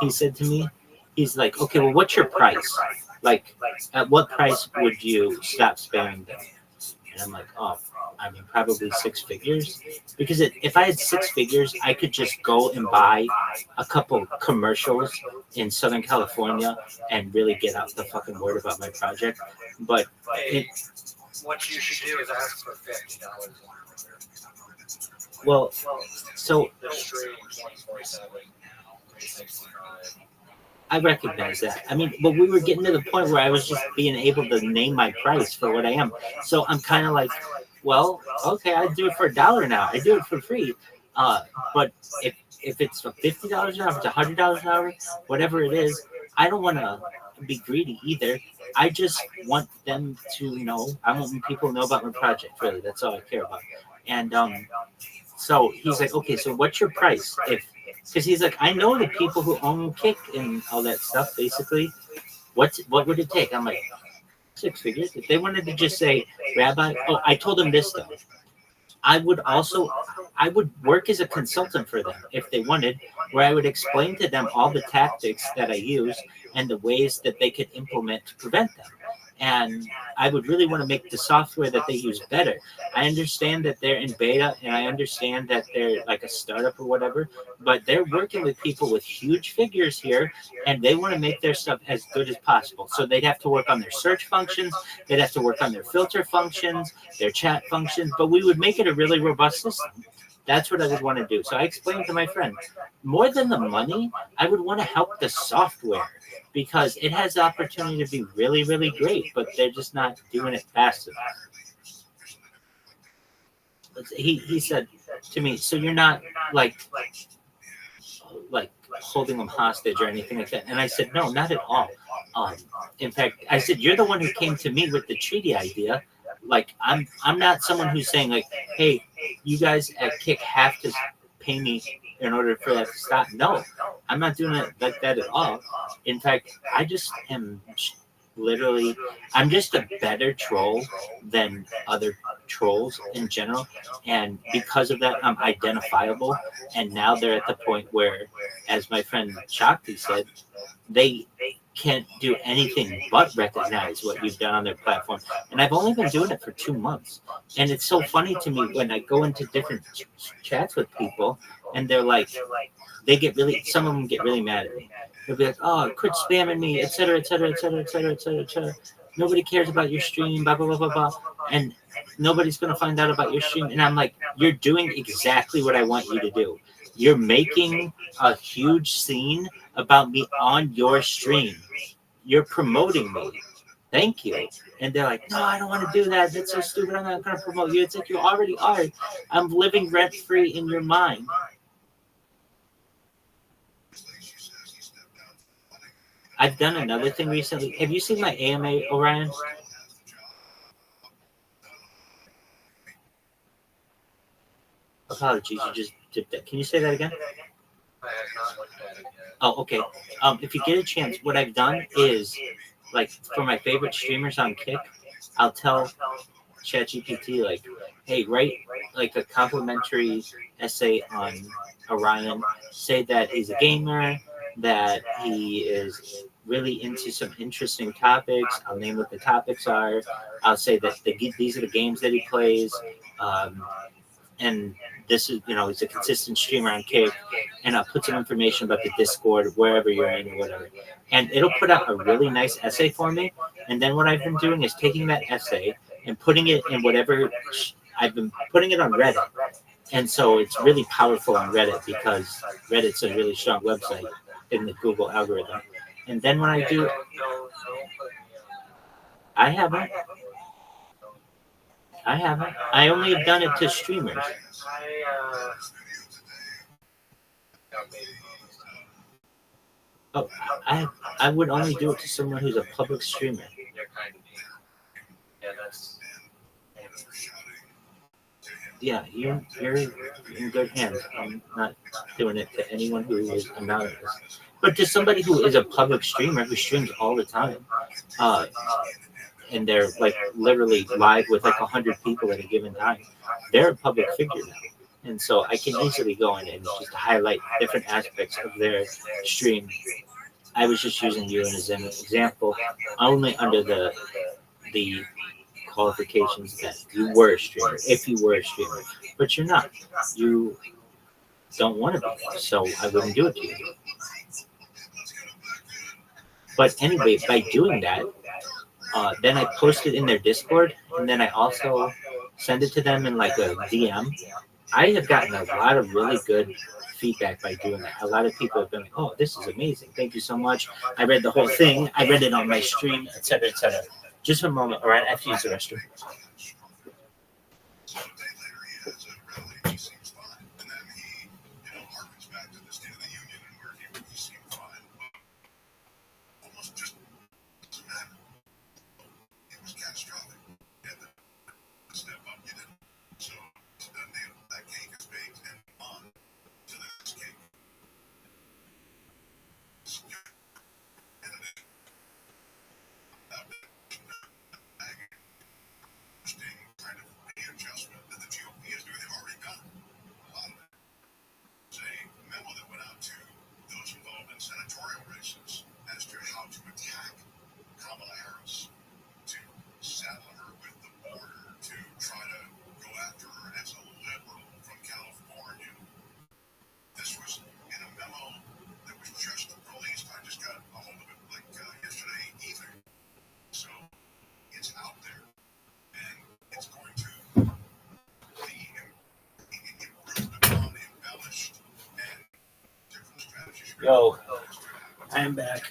he said to me, he's like, okay, well, what's your price? Like, at what price would you stop spamming them? And I'm like, oh, I mean, probably 6 figures. Because if I had 6 figures, I could just go and buy a couple commercials in Southern California and really get out the fucking word about my project. But What you should do is ask for $50 an hour. well, so Stream 24/7, 365. I recognize that. I mean, but we were getting to the point where I was just being able to name my price for what I am. So I'm kind of like, well, okay, I do it for $1 now. I do it for free. But if it's for $50 an hour, if it's $100 an hour, whatever it is, I don't want to be greedy either. I just want them to know. I want people to know about my project. Really, that's all I care about. And so he's like, okay, so what's your price? Because he's like, I know the people who own Kick and all that stuff. Basically, what would it take? I'm like, 6 figures. If they wanted to just say, Rabbi, oh, I told them this though. I would work as a consultant for them if they wanted, where I would explain to them all the tactics that I use and the ways that they could implement to prevent them. And I would really want to make the software that they use better. I understand that they're in beta, and I understand that they're like a startup or whatever, but they're working with people with huge figures here, and they want to make their stuff as good as possible. So they'd have to work on their search functions, they'd have to work on their filter functions, their chat functions, but we would make it a really robust system. That's what I would want to do. So I explained to my friend, more than the money, I would want to help the software because it has the opportunity to be really, really great, but they're just not doing it fast enough. He said to me, so you're not like holding them hostage or anything like that? And I said, no, not at all. In fact, I said, you're the one who came to me with the treaty idea. Like, I'm not someone who's saying like, hey, you guys at Kick have to pay me in order for that to stop. No, I'm not doing it like that at all. In fact, I just am literally, I'm just a better troll than other trolls in general. And because of that, I'm identifiable. And now they're at the point where, as my friend Shakti said, they can't do anything but recognize what you've done on their platform. And I've only been doing it for 2 months. And it's so funny to me when I go into different chats with people and they're like, some of them get really mad at me. They'll be like, oh, quit spamming me, et cetera, et cetera, et cetera, et cetera, et cetera, et cetera. Nobody cares about your stream, blah, blah, blah, blah, blah. And nobody's going to find out about your stream. And I'm like, you're doing exactly what I want you to do. You're making a huge scene about me on your stream. You're promoting me. Thank you. And they're like, no, I don't want to do that. That's so stupid. I'm not going to promote you. It's like you already are. I'm living rent-free in your mind. I've done another thing recently. Have you seen my AMA, Orion? Apologies, you just did that. Can you say that again? Oh, okay. If you get a chance, what I've done is, like, for my favorite streamers on Kick, I'll tell ChatGPT, like, hey, write, like, a complimentary essay on Orion. Say that he's a gamer, that he is really into some interesting topics. I'll name what the topics are. I'll say that these are the games that he plays. And this is, he's a consistent streamer on Kick, and I'll put some information about the Discord, wherever you're in or whatever. And it'll put out a really nice essay for me. And then what I've been doing is taking that essay and putting it in whatever, I've been putting it on Reddit. And so it's really powerful on Reddit because Reddit's a really strong website in the Google algorithm. And then when I do, I haven't. I only have done it to streamers. Oh, I would only do it to someone who's a public streamer. Yeah, you're in good hands. I'm not doing it to anyone who is anonymous. But to somebody who is a public streamer who streams all the time, and they're like literally live with like 100 people at a given time, they're a public figure now. And so I can easily go in and just highlight different aspects of their stream. I was just using you as an example, only under the qualifications that you were a streamer, if you were a streamer. But you're not. You don't want to be, so I wouldn't do it to you. But anyway, by doing that, then I post it in their Discord, and then I also send it to them in like a DM. I have gotten a lot of really good feedback by doing that. A lot of people have been like, "Oh, this is amazing. Thank you so much. I read the whole thing. I read it on my stream, etc., etc." Just a moment. All right, I have to use the restroom. Yo, I'm back.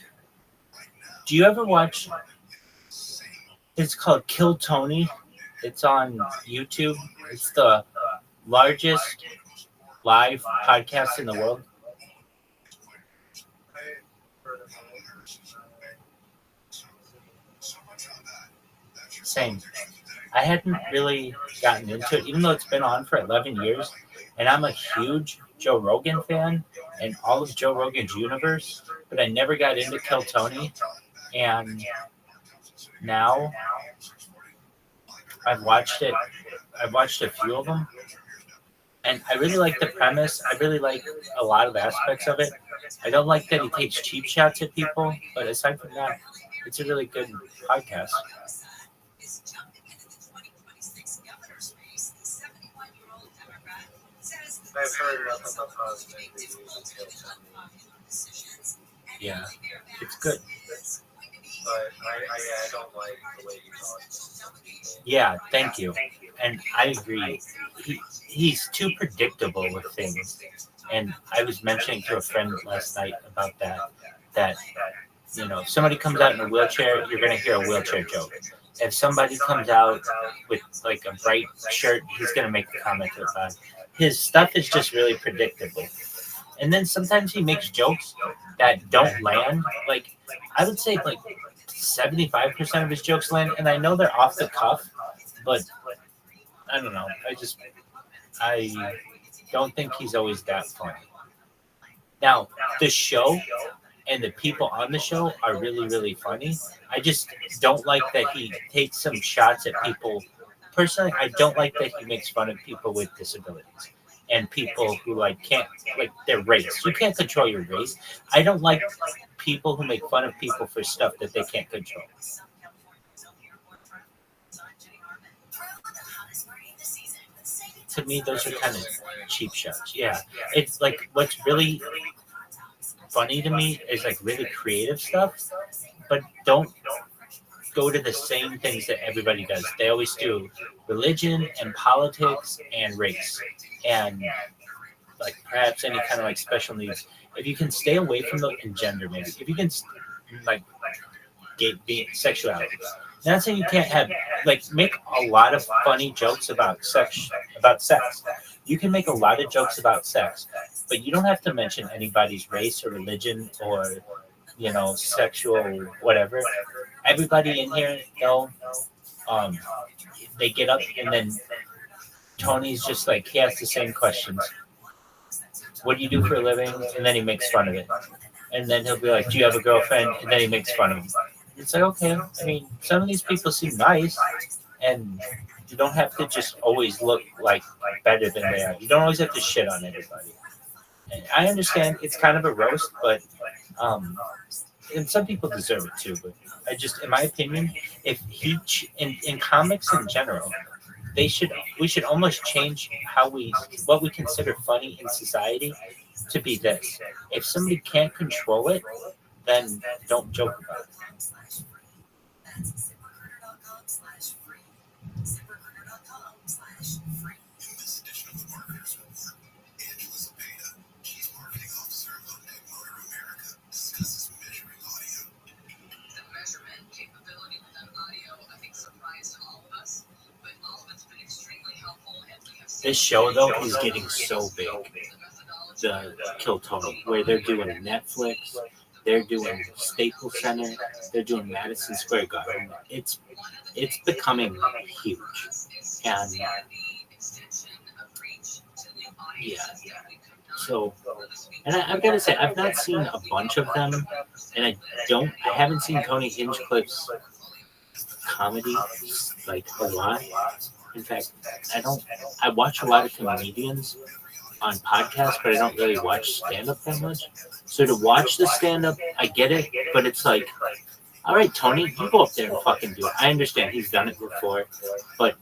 Do you ever watch? It's called Kill Tony. It's on YouTube. It's the largest live podcast in the world. Same. I hadn't really gotten into it, even though it's been on for 11 years, and I'm a huge Joe Rogan fan and all of Joe Rogan's universe, but I never got into Kill Tony, and now I've watched it. I've watched a few of them, and I really like the premise. I really like a lot of aspects of it. I don't like that he takes cheap shots at people, but aside from that, it's a really good podcast. I've heard nothing but positive reviews of Kill Tony. Yeah, it's good. But I don't like the way he talks. Yeah, thank you. And I agree. He's too predictable with things. And I was mentioning to a friend last night about that, you know, if somebody comes out in a wheelchair, you're going to hear a wheelchair joke. If somebody comes out with like a bright shirt, he's going to make the comment about it. His stuff is just really predictable. And then sometimes he makes jokes that don't land. Like, I would say like 75% of his jokes land, and I know they're off the cuff, but I don't know. I don't think he's always that funny. Now, the show and the people on the show are really, really funny. I just don't like that he takes some shots at people. Personally, I don't like that he makes fun of people with disabilities and people who like can't, like their race. You can't control your race. I don't like people who make fun of people for stuff that they can't control. To me, those are kind of cheap shots. Yeah, it's like what's really funny to me is like really creative stuff, but don't go to the same things that everybody does. They always do religion and politics and race and like perhaps any kind of like special needs. If you can stay away from those and gender, maybe if you can like be sexuality. Not saying you can't have like make a lot of funny jokes about sex. You can make a lot of jokes about sex, but you don't have to mention anybody's race or religion or sexual whatever. Everybody in here, they get up and then Tony's just like he asks the same questions. What do you do for a living? And then he makes fun of it. And then he'll be like, do you have a girlfriend? And then he makes fun of him. It's like, okay, I mean, some of these people seem nice, and you don't have to just always look like better than they are. You don't always have to shit on everybody. And I understand it's kind of a roast, but and some people deserve it too. But I just, in my opinion, if in comics in general, we should almost change what we consider funny in society to be this. If somebody can't control it, then don't joke about it. This show, though, is getting so big. The Kill Tony, where they're doing Netflix, they're doing Staples Center, they're doing Madison Square Garden. It's becoming huge. And yeah. So, and I've got to say, I've not seen a bunch of them, and I haven't seen Tony Hinchcliffe's comedy like a lot. In fact, I watch a lot of comedians on podcasts, but I don't really watch stand-up that much. So to watch the stand-up, I get it, but it's like, all right, Tony, you go up there and fucking do it. I understand he's done it before, but,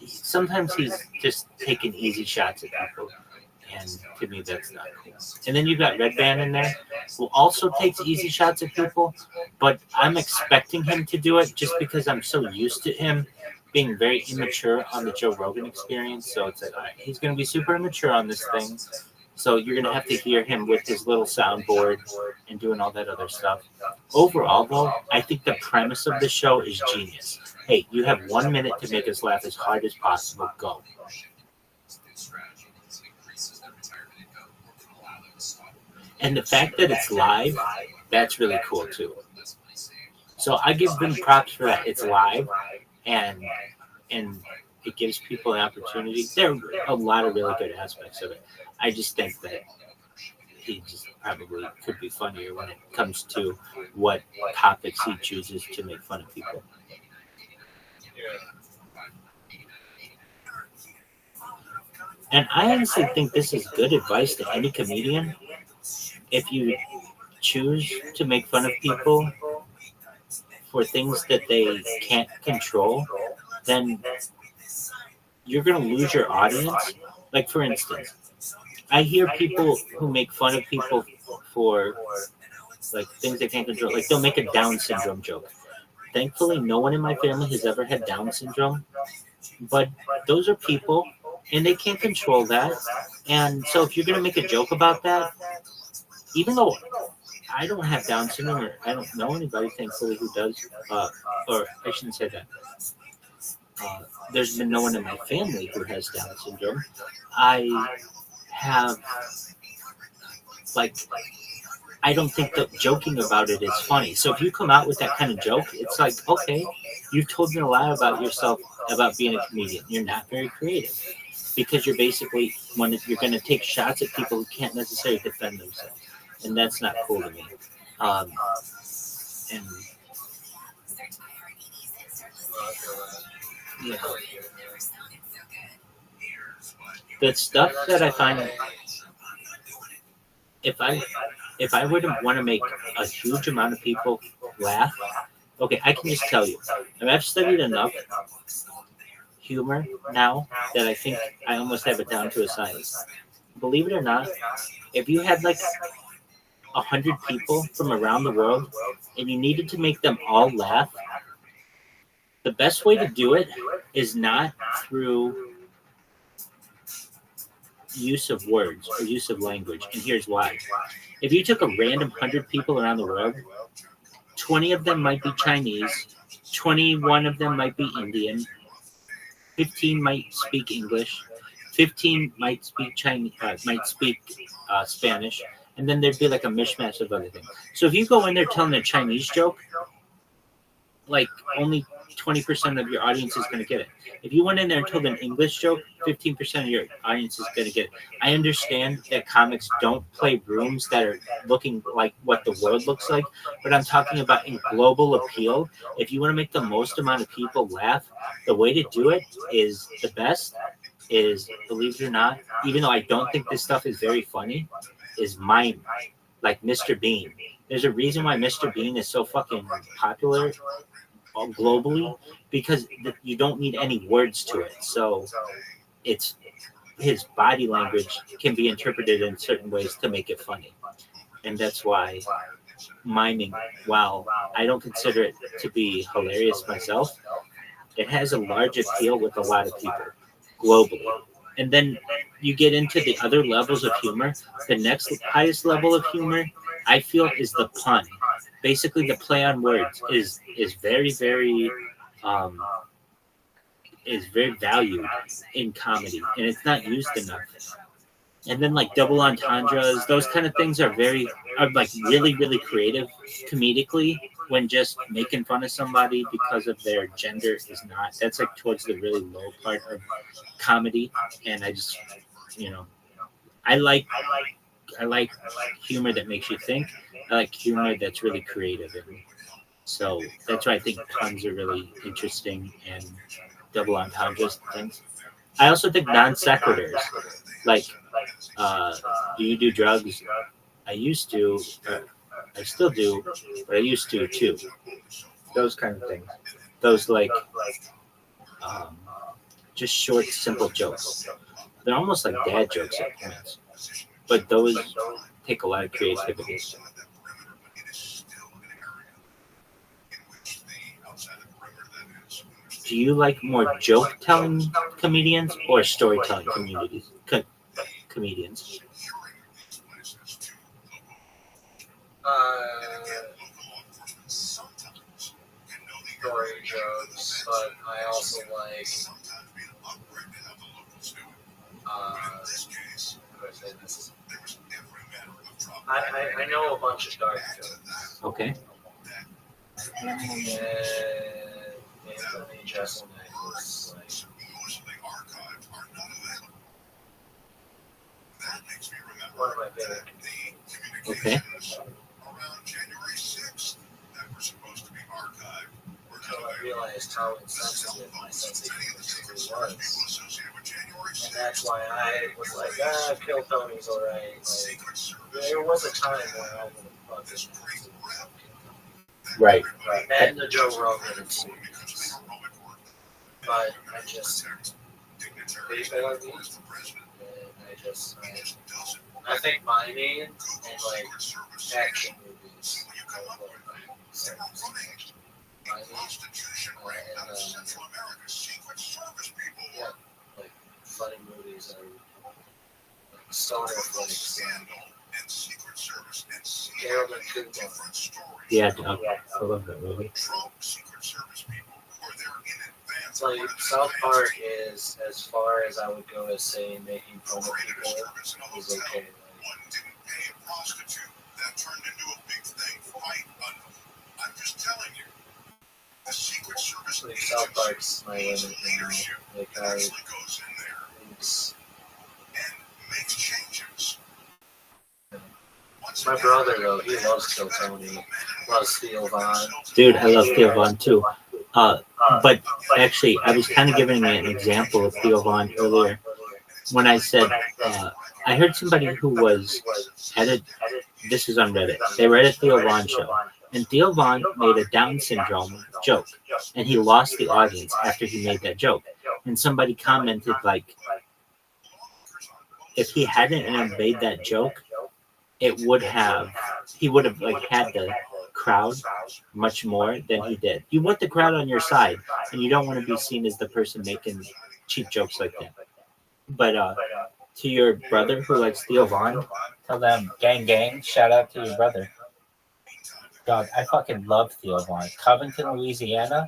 sometimes he's just taking easy shots at people, and to me, that's not cool. And then you've got Red Band in there, who also takes easy shots at people, but I'm expecting him to do it just because I'm so used to him being very immature on the Joe Rogan Experience. So it's like, all right, he's going to be super immature on this thing. So you're going to have to hear him with his little soundboard and doing all that other stuff. Overall, though, I think the premise of the show is genius. Hey, you have 1 minute to make us laugh as hard as possible. Go. And the fact that it's live, that's really cool, too. So I give them props for that. It's live, and it gives people an opportunity. There are a lot of really good aspects of it. I just think that he just probably could be funnier when it comes to what topics he chooses to make fun of people. And I honestly think this is good advice to any comedian. If you choose to make fun of people for things that they can't control, then you're going to lose your audience. Like, for instance, I hear people who make fun of people for like things they can't control. Like, they'll make a Down syndrome joke. Thankfully, no one in my family has ever had Down syndrome, but those are people, and they can't control that. And so if you're going to make a joke about that, even though I don't have Down syndrome, or I don't know anybody, thankfully, who does, or I shouldn't say that. There's been no one in my family who has Down syndrome. I have, I don't think that joking about it is funny. So if you come out with that kind of joke, it's like, okay, you've told me a lot about yourself, about being a comedian. You're not very creative because you're basically, when you're going to take shots at people who can't necessarily defend themselves. And that's not cool to me. And yeah. The stuff that I find, if I if I were to want to make a huge amount of people laugh, okay, I can just tell you. And I've studied enough humor now that I think I almost have it down to a science. Believe it or not, if you had like 100 people from around the world and you needed to make them all laugh, the best way to do it is not through use of words or use of language. And here's why. If you took a random 100 people around the world, 20 of them might be Chinese, 21 of them might be Indian, 15 might speak English, 15 might speak Chinese, Spanish, and then there'd be like a mishmash of other things. So if you go in there telling a Chinese joke, like only 20% of your audience is going to get it. If you went in there and told an English joke, 15% of your audience is going to get it. I understand that comics don't play rooms that are looking like what the world looks like, but I'm talking about in global appeal. If you want to make the most amount of people laugh, the way to do it is the best is, believe it or not, even though I don't think this stuff is very funny, is mime, like Mr. Bean. There's a reason why Mr. Bean is so fucking popular globally, because you don't need any words to it. So it's his body language can be interpreted in certain ways to make it funny. And that's why miming, while I don't consider it to be hilarious myself, it has a large appeal with a lot of people globally. And then you get into the other levels of humor. The next highest level of humor, I feel, is the pun. Basically, the play on words is very, very valued in comedy, and it's not used enough. And then like double entendres, those kind of things are like really, really creative comedically. When just making fun of somebody because of their gender is not. That's like towards the really low part of comedy, and I just, I like humor that makes you think. I like humor that's really creative, and so that's why I think puns are really interesting and double entendres things. I also think non sequiturs, like, do you do drugs? I used to, I still do, but I used to too. Those kind of things. Those like, just short, simple jokes. They're almost like dad jokes at points, but those take a lot of creativity. Do you like more joke-telling comedians or storytelling comedians? Story jokes, but I also like I know a bunch of dark jokes. Okay. Anthony Jeselnik was like one of my favorite. Okay. Until I realized how insensitive my sense of humor was. And that's why I was like, Kill Tony's alright. Like, there was a time when I would have fucking Right. and the Joe Rogan too. But I just they fail me. And I think miming and like action movies are like yeah, like funny movies are like Stoner Flicks and Harold and Kumar. Yeah, I love that movie. It's like South Park is as far as I would go as saying making fun of people is okay. Like South Park's my limit now. Like my brother though, he loves Kill Tony, loves Theo Von. Dude, I love Theo Von too. But actually, I was kind of giving an example of Theo Von earlier when I said I heard somebody who was had this is on Reddit. They read a Theo Von show, and Theo Von made a Down syndrome joke, and he lost the audience after he made that joke. And somebody commented like, if he hadn't made that joke, he would have like had the crowd much more than he did. You want the crowd on your side, and you don't want to be seen as the person making cheap jokes like that. But to your brother who likes Theo Von, tell them, gang, gang, shout out to your brother. Dog, I fucking love Theo Von. Covington, Louisiana,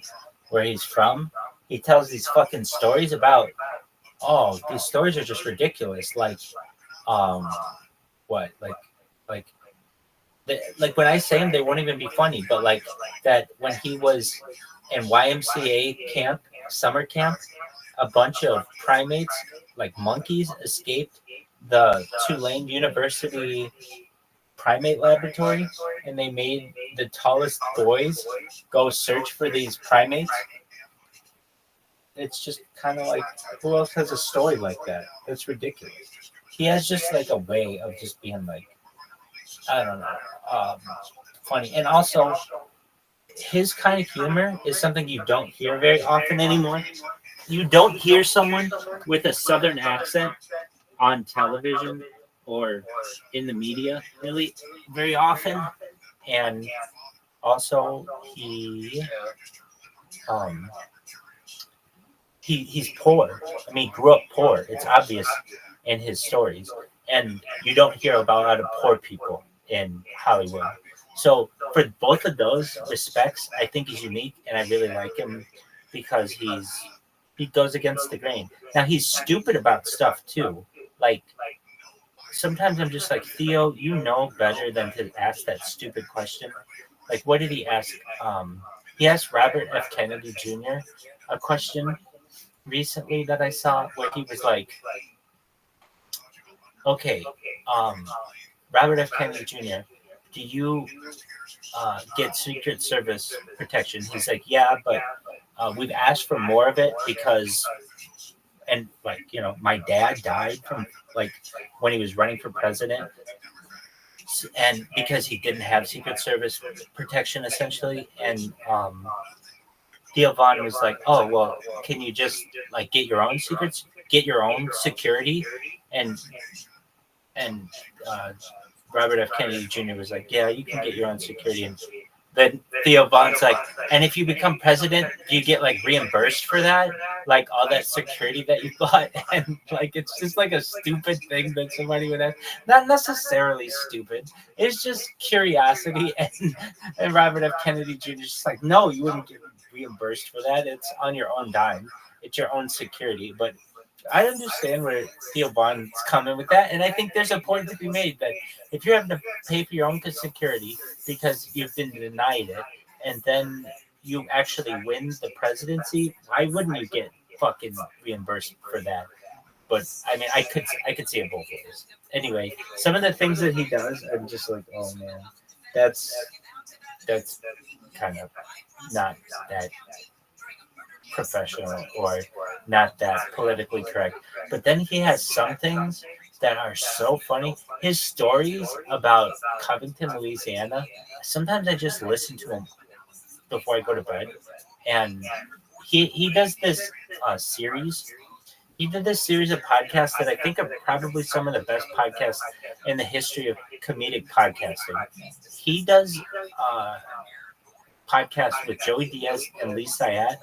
where he's from, he tells these fucking stories about, these stories are just ridiculous. Like, what? Like when I say them, they won't even be funny. But like that when he was in YMCA camp, summer camp, a bunch of primates, like monkeys, escaped the Tulane University primate laboratory, and they made the tallest boys go search for these primates. It's just kind of like, who else has a story like that? It's ridiculous. He has just like a way of just being like, I don't know, funny. And also, his kind of humor is something you don't hear very often anymore. You don't hear someone with a Southern accent on television or in the media really very often. And also, he's poor. I mean, he grew up poor. It's obvious in his stories. And you don't hear about a lot of poor people in Hollywood. So for both of those respects, I think he's unique, and I really like him because he goes against the grain. Now, he's stupid about stuff too. Like, sometimes I'm just like, Theo, you know better than to ask that stupid question. Like, what did he ask? He asked Robert F. Kennedy Jr. a question recently that I saw where he was like, okay, Robert F. Kennedy Jr., do you get Secret Service protection? He's like, yeah, but we've asked for more of it because, and like, you know, my dad died from like when he was running for president, and because he didn't have Secret Service protection essentially, and Theo Von was like, oh, well, can you just like get your own secrets, get your own security? And Robert F. Kennedy Jr. was like, yeah, you can get your own security. And then Theo Von's like, and if you become president, do you get like reimbursed for that? Like all that security that you bought? And like, it's just like a stupid thing that somebody would have. Not necessarily stupid. It's just curiosity. And Robert F. Kennedy Jr. is just like, no, you wouldn't get reimbursed for that. It's on your own dime. It's your own security. But I understand where Theo Von's coming with that, and I think there's a point to be made that if you're having to pay for your own security because you've been denied it, and then you actually win the presidency, why wouldn't you get fucking reimbursed for that? But I mean, I could see it both ways. Anyway, some of the things that he does, I'm just like, oh man, that's kind of not that professional or not that politically correct. But then he has some things that are so funny. His stories about Covington, Louisiana, sometimes I just listen to him before I go to bed. And he does this series. He did this series of podcasts that I think are probably some of the best podcasts in the history of comedic podcasting. He does podcast with Joey Diaz and Lee Syatt,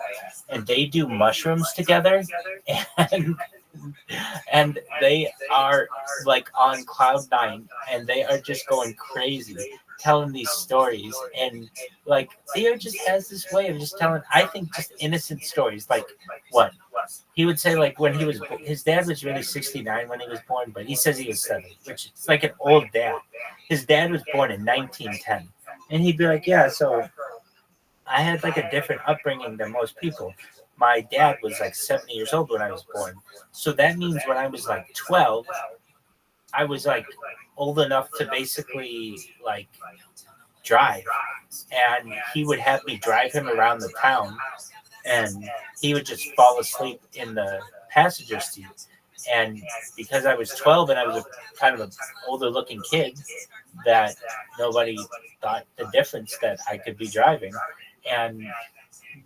and they do mushrooms together, and they are like on cloud nine, and they are just going crazy telling these stories. And like Theo just has this way of just telling, I think, just innocent stories. Like what he would say, like when his dad was really 69 when he was born, but he says he was 70, which is like an old dad. His dad was born in 1910, and he'd be like, yeah, so I had like a different upbringing than most people. My dad was like 70 years old when I was born. So that means when I was like 12, I was like old enough to basically like drive. And he would have me drive him around the town, and he would just fall asleep in the passenger seat. And because I was 12 and I was a kind of an older looking kid, that nobody thought the difference that I could be driving. And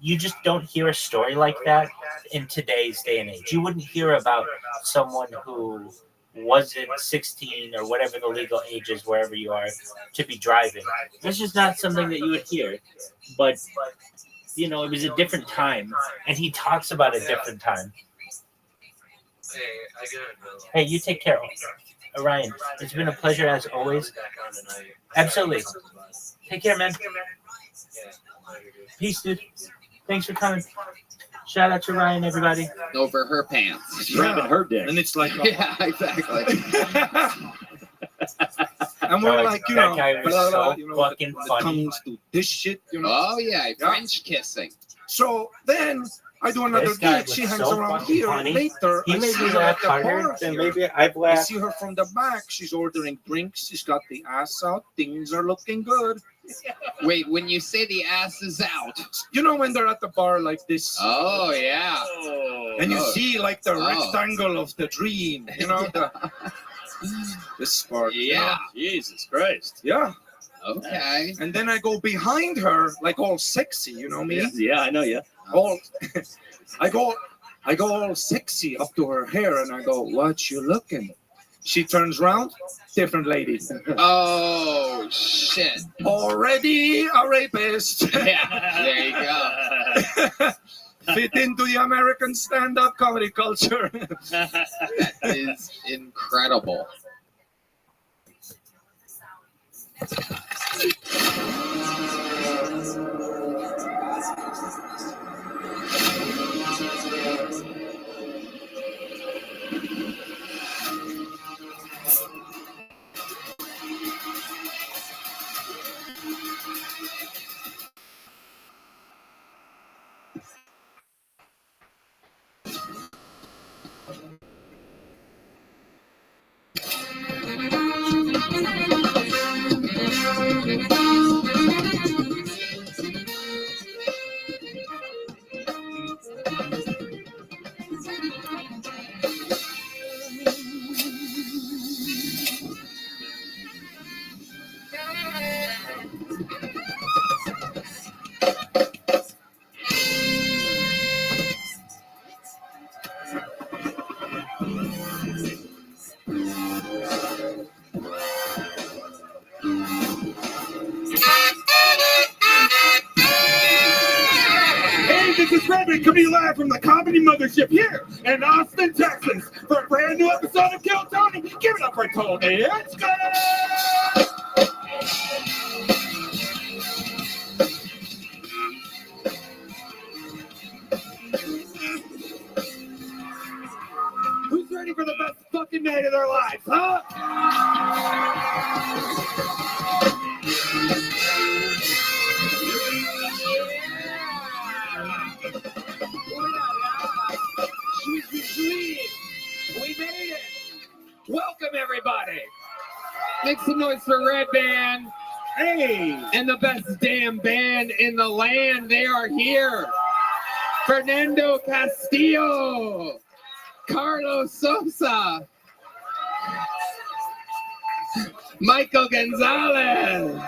you just don't hear a story like that in today's day and age. You wouldn't hear about someone who wasn't 16 or whatever the legal age is wherever you are to be driving. This is not something that you would hear. But, you know, it was a different time. And he talks about a different time. Hey, you take care. Ryan, it's been a pleasure as always. Absolutely. Take care, man. Peace, dude. Thanks for coming. Shout out to Ryan, everybody. Over her pants. Grabbing her dick. And it's like, Yeah, exactly. and we're like, you that know, guy was blah, blah, so you know, fucking when it funny. comes to this shit, you know. Oh yeah, French kissing. So then I do another This guy date. She was hangs so around fucking here. funny. Later, He I made see me her laugh at the harder bar than here. maybe I've I laughed. see her from the back. She's ordering drinks. She's got the ass out. Things are looking good. Wait, when you say the ass is out. You know when they're at the bar like this? Oh yeah. And you Oh. see like the Oh. rectangle of the dream. You know, this part. you Yeah. know? Jesus Christ. Yeah. Okay. And then I go behind her, like all sexy, you know me? Yeah, I know, yeah. All, I go all sexy up to her hair, and I go, "What you looking?" She turns around, different lady. Oh shit. Already a rapist. Yeah. There you go. Fit into the American stand-up comedy culture. That is incredible. Hey, this is Rabbi coming live from the Comedy Mothership here in Austin, Texas for a brand new episode of Kill Tony. Give it up for Tony. Let's go! Who's ready for the best fucking night of their lives, huh? We made it. Welcome everybody. Make some noise for Red Band. Hey. And the best damn band in the land. They are here. Fernando Castillo. Carlos Sosa. Michael Gonzalez.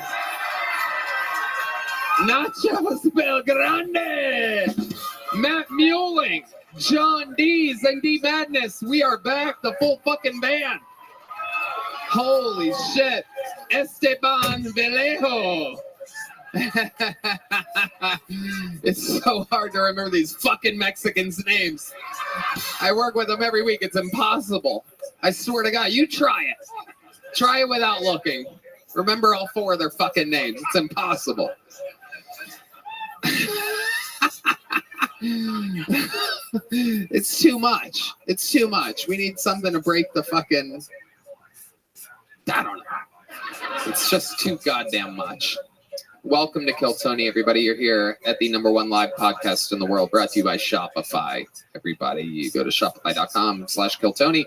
Nachos Belgrande. Matt Muling. John Dees and D Madness. We are back. The full fucking band. Holy shit. Esteban Vallejo. It's so hard to remember these fucking Mexicans' names. I work with them every week. It's impossible. I swear to God, you try it. Try it without looking. Remember all four of their fucking names. It's impossible. It's too much. It's too much. We need something to break the fucking... I don't know. It's just too goddamn much. Welcome to Kill Tony, everybody. You're here at the #1 live podcast in the world, brought to you by Shopify. Everybody, you go to shopify.com/KillTony.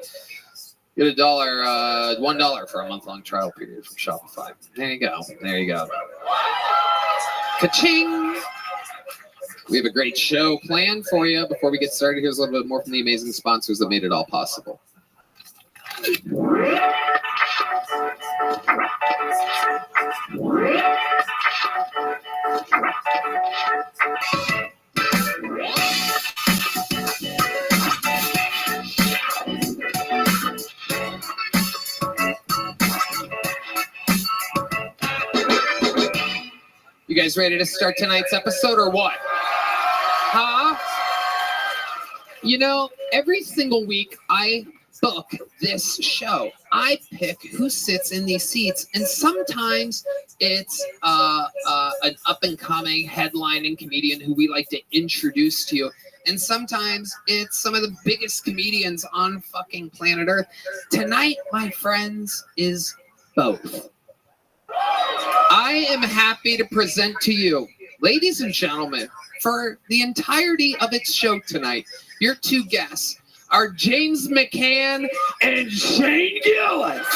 Get $1 for a month-long trial period from Shopify. There you go. There you go. Ka-ching! We have a great show planned for you. Before we get started, here's a little bit more from the amazing sponsors that made it all possible. You guys ready to start tonight's episode or what? Huh? You know, every single week I book this show. I pick who sits in these seats, and sometimes it's an up-and-coming headlining comedian who we like to introduce to you, and sometimes it's some of the biggest comedians on fucking planet Earth. Tonight, my friends, is both. I am happy to present to you, ladies and gentlemen, for the entirety of its show tonight, your two guests are James McCann and Shane Gillis.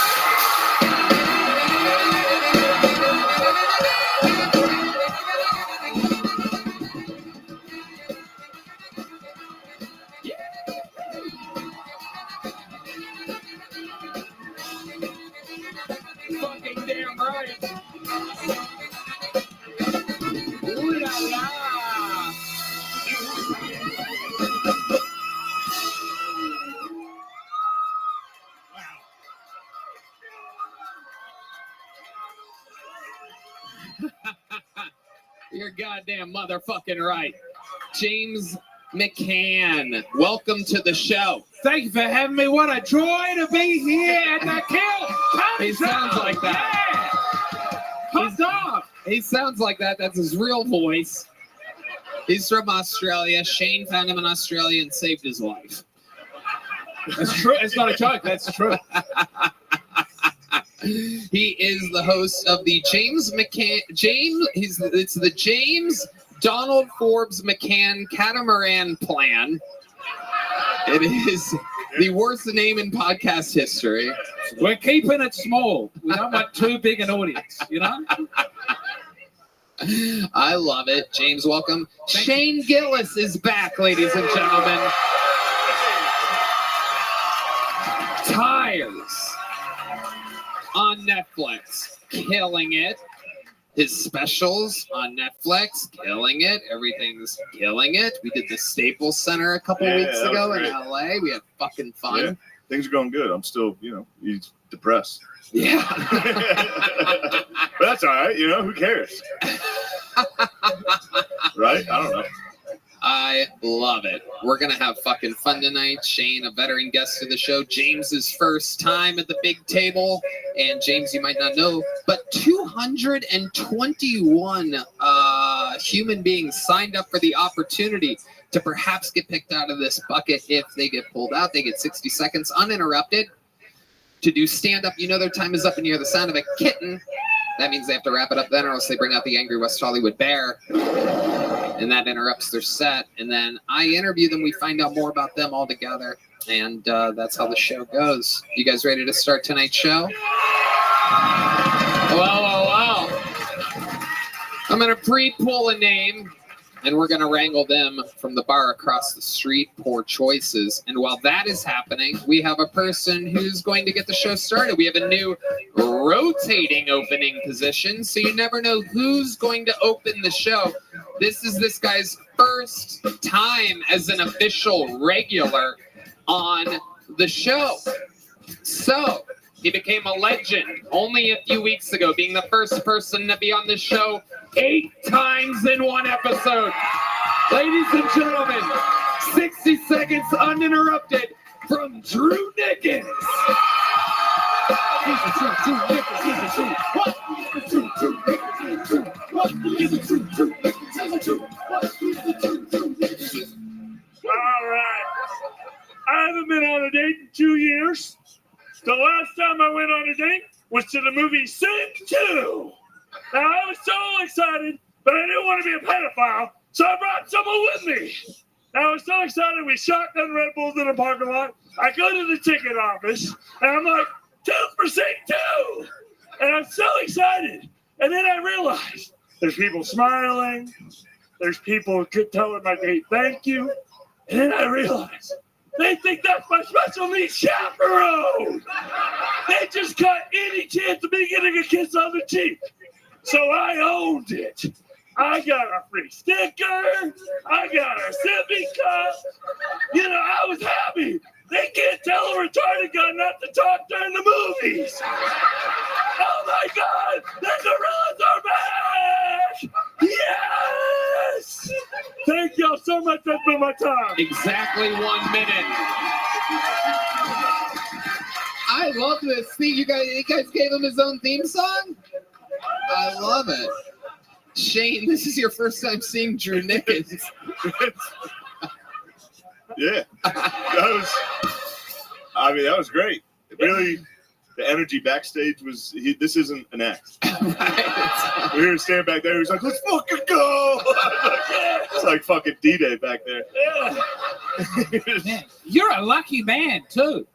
Fucking damn right. Ooh la la. You're goddamn motherfucking right. James McCann, welcome to the show. Thank you for having me. What a joy to be here at the Kill Comedy He sounds Show. like that. Yeah. He sounds like that. That's his real voice. He's from Australia. Shane found him in Australia and saved his life. That's true. It's not a joke. That's true. He is the host of the James McCann. It's the James Donald Forbes McCann Catamaran Plan. It is the worst name in podcast history. We're keeping it small. We don't want too big an audience, you know? I love it. James, welcome. Shane Gillis is back, ladies and gentlemen. Tires on Netflix, killing it. His specials on Netflix, killing it. Everything's killing it. We did the Staples Center a couple weeks that ago was in great. LA. We had fucking fun. Yeah, things are going good. I'm still, he's depressed. Yeah. But that's all right. Who cares? Right? I don't know. I love it. We're going to have fucking fun tonight. Shane, a veteran guest to the show. James's first time at the big table. And James, you might not know, but 221 human beings signed up for the opportunity to perhaps get picked out of this bucket. If they get pulled out, they get 60 seconds uninterrupted to do stand-up. You know their time is up and you hear the sound of a kitten. That means they have to wrap it up then, or else they bring out the angry West Hollywood bear. And that interrupts their set. And then I interview them. We find out more about them all together. And that's how the show goes. You guys ready to start tonight's show? Wow. I'm going to pre-pull a name, and we're going to wrangle them from the bar across the street. Poor choices. And while that is happening, we have a person who's going to get the show started. We have a new rotating opening position, so you never know who's going to open the show. This is this guy's first time as an official regular on the show. So he became a legend only a few weeks ago, being the first person to be on the show 8 times in one episode. Ladies and gentlemen, 60 seconds uninterrupted from Drew Nickens. All right. I haven't been on a date in 2 years. The last time I went on a date was to the movie Sing 2. Now, I was so excited, but I didn't want to be a pedophile, so I brought someone with me. Now, I was so excited, we shotgun Red Bulls in a parking lot. I go to the ticket office, and I'm like, 2 for Sing 2! And I'm so excited. And then I realized there's people smiling. There's people telling my date thank you. And then I realized They think that's my special needs chaperone. They just cut any chance of me getting a kiss on the cheek. So I owned it. I got a free sticker. I got a sippy cup. You know, I was happy. They can't tell a retarded guy not to talk during the movies. Oh my God, the gorillas are back! Yes! Thank y'all so much. That's been my time. Exactly 1 minute. I love this. See, you guys gave him his own theme song? I love it. Shane, this is your first time seeing Drew Nickens. Yeah, that was great. Really, the energy backstage was. This isn't an act. We were standing back there. He was like, "Let's fucking go!" It's like fucking D-Day back there. Man, you're a lucky man too.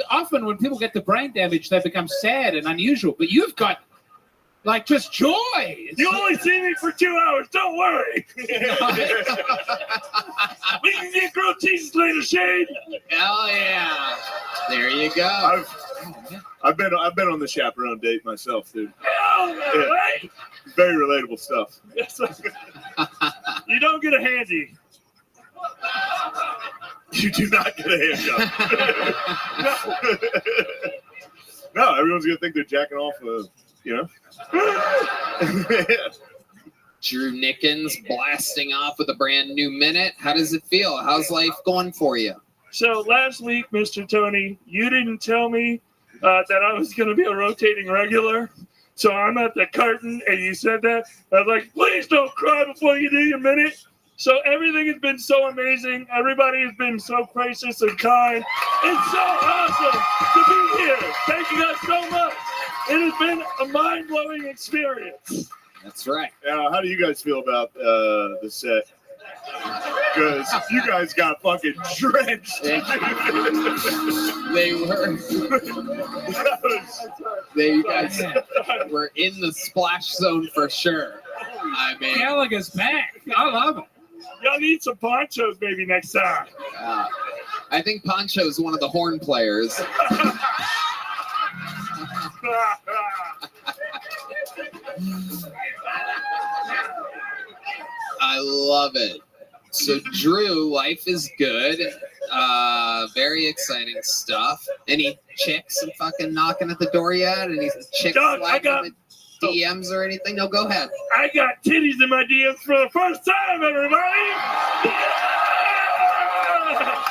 Often when people get the brain damage, they become sad and unusual. But you've got like just joy. You only see me for 2 hours. Don't worry. We can get grilled cheeses later, Shane. Hell yeah! There you go. I've been on the chaperone date myself, dude. Hell yeah, Yeah. right? Very relatable stuff. You don't get a handy. You do not get a hand job. No, everyone's gonna think they're jacking off. Drew Nickens blasting off with a brand new minute. How does it feel? How's life going for you? So last week, Mr. Tony, you didn't tell me that I was going to be a rotating regular. So I'm at the curtain, and you said that. I was like, please don't cry before you do your minute. So everything has been so amazing. Everybody has been so gracious and kind. It's so awesome to be here. Thank you guys so much. It has been a mind-blowing experience. That's right. How do you guys feel about the set? Because you guys got fucking drenched. They were. You guys were in the splash zone for sure. I mean, Gallagher's back. I love it. Y'all need some ponchos maybe next time. I think Poncho's one of the horn players. I love it. So, Drew, life is good. Very exciting stuff. Any chicks fucking knocking at the door yet? Any chicks sliding the DMs or anything? No, go ahead. I got titties in my DMs for the first time, everybody. Yeah!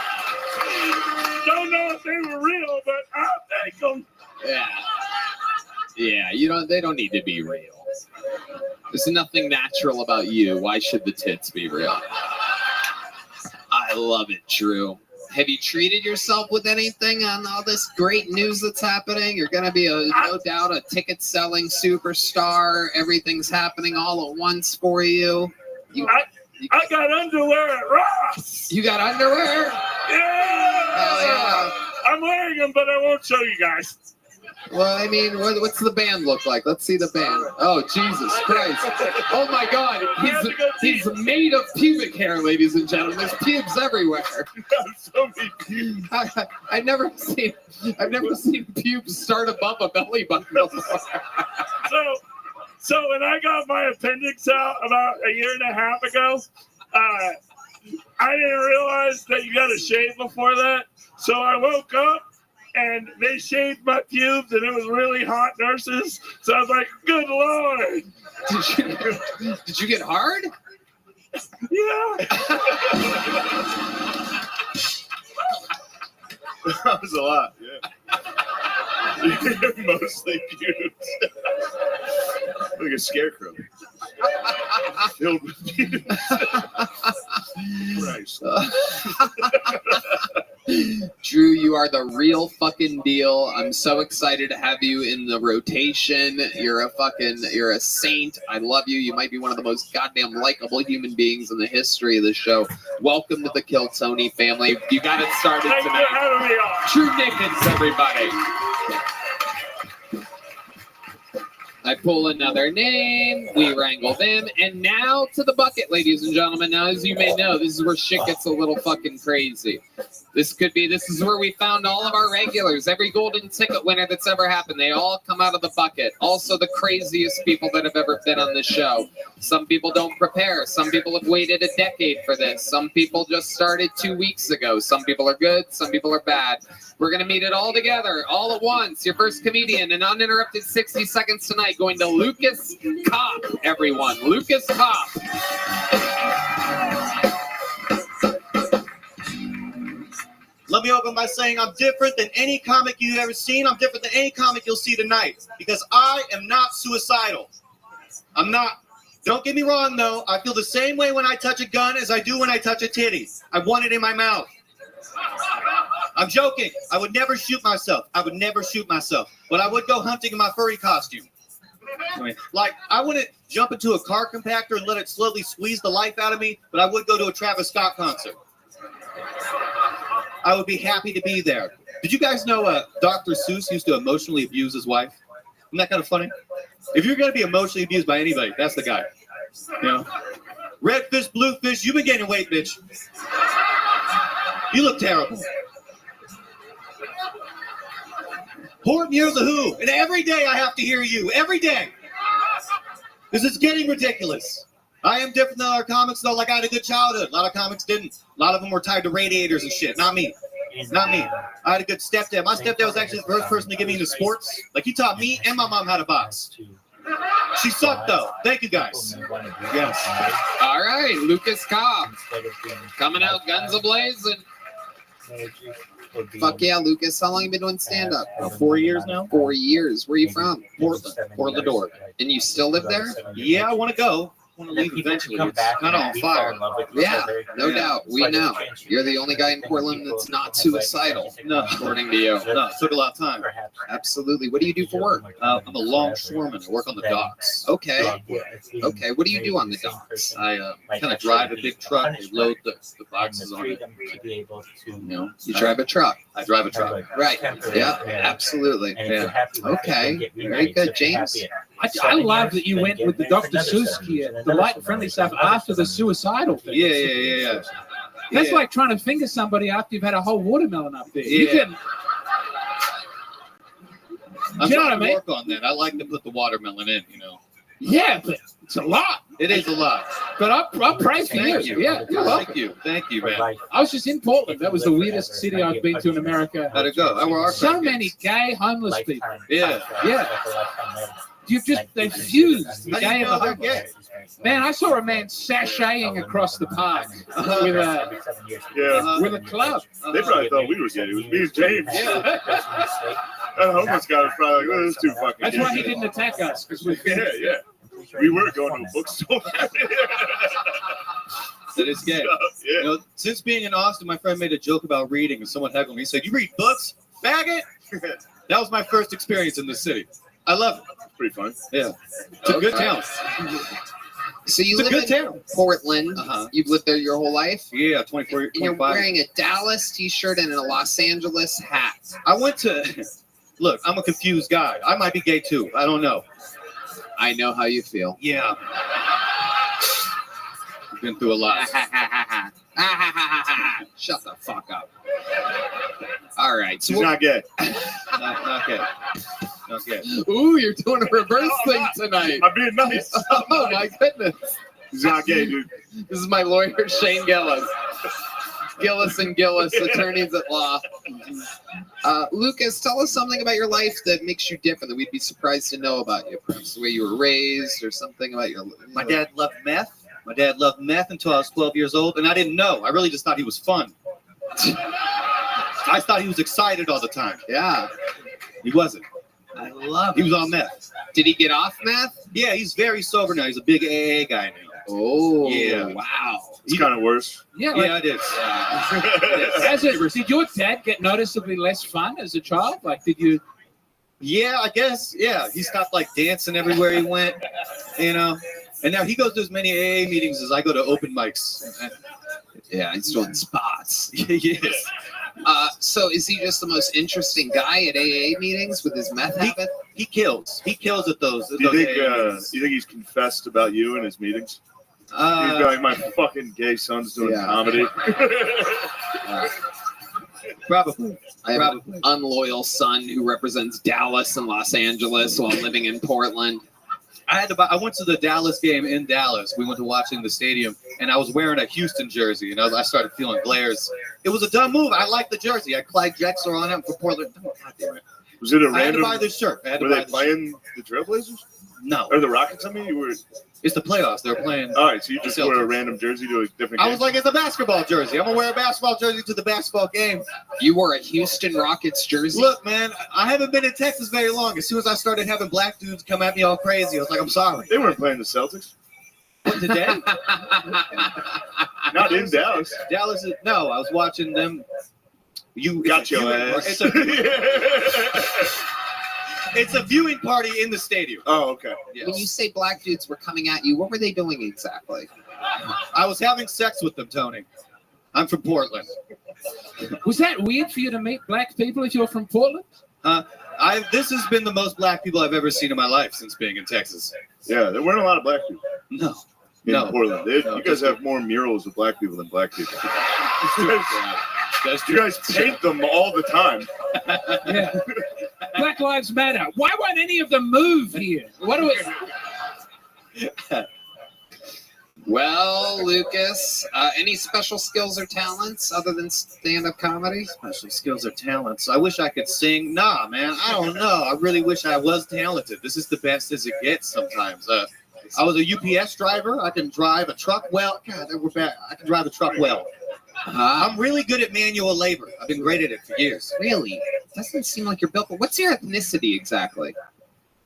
Don't know if they were real, but I'll take them. Yeah. They don't need to be real. There's nothing natural about you. Why should the tits be real? I love it, Drew. Have you treated yourself with anything on all this great news that's happening? You're going to be, no doubt, a ticket-selling superstar. Everything's happening all at once for you. I got underwear at Ross. You got underwear? Yeah! I'm wearing them, but I won't show you guys. Well, I mean, what's the band look like? Let's see the band. Oh, Jesus Christ. Oh, my God. He's made of pubic hair, ladies and gentlemen. There's pubes everywhere. So many pubes. I've never seen pubes start above a belly button before. So when I got my appendix out about a year and a half ago, I didn't realize that you got to shave before that. So I woke up and they shaved my pubes, and it was really hot nurses. So I was like, good Lord. Did you get hard? Yeah. That was a lot, yeah. Mostly pubes. Like a scarecrow. Filled with pubes. Christ. Drew, you are the real fucking deal. I'm so excited to have you in the rotation. You're a saint. I love you. You might be one of the most goddamn likable human beings in the history of the show. Welcome to the Kill Tony family. You got it started Thanks tonight. for having me on. Drew Nickens, everybody. I pull another name, we wrangle them, and now to the bucket, ladies and gentlemen. Now, as you may know, this is where shit gets a little fucking crazy. This is where we found all of our regulars, every golden ticket winner that's ever happened. They all come out of the bucket. Also, the craziest people that have ever been on the show. Some people don't prepare. Some people have waited a decade for this. Some people just started 2 weeks ago. Some people are good. Some people are bad. We're going to meet it all together, all at once. Your first comedian, an uninterrupted 60 seconds tonight, going to Lucas Kopp, everyone. Lucas Kopp. Let me open by saying I'm different than any comic you've ever seen. I'm different than any comic you'll see tonight because I am not suicidal. I'm not. Don't get me wrong, though. I feel the same way when I touch a gun as I do when I touch a titty. I want it in my mouth. I'm joking. I would never shoot myself. I would never shoot myself. But I would go hunting in my furry costume. Like, I wouldn't jump into a car compactor and let it slowly squeeze the life out of me, but I would go to a Travis Scott concert. I would be happy to be there. Did you guys know Dr. Seuss used to emotionally abuse his wife? Isn't that kind of funny? If you're going to be emotionally abused by anybody, that's the guy. You know? Red fish, blue fish, you've been gaining weight, bitch. You look terrible. Horton, here's a who. And every day I have to hear you. Every day. Because it's getting ridiculous. I am different than other comics, though. Like, I had a good childhood. A lot of comics didn't. A lot of them were tied to radiators and shit. Not me. Not me. I had a good stepdad. My stepdad was actually the first person to get me into sports. Like, he taught me and my mom how to box. She sucked, though. Thank you, guys. Yes. All right, Lucas Kopp. Coming out guns a-blazing. Fuck yeah, Lucas. How long have you been doing stand-up? 4 years now. 4 years. Where are you from? Portland, Oregon. And you still live there? Yeah, I want to go. I want to leave eventually. It's kind of on fire. Yeah, no doubt. We know. You're the only guy in Portland that's not suicidal. No. According to you. No, it took a lot of time. Absolutely. What do you do for work? I'm a longshoreman. I work on the docks. Okay. Okay. What do you do on the docks? I kind of drive a big truck and load the boxes on it. You drive a truck. I drive a truck. Right. Yeah, absolutely. Yeah. Okay. Very good, James. I love that you went with the Dr. Seuss gear, the light and friendly stuff, after the suicidal thing. Yeah. That's like trying to finger somebody after you've had a whole watermelon up there. Yeah. You can. I'm You know what I trying to mean? work on that. I like to put the watermelon in, you know. Yeah, but it's a lot. It is a lot. But I'll pray for Thank you. you. Yeah, you're welcome. Thank you, man. I was just in Portland. That was the weirdest city I've been to in America. How'd it go? So many gay homeless people. Yeah. They fused the How do gay you and the know they're homeless. gay? Man, I saw a man sashaying across the park with a club. They probably thought we were gay. It was me and James. Yeah. That homeless guy was probably like, well, this is too fucking That's gay. why he didn't attack us. Because we Yeah. We were going to a bookstore. That is gay. Yeah. You know, since being in Austin, my friend made a joke about reading, and someone heckled me. He said, "You read books, faggot?" That was my first experience in the city. I love it. Pretty fun. Yeah. It's a good town. So you It's a live good in town. Portland. Uh-huh. You've lived there your whole life? Yeah, 24, And you're 25. wearing a Dallas t-shirt and a Los Angeles hat. I went to, look, I'm a confused guy. I might be gay too. I don't know. I know how you feel. Yeah. I've been through a lot. Shut the fuck up. All right. So He's not gay. Not gay. Not gay. Ooh, you're doing a reverse thing tonight. I'm being nice. Oh my goodness. He's not gay, dude. This is my lawyer, Shane Gillis. Gillis and Gillis, attorneys at law. Lucas, tell us something about your life that makes you different, that we'd be surprised to know about you. Perhaps the way you were raised or something about your... My dad loved meth. My dad loved meth until I was 12 years old, and I didn't know. I really just thought he was fun. I thought he was excited all the time. Yeah. He wasn't. I love He was on meth. Did he get off meth? Yeah, he's very sober now. He's a big AA guy now. Oh, Yeah. wow. It's kind of worse. Yeah, Yeah, it is. Did your dad get noticeably less fun as a child? Like, did you? Yeah, I guess. Yeah, he stopped like dancing everywhere he went, you know. And now he goes to as many AA meetings as I go to open mics. Yeah, he's doing spots. Yes. So is he just the most interesting guy at AA meetings with his meth habit? He kills. He kills at those. Do you think he's confessed about you in his meetings? He's like, my fucking gay son's doing comedy. Probably. I have an unloyal son who represents Dallas and Los Angeles while living in Portland. I went to the Dallas game in Dallas. We went to watch in the stadium, and I was wearing a Houston jersey, and I started feeling glares. It was a dumb move. I like the jersey. I Clyde Drexler on it for Portland. God damn it. Was it a I had to random? buy this shirt. Were they playing the Trailblazers? No. Or the Rockets? I mean, you were. It's the playoffs. They're playing. All right, so you just wear a random jersey to a different game. I was like, it's a basketball jersey. I'm gonna wear a basketball jersey to the basketball game. You wore a Houston Rockets jersey? Look, man, I haven't been in Texas very long. As soon as I started having black dudes come at me all crazy, I was like, I'm sorry. They weren't playing the Celtics. What, today? Not in Dallas. Dallas is, no, I was watching them. You got your ass. It's a viewing party in the stadium. Oh, okay. When you say black dudes were coming at you, what were they doing exactly? I was having sex with them, Tony. I'm from Portland. Was that weird for you to meet black people if you're from Portland? This has been the most black people I've ever seen in my life since being in Texas. Yeah, there weren't a lot of black people. No. In Portland. You guys have more murals of black people than black people. You guys paint them all the time. Yeah. Black Lives Matter. Why won't any of them move here? What do we? Well, Lucas, any special skills or talents other than stand-up comedy? Special skills or talents? I wish I could sing. Nah, man, I don't know. I really wish I was talented. This is the best as it gets sometimes. I was a UPS driver. I can drive a truck well. God, we're bad. I can drive a truck well. I'm really good at manual labor. I've been great at it for years. Really? Doesn't seem like you're built. What's your ethnicity exactly?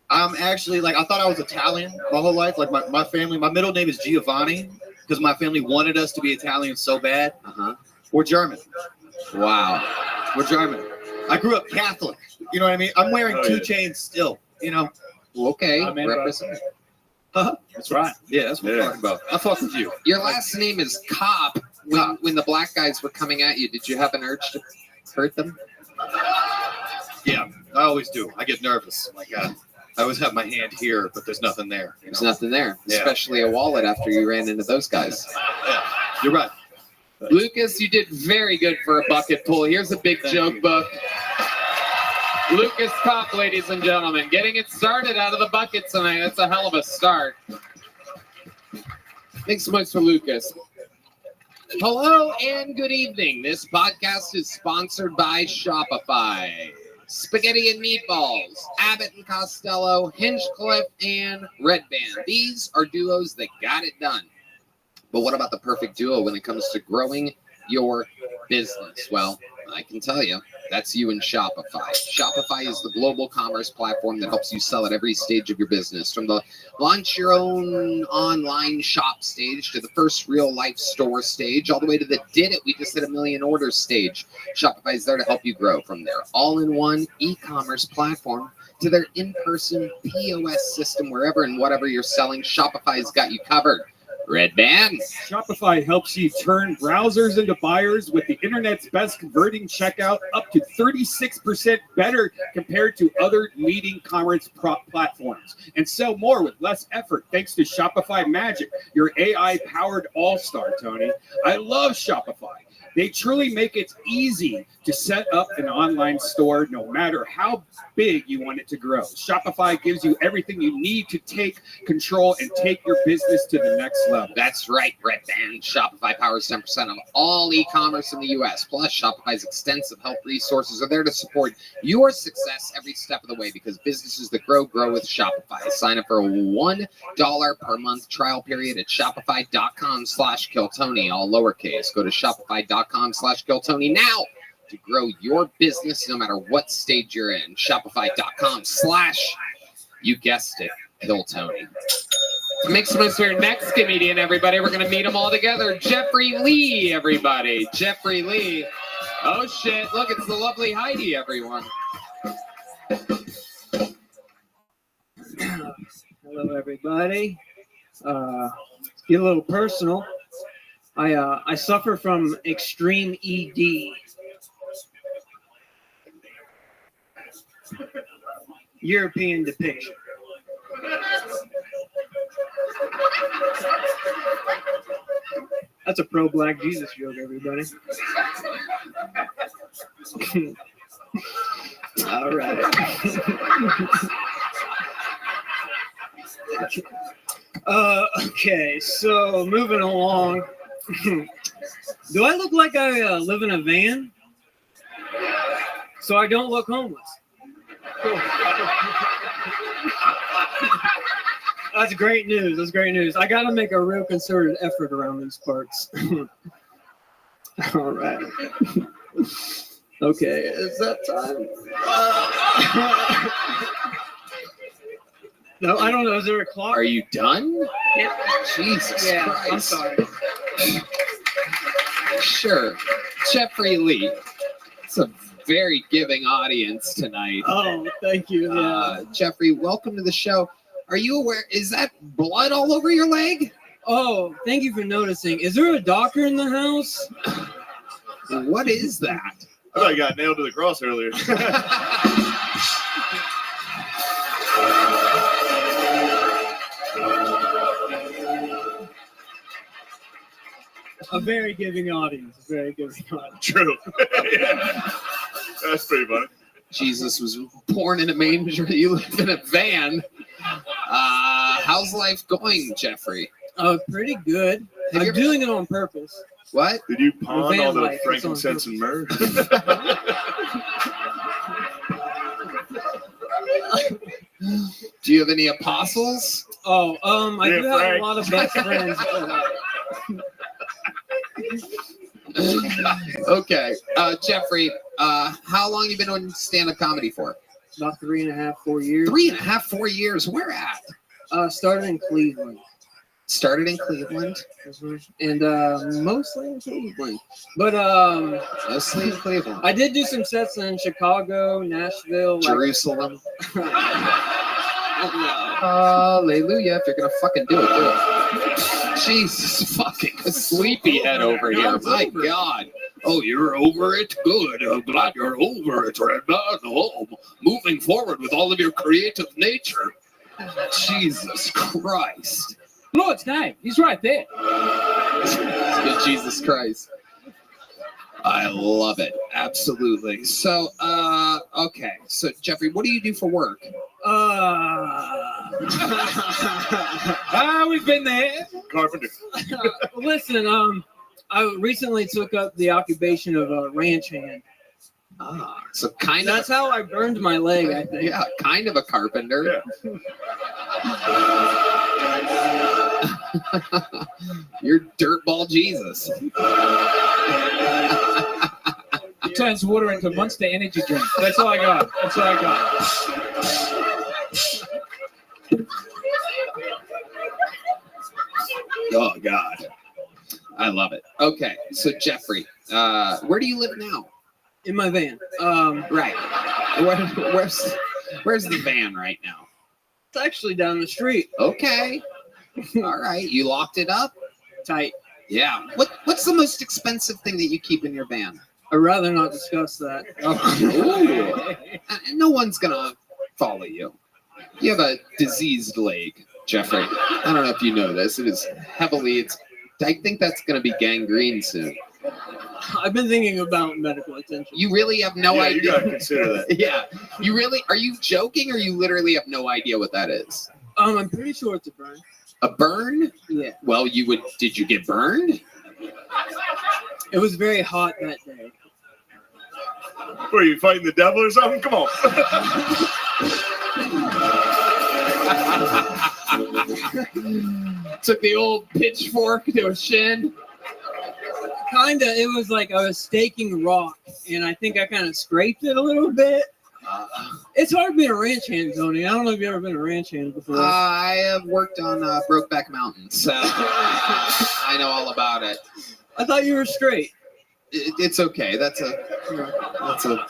I'm actually, I thought I was Italian my whole life. Like, my family, my middle name is Giovanni because my family wanted us to be Italian so bad. We're German. Wow. We're German. I grew up Catholic. You know what I mean? I'm wearing 2 chains still, you know? Okay. Represent. That's right. Yeah, that's what I'm talking about. I fuck with you. Your last name is Cop. When the black guys were coming at you, did you have an urge to hurt them? Yeah, I always do. I get nervous. Oh my God. I always have my hand here, but there's nothing there. There's nothing there, Yeah. especially a wallet after you ran into those guys. Yeah, you're right. Lucas, you did very good for a bucket pull. Here's a big joke book. Lucas Kopp, ladies and gentlemen, getting it started out of the bucket tonight. That's a hell of a start. Thanks so much for Lucas. Hello and good evening. This podcast is sponsored by Shopify. Spaghetti and Meatballs, Abbott and Costello, Hinchcliffe, and Red Band. These are duos that got it done. But what about the perfect duo when it comes to growing your business? Well, I can tell you, that's you and Shopify. Shopify is the global commerce platform that helps you sell at every stage of your business, from the launch your own online shop stage to the first real life store stage, all the way to the did it, we just hit 1 million orders stage. Shopify is there to help you grow from their all-in-one e-commerce platform to their in-person POS system. Wherever and whatever you're selling, Shopify's got you covered. Red Band. Shopify helps you turn browsers into buyers with the internet's best converting checkout, up to 36% better compared to other leading commerce platforms, and sell more with less effort thanks to Shopify Magic, your AI-powered all-star, Tony. I love Shopify. They truly make it easy to set up an online store no matter how big you want it to grow. Shopify gives you everything you need to take control and take your business to the next level. That's right, Red Band. Shopify powers 10% of all e-commerce in the U.S. Plus, Shopify's extensive help resources are there to support your success every step of the way, because businesses that grow with Shopify. Sign up for a $1 per month trial period at shopify.com/KillTony, all lowercase. Go to shopify.com/KillTony now to grow your business no matter what stage you're in. Shopify.com/ you guessed it, KillTony. To make some noise for your next comedian, everybody, we're going to meet them all together. Jeffrey Lee, everybody. Jeffrey Lee. Oh, shit. Look, it's the lovely Heidi, everyone. Hello, everybody. Get a little personal. I suffer from extreme ED. European depiction. That's a pro-black Jesus joke, everybody. All right. Okay, so moving along. Do I look like I live in a van? So I don't look homeless. Cool. That's great news. That's great news. I got to make a real concerted effort around these parts. All right. Okay, is that time? No, I don't know. Is there a clock? Are you done? Yeah. Jesus Yeah, Christ. I'm sorry. Sure. Jeffrey Lee. It's a very giving audience tonight. Oh, thank you. Yeah. Jeffrey, welcome to the show. Are you aware? Is that blood all over your leg? Oh, thank you for noticing. Is there a doctor in the house? What is that? I thought you got nailed to the cross earlier. A very giving audience. A very giving audience. True. Yeah. That's pretty funny. Jesus was born in a manger. You live in a van. How's life going, Jeffrey? Pretty good. I'm doing it on purpose. What? Did you pawn all the life, it's on frankincense and myrrh? Do you have any apostles? Oh, I Yeah, do have Frank. a lot of best friends. Okay. Jeffrey, how long you been on stand-up comedy for? About 3.5, 4 years. 3.5, 4 years. Where at? Started in Cleveland. Started in Cleveland. And mostly in Cleveland. But Mostly in Cleveland. I did do some sets in Chicago, Nashville, Jerusalem. Hallelujah. If you're gonna fucking do it. Jesus fucking sleepyhead over here. My God. Oh, you're over it? Good. I'm glad you're over it, Red Man. Oh, moving forward with all of your creative nature. Jesus Christ. Lord's name. He's right there. Good Jesus Christ. I love it. Absolutely. So, okay. So, Jeffrey, what do you do for work? We've been there. Carpenter. Listen, I recently took up the occupation of a ranch hand. So kind That's of. how I burned my leg, I think. Yeah, kind of a carpenter. You're dirtball Jesus. He turns water into Monster Energy drink. That's all I got. That's all I got. Oh God, I love it. Okay, so Jeffrey, where do you live now? In my van. Right. Where's the van right now? It's actually down the street. Okay. All right. You locked it up? Tight. Yeah. What's the most expensive thing that you keep in your van? I'd rather not discuss that. Ooh. No one's gonna follow you. You have a diseased leg, Jeffrey. I don't know if you know this. It is heavily. I think that's gonna be gangrene soon. I've been thinking about medical attention. You really have no idea. You gotta consider that. Yeah. You really are you joking or you literally have no idea what that is? I'm pretty sure it's a burn. A burn? Yeah. Well, did you get burned? It was very hot that day. Were you fighting the devil or something? Come on. Took the old pitchfork to a shin. Kinda. It was like I was staking rock, and I think I kind of scraped it a little bit. It's hard being a ranch hand, Tony. I don't know if you've ever been a ranch hand before. I have worked on Brokeback Mountain, so I know all about it. I thought you were straight. It's okay. That's a.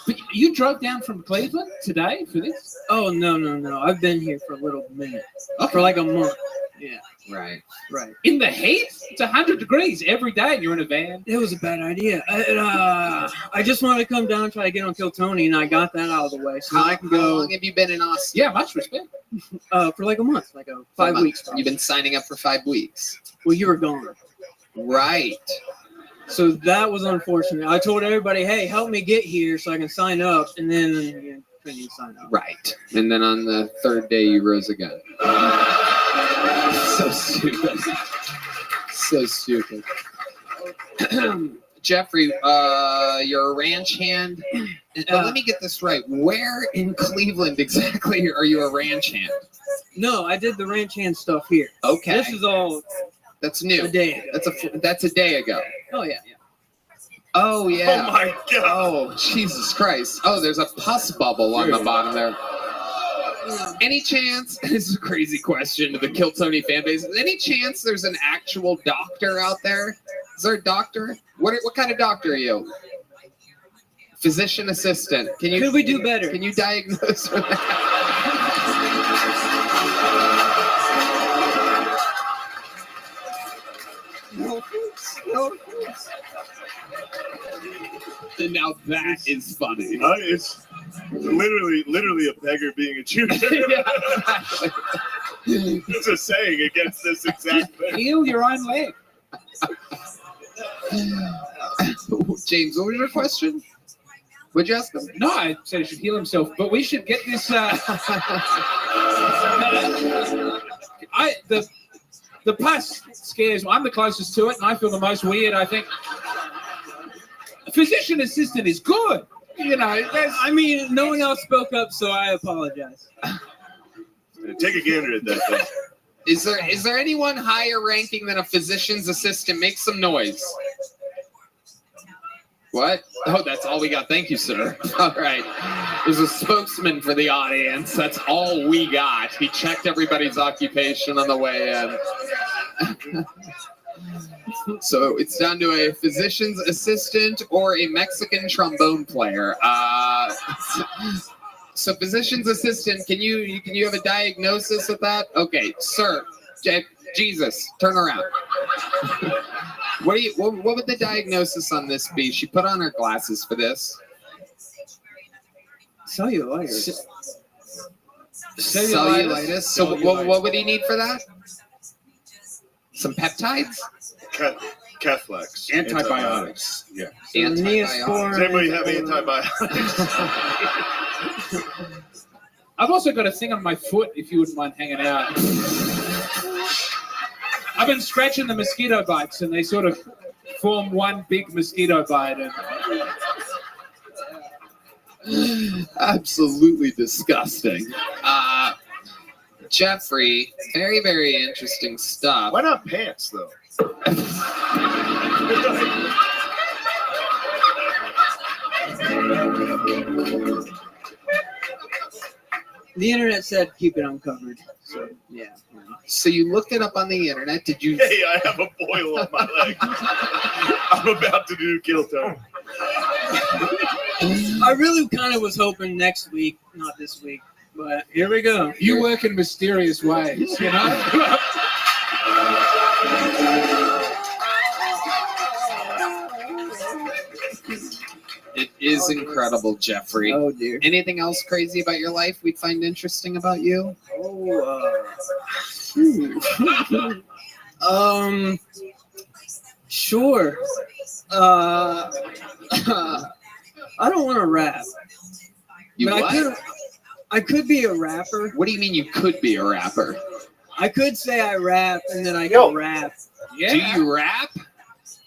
But you drove down from Cleveland today for this? Oh no! I've been here for a little minute, for like a month. Yeah. Right. Right. In the heat? It's 100 degrees every day and you're in a van. It was a bad idea. I just wanted to come down and try to get on Kill Tony, and I got that out of the way. So How, I can how go long have you been in Austin? Yeah, much respect. for like a month, like 5 weeks. You've been signing up for 5 weeks. Well, you were gone. Right. So that was unfortunate. I told everybody, hey, help me get here so I can sign up, and then you couldn't sign up. Right. And then on the third day, you rose again. So stupid. So stupid. Jeffrey, you're a ranch hand. But let me get this right. Where in Cleveland exactly are you a ranch hand? No, I did the ranch hand stuff here. Okay. This is all That's new. a day ago. That's a day ago. Oh, yeah. Oh, yeah. Oh my God. Oh, Jesus Christ. Oh, there's a pus bubble on the bottom there. Any chance, this is a crazy question to the Kill Tony fan base, any chance there's an actual doctor out there? Is there a doctor? What kind of doctor are you? Physician assistant. Could we do better? Can you diagnose for that? No. And now that is funny. It's literally a beggar being a Jew. Yeah, exactly. It's a saying against this exact thing. Heal your own leg. James, what was your question? Would you ask him? No, I said he should heal himself, but we should get this. The pus scares me. I'm the closest to it, and I feel the most weird. I think a physician assistant is good. You know, I mean, no one else spoke up, so I apologize. Take a gander at that thing. Is there anyone higher ranking than a physician's assistant? Make some noise. What? Oh, that's all we got. Thank you, sir. All right. There's a spokesman for the audience. That's all we got. He checked everybody's occupation on the way in. So it's down to a physician's assistant or a Mexican trombone player. So physician's assistant, can you have a diagnosis of that? Okay, sir. Jesus, turn around. What would the diagnosis on this be? She put on her glasses for this. Cellulitis. Cellulitis. So what would he need for that? Some peptides? Cathlex. Antibiotics. Yeah. Antibiotics. Does anybody have antibiotics? I've also got a thing on my foot, if you wouldn't mind hanging out. I've been scratching the mosquito bites, and they sort of form one big mosquito bite. And absolutely disgusting. Jeffrey, very, very interesting stuff. Why not pants, though? The internet said keep it uncovered. So, yeah. So you looked it up on the internet. Did you? Hey, I have a boil on my leg. I'm about to do Kill Tony. I really kind of was hoping next week, not this week, but here we go. You work in mysterious ways, you know? It is incredible, Jeffrey. Oh, dear. Anything else crazy about your life we'd find interesting about you? Sure. I don't want to rap. But I could be a rapper. What do you mean you could be a rapper? I could say I rap and then I can rap. Yeah. Do you rap?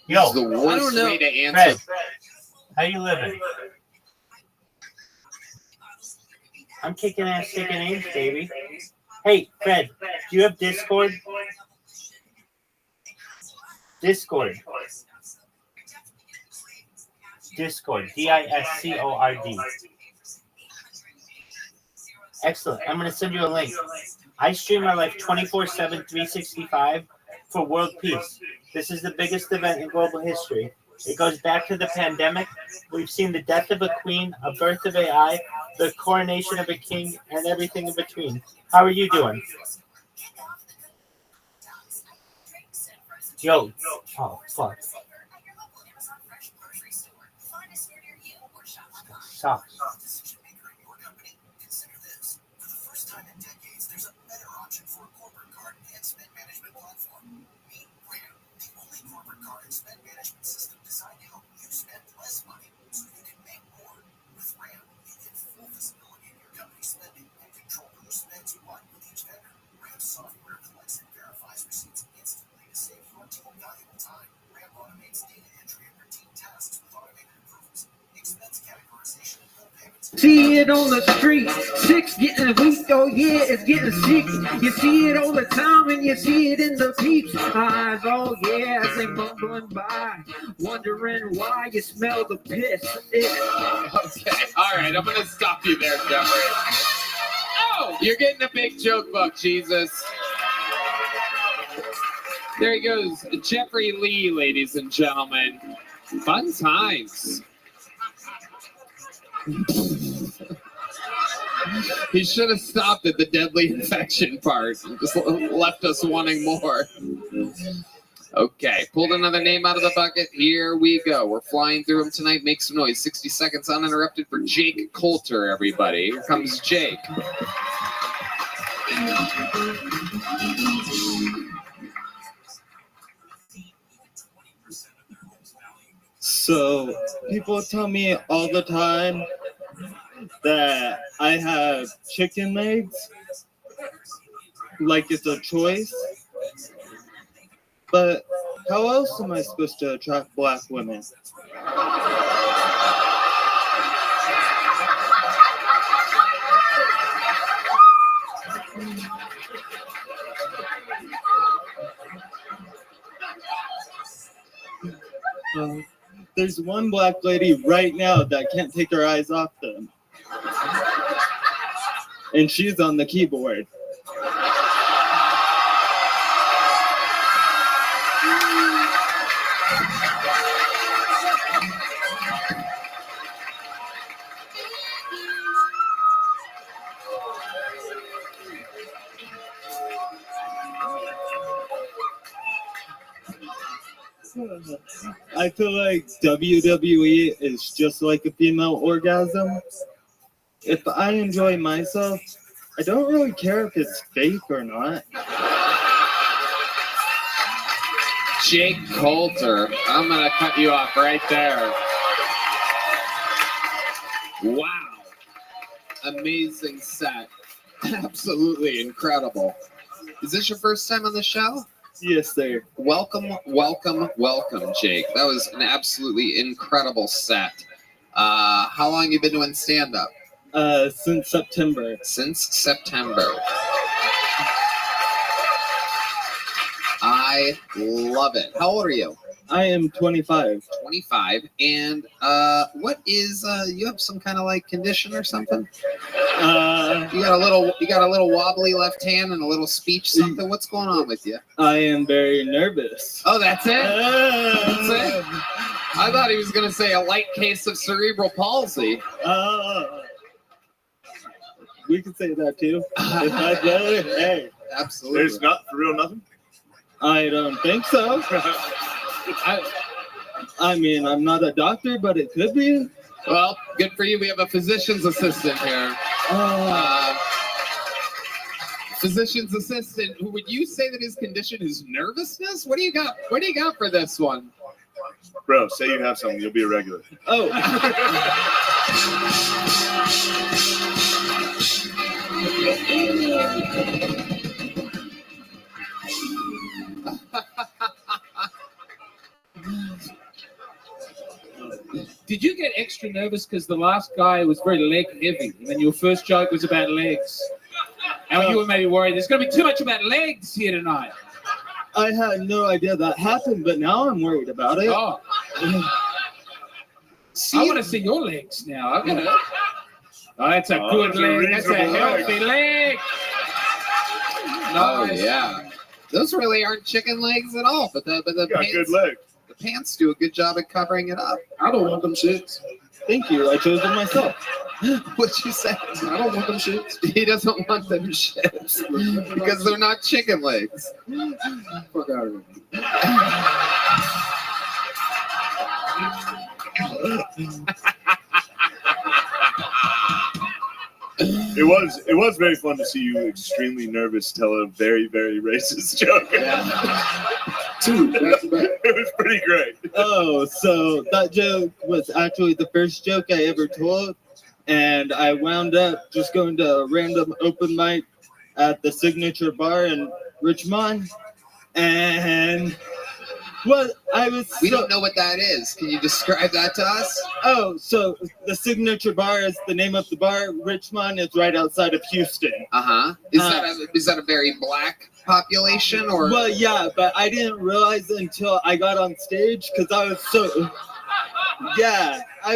Yo, this is the worst way to answer. Fred, how you living? I'm kicking ass, kicking names, baby. Hey, Fred, do you have Discord? Discord. Discord. D-I-S-C-O-R-D. Excellent. I'm going to send you a link. I stream my life 24/7, 365 for world peace. This is the biggest event in global history. It goes back to the pandemic. We've seen the death of a queen, a birth of AI, the coronation of a king, and everything in between. How are you doing? Yo. Oh, fuck. Socks. See it on the street, 6 getting weak, oh yeah, it's getting sick. You see it all the time and you see it in the peeps' eyes, oh yeah, as they mumbling by, wondering why you smell the piss. Okay, all right, I'm gonna stop you there, Jeffrey. Oh, you're getting a big joke book, Jesus. There he goes, Jeffrey Lee, ladies and gentlemen. Fun times. He should have stopped at the deadly infection part and just left us wanting more. Okay, pulled another name out of the bucket. Here we go. We're flying through them tonight. Make some noise. 60 seconds uninterrupted for Jake Coulter, everybody. Here comes Jake. So people tell me all the time that I have chicken legs, like it's a choice. But how else am I supposed to attract black women? There's one black lady right now that can't take her eyes off them. And she's on the keyboard. I feel like WWE is just like a female orgasm. If I enjoy myself, I don't really care if it's fake or not. Jake Coulter. I'm going to cut you off right there. Wow. Amazing set. Absolutely incredible. Is this your first time on the show? Yes, sir. Welcome, welcome, welcome, Jake. That was an absolutely incredible set. How long have you been doing stand-up? Since September. Since September. I love it. How old are you? I am 25. 25. And what is you have some kind of like condition or something? You got a little wobbly left hand and a little speech something. What's going on with you? I am very nervous. Oh, that's it? That's it? I thought he was going to say a light case of cerebral palsy. We could say that too. If I did, hey. Absolutely. There's not for real nothing? I don't think so. I mean, I'm not a doctor, but it could be. Well, good for you. We have a physician's assistant here. Physician's assistant. Who would you say that his condition is nervousness? What do you got? What do you got for this one? Bro, say you have something. You'll be a regular. Oh. Did you get extra nervous because the last guy was very leg heavy, and then your first joke was about legs? And you were maybe worried there's going to be too much about legs here tonight. I had no idea that happened, but now I'm worried about it. Oh. I want to see your legs now. Oh, that's a good leg. That's a healthy leg. Oh, yeah. Those really aren't chicken legs at all, but the got good legs. The pants do a good job at covering it up. I don't want them shits. Thank you. I chose them myself. What'd you say? I don't want them shits. He doesn't want them shits because they're not chicken legs. Fuck out of here. It was very fun to see you extremely nervous tell a very, very racist joke. It was pretty great. Oh, so that joke was actually the first joke I ever told, and I wound up just going to a random open mic at the Signature Bar in Richmond, and We don't know what that is. Can you describe that to us? Oh, so the Signature Bar is the name of the bar. Richmond is right outside of Houston. Is that a very black population or? Well, yeah, but I didn't realize until I got on stage because I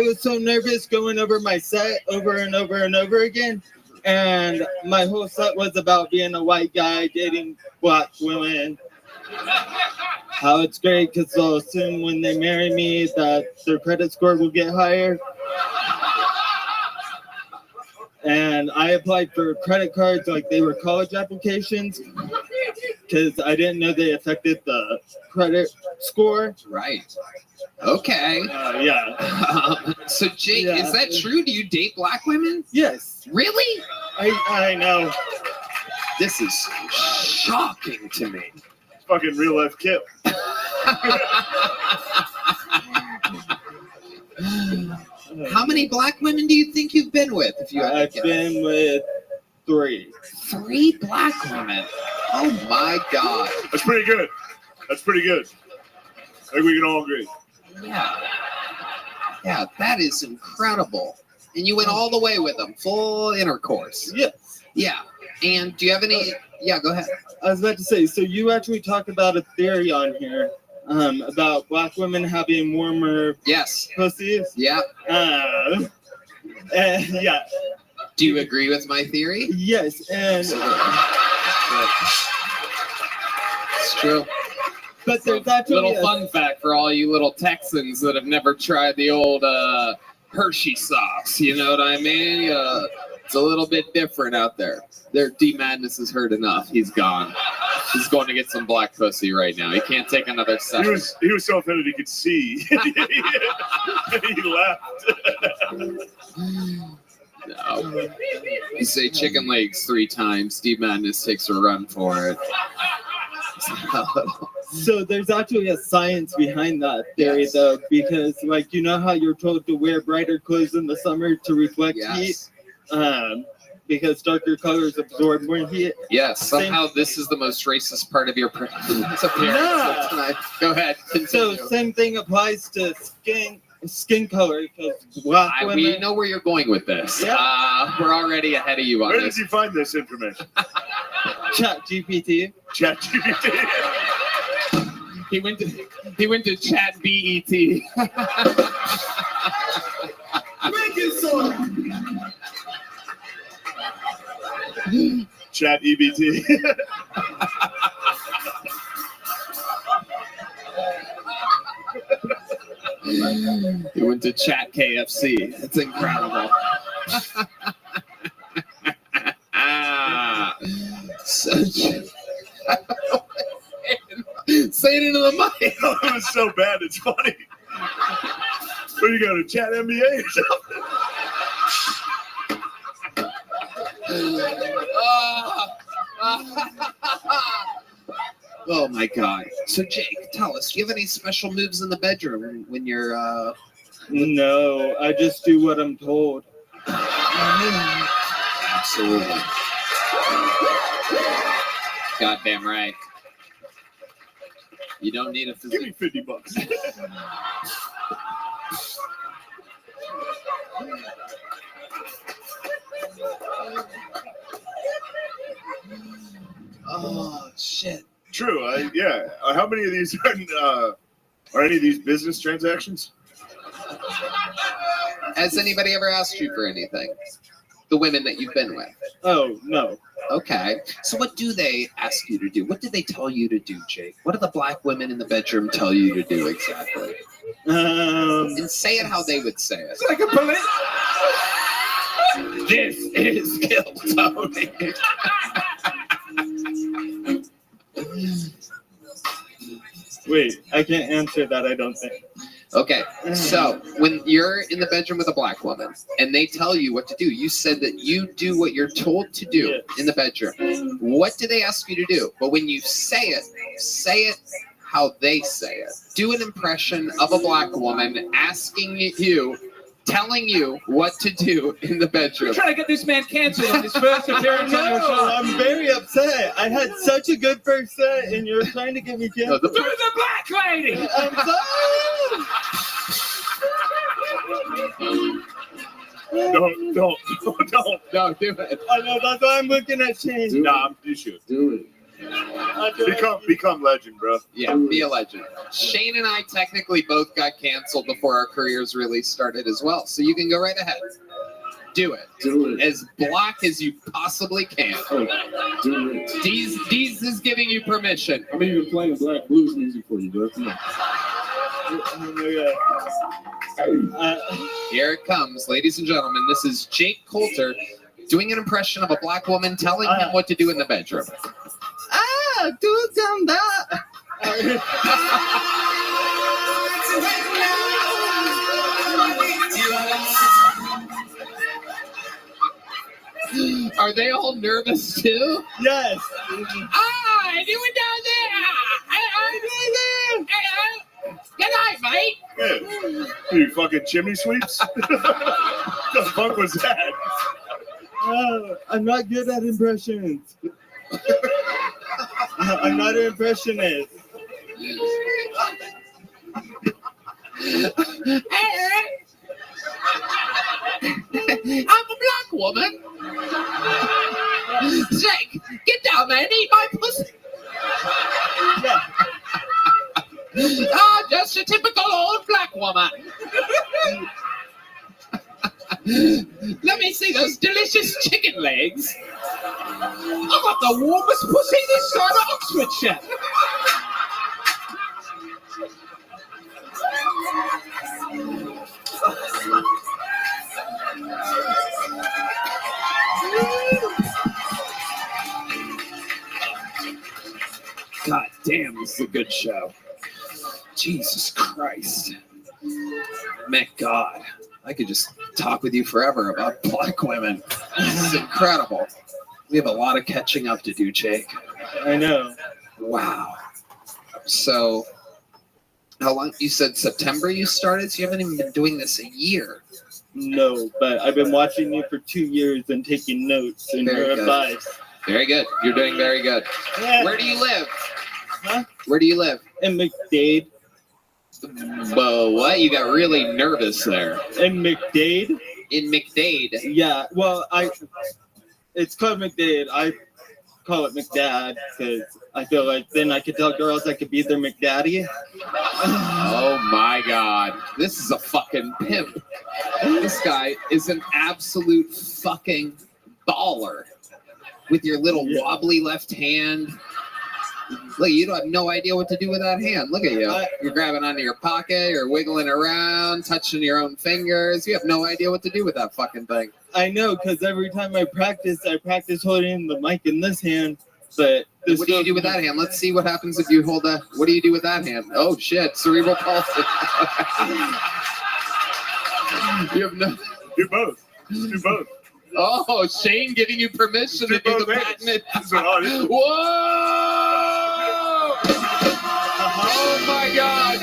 was so nervous going over my set over and over and over again. And my whole set was about being a white guy dating black women. How it's great because they'll assume when they marry me that their credit score will get higher. And I applied for credit cards like they were college applications because I didn't know they affected the credit score. Right. Okay. Yeah. So Jake, is that true? Do you date black women? Yes. Really? I know. This is shocking to me. Fucking real life Kip. How many black women do you think you've been with? If you had to I've guess? been with 3. 3 black women. Oh my God. That's pretty good. That's pretty good. I think we can all agree. Yeah. Yeah, that is incredible. And you went all the way with them, full intercourse. Yes. Yeah. And do you have any? Yeah, go ahead. I was about to say, so you actually talk about a theory on here about black women having warmer pussies. Yeah. Yeah. Do you agree with my theory? Yes, and it's true. But there's actually little fun fact for all you little Texans that have never tried the old Hershey sauce. You know what I mean? It's a little bit different out there. Their D Madness has heard enough. He's gone. He's going to get some black pussy right now. He can't take another second. He was so offended he could see. He laughed. No. You say chicken legs 3 times. D Madness takes a run for it. So there's actually a science behind that theory, though, because, like, you know how you're told to wear brighter clothes in the summer to reflect heat? Because darker colors absorb more heat. Yes, somehow this is the most racist part of your appearance tonight. Go ahead. So same thing applies to skin color, because black women... We know where you're going with this. Yeah. We're already ahead of you on Where this. did you find this information? ChatGPT. ChatGPT. He went to Chat BET. Chat EBT. He went to Chat KFC. That's incredible. Say it into the mic. It was so bad, it's funny. Where you going to Chat NBA or something? Oh my God. So Jake, tell us, do you have any special moves in the bedroom when you're No, I just do what I'm told. Absolutely. Goddamn right. You don't need a Give me $50. Oh shit. True. How many of these are any of these business transactions? Has anybody ever asked you for anything? The women that you've been with? Oh, no. Okay. So what do they ask you to do? What did they tell you to do, Jake? What do the black women in the bedroom tell you to do exactly? And say it how they would say it. Like a police. This is Kill Tony. Wait, I can't answer that, I don't think. Okay, so when you're in the bedroom with a black woman and they tell you what to do, you said that you do what you're told to do in the bedroom. What do they ask you to do? But when you say it how they say it. Do an impression of a black woman asking you, telling you what to do in the bedroom. You're trying to get this man canceled on his first appearance on your show. I'm very upset. I had such a good first set, and you're trying to get me canceled. Do the black lady! I'm sorry! Don't. No, do it. I know, that's why I'm looking at Shane. Nah, you should. Do it. Become legend, bro. Yeah, be a legend. Shane and I technically both got canceled before our careers really started as well. So you can go right ahead. Do it. Do it. As black as you possibly can. Do it. Deez is giving you permission. I'm even playing black blues music for you, bro. Come on. Here it comes, ladies and gentlemen. This is Jake Coulter doing an impression of a black woman telling him what to do in the bedroom. Do some that. Are they all nervous too? Yes. Ah, you went down there. Good night, mate. Yeah. You fucking chimney sweeps? The fuck was that? I'm not good at impressions. I'm not an impressionist. I'm a black woman. Jake, get down there and eat my pussy. Ah, just a typical old black woman. Let me see those delicious chicken legs. I've got the warmest pussy this side of Oxfordshire. God damn, this is a good show. Jesus Christ. My God, I could just talk with you forever about black women. This is incredible. We have a lot of catching up to do, Jake. I know. Wow. So, how long? You said September you started, so you haven't even been doing this a year. No, but I've been watching you for 2 years and taking notes and Very your good. advice. Very good. You're doing very good. Yeah. Where do you live? Huh? Where do you live? In McDade. Whoa, what? You got really nervous there. In McDade? In McDade? Yeah, well, it's called McDade. I call it McDad because I feel like then I could tell girls I could be their McDaddy. Oh my God. This is a fucking pimp. This guy is an absolute fucking baller with your little wobbly left hand. Look, you don't have no idea what to do with that hand. Look at you. You're grabbing onto your pocket, you're wiggling around, touching your own fingers. You have no idea what to do with that fucking thing. I know, because every time I practice holding the mic in this hand. But what do you do with that hand? Let's see what happens if you hold a. What do you do with that hand? Oh shit! Cerebral palsy. You have no. Do both. Do both. Oh, Shane giving you permission to do the patented. Whoa! Oh my God!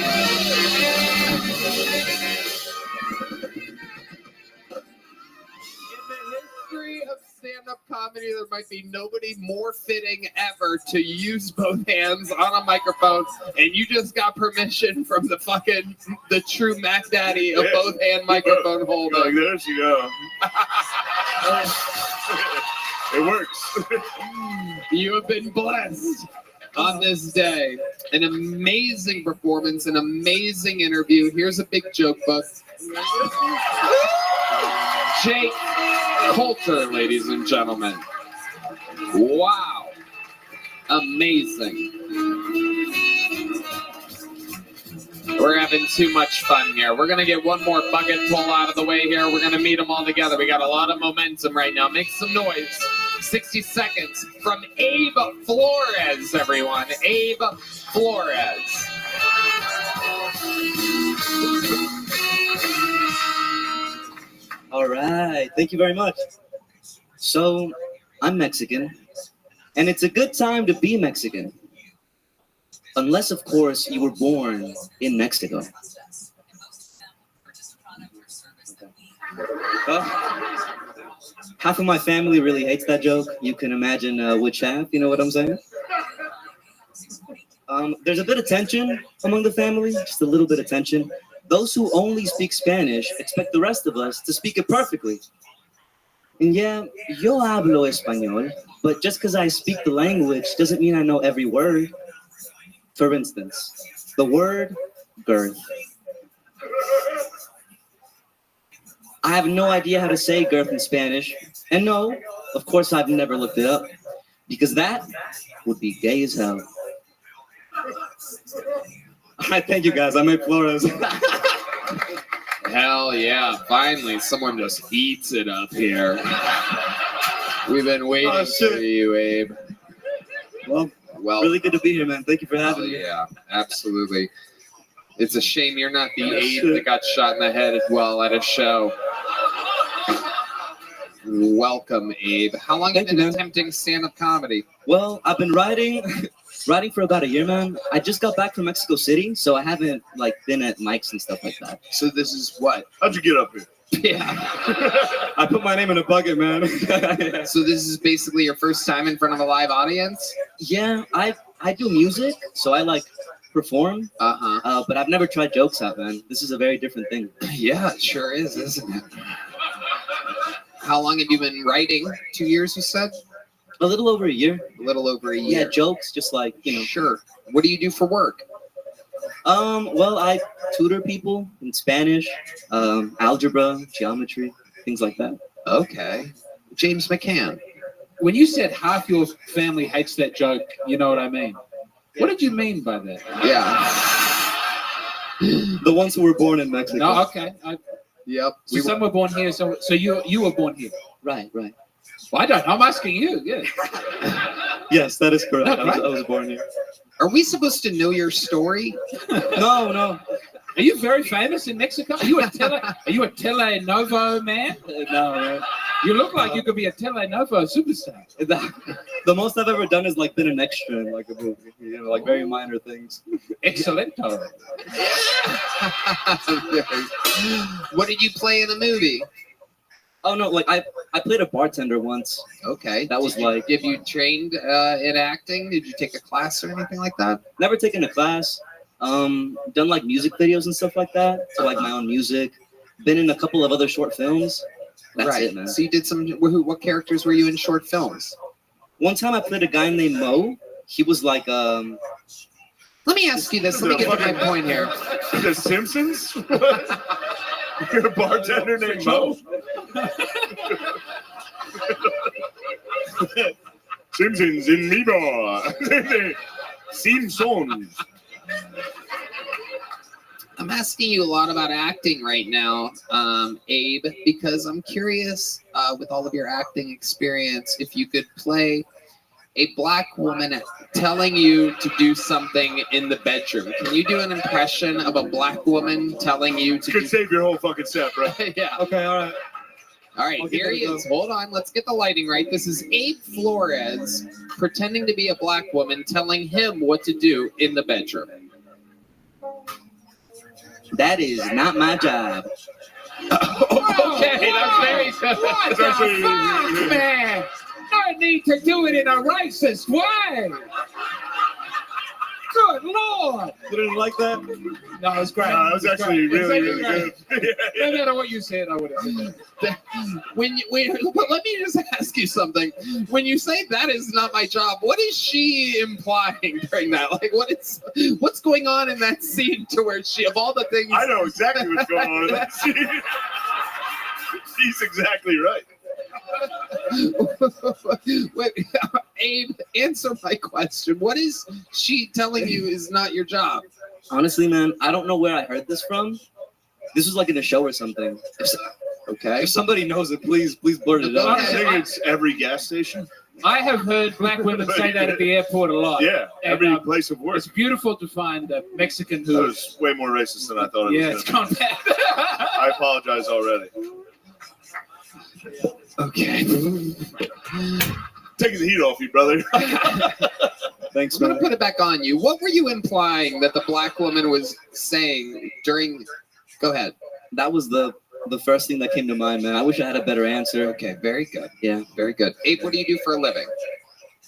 History of stand-up comedy, there might be nobody more fitting ever to use both hands on a microphone, and you just got permission from the true Mac Daddy of both hand microphone holder. Like this, you go. It works. You have been blessed on this day. An amazing performance, an amazing interview. Here's a big joke book. Jake Coulter, ladies and gentlemen. Wow. Amazing. We're having too much fun here. We're going to get one more bucket pull out of the way here. We're going to meet them all together. We got a lot of momentum right now. Make some noise. 60 seconds from Abe Flores, everyone. Abe Flores. Thank you very much. So, I'm Mexican, and it's a good time to be Mexican. Unless, of course, you were born in Mexico. Half of my family really hates that joke. You can imagine which half, you know what I'm saying? There's a bit of tension among the family, just a little bit of tension. Those who only speak Spanish expect the rest of us to speak it perfectly. And yeah, yo hablo español, but just because I speak the language doesn't mean I know every word. For instance, the word girth. I have no idea how to say girth in Spanish. And no, of course I've never looked it up, because that would be gay as hell. All right, thank you guys. I'm at Flores. Hell yeah! Finally, someone just eats it up here. We've been waiting for you, Abe. Well, really good to be here, man. Thank you for having me. Yeah, absolutely. It's a shame you're not the Abe that got shot in the head as well at a show. Welcome, Abe. How long have you been attempting stand-up comedy? Well, I've been writing for about a year, man. I just got back from Mexico City, so I haven't been at mics and stuff like that. So this is what? How'd you get up here? Yeah. I put my name in a bucket, man. So this is basically your first time in front of a live audience? Yeah, I do music, so I perform. But I've never tried jokes out, man. This is a very different thing. Yeah, it sure is, isn't it? How long have you been writing? 2 years, you said? A little over a year. A little over a year. Yeah, jokes, just Sure. What do you do for work? Well, I tutor people in Spanish, algebra, geometry, things like that. Okay. James McCann. When you said half your family hates that joke, you know what I mean. What did you mean by that? Yeah. The ones who were born in Mexico. No, okay. Yep. So some were born here, so you were born here. Right. Well, I don't know. I'm asking you. Yeah. Yes, that is correct. No, right? I was born here. Are we supposed to know your story? No. Are you very famous in Mexico? Are you a telenovo man? No, man. You look like you could be a telenovo superstar. The most I've ever done is been an extra in a movie. Very minor things. Excelento. What did you play in the movie? Oh no, I played a bartender once. Okay. That was have you trained in acting? Did you take a class or anything like that? Never taken a class. Done music videos and stuff like that. So my own music. Been in a couple of other short films. That's it, man. So you did some. What characters were you in short films? One time I played a guy named Mo. He was Let me ask you this. Let me get to my point here. The Simpsons? You're a bartender named Mo? Simpsons in Meebo. Simpsons. I'm asking you a lot about acting right now, Abe, because I'm curious, with all of your acting experience, if you could play a black woman telling you to do something in the bedroom. Can you do an impression of a black woman telling you to Could save your whole fucking set, bro. Yeah. Okay, all right. All right, here he is. Hold on. Let's get the lighting right. This is Abe Flores pretending to be a black woman telling him what to do in the bedroom. That is not my job. Okay, that's very good. What the fuck, man? I need to do it in a racist way. Good Lord. You didn't like that? No, it was great. No, it was actually really good. No matter what you said, I would have said that. But let me just ask you something. When you say that is not my job, what is she implying during that? What's going on in that scene to where she, of all the things... I know exactly what's going on in that scene. She's exactly right. Wait, Abe, answer my question. What is she telling you is not your job? Honestly, man, I don't know where I heard this from. This was in a show or something. If somebody knows it, please blurt it out. I think it's every gas station. I have heard black women say that at the airport a lot. Yeah, every place of work. It's beautiful to find a Mexican That who was way more racist than I thought it was. Yeah, it's gone bad. I apologize already. Okay. Taking the heat off you, brother. Thanks, man. I'm gonna put it back on you. What were you implying that the black woman was saying during? Go ahead. That was the first thing that came to mind, man. I wish I had a better answer. Okay, very good. Yeah, very good. Abe, what do you do for a living?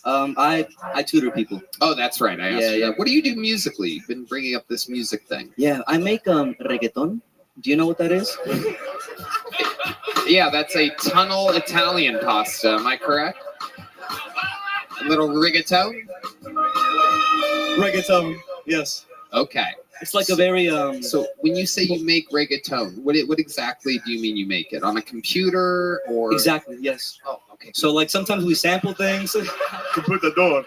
I tutor people. Oh, that's right. I asked you that. What do you do musically? You've been bringing up this music thing. Yeah, I make reggaeton. Do you know what that is? Yeah, that's a tunnel Italian pasta. Am I correct? A little rigatone? Reggaeton, yes. Okay. It's like a very So when you say you make reggaeton, what exactly do you mean you make it on a computer or? Exactly. Yes. Oh, okay. So like sometimes we sample things. Put the door.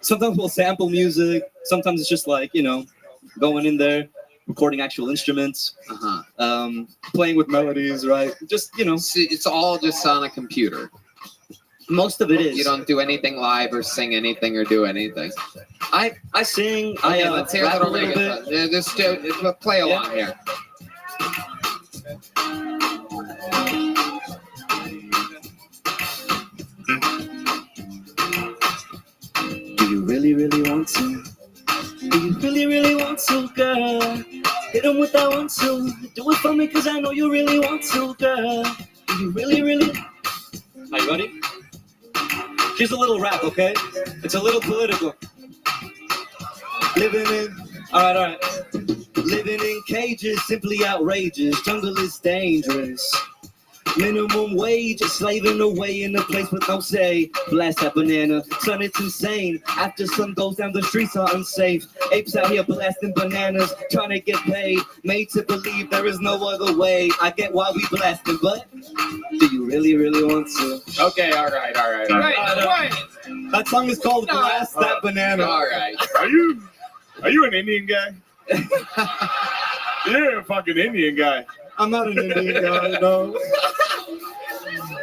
Sometimes we'll sample music. Sometimes it's just like going in there, recording actual instruments, playing with melodies, right? Just it's all just on a computer. Most of it is. You don't do anything live or sing anything or do anything. I sing. Okay, I let's hear rap a little bit. reggaeton. Just play along here. Do you really, really want to? Do you really, really want to, girl? Hit them with that one, two. Do it for me, cause I know you really want to, girl. Do you really, really? Are you ready? Here's a little rap, okay? It's a little political. Living in, all right. Living in cages, simply outrageous. Jungle is dangerous. Minimum wage, slaving away in a place with no say. Blast that banana, son, it's insane. After sun goes down, the streets are unsafe. Apes out here blasting bananas, trying to get paid. Made to believe there is no other way. I get why we blasting, but do you really, really want to? Okay, all right. Right. That song is called Blast That Banana. All right. Are you an Indian guy? You're a fucking Indian guy. I'm not an Indian guy, no.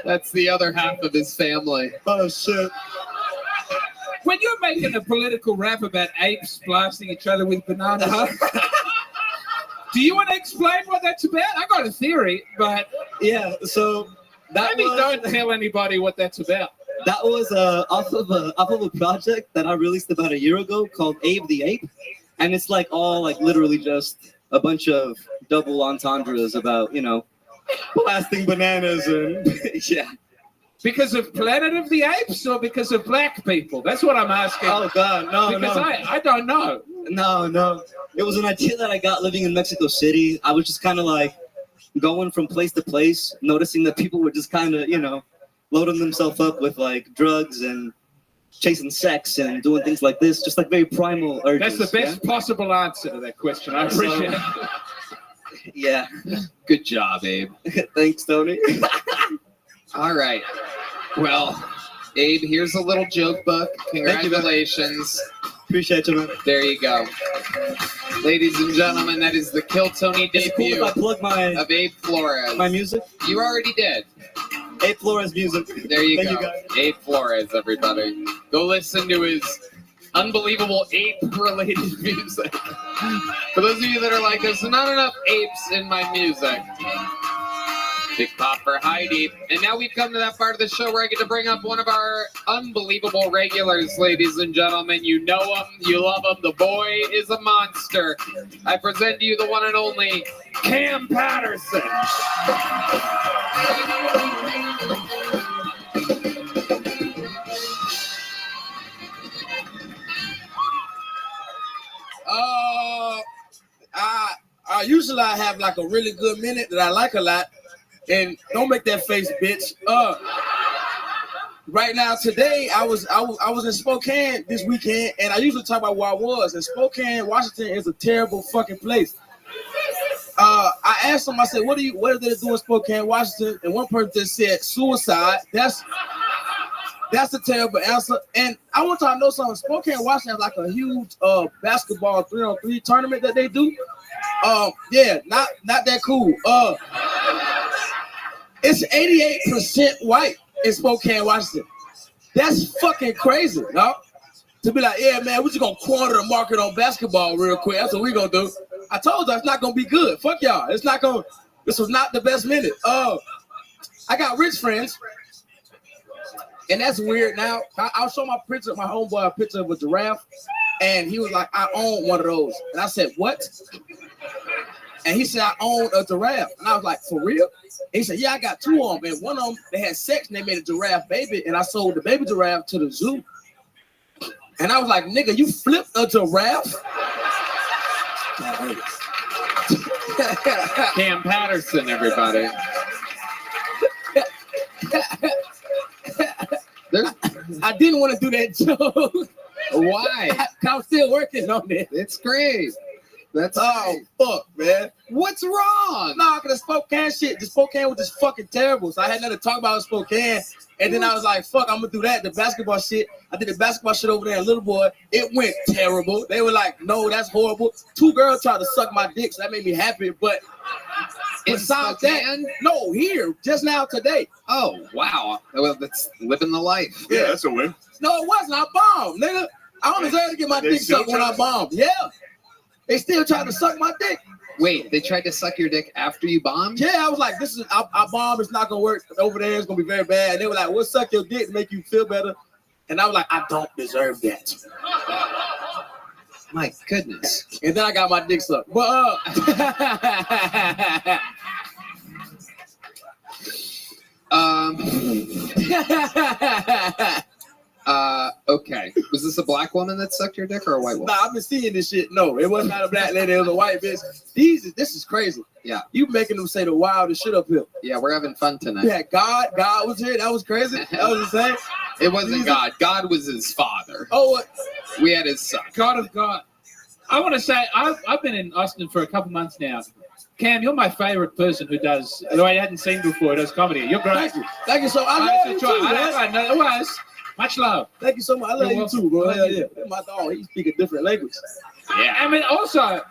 That's the other half of his family. Oh, shit. When you're making a political rap about apes blasting each other with bananas, do you want to explain what that's about? I got a theory, but yeah. So maybe don't tell anybody what that's about. That was off of a project that I released about a year ago called Abe the Ape, and it's like all like literally just a bunch of double entendres about blasting bananas and yeah. Because of Planet of the Apes or because of black people? That's what I'm asking. Oh God, no, because no. I don't know. No. It was an idea that I got living in Mexico City. I was just kind of like going from place to place, noticing that people were just kind of, loading themselves up with like drugs and chasing sex and doing things like this, just like very primal urges. That's the best possible answer to that question. I appreciate it. Yeah. Good job, Abe. Thanks, Tony. All right. Well, Abe, here's a little joke book. Congratulations. Appreciate you, man. There you go. Ladies and gentlemen, that is the Kill Tony debut Cool if I plug of Abe Flores. my music. You already did. Abe Flores music. There you Thank go. you, guys. Abe Flores, everybody. Go listen to his unbelievable ape-related music. For those of you that are like, there's not enough apes in my music. Big pop for Heidi. And now we've come to that part of the show where I get to bring up one of our unbelievable regulars, ladies and gentlemen. You know him, you love him. The boy is a monster. I present to you the one and only Cam Patterson. Usually I have like a really good minute that I like a lot, and don't make that face, bitch. Right now, today I was in Spokane this weekend, and I usually talk about where I was. And Spokane, Washington is a terrible fucking place. I asked them, I said, what are they doing in Spokane, Washington? And one person just said suicide. That's a terrible answer. And I want y'all to know something. Spokane, Washington has like a huge basketball 3-on-3 tournament that they do. Yeah, not that cool. It's 88% white in Spokane, Washington. That's fucking crazy, no? To be like, yeah, man, we're just gonna corner the market on basketball real quick. That's what we're gonna do. I told you it's not gonna be good. Fuck y'all. It's not gonna. This was not the best minute. I got rich friends, and that's weird. Now I'll show my homeboy a picture of a giraffe, and he was like, "I own one of those," and I said, "What?" And he said, "I own a giraffe," and I was like, "For real?" And he said, "Yeah, I got two of them, and one of them they had sex and they made a giraffe baby, and I sold the baby giraffe to the zoo." And I was like, "Nigga, you flipped a giraffe?" Cam Patterson, everybody. I didn't want to do that joke. Why? I'm still working on it. It's great. That's fuck, man. What's wrong? Nah, cause the Spokane shit. The Spokane was just fucking terrible. So I had nothing to talk about in Spokane. And then I was like, fuck, I'm gonna do that. The basketball shit. I did the basketball shit over there in Little Boy. It went terrible. They were like, no, that's horrible. 2 girls tried to suck my dick, so that made me happy. But besides that, no, here, just now today. Oh, wow. Well, that's living the life. Yeah, that's a win. No, it wasn't. I bombed, nigga. I don't deserve to get my They dick still sucked when try I to- bombed. Yeah. They still tried to suck my dick. Wait, they tried to suck your dick after you bombed? Yeah, I was like, this is I bombed, it's not gonna work over there, it's gonna be very bad. And they were like, we'll suck your dick to make you feel better. And I was like, I don't deserve that. My goodness. And then I got my dick sucked. But okay. Was this a black woman that sucked your dick or a white woman? Nah, I've been seeing this shit. No, it was not a black lady, it was a white bitch. This is crazy. Yeah. You making them say the wildest shit up here. Yeah, we're having fun tonight. Yeah, God was here. That was crazy. That was insane. It wasn't God. God was his father. Oh, what? We had his son. God of God. I want to say, I've been in Austin for a couple months now. Cam, you're my favorite person who does, though I hadn't seen before, does comedy. You're great. Thank you. Thank you so much. I love you too, man. I know it was. Much love. Thank you so much. I love you too, bro. Hell yeah. My dog, he speak a different language. Yeah. I mean, also,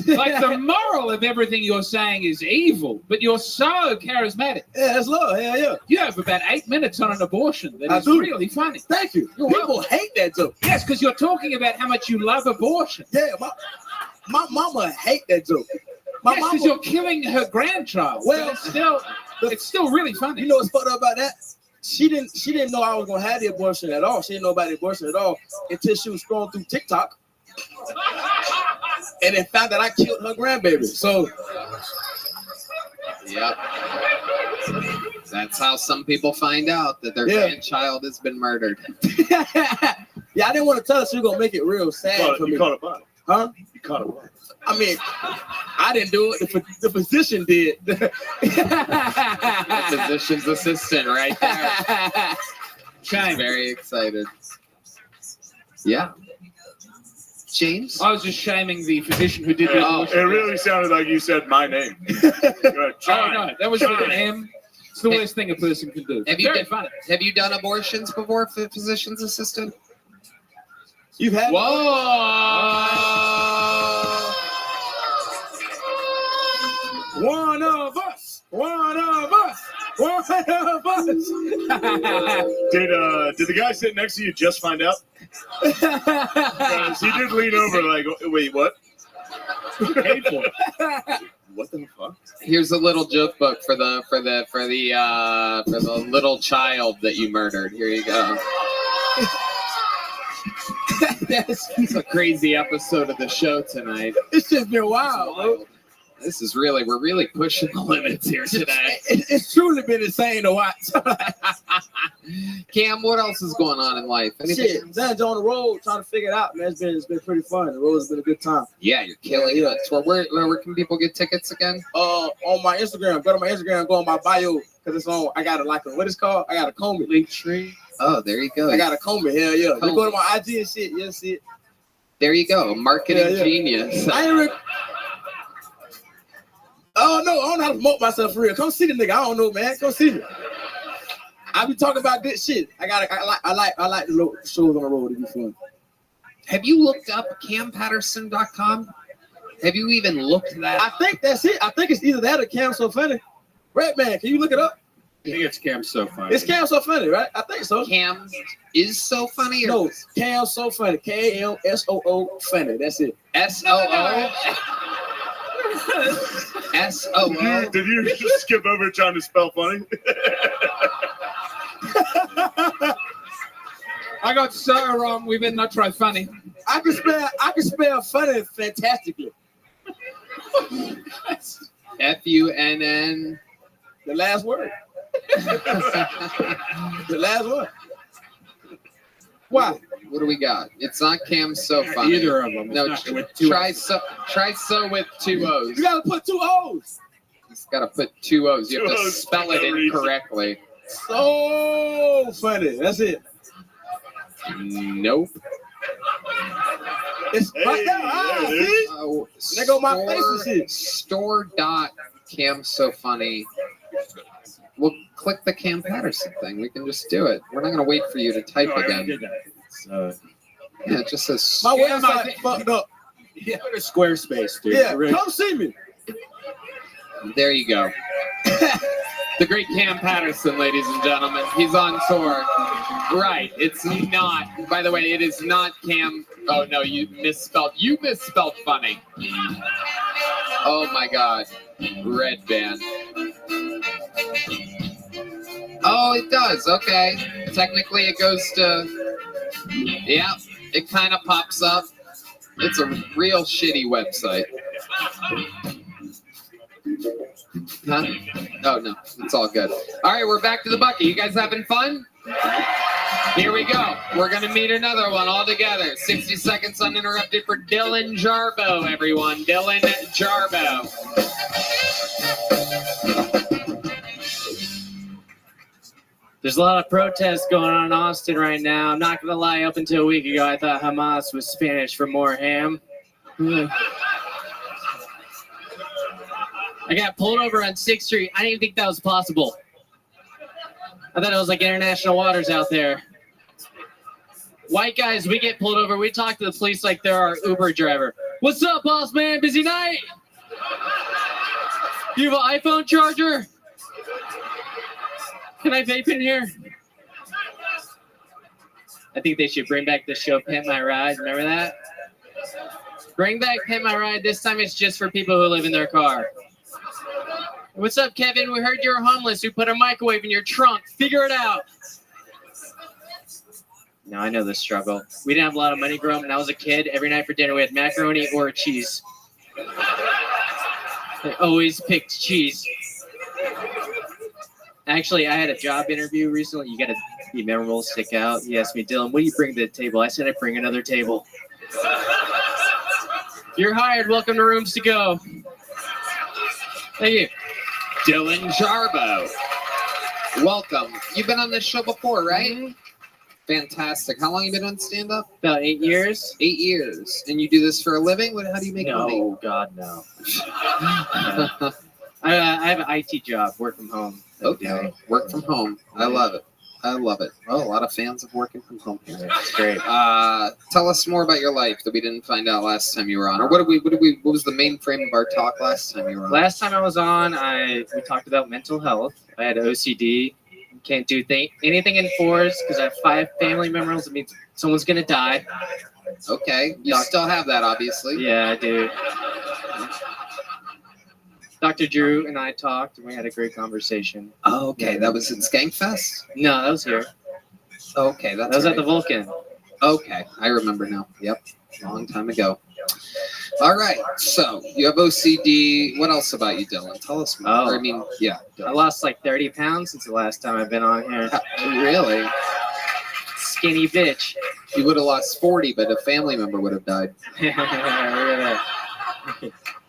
like the moral of everything you're saying is evil, but you're so charismatic. Yeah, that's love. Hell yeah. You have about 8 minutes on an abortion. That I is do. really funny. Thank you. People hate that joke. Yes, because you're talking about how much you love abortion. Yeah, my mama hate that joke. My Yes, mama, because you're killing her grandchild. Well, it's still really funny. you know what's fucked up about that? She didn't know I was gonna have the abortion at all. She didn't know about the abortion at all until she was scrolling through TikTok and then found that I killed her grandbaby. So Yep. That's how some people find out that their grandchild has been murdered. yeah, I didn't want to tell her she was gonna make it real sad for me. You caught a body. Huh? You caught a body. I mean, I didn't do it. The physician did. The physician's assistant right there. She's very excited. Yeah. James? I was just shaming the physician who did the abortion. It really sounded like you said my name. Oh, no, that was with an M. It's the worst thing a person can do. Have you done abortions before, physician's assistant? You have? Whoa! One of us. One of us. One of us. Did the guy sitting next to you just find out? He did lean over like, wait, what? Paid for it. What the fuck? Here's a little joke book for the little child that you murdered. Here you go. It's a crazy episode of the show tonight. It's just been wild, bro. This is we're really pushing the limits here today. It's truly been insane to watch. Cam, what else is going on in life? Shit, Zan's on the road trying to figure it out, man. It's been pretty fun. The road has been a good time. Yeah, you're killing it. So where can people get tickets again? On my Instagram. Go to my Instagram, go on my bio, because it's on. I got what it's called? I got a comb it. Linktree. Oh, there you go. I got a comb it. Hell yeah. You go to my IG and shit. You'll see it. There you go. Marketing genius. Oh no, I don't know how to promote myself for real. Come see the nigga. I don't know, man. Come see me. I be talking about good shit. I like the shows on the road. It be fun. Have you looked up campatterson.com? Have you even looked that? I think that's it. I think it's either that or Cam So Funny. Red Man, can you look it up? I think it's Cam So Funny. It's Cam So Funny, right? I think so. Cam is so funny? Or no, Cam So Funny. KMSOO Funny. That's it. SOO? S-O-O. Did you just skip over trying to spell funny? I got so wrong. We better not try funny. I can spell funny fantastically. F-U-N-N. The last word. The last word. What? What do we got? It's not Cam So Funny. Either of them. No, try so with 2 O's. You gotta put 2 O's. He's got to put 2 O's. You have 2 to O's spell for it no reason. incorrectly. So funny. That's it. Nope. It's right there. there it is. There go my face and shit. Store.camsofunny. We'll click the Cam Patterson thing. We can just do it. We're not going to wait for you to type again. Yeah, it just says. My website fucked up. Yeah, a Squarespace, dude. Yeah, Really. come see me. There you go. The great Cam Patterson, ladies and gentlemen. He's on tour. Right. It's not. By the way, it is not Cam. Oh, no, you misspelled. You misspelled funny. Oh, my God. Red band. Oh, it does. Okay. Technically, it goes to. Yeah, it kind of pops up. It's a real shitty website. Huh? Oh, no. It's all good. All right, we're back to the bucket. You guys having fun? Here we go. We're going to meet another one all together. 60 seconds uninterrupted for Dylan Jarbo, everyone. Dylan Jarbo. There's a lot of protests going on in Austin right now. I'm not going to lie, up until a week ago, I thought Hamas was Spanish for more ham. I got pulled over on 6th Street. I didn't even think that was possible. I thought it was like international waters out there. White guys, we get pulled over. We talk to the police like they're our Uber driver. What's up, boss man? Busy night? You have an iPhone charger? Can I vape in here? I think they should bring back the show Pimp My Ride. Remember that? Bring back Pimp My Ride. This time it's just for people who live in their car. What's up, Kevin? We heard you're homeless. We put a microwave in your trunk. Figure it out. No, I know the struggle. We didn't have a lot of money growing up. When I was a kid, every night for dinner we had macaroni or cheese. I always picked cheese. Actually, I had a job interview recently. You got to be memorable, stick out. He asked me, Dylan, what do you bring to the table? I said, I bring another table. You're hired. Welcome to Rooms to Go. Thank you. Dylan Jarbo. Welcome. You've been on this show before, right? Mm-hmm. Fantastic. How long have you been on stand-up? About 8 years. 8 years. And you do this for a living? How do you make money? No, God, no. I have an IT job, work from home. Okay, work from home. I love it. I love it. Oh, a lot of fans of working from home here. That's great. Tell us more about your life that we didn't find out last time you were on, or what was the main frame of our talk last time you were on? Last time I was on, we talked about mental health. I had OCD. Can't do anything in fours because I have 5 family members. It means someone's gonna die. Okay, you still have that, obviously. Yeah, I do. Dr. Drew and I talked, and we had a great conversation. Oh, okay. That was in Skankfest? No, that was here. Okay, that was at the Vulcan. Okay, I remember now. Yep, long time ago. All right, so you have OCD. What else about you, Dylan? Tell us more. Oh. I mean, yeah. I lost like 30 pounds since the last time I've been on here. Really? Skinny bitch. You would have lost 40, but a family member would have died.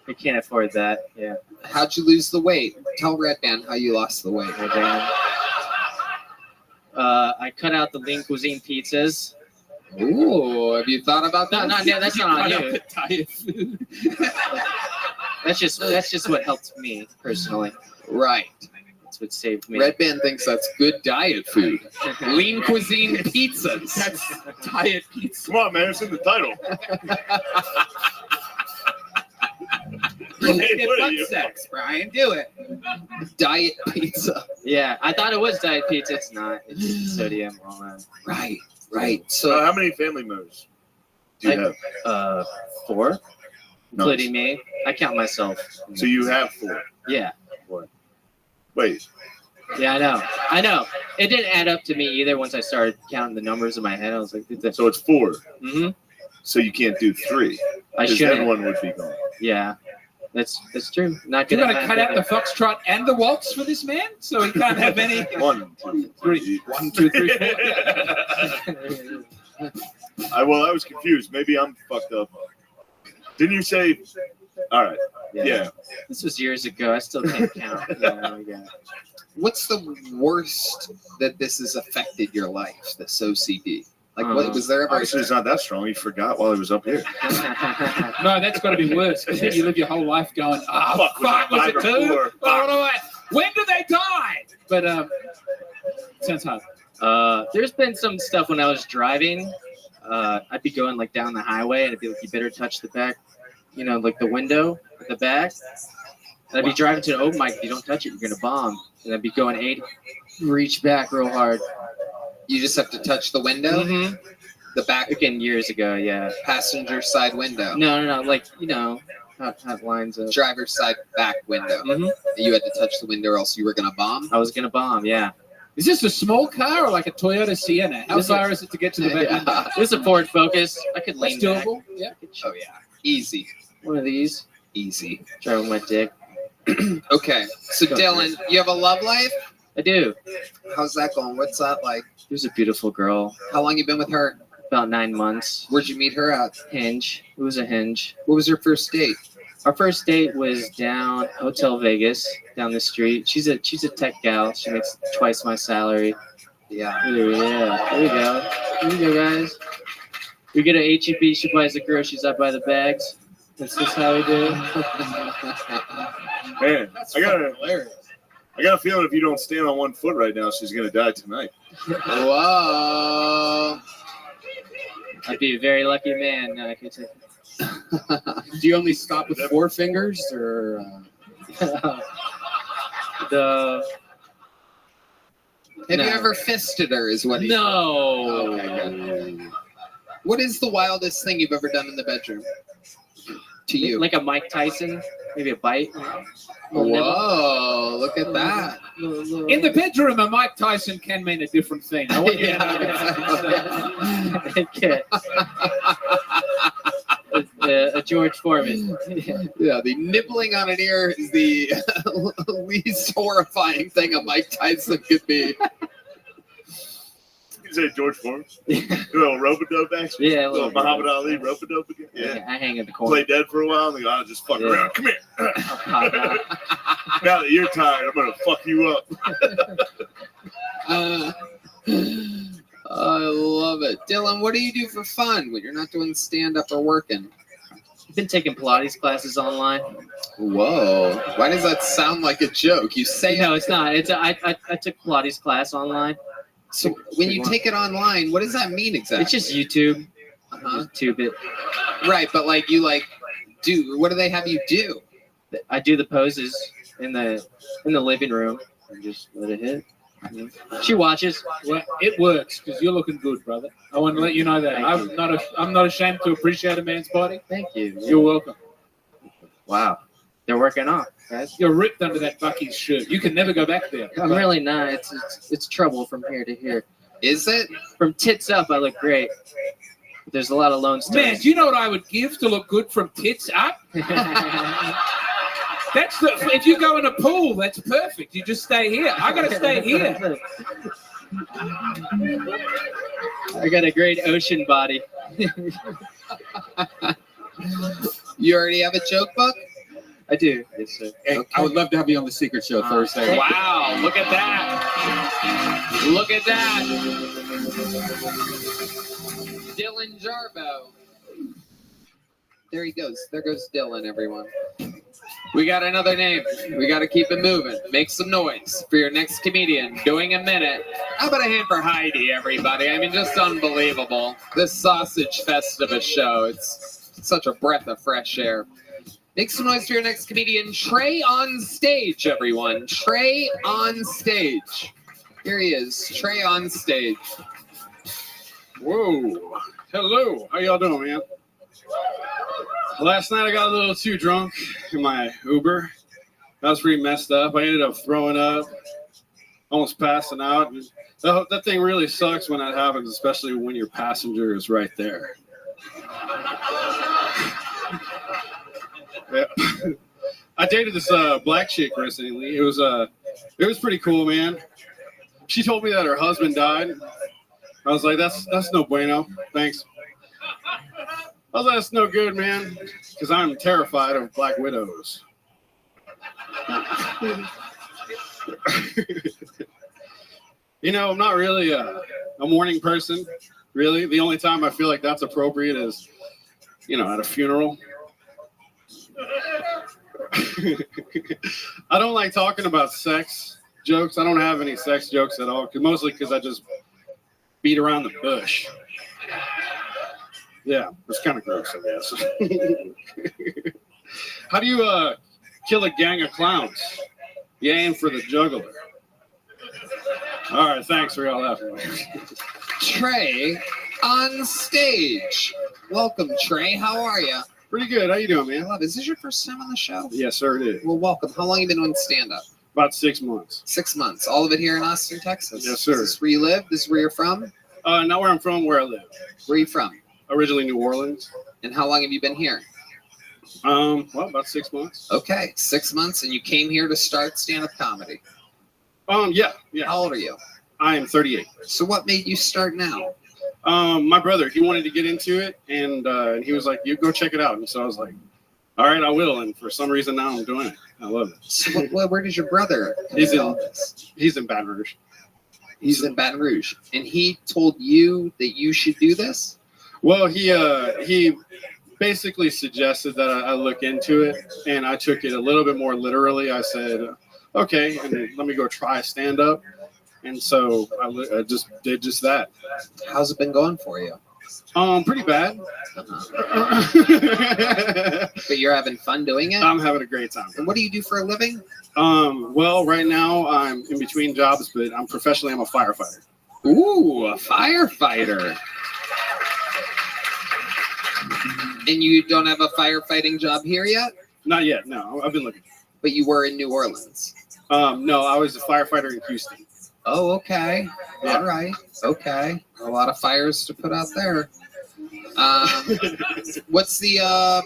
We can't afford that. Yeah. How'd you lose the weight? Tell Red Band how you lost the weight. Red Band. I cut out the lean cuisine pizzas. Ooh, have you thought about that? No, that's not on you. Diet food. That's just what helped me personally. Right. That's what saved me. Red Band thinks that's good diet food. Lean cuisine pizzas. That's diet pizza. Come on, man, it's in the title. Butt sex, Brian. Do it. Diet pizza. Yeah, I thought it was diet pizza. It's not. It's sodium. All that. Right. So how many family members do you have? 4. including me. I count myself. So you have 4. Yeah. Wait. Yeah, I know. It didn't add up to me either once I started counting the numbers in my head. I was like, so it's 4. Mm-hmm. So you can't do 3. I Because shouldn't. then one would be gone. Yeah. That's true. Not You're gonna going to cut out the foxtrot and the waltz for this man, so he can't have any. 1, 2, 3. 1, 2, 3, 4. I was confused. Maybe I'm fucked up. Didn't you say? All right. Yeah. This was years ago. I still can't count. Yeah. What's the worst that this has affected your life? This OCD. Like, what was there ever? Obviously, it's not that strong. He forgot while he was up here. No, that's got to be worse because then you live your whole life going, fuck, was it 2? When do they die? But sounds hard. There's been some stuff when I was driving. I'd be going like down the highway and it'd be like, you better touch the back, like the window at the back. And I'd be driving to an open mic. If you don't touch it, you're going to bomb. And I'd be going 80, reach back real hard. You just have to touch the window? Mm-hmm. The back? Again, years ago, yeah. Passenger side window? No. Like, how lines up. Driver's side back window. Mm-hmm. You had to touch the window or else you were going to bomb? I was going to bomb, yeah. Is this a small car or like a Toyota Sienna? How far is it to get to the back window? This is a Ford Focus. I could That's lean back. doable. Yeah. Oh, yeah. Easy. One of these. Easy. Driving my dick. Okay. So, Dylan, you have a love life? I do. How's that going? What's that like? She's a beautiful girl. How long you been with her? About 9 months. Where'd you meet her at? Hinge. It was a Hinge. What was your first date? Our first date was down Hotel Vegas, down the street. She's a tech gal. She makes twice my salary. Yeah. There we go. Here we go, guys. We get a HEB. She buys the groceries. I buy the bags. That's just how we do. Man, I got a feeling if you don't stand on one foot right now, she's gonna die tonight. Whoa! I'd be a very lucky man. I could take. Do you only stop with 4 fingers, or the? Have you ever fisted her? Is what? No. Okay, good. What is the wildest thing you've ever done in the bedroom? To you, like a Mike Tyson, maybe a bite. Whoa! Look at that. In the bedroom, a Mike Tyson can mean a different thing. I want you to know that. Okay. A George Foreman. Yeah, the nibbling on an ear is the least horrifying thing a Mike Tyson could be. You say George Foreman? Little rope-a-dope action? Yeah, a little Muhammad Ali rope-a-dope again? Yeah. I hang in the corner. Play dead for a while, and they go, I'll just fuck around. Come here. Now that you're tired, I'm going to fuck you up. I love it. Dylan, what do you do for fun when you're not doing stand-up or working? I've been taking Pilates classes online. Whoa. Why does that sound like a joke? You say No, it's not. I took Pilates class online. So when you take it online, what does that mean exactly? It's just YouTube. Uh-huh. YouTube it. Right, but what do they have you do? I do the poses in the living room and just let it hit. She watches. Well, it works because you're looking good, brother. I want to let you know that. I'm not ashamed to appreciate a man's body. Thank you. You're welcome. Wow. They're working off, guys. You're ripped under that Bucky's shirt. You can never go back there. I'm really not. It's trouble from here to here. Is it? From tits up, I look great. But there's a lot of lone stars. Man, do you know what I would give to look good from tits up? If you go in a pool, that's perfect. You just stay here. I gotta stay here. I got a great ocean body. You already have a joke book? I do. Yes, sir. Hey, I would love to have you on the Secret Show Thursday. Wow, look at that. Look at that. Dylan Jarbo. There he goes. There goes Dylan, everyone. We got another name. We got to keep it moving. Make some noise for your next comedian. Doing a minute. How about a hand for Heidi, everybody? I mean, just unbelievable. This sausage fest of a show. It's such a breath of fresh air. Make some noise for your next comedian. Trey on stage, everyone. Trey on stage. Here he is. Trey on stage. Whoa. Hello. How y'all doing, man? Last night I got a little too drunk in my Uber. I was pretty messed up. I ended up throwing up, almost passing out. That thing really sucks when that happens, especially when your passenger is right there. Yeah. I dated this black chick recently. It was pretty cool, man. She told me that her husband died. I was like, that's no bueno. Thanks. I was like, that's no good, man, because I'm terrified of black widows. You know, I'm not really a morning person, really. The only time I feel like that's appropriate is, you know, at a funeral. I don't like talking about sex jokes. I don't have any sex jokes at all, mostly because I just beat around the bush. Yeah, it's kind of gross, I guess. How do you kill a gang of clowns? You aim for the juggler. All right, thanks for all that. Trey on stage. Welcome, Trey. How are you? Pretty good. How you doing, man? I love it. Is this your first time on the show? Yes, sir, it is. Well, welcome. How long have you been doing stand-up? About 6 months. 6 months. All of it here in Austin, Texas? Yes, sir. Is this where you live? This is where you're from? Not where I'm from, where I live. Where are you from? Originally New Orleans. And how long have you been here? Well, about 6 months. Okay, 6 months, and you came here to start stand-up comedy. Yeah. How old are you? I am 38. So what made you start now? My brother, he wanted to get into it, and he was like, "You go check it out." And so I was like, "All right, I will." And for some reason, now I'm doing it. I love it. So where does your brother? He's in Baton Rouge. He's in Baton Rouge, and he told you that you should do this. Well, he basically suggested that I look into it, and I took it a little bit more literally. I said, "Okay, and let me go try stand up." And so I just did just that. How's it been going for you? Pretty bad. But you're having fun doing it? I'm having a great time. And what do you do for a living? Well, right now I'm in between jobs, but I'm a firefighter. Ooh, a firefighter. And you don't have a firefighting job here yet? Not yet, no. I've been looking. But you were in New Orleans? No, I was a firefighter in Houston. Oh, okay. Yeah. All right. Okay. A lot of fires to put out there. What's the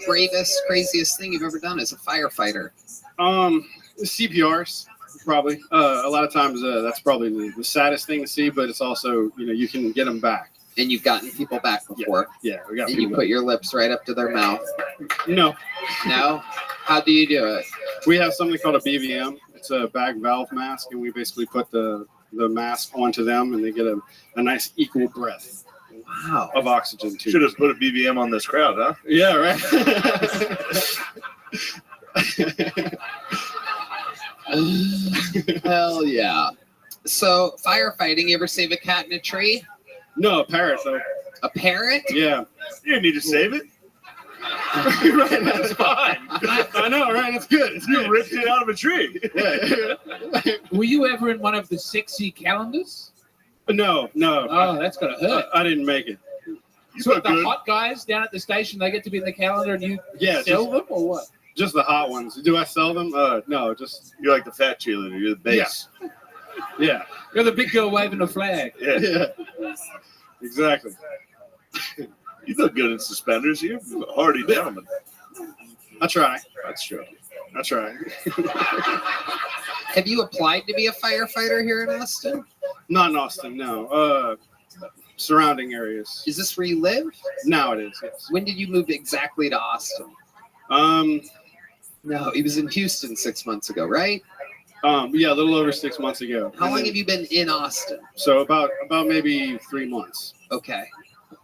bravest, craziest thing you've ever done as a firefighter? CPRs, probably. A lot of times that's probably the saddest thing to see, but it's also, you can get them back. And you've gotten people back before? Yeah, we got and people you put your lips right up to their mouth? No. No? How do you do it? We have something called a BVM. It's a bag valve mask, and we basically put the mask onto them, and they get a nice equal breath. Wow. Of oxygen too. Should have put a BVM on this crowd, huh? Yeah, right. Hell yeah. So firefighting, you ever save a cat in a tree? No, a parrot though. A parrot? Yeah. You didn't need to save it. Right, that's fine. I know, right? That's good. You ripped it out of a tree. Were you ever in one of the sexy calendars? No. Oh, that's gonna hurt. I didn't make it. So the hot guys down at the station, they get to be in the calendar, and you sell them, or what? Just the hot ones. Do I sell them? No, just you're like the fat cheerleader. You're the base. Yeah. You're the big girl waving the flag. Yeah. Exactly. You look good in suspenders. You're a hardy gentleman. I try. That's true. I try. Have you applied to be a firefighter here in Austin? Not in Austin, no. Surrounding areas. Is this where you live? Now it is, yes. When did you move exactly to Austin? No, he was in Houston 6 months ago, right? Yeah, a little over 6 months ago. How long have you been in Austin? So about maybe 3 months. Okay.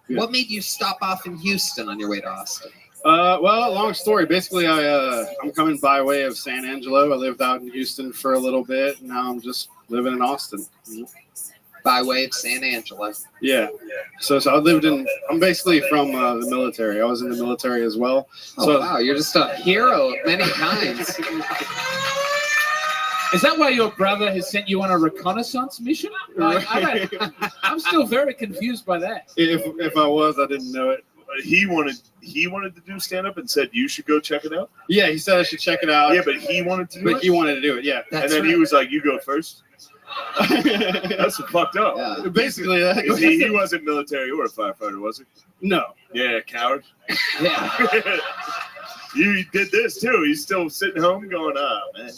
Yeah. What made you stop off in Houston on your way to Austin? Well, long story. Basically, I'm coming by way of San Angelo. I lived out in Houston for a little bit. And now I'm just living in Austin. By way of San Angelo. Yeah. So I'm basically from the military. I was in the military as well. Oh, wow. You're just a hero of many kinds. Is that why your brother has sent you on a reconnaissance mission? Like, I'm still very confused by that. If I was, I didn't know it. he wanted to do stand up and said you should go check it out. Yeah, he said I should check it out. Yeah, but he wanted to do it. But he wanted to do it. Yeah. And then he was like, "You go first." That's fucked up. Yeah. Basically, he wasn't military or a firefighter, was he? No. Yeah, coward. Yeah. You did this too. He's still sitting home going, man.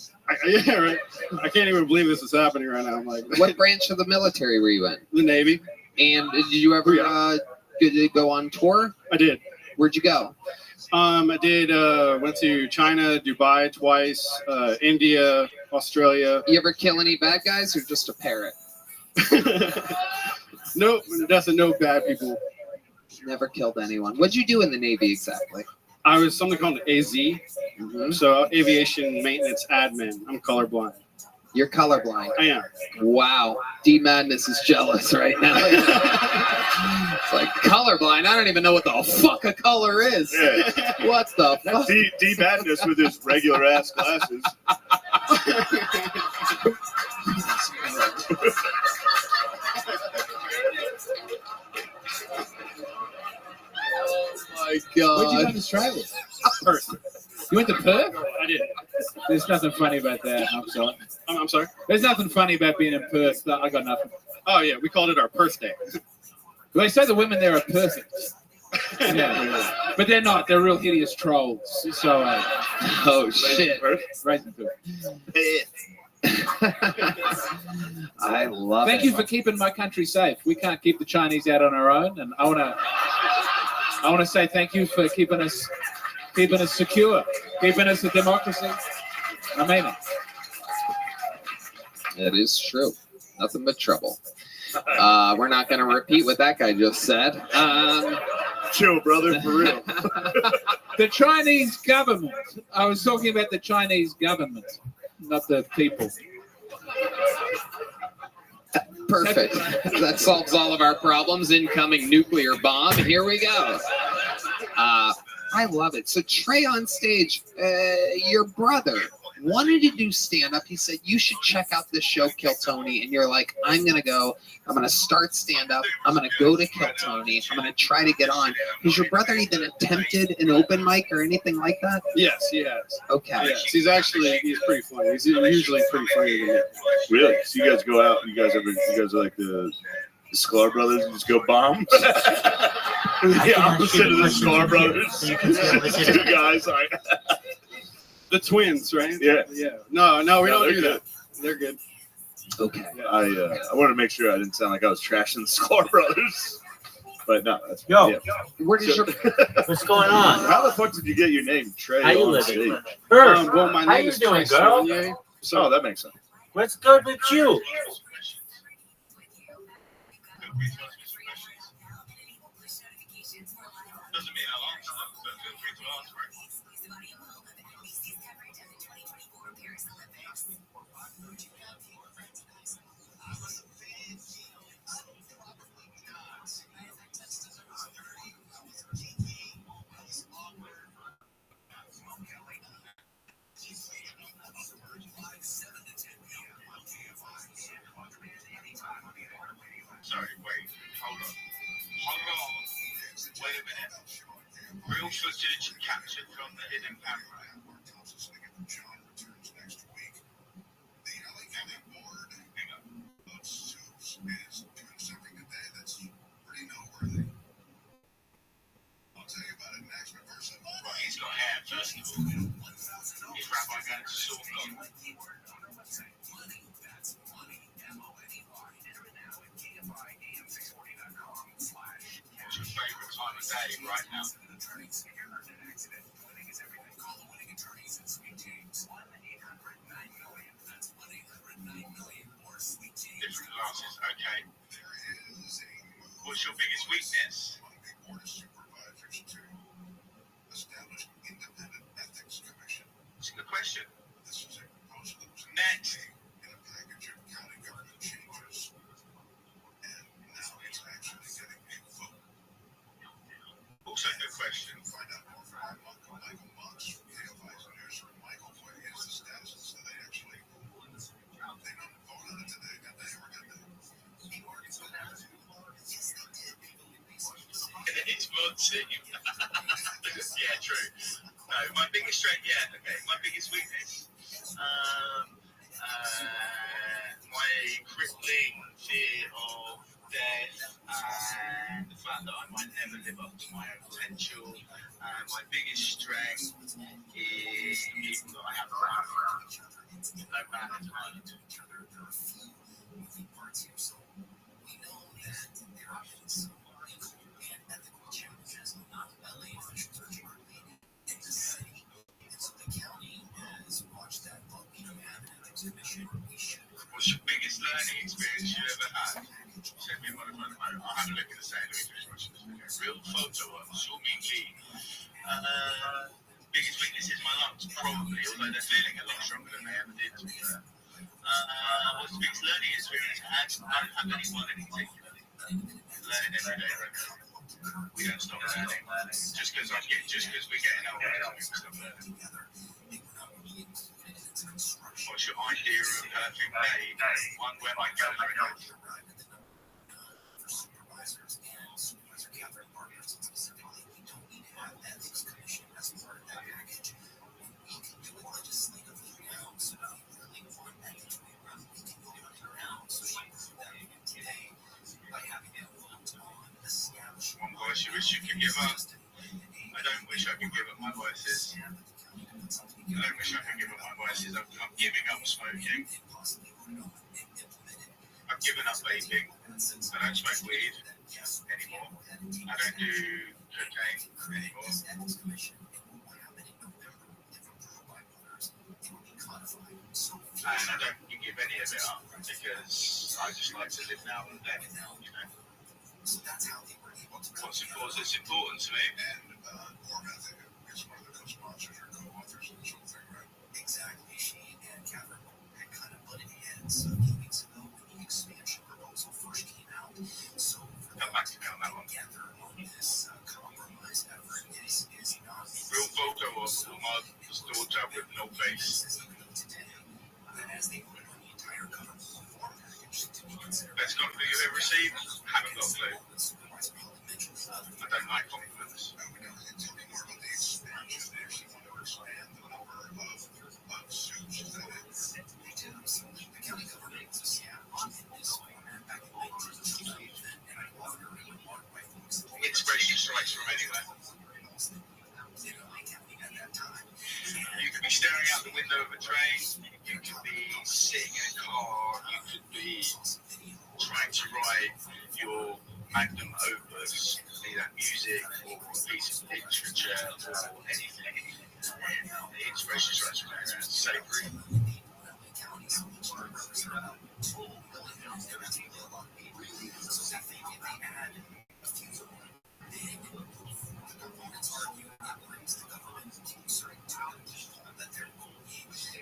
Yeah, right. I can't even believe this is happening right now. I'm like, What branch of the military were you in? The Navy. And did you ever go on tour? I did. Where'd you go? I did. Went to China, Dubai twice, India, Australia. You ever kill any bad guys or just a parrot? Nope, that's no bad people. Never killed anyone. What'd you do in the Navy exactly? I was something called an AZ, so aviation maintenance admin. I'm colorblind. You're colorblind. I am. Wow. D Madness is jealous right now. It's like colorblind. I don't even know what the fuck a color is. Yeah. What the fuck? D Madness with his regular ass glasses. Oh my god. Where'd you go in Australia? Perth. You went to Perth? I did. There's nothing funny about that. I'm sorry. I'm sorry? There's nothing funny about being in Perth. I got nothing. Oh, yeah. We called it our Perth Day. They say the women there are perfect. Yeah, but they're not. They're real hideous trolls. So, oh shit! Right in Perth. I love Thank it. you for keeping my country safe. We can't keep the Chinese out on our own, and I want to say thank you for keeping us secure, keeping us a democracy. I mean it. It is true. Nothing but trouble. We're not going to repeat what that guy just said. Chill, brother, for real. The Chinese government. I was talking about the Chinese government, not the people. Perfect. That solves all of our problems. Incoming nuclear bomb. Here we go. I love it. So Trey on stage, your brother wanted to do stand-up. He said, you should check out this show, Kill Tony. And you're like, I'm going to go. I'm going to start stand-up. I'm going to go to Kill Tony. I'm going to try to get on. Has your brother even attempted an open mic or anything like that? Yes, he has. Okay. Yes, he's pretty funny. He's usually pretty funny to me. Really? So you guys go out, you guys are like the Sklar brothers, you just go bomb? The opposite of the Sklar brothers. Two guys like the twins, right? Yeah. Yeah. No, we don't do good. that. They're good. Okay. I wanted to make sure I didn't sound like I was trashing the Sklar brothers. But no, that's Yo. Where did your What's going on? How the fuck did you get your name Trey How you on living? stage? Well, my How name you is doing, Trey girl? Saunier. So that makes sense. What's good with you? Sorry, wait, hold on. Wait a minute. Real footage captured from the hidden camera. Right, he's got hair first of all. Is Rabbi going to sort of What's your favorite time of day right now? Different glasses, okay. What's your biggest weakness? That's a good question. Next. Also a good question. It's No, my biggest strength, yeah, okay. My biggest weakness, my crippling fear of death and the fact that I might never live up to my own potential. My biggest strength is the people that I have around me. No matter what. What's your biggest learning experience you ever had? Send me a motherfucker. I'll have a look at the same real photo of Show me lead. Biggest weakness is my lungs, probably, although they're feeling a lot stronger than they ever did. What's the biggest learning experience I had? I don't have anyone in particular. Learning every day, right? We don't stop learning. Just because we're getting older, we stop learning. What's your idea of a perfect day? One where my girlfriend goes. One voice you wish you could give up. I don't wish I could give up my voices. I don't wish I could give up my voices. I'm giving up smoking. I've given up vaping. I don't smoke weed anymore. I don't do cocaine anymore. And I don't give any of it up because I just like to live now and then, you know. What's important to me. And Horvath is one of the co-sponsors or co-authors of this whole thing, right? Exactly. She and Catherine had kind of butted heads a few weeks ago when the expansion proposal first came out. So come back to me on that one. Together on this compromise effort is not real photo of Umar daughter with no face. As they put it on the entire government package to be considered. Best compliment you've ever received? Haven't got a clue. I don't like compliments. Tell me more about the expansion. They actually want to expand the number of suits that they did. The county government was established in this format back in 1998, and I wonder who remarked by folks. Inspiration strikes from anywhere. At that time, you could be staring out the window of a train. You could be sitting in a car. You could be trying to write your magnum opus, be that music or a piece of literature or anything. The inspiration strikes from anywhere. It's savory.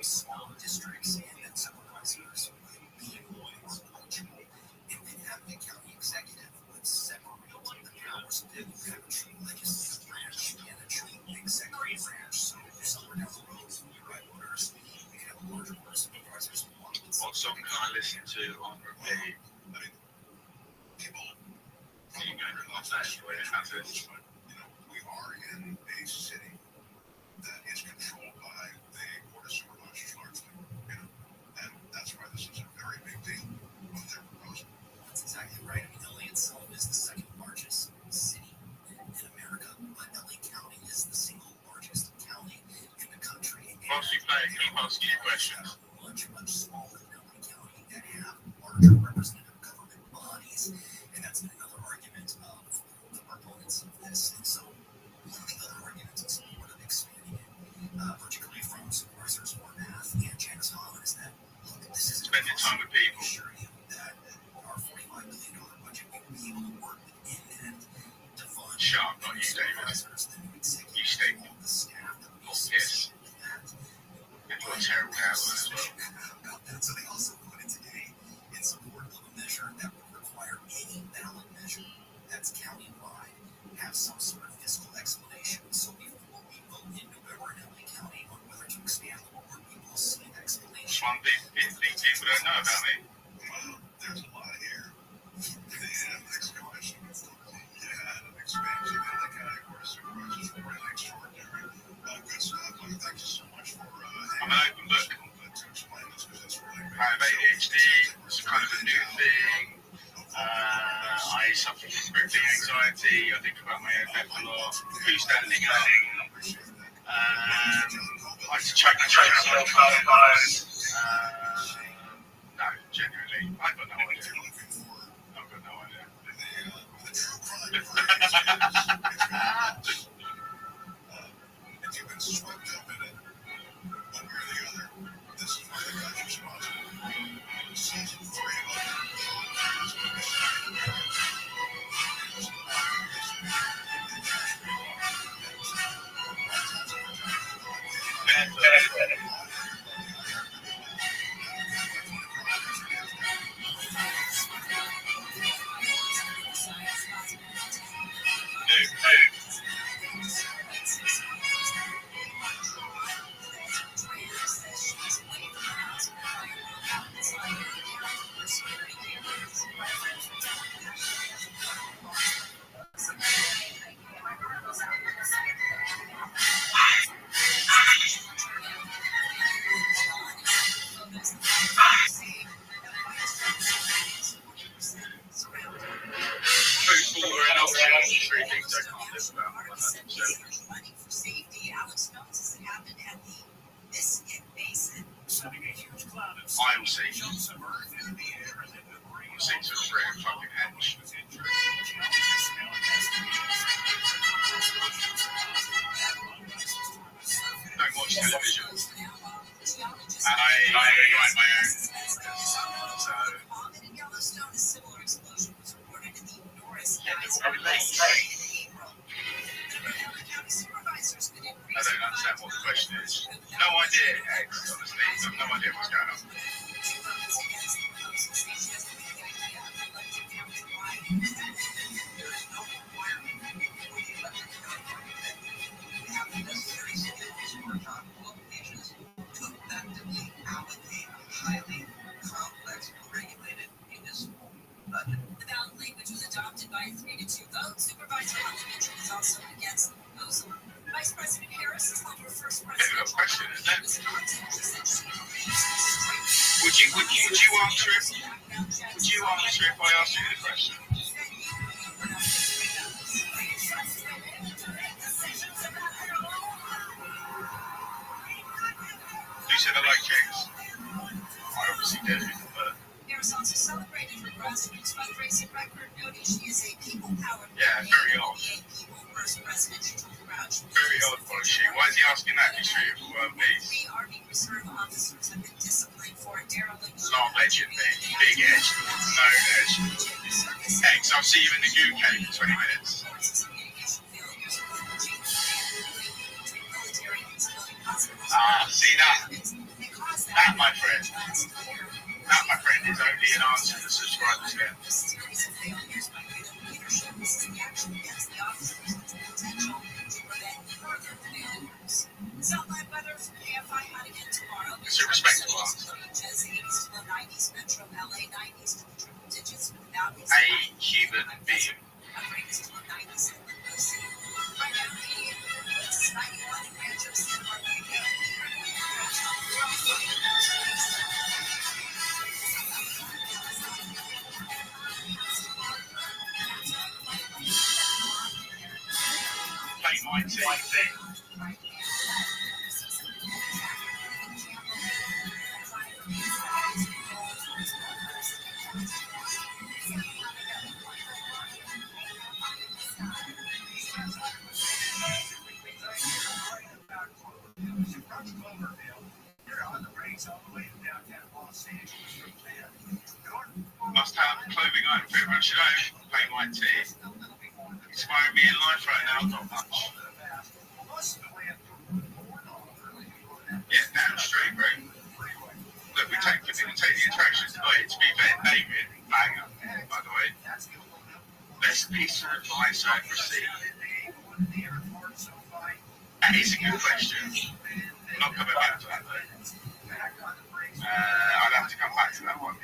Small districts and then supervisors being loyal culturally, and then having a county executive would separate the powers of the country legislative branch and the true executive branch. So somewhere down the road, you write orders, you can have a larger board of supervisors. What song can I listen to on repeat? People, you know, off that way it happens. You know, we are in a city that is controlled by the board of supervisors largely, you know, and that's why this is a very big deal, what they're proposing. That's exactly right. I mean, LA itself is the second largest city in America, but LA County is the single largest county in the country. Whilst we play, keep asking you questions. Much smaller than LA County that have larger representative government bodies, and that's been another argument of the proponents of this. And so, one of the other arguments in support of expanding it, particularly from supervisors Horvath and Janice Holland, is that look, this is spending time with people. Assure you that our $45 million budget will be able to work within that to fund. Shut up, not you, David. You stay on the staff that will yes. That. And you're a terrible handler as well. About that, so they also voted today in support of a measure that would require any ballot measure that's county-wide have some sort of fiscal explanation. So before we vote in November in LA County on whether to expand the board, we will see an explanation. One thing people don't know about me. Well, there's a lot here. And expansion. Yeah, an expansion in LA County Board of Supervisors for an extraordinary Who's standing up? I like to choke myself otherwise. No, genuinely, I've got no idea. I've got no idea. I'm seeing to three fucking hedge. Don't watch television. And I write my own. So I don't understand what the question is. No idea, X, honestly. I've no idea what's going on. The ballot language was adopted by a 3-2 vote. Supervisor Huffman was also against the proposal. Vice President Harris is like her first president. Question, isn't it? Would you answer it? Would you answer if I asked you the question? You said I like chicks. I obviously did. But Harris also celebrated her grassroots fundraising record, noting she is a people-powered very odd. first president. She told the crowd Very odd, was she? Why is he asking that? He's sure you me. three Army Reserve officers have been disciplined for a derelict. Not legend, big edge, no edge. X, I'll see you in the goo cave in 20 minutes. See that? That, my friend. That, my friend, is only an answer to subscribers again. It's a respectable answer. A human being. Play my team. Must have clothing on pretty much at home. Play my team. Inspiring me in life right now, not much. Yeah, damn straight, bro. Look, we take the attractions away. To be fair, David, banger, by the way. Best piece of advice I've received. That is a good question. I'm not coming back to that, though. I'd have to come back to that one.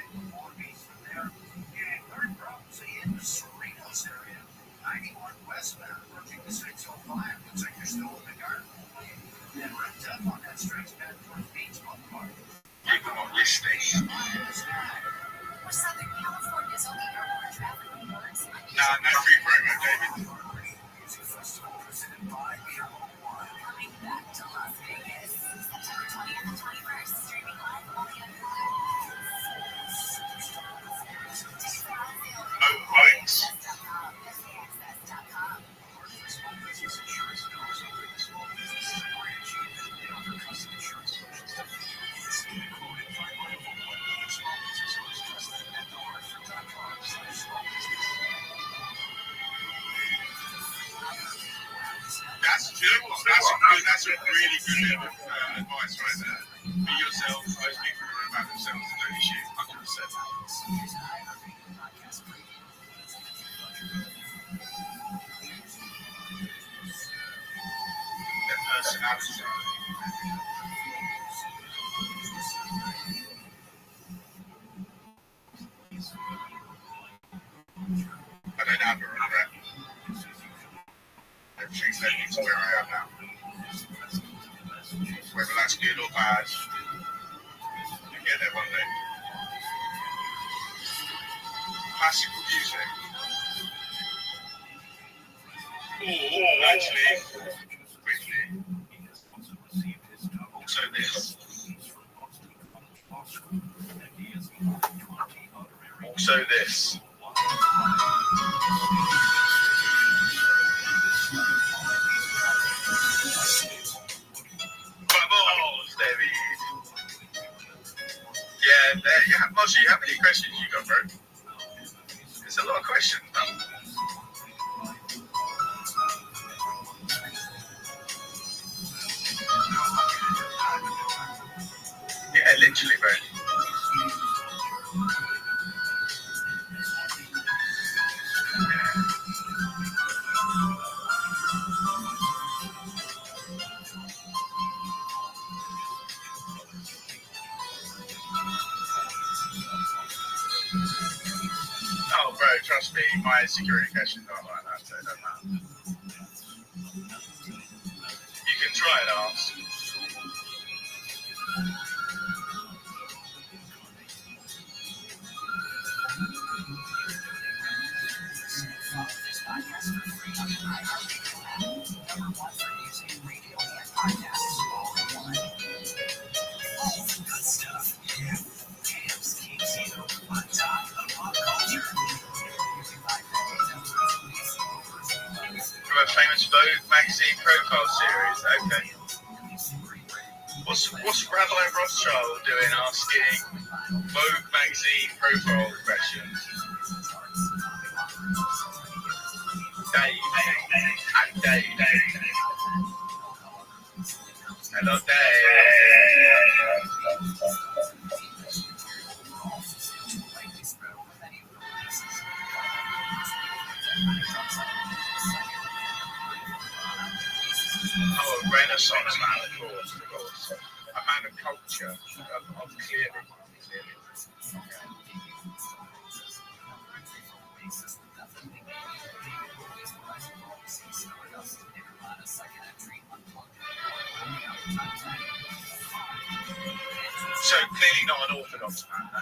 People not listening. No free promo, David. really good bit of advice right there. Be yourself. Most people are about themselves and don't shit. 100%. Their personality. I don't have a regret. Everything's led me to where I am now. Whether that's good or bad, you get there one day. Classical music. Actually, quickly. Also this. Also this. Vamos, David. Yeah, there you have. Moshe, how many questions you got, bro? It's a lot of questions, man. Yeah, literally, bro. Oh, bro, trust me, my security questions aren't like that, so it doesn't matter. You can try and ask. From a famous Vogue magazine profile series, okay. What's Rabbi Rothschild doing asking Vogue magazine profile questions? Dave. Hello, Dave. Oh, a Renaissance man, of course. A man of culture, of clearly. So clearly not an orthodox man, no?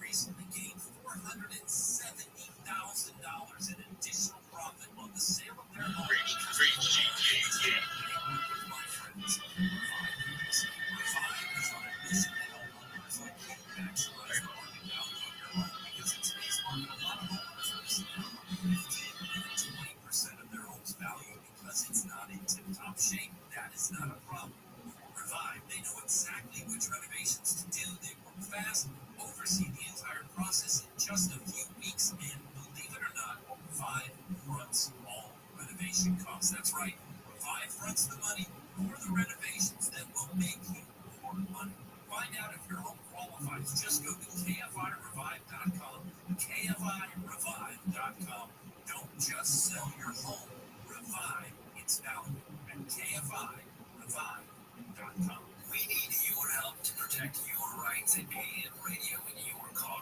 Recently gained $470,000 in additional profit on the sale of their home. Reach GG. Shape, that is not a problem. Revive, they know exactly which renovations to do. They work fast, oversee the entire process in just a few weeks, and believe it or not, Revive fronts all renovation costs. That's right, Revive fronts the money for the renovations that will make you more money. Find out if your home qualifies. Just go to KFIRevive.com. KFIRevive.com. Don't just sell your home. Revive its value. KFIRevive.com. We need your help to protect your rights at AM radio in your car.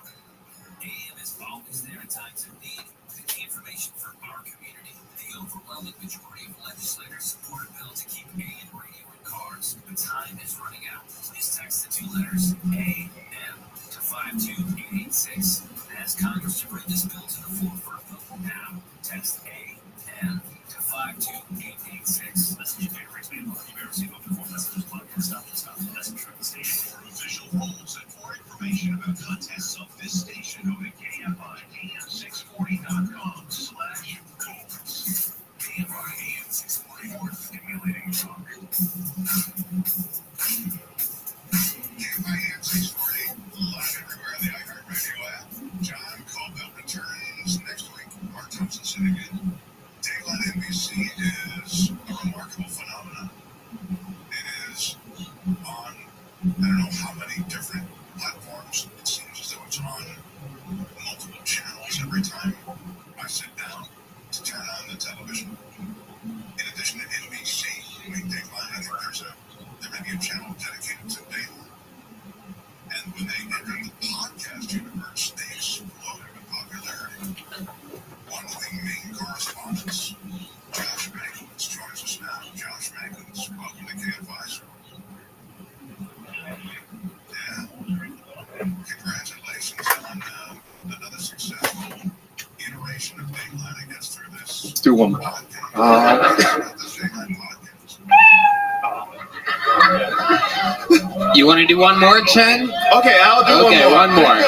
AM is always there in times of need with the key information for our community. The overwhelming majority of legislators support a bill to keep AM radio in cars. But time is running out. Please text the two letters AM to 52886 and ask Congress to bring this bill to the forefront. Now, text AM to 52886. Message you favorite explain more. You may receive up to 4 messages. Plug in, stop. Message from the station. For official rules and more information about contests of this station, go to KFIAM640.com/goals. KFIAM640, stimulating talk. KFIAM640, live everywhere on the iHeartRadio app. John Caldwell returns next Thompson syndicate. Daylight NBC is a remarkable phenomenon. It is on, I don't know how many different platforms. It seems as though it's on multiple channels every time I sit down to turn on the television. In addition to NBC, Daylight, I think there may be a channel dedicated to Daylight. And when they entered the podcast universe, they exploded in popularity. One of the main correspondents, Josh Mankiewicz, joins us now. Josh Mankiewicz, welcome to KFI. Yeah. Congratulations on another successful iteration of Daylight. I guess through this. Let's do one more. You want to do one more, Chen? Okay, I'll do one more.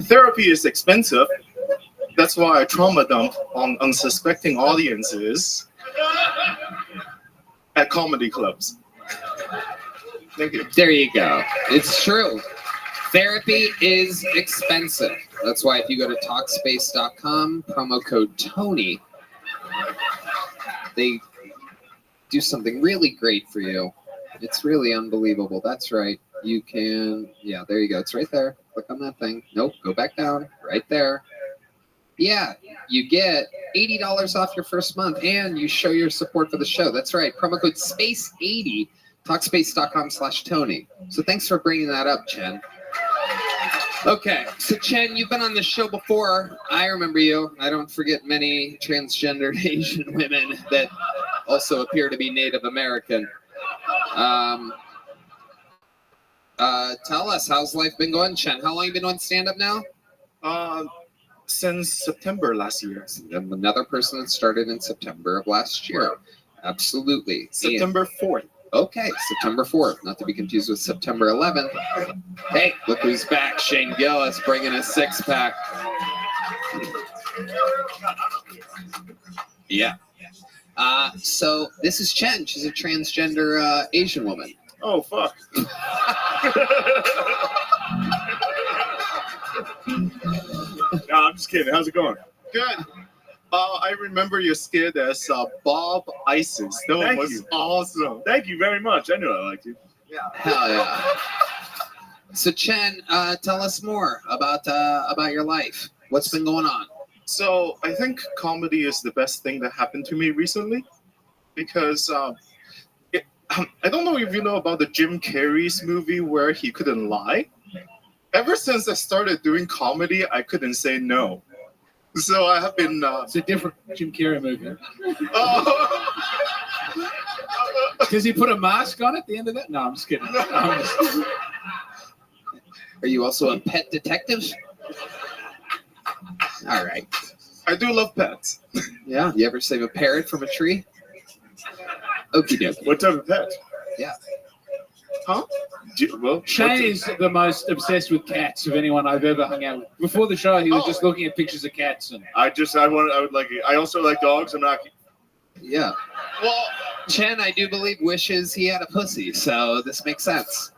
Therapy is expensive. That's why I trauma dump on unsuspecting audiences at comedy clubs. Thank you. There you go. It's true. Therapy is expensive. That's why if you go to Talkspace.com, promo code Tony, they do something really great for you. It's really unbelievable. That's right. You can, yeah, there you go. It's right there. Click on that thing. Nope, go back down. Right there. Yeah, you get $80 off your first month and you show your support for the show. That's right. Promo code SPACE80, Talkspace.com/Tony. So thanks for bringing that up, Chen. Okay, so Chen, you've been on the show before. I remember you. I don't forget many transgendered Asian women that also appear to be Native American. Tell us, how's life been going, Chen? How long you been on stand-up now? Since September last year. Another person that started in September of last year. Absolutely. September 4th. Okay, September 4th, not to be confused with September 11th. Hey, look who's back. Shane Gillis bringing a six-pack. Yeah. So this is Chen. She's a transgender Asian woman. Oh, fuck. No, I'm just kidding. How's it going? Good. I remember your skit as Bob Isis. That was awesome. Thank you very much. I knew I liked you. Yeah. Hell yeah. So Chen, tell us more about your life. What's been going on? So I think comedy is the best thing that happened to me recently, because I don't know if you know about the Jim Carrey's movie where he couldn't lie. Ever since I started doing comedy, I couldn't say no. So I have been. It's a different Jim Carrey movie. Oh. Does he put a mask on at the end of that? No, I'm just kidding. Are you also a pet detective? All right. I do love pets. Yeah. You ever save a parrot from a tree? Okie dokie. What type of pet? Yeah. Huh? Well, Shane is the most obsessed with cats of anyone I've ever hung out with. Before the show, he was just looking at pictures of cats. And I also like dogs. I'm not. Yeah. Well, Chen, I do believe wishes he had a pussy, so this makes sense.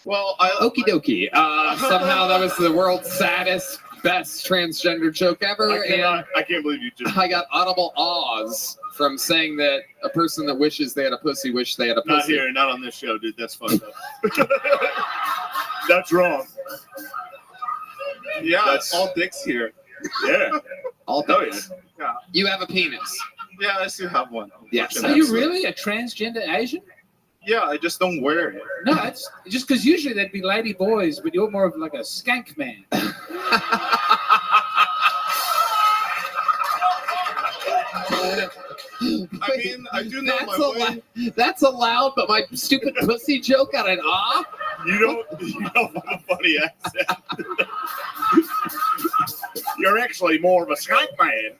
Well, okie dokie. Somehow that was the world's saddest, best transgender joke ever. I can't believe you just. I got audible ahs from saying that a person that wishes they had a pussy wish they had a pussy. Not here, not on this show, dude. That's fucked up. That's wrong. Yeah, that's all dicks here. Yeah. All dicks. Yeah. You have a penis. Yeah, I still have one. Yes. Are you really a transgender Asian? Yeah, I just don't wear it. No, it's just because usually they'd be lady boys, but you're more of like a skank man. I mean, I do know my way. That's allowed, but my stupid pussy joke got an ah? You don't have a funny accent. You're actually more of a skank man.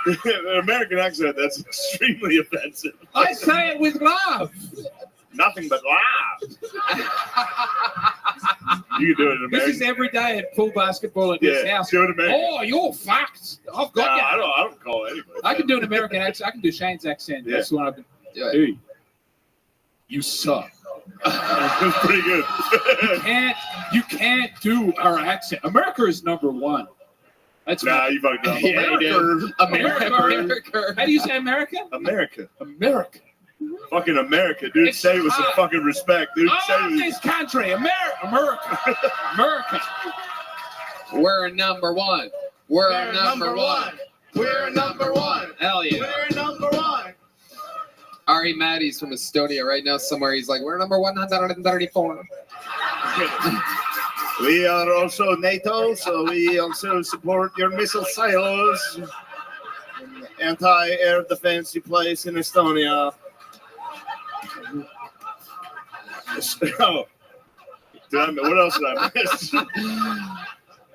An American accent, that's extremely offensive. I say it with love. Nothing but love. You can do it in American. This is every day at pool basketball at this house. Do it in American. Oh, you're fucked. I've got you. I don't call anybody. I can do an American accent. I can do Shane's accent. Yeah. That's what I've been. Dude, you suck. It was pretty good. You can't do our accent. America is number one. That's Nah, you fucked up. Yeah, you did. America. How do you say America? America. America. Fucking America, dude. It's say it with some hot. fucking respect, dude. I Say love it. this country, America. America. We're number one. We're number one. We're number one. Hell yeah. We're number one. Ari Maddie's from Estonia right now somewhere. He's like, we're number 134. We are also NATO, so we also support your missile silos. Anti-air defense you place in Estonia. Oh, what else did I miss?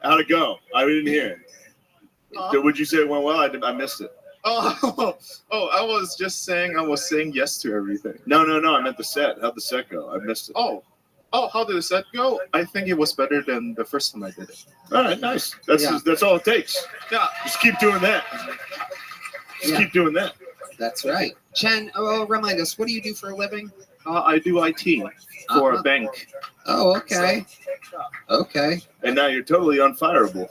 How'd it go? I didn't hear it. Would you say it went well? I missed it. Oh, I was just saying I was saying yes to everything. No. I meant the set. How'd the set go? I missed it. Oh, how did the set go? I think it was better than the first time I did it. All right, nice. That's all it takes. Yeah. Just keep doing that. Keep doing that. That's right. Chen, remind us, what do you do for a living? I do IT for a bank. Oh, okay. Okay. And now you're totally unfireable.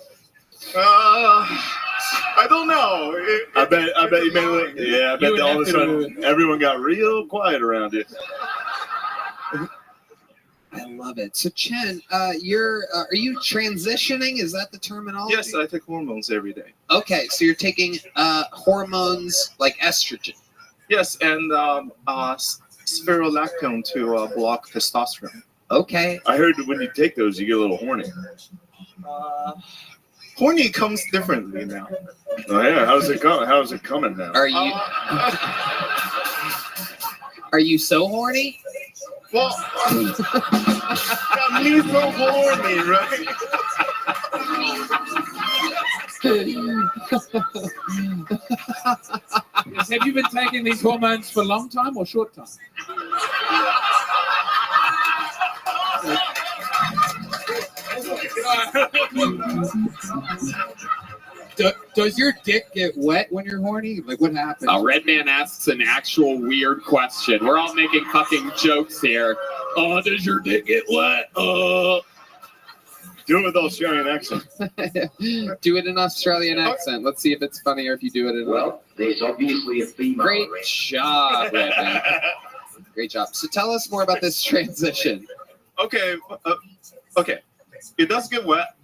I don't know. I bet you made it. Yeah, I bet that all of a sudden everyone got real quiet around you. I love it. So Chen, are you transitioning? Is that the terminology? Yes, I take hormones every day. Okay, so you're taking hormones like estrogen. Yes, and spirulactone to block testosterone. Okay. I heard that when you take those, you get a little horny. Horny comes differently now. Oh yeah, how's it coming? How's it coming now? Are you so horny? Well, got me so horny, right? Yes, have you been taking these hormones for a long time or short time? Does your dick get wet when you're horny? Like, what happens? Red Man asks an actual weird question. We're all making fucking jokes here. Does your dick get wet? Do it with Australian accent. Do it in Australian accent. Let's see if it's funnier if you do it in. Well, there's obviously a female. Great job, Red Man. Great job. So tell us more about this transition. Okay. Okay. It does get wet.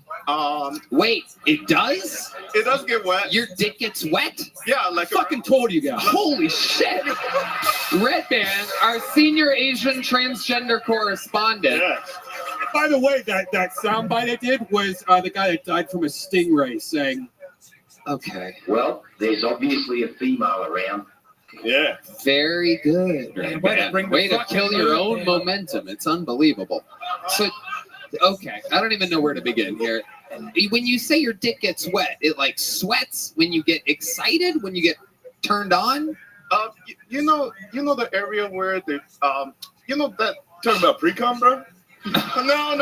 Wait, it does? It does get wet. Your dick gets wet? Yeah, like fucking told you guys. Holy shit! Red Man, our senior Asian transgender correspondent. Yeah. By the way, that soundbite I did was the guy that died from a stingray saying, "Okay, well, there's obviously a female around." Yeah. Very good, Red Man. Way to kill your own man. momentum. It's unbelievable. So, okay, I don't even know where to begin here. When you say your dick gets wet, it like sweats when you get excited, when you get turned on? You know the area where the that Talking about pre-com, bro? No.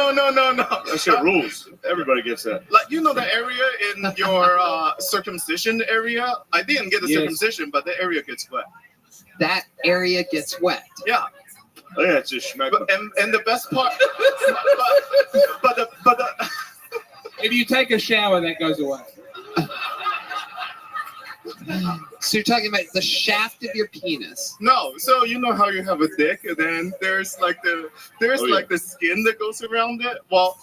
That shit rules. Everybody gets that. Like the area in your circumcision area. I didn't get the circumcision, but the area gets wet. That area gets wet. Yeah. Oh yeah, it's just schmeck. And the best part, but the If you take a shower, that goes away. So you're talking about the shaft of your penis? No. So you know how you have a dick, and then there's like the skin that goes around it. Well,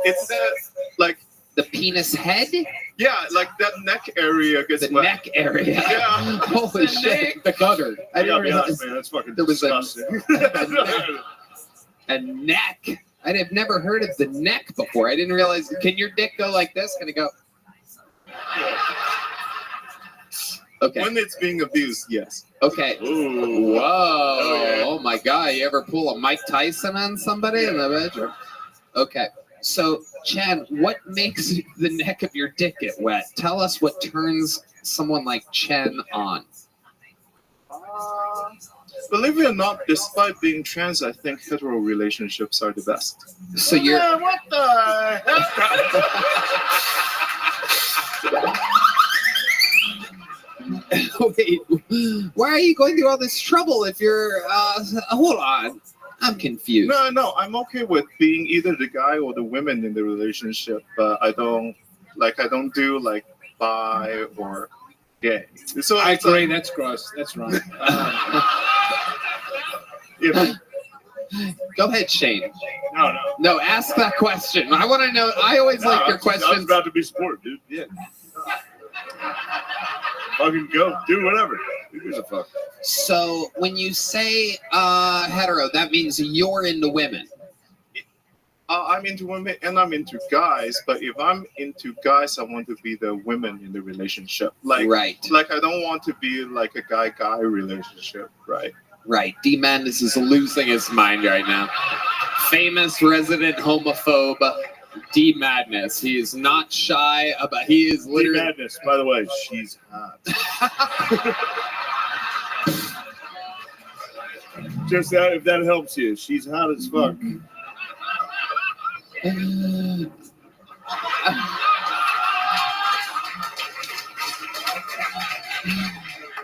it's like the penis head. Yeah, like that neck area gets the wet. neck area. Yeah. Holy shit! The gutter. I didn't be honest, realize man. That's fucking there was disgusting. a neck. I'd have never heard of the neck before. I didn't realize. Can your dick go like this? Can it go? Okay. When it's being abused, yes. Okay. Ooh. Whoa. Oh, yeah. Oh my God. You ever pull a Mike Tyson on somebody in the bedroom? Okay. So, Chad, what makes the neck of your dick get wet? Tell us what turns someone like Chen on. Believe it or not, despite being trans, I think hetero relationships are the best. So you're. What the heck? Wait, why are you going through all this trouble if you're, hold on. I'm confused. No, I'm okay with being either the guy or the women in the relationship, but I don't do like bi or gay. So I it's agree. like, That's gross. That's wrong. if, Go ahead, Shane. no. No, ask that question. I want to know. I always No, like your I was questions. about to be sport, dude. Yeah. Fucking go, do whatever. Who gives a fuck? So when you say hetero, that means you're into women. I'm into women and I'm into guys, but if I'm into guys, I want to be the women in the relationship. Like, Right. Like I don't want to be like a guy-guy relationship, right? Right. D Madness is losing his mind right now. Famous resident homophobe D Madness. He is not shy about. He is literally. D Madness, by the way, she's hot. Just that, if that helps you, she's hot as fuck.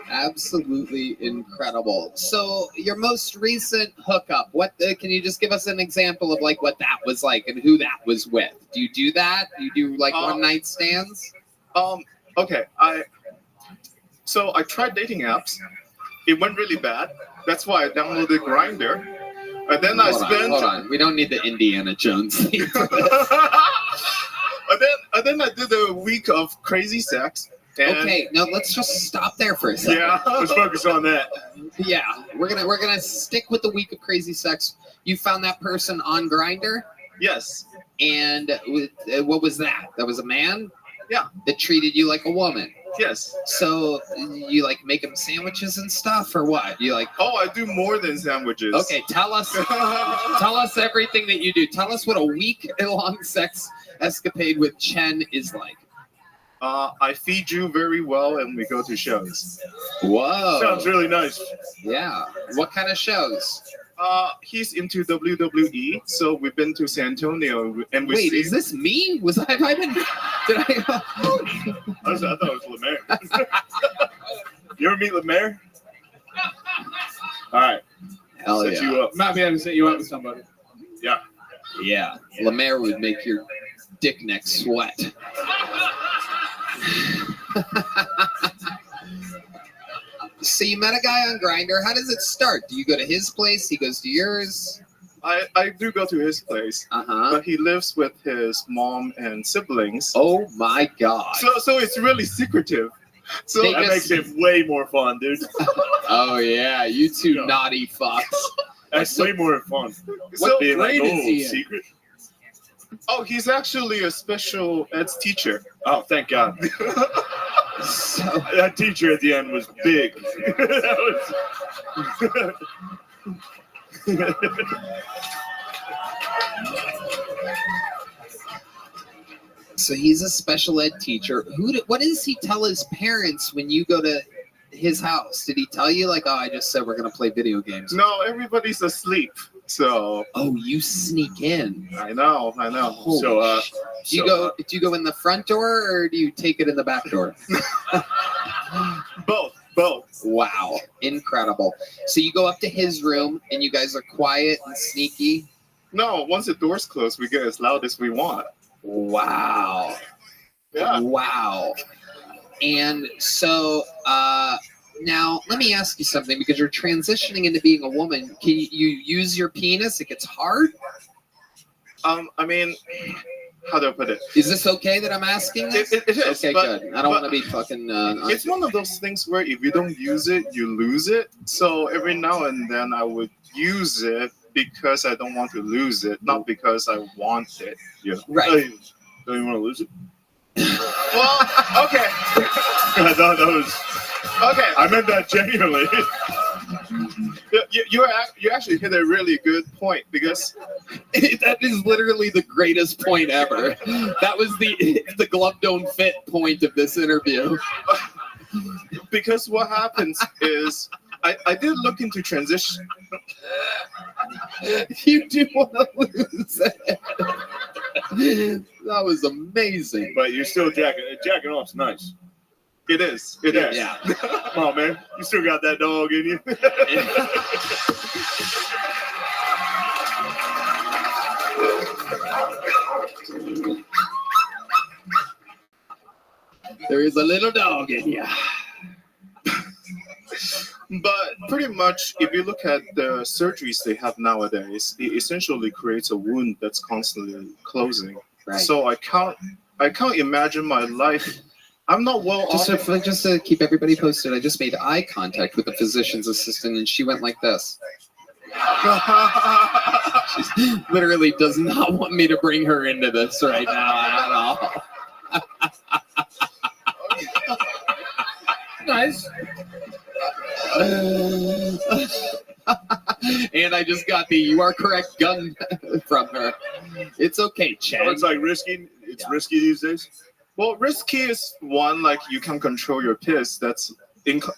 Absolutely incredible. So your most recent hookup, what can you just give us an example of like what that was like and who that was with? Do you do that? Do you do like one night stands? Okay. So I tried dating apps. It went really bad. That's why I downloaded Grindr. And then Hold on. We don't need the Indiana Jones thing for this. and then I did a week of crazy sex. And Okay, no, let's just stop there for a second. Yeah, let's focus on that. Yeah, we're gonna stick with the week of crazy sex. You found that person on Grindr, Yes. and what was that? That was a man. Yeah. That treated you like a woman. Yes. So you like make him sandwiches and stuff, or what? You like? Oh, I do more than sandwiches. Okay, tell us everything that you do. Tell us what a week-long sex escapade with Chen is like. I feed you very well, and we go to shows. Whoa. Sounds really nice. Yeah. What kind of shows? He's into WWE, so we've been to San Antonio, and we. Wait, is this me? Have I been? Did I? I thought it was Lemaire. You ever meet Lemaire? All right. Hell Set yeah. you up. Might be able to set you up with somebody. Yeah. Yeah. Lemaire would make your dick neck sweat. So you met a guy on Grindr. How does it start? Do you go to his place? He goes to yours? I do go to his place, but he lives with his mom and siblings. Oh my god! So it's really secretive. So They that just- makes it way more fun, dude. Oh yeah, you two naughty fucks. That's way more fun. What Being like, grade is he in? secret. Oh, he's actually a special ed teacher. Oh, thank God. That teacher at the end was big. So he's a special ed teacher. What does he tell his parents when you go to his house? Did he tell you like, oh, I just said we're gonna play video games? No, everybody's asleep. So. Oh, you sneak in. I know. Holy So. Do you go in the front door or do you take it in the back door? Both. Wow, incredible. So you go up to his room and you guys are quiet and sneaky. No, once the door's closed, we get as loud as we want. Wow. Yeah. Wow. And so now let me ask you something, because you're transitioning into being a woman. Can you use your penis? It gets hard. I mean, how do I put it? Is this okay that I'm asking this? It is. Okay, but, good. I don't want to be fucking. It's one of those things where if you don't use it, you lose it. So every now and then I would use it because I don't want to lose it, not because I want it. You know? Right. Hey, don't you want to lose it? Well, okay. I thought that was okay. I meant that genuinely. You actually hit a really good point, because that is literally the greatest point ever. That was the glove don't fit point of this interview. Because what happens is I did look into transition. You do want to lose it. That was amazing. But you're still jacking off's nice. It is. It is. Yeah. Come on, man. You still got that dog in you. There is a little dog in you. But pretty much, if you look at the surgeries they have nowadays, it essentially creates a wound that's constantly closing. Right. So I can't imagine my life. I'm not well off. Just to keep everybody posted, I just made eye contact with the physician's assistant, and she went like this. She literally does not want me to bring her into this right now at all. Nice. And I just got the "you are correct" gun from her. It's okay, Chad. It's like risky. It's risky these days. Well, risky is one, like you can control your piss. That's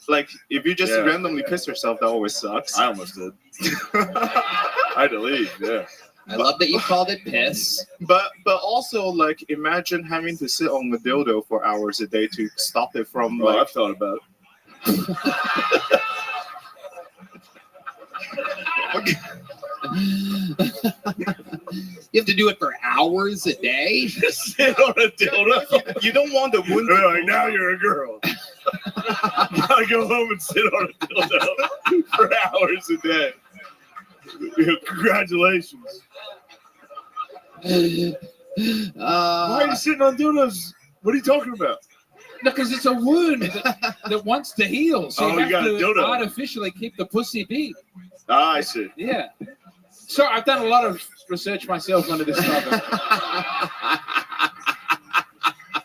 like if you just randomly piss yourself, that always sucks. I almost did. I had to leave. Yeah. I love that you called it piss. But also, like, imagine having to sit on the dildo for hours a day to stop it from. Well, like, I've thought about it. You have to do it for hours a day? Sit on a dildo. You don't want the wound. Like, now you're a girl. I go home and sit on a dildo for hours a day. Congratulations. Why are you sitting on dildos? What are you talking about? Because it's a wound that wants to heal. So Oh, you you got a have to dildo. artificially keep the pussy beat. Ah, I see. Yeah. So I've done a lot of research myself under this topic.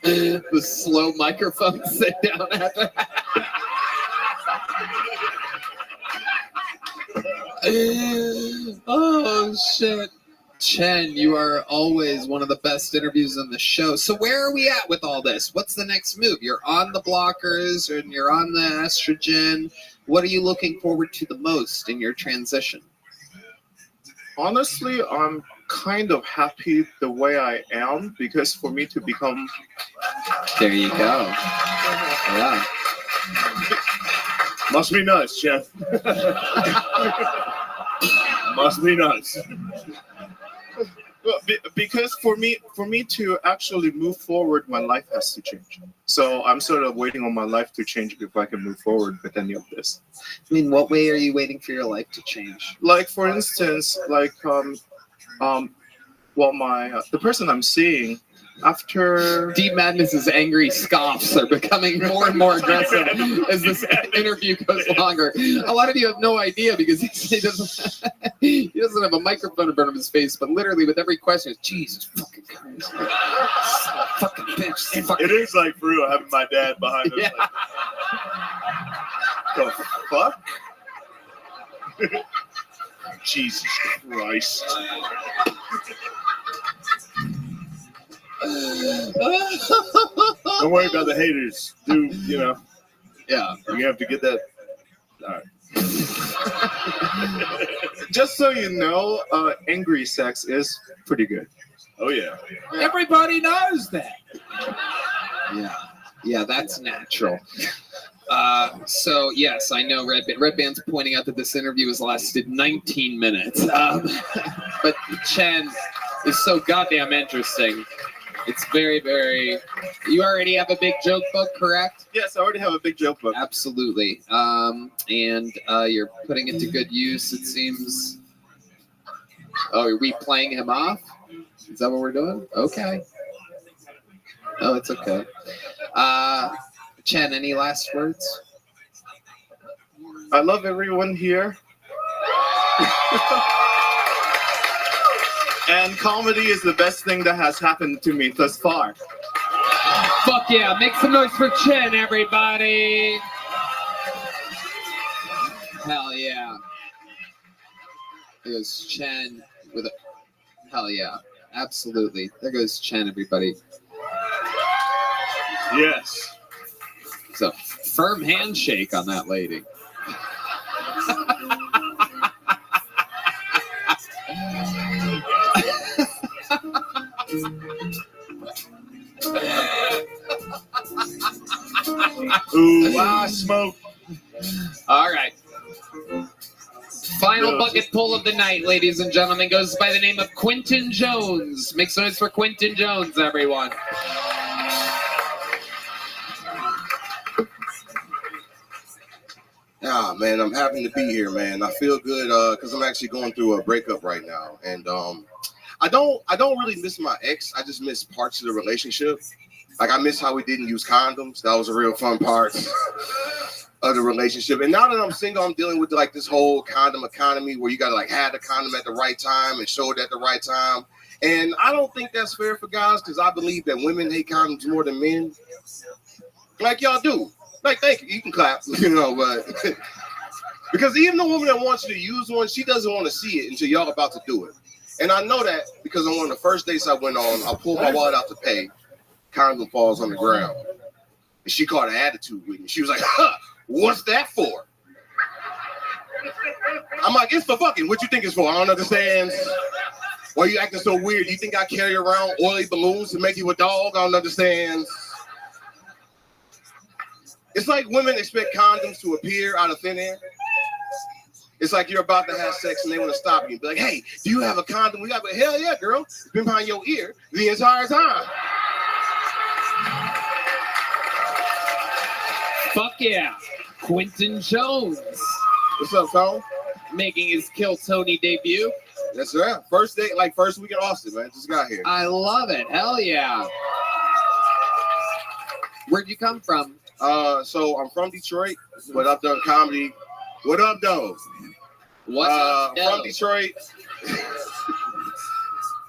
The slow microphone sit down after. Oh shit. Chen, you are always one of the best interviews on the show. So where are we at with all this? What's the next move? You're on the blockers and you're on the estrogen. What are you looking forward to the most in your transition? Honestly, I'm kind of happy the way I am, because for me to become... There you go. Yeah. Must be nice, Chef. Must be nice. Well, because for me to actually move forward, my life has to change. So I'm sort of waiting on my life to change before I can move forward with any of this. I mean, what way are you waiting for your life to change? Like, for instance, like the person I'm seeing, after Deep Madness's angry scoffs are becoming more and more aggressive as this interview goes longer. A lot of you have no idea because he doesn't have a microphone in front of his face, but literally with every question, it's Jesus fucking Christ. Fucking bitch. Fucking... It is like for real having my dad behind us. Yeah. Like, the fuck? Jesus Christ. Don't worry about the haters. Yeah. You have to get that. All right. Just so you know, angry sex is pretty good. Oh, yeah. Everybody knows that. Yeah, that's natural. So yes, I know Red Band's pointing out that this interview has lasted 19 minutes. But Chen is so goddamn interesting. It's very, very... You already have a big joke book, correct? Yes, I already have a big joke book. Absolutely. And you're putting it to good use, it seems. Oh, are we playing him off? Is that what we're doing? Okay. Oh, it's okay. Chen, any last words? I love everyone here. And comedy is the best thing that has happened to me thus far. Fuck yeah, make some noise for Chen, everybody. Hell yeah. There goes Chen with a... Hell yeah. Absolutely. There goes Chen, everybody. Yes. It's a firm handshake on that lady. Ooh, wow, smoke. All right. Final bucket pull of the night, ladies and gentlemen, goes by the name of Quentin Jones. Make some noise for Quentin Jones, everyone. Ah, man, I'm happy to be here, man. I feel good because I'm actually going through a breakup right now, and I don't really miss my ex. I just miss parts of the relationship. Like I miss how we didn't use condoms. That was a real fun part of the relationship. And now that I'm single, I'm dealing with like this whole condom economy where you gotta like have the condom at the right time and show it at the right time. And I don't think that's fair for guys because I believe that women hate condoms more than men. Like y'all do. Like, thank you. You can clap, but because even the woman that wants you to use one, she doesn't want to see it until y'all about to do it. And I know that because on one of the first dates I went on, I pulled my wallet out to pay. Condom falls on the ground. And she caught an attitude with me. She was like, what's that for? I'm like, it's for fucking. What you think it's for? I don't understand. Why are you acting so weird? You think I carry around oily balloons to make you a dog? I don't understand. It's like women expect condoms to appear out of thin air. It's like you're about to have sex and they want to stop you and be like, hey, do you have a condom? We got, but hell yeah, girl. It's been behind your ear the entire time. Fuck yeah. Quentin Jones. What's up, Tone? Making his Kill Tony debut. Yes, sir. First day, like first week in Austin, man. Just got here. I love it. Hell yeah. Where'd you come from? So I'm from Detroit, but I've done comedy. What up, though? What's up, I'm from Detroit.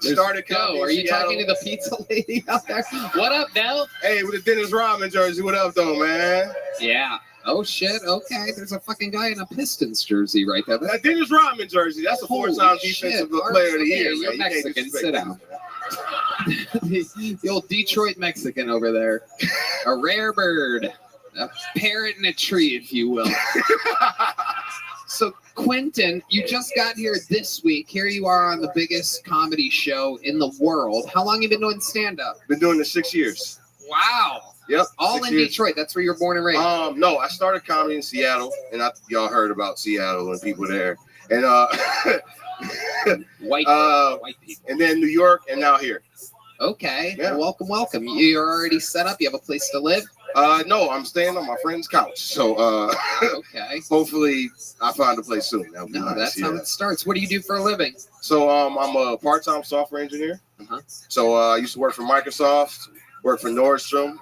Started comedy. Are you talking to the pizza lady out there? What up, Del? Hey, with the Dennis Rodman jersey. What up, though, man? Yeah. Oh shit. Okay. There's a fucking guy in a Pistons jersey right there. That Dennis Rodman jersey. That's a four-time defensive player of the year. You're man. Mexican. Sit down. The old Detroit Mexican over there. A rare bird. A parrot in a tree, if you will. So, Quentin, you just got here this week. Here you are on the biggest comedy show in the world. How long have you been doing stand-up? Been doing this 6 years. Wow. Yep. All in Detroit. That's where you're born and raised. No, I started comedy in Seattle, and y'all heard about Seattle and people there. And white people. And then New York, and now here. Okay. Yeah. Well, welcome. You're already set up. You have a place to live? No, I'm staying on my friend's couch. So okay. Hopefully I find a place soon. That'll be nice. That's how it starts. What do you do for a living? So I'm a part-time software engineer. Uh-huh. So I used to work for Microsoft, work for Nordstrom.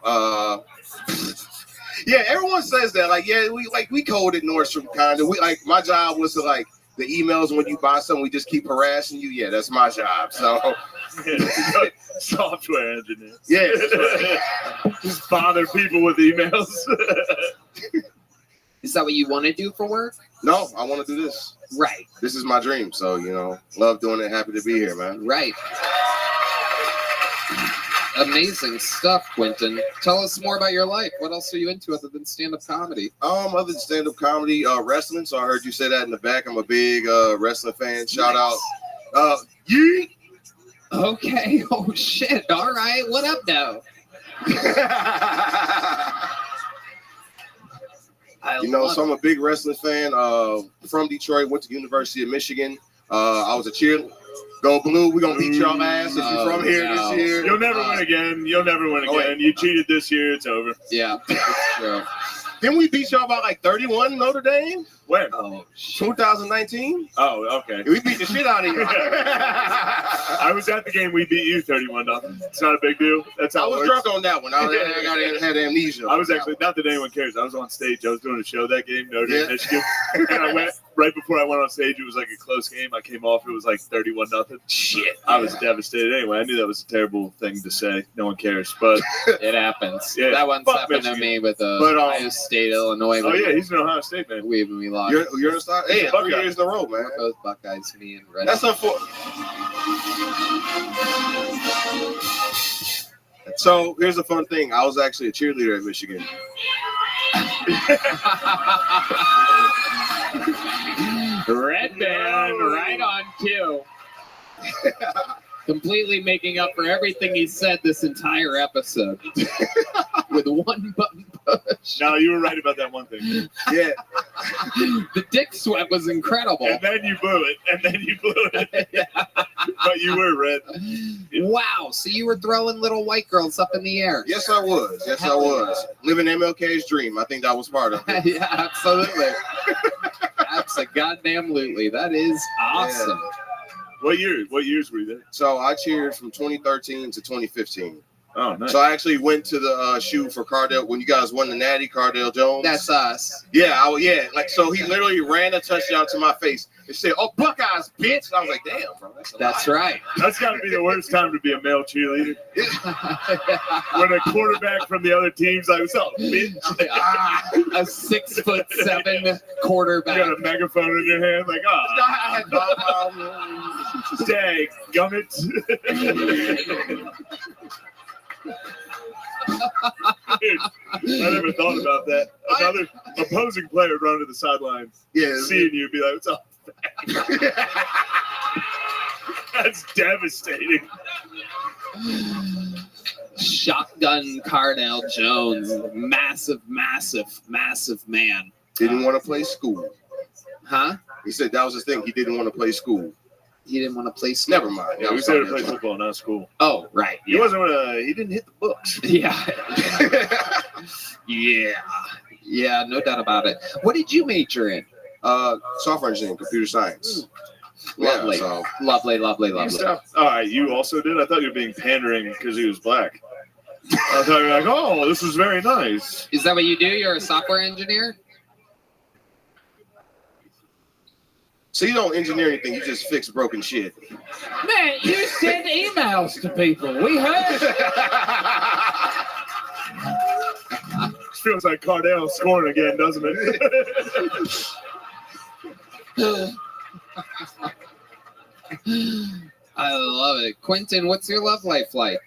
Yeah, everyone says that. Like, yeah, we coded Nordstrom kind of. We like my job was to like the emails when you buy something, we just keep harassing you. Yeah, that's my job. So software engineer. Yeah. Just bother people with emails. Is that what you want to do for work? No, I want to do this. Right. This is my dream. So, love doing it. Happy to be here, man. Right. Amazing stuff, Quentin. Tell us more about your life. What else are you into other than stand-up comedy? Other than stand-up comedy, wrestling. So I heard you say that in the back. I'm a big wrestling fan. Shout out. Yeet. Okay. Oh shit. All right. What up now? So I'm a big wrestling fan. From Detroit, went to University of Michigan. I was a cheerleader. Go Blue, we're gonna beat y'all ass if you're from here this year. You'll never win again. You'll never win again. Wait. You cheated this year, it's over. Yeah, that's true. Didn't we beat y'all by like 31 Notre Dame? When? Oh, 2019? Oh, okay. We beat the shit out of you. I was at the game. We beat you 31-0. It's not a big deal. That's how I was drunk on that one. I had amnesia. I was actually, not that anyone cares. I was on stage. I was doing a show that game, Notre Dame, Michigan. And I went, right before I went on stage, it was like a close game. I came off, it was like 31-0. Shit. I was devastated. Anyway, I knew that was a terrible thing to say. No one cares, but it happens. Yeah, that once happened to me with Ohio State, Illinois. Oh yeah, he's an Ohio State man. We lost. You're a star. Hey, 3 years in a row, man. Both Buckeyes, me and Red. That's unfortunate. So here's a fun thing. I was actually a cheerleader at Michigan. Red band, right on cue. Completely making up for everything he said this entire episode. With one button push. No, you were right about that one thing. Yeah. The dick sweat was incredible. And then you blew it. But you were red. Wow. So you were throwing little white girls up in the air. Yes, I was. Yes, I was. Living MLK's dream. I think that was part of it. Yeah, absolutely. That's a goddamn lutely. That is awesome. Yeah. What years were you there? So I cheered from 2013 to 2015. Oh, nice. So I actually went to the shoot for Cardell when you guys won the Natty, Cardell Jones. That's us. Yeah, like so he literally ran a touchdown to my face and said, "Oh, Buckeyes, bitch!" And I was like, "Damn, bro, that's right." That's got to be the worst time to be a male cheerleader. When a quarterback from the other team's like, "What's up, bitch?" A 6'7" quarterback. You got a megaphone in your hand, like, I "Ah, dang, gummit." I never thought about that. Another opposing player run to the sideline, seeing you, be like, "What's up?" That's devastating. Shotgun Cardell Jones, massive man. Didn't want to play school. Huh? He said that was his thing. He didn't want to play school. He didn't want to play school. Never mind. Yeah, we said to play football, not school. Oh, right. He wasn't. He didn't hit the books. Yeah. Yeah, no doubt about it. What did you major in? Software engineering, computer science. Lovely. Yeah, so. Lovely. All right, you also did? I thought you were being pandering because he was black. I thought you were like, "Oh, this is very nice." Is that what you do? You're a software engineer? So you don't engineer anything, you just fix broken shit. Man, you send emails to people. We heard. Feels like Cardell scoring again, doesn't it? I love it. Quentin, what's your love life like?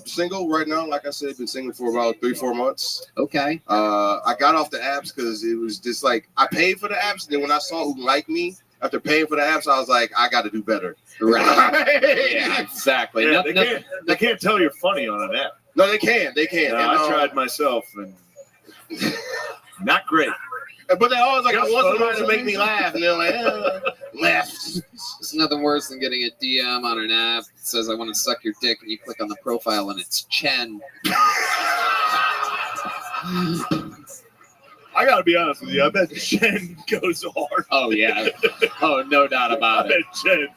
Single right now. Like I said, been single for about 3-4 months. Okay. I got off the apps because it was just like I paid for the apps. And then when I saw who liked me after paying for the apps, I was like, I got to do better. Right. Yeah, exactly. Yeah, they can't tell you're funny on an app. No, they can. They can. No, And, I tried myself and not great. But they always like, I Just want somebody photos to of make me? me laugh. And they're like, left. There's nothing worse than getting a DM on an app that says, I want to suck your dick, and you click on the profile and it's Chen. I gotta be honest with you. I bet Chen goes hard. Oh, yeah. Oh, no doubt about it. Chen.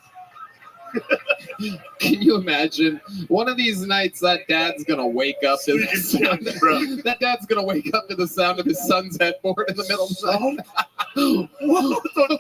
Can you imagine one of these nights that dad's gonna wake up to the sound that dad's gonna wake up to the sound of his son's headboard in the middle of the night? What the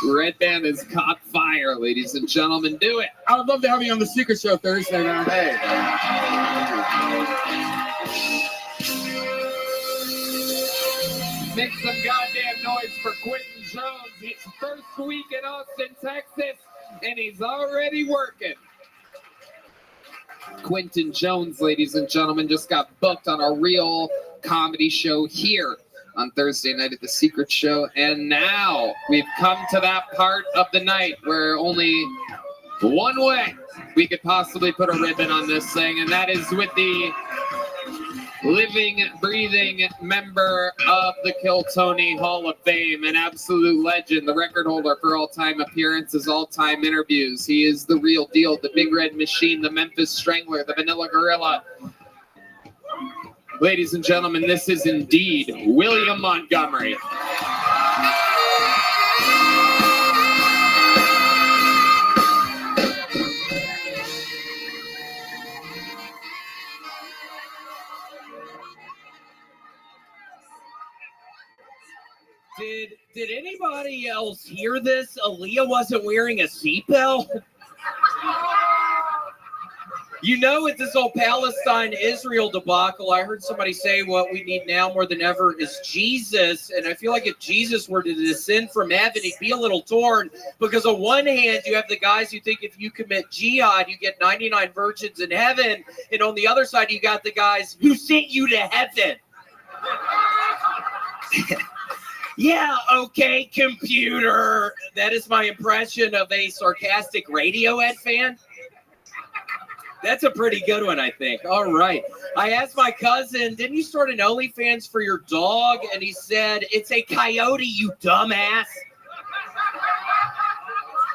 Red Band has caught fire, ladies and gentlemen. Do it. I would love to have you on the Secret Show Thursday night. Hey. Make some goddamn noise for Quentin Jones. His first week in Austin, Texas, and he's already working. Quentin Jones, ladies and gentlemen, just got booked on a real comedy show here on Thursday night at the Secret Show. And now we've come to that part of the night where only one way we could possibly put a ribbon on this thing, and that is with the living, breathing member of the Kill Tony Hall of Fame, an absolute legend, the record holder for all-time appearances, all-time interviews. He is the real deal, the Big Red Machine, the Memphis Strangler, the Vanilla Gorilla. Ladies and gentlemen, this is indeed William Montgomery. Did anybody else hear this? Aaliyah wasn't wearing a seatbelt. You know, with this whole Palestine-Israel debacle, I heard somebody say what we need now more than ever is Jesus. And I feel like if Jesus were to descend from heaven, he'd be a little torn. Because on one hand, you have the guys who think if you commit jihad, you get 99 virgins in heaven. And on the other side, you got the guys who sent you to heaven. Yeah, okay, computer. That is my impression of a sarcastic Radiohead fan. That's a pretty good one, I think. All right. I asked my cousin, didn't you start an OnlyFans for your dog? And he said, it's a coyote, you dumbass.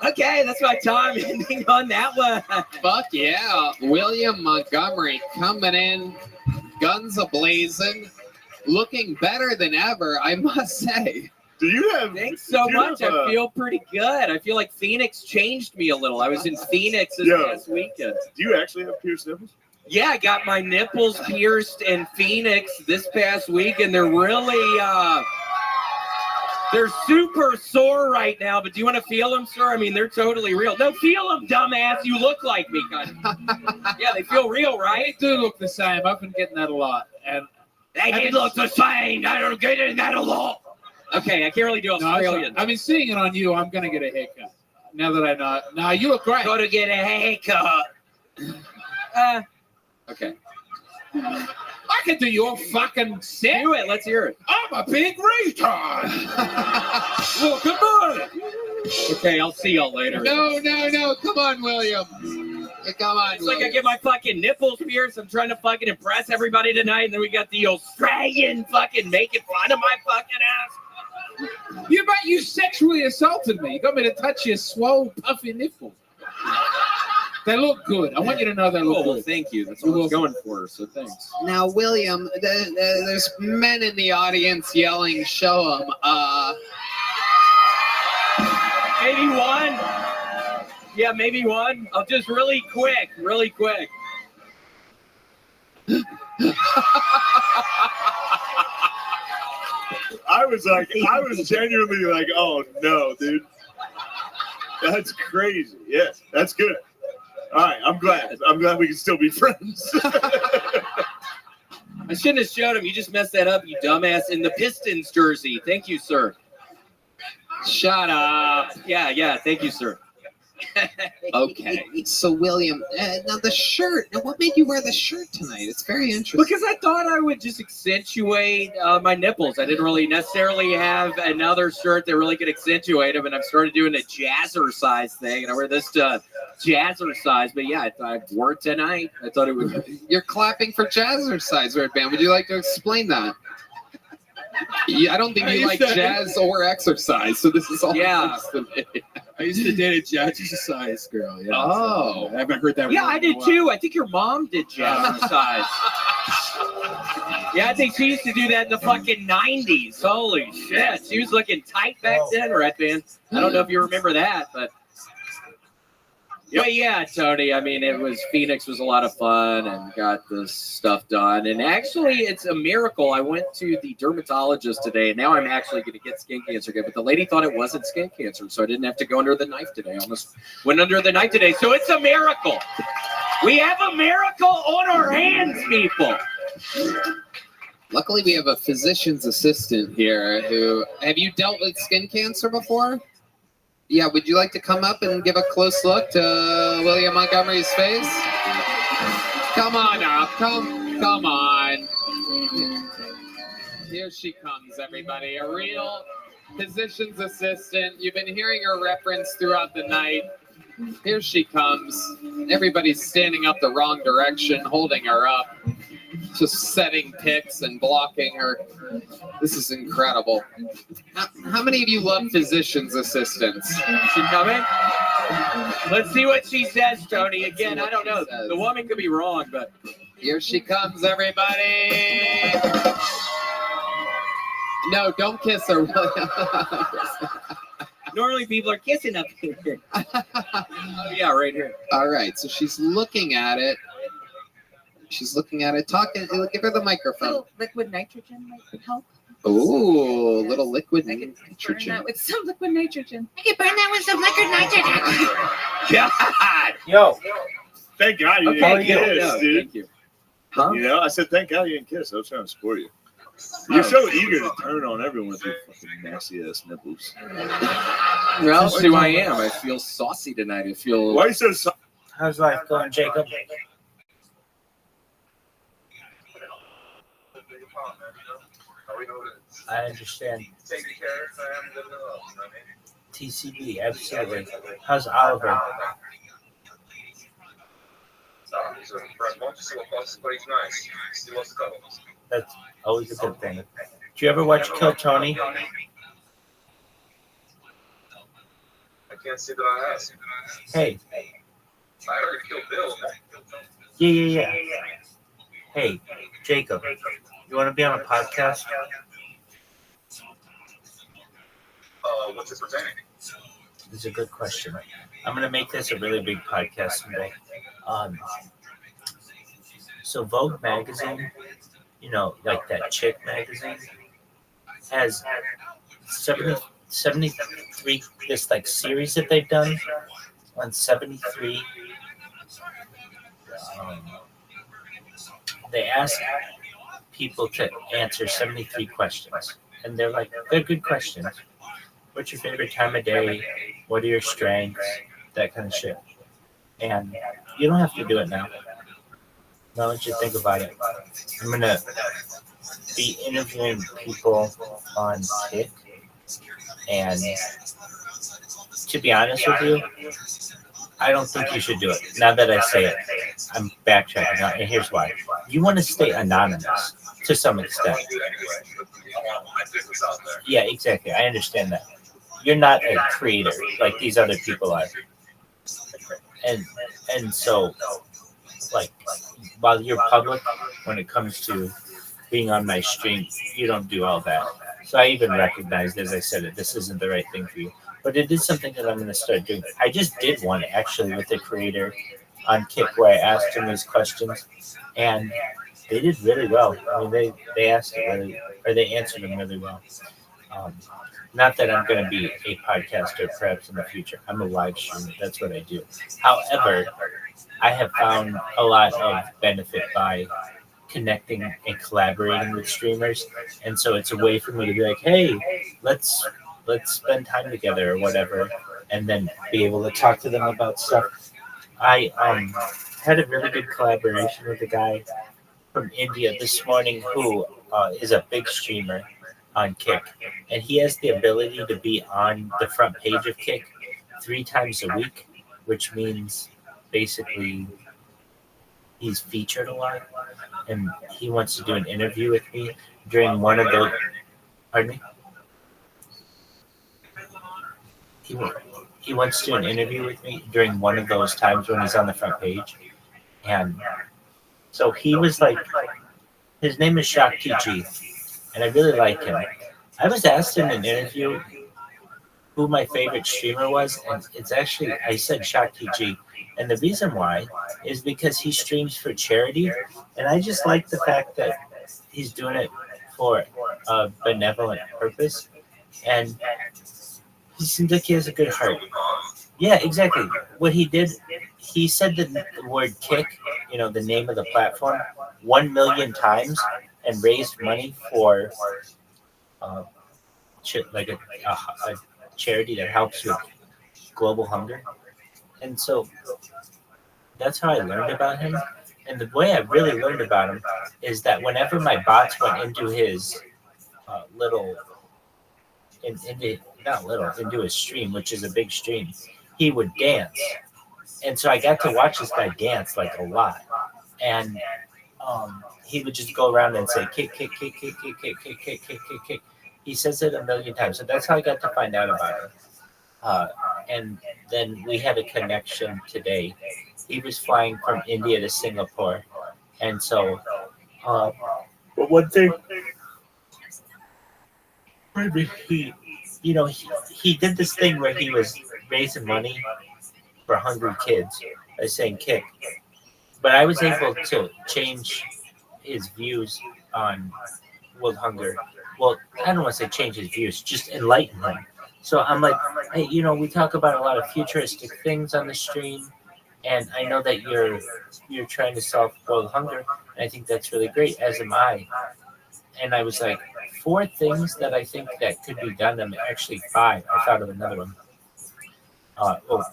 Okay, that's my time ending on that one. Fuck yeah. William Montgomery coming in, guns a-blazing, looking better than ever, I must say. Do you have? Thanks so much. I feel pretty good. I feel like Phoenix changed me a little. I was in Phoenix this past weekend. Do you actually have pierced nipples? Yeah, I got my nipples pierced in Phoenix this past week, and they're really, they're super sore right now. But do you want to feel them, sir? I mean, they're totally real. No, feel them, dumbass. You look like me, kind of. Yeah, they feel real, right? They do look the same. I've been getting that a lot, and they did look the same. I don't get that a lot. Okay, I can't really do Australian. I've been seeing it on you. I'm gonna get a haircut. Now that I know. Now you look great. Go to get a haircut. Okay. I can do your fucking set. Do it. Let's hear it. I'm a big retard. Well, good morning. Okay, I'll see y'all later. No. Come on, William. Come on, It's like I get my fucking nipples pierced. I'm trying to fucking impress everybody tonight, and then we got the Australian fucking making fun of my fucking ass. You sexually assaulted me. You got me to touch your swole, puffy nipples. They look good. I want you to know they look good. Thank you. That's what I was going for, so thanks. Now, William, there's men in the audience yelling, show them. Maybe one. Yeah, maybe one. I'll just really quick. I was genuinely like, oh no, dude. That's crazy. Yes, that's good. All right, I'm glad we can still be friends. I shouldn't have showed him. You just messed that up, you dumbass. In the Pistons jersey. Thank you, sir. Shut up. Yeah. Thank you, sir. Okay. So, William, now the shirt. Now, what made you wear the shirt tonight? It's very interesting. Because I thought I would just accentuate my nipples. I didn't really necessarily have another shirt that really could accentuate them, and I've started doing a jazzercise thing, and I wear this jazzercise. But yeah, I wore it tonight. I thought it would. You're clapping for jazzercise, Red Band. Would you like to explain that? Yeah, I don't think you like jazz or exercise, so this is all. Yeah. I used to date a jazzercise girl. Yeah. Oh. I haven't heard that. Yeah, word I in a did while. too. I think your mom did jazzercise. Yeah, I think she used to do that in the fucking 90s. Holy shit. She was looking tight back then, Red Band. I don't know if you remember that, but. But yeah, Tony, I mean, Phoenix was a lot of fun and got this stuff done. And actually, it's a miracle. I went to the dermatologist today, and now I'm actually going to get skin cancer again. But the lady thought it wasn't skin cancer, so I didn't have to go under the knife today. I almost went under the knife today. So it's a miracle. We have a miracle on our hands, people. Luckily, we have a physician's assistant here who. Have you dealt with skin cancer before? Yeah, would you like to come up and give a close look to William Montgomery's face? Come on up. Come on. Here she comes, everybody. A real physician's assistant. You've been hearing her reference throughout the night. Here she comes. Everybody's standing up the wrong direction, holding her up. Just setting pics and blocking her. This is incredible. How many of you love physician's assistants? She coming? Let's see what she says, Tony. Again, I don't know. The woman could be wrong, but here she comes, everybody. No, don't kiss her, William. Normally people are kissing up here. Oh, yeah, right here. All right, so she's looking at it. Talking. Give her the microphone. Little liquid nitrogen might help. Ooh, little liquid Burn nitrogen. that with some liquid nitrogen. I can burn that with some liquid nitrogen. God. Yo. Thank God you Okay, didn't yeah, kiss, no, dude. thank you. Huh? You know, I said thank God you didn't kiss. I was trying to support you. You're so eager to turn on everyone with your fucking nasty ass nipples. Well, that's who I am. I feel saucy tonight. I feel. Why are you so saucy? How's life going, Jacob? I understand. TCB, absolutely. How's Oliver? So, Brad, why don't you see what passes, but he's nice. He wants to cuddle. That's always a good thing. Did you ever watch Kill Tony? I can't say that I have. Hey. I heard Kill Bill. Yeah. Hey, Jacob, you want to be on a podcast? What's it pertaining? This is a good question. I'm going to make this a really big podcast someday. So Vogue magazine, you know, like that chick magazine, has 73, this like series that they've done on 73. They ask people to answer 73 questions. And they're good questions. What's your favorite time of day? What are your strengths? That kind of shit. And you don't have to do it now. Now that you think about it, I'm going to be interviewing people on Kik. And to be honest with you, I don't think you should do it. Now that I say it, I'm backtracking now, and here's why. You want to stay anonymous to some extent. Yeah, exactly. I understand that. You're not a creator like these other people are. And so, like, while you're public, when it comes to being on my stream, you don't do all that. So I even recognized, as I said it, this isn't the right thing for you. But it is something that I'm going to start doing. I just did one, actually, with the creator on Kik, where I asked him these questions, and they did really well. I mean, they asked it really, or they answered them really well. Not that I'm going to be a podcaster perhaps in the future. I'm a live streamer. That's what I do. However, I have found a lot of benefit by connecting and collaborating with streamers. And so it's a way for me to be like, hey, let's spend time together or whatever, and then be able to talk to them about stuff. I had a really good collaboration with a guy from India this morning who is a big streamer on Kik, and he has the ability to be on the front page of Kik 3 times a week, which means basically he's featured a lot, and he wants to do an interview with me during one of those. Pardon me? He wants to do an interview with me during one of those times when he's on the front page, and so he was like, his name is Shakti G, and I really like him. I was asked in an interview who my favorite streamer was, and it's actually, I said Shakti G. And the reason why is because he streams for charity, and I just like the fact that he's doing it for a benevolent purpose, and he seems like he has a good heart. Yeah, exactly. What he did, he said the word Kik, you know, the name of the platform, 1 million times, and raised money for like a charity that helps with global hunger. And so that's how I learned about him. And the way I really learned about him is that whenever my bots went into his into his stream, which is a big stream, he would dance. And so I got to watch this guy dance like a lot. And he would just go around and say, Kik, Kik, Kik, Kik, Kik, Kik, Kik, Kik, Kik, Kik, Kik. He says it 1 million times. So that's how I got to find out about him. And then we had a connection today. He was flying from India to Singapore. And so, but one thing, he did this thing where he was raising money for hungry kids by saying Kik. But I was able to change his views on world hunger. Well, I don't want to say change his views, just enlighten him. So I'm like, hey, we talk about a lot of futuristic things on the stream, and I know that you're trying to solve world hunger, and I think that's really great, as am I. And I was like, 4 things that I think that could be done. I'm actually 5. I thought of another one.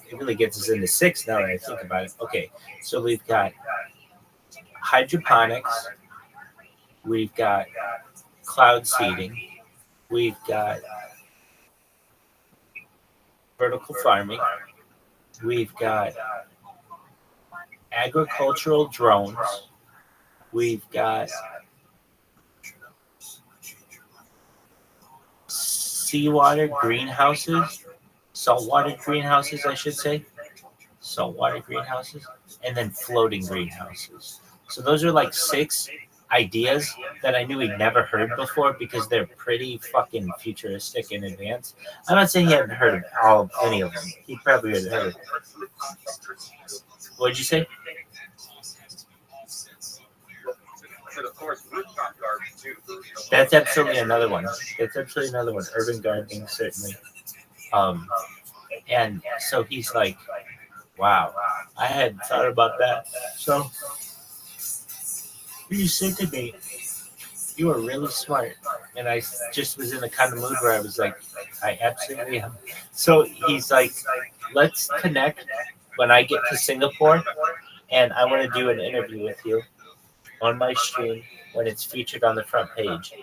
It really gets us into 6 now that I think about it. Okay, so we've got hydroponics, we've got cloud seeding, we've got vertical farming, we've got agricultural drones. We've got seawater greenhouses, saltwater greenhouses, I should say. Saltwater greenhouses, and then floating greenhouses. So those are like 6 ideas that I knew he'd never heard before because they're pretty fucking futuristic and advanced. I'm not saying he hadn't heard of any of them. He probably had heard of them. What'd you say? That's absolutely another one. Urban gardening, certainly. And so he's like, wow, I hadn't thought about that. So he said to me, you are really smart. And I just was in the kind of mood where I was like, I absolutely am. So he's like, let's connect when I get to Singapore, and I want to do an interview with you on my stream when it's featured on the front page.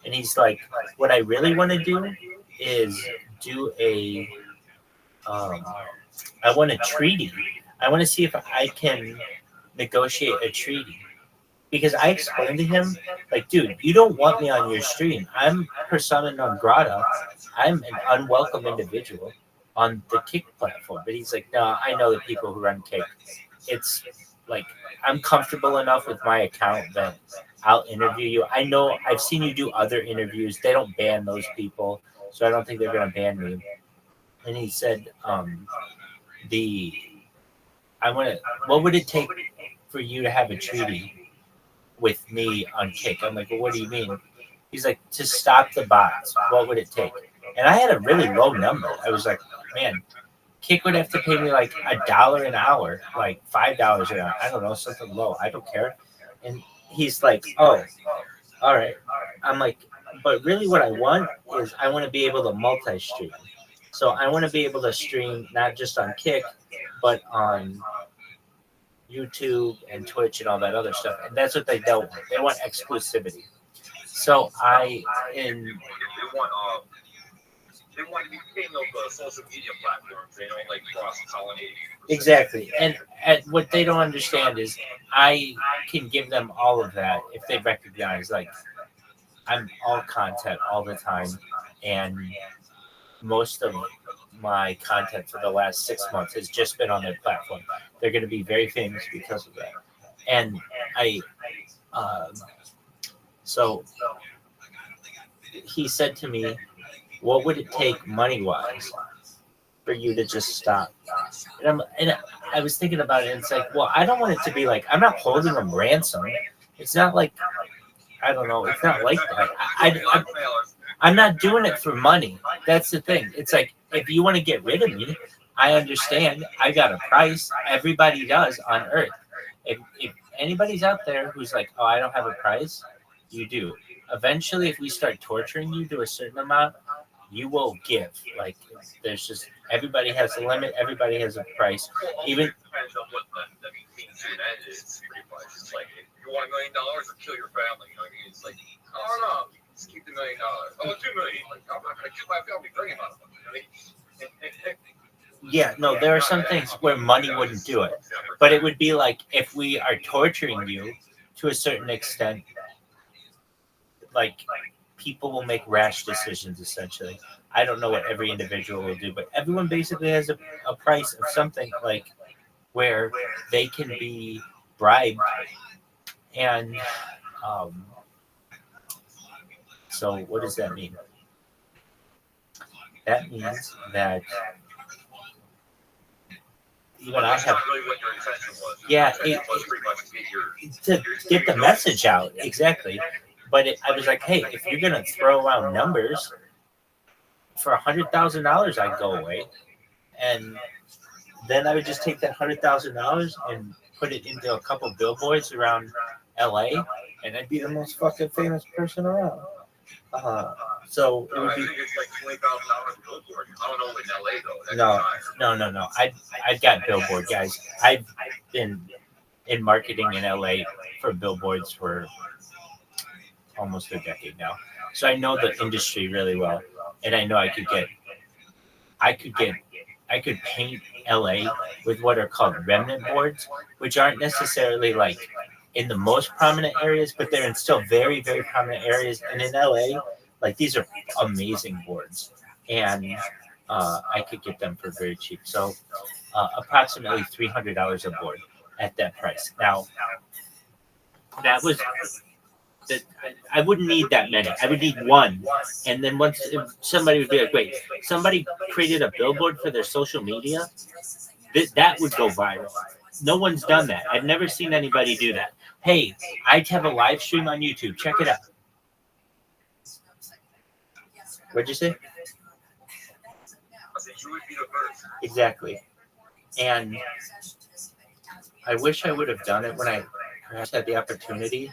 And he's like, what I really want to do is do I want a treaty. I want to see if I can negotiate a treaty. Because I explained to him, like, dude, you don't want me on your stream. I'm persona non grata. I'm an unwelcome individual on the Kick platform. But he's like, no, I know the people who run Kick. It's like, I'm comfortable enough with my account that I'll interview you. I know I've seen you do other interviews. They don't ban those people. So I don't think they're going to ban me. And he said, what would it take for you to have a treaty with me on Kick? I'm like, well, what do you mean? He's like, to stop the bots, what would it take? And I had a really low number. I was like, man, Kick would have to pay me like $1 an hour, like $5 an hour. I don't know, something low. I don't care. And he's like, oh, all right. I'm like, but really what I want is I want to be able to multi-stream. So I want to be able to stream not just on Kick, but on YouTube and Twitch and all that other stuff. And that's what they don't want. They want exclusivity. So they want to be king of social media platforms. They don't like cross-pollinating. Exactly. And what they don't understand is I can give them all of that if they recognize, like, I'm all content all the time. And most of my content for the last 6 months has just been on their platform. They're going to be very famous because of that. And so he said to me, what would it take money-wise for you to just stop? And I was thinking about it, and it's like, well, I don't want it to be like, I'm not holding them ransom. It's not like, I don't know, it's not like that. I'm not doing it for money. That's the thing. It's like, if you want to get rid of me, I understand. I got a price. Everybody does on Earth. If anybody's out there who's like, oh, I don't have a price, you do. Eventually, if we start torturing you to a certain amount, you will give. Like, there's just, everybody has a limit. Everybody has a price. Even depends on what the means to an end is. Pretty much, it's like, if you want $1 million or kill your family, you know what I mean? It's like, I don't know. Just keep the $1 million. Oh, $2 million. Like, I'm not going to kill my family for any amount of money. I mean, yeah, no, there are some things where money wouldn't do it. But it would be like, if we are torturing you to a certain extent, like, people will make rash decisions, essentially. I don't know what every individual will do, but everyone basically has a price of something, like, where they can be bribed. And so what does that mean? That means that even I have, yeah, to get the message out, exactly. But I was like, hey, if you're going to throw around numbers, for $100,000, I'd go away. And then I would just take that $100,000 and put it into a couple billboards around LA, and I'd be the most fucking famous person around. So it would be. I think it's like $20,000 billboard. I don't know in LA though. No. I've got billboard guys. I've been in marketing in LA for billboards for almost a decade now, so I know the industry really well, and I know I could I could paint LA with what are called remnant boards, which aren't necessarily like in the most prominent areas, but they're in still very, very prominent areas. And in LA, like these are amazing boards, and I could get them for very cheap. So approximately $300 a board at that price. Now, that was that I wouldn't need that many. I would need one, and then once somebody would be like, "Wait, somebody created a billboard for their social media," that would go viral. No one's done that. I've never seen anybody do that. Hey, I have a live stream on YouTube. Check it out. What'd you say? Exactly. And I wish I would have done it when I perhaps had the opportunity,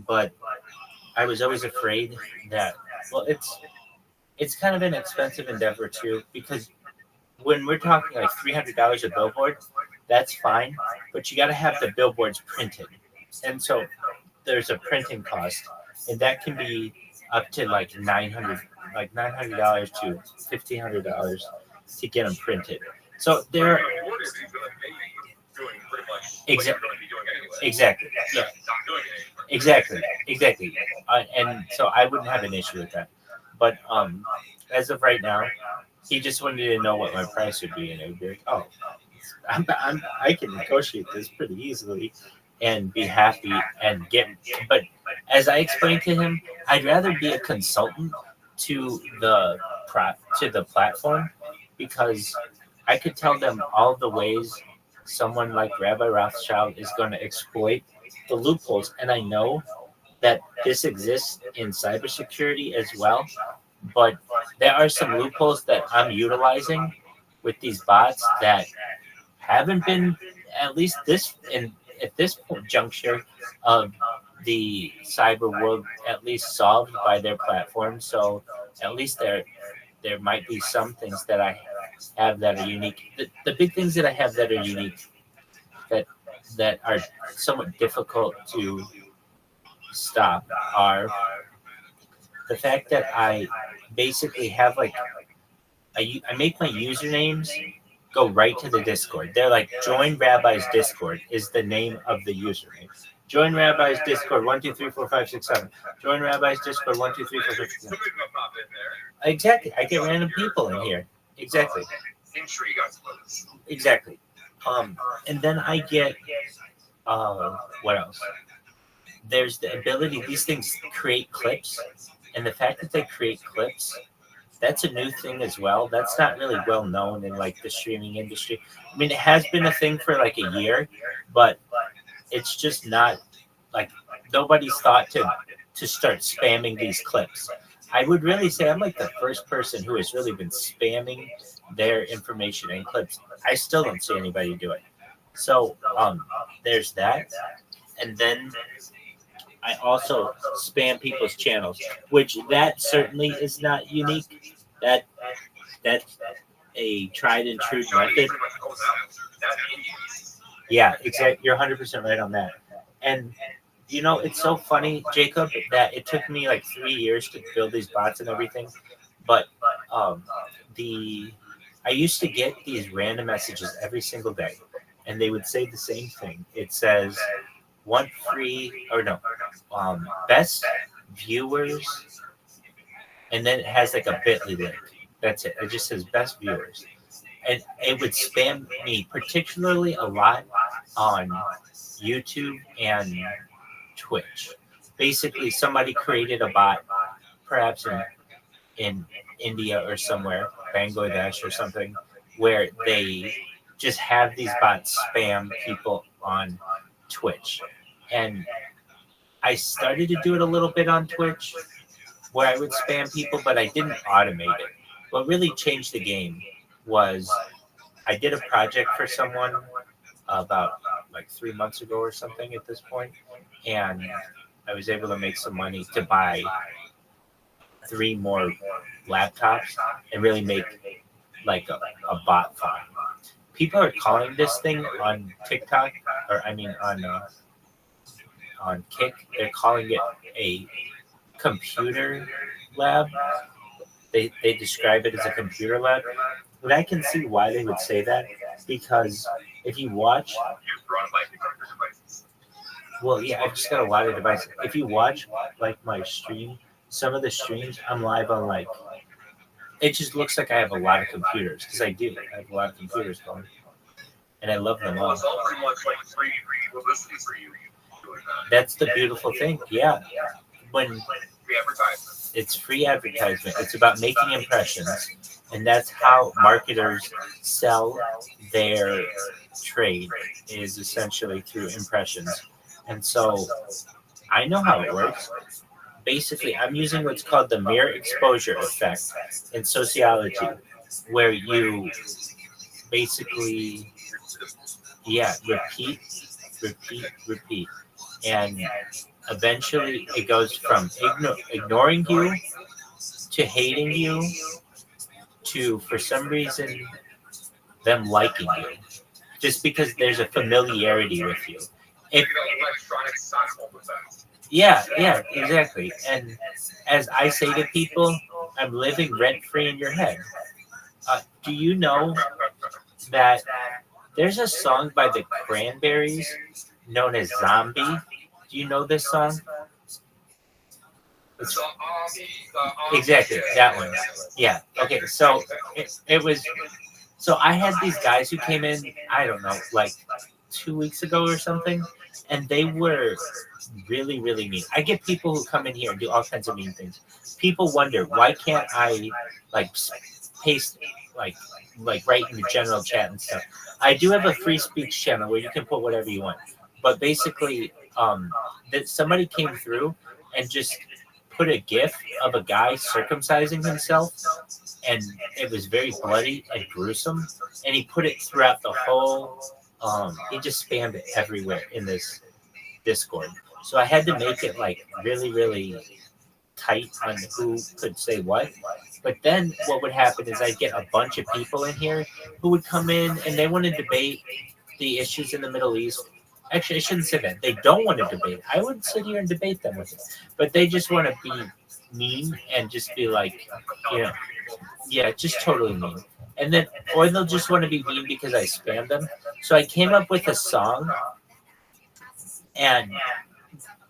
but I was always afraid that, well, it's kind of an expensive endeavor too, because when we're talking like $300 a billboard, that's fine, but you got to have the billboards printed. And so there's a printing cost, and that can be up to like $900 to $1,500 to get them printed. So there. Exactly. Yeah. Exactly. And so I wouldn't have an issue with that. But as of right now, he just wanted to know what my price would be, and it would be like, oh, I can negotiate this pretty easily and be happy and get. But as I explained to him, I'd rather be a consultant to the platform, because I could tell them all the ways someone like Rabbi Rothschild is going to exploit the loopholes. And I know that this exists in cybersecurity as well, but there are some loopholes that I'm utilizing with these bots that haven't been, at least at this juncture of the cyber world, at least solved by their platform. So at least there might be some things that I have that are unique. The big things that I have that are unique, that are somewhat difficult to stop, are the fact that I basically have like I make my usernames go right to the Discord. They're like, join Rabbi's Discord is the name of the username. Join Rabbi's Discord 1 2 3 4 5 6 7. Join Rabbi's Discord 1 2 3 4 5 6 7. Exactly. I get random people in here. Exactly. Exactly. And then I get what else? There's the ability, these things create clips, and the fact that they create clips, that's a new thing as well. That's not really well known in like the streaming industry. I mean, it has been a thing for like a year, but it's just not like nobody's thought to start spamming these clips. I would really say I'm like the first person who has really been spamming their information and clips. I still don't see anybody do it. So there's that. And then I also spam people's channels, which that certainly is not unique. That's a tried and true method. Yeah, exactly. You're 100% right on that. And you know, it's so funny, Jacob, that it took me like 3 years to build these bots and everything. But I used to get these random messages every single day, and they would say the same thing. It says, want free, or no, best viewers, and then it has like a bit.ly link. That's it. It just says best viewers. And it would spam me particularly a lot on YouTube and Twitch. Basically, somebody created a bot, perhaps in India or somewhere, Bangladesh or something, where they just have these bots spam people on Twitch. And I started to do it a little bit on Twitch, where I would spam people, but I didn't automate it. What really changed the game was I did a project for someone about like 3 months ago or something at this point, and I was able to make some money to buy 3 more laptops and really make like a bot farm. People are calling this thing on TikTok, or I mean on Kick, they're calling it a computer lab. They describe it as a computer lab. But I can see why they would say that, because if you watch, well, yeah, I've just got a lot of devices. If you watch like my stream, some of the streams, I'm live on like, it just looks like I have a lot of computers, because I do. I have a lot of computers going, and I love them all. It's all pretty much like free publicity for you doing that. That's the beautiful thing, yeah. When Free advertisement. it's free advertisement, it's about making impressions, and that's how marketers sell their trade, is essentially through impressions. And so I know how it works. Basically, I'm using what's called the mere exposure effect in sociology, where you basically, yeah, repeat. And eventually it goes from ignoring you to hating you to, for some reason, them liking you. Just because there's a familiarity with you. If, yeah, exactly. And as I say to people, I'm living rent-free in your head. Do you know that there's a song by the Cranberries known as Zombie? Do you know this song? Exactly, that one. Yeah. Okay, so it was, so I had these guys who came in, I don't know, like 2 weeks ago or something, and they were really, really mean. I get people who come in here and do all kinds of mean things. People wonder, why can't I like paste, like write in the general chat and stuff. I do have a free speech channel where you can put whatever you want. But basically, that somebody came through and just put a GIF of a guy circumcising himself, and it was very bloody and gruesome. And he put it throughout the whole. He just spammed it everywhere in this Discord. So I had to make it like really, really tight on who could say what. But then what would happen is I'd get a bunch of people in here who would come in and they want to debate the issues in the Middle East. Actually, I shouldn't say that. They don't want to debate. I would sit here and debate them with it. But they just want to be mean and just be like, you know, yeah, just totally mean. And then, or they'll just want to be mean because I spam them. So I came up with a song, and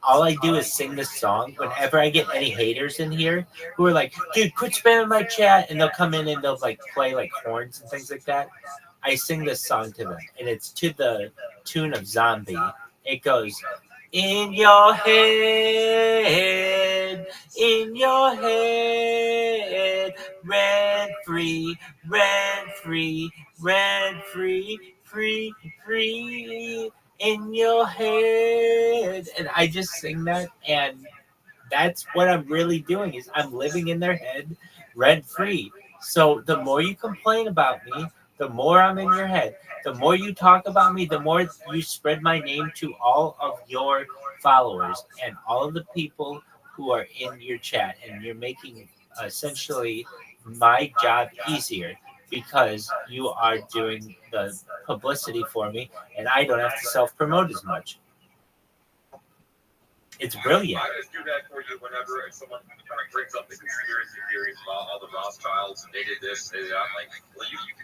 all I do is sing this song whenever I get any haters in here who are like, dude, quit spamming my chat, and they'll come in and they'll like play like horns and things like that. I sing this song to them, and it's to the tune of Zombie. It goes, in your head, rent free, free, in your head. And I just sing that, and that's what I'm really doing, is I'm living in their head rent free. So the more you complain about me, the more I'm in your head. The more you talk about me, the more you spread my name to all of your followers and all of the people who are in your chat. And you're making essentially my job easier because you are doing the publicity for me and I don't have to self-promote as much. It's brilliant. I just do that for you whenever someone kind of brings up the conspiracy theories about all the Rothschilds and they did this, they did that. I'm like, well, you can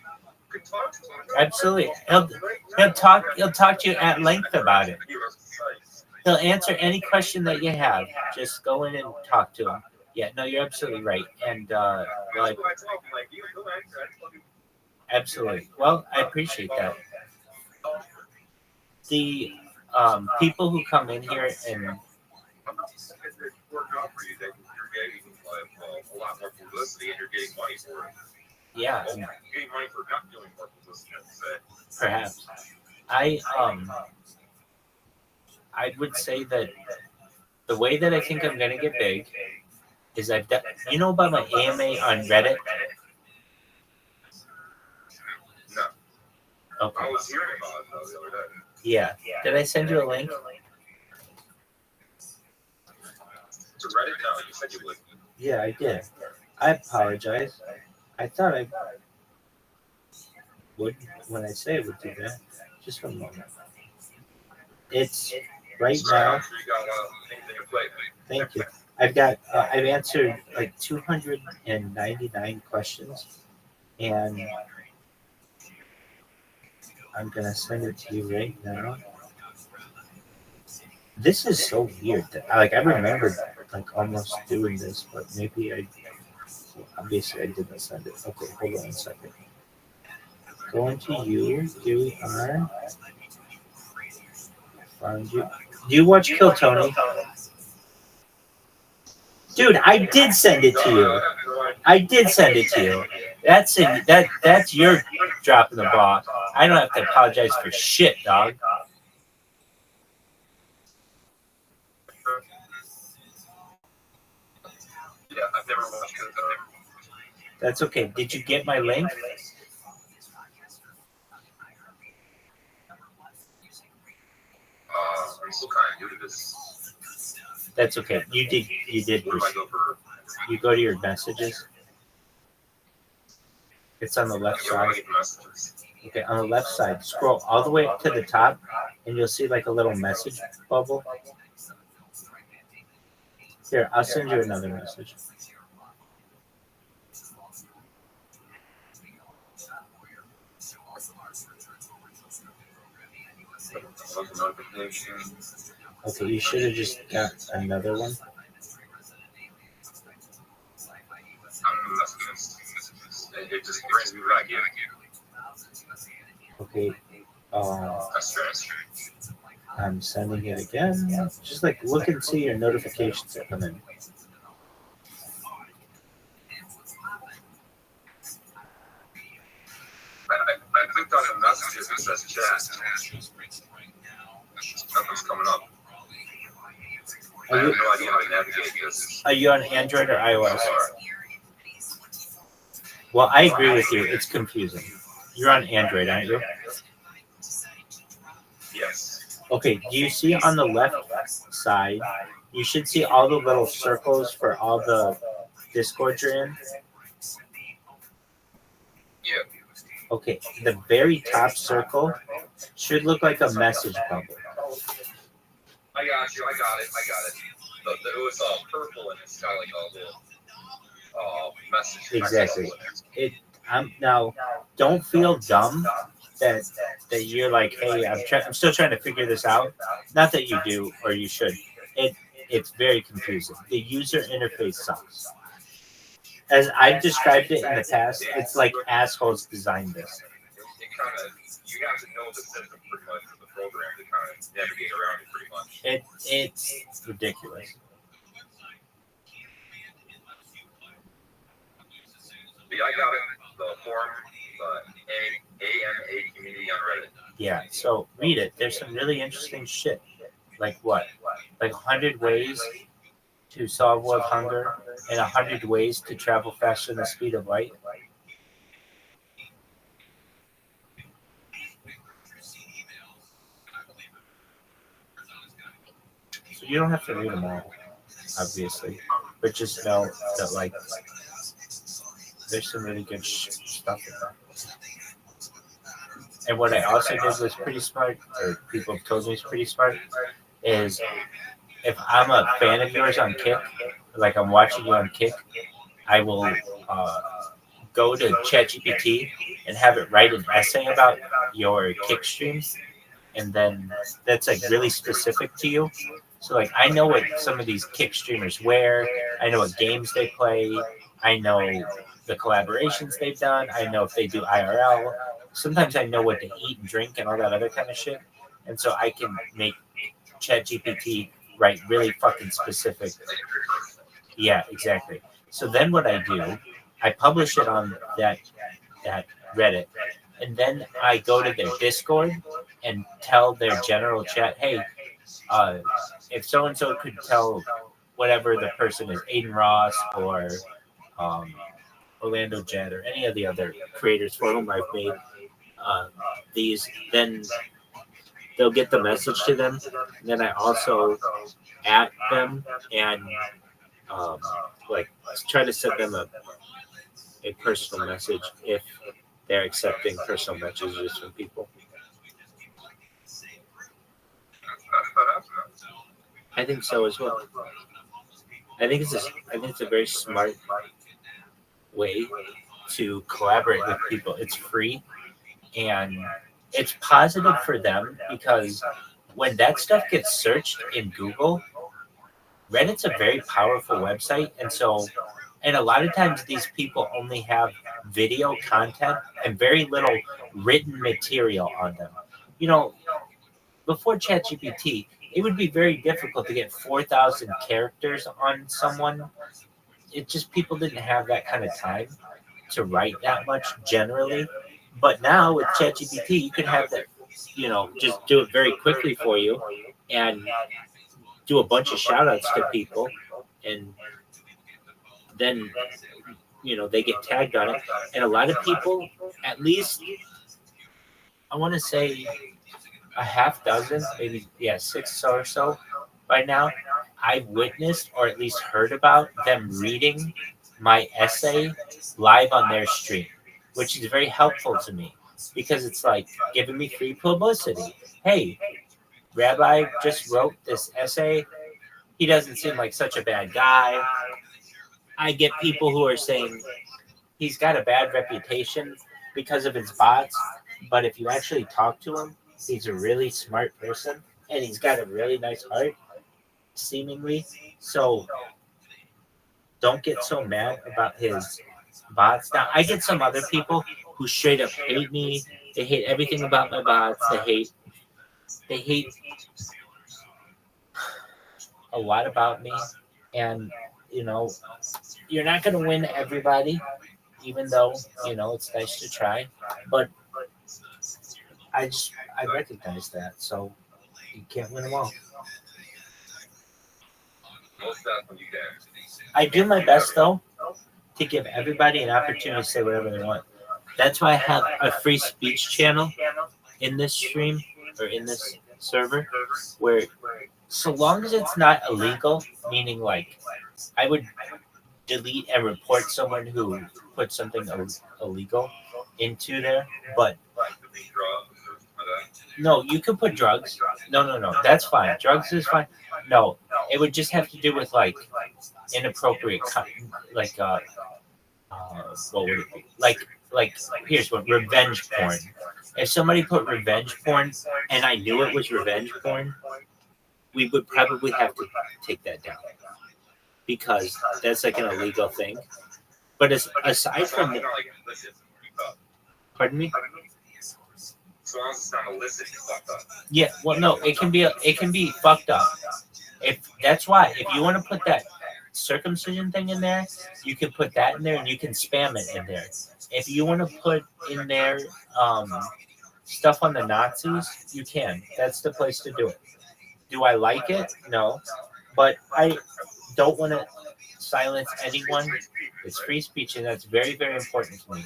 talk to him. Absolutely. He'll talk to you at length about it. He'll answer any question that you have. Just go in and talk to him. Yeah, no, you're absolutely right. And like, absolutely. Well, I appreciate that. The people who come in here and a lot more publicity and you're getting money for it. Yeah. Well, you're getting money for not doing more publicity, perhaps. I would say that the way that I think I'm gonna get big is I've done, you know about my AMA on Reddit? No. Okay. I was hearing about it though the other day. Yeah. Did I send you a link? To Reddit? No, you said you would. Yeah, I did. I apologize. I thought I would when I say I would do that. Just one moment. It's right now. Thank you. I've answered like 299 questions, And I'm gonna send it to you right now. This is so weird. I remember like almost doing this, but maybe obviously I didn't send it. Okay, hold on a second. Going to you. Here we are. Found you. Do you watch Kill Tony? Dude, I did send it to you. I did send it to you. That's it. That's your dropping the ball. I don't have to apologize for shit, dog. Yeah, I've never watched it though. That's okay. Did you get my link? I'm still kind of new to this. That's okay. You did. Where do I go for? You go to your messages. It's on the left side. Okay, on the left side, scroll all the way up to the top, and you'll see like a little message bubble. Here, I'll send you another message. Okay, you should have just got another one. It just brings me back in. Okay, I'm sending it again. Just like look and see your notifications that come in. I clicked on the messages and it says chat. Nothing's coming up. I have no idea how to navigate this. Are you on Android or iOS? Well, I agree with you. It's confusing. You're on Android, aren't you? Yes. Okay, do you see on the left side, you should see all the little circles for all the Discords you're in? Yeah. Okay, the very top circle should look like a message bubble. I got you. I got it. It was purple and it's got like a little message. Exactly. Now, don't feel dumb that you're like, hey, I'm still trying to figure this out. Not that you do or you should. It's very confusing. The user interface sucks. As I've described it in the past, it's like assholes designed this. It kind of, you have to know the system pretty much for the program to kind of navigate around it pretty much. It's ridiculous. Yeah, I got it. The forum, the AMA community on Reddit. Yeah, so read it. There's some really interesting shit. Like what? Like 100 ways to solve world hunger and 100 ways to travel faster than the speed of light. So you don't have to read them all, obviously, but just know that like there's some really good stuff in there. And what I also did was pretty smart, or people have told me is pretty smart, is if I'm a fan of yours on Kick, like I'm watching you on Kick, I will go to ChatGPT and have it write an essay about your Kick streams, and then that's like really specific to you. So like I know what some of these Kick streamers wear, I know what games they play, I know the collaborations they've done, I know if they do IRL. Sometimes I know what to eat and drink and all that other kind of shit, and so I can make ChatGPT write really fucking specific. Yeah, exactly. So then what I do, I publish it on that Reddit, and then I go to their Discord and tell their general chat, hey, if so and so could tell whatever the person is, Aiden Ross or Orlando Jet or any of the other creators for whom I've made these, then they'll get the message to them. And then I also at them and like try to send them a personal message if they're accepting personal messages from people. I think so as well. I think it's a very smart way to collaborate with people. It's free, and it's positive for them because when that stuff gets searched in Google, Reddit's a very powerful website, and a lot of times these people only have video content and very little written material on them. You know, before ChatGPT, it would be very difficult to get 4,000 characters on someone. It just people didn't have that kind of time to write that much generally. But now with ChatGPT, you can have that, just do it very quickly for you and do a bunch of shout outs to people, and then they get tagged on it. And a lot of people, at least I want to say a half dozen, maybe 6 or so by now, I've witnessed or at least heard about them reading my essay live on their stream, which is very helpful to me because it's like giving me free publicity. Hey, Rabbi just wrote this essay. He doesn't seem like such a bad guy. I get people who are saying he's got a bad reputation because of his bots, but if you actually talk to him, he's a really smart person and he's got a really nice heart, seemingly. So don't get so mad about his bots. Now, I get some other people who straight up hate me. They hate everything about my bots. They hate a lot about me. And, you're not going to win everybody, even though, it's nice to try. But I recognize that. So you can't win them all. I do my best, though, to give everybody an opportunity to say whatever they want. That's why I have a free speech channel in this stream or in this server where, so long as it's not illegal, meaning like I would delete and report someone who put something illegal into there, but no, you can put drugs. No, that's fine. Drugs is fine. No, it would just have to do with like inappropriate, like what would it be? Like here's what revenge porn. If somebody put revenge porn and I knew it was revenge porn, we would probably have to take that down because that's like an illegal thing. But aside from pardon me. So long as it's not illicit, it's fucked up. Yeah, well, no, it can be fucked up. That's why if you want to put that circumcision thing in there, you can put that in there and you can spam it in there. If you want to put in there stuff on the Nazis, you can. That's the place to do it. Do I like it? No, but I don't want to silence anyone. It's free speech, and that's very, very important to me.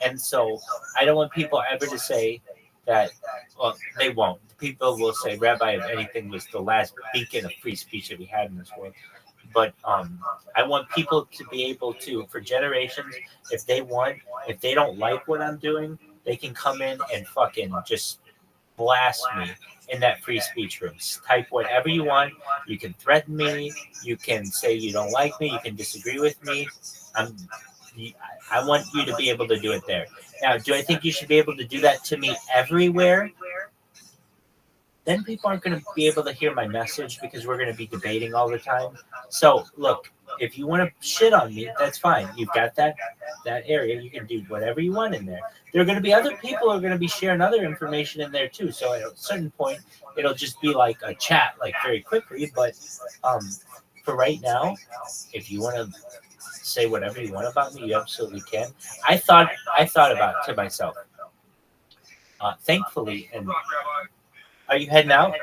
And so I don't want people ever to say that, well, they won't. People will say, Rabbi, if anything, was the last beacon of free speech that we had in this world. But I want people to be able to, for generations, if they don't like what I'm doing, they can come in and fucking just blast me in that free speech room. Type whatever you want. You can threaten me. You can say you don't like me. You can disagree with me. I want you to be able to do it there. Now, do I think you should be able to do that to me everywhere? Then people aren't going to be able to hear my message because we're going to be debating all the time. So, look, if you want to shit on me, that's fine. You've got that area. You can do whatever you want in there. There are going to be other people who are going to be sharing other information in there too. So at a certain point, it'll just be like a chat, like very quickly. But for right now, if you want to say whatever you want about me, you absolutely can. I thought about it to myself. Thankfully, and are you heading out?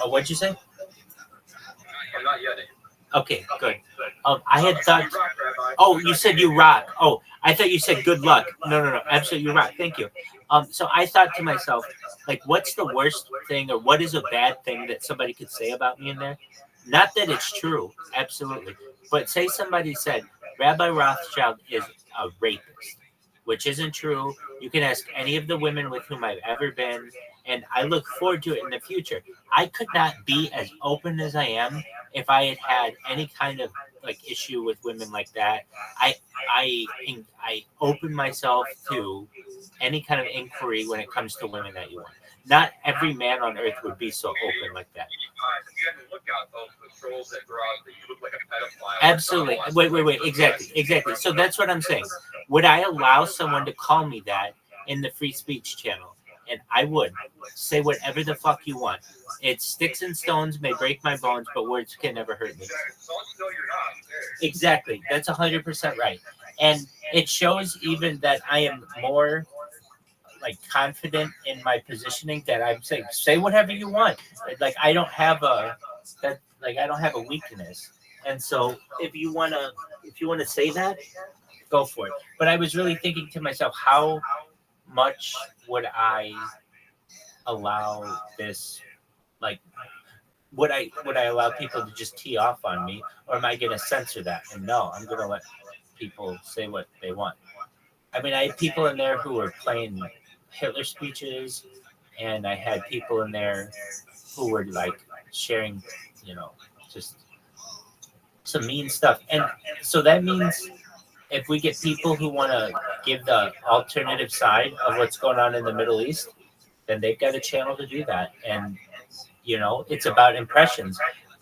Oh, what'd you say? I'm not yet. Okay, good. I had thought. Oh, you said you rock. Oh, I thought you said good luck. No. Absolutely, you rock. Thank you. So I thought to myself, like, what's the worst thing, or what is a bad thing that somebody could say about me in there? Not that it's true, absolutely, but say somebody said Rabbi Rothschild is a rapist, which isn't true. You can ask any of the women with whom I've ever been, and I look forward to it in the future. I could not be as open as I am if I had had any kind of like issue with women like that, I open myself to any kind of inquiry when it comes to women that you want. Not every man on earth would be so open like that. You have to look out those trolls that draw out that you look like a pedophile. Absolutely. Wait. Exactly. So that's what I'm saying. Would I allow someone to call me that in the free speech channel? And I would say whatever the fuck you want. It's sticks and stones may break my bones, but words can never hurt me. Exactly. That's 100% right. And it shows even that I am more like confident in my positioning that I'm saying, say whatever you want. Like I don't have a weakness. And so if you wanna say that, go for it. But I was really thinking to myself, how much would I allow this, like would I allow people to just tee off on me, or am I gonna censor that? And no, I'm gonna let people say what they want. I mean, I had people in there who were playing Hitler speeches, and I had people in there who were like sharing, just some mean stuff. And so that means if we get people who want to give the alternative side of what's going on in the Middle East, then they've got a channel to do that. And, it's about impressions.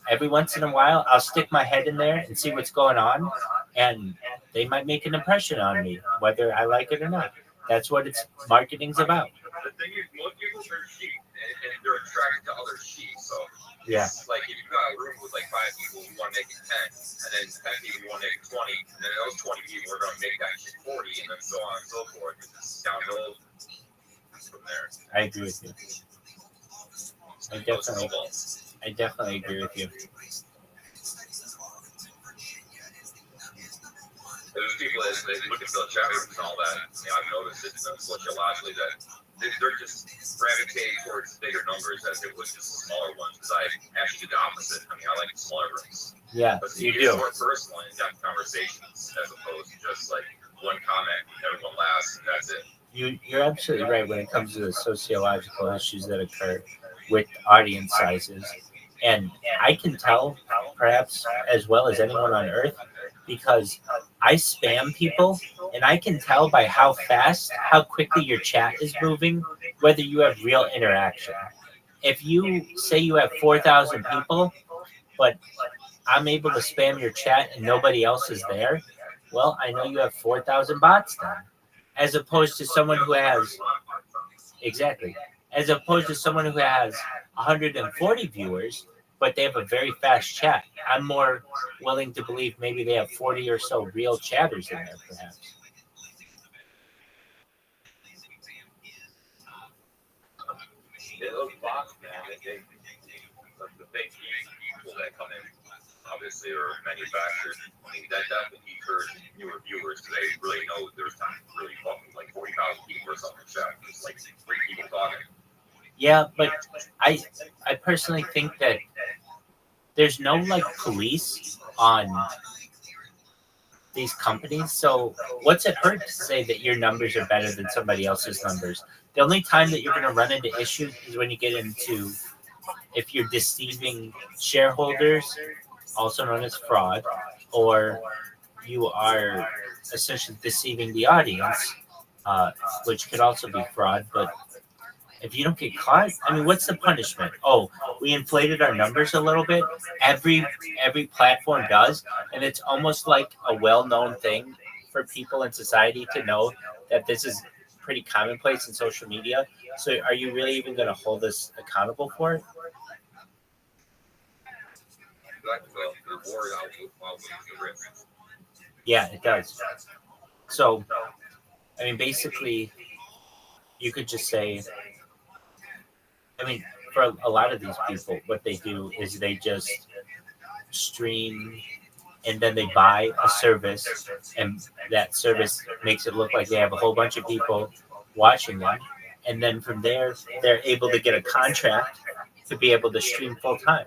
Every once in a while, I'll stick my head in there and see what's going on, and they might make an impression on me, whether I like it or not. That's what marketing's about. The thing is, most people turn sheep, and they're attracted to other sheep. So yeah, like if you've got a room with like 5 people who want to make it 10, and then 10 people who want to make it 20, and then those 20 people are going to make that shit 40, and then so on and so forth. It's downhill from there. I agree with you. I definitely agree with you. There's people that they look at the chat rooms and all that. I've noticed it sociologically that they're just gravitating towards bigger numbers as it was just smaller ones. Because I actually did the opposite. I mean, I like smaller rooms. Yeah, but you get do. more personal and in-depth conversations as opposed to just like one comment, everyone laughs, and that's it. You're absolutely right when it comes to the sociological issues that occur with audience sizes. And I can tell, perhaps as well as anyone on earth, because I spam people, and I can tell by how quickly your chat is moving, whether you have real interaction. If you say you have 4,000 people, but I'm able to spam your chat and nobody else is there, well, I know you have 4,000 bots then. As opposed to someone who has 140 viewers, but they have a very fast chat. I'm more willing to believe maybe they have 40 or so real chatters in there, perhaps. Yeah, those bots, man, like the fake people that come in, obviously, are manufactured. I mean, that would encourage newer viewers because they really know there's not really fucking like 40,000 people or something like that. It's like 3 people talking. Yeah, but I personally think that there's no like police on these companies. So what's it hurt to say that your numbers are better than somebody else's numbers? The only time that you're going to run into issues is when you get into if you're deceiving shareholders, also known as fraud, or you are essentially deceiving the audience, which could also be fraud. But if you don't get caught, I mean, what's the punishment? Oh, we inflated our numbers a little bit. Every platform does, and it's almost like a well-known thing for people in society to know that this is pretty commonplace in social media. So are you really even going to hold us accountable for it? Yeah, it does. So, I mean, basically, you could just say, I mean, for a lot of these people, what they do is they just stream and then they buy a service, and that service makes it look like they have a whole bunch of people watching them. And then from there, they're able to get a contract to be able to stream full time.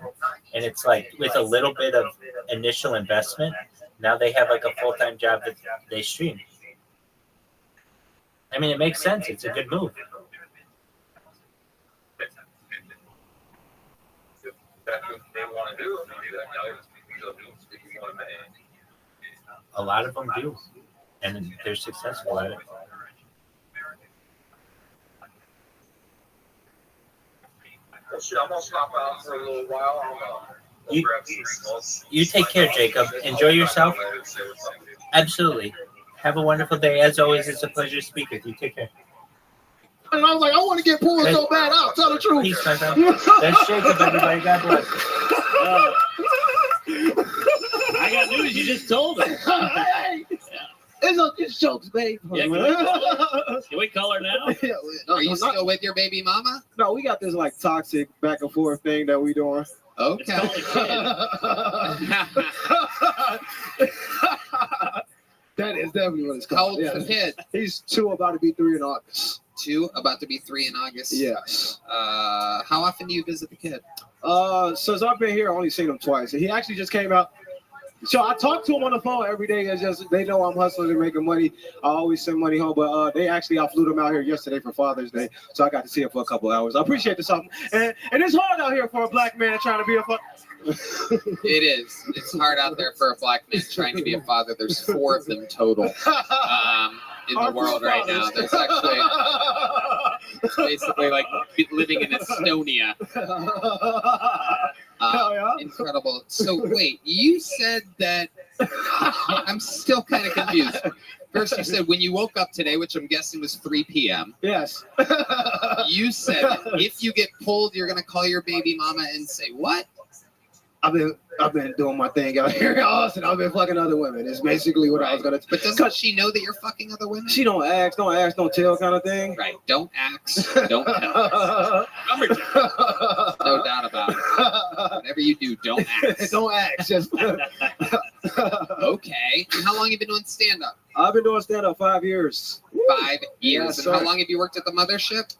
And it's like with a little bit of initial investment, now they have like a full-time job that they stream. I mean, it makes sense. It's a good move. Definitely they want to do, they do that. Now they'll do if you want to make. A lot of them do, and they're successful at it. Well, shit, I'm gonna stop out for a little while. I'm gonna You, grab some smokes. you take care, Jacob. Enjoy yourself. Absolutely. Have a wonderful day. As always, it's a pleasure to speak with you. Take care. And I was like, I want to get pulled so bad. I'll tell the truth. Peace, my friend. That's Jacob, everybody. God bless. I got news. You just told him. It's jokes, babe. Yeah, can we call her now? Are you still with your baby mama? No, we got this like toxic back and forth thing that we doing. Okay. That is definitely what it's How called. old's the kid? He's 2, about to be 3 in August. 2, about to be 3 in August. Yes. How often do you visit the kid? Since I've been here, I only seen him twice. And he actually just came out. So I talk to him on the phone every day. It's just they know I'm hustling and making money. I always send money home. But I flew them out here yesterday for Father's Day, so I got to see him for a couple hours. I appreciate the something. And it's hard out here for a black man trying to be a father. It is. It's hard out there for a black man trying to be a father. There's 4 of them total in the world right now. There's actually it's basically like living in Estonia. Incredible. So wait, you said that I'm still kind of confused. First, you said when you woke up today, which I'm guessing was 3 p.m. Yes. You said if you get pulled, you're gonna call your baby mama and say what? I've been doing my thing out here in Austin. I've been fucking other women. It's basically what I was gonna. But doesn't she know that you're fucking other women? She don't ask, don't tell, kind of thing. Right. Don't ask, don't tell. No doubt about it. Whatever you do, don't ask. Don't ask. Just okay. And how long have you been doing stand-up? I've been doing stand-up 5 years. 5 years. Yes, and how sir. long have you worked at the mothership?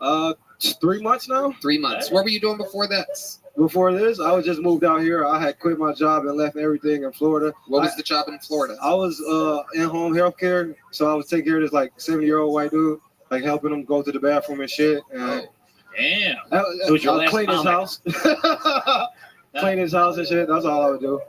3 months now. 3 months. What were you doing before this? Before this, I was just moved out here. I had quit my job and left everything in Florida. What was the job in Florida? I was in-home healthcare, so I was taking care of this like 70-year-old white dude, like helping him go to the bathroom and shit. And Damn. I was your last clean his comic. house, clean his house and shit. That's all I would do.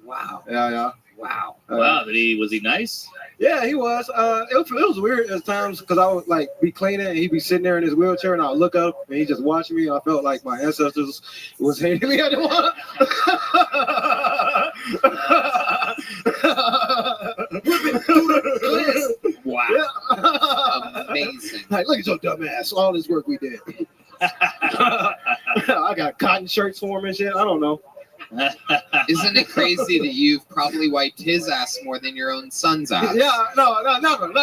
Wow. Yeah. Wow. Wow. Was he nice? Yeah, he was. It was weird at times because I would like be cleaning and he'd be sitting there in his wheelchair and I'd look up and he just watching me. I felt like my ancestors was hating me. I didn't want to. Wow. Yeah. Amazing. Like, look at your dumb ass. All this work we did. I got cotton shirts for him and shit. I don't know. Isn't it crazy that you've probably wiped his ass more than your own son's ass? Yeah, no, never.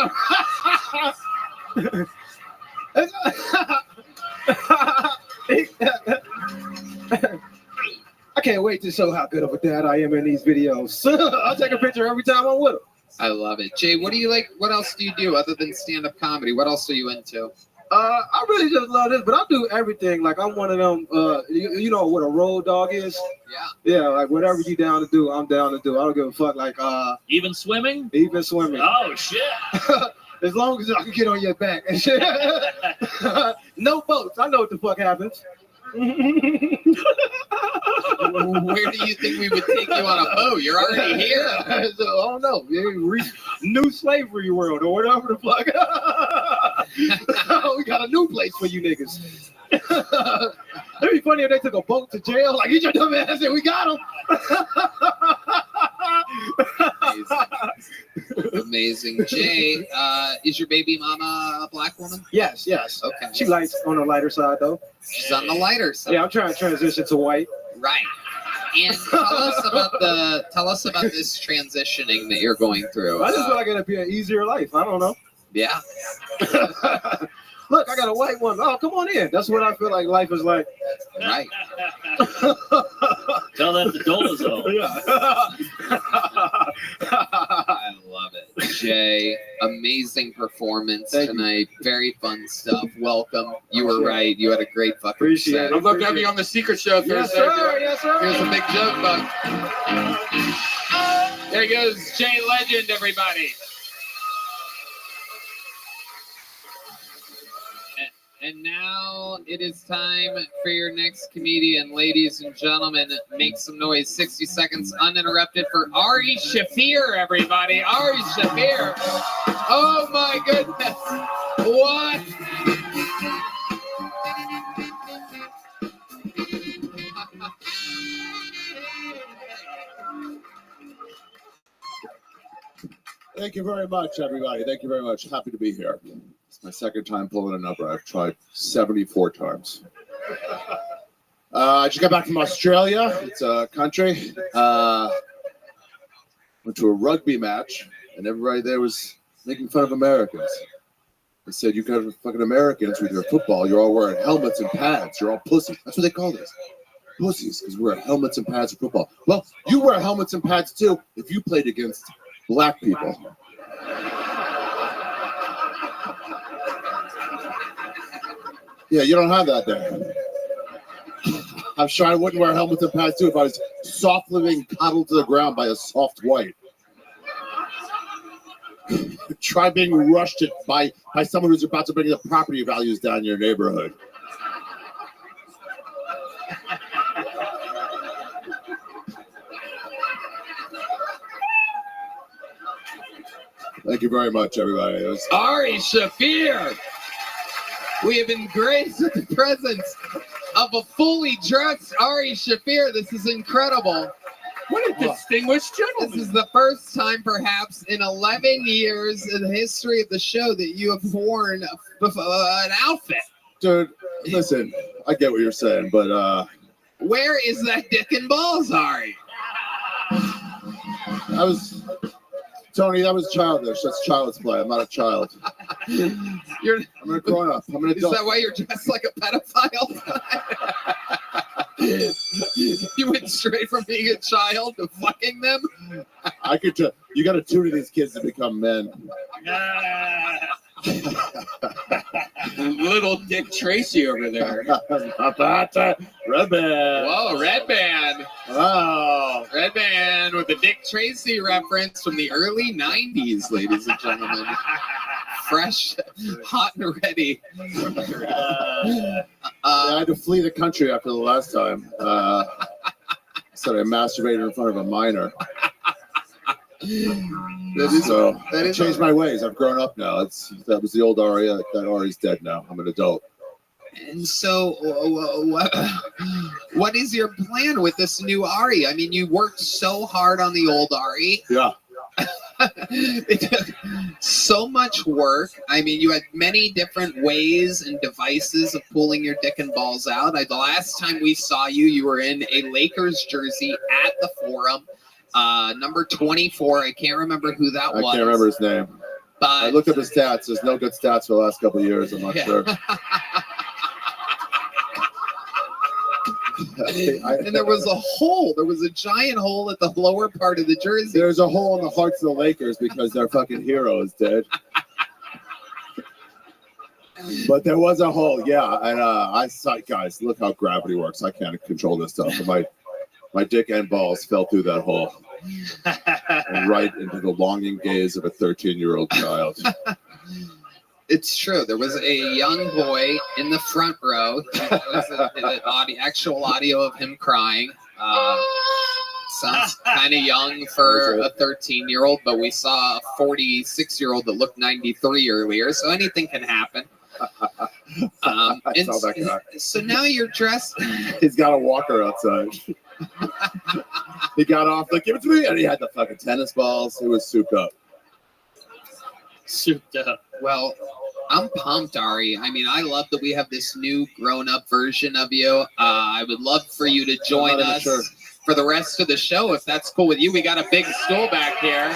I can't wait to show how good of a dad I am in these videos. I'll take a picture every time I'm with him. I love it. Jay, what do you like? What else do you do other than stand-up comedy? What else are you into? I really just love this, but I do everything. Like I'm one of them. You know what a road dog is? Yeah. Like whatever you down to do, I'm down to do. I don't give a fuck. Like Even swimming? Even swimming. Oh shit. As long as I can get on your back and shit. No boats. I know what the fuck happens. Where do you think we would take you on a boat? You're already here. So, I don't know. New slavery world or whatever the fuck. We got a new place for you niggas. It'd be funny if they took a boat to jail. Like, get your dumb ass in. We got him. Amazing. Jay, is your baby mama a black woman? Yes. Okay. She likes on the lighter side, though. She's on the lighter side. Yeah, I'm trying to transition to white. Right. And tell us about this transitioning that you're going through. I just feel like it'll be an easier life. I don't know. Yeah. Look, I got a white one. Oh, come on in. That's what I feel like life is like. Right. Tell that to Dolezal. I love it. Jay, amazing performance tonight. Very fun stuff. Welcome. You were right. You had a great fucking Appreciate set. it. I'd love to have you on the Secret Show Thursday. Yes, sir. Yes, sir. Here's a big joke, bud. There goes Jay Legend, everybody. And now it is time for your next comedian. Ladies and gentlemen, make some noise. 60 seconds uninterrupted for Ari Shaffir, everybody. Ari Shaffir. Oh my goodness. What? Thank you very much, everybody. Thank you very much. Happy to be here. It's my second time pulling a number. I've tried 74 times. I just got back from Australia. It's a country. Went to a rugby match, and everybody there was making fun of Americans. They said, you guys are fucking Americans with your football. You're all wearing helmets and pads. You're all pussies. That's what they call this. Pussies, because we wear helmets and pads for football. Well, you wear helmets and pads, too, if you played against black people. Yeah, you don't have that there. I'm sure I wouldn't wear helmets and pads too if I was softly being coddled to the ground by a soft white. Try being rushed by someone who's about to bring the property values down in your neighborhood. Thank you very much, everybody. Ari Shaffir. We have been graced with the presence of a fully dressed Ari Shaffir. This is incredible. What a distinguished gentleman. This is the first time, perhaps, in 11 years in the history of the show that you have worn an outfit. Dude, listen, I get what you're saying, but where is that dick and balls, Ari? Tony, that was childish. That's child's play. I'm not a child. I'm a grown up. I'm an adult. Is that why you're dressed like a pedophile? You went straight from being a child to fucking them? I could tell. You got to tutor these kids to become men. Little Dick Tracy over there. Red Band. Whoa, Red Band. Oh. Red Band with the Dick Tracy reference from the early 90s, ladies and gentlemen. Fresh, hot and ready. I had to flee the country after the last time. Said I masturbated in front of a minor. So I changed my ways. I've grown up now. That was the old Ari. That Ari's dead now. I'm an adult. And so, what is your plan with this new Ari? I mean, you worked so hard on the old Ari. Yeah. It took so much work. I mean, you had many different ways and devices of pulling your dick and balls out. The last time we saw you, you were in a Lakers jersey at the Forum. Number 24. I can't remember who that was. I can't remember his name. But I looked at the stats. There's no good stats for the last couple of years. I'm not sure. And there was a hole. There was a giant hole at the lower part of the jersey. There's a hole in the hearts of the Lakers because their fucking hero is dead. But there was a hole, yeah. And I saw, guys, look how gravity works. I can't control this stuff. My dick and balls fell through that hole and right into the longing gaze of a 13-year-old child. It's true. There was a young boy in the front row. There was actual audio of him crying. Sounds kind of young for a 13-year-old, but we saw a 46-year-old that looked 93 earlier, so anything can happen. So now you're dressed. He's got a walker outside. He got off, like, give it to me, and he had the fucking tennis balls. He was souped up. Souped up. Well, I'm pumped, Ari. I mean, I love that we have this new grown-up version of you. I would love for you to join us for the rest of the show, if that's cool with you. We got a big stool back here.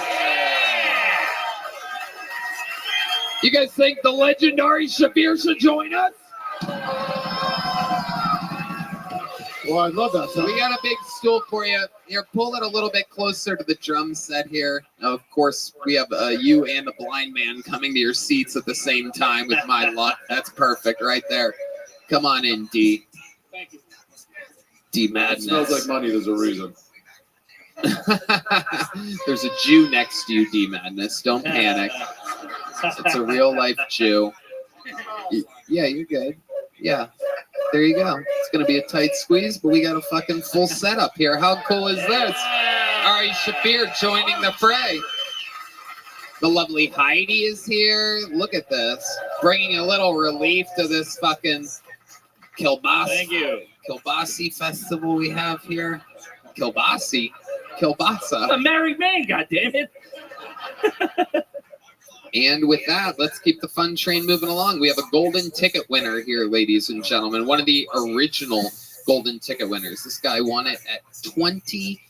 You guys think the legendary Shaffir should join us? Well, I love that. So we got a big stool for you. Here, pull it a little bit closer to the drum set here. Now, of course, we have you and a blind man coming to your seats at the same time with my luck. That's perfect right there. Come on in, D. Thank you. D Madness. It smells like money. There's a reason. There's a Jew next to you, D Madness. Don't panic. It's a real life Jew. Yeah, you're good. Yeah. There you go. It's going to be a tight squeeze, but we got a fucking full setup here. How cool is this? Ari Shafir joining the fray. The lovely Heidi is here. Look at this. Bringing a little relief to this fucking kielbasa. Thank you. Kielbasi festival we have here. Kielbasa. I'm a married man, goddammit. And with that, let's keep the fun train moving along. We have a golden ticket winner here, ladies and gentlemen. One of the original golden ticket winners. This guy won it at 20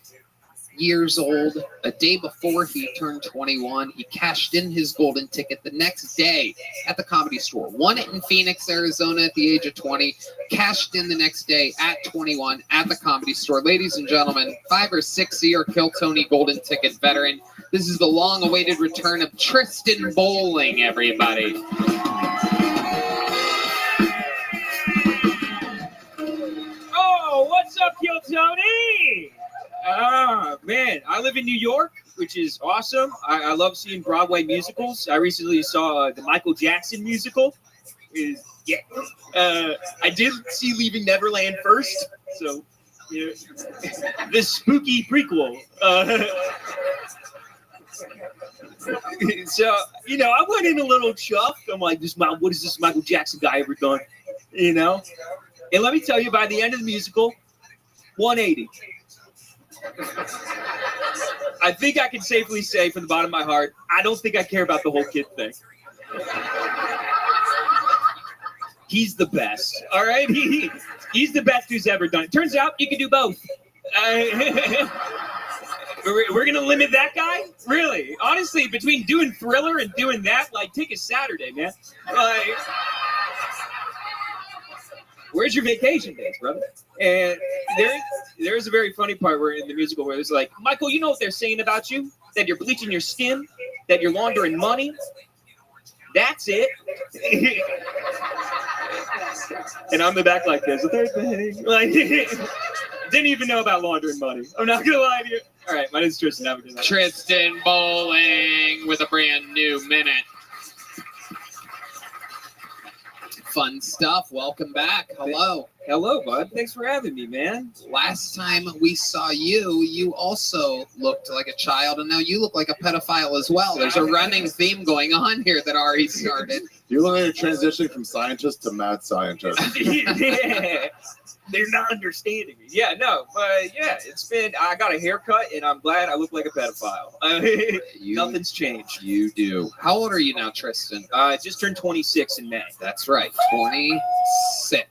years old, a day before he turned 21. He cashed in his golden ticket the next day at the Comedy Store. Won it in Phoenix, Arizona at the age of 20. Cashed in the next day at 21 at the Comedy Store. Ladies and gentlemen, 5 or 6 year Kill Tony golden ticket veteran. This is the long-awaited return of Tristan Bowling, everybody. Oh, what's up, Kill Tony? Man, I live in New York, which is awesome. I love seeing Broadway musicals. I recently saw the Michael Jackson musical. I did see Leaving Neverland first, so you know, this spooky prequel. So you know, I went in a little chuffed. I'm like, what has this Michael Jackson guy ever done? You know, and let me tell you, by the end of the musical, 180. I think I can safely say from the bottom of my heart, I don't think I care about the whole kid thing. He's the best, all right? He's the best who's ever done it. Turns out you can do both. We're going to limit that guy? Really? Honestly, between doing Thriller and doing that, like, take a Saturday, man. Like, where's your vacation days, brother? And there's a very funny part where in the musical where it's like, Michael, you know what they're saying about you? That you're bleaching your skin? That you're laundering money? That's it. And I'm in the back like this. Like, didn't even know about laundering money. I'm not going to lie to you. All right, my name's Tristan. Have a good night. Tristan Bowling with a brand new minute. Fun stuff. Welcome back. Hello. Hello, bud. Thanks for having me, man. Last time we saw you, you also looked like a child, and now you look like a pedophile as well. There's a running theme going on here that Ari started. You look like you're transitioning from scientist to mad scientist. Yeah. They're not understanding me. Yeah, no, but yeah, I got a haircut, and I'm glad I look like a pedophile. Nothing's changed. You do. How old are you now, Tristan? I just turned 26 in May. That's right, 26.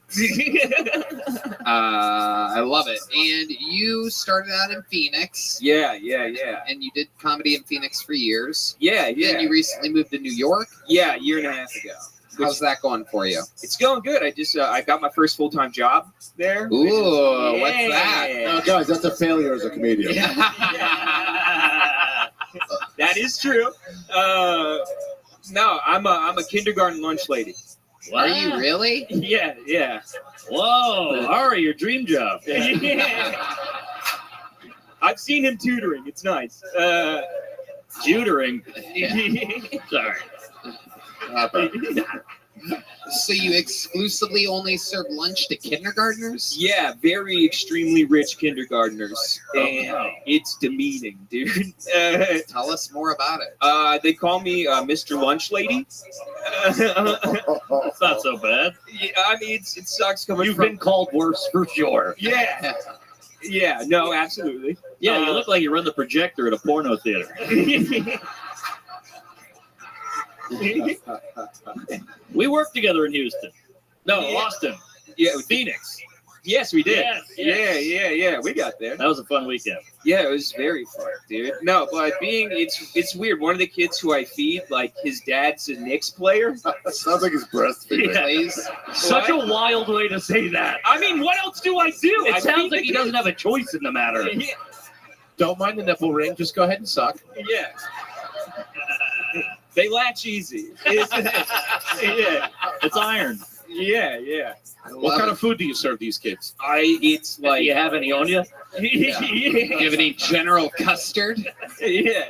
I love it. And you started out in Phoenix. Yeah. And you did comedy in Phoenix for years. Yeah. And you recently moved to New York? Yeah, a year and a half ago. How's that going for you? It's going good. I just I got my first full-time job there. Ooh, what's that? Oh, guys, that's a failure as a comedian. That is true. No, I'm a kindergarten lunch lady. Are you really? Yeah. Whoa, Ari, your dream job. Yeah. I've seen him tutoring. It's nice. Tutoring? Sorry. So you exclusively only serve lunch to kindergartners? Yeah, very extremely rich kindergartnens. And it's demeaning, dude. Tell us more about it. They call me Mr. Lunch Lady. It's not so bad. Yeah, I mean, it sucks coming You've from... been called worse for sure. Yeah. Yeah, no, absolutely. Yeah, you look like you run the projector at a porno theater. We worked together in Houston. No, Austin. Yeah, Phoenix. Yes, we did. Yes. Yeah. We got there. That was a fun weekend. Yeah, it was very fun, dude. No, but it's weird. One of the kids who I feed, like his dad's a Knicks player. Sounds like he's breastfeeding. Yeah. Such a wild way to say that. I mean, what else do I do? It sounds like he doesn't have a choice in the matter. Yeah. Don't mind the nipple ring. Just go ahead and suck. Yeah. They latch easy. Yeah. It's iron. Yeah. What kind of food do you serve these kids? It's like. Do you have any on you? Do you have any General Custard? Yeah.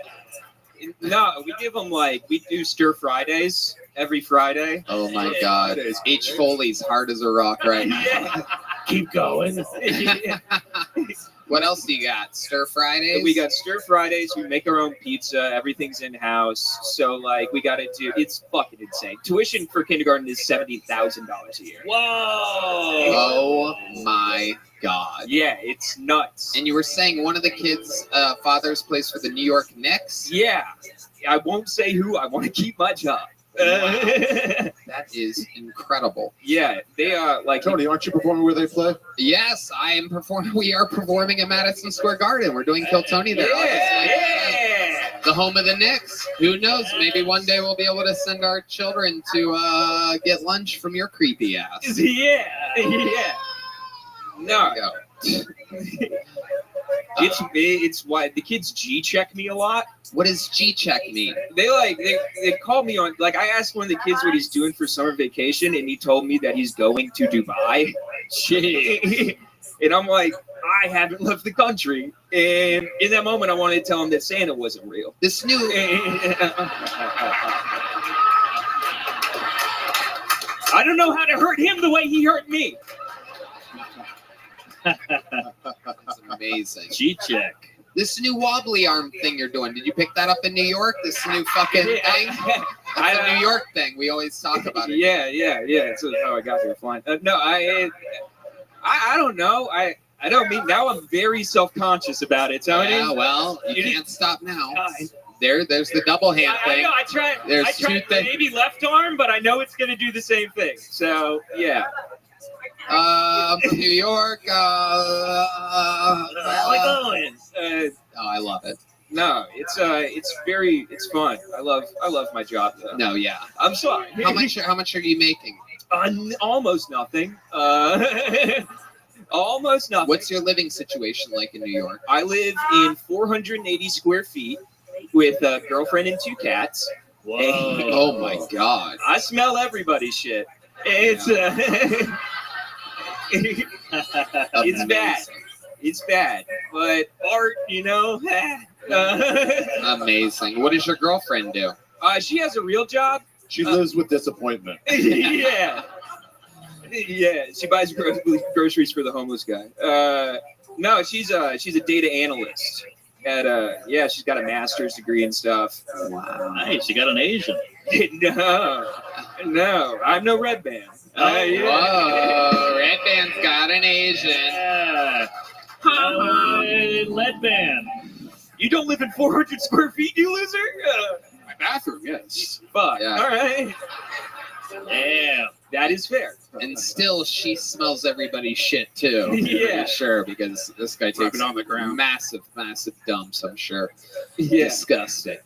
No, we give them we do stir Fridays every Friday. Oh my God. H. Foley's hard as a rock right now. Yeah. Keep going. What else do you got? Stir Fridays? We got stir Fridays. We make our own pizza. Everything's in house. So we got to do. It's fucking insane. Tuition for kindergarten is $70,000 a year. Whoa! Oh my God! Yeah, it's nuts. And you were saying one of the kids' fathers plays for the New York Knicks. Yeah, I won't say who. I want to keep my job. Wow. That is incredible. Yeah, they are Tony, aren't you performing where they play? Yes, I am performing. We are performing at Madison Square Garden. We're doing Kill Tony there. Yeah. The home of the Knicks. Who knows? Maybe one day we'll be able to send our children to get lunch from your creepy ass. Yeah. No. It's why the kids G-check me a lot. What does G-check mean? They call me on I asked one of the kids what he's doing for summer vacation, and he told me that he's going to Dubai. Shit. And I'm like, I haven't left the country. And in that moment, I wanted to tell him that Santa wasn't real. This new I don't know how to hurt him the way he hurt me. That's amazing. G-check. This new wobbly arm thing you're doing, did you pick that up in New York? This new fucking thing? It's a New York thing. We always talk about it. Yeah. That's how I got here flying. No, I don't know. I don't mean, now I'm very self-conscious about it, Tony. Yeah, well, you can't stop now. There's the double hand thing. I know, I tried two things. maybe left arm, but I know it's going to do the same thing. So, yeah. New York. How we going? I love it. No, it's fun. I love my job though. No, yeah. I'm sorry. How much are you making? Almost nothing. Almost nothing. What's your living situation like in New York? I live in 480 square feet with a girlfriend and 2 cats. Whoa. Oh my God. I smell everybody's shit. It's it's bad. It's bad. But art, Amazing. What does your girlfriend do? She has a real job. She lives with disappointment. Yeah. Yeah. She buys groceries for the homeless guy. No, she's a data analyst. She's got a master's degree and stuff. Wow. Nice. You got an Asian. No, I'm no red band. Whoa, red band's got an Asian. Yeah. Lead band. You don't live in 400 square feet, you loser? My bathroom, yes. Fuck. Yeah. All right. Yeah. That is fair. And still, she smells everybody's shit too. Yeah. For sure, because this guy takes on the ground. massive dumps. I'm sure. Yeah. Disgusting.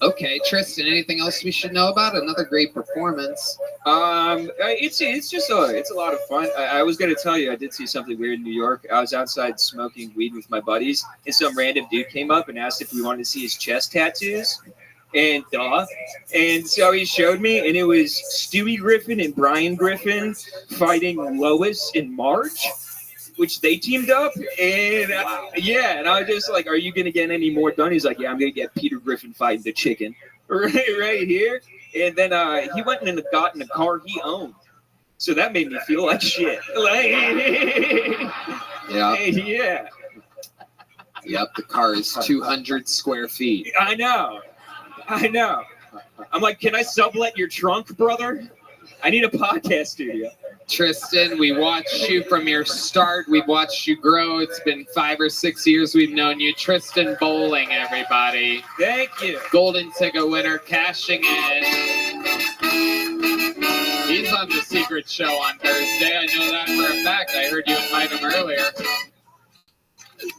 Okay, Tristan. Anything else we should know about? Another great performance. It's a lot of fun. I was gonna tell you, I did see something weird in New York. I was outside smoking weed with my buddies, and some random dude came up and asked if we wanted to see his chest tattoos. And so he showed me, and it was Stewie Griffin and Brian Griffin fighting Lois and Marge, which they teamed up. And and I was just like, "Are you gonna get any more done?" He's like, "Yeah, I'm gonna get Peter Griffin fighting the chicken right here." And then he went and got in a car he owned, so that made me feel like shit. Yeah. Yep. The car is 200 square feet. I know. I'm like, can I sublet your trunk, brother? I need a podcast studio. Tristan, we watched you from your start. We've watched you grow. It's been 5 or 6 years we've known you. Tristan Bowling, everybody. Thank you. Golden ticket winner, cashing in. He's on The Secret Show on Thursday. I know that for a fact. I heard you invite him earlier.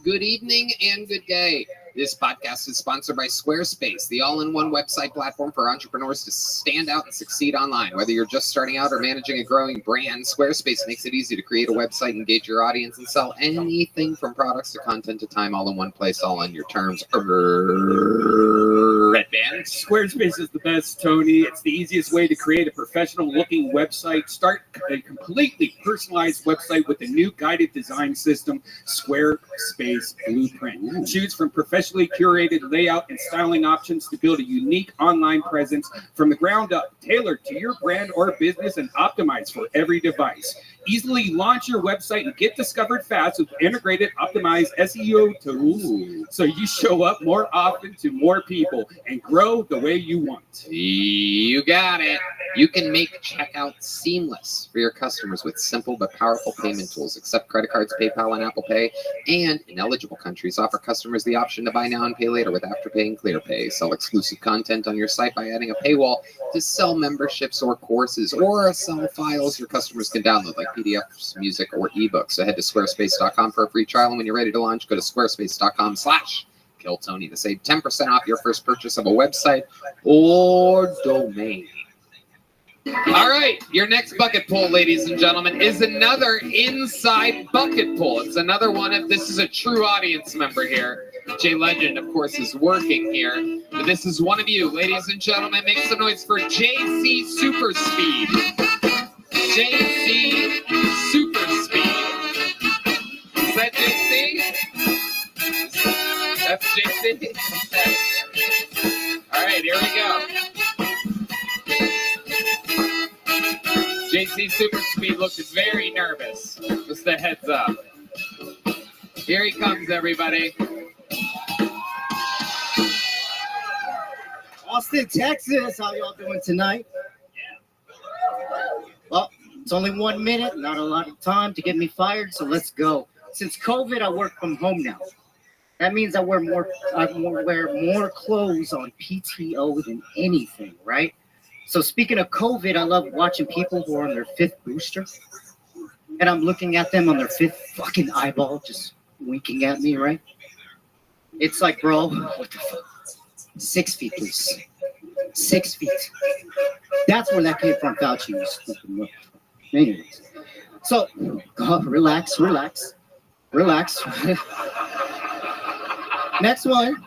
Good evening and good day. This podcast is sponsored by Squarespace, the all-in-one website platform for entrepreneurs to stand out and succeed online. Whether you're just starting out or managing a growing brand, Squarespace makes it easy to create a website, engage your audience, and sell anything from products to content to time, all in one place, all on your terms. Red Band. Squarespace is the best, Tony. It's the easiest way to create a professional-looking website. Start a completely personalized website with the new guided design system, Squarespace Blueprint. Choose from professionally curated layout and styling options to build a unique online presence from the ground up, tailored to your brand or business and optimized for every device. Easily launch your website and get discovered fast with integrated, optimized SEO tools, so you show up more often to more people and grow the way you want. You got it. You can make checkout seamless for your customers with simple but powerful payment tools. Accept credit cards, PayPal, and Apple Pay. And in eligible countries, offer customers the option to buy now and pay later with Afterpay and ClearPay. Sell exclusive content on your site by adding a paywall to sell memberships or courses, or sell files your customers can download, like PDFs, music, or ebooks. So head to squarespace.com for a free trial, and when you're ready to launch, go to squarespace.com/KillTony to save 10% off your first purchase of a website or domain. All right, your next bucket pull, ladies and gentlemen, is another inside bucket pull. It's another one of, this is a true audience member here. Jay Legend, of course, is working here. But this is one of you, ladies and gentlemen. Make some noise for JC Super Speed. JC Super Speed. Is that JC? That's JC? All right, here we go. JC Super Speed looked very nervous. Just a heads up. Here he comes, everybody. Austin, Texas. How y'all doing tonight? Well, it's only 1 minute, not a lot of time to get me fired, so let's go. Since COVID, I work from home now. That means I wear more clothes on PTO than anything, right? So speaking of COVID, I love watching people who are on their 5th booster, and I'm looking at them on their 5th fucking eyeball, just winking at me, right? It's like, bro, what the fuck? 6 feet, please. 6 feet. That's where that came from. Fauci was fucking rough. Anyways, so relax. Next one.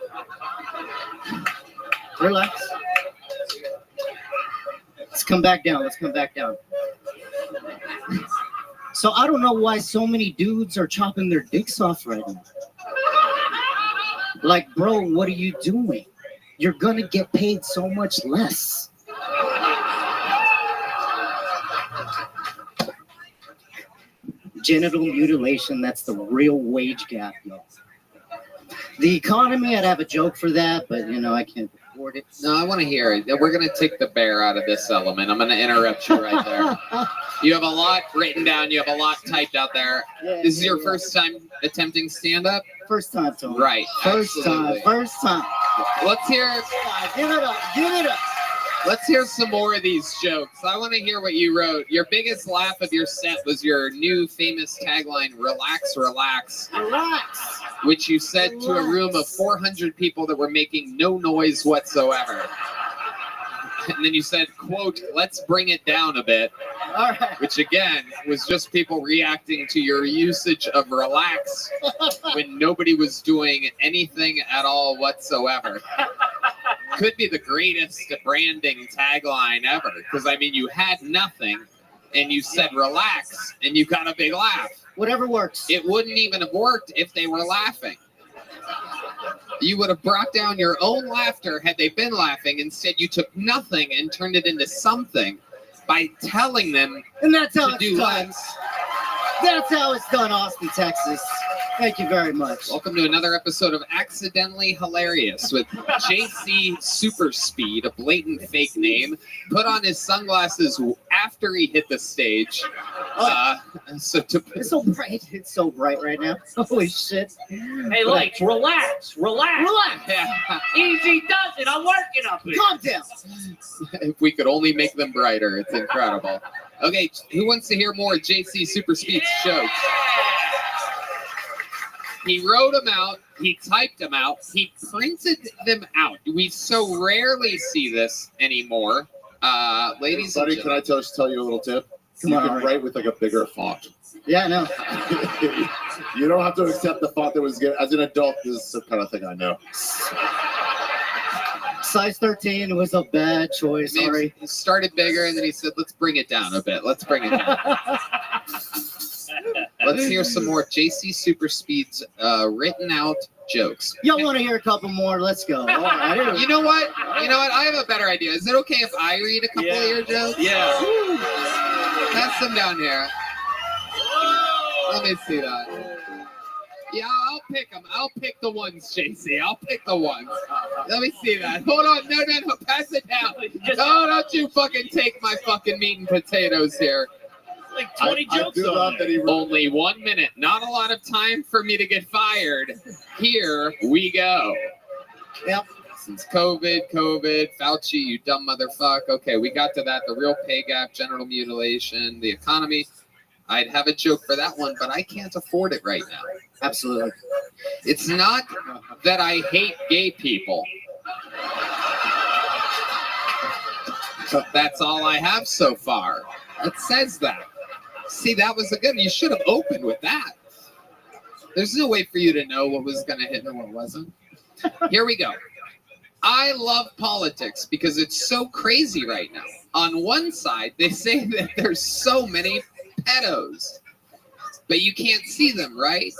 Relax. Let's come back down. So I don't know why so many dudes are chopping their dicks off right now. Like, bro, what are you doing? You're gonna get paid so much less. Genital mutilation, that's the real wage gap, yo. The economy, I'd have a joke for that, but I can't afford it. No, I want to hear it. We're going to take the bear out of this element. I'm going to interrupt you right there. You have a lot written down. You have a lot typed out there. Yeah, this is your first time attempting stand-up? First time, Tony. Right. First time. Let's hear it. Give it up. Let's hear some more of these jokes. I want to hear what you wrote. Your biggest laugh of your set was your new famous tagline, "Relax, relax." Relax. Which you said to a room of 400 people that were making no noise whatsoever. And then you said, quote, "Let's bring it down a bit." All right. Which again was just people reacting to your usage of relax when nobody was doing anything at all whatsoever. Could be the greatest branding tagline ever. Because you had nothing and you said relax and you got a big laugh. Whatever works. It wouldn't even have worked if they were laughing. You would have brought down your own laughter had they been laughing. Instead, you took nothing and turned it into something by telling them and that's how to do less. That's how it's done, Austin, Texas. Thank you very much. Welcome to another episode of Accidentally Hilarious with JC Super Speed, a blatant fake name, put on his sunglasses after he hit the stage. It's so bright. It's so bright right now. Holy shit. Hey, Lex, relax. Yeah. Easy does it. I'm working up here. Calm down. If we could only make them brighter, it's incredible. Okay, who wants to hear more JC Super Speed's jokes? He wrote them out, he typed them out, he printed them out. We so rarely see this anymore. Ladies and Buddy, can I tell you a little tip? Come you on, can write with like a bigger font. Yeah, I know. You don't have to accept the font that was given. As an adult, this is the kind of thing I know. size 13 was a bad choice. Maybe Sorry. He started bigger and then he said, let's bring it down a bit. Let's bring it down. Let's hear some more JC Super Speed's written out jokes. Y'all want to hear a couple more? Let's go. All right. You know what? I have a better idea. Is it okay if I read a couple of your jokes? Yeah. Pass them down here. Let me see that. Yeah, I'll pick them. I'll pick the ones, JC. I'll pick the ones. Let me see that. Hold on. No. Pass it down. No, don't you fucking take my fucking meat and potatoes here. Like 20 jokes on there. Only 1 minute. Not a lot of time for me to get fired. Here we go. Yep. Since COVID, Fauci, you dumb motherfucker. Okay, we got to that. The real pay gap, genital mutilation, the economy. I'd have a joke for that one, but I can't afford it right now. Absolutely. It's not that I hate gay people. That's all I have so far. It says that. See, that was a good one. You should have opened with that. There's no way for you to know what was going to hit and what wasn't. Here we go. I love politics because it's so crazy right now. On one side, they say that there's so many pedos, but you can't see them, right?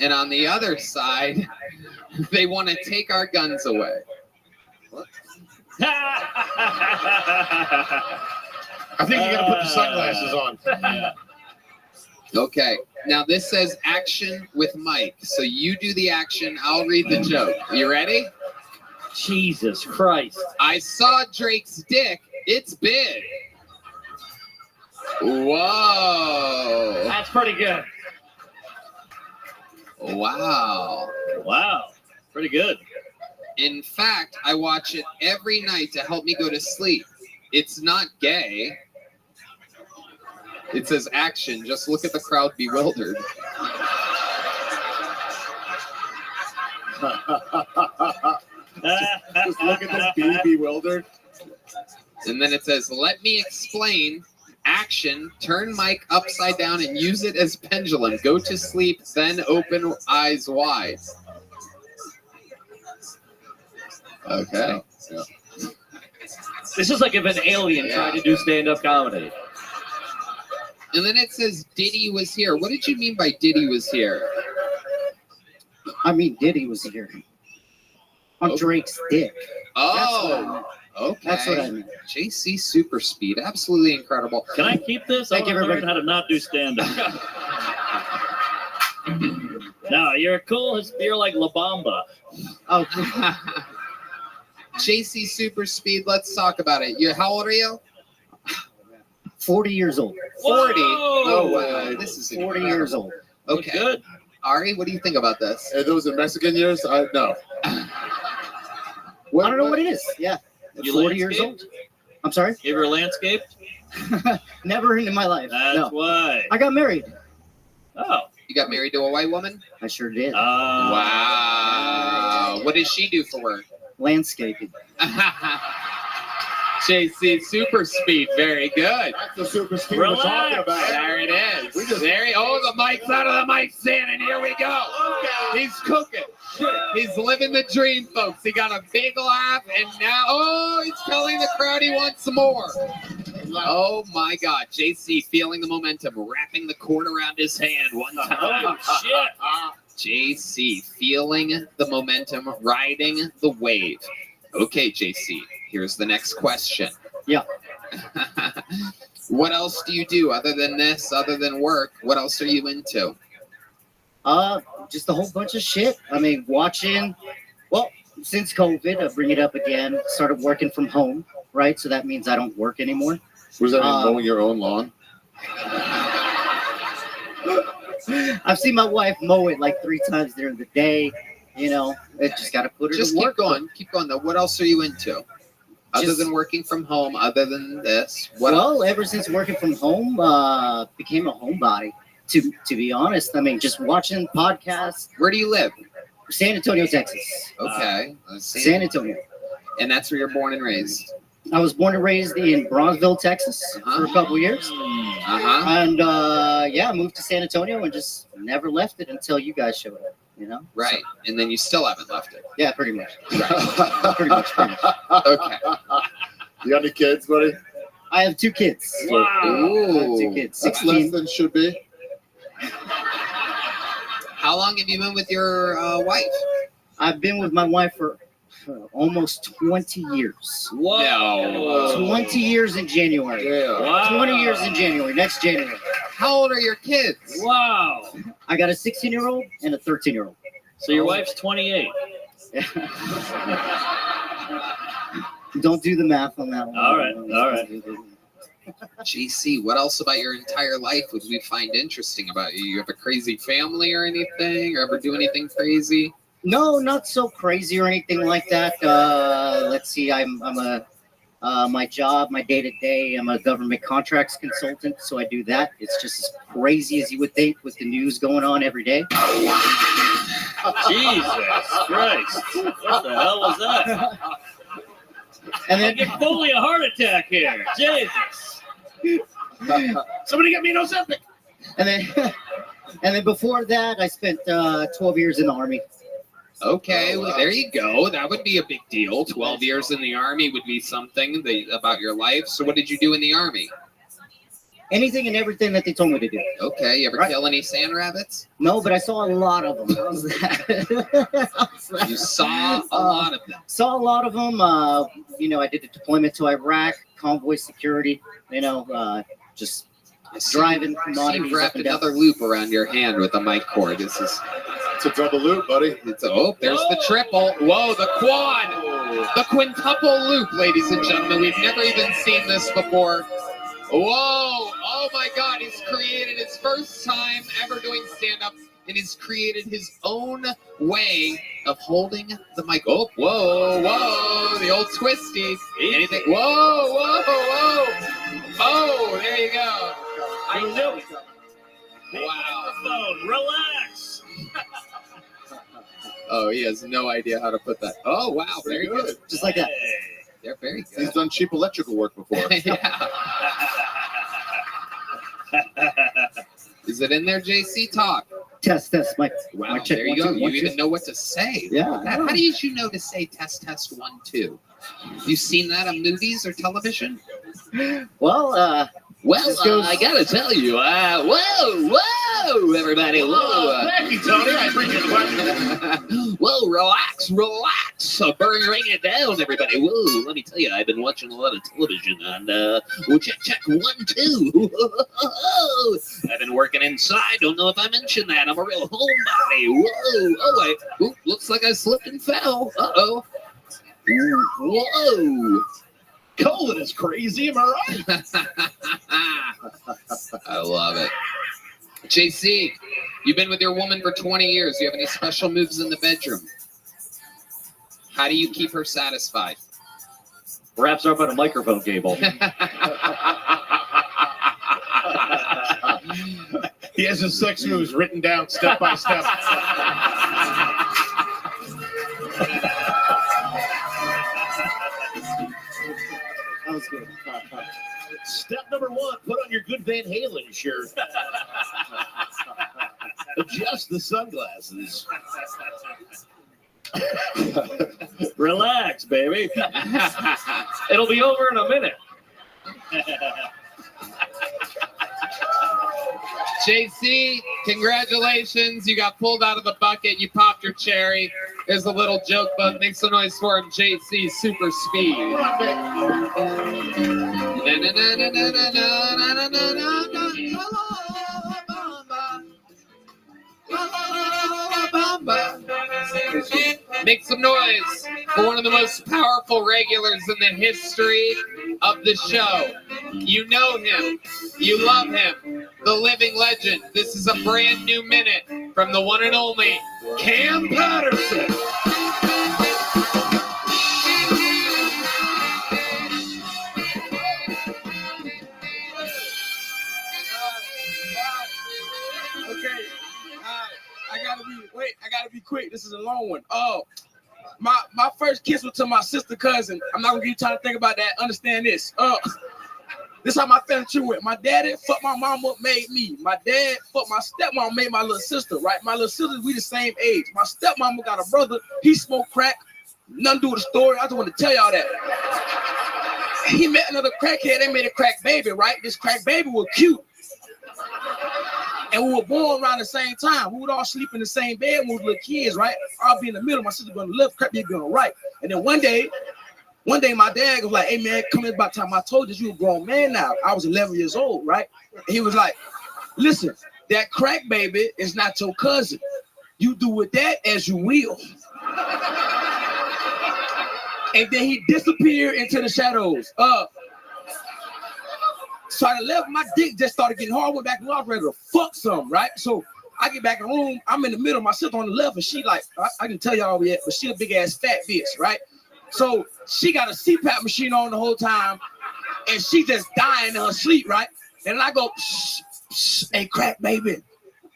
And on the other side, they want to take our guns away. What? I think you got to put the sunglasses on. Okay. Now this says action with Mike. So you do the action. I'll read the joke. You ready? Jesus Christ. I saw Drake's dick. It's big. Whoa. That's pretty good. Wow. Wow. Pretty good. In fact, I watch it every night to help me go to sleep. It's not gay. It says action. Just look at the crowd bewildered. Just look at this be bewildered. And then it says, let me explain. Action. Turn mic upside down and use it as pendulum. Go to sleep, then open eyes wide. Okay. Yeah. This is like if an alien tried to do stand-up comedy. And then it says Diddy was here. What did you mean by Diddy was here? I mean, Diddy was here. On Drake's dick. Oh, okay. That's what I mean. JC Super Speed. Absolutely incredible. Can I keep this? I want to learn how to not do stand-up. No, you're cool. You're like La Bamba. Oh. JC Super Speed, let's talk about it. How old are you? 40 years old. 40? Whoa! Oh, wow. This is 40 years old. Okay. Good. Ari, what do you think about this? If those are Mexican years, no. I don't know what it is. Yeah. You 40 years old. I'm sorry? You ever landscaped? Never in my life. That's why. I got married. Oh. You got married to a white woman? I sure did. Wow. What does she do for work? Landscaping. JC Super Speed, very good. That's the super speed we're talking about. There it is. The mic's out of the mic stand, and here we go. He's cooking. He's living the dream, folks. He got a big laugh, and now, he's telling the crowd he wants some more. Oh my God, JC feeling the momentum, wrapping the cord around his hand one time. Oh, shit. JC feeling the momentum, riding the wave. Okay, JC, here's the next question. Yeah. What else do you do other than this, other than work? What else are you into? Just a whole bunch of shit. I mean, watching, since COVID, I'll bring it up again, started working from home, right? So that means I don't work anymore. What does that mean, mowing your own lawn? I've seen my wife mow it like 3 times during the day. You know, it just got to put her Just to work. Keep going though. What else are you into? Other than working from home, other than this? Ever since working from home, became a homebody. To be honest, I mean, just watching podcasts. Where do you live? San Antonio, Texas. Okay. San Antonio. And that's where you're born and raised? I was born and raised in Bronzeville, Texas for a couple years. And, I moved to San Antonio and just never left it until you guys showed up. you know? Right. And then you still haven't left it. Yeah, pretty much. Right. Pretty much. Okay. You got any kids, buddy? I have 2 kids. Ooh. I have 2 kids. That's 16. less than should be. How long have you been with your wife? I've been with my wife for almost 20 years. Whoa. 20 years in January. Yeah. Wow. 20 years in January, next January. How old are your kids? Wow. I got a 16-year-old and a 13-year-old. So your wife's 28. Don't do the math on that one. All right. JC, what else about your entire life would we find interesting about you? You have a crazy family or anything? Or ever do anything crazy? No, not so crazy or anything like that. Let's see. I'm a my job, my day-to-day. I'm a government contracts consultant, so I do that. It's just as crazy as you would think with the news going on every day. Jesus Christ. What the hell was that? And then I get fully a heart attack here. Jesus. Somebody get me no septic. And then before that, I spent 12 years in the Army. Okay, well, there you go. That would be a big deal. 12 years in the Army would be something about your life. So what did you do in the Army? Anything and everything that they told me to do. Okay, you ever kill any sand rabbits? No, but I saw a lot of them. How's that? You saw a lot of them. Saw a lot of them. You know, I did the deployment to Iraq, convoy security. You know, just driving commodities. You wrapped another loop around your hand with a mic cord. It's a double loop, buddy. There's the triple. Whoa, the quad. The quintuple loop, ladies and gentlemen. We've never even seen this before. Whoa! Oh my God! He's created his first time ever doing stand-up, and he's created his own way of holding the mic. Oh, whoa! The old twisty. Anything? Whoa! Oh, there you go. I knew it. Wow. Phone, relax. Oh, he has no idea how to put that. Oh, wow! Very good. Just like that. They're very good. He's done cheap electrical work before. Yeah. Is it in there, JC? Talk. Test, Mike. Wow, Mike, check, there you 1, go. 2, You 1, even 2. know what to say. Yeah. How did you know to say test, 1, 2? You seen that on movies or television? Well, I gotta tell you, whoa, everybody, whoa. Thank you, Tony. I appreciate the question. Whoa, relax. Bring it down, everybody. Whoa, let me tell you, I've been watching a lot of television, and check 1, 2. I've been working inside. Don't know if I mentioned that. I'm a real homebody. Whoa, looks like I slipped and fell. Uh-oh. Whoa. Colon is crazy, am I right? I love it. JC, you've been with your woman for 20 years. Do you have any special moves in the bedroom? How do you keep her satisfied? Wraps her up on a microphone cable. He has his sex moves written down step by step. That was good. Step number 1, put on your good Van Halen shirt. Adjust the sunglasses. Relax, baby. It'll be over in a minute. JC, congratulations. You got pulled out of the bucket. You popped your cherry. There's a little joke, but make some noise for him. JC, super speed. Make some noise for one of the most powerful regulars in the history of the show. You know him. You love him. The living legend. This is a brand new minute from the one and only Cam Patterson. Okay, I gotta be quick. This is a long one. Oh, my first kiss was to my sister cousin. I'm not gonna give you time to think about that. Understand this. This how my family tree went. My daddy fucked my mama, made me. My dad fucked my stepmom, made my little sister, right? My little sister, we the same age. My stepmama got a brother, he smoked crack. Nothing to do with the story. I just want to tell y'all that. He met another crackhead, they made a crack baby, right? This crack baby was cute. And we were born around the same time. We would all sleep in the same bed when we were little kids, right? I'll be in the middle, my sister be on the left, crack baby be on the right. And then one day my dad was like, hey man, come here about time. I told you a grown man now. I was 11 years old, right? And he was like, listen, that crack baby is not your cousin. You do with that as you will. And then he disappeared into the shadows. So I left, my dick just started getting hard. I went back and I was ready to fuck some, right? So I get back in the room, I'm in the middle, my sister on the left, and she like, I can tell y'all yet, but she a big ass fat bitch, right? So she got a CPAP machine on the whole time, and she just dying in her sleep, right? And I go, shh, shh, hey, crack baby,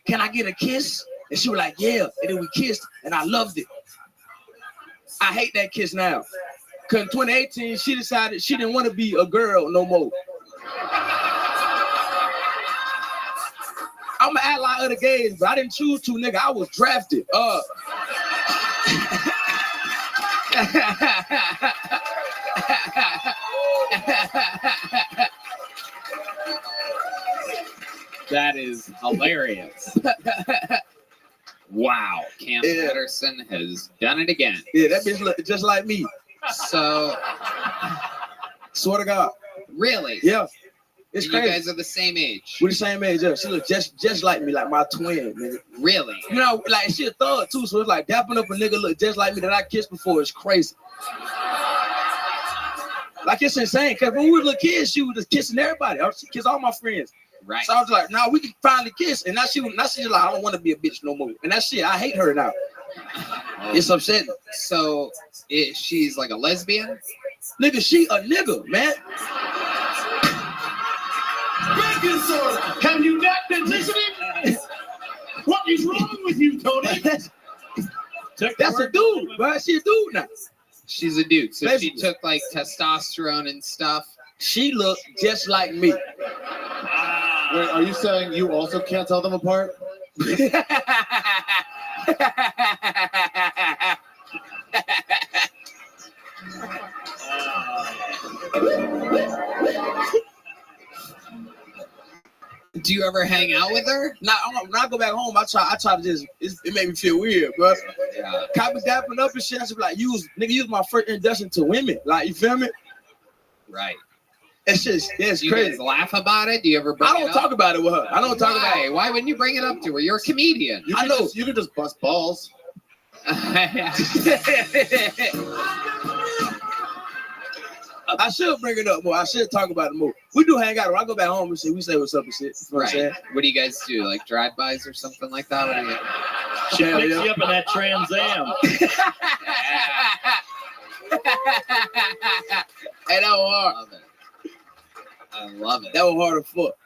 can I get a kiss? And she was like, yeah. And then we kissed, and I loved it. I hate that kiss now. Because in 2018, she decided she didn't want to be a girl no more. I'm an ally of the gays, but I didn't choose to, nigga. I was drafted. That is hilarious. Wow, Cam Patterson has done it again. Yeah, that bitch look just like me. So, swear to God. Really? Yeah. It's you crazy. guys are the same age. We're the same age, yeah. She look just like me, like my twin, nigga. Really? You know, like she a thug too, so it's like dapping up a nigga look just like me that I kissed before is crazy. Like it's insane, cause when we were little kids, she was just kissing everybody. She kissed all my friends. Right. So I was like, now we can finally kiss. And now she's like, I don't want to be a bitch no more. And that shit, I hate her now. It's upsetting. So she's like a lesbian? Nigga, she a nigga, man. Drinking soda. Have you not been listening? What is wrong with you, Tony? That's a dude, bro. She a dude now. She's a dude. So Basically. she took like testosterone and stuff. She looked just like me. Wait, are you saying you also can't tell them apart? Do you ever hang out with her? Nah, when I go back home, I try to just, it made me feel weird, bro. Yeah. Copy dapping up and shit. I should be like, use my first introduction to women. Like, you feel me? Right. It's just, it's Do you crazy. guys laugh about it? Do you ever bring I don't it up? talk about it with her. I don't talk about it. Why wouldn't you bring it up to her? You're a comedian. You can just bust balls. I should bring it up more. I should talk about it more. We do hang out. When I go back home and shit, we say what's up and shit. You know what I'm saying? What do you guys do? Like drive-bys or something like that? What do you... She picks you up in that Trans Am. Hey, that was hard. I love it. That was hard as fuck.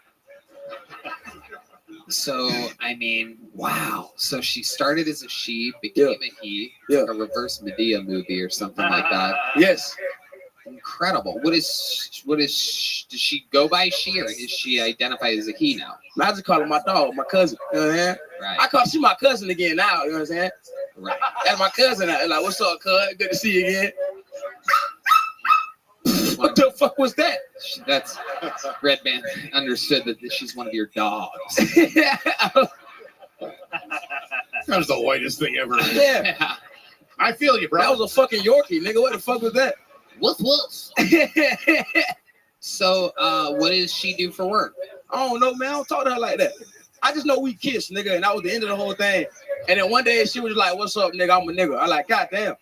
So, I mean, wow. So she started as a she, became a he, like a reverse Medea movie or something like that. Yes. Incredible. Does she go by she, or is she identified as a he now? I just call her my dog, my cousin. You know what I'm saying? Right. I call she my cousin again now. You know what I'm saying? Right. That's my cousin now. Like, what's up, cuz? Good to see you again. What the fuck was that? That's Redman understood that she's one of your dogs. That was the whitest thing ever. Yeah. I feel you, bro. That was a fucking Yorkie, nigga. What the fuck was that? Woof woof. So, what does she do for work? I don't know, man. I don't talk to her like that. I just know we kissed, nigga, and that was the end of the whole thing. And then one day she was like, "What's up, nigga? I'm a nigga." I like, God damn.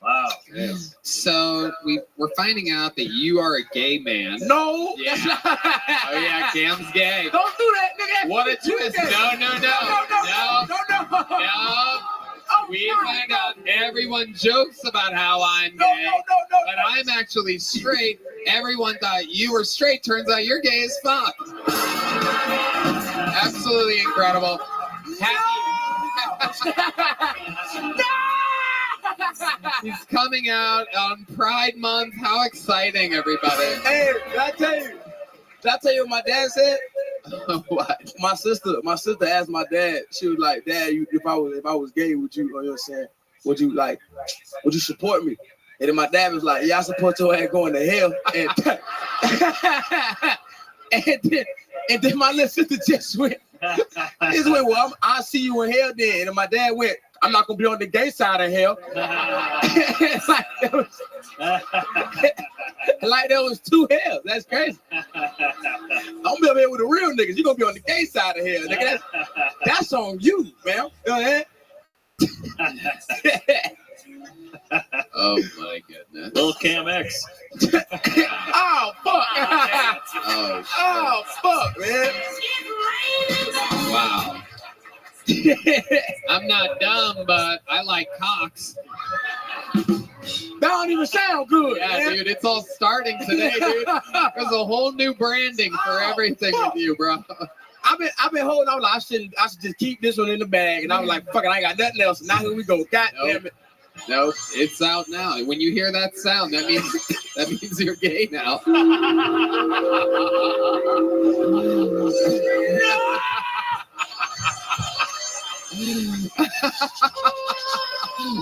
Wow. Yeah. So we're finding out that you are a gay man. No. Yeah. Oh yeah, Cam's gay. Don't do that, nigga. What a twist! No. We find out everyone jokes about how I'm gay, but I'm actually straight. Everyone thought you were straight. Turns out you're gay as fuck. Absolutely incredible. Happy. He's coming out on Pride Month. How exciting, everybody. Hey, did I tell you what my dad said? What? My sister asked my dad, she was like, Dad, if I was gay, would you, you know what I'm saying? Would you support me? And then my dad was like, yeah, I support your ass going to hell. And then my little sister just went, well, I'll see you in hell then. And then my dad went, I'm not gonna be on the gay side of hell. like there was two hells. That's crazy. I'm gonna be up here with the real niggas. You're gonna be on the gay side of hell, nigga. That's on you, man. You know what I'm saying? Oh my goodness. Little Cam X. Oh fuck. Oh fuck, man. Wow. I'm not dumb, but I like cocks. That don't even sound good. Yeah, man. dude, it's all starting today, dude. There's a whole new branding for everything with you, bro. I've been holding on. I should just keep this one in the bag, and I was like, fuck it, I ain't got nothing else. Now here we go. God damn it. No, it's out now. When you hear that sound, that means you're gay now.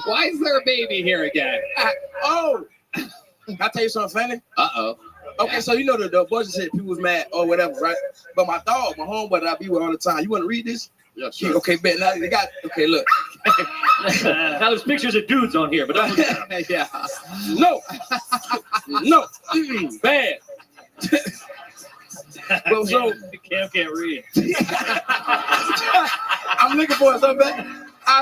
Why is there a baby here again? Oh, can I tell you something funny? Uh-oh. Okay, so you know the budget said people was mad or whatever, right? But my dog, my homeboy that I be with all the time, you want to read this? Yeah, sure. Okay, bet. Now they got, okay, look. Now there's pictures of dudes on here, but yeah. No. Bad. Well, so Cam can't read. I'm looking for something back.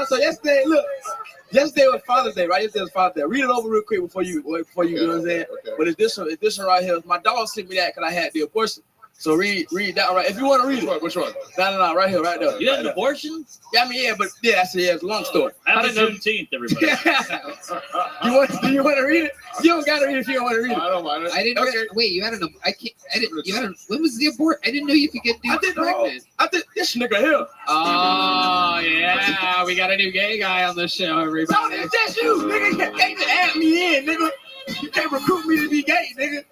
So yesterday was Father's Day, right? Yesterday was Father's Day. Read it over real quick before you you know what I'm saying? Okay. But it's this one right here. My dog sent me that because I had the abortion. So read that right. If you want to read it. Which one? No, right here, right there. You had an abortion? Yeah, I mean, yeah, but yeah, it's a long story. Happy 17th, everybody. Do you want to read it? You don't got to read it if you don't want to read it. I don't mind it. I didn't. Wait, you had an. You had. When was the abort? I didn't know you could get dudes pregnant. I did this nigga here. Oh yeah, we got a new gay guy on the show, everybody. So that's you, nigga. You can't just add me in, nigga. You can't recruit me to be gay, nigga.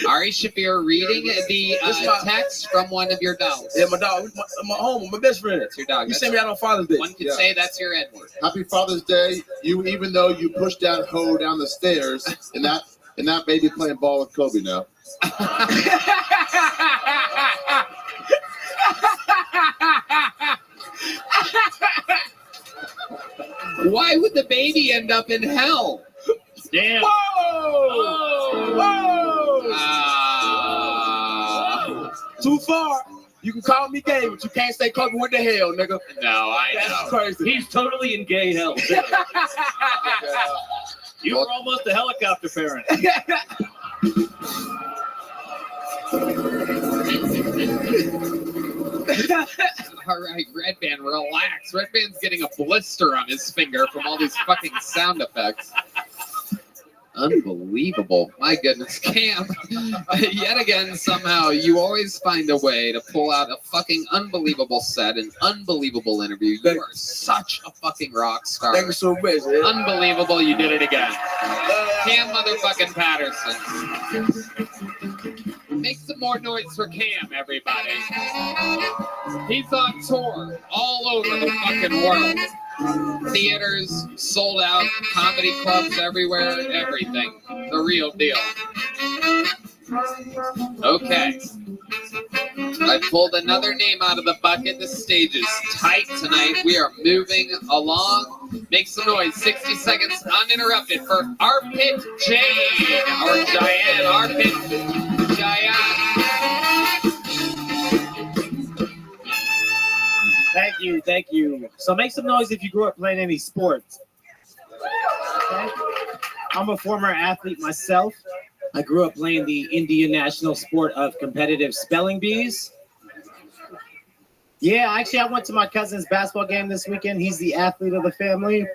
Ari Shafir reading the text from one of your dogs. Yeah, my dog, my home, my best friend. That's your dog. You sent me out on Father's Day. One could say that's your N-word. Happy Father's Day. Even though you pushed that hoe down the stairs, and that baby playing ball with Kobe now. Why would the baby end up in hell? Damn. Whoa! Too far. You can call me gay, but you can't say Kobe went to hell, nigga. No, I know. That's crazy. He's totally in gay hell. You were almost a helicopter parent. All right, Red Band, relax. Red Band's getting a blister on his finger from all these fucking sound effects. Unbelievable. My goodness, Cam. Yet again, somehow, you always find a way to pull out a fucking unbelievable set, an unbelievable interview. You are such a fucking rock star. Thank you so much, man. Unbelievable, you did it again. Cam motherfucking Patterson. Make some more noise for Cam, everybody. He's on tour all over the fucking world. Theaters sold out, comedy clubs everywhere, everything. The real deal. Okay. I pulled another name out of the bucket. The stage is tight tonight. We are moving along. Make some noise. 60 seconds uninterrupted for Arpit Jane. Or Diane. Arpit Diane. Thank you. So make some noise if you grew up playing any sports. Okay. I'm a former athlete myself. I grew up playing the Indian national sport of competitive spelling bees. Yeah, actually, I went to my cousin's basketball game this weekend. He's the athlete of the family.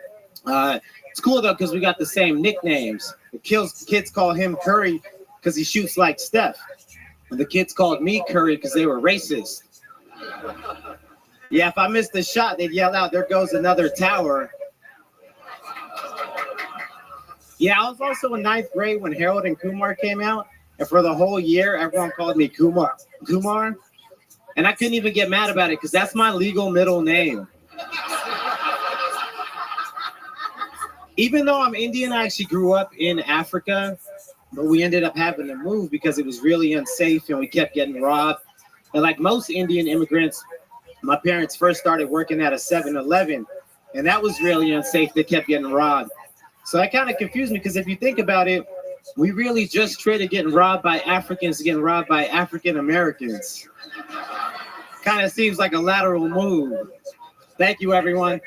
It's cool, though, because we got the same nicknames. The kids call him Curry because he shoots like Steph. And the kids called me Curry because they were racist. Yeah, if I missed the shot, they'd yell out, "There goes another tower." Yeah, I was also in 9th grade when Harold and Kumar came out, and for the whole year, everyone called me Kumar. And I couldn't even get mad about it because that's my legal middle name. Even though I'm Indian, I actually grew up in Africa, but we ended up having to move because it was really unsafe and we kept getting robbed. And like most Indian immigrants, my parents first started working at a 7-Eleven, and that was really unsafe. They kept getting robbed. So that kind of confused me because if you think about it, we really just traded getting robbed by Africans to getting robbed by African Americans. Kind of seems like a lateral move. Thank you, everyone.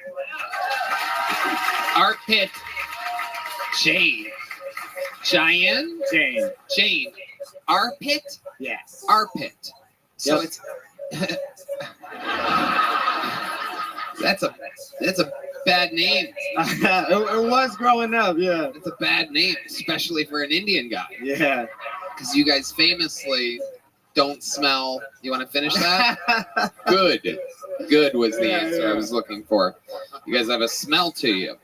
Armpit. Jane. Cheyenne? Jane. Armpit? Yes. Armpit. So Yes. it's that's a bad name. It was growing up, yeah. It's a bad name, especially for an Indian guy. Yeah. Because you guys famously don't smell. You want to finish that? Good. Good was the answer I was looking for. You guys have a smell to you.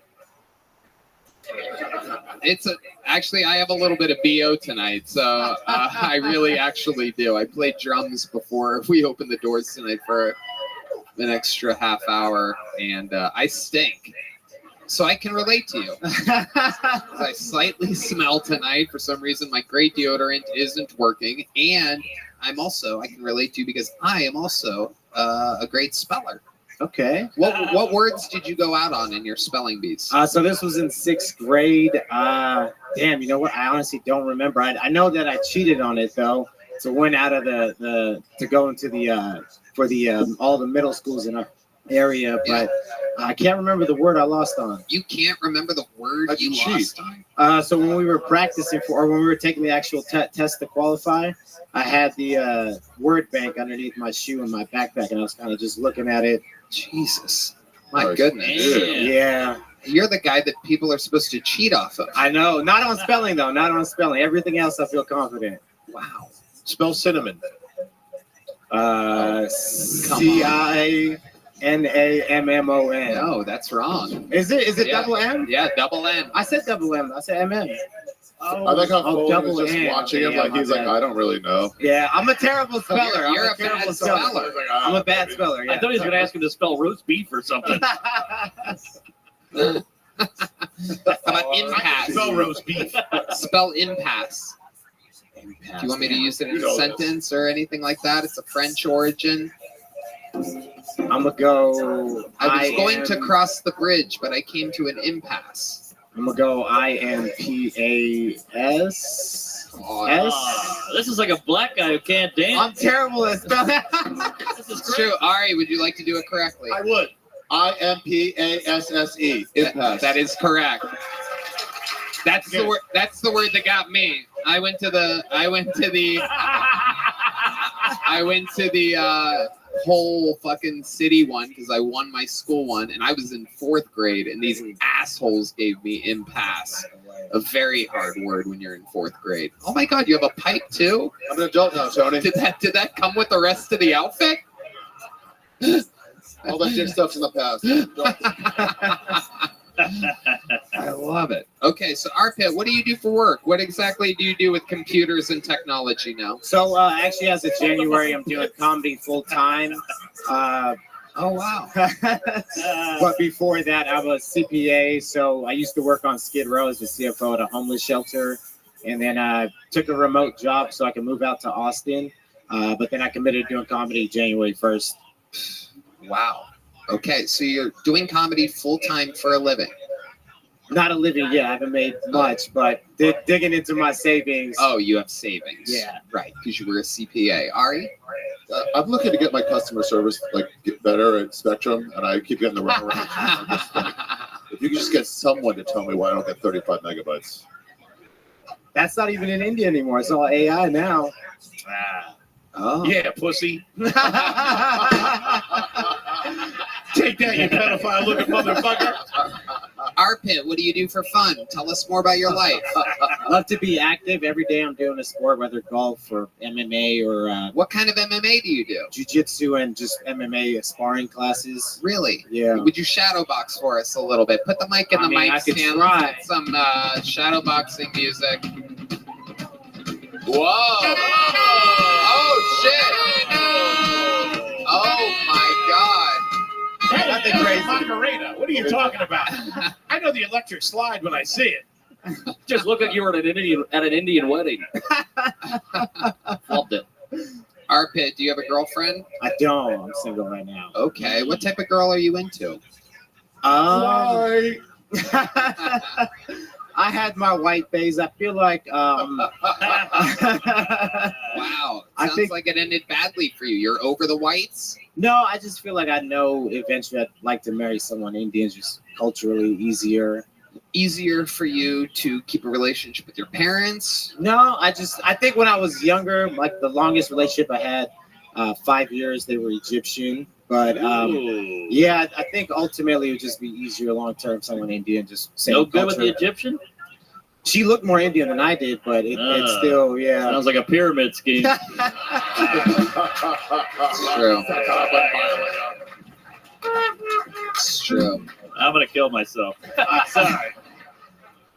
Actually, I have a little bit of BO tonight, so I really actually do. I played drums before we opened the doors tonight for an extra half hour, and I stink. So I can relate to you. I slightly smell tonight. For some reason, my great deodorant isn't working, and I can relate to you because I am also a great speller. Okay. What words did you go out on in your spelling bees? So this was in 6th grade. Damn, you know what? I honestly don't remember. I know that I cheated on it though. So went out of to go into the for the all the middle schools in our area, but I can't remember the word I lost on. You can't remember the word you lost on? So when we were practicing when we were taking the actual test to qualify, I had the word bank underneath my shoe in my backpack, and I was kind of just looking at it. Jesus. My goodness. Yeah. You're the guy that people are supposed to cheat off of. I know. Not on spelling, though. Not on spelling. Everything else, I feel confident. Wow. Spell cinnamon. CINAMMON. No, that's wrong. Is it double M? Yeah, double M. I said double M. I said MM. I like how Cole double is just M. watching him Yeah, like my he's bad. like, I don't really know. Yeah, I'm a terrible speller. You're I'm a bad speller. I'm a bad speller. Yeah. I thought he was going to ask him to spell roast beef or something. How about impasse? Spell roast beef. Spell impasse. Do you want me to use it in a sentence or anything like that? It's a French origin. I'm gonna go. I was going to cross the bridge, but I came to an impasse. I'm gonna go IMPAS. This is like a black guy who can't dance. I'm terrible at spelling. This is It's true. Ari, would you like to do it correctly? I would. IMPASSE. That is correct. That's the word. That's the word that got me. I went to the whole fucking city one because I won my school one, and I was in 4th grade, and these assholes gave me impasse, a very hard word when you're in 4th grade. Oh my God, you have a pipe too? I'm an adult now, Tony. Did that come with the rest of the outfit? All that shit stuff's in the past. I love it. Okay, so Arpit, what do you do for work? What exactly do you do with computers and technology now? So actually, as of January, I'm doing comedy full time. Oh wow! But before that, I'm a CPA. So I used to work on Skid Row as the CFO at a homeless shelter, and then I took a remote job so I could move out to Austin. But then I committed to doing comedy January 1st. Wow. Okay, so you're doing comedy full time for a living. Not a living yet. I haven't made much, but digging into my savings. Oh, you have savings. Yeah. Right, because you were a CPA. Ari? I'm looking to get my customer service get better at Spectrum, and I keep getting the wrong range. If you could just get someone to tell me why I don't get 35 megabytes. That's not even in India anymore. It's all AI now. Oh. Yeah, pussy. Take that, you pedophile looking motherfucker. Arpit, what do you do for fun? Tell us more about your life. I love to be active. Every day I'm doing a sport, whether golf or MMA or What kind of MMA do you do? jiu-jitsu and just MMA sparring classes. Really? Yeah. Would you shadow box for us a little bit? Put the mic in I the mean, mic I could stand. try. Let's get some shadow boxing music. Whoa! Oh shit! Oh my god! Hey, Nothing that's crazy. Macarena. What are you talking about? I know the electric slide when I see it. Just look like you were at an Indian wedding. Loved it. Arpit, do you have a girlfriend? I don't. I'm single right now. Okay. What type of girl are you into? I had my white phase. I feel like Wow. Sounds like it ended badly for you. You're over the whites? No, I just feel like I know eventually I'd like to marry someone Indian, just culturally easier. Easier for you to keep a relationship with your parents? No, I think when I was younger, like the longest relationship I had, 5 years, they were Egyptian. But yeah, I think ultimately it would just be easier long term, someone Indian, just same No good with culture. the Egyptian? She looked more Indian than I did, but it's still, yeah. Sounds like a pyramid scheme. It's true. It's true. I'm gonna kill myself. Sorry.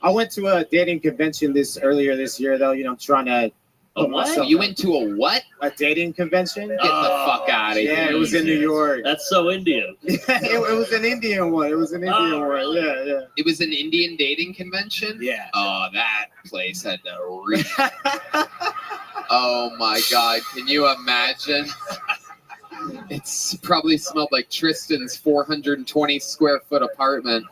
I went to a dating convention earlier this year, though. You know, I'm trying to. A what? You went to a what? A dating convention. Get the fuck out of here. Yeah, it was in New York. That's so Indian. it was an Indian one. It was an Indian one. Yeah, yeah. It was an Indian dating convention? Yeah. Oh, that place had to reek. Oh my god, can you imagine? It's probably smelled like Tristan's 420 square foot apartment.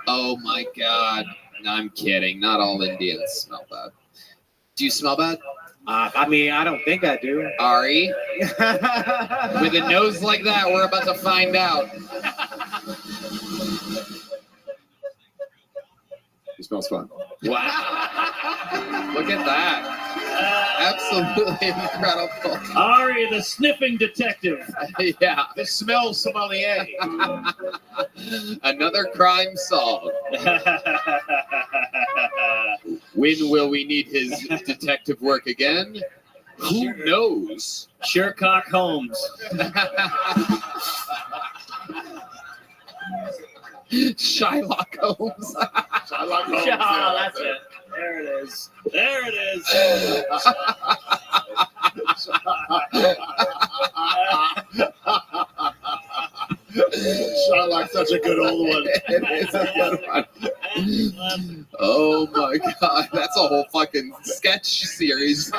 Oh my god. No, I'm kidding. Not all Indians smell bad. Do you smell bad? I mean, I don't think I do. Ari? With a nose like that, we're about to find out. He smells fine. Wow. Look at that. Absolutely incredible. Ari, the sniffing detective. Yeah. The smell sommelier. Another crime solved. When will we need his detective work again? Who knows? Sherlock Holmes. Shylock Holmes. Shylock Holmes. Oh, that's it. There it is. There it is. Shylock's such a good old one. It is a good one. Oh my god, that's a whole fucking sketch series.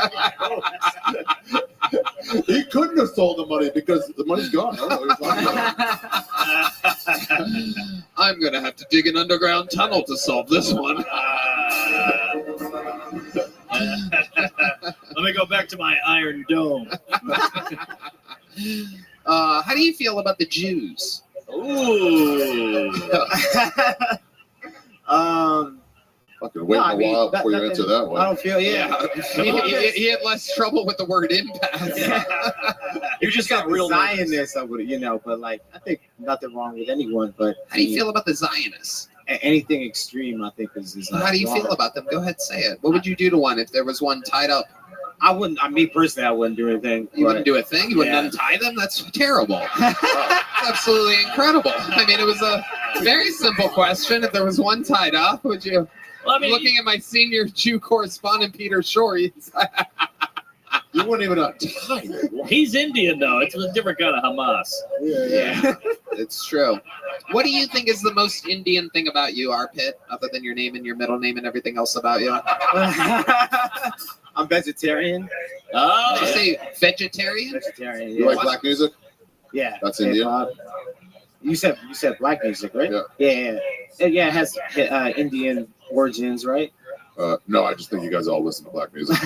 He couldn't have stole the money because the money's gone. I don't know what you're talking about. I'm gonna have to dig an underground tunnel to solve this one. Let me go back to my Iron Dome. How do you feel about the Jews? Ooh. Fucking waiting a while before you answer that one. I don't feel, yeah. He had less trouble with the word impasse. You just got real Zionists, I would, but like, I think nothing wrong with anyone, but. How do you feel about the Zionists? Anything extreme, I think, is How do you feel about them? Go ahead, say it. What would you do to one if there was one tied up? I wouldn't, me personally, I wouldn't do anything. You wouldn't do a thing? You wouldn't untie them? That's terrible. That's absolutely incredible. I mean, it was a very simple question. If there was one tied up, would you? Well, I mean, looking at my senior Jew correspondent, Peter Shore, you wouldn't even untie them. He's Indian, though. It's a different kind of Hamas. Yeah, it's true. What do you think is the most Indian thing about you, Arpit, other than your name and your middle name and everything else about you? I'm vegetarian. Oh, did you say vegetarian? Vegetarian. You like black music? Yeah. That's Indian. You said black music, right? Yeah. Yeah. It has Indian origins, right? No, I just think you guys all listen to black music.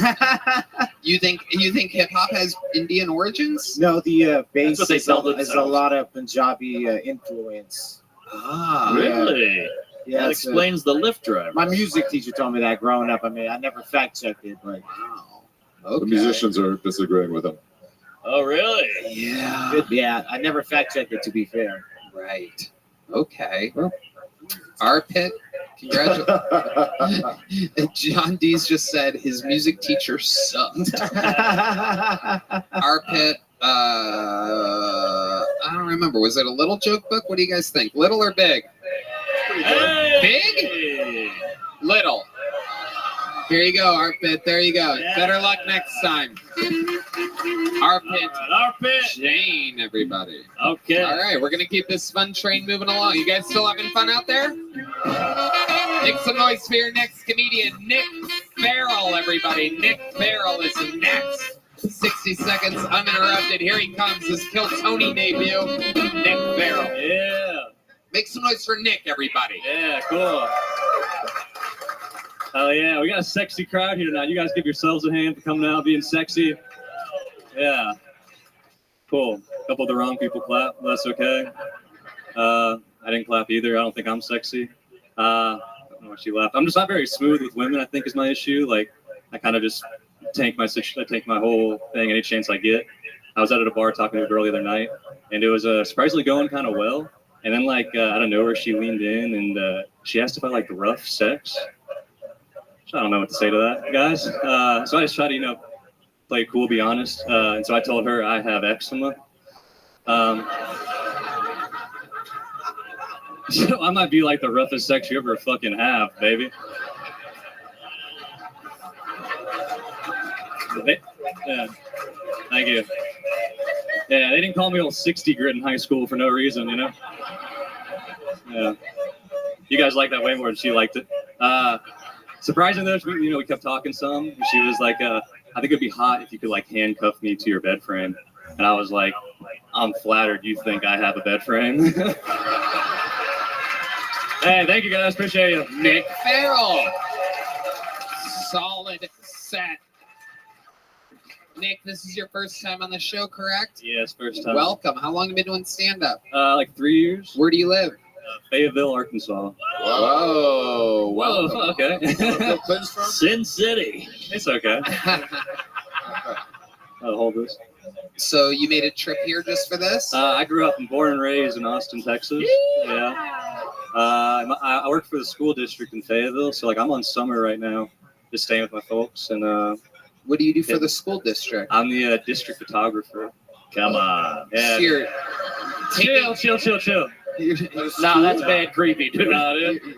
You think hip hop has Indian origins? No, the bass what they is sell a lot of Punjabi influence. Ah, really? Yeah, that explains the lift drive. My music teacher told me that growing up. I mean, I never fact checked it, but wow. The musicians are disagreeing with him. Oh, really? Yeah. Yeah, I never fact checked it, to be fair. Right. Okay. Arpit, Congratulations. John Dees just said his music teacher sucked. Arpit, I don't remember. Was it a little joke book? What do you guys think? Little or big? Big? Little. Here you go, Arpit. There you go. Yeah. Better luck next time. Arpit. Arpit. Jane, everybody. Okay. All right, we're going to keep this fun train moving along. You guys still having fun out there? Make some noise for your next comedian, Nick Farrell, everybody. Nick Farrell is next. 60 seconds uninterrupted. Here he comes, his Kill Tony debut, Nick Farrell. Yeah. Make some noise for Nick, everybody. Yeah, cool. Oh yeah, we got a sexy crowd here tonight. You guys give yourselves a hand for coming out, being sexy. Yeah. Cool. A couple of the wrong people clap. That's okay. I didn't clap either. I don't think I'm sexy. I don't know why she laughed. I'm just not very smooth with women, I think, is my issue. Like, I kind of just tank my whole thing any chance I get. I was out at a bar talking to a girl the other night, and it was surprisingly going kind of well. And then, like, out of nowhere, she leaned in, and she asked if I liked rough sex. I don't know what to say to that, guys. So I just try to, play it cool, be honest. And so I told her I have eczema. So I might be like the roughest sex you ever fucking have, baby. Yeah, thank you. Yeah, they didn't call me old 60 grit in high school for no reason, Yeah. You guys like that way more than she liked it. Surprisingly, we kept talking some. She was like, I think it'd be hot if you could, like, handcuff me to your bed frame. And I was like, I'm flattered you think I have a bed frame. Hey, thank you, guys. Appreciate you. Nick Farrell. Solid set. Nick, this is your first time on the show, correct? Yes, first time. Welcome. How long have you been doing stand-up? Like 3 years. Where do you live? Fayetteville, Arkansas. Whoa. Whoa, okay. Sin City. It's okay. I'll hold this. So you made a trip here just for this? I grew up and born and raised in Austin, Texas. Yeah. I work for the school district in Fayetteville, so, like, I'm on summer right now, just staying with my folks. And what do you do for the school district? I'm the district photographer. Come on. Yeah. Chill. Nah, that's bad creepy, dude.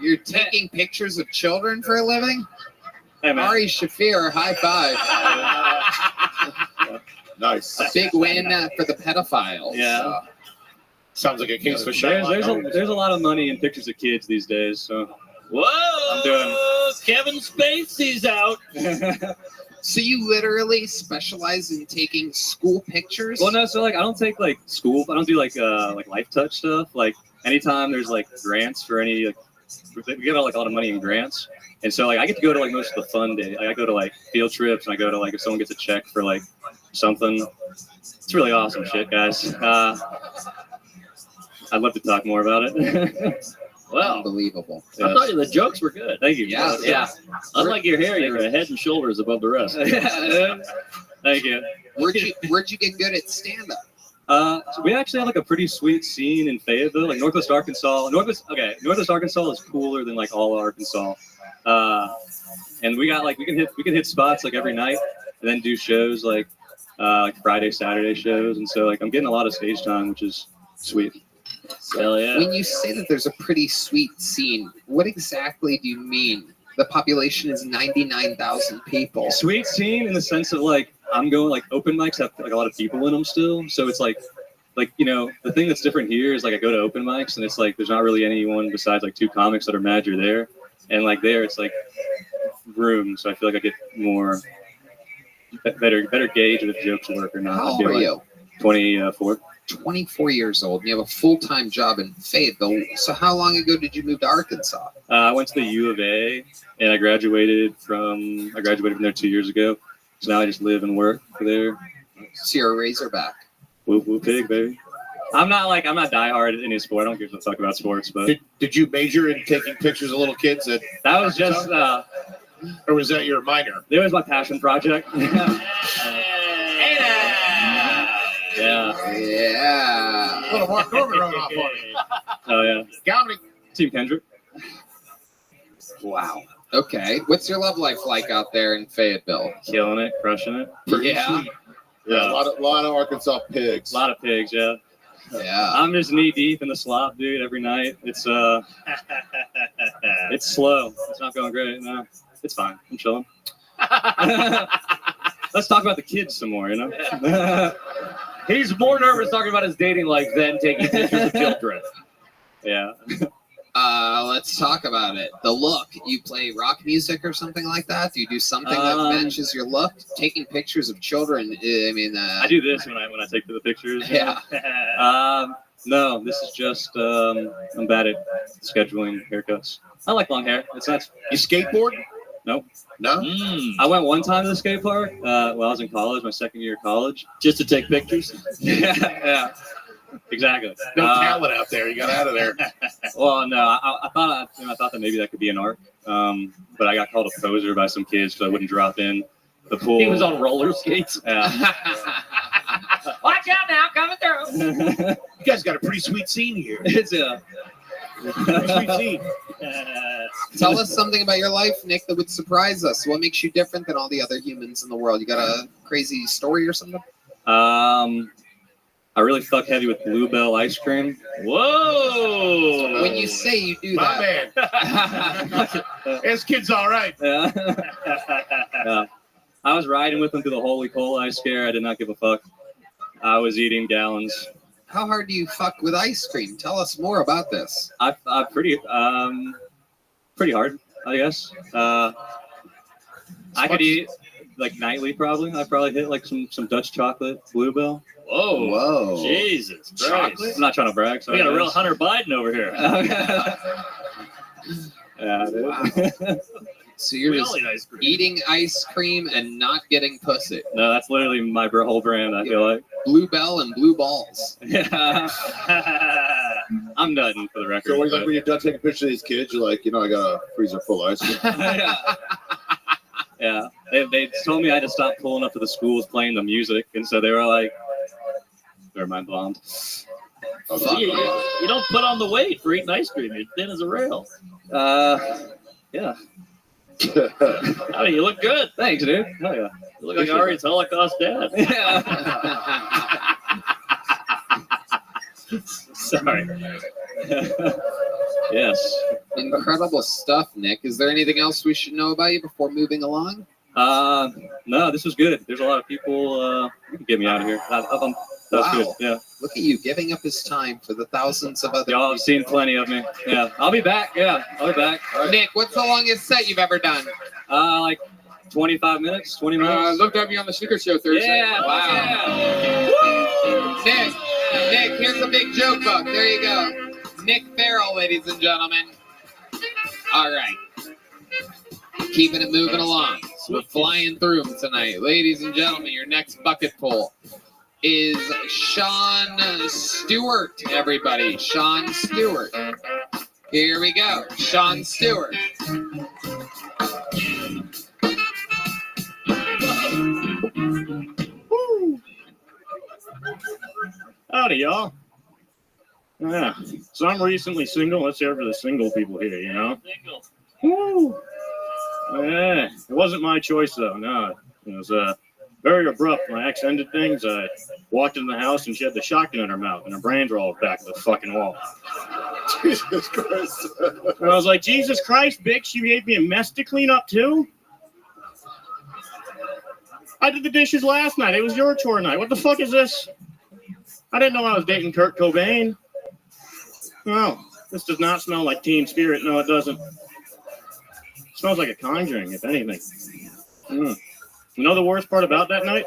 You're taking pictures of children for a living? Hey, man. Ari Shafir, high five. Nice. A big win for the pedophiles. Yeah. Sounds like a case for sure. There's a lot of money in pictures of kids these days, so. Whoa! I'm doing. Kevin Spacey's out. So you literally specialize in taking school pictures? Well, no, so, like, I don't take, like, school. I don't do, like Life Touch stuff. Like, anytime there's, like, grants for any, like, we get, like, a lot of money in grants. And so, like, I get to go to, like, most of the fun days. Like, I go to, like, field trips, and I go to, like, if someone gets a check for, like, something. It's really awesome shit, guys. I'd love to talk more about it. Well, unbelievable. I thought the jokes were good. Thank you. Yeah. Unlike your hair, you're a head and shoulders above the rest. Thank you. Where'd you get good at stand-up? So we actually have, like, a pretty sweet scene in Fayetteville, like Northwest Arkansas. Northwest Arkansas is cooler than, like, all of Arkansas. And we got, like, we can hit spots, like, every night, and then do shows like Friday, Saturday shows. And so, like, I'm getting a lot of stage time, which is sweet. Hell yeah. When you say that there's a pretty sweet scene, what exactly do you mean? The population is 99,000 people. Sweet scene in the sense of, like, I'm going, like, open mics have, like, a lot of people in them still. So it's like, the thing that's different here is, like, I go to open mics and it's like there's not really anyone besides, like, 2 comics that are mad you're there. And, like, there it's like room. So I feel like I get more better gauge if jokes work or not. How old are you? 24. 24 years old, and you have a full-time job in Fayetteville. So how long ago did you move to Arkansas? I went to the U of A, and I graduated from there 2 years ago. So now I just live and work there. So you're a Razorback. Whoop whoop pig, baby. I'm not diehard in any sport. I don't give a fuck about sports. But Did you major in taking pictures of little kids? That was just. Or was that your minor? It was my passion project. Yeah. Little Mark Corbin wrote off on me. Oh, yeah. Comedy. Team Kendrick. Wow. Okay. What's your love life like out there in Fayetteville? Killing it, crushing it. Yeah. Yeah, a lot of Arkansas pigs. A lot of pigs, yeah. Yeah. I'm just knee deep in the slop, dude, every night. It's it's slow. It's not going great. No, it's fine. I'm chilling. Let's talk about the kids some more, you know? He's more nervous talking about his dating life than taking pictures of children. Yeah. Let's talk about it. The look. You play rock music or something like that? Do you do something that matches your look? Taking pictures of children. I mean, I do this when I take the pictures. Yeah. No, this is just I'm bad at scheduling haircuts. I like long hair. It's nice. You skateboard? Nope. No? I went one time to the skate park while I was in college, my second year of college. Just to take pictures? Yeah. Exactly. No talent out there. You got out of there. Well, no, I thought that maybe that could be an art, but I got called a poser by some kids because I wouldn't drop in the pool. He was on roller skates. Yeah. Watch out now, coming through. You guys got a pretty sweet scene here. It's a sweet scene. Tell us something about your life, Nick, that would surprise us. What makes you different than all the other humans in the world? You got a crazy story or something? I really fuck heavy with Bluebell ice cream. Whoa! When you say you do My that. man. This kid's all right. Yeah. Yeah. I was riding with them through the Holy Coal ice scare. I did not give a fuck. I was eating gallons. How hard do you fuck with ice cream? Tell us more about this. I pretty hard, I guess. I could eat like nightly probably. I probably hit like some Dutch chocolate Bluebell. Whoa. Whoa. Jesus Christ. I'm not trying to brag. We got a real Hunter Biden over here. Yeah, dude. Wow. So you're just Really nice cream. eating ice cream and not getting pussy. No, that's literally my whole brand, I feel like. Bluebell and blue balls. Yeah. I'm nutting for the record. So when, but- when you're done taking pictures of these kids, you're like, I got a freezer full of ice cream. Yeah. They told me I had to stop pulling up to the schools playing the music, and so they were like, "Never mind, blonde." You don't put on the weight for eating ice cream. You're thin as a rail. Yeah. I mean, you look good. Thanks, dude. Hell yeah. You look like Ari's Holocaust dad. Sorry. Yes. Incredible stuff, Nick. Is there anything else we should know about you before moving along? No, this was good. There's a lot of people. You can get me out of here. That's Wow. good. Yeah. Look at you giving up his time for the thousands of other Y'all have seen plenty of me. Yeah. I'll be back. Yeah. I'll be back. All right. Nick, what's the longest set you've ever done? Like 25 minutes, 20 minutes. Looked at me on the Sneaker Show Thursday. Yeah. Wow. Yeah. Nick, here's a big joke book. There you go. Nick Farrell, ladies and gentlemen. All right. Keeping it moving along. So we're flying through them tonight. Ladies and gentlemen, your next bucket pull is Sean Stewart, everybody. Sean Stewart. Here we go. Sean Stewart. Howdy, y'all. Yeah. So I'm recently single. Let's hear it for the single people here, you know? Single. Woo. Yeah. It wasn't my choice, though. No. It was very abrupt. My ex ended things. I walked in the house and she had the shotgun in her mouth and her brains were all back to the fucking wall. Jesus Christ. And I was like, Jesus Christ, bitch, you gave me a mess to clean up, too? I did the dishes last night. It was your chore night. What the fuck is this? I didn't know I was dating Kurt Cobain. No, this does not smell like Teen Spirit. No, it doesn't. It smells like a Conjuring, if anything. You know the worst part about that night?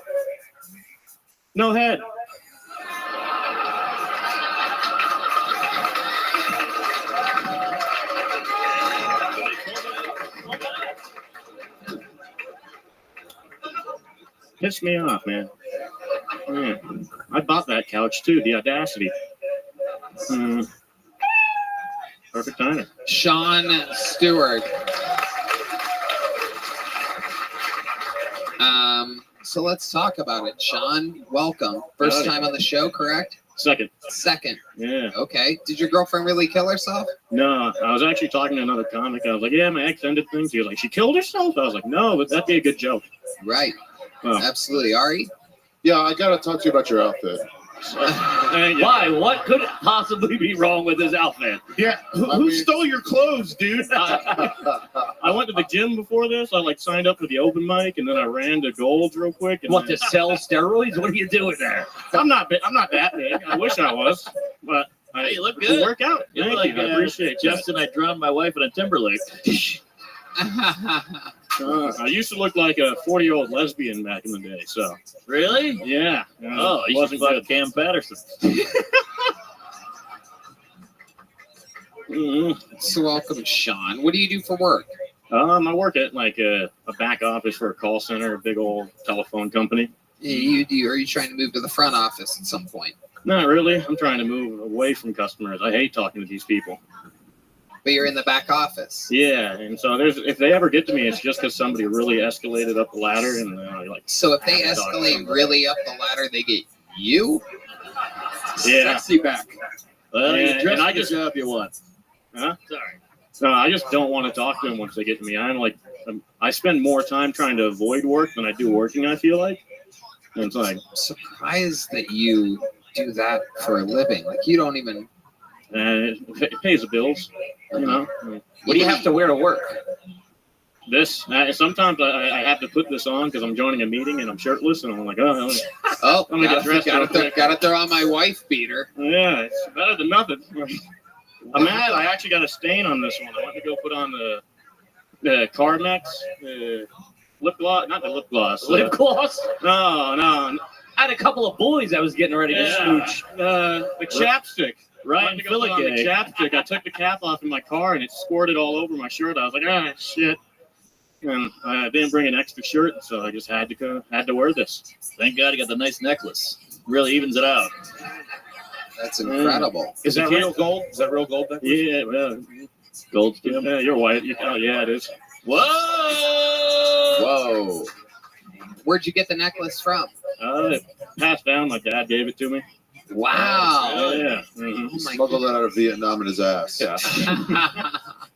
No head. Pissed me off, man. Yeah. I bought that couch too, the audacity. Perfect timing. Sean Stewart. So let's talk about it. Sean, welcome. First time on the show, correct? Second. Second. Yeah. Okay. Did your girlfriend really kill herself? No, I was actually talking to another comic. I was like, yeah, my ex ended things. He was like, she killed herself? I was like, no, but that'd be a good joke. Right. Oh. Absolutely. Ari? Yeah, I gotta talk to you about your outfit. Why? What could possibly be wrong with his outfit? Yeah, who stole your clothes, dude? I went to the gym before this. I like signed up for the open mic, and then I ran to Gold's real quick. And What, then... to sell steroids? What are you doing there? I'm not that big. I wish I was, but I Hey, you look good. work out. You Thank look like you. I appreciate Justin. I drowned my wife in a Timberlake. I used to look like a 40-year-old lesbian back in the day. So Really? yeah. Oh, you should fuck Cam Patterson. So welcome, Sean. What do you do for work? I work at like a back office for a call center, a big old telephone company. Are you trying to move to the front office at some point? Not really. I'm trying to move away from customers. I hate talking to these people. But you're in the back office. Yeah, and so if they ever get to me, it's just because somebody really escalated up the ladder, and like. So if they escalate really up the ladder, they get you? Yeah. Sexy back. Well, you And dressed I the just- job you want. Huh? Sorry. No, I just don't want to talk to them once they get to me. I spend more time trying to avoid work than I do working. I feel like, and it's like I'm surprised that you do that for a living. Like you don't even. it pays the bills, you know. What do you have to wear to work? This sometimes I have to put this on because I'm joining a meeting and I'm shirtless and I'm like, Oh, I'm gonna get dressed real quick. gotta throw on my wife beater. Yeah, it's better than nothing. I'm mad. I actually got a stain on this one. I went to go put on the Carmex lip gloss, not the lip gloss. Lip gloss? No. I had a couple of boys I was getting ready to smooch. The chapstick. Right, Went to go put on the chapstick. I took the cap off in my car and it squirted all over my shirt. I was like, shit. And I didn't bring an extra shirt, so I just had to wear this. Thank God you got the nice necklace. Really evens it out. That's incredible. Is that real gold? Is that real gold? Yeah, well, Gold. yeah, you're white. Yeah, it is. Whoa. Where'd you get the necklace from? It passed down. My dad gave it to me. Wow. Yeah. Smuggled that out of Vietnam in his ass. Yeah.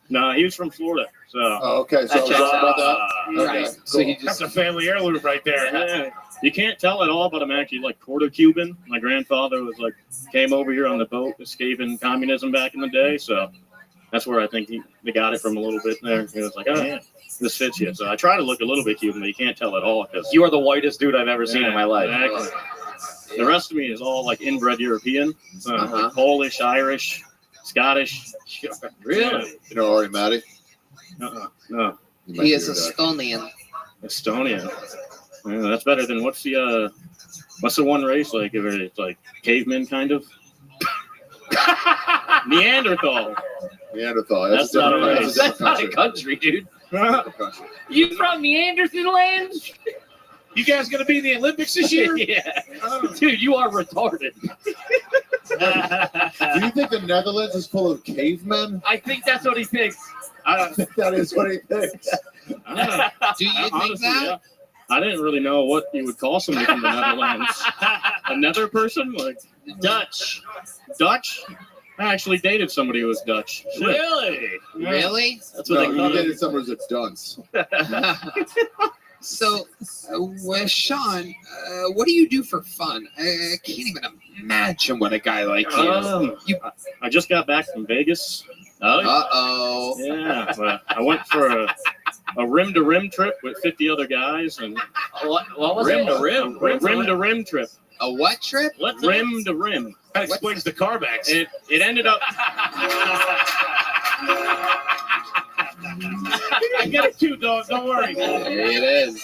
No, he was from Florida. So. Oh, okay. So I was wrong about that. Right. Okay, So cool. That's a family heirloom right there. Yeah. You can't tell at all, but I'm actually like quarter Cuban. My grandfather came over here on the boat escaping communism back in the day. So that's where I think they got it from a little bit there. He was like, oh, yeah, this fits you. So I try to look a little bit Cuban, but you can't tell at all. Cause, You are the whitest dude I've ever seen in my life. Exactly. The rest of me is all like inbred European. So like Polish, Irish, Scottish. Really? You know Ari Matty? No. You might He is hear that. Estonian. Estonia. Yeah, that's better than what's the one race like? If it's like cavemen kind of. Neanderthal. Neanderthal. That's not a different- race. different That's not a country. country, dude. Different country. You from Neanderthal lands? You guys gonna be in the Olympics this year? Yeah. Dude, you are retarded. Do you think the Netherlands is full of cavemen? I think that's what he thinks. I think that is what he thinks. Do you think Honestly, that? yeah. I didn't really know what you would call somebody from the Netherlands. A nether person? Like Dutch. Dutch? I actually dated somebody who was Dutch. Shit. Really? Yeah. Really? That's what No, they you call it. dated someone who's a dunce. So, Sean, what do you do for fun? I can't even imagine what a guy like you. I just got back from Vegas. Oh, Uh-oh. Yeah, but I went for a rim-to-rim trip with 50 other guys. And what was rim it? to rim? Rim-to-rim trip. A what trip? What's Rim to rim. That explains the Carmex. It ended up. I get it too, dog. Don't worry. There it is.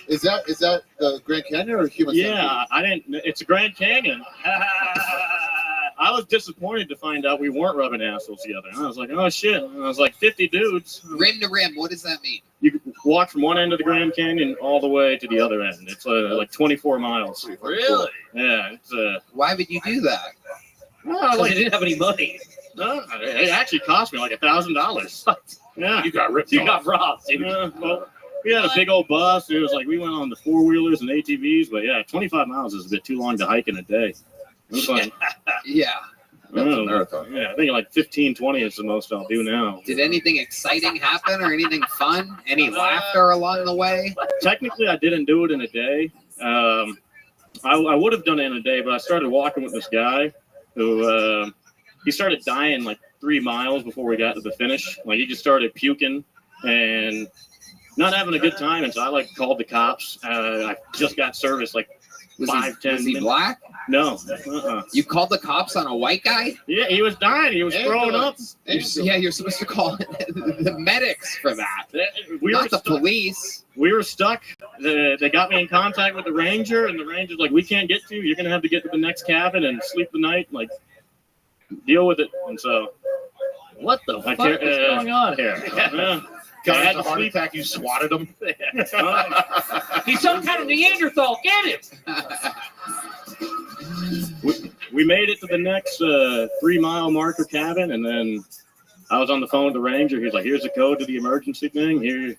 Is that the Grand Canyon or Human Yeah, I didn't. It's a Grand Canyon. I was disappointed to find out we weren't rubbing assholes together. I was like, oh shit. And I was like, 50 dudes. Rim to rim, what does that mean? You could walk from one end of the Grand Canyon all the way to the other end. It's like 24 miles. Really? Yeah. It's Why would you do that? Because they didn't have any money. No, it actually cost me like $1,000. Yeah. You got ripped You off. got robbed, dude. Yeah, well, we had a big old bus. It was like we went on the 4-wheelers and ATVs, but yeah, 25 miles is a bit too long to hike in a day. It was fun. Yeah. I don't know. Yeah, I think like 15, 20 is the most I'll do now. Did anything exciting happen or anything fun? Any laughter along the way? Technically, I didn't do it in a day. I would have done it in a day, but I started walking with this guy who he started dying like 3 miles before we got to the finish. Like he just started puking and not having a good time, and so I like called the cops. I just got service like Was 5, 10 Was he minutes. black? No. You called the cops on a white guy? Yeah, he was dying. He was throwing up. You're supposed to call the medics for that. Not the police. We were stuck. They got me in contact with the ranger, and the ranger's like, "We can't get to you. You're gonna have to get to the next cabin and sleep the night. Like, deal with it." And so, what the fuck is going on here? I had a to heart sleep. attack. You swatted him. He's some kind of Neanderthal. Get him! We made it to the next 3 mile marker cabin, and then I was on the phone with the ranger. He's like, "Here's the code to the emergency thing. Here,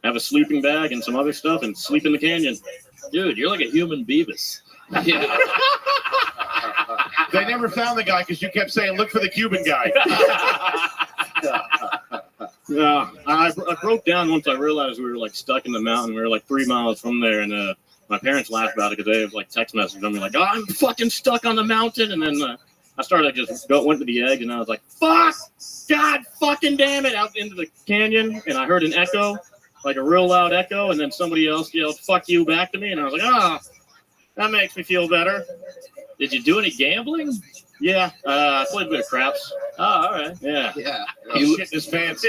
have a sleeping bag and some other stuff, and sleep in the canyon." Dude, you're like a human Beavis. Yeah. They never found the guy because you kept saying, "Look for the Cuban guy." Yeah, I broke down once I realized we were like stuck in the mountain. We were like 3 miles from there, and my parents laughed about it because they have like text messages on me like, "Oh, I'm fucking stuck on the mountain." And then I started just went to the edge, and I was like, "Fuck, God, fucking damn it!" Out into the canyon, and I heard an echo, like a real loud echo, and then somebody else yelled "fuck you" back to me, and I was like, "Ah, that makes me feel better." Did you do any gambling? Yeah, I played a bit of craps. Oh, all right. Yeah. Yeah. You shit his pants.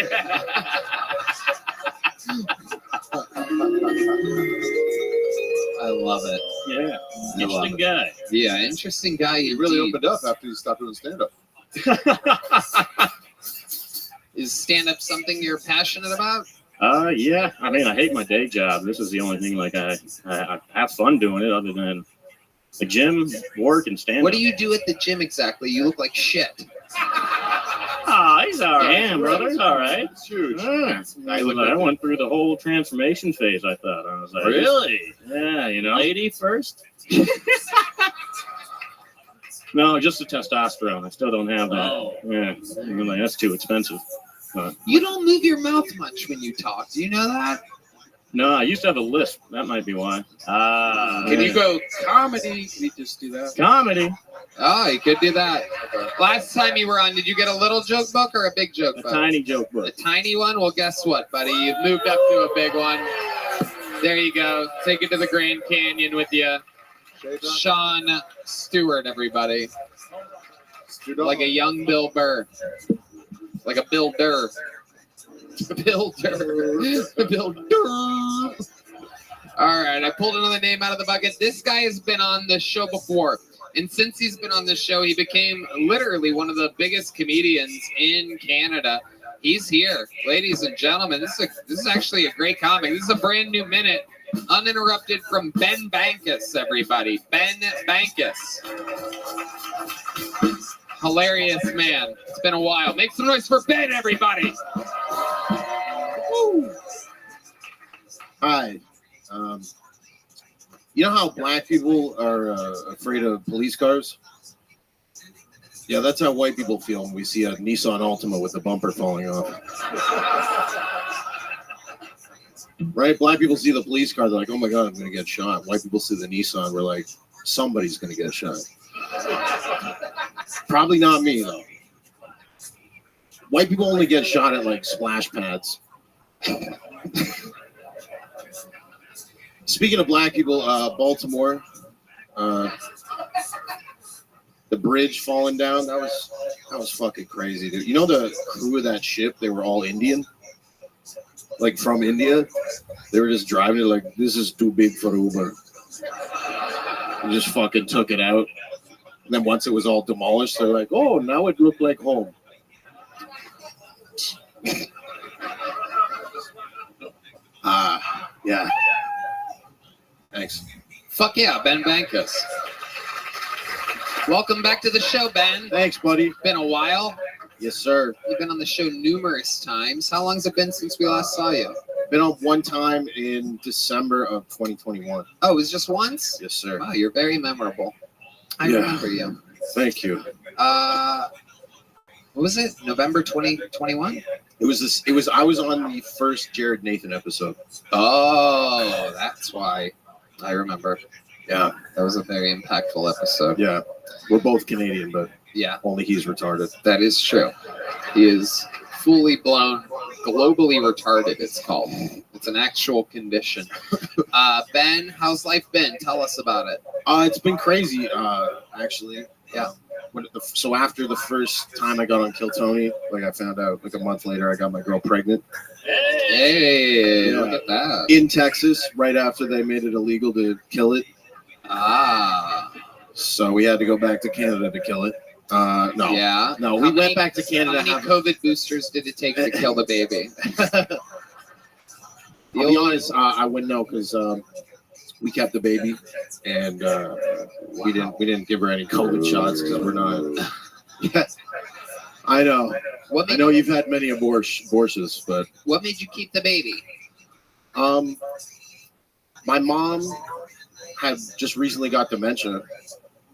I love it. Yeah. Interesting guy. Yeah, interesting guy. He really opened up after he stopped doing stand-up. Is stand-up something you're passionate about? Yeah. I mean, I hate my day job. This is the only thing like I have fun doing it, other than the gym, work, and stand-up. What do you do at the gym exactly? You look like shit. Oh, he's all right. Damn, brother. He's all right. It's huge. I went through the whole transformation phase, I thought. I was like, Really? Yeah, you know. Lady first? No, just the testosterone. I still don't have that. Oh. Yeah. I'm like, that's too expensive. But, You don't move your mouth much when you talk. Do you know that? no, I used to have a lisp. That might be why. Can you go comedy? Can you just do that? Comedy? Oh, you could do that. Last time you were on, did you get a little joke book or a big joke book? A tiny joke A book. tiny one? Well, guess what, buddy? You've moved up to a big one. There you go. Take it to the Grand Canyon with you. Sean Stewart, everybody. Like a young Bill Burr. Like a Bill Durr. Bill Durr. Bill Durr. All right, I pulled another name out of the bucket. This guy has been on this show before. And since he's been on this show, he became literally one of the biggest comedians in Canada. He's here. Ladies and gentlemen, this is actually a great comic. This is a brand new minute, uninterrupted from Ben Bankus, everybody. Ben Bankus. Hilarious man. It's been a while. Make some noise for Ben, everybody. Woo. Hi. You know how black people are afraid of police cars? Yeah, that's how white people feel when we see a Nissan Altima with the bumper falling off. Right? Black people see the police car, they're like, "Oh my God, I'm going to get shot." White people see the Nissan, we're like, "Somebody's going to get shot." Probably not me, though. White people only get shot at like splash pads. Speaking of black people, Baltimore, the bridge falling down, that was fucking crazy, dude. You know the crew of that ship, they were all Indian? Like from India. They were just driving it like, "This is too big for Uber." And just fucking took it out. And then once it was all demolished, they're like, "Oh, now it looked like home." Yeah. Thanks. Fuck yeah, Ben Bankus. Welcome back to the show, Ben. Thanks, buddy. Been a while. Yes, sir. You've been on the show numerous times. How long's it been since we last saw you? Been on one time in December of 2021. Oh, it was just once? Yes, sir. Wow, you're very memorable. I remember you. Thank you. What was it? November 2021? It was this. It was. I was on the first Jared Nathan episode. Oh, that's why I remember. Yeah, that was a very impactful episode. Yeah, we're both Canadian, but yeah, only he's retarded. That is true. He is fully blown, globally retarded. It's called. It's an actual condition. Ben, how's life been? Tell us about it. It's been crazy. Actually, yeah. So after the first time I got on Kill Tony, like I found out like a month later, I got my girl pregnant. Hey, look at that. In Texas, right after they made it illegal to kill it. Ah. So we had to go back to Canada to kill it. No. Yeah. No, we went back to Canada. How many COVID boosters did it take to kill the baby? I'll be honest, I wouldn't know because we kept the baby and we didn't give her any COVID shots because we're not. Yeah, I know. I know you've had many abortions, but what made you keep the baby? My mom had just recently got dementia,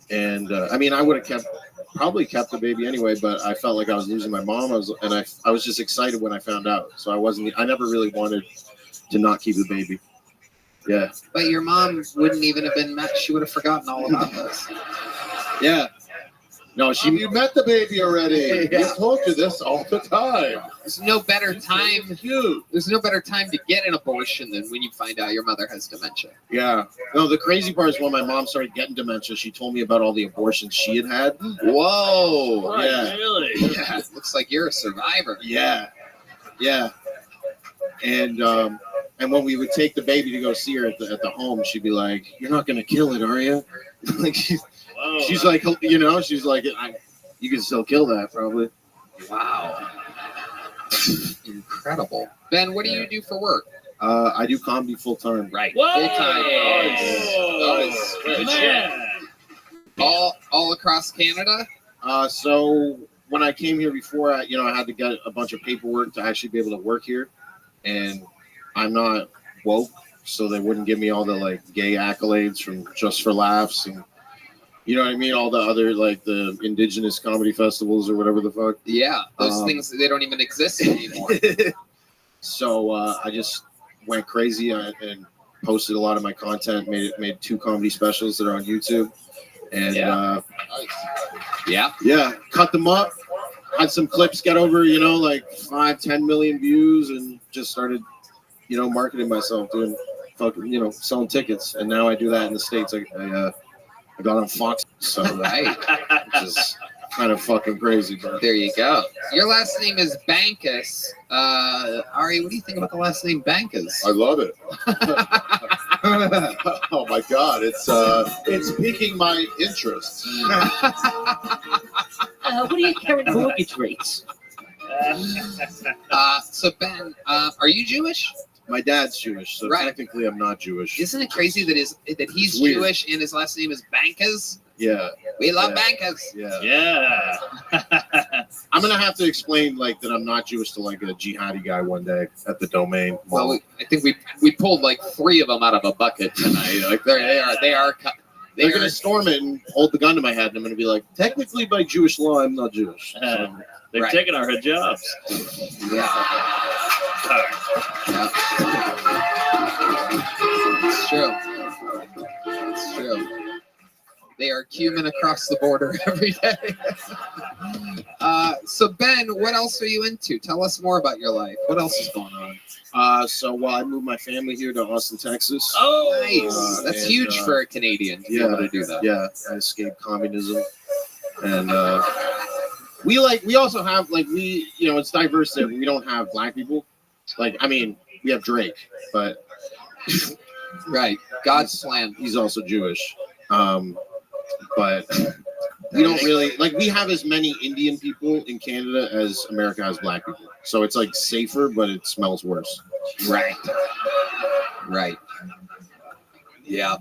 and I mean, I would have probably kept the baby anyway, but I felt like I was losing my mom. I was just excited when I found out, so I never really wanted to not keep the baby. Yeah. But your mom wouldn't even have been met. She would have forgotten all about this. Yeah. No, you met the baby already. Yeah. We told you this all the time. There's no better time. There's no better time to get an abortion than when you find out your mother has dementia. Yeah. No, the crazy part is when my mom started getting dementia, she told me about all the abortions she had had. Whoa. Yeah. Really? Yeah. Looks like you're a survivor. Yeah. Yeah. And when we would take the baby to go see her at the home, she'd be like, "You're not gonna kill it, are you?" Like she's like, you know, she's like, "You can still kill that, probably." Wow. Incredible. Ben, what do you do for work? I do comedy full time. Right. Whoa! Full time. Nice. Good shit. All across Canada? So when I came here before, I had to get a bunch of paperwork to actually be able to work here, and I'm not woke, so they wouldn't give me all the like gay accolades from Just for Laughs and you know what I mean, all the other like the indigenous comedy festivals or whatever the fuck. Yeah, those things, they don't even exist anymore. So I just went crazy and posted a lot of my content. Made 2 comedy specials that are on YouTube, and yeah, cut them up. Had some clips get over like 5-10 million views, and just started marketing myself, doing fucking selling tickets. And now I do that in the States. I got on Fox, so right, which is kind of fucking crazy. But there you go. Your last name is Bankus. Ari, what do you think about the last name Bankus? I love it. Oh my god, it's piquing my interest. What are your current mortgage rates? So Ben, are you Jewish? My dad's Jewish, so technically I'm not Jewish. Isn't it crazy that he's Weird. Jewish and his last name is Bankas? Yeah. We love Bankas. Yeah. I'm gonna have to explain like that I'm not Jewish to like a jihadi guy one day at the Domain. Well, I think we pulled like 3 of them out of a bucket tonight. Like they're gonna storm it and hold the gun to my head, and I'm gonna be like, technically by Jewish law, I'm not Jewish. So, They're taking our hijabs. Yeah. It's true. It's true. They are cumin across the border every day. So Ben, what else are you into? Tell us more about your life. What else is going on? So I moved my family here to Austin, Texas. Oh, nice. That's huge for a Canadian to be able to do that. Yeah, I escaped communism, and we also have it's diverse there. We don't have black people. Like, I mean, we have Drake, but right, God's plan. He's also Jewish, but we don't really we have as many Indian people in Canada as America has black people. So it's like safer, but it smells worse. Right. Yeah.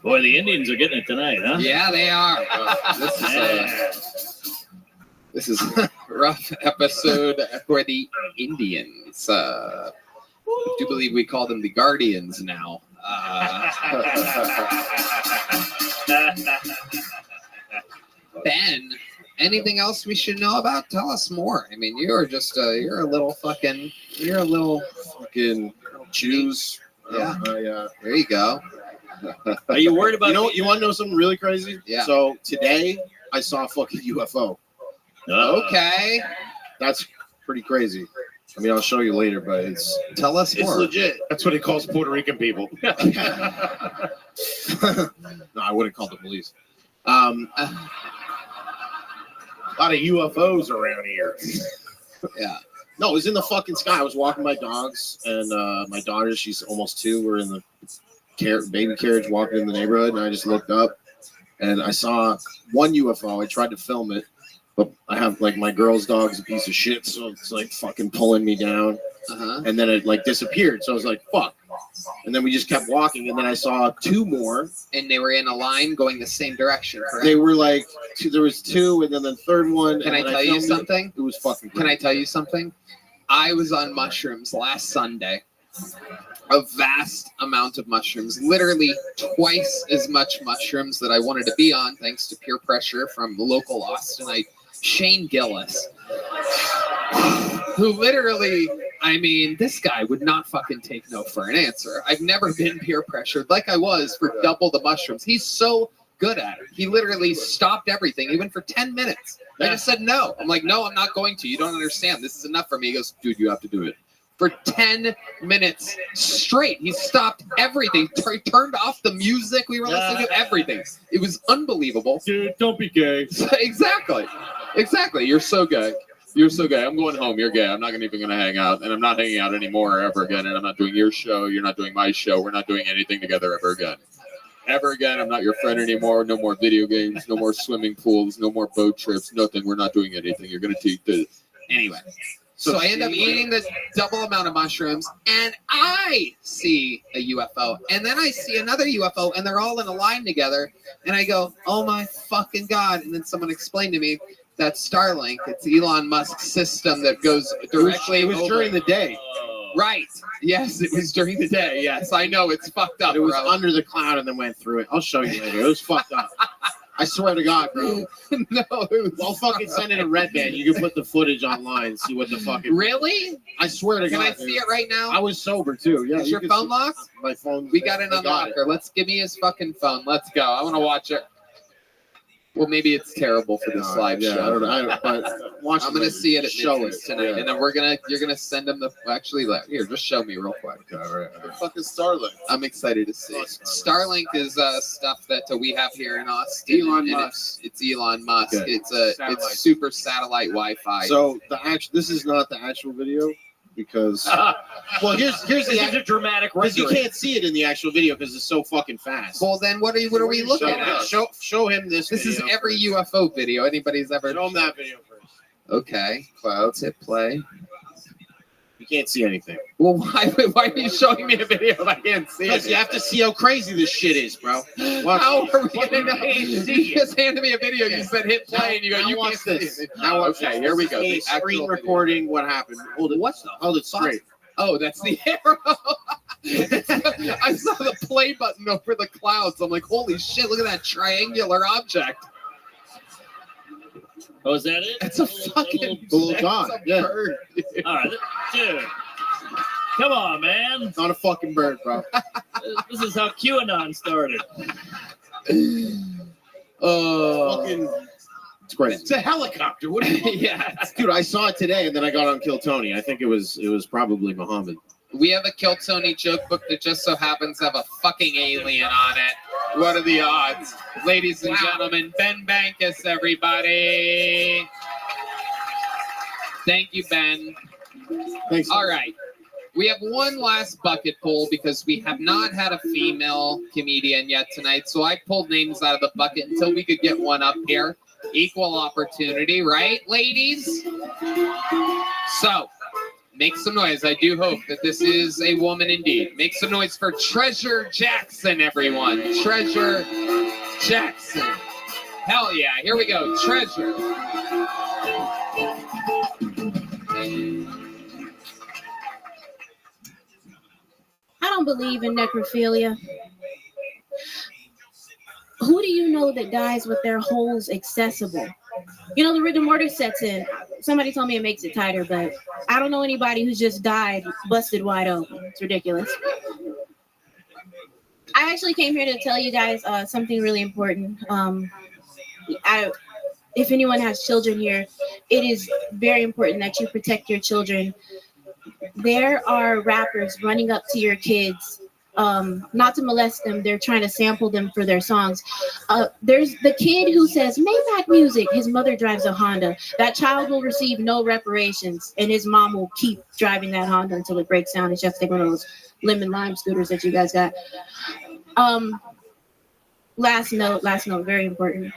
Boy, the Indians are getting it tonight, huh? Yeah, they are. This is a rough episode for the Indians. I do believe we call them the Guardians now. Ben, anything else we should know about? Tell us more. I mean, you're a little fucking Jews. Yeah. There you go. Are you worried about? You want to know something really crazy? Yeah. So today I saw a fucking UFO. Okay. That's pretty crazy. I mean, I'll show you later, but tell us it's more. legit. That's what he calls Puerto Rican people. No, I wouldn't call the police. A lot of UFOs around here. Yeah. No, it was in the fucking sky. I was walking my dogs, and my daughter, she's almost 2. We're in the baby carriage walking in the neighborhood, and I just looked up, and I saw one UFO. I tried to film it, but I have like my girl's dog's a piece of shit, so it's like fucking pulling me down. And then it like disappeared. So I was like, fuck. And then we just kept walking, and then I saw 2 more. And they were in a line going the same direction, correct? They were like, there was 2, and then the third one. Can I and tell you filmed something? It was fucking great. Can I tell you something? I was on mushrooms last Sunday. A vast amount of mushrooms, literally twice as much mushrooms that I wanted to be on, thanks to peer pressure from local Austinite Shane Gillis, who literally, I mean, this guy would not fucking take no for an answer. I've never been peer pressured like I was for double the mushrooms. He's so good at it. He literally stopped everything. He went for 10 minutes. I just said no. I'm like, no, I'm not going to. You don't understand. This is enough for me. He goes, dude, you have to do it. For 10 minutes straight, he stopped everything. He turned off the music we were listening to, everything. It was unbelievable. Dude, don't be gay. Exactly. You're so gay. You're so gay. I'm going home. You're gay. I'm not even going to hang out. And I'm not hanging out anymore ever again. And I'm not doing your show. You're not doing my show. We're not doing anything together ever again. Ever again. I'm not your friend anymore. No more video games. No more swimming pools. No more boat trips. Nothing. We're not doing anything. You're going to take this. Anyway. So I end up eating the double amount of mushrooms, and I see a UFO, and then I see another UFO, and they're all in a line together, and I go, oh my fucking God. And then someone explained to me that Starlink, it's Elon Musk's system that goes directly It was over. during the day. Right. Yes, it was during the day. Yes, I know. It's fucked up. It was bro. under the cloud and then went through it. I'll show you later. It was fucked up. I swear to God, bro. No, I'll fucking send it a red band. You can put the footage online, see what the fucking. Really? I swear to Can God. I see it right now? I was sober too. Yeah. Is your phone locked? My phone. We got an unlocker. Let's give me his fucking phone. Let's go. I want to watch it. Well, maybe it's terrible for this live show. I don't know. But watch. I'm gonna see it at show midnight it tonight, yeah. and then you're gonna send them the. Actually, here, just show me real quick. What the fuck is Starlink? I'm excited to see. Starlink is stuff that we have here in Austin. Elon and Musk. It's Elon Musk. Okay. It's super satellite Wi-Fi. So this is not the actual video because well here's This the is a dramatic because you rendering. can't see it in the actual video because it's so fucking fast. Well, then what are we looking at? Show him this. This is video. every UFO video anybody's ever. Show him that video first. Okay, clouds hit play. You can't see anything. Well, why are you showing me a video if I can't see it? Because you have to see how crazy this shit is, bro. How are we gonna know? You just handed me a video. You said hit play, and you go, Now you watch can't this. see it. Now watch Okay, this. here we This go. is The a screen actual recording. What happened? Hold it. What the Hold it straight. Oh, that's the arrow. I saw the play button over the clouds. I'm like, holy shit, look at that triangular object. Oh, is that it? It's a fucking little dot. Yeah. bird. All right, dude. Come on, man. It's not a fucking bird, bro. This is how QAnon started. Fucking. It's great. It's a helicopter. What are you? Yeah. Dude, I saw it today and then I got on Kill Tony. I think it was probably Muhammad. We have a Kill Tony joke book that just so happens to have a fucking alien on it. What are the odds? Ladies and gentlemen, Ben Bankus, everybody. Thank you, Ben. Thanks. All right. We have one last bucket pull because we have not had a female comedian yet tonight. So I pulled names out of the bucket until we could get one up here. Equal opportunity, right, ladies? So, make some noise. I do hope that this is a woman indeed. Make some noise for Treasure Jackson, everyone. Treasure Jackson. Hell yeah. Here we go. Treasure. I don't believe in necrophilia. who do you know that dies with their holes accessible? You know, the rigor mortis sets in. Somebody told me it makes it tighter, but I don't know anybody who's just died busted wide open. It's ridiculous. I actually came here to tell you guys something really important. If anyone has children here, it is very important that you protect your children. There are rappers running up to your kids, not to molest them. They're trying to sample them for their songs. There's the kid who says Maybach music. His mother drives a Honda. That child will receive no reparations, and his mom will keep driving that Honda until it breaks down. It's just like one of those lemon lime scooters that you guys got. Last note, very important.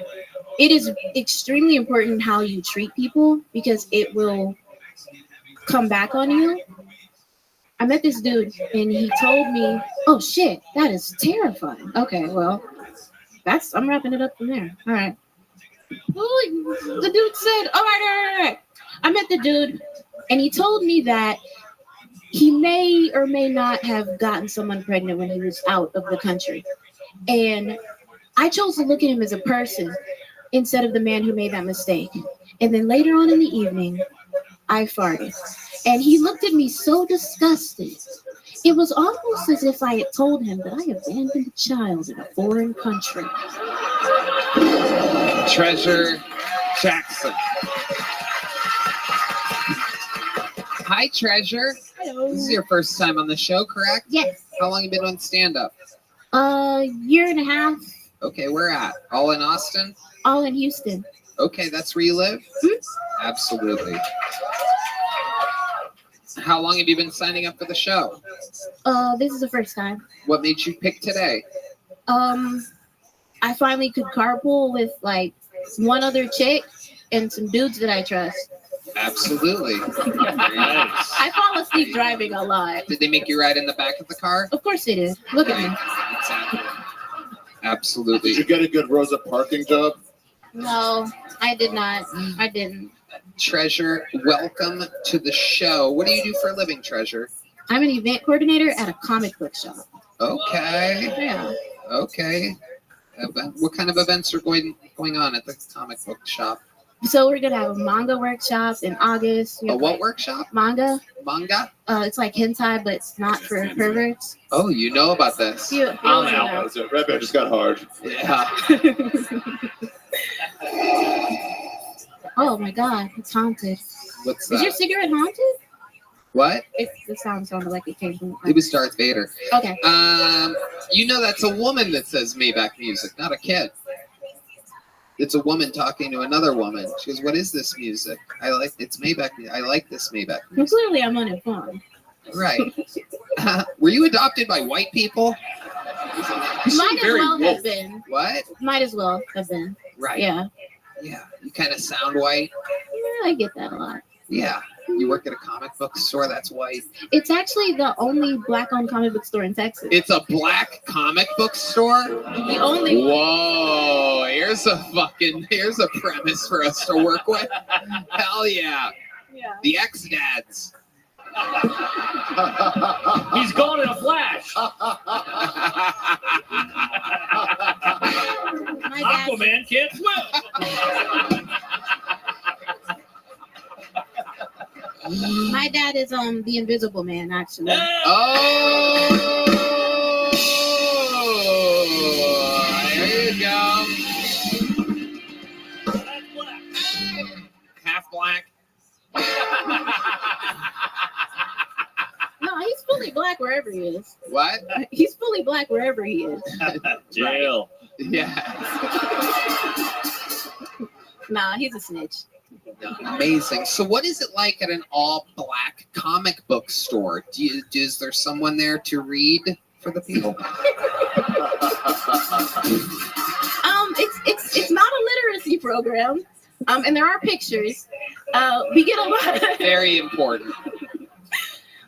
It is extremely important how you treat people because it will come back on you. I met this dude and he told me, oh shit, that is terrifying. Okay, well, I'm wrapping it up from there. All right. The dude said, all right. I met the dude and he told me that he may or may not have gotten someone pregnant when he was out of the country. And I chose to look at him as a person instead of the man who made that mistake. And then later on in the evening, I farted. And he looked at me so disgusted. It was almost as if I had told him that I abandoned a child in a foreign country. Treasure Jackson. Hi, Treasure. Hello. This is your first time on the show, correct? Yes. How long have you been on stand-up? Year and a half. Okay, where at? All in Austin? All in Houston. Okay, that's where you live? Absolutely. How long have you been signing up for the show? This is the first time. What made you pick today? I finally could carpool with like one other chick and some dudes that I trust. Absolutely. I fall asleep driving a lot. Did they make you ride in the back of the car? Of course they did. Look at me. Exactly. Absolutely. Did you get a good Rosa parking job? No, I did not. I didn't. Treasure, welcome to the show. What do you do for a living, Treasure? I'm an event coordinator at a comic book shop. Okay. Yeah. Okay. What kind of events are going on at the comic book shop? So we're gonna have a manga workshop in August. A what workshop? Manga. Manga? It's like hentai, but it's not for perverts. Oh, you know about this. I'm out. Rabbi just got hard. Yeah. Oh my God, it's haunted. What's that? Is your cigarette haunted? What? The sound sounded like it came from. It was Darth Vader. Okay. You know that's a woman that says Maybach music, not a kid. It's a woman talking to another woman. She goes, "What is this music? It's Maybach. I like this Maybach music." Well, clearly, I'm uninformed. Right. Were you adopted by white people? Might as well have been. What? Might as well have been. Right. Yeah. Yeah. You kind of sound white. Yeah, I get that a lot. Yeah. You work at a comic book store that's white. It's actually the only black-owned comic book store in Texas. It's a black comic book store? The only. Whoa, here's a premise for us to work with. Hell yeah. Yeah. The ex-dads. He's gone in a flash. Aquaman can't swim. My dad is the Invisible Man, actually. Oh, there you go. Half black. No, he's fully black wherever he is. What? He's fully black wherever he is. Jail. Yeah. Nah, he's a snitch. Amazing. So what is it like at an all-black comic book store? Is there someone there to read for the people? It's not a literacy program. And there are pictures. We get a lot. Very important.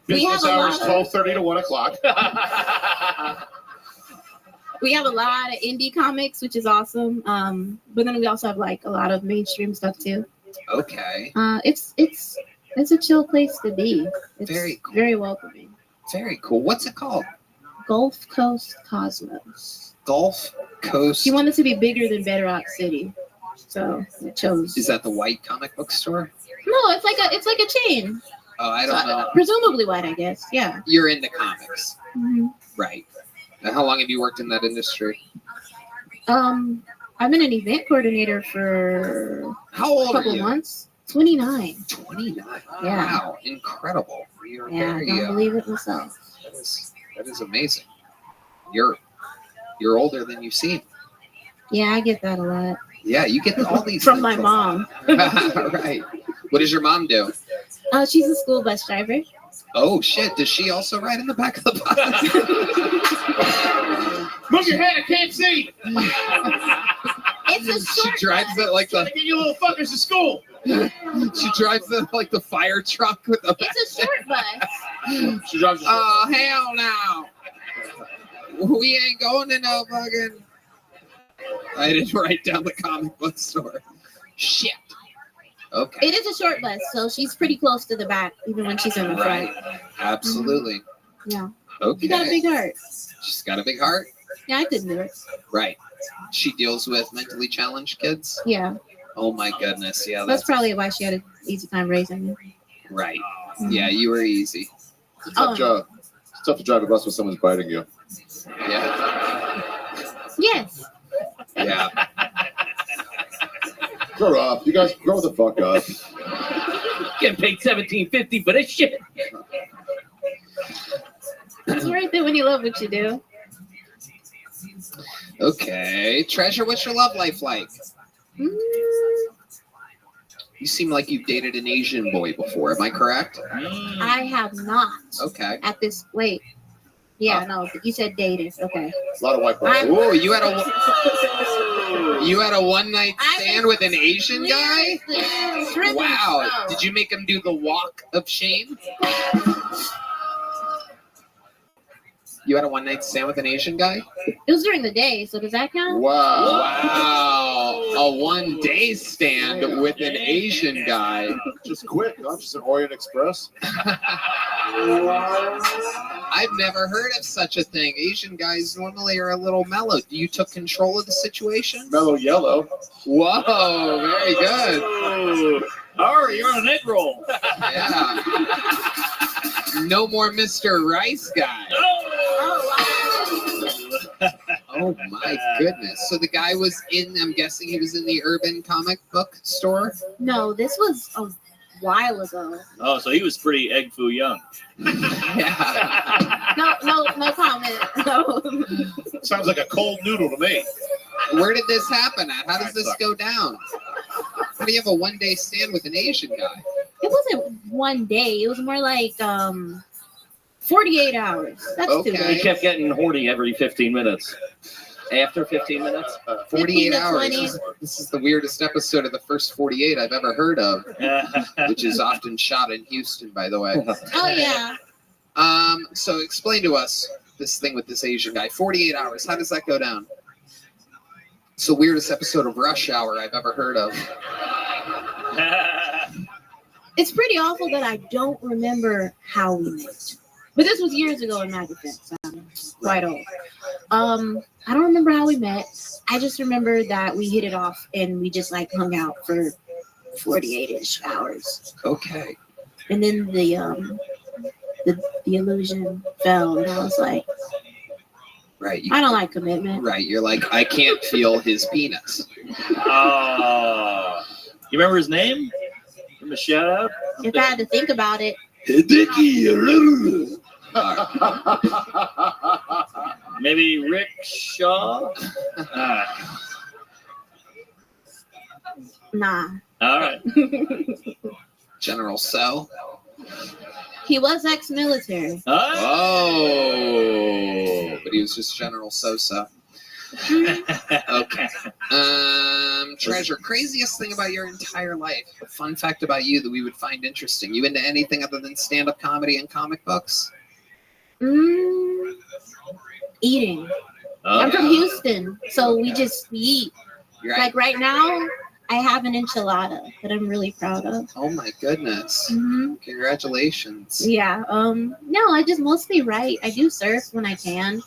Business hours 12:30 to 1 o'clock. We have a lot of indie comics, which is awesome. But then we also have like a lot of mainstream stuff too. Okay. It's a chill place to be. It's very cool. Very welcoming. Very cool. What's it called? Gulf Coast Cosmos. Gulf Coast. She wanted to be bigger than Bedrock City, so it chose. Is that the white comic book store? No, it's like a chain. Oh, I don't know. Presumably white, I guess. Yeah. You're into comics, hmm right? Now, how long have you worked in that industry? I've been an event coordinator for How old a are couple you? months. 29. 29. Yeah. Wow, incredible. You're Yeah, I very, don't believe it myself. that is amazing. You're older than you seem. Yeah, I get that a lot. Yeah, you get all these From my mom. Right. What does your mom do? She's a school bus driver. Oh shit! Does she also ride in the back of the bus? Move your head, I can't see. It's a She drives it like Trying the. to get you little fuckers to school. She drives it like the fire truck with the. It's a short bus. She drives. Oh hell no! We ain't going to no fucking. I didn't write down the comic book store. Shit. Okay. It is a short bus, so she's pretty close to the back, even when she's in the front. Right. Absolutely. Yeah. Okay. She got a big heart. She's got a big heart. Yeah, I could do it. Right. She deals with mentally challenged kids. Yeah. Oh my goodness. Yeah. That's probably why she had an easy time raising me. Right. Yeah, you were easy. It's a tough job. It's tough to drive a bus when someone's biting you. Yeah. Yes. Yeah. Grow up. You guys grow the fuck up. Getting paid $17.50 for this shit. It's worth it when you love what you do. Okay. Treasure, what's your love life like? Mm, You seem like you've dated an Asian boy before. Am I correct? I have not. Okay. At this, wait. Yeah, no, you said dated. Okay. A lot of white boys. Oh, you had a one night stand with an Asian guy? Wow. Did you make him do the walk of shame? You had a one night stand with an Asian guy? It was during the day, so does that count? Wow. A 1 day stand with an Asian guy. Just quick. I'm just an Orient Express. I've never heard of such a thing. Asian guys normally are a little mellow. You took control of the situation? Mellow yellow. Whoa, very good. Oh, you're on an egg roll. Yeah. No more Mr. Rice guy. Oh my goodness. So the guy was I'm guessing he was in the urban comic book store? No, this was a while ago. Oh, so he was pretty egg foo young. Yeah. No comment. No. Sounds like a cold noodle to me. Where did this happen at? How does this go down? How do you have a 1 day stand with an Asian guy? It wasn't 1 day. It was more like 48 hours. That's too He bad. kept getting horny every 15 minutes. After 15 minutes? 48 to hours. 20. This is the weirdest episode of the first 48 I've ever heard of, which is often shot in Houston, by the way. Oh yeah. So explain to us this thing with this Asian guy. 48 hours. How does that go down? It's the weirdest episode of Rush Hour I've ever heard of. It's pretty awful that I don't remember how we met. But this was years ago in my defense. I'm quite old. I don't remember how we met. I just remember that we hit it off and we just like hung out for 48-ish hours. Okay. And then the illusion fell and I was like, Right. I don't like commitment. Right. You're like, I can't feel his penis. Oh. You remember his name? Give him a shout out? If I had to think about it, Maybe Rick Shaw? nah. All right. General Sell. He was ex-military. Oh, but he was just General So-So. Okay. Treasure, craziest thing about your entire life. A fun fact about you that we would find interesting. You into anything other than stand-up comedy and comic books? Eating. I'm from Houston, so we eat. Right. Like right now, I have an enchilada that I'm really proud of. Oh my goodness. Mhm. Congratulations. Yeah. No, I just mostly write. I do surf when I can.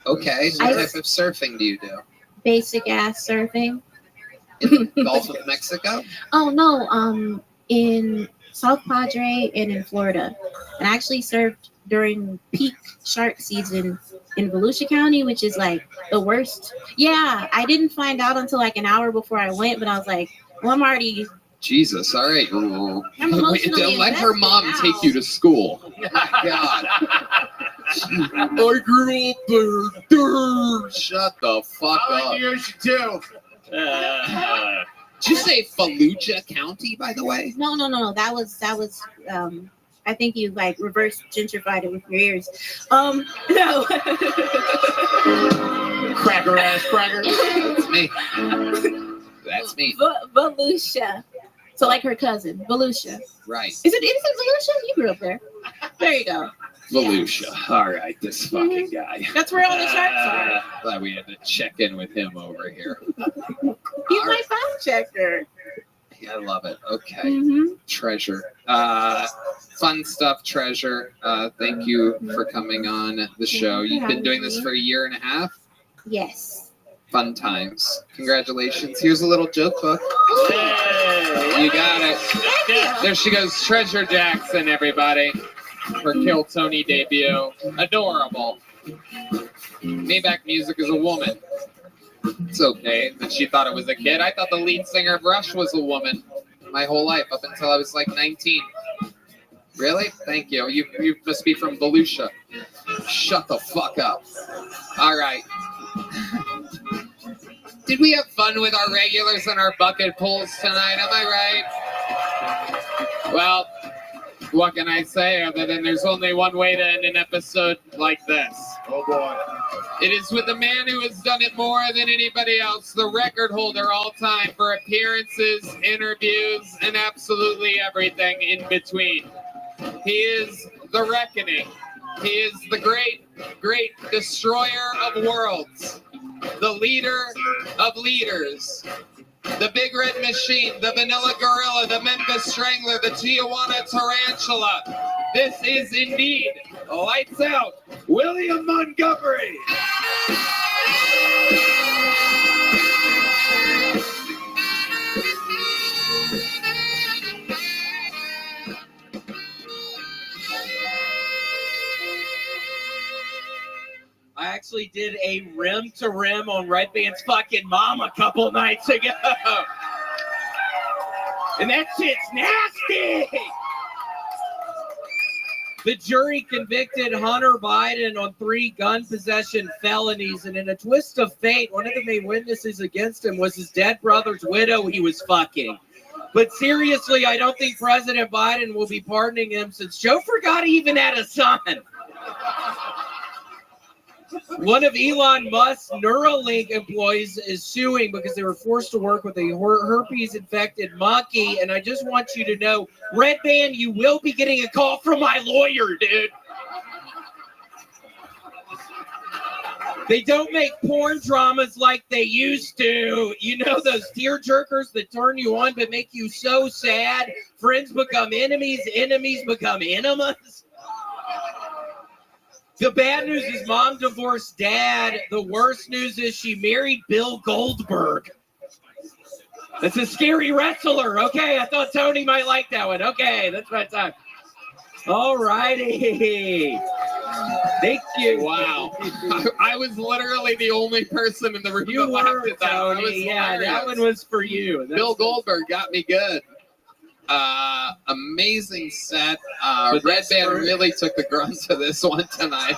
Okay. What I- type of surfing do you do? Basic ass surfing. Gulf of Mexico? Oh no, in South Padre and in Florida. And I actually surfed during peak shark season in Volusia County, which is like the worst. Yeah, I didn't find out until like an hour before I went, but I was like, well, I'm already. Jesus, all right. I'm Wait, emotionally don't let her invested mom now. take you to school. God. I grew up there. Shut the fuck up. You should too. Did you say Fallujah County, by the way? No. That was I think you like reverse gentrified it with your ears. No. Cracker ass cracker. That's me. That's me. Volusia. So like her cousin, Volusia. Right. Is it Volusia? You grew up there. There you go. Volusia. All right, this fucking guy. That's where all the sharks are. Glad we had to check in with him over here. He's my fact checker. I love it. Okay. Mhm. Treasure. Fun stuff, Treasure. Thank you for coming on the show. You've been doing this for a year and a half. Yes. Fun times. Congratulations. Here's a little joke book. You got it. There she goes. Treasure Jackson, everybody. Her Kill Tony debut. Adorable. Maybach Music is a woman. It's okay that she thought it was a kid. I thought the lead singer of Rush was a woman my whole life up until I was like 19. Really? Thank you. You must be from Volusia. Shut the fuck up. All right. Did we have fun with our regulars and our bucket pulls tonight? Am I right? Well, what can I say other than there's only one way to end an episode like this? Oh boy. It is with the man who has done it more than anybody else, the record holder all time for appearances, interviews, and absolutely everything in between. He is the reckoning. He is the great, great destroyer of worlds, the leader of leaders, the Big Red Machine, the Vanilla Gorilla, the Memphis Strangler, the Tijuana Tarantula. This is indeed Lights Out, William Montgomery. I actually did a rim to rim on Red Band's fucking mom a couple nights ago. And that shit's nasty. The jury convicted Hunter Biden on 3 gun possession felonies, and in a twist of fate, one of the main witnesses against him was his dead brother's widow he was fucking. But seriously, I don't think President Biden will be pardoning him since Joe forgot he even had a son. One of Elon Musk's Neuralink employees is suing because they were forced to work with a herpes-infected monkey. And I just want you to know, Red Band, you will be getting a call from my lawyer, dude. They don't make porn dramas like they used to. You know those tearjerkers that turn you on but make you so sad? Friends become enemies, enemies become enemas. The bad news is mom divorced dad. The worst news is she married Bill Goldberg. That's a scary wrestler. Okay, I thought Tony might like that one. Okay, that's my time. All righty. Thank you. Wow. I was literally the only person in the room You that laughed were, at that. That was Tony. Yeah, that hilarious. one was for you. Bill Goldberg got me good. Amazing set. But Red that's Band for- really took the grunt to this one tonight.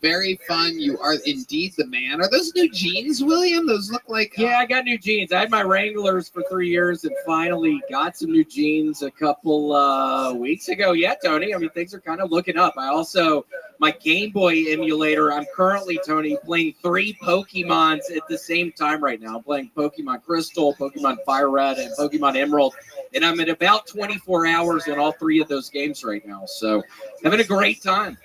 Very fun. You are indeed the man. Are those new jeans, William? Those look like... Yeah, I got new jeans. I had my Wranglers for 3 years and finally got some new jeans a couple weeks ago. Yeah, Tony. I mean, things are kind of looking up. I also, my Game Boy emulator, I'm currently, Tony, playing 3 Pokemons at the same time right now. I'm playing Pokemon Crystal, Pokemon Fire Red, and Pokemon Emerald. And I'm at about 24 hours in all 3 of those games right now. So having a great time.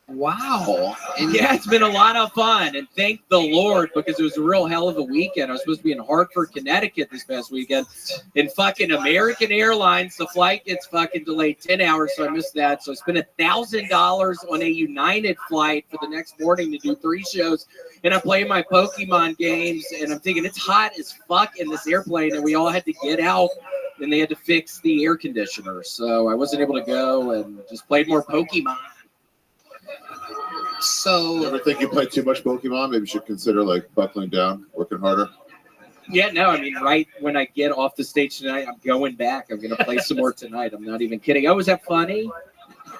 Wow. And Yeah, it's been a lot of fun, and thank the Lord, because it was a real hell of a weekend. I was supposed to be in Hartford, Connecticut this past weekend, and fucking American Airlines, the flight gets fucking delayed 10 hours, so I missed that. So I spent $1,000 on a United flight for the next morning to do 3 shows, and I'm playing my Pokemon games, and I'm thinking it's hot as fuck in this airplane, and we all had to get out, and they had to fix the air conditioner, so I wasn't able to go, and just played more Pokemon. You ever think you play too much Pokemon? Maybe you should consider like buckling down, working harder. Yeah, no, I mean, right when I get off the stage tonight, I'm going back. I'm going to play some more tonight. I'm not even kidding. Oh, was that funny?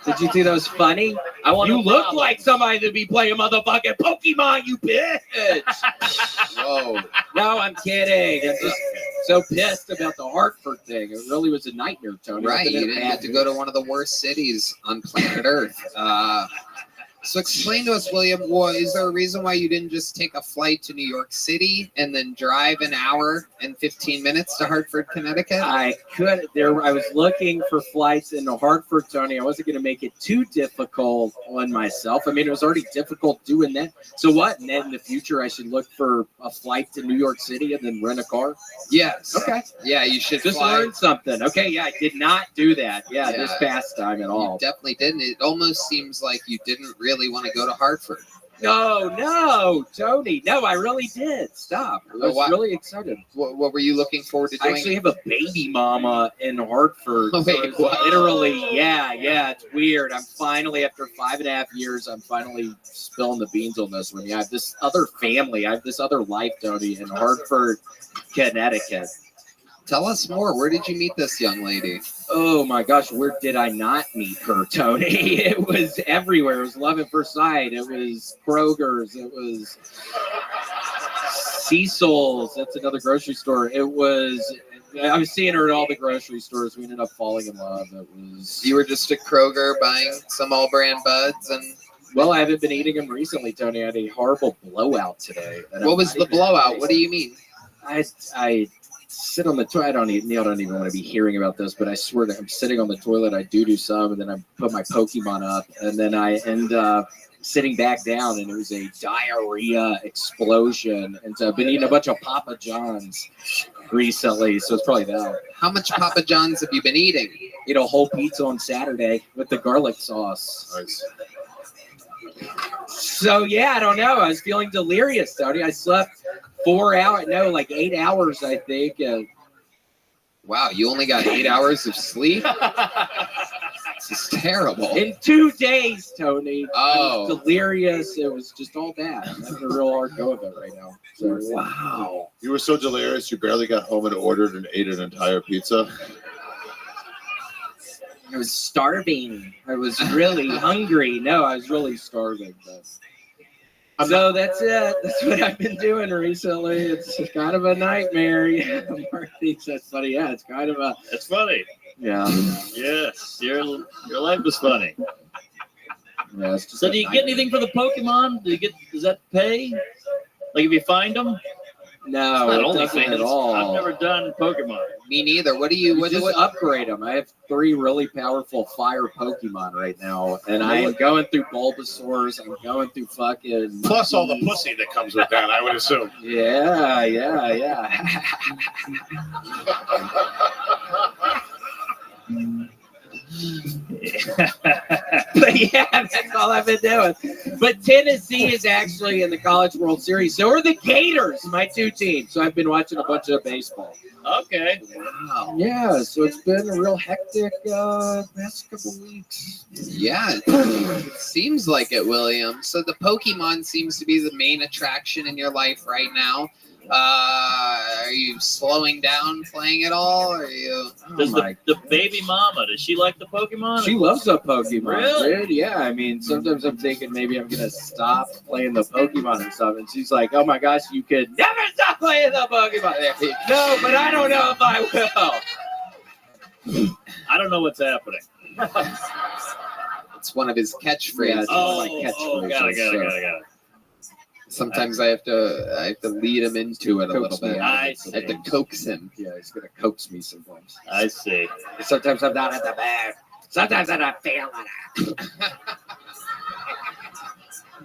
Did you think that was funny? You look like somebody to be playing motherfucking Pokemon, you bitch. Whoa. No, I'm kidding. I'm just so pissed about the Hartford thing. It really was a nightmare, Tony. right, you didn't get to go to one of the worst cities on planet Earth. So explain to us, William, is there a reason why you didn't just take a flight to New York City and then drive an hour and 15 minutes to Hartford, Connecticut? I could. I was looking for flights into Hartford, Tony. I wasn't going to make it too difficult on myself. I mean, it was already difficult doing that. So what? And then in the future, I should look for a flight to New York City and then rent a car? Yes. Okay. Yeah, you should just fly. learn something. Okay, yeah, I did not do that. Yeah, this past time at all. You definitely didn't. It almost seems like you didn't really want to go to Hartford. No, Tony. No, I really did. Stop. I was really excited. What were you looking forward to I doing? actually have a baby mama in Hartford. Oh, wait, so it's what? literally, yeah, it's weird. I'm finally, after 5.5 years, I'm finally spilling the beans on this one. Yeah, I have this other family. I have this other life, Tony, in Hartford, Connecticut. Tell us more. Where did you meet this young lady? Oh my gosh, where did I not meet her, Tony? It was everywhere. It was love at first sight. It was Kroger's. It was Cecil's. That's another grocery store. I was seeing her at all the grocery stores. We ended up falling in love. You were just at Kroger buying some all-brand buds and... Well, I haven't been eating them recently, Tony. I had a horrible blowout today. What was the blowout? What do you mean? I sit on the toilet. Neil don't even want to be hearing about this, but I swear to I'm sitting on the toilet. I do some, and then I put my Pokemon up, and then I end up sitting back down, and it was a diarrhea explosion. And so I've been eating a bunch of Papa John's recently, so it's probably that. How much Papa John's have you been eating? Ate a whole pizza on Saturday with the garlic sauce. Nice. So yeah, I don't know. I was feeling delirious, Tony. I slept 4 hours, no, like 8 hours, I think. Wow, you only got 8 hours of sleep? This is terrible. In 2 days, Tony. Oh. I was delirious. It was just all bad. I'm having a real hard go of it right now. So, wow. You were so delirious, you barely got home and ordered and ate an entire pizza. I was starving. I was really hungry. No, I was really starving. So that's it. That's what I've been doing recently. It's kind of a nightmare. Yeah, Mark thinks that's funny. Yeah, it's kind of a. It's funny. Yeah. Yes, your life is funny. Yeah, it's just so do you get anything for the Pokemon? Does that pay? Like if you find them? No, it's it not doesn't OnlyFans. at all. I've never done Pokemon. Me neither. What do you? What just upgrade them? I have 3 really powerful fire Pokemon right now, and I am going through Bulbasaurs. I'm going through fucking. Plus all the pussy that comes with that, I would assume. Yeah. But yeah, that's all I've been doing. But Tennessee is actually in the College World Series. So are the Gators, my 2 teams. So I've been watching a bunch of baseball. Okay. Wow. Yeah, so it's been a real hectic past couple weeks. Yeah, it seems like it, William. So the Pokemon seems to be the main attraction in your life right now. Are you slowing down playing at all? Or are you? Does the baby mama, does she like the Pokemon? She loves the Pokemon. Really? Dude. Yeah, I mean, sometimes I'm thinking maybe I'm going to stop playing the Pokemon or something. And she's like, oh my gosh, you could never stop playing the Pokemon. No, but I don't know if I will. I don't know what's happening. It's one of his catchphrases. Yeah, it's one of my catchphrases. Got it. Sometimes I have to lead him into it a little bit. I have to coax him. Yeah, he's gonna coax me sometimes. I see. Sometimes I'm not at the back. Sometimes I'm not feeling it.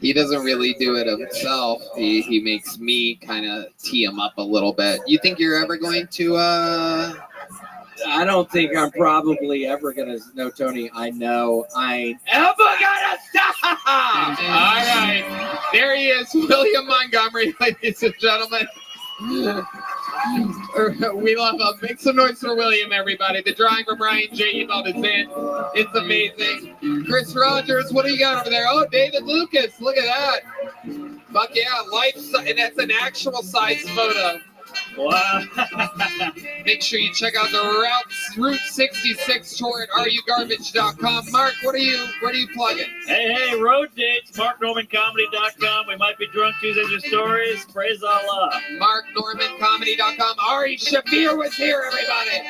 He doesn't really do it himself. He makes me kind of tee him up a little bit. You think you're ever going to? I don't think I'm probably ever gonna. No, Tony. I know I ain't ever gonna stop. All right, there he is, William Montgomery, ladies and gentlemen. We love him. Make some noise for William, everybody. The drawing from Ryan J. emailed is in. It's amazing. Chris Rogers, what do you got over there? Oh, David Lucas, look at that. Fuck yeah, life, and that's an actual size photo. Wow. Make sure you check out the Route 66 tour at rugarbage.com. Mark, where are you plugging? Hey, road dates, marknormancomedy.com. We might be drunk Tuesdays with stories. Praise Allah. marknormancomedy.com. Ari Shafir was here, everybody.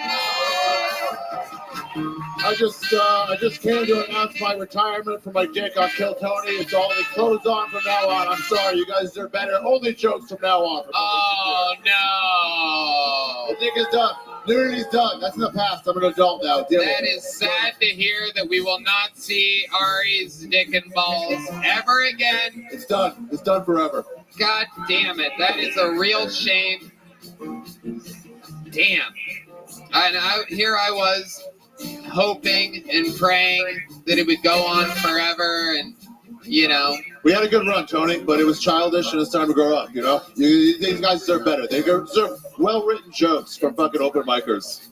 I just came to announce my retirement from my dick on Kill Tony. It's all the clothes on from now on. I'm sorry, you guys are better. Only jokes from now on. Oh no! The dick is done. Nudity's done. That's in the past. I'm an adult now. That is sad to hear that we will not see Ari's dick and balls ever again. It's done. It's done forever. God damn it! That is a real shame. Damn. And here I was, hoping and praying that it would go on forever, and we had a good run, Tony, but it was childish and it's time to grow up. These guys deserve better. They deserve well-written jokes from fucking open micers.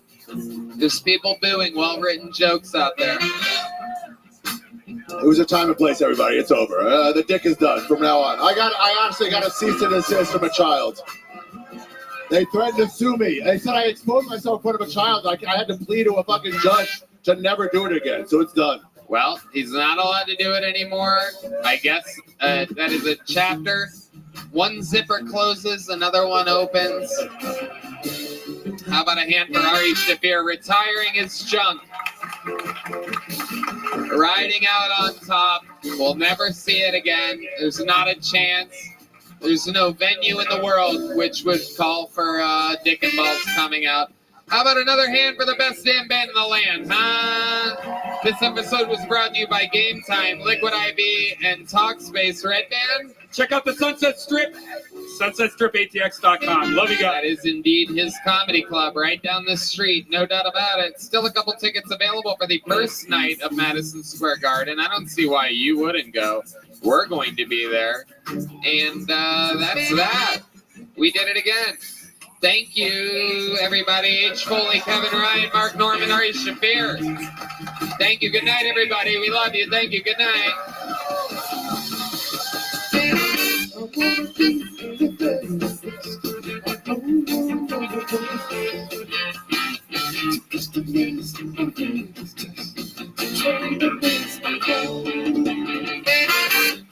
There's people doing well-written jokes out there. It was a time and place, everybody. It's over. The dick is done from now on. I honestly got a cease and desist from a child. They threatened to sue me. They said I exposed myself in front of a child. I had to plead to a fucking judge to never do it again. So it's done. Well, he's not allowed to do it anymore. I guess that is a chapter. One zipper closes, another one opens. How about a hand for Ari Shafir retiring his junk? Riding out on top. We'll never see it again. There's not a chance. There's no venue in the world which would call for dick and balls coming out. How about another hand for the best damn band in the land, huh? This episode was brought to you by Game Time, Liquid IV, and Talkspace. Red Band? Check out the Sunset Strip, sunsetstripatx.com. Love you guys. That is indeed his comedy club right down the street, no doubt about it. Still a couple tickets available for the first night of Madison Square Garden. I don't see why you wouldn't go. We're going to be there. And that's that. We did it again. Thank you, everybody. H. Foley, Kevin Ryan, Mark Norman, Ari Shafir. Thank you. Good night, everybody. We love you. Thank you. Good night.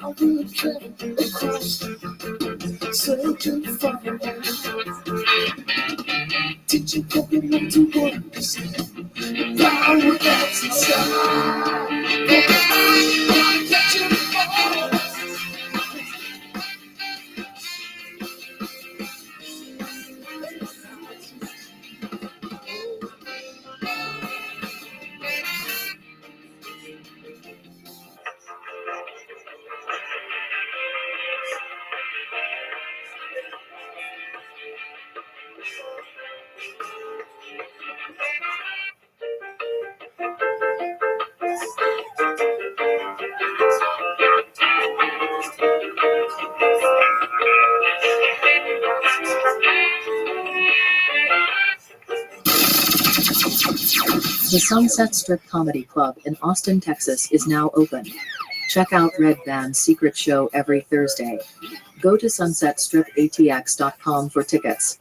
I will travel across searching for your teaching everyone to understand the power that's inside. The Sunset Strip Comedy Club in Austin, Texas is now open. Check out Red Band's secret show every Thursday. Go to sunsetstripatx.com for tickets.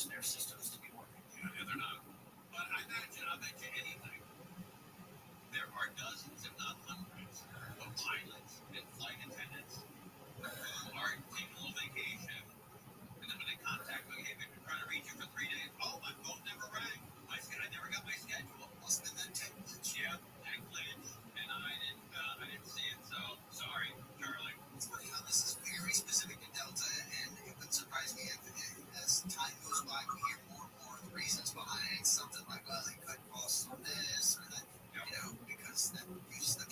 their systems to be working. Yeah, they're not. But I bet you anything. There are dozens, if not hundreds, of pilots and flight attendants who are taking a little vacation. And then when they contact me, hey, we've been trying to reach you for 3 days. Oh, my phone never rang. I never got my schedule. Must have been that tech glitch. Yeah, tech glitch. And I didn't see it. So, sorry, Charlie. It's funny how this is very specific to Delta, and it would surprise me if as time goes by, we hear more and more of the reasons behind something like, well, they cut costs on this or that, because that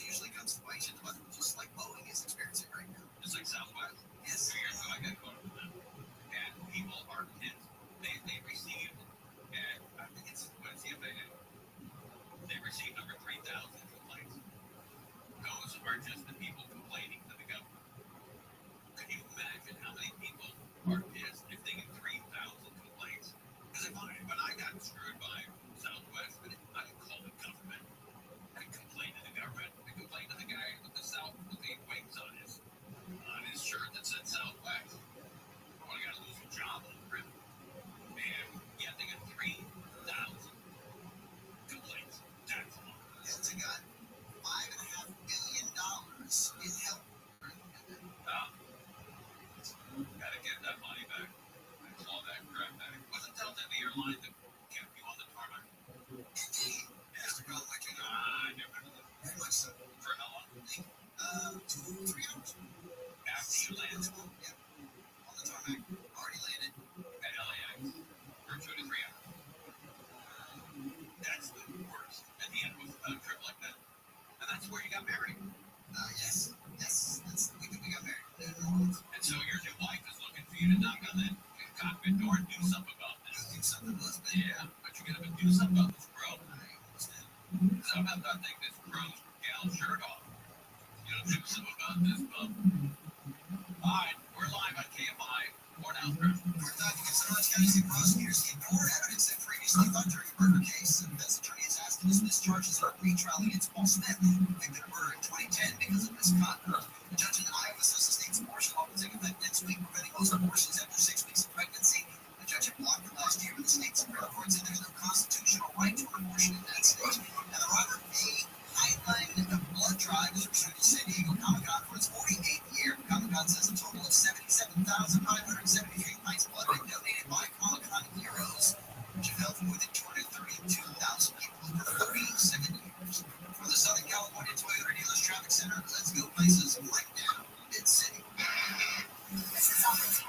usually comes to bite you in the butt, just like Boeing is experiencing right now. Just like Southwest. Yes. 2 years ago, I got caught up with them. And people are kids. They received, and I think it's the FAA. They received over 3,000 complaints. Those are just the people complaining to the government. Can you imagine how many people are pissed if they get 3,000 complaints? Because when I got screwed by Southwest, I didn't call the government. I complained to the government. I complained to the guy with the wings on his shirt that said Southwest. I got to lose a job over it. And yet they got 3,000 complaints. That's a lot. Delta got $5.5 billion in help. Gotta get that money back. And claw that crap back. Wasn't Delta the airline that kept you on the tarmac? Mastercard electric. I never knew that. Very much so. For how long? 2 3 hours. After you landed? Yeah. On the tarmac. Already landed. At LAX. For 2 to 3 hours. That's the worst. And the end was a trip like that. And that's where you got married. Yes. That's we got married. And so your new wife is looking for you to knock on that cockpit door and do something about this. Do something about this. Yeah, but you're gonna do something about this bro. I understand. So I'm about to take this gross gal shirt off. You know, do something about this, bub. Alright, we're live on KFI. More now, Chris. We're talking to Sonoma County State prosecutors ignored evidence that previously thought during a murder case. The defense attorney is asked to dismiss charges for retrial against Paul Smith, convicted of murder in 2010 because of misconduct. The judge in Iowa says the state's abortion law will take effect next week, preventing most abortions after 6 weeks of pregnancy. The judge had blocked it last year, but the state Supreme Court said there's no constitutional right to an abortion in that state. And the Robert A. Heinlein blood drive was resumed at San Diego Comic-Con for its 48th year. Comic-Con says a total of 77,573 pints of blood were donated by Comic-Con heroes, which have helped more than 232,000 people over 37 years. From the Southern California Toyota Dealers Traffic Center, let's go places right now, Mid-City. This is on the 10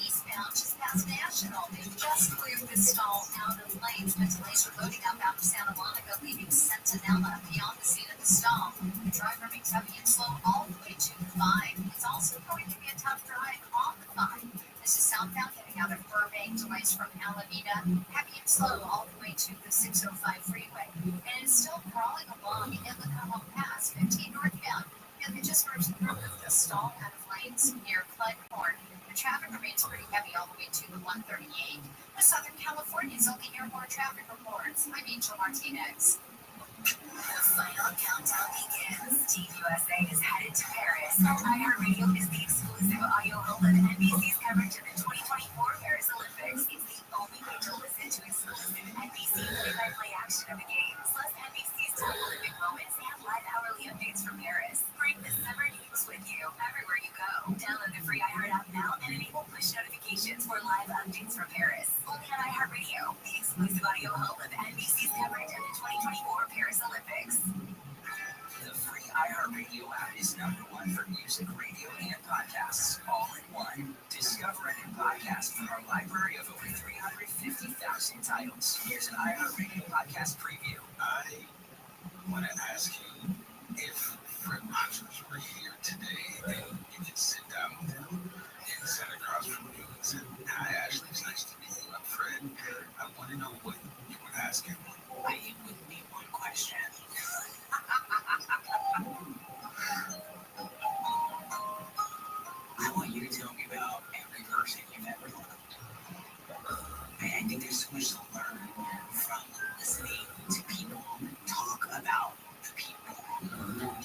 eastbound, just past National. They just cleared this stall out of lanes, but delays are loading up out of Santa Monica, leaving Centinela beyond the scene of the stall. The drive remains heavy and slow all the way to the 5. It's also going to be a tough drive on the 5. This is southbound heading out of Burbank, delays from Alameda, heavy and slow all the way to the 605 freeway. And it's still crawling along in the Cajon Pass, 15 northbound. They just removed the stall out of lanes near Floodcorn. The traffic remains pretty heavy all the way to the 138. The Southern California's only airborne traffic reports. I'm Angel Martinez. The final countdown begins. Team USA is headed to Paris. iHeartRadio is the exclusive audio home of NBC's coverage of the 2024 Paris Olympics. It's the only way to listen to exclusive NBC play-by-play action of the games, plus NBC's top Olympic moments and live hourly updates from Paris. Bring the summer games with you everywhere you go. Download the free iHeart app now and enable push notifications for live updates from Paris. Only on iHeartRadio, the exclusive audio home of NBC's coverage of the 2024 Paris Olympics. The free iHeartRadio app is #1 for music, radio, and podcasts, all in one. Discover a new podcast from our library of over 350,000 titles. Here's an iHeartRadio podcast preview. I want to ask you if Fred Rogers were here today, and you could sit down with him and sit across from you and say, "Hi, Ashley, it's nice to meet you. I'm Fred. I want to know what you would ask him." It would be one question. I want you to tell me about every person you've ever loved. I think there's so much to learn from listening to people talk about the people,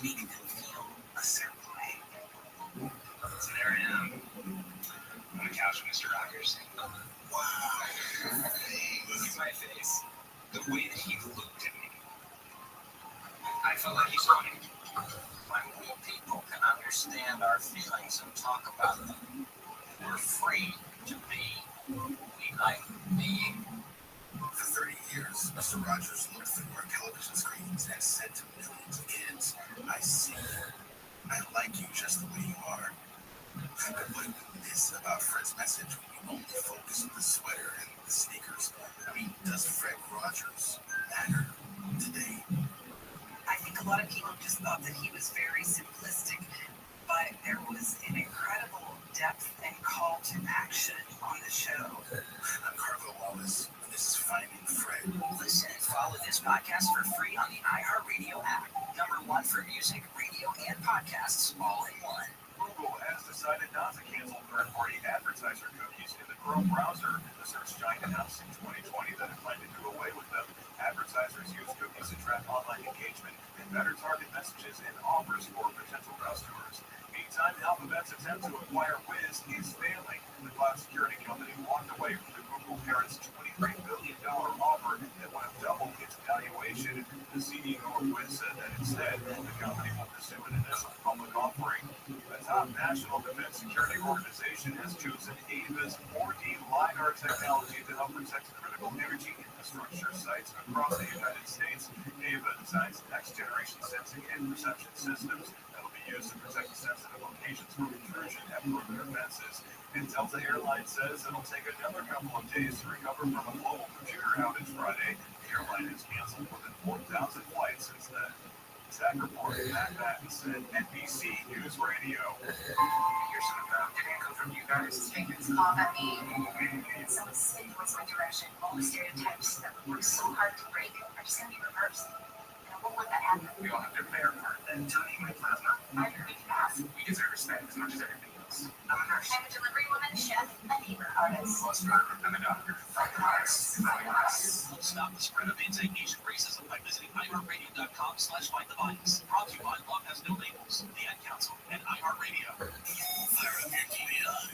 make them feel a certain way. So there I am on the couch with Mr. Rogers. Wow. face, the way that he looked at me, I felt like he's funny. When we people can understand our feelings and talk about them, we're free to be who we like being. For 30 years, Mr. Rogers looked through our television screens and said to millions of kids, I see you. I like you just the way you are. But what did we miss about Fred's message when you only focus on the sweater and the sneakers? I mean, does Fred Rogers matter today? I think a lot of people just thought that he was very simplistic, but there was an incredible depth and call to action on the show. I'm Carlo Wallace, and this is Finding Fred. Listen and follow this podcast for free on the iHeartRadio app. #1 for music, radio, and podcasts all in one. Google has decided not to cancel third-party advertiser cookies in the Chrome browser. The search giant announced in 2020 that it planned to do away with them. Advertisers use cookies to track online engagement and better target messages and offers for potential customers. Meantime, Alphabet's attempt to acquire Wiz is failing. The cloud security company walked away from the Google parent's $23 billion offer that would have doubled its valuation. The CEO of Wiz said that instead, the company will pursue an initial public offering. The top national defense security organization has chosen Ava's 4D LiDAR technology to help protect critical energy infrastructure sites across the United States. Ava designs next-generation sensing and perception systems that will be used to protect sensitive locations from intrusion and perimeter fences. And Delta Airlines says it'll take another couple of days to recover from a global computer outage Friday. The airline has canceled more than 4,000 flights since then. Tech report, Matt Patton said NBC News Radio. Here's some info from you guys. Fingers off at me. And someone spin towards my direction. All the stereotypes that we work so hard to break are just going to be reversed. And I won't let that happen. We all have to play our part. And Tony, my plasma, I heard we can ask. we deserve respect as much as everything else. I'm a nurse. I'm a delivery woman, chef, a neighbor artist. Bus driver, I'm a doctor. Fucking artist. Stop the spread of anti-Asian racism by visiting iHeartRadio.com/fighttheviolence. Brought to you by Love Has No Labels, the Ad Council, and iHeartRadio. Fire up your DVR.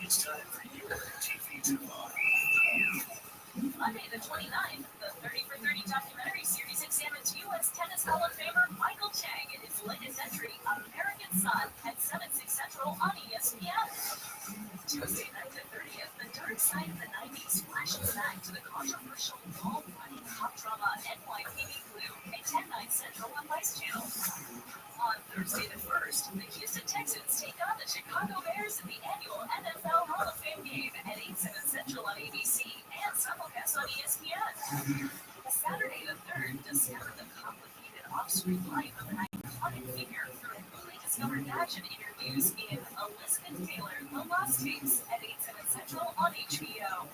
It's time for your TV to live. Monday the 29th, the 30 for 30 documentary series examines U.S. Tennis Hall of Famer Michael Chang in his latest entry, American Son, at 7/6 Central on ESPN. Tuesday night the 30th, the dark side of the 90s flashes back to the controversial ball-fighting pop drama NYPD Blue at 10/9 Central on Vice Channel. On Thursday the 1st, the Houston Texans take on the Chicago Bears in the annual NFL Hall of Fame game at 8/7 Central on ABC and simulcast on ESPN. Saturday the 3rd, discover the complicated off-screen life of an iconic figure through newly discovered gadget interviews in Elizabeth Taylor, The Lost Tapes at 8/7 Central on HBO.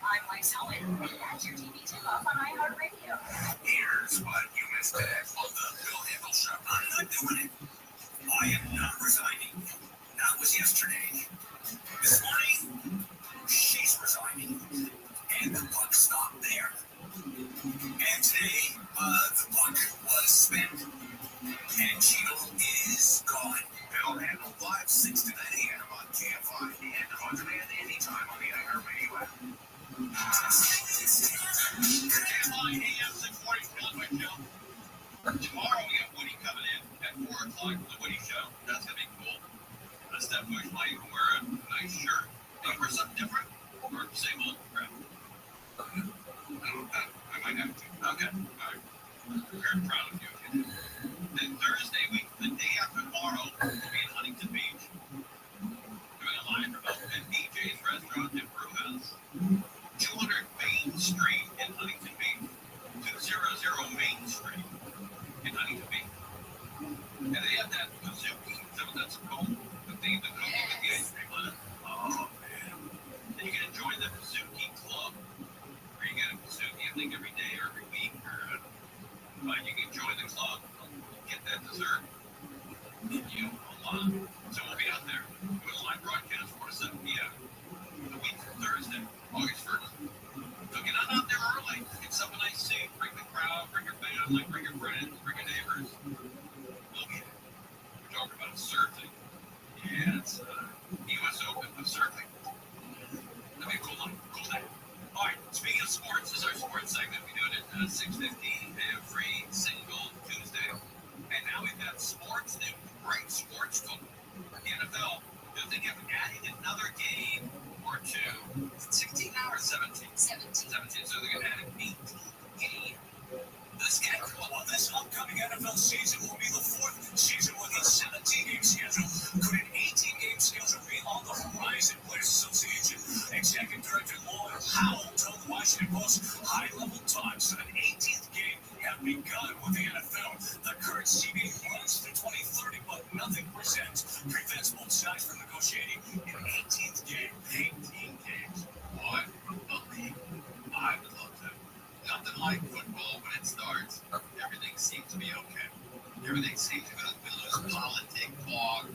I'm Mike Helen, and that's your TV tip-off on iHeartRadio. Here's what you missed today on the Bill Handle Show. I'm not doing it. I am not resigning. That was yesterday. This morning, she's resigning. And the buck stopped there. And today, the buck was spent. And Cheeto is gone. Bill Handle live 6 to 9 a.m. on KFI and on demand anytime on the iHeartRadio app. KFI AM 640 Cowboy Show. Tomorrow we have Woody coming in at 4 o'clock for the Woody Show. That's going to be cool. Steph Bush might even wear a nice shirt. Maybe wear something different or same old crap. I might have to. Okay. I'm very proud of you. Then Thursday, the day after tomorrow, we'll be in Huntington Beach. Doing a live from Open DJ's Restaurant and Brewhouse. 200 Main Street in Huntington Beach. 200 Main Street in Huntington Beach. And they have that Mizuki. That's cool. The thing, the cookie with the ice cream on it. Oh, man. Then you can enjoy the Mizuki Club. Where you get a Mizuki, I think, every day or every week. Or, you can enjoy the Washington Post high-level talks of an 18th game have begun with the NFL. The current CBA runs to 2030, but nothing prevents both sides from negotiating an 18th game. 18 games. What? A league? I would love to. Nothing like football when it starts. Everything seems to be okay. Everything seems to be, we lose politic fog.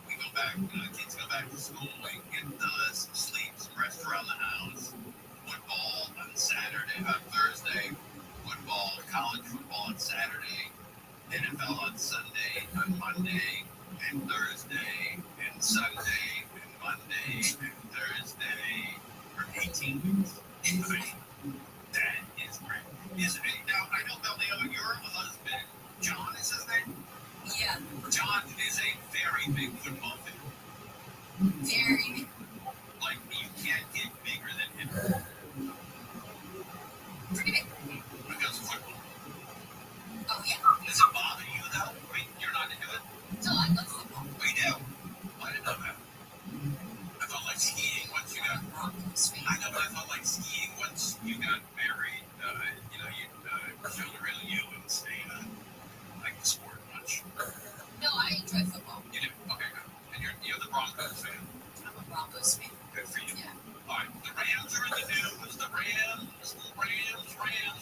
We go back, kids go back to school, we get some sleep, some rest around the house. Football on Saturday, on Thursday. Football, college football on Saturday. NFL on Sunday, on Monday, and Thursday, and Sunday, and Monday, and Thursday for 18 weeks. That is great. Isn't it? Now, I know, Belneo, your husband, John is his name? Yeah. John is a very big football fan. Very. Like, you can't get bigger than him. Pretty big. Because of football. Oh, yeah. Does it bother you, though? I mean, you're not into it? No, I love football. We do. I didn't know that. I thought like skiing once you got... I know, but I thought like skiing once you got married, you showed the real you and stayed like the sport much. No, I enjoy football. You do? Okay, good. And you're the Broncos fan? I'm a Broncos fan. Good for you. Yeah. All right, the Rams are in the news. The Rams.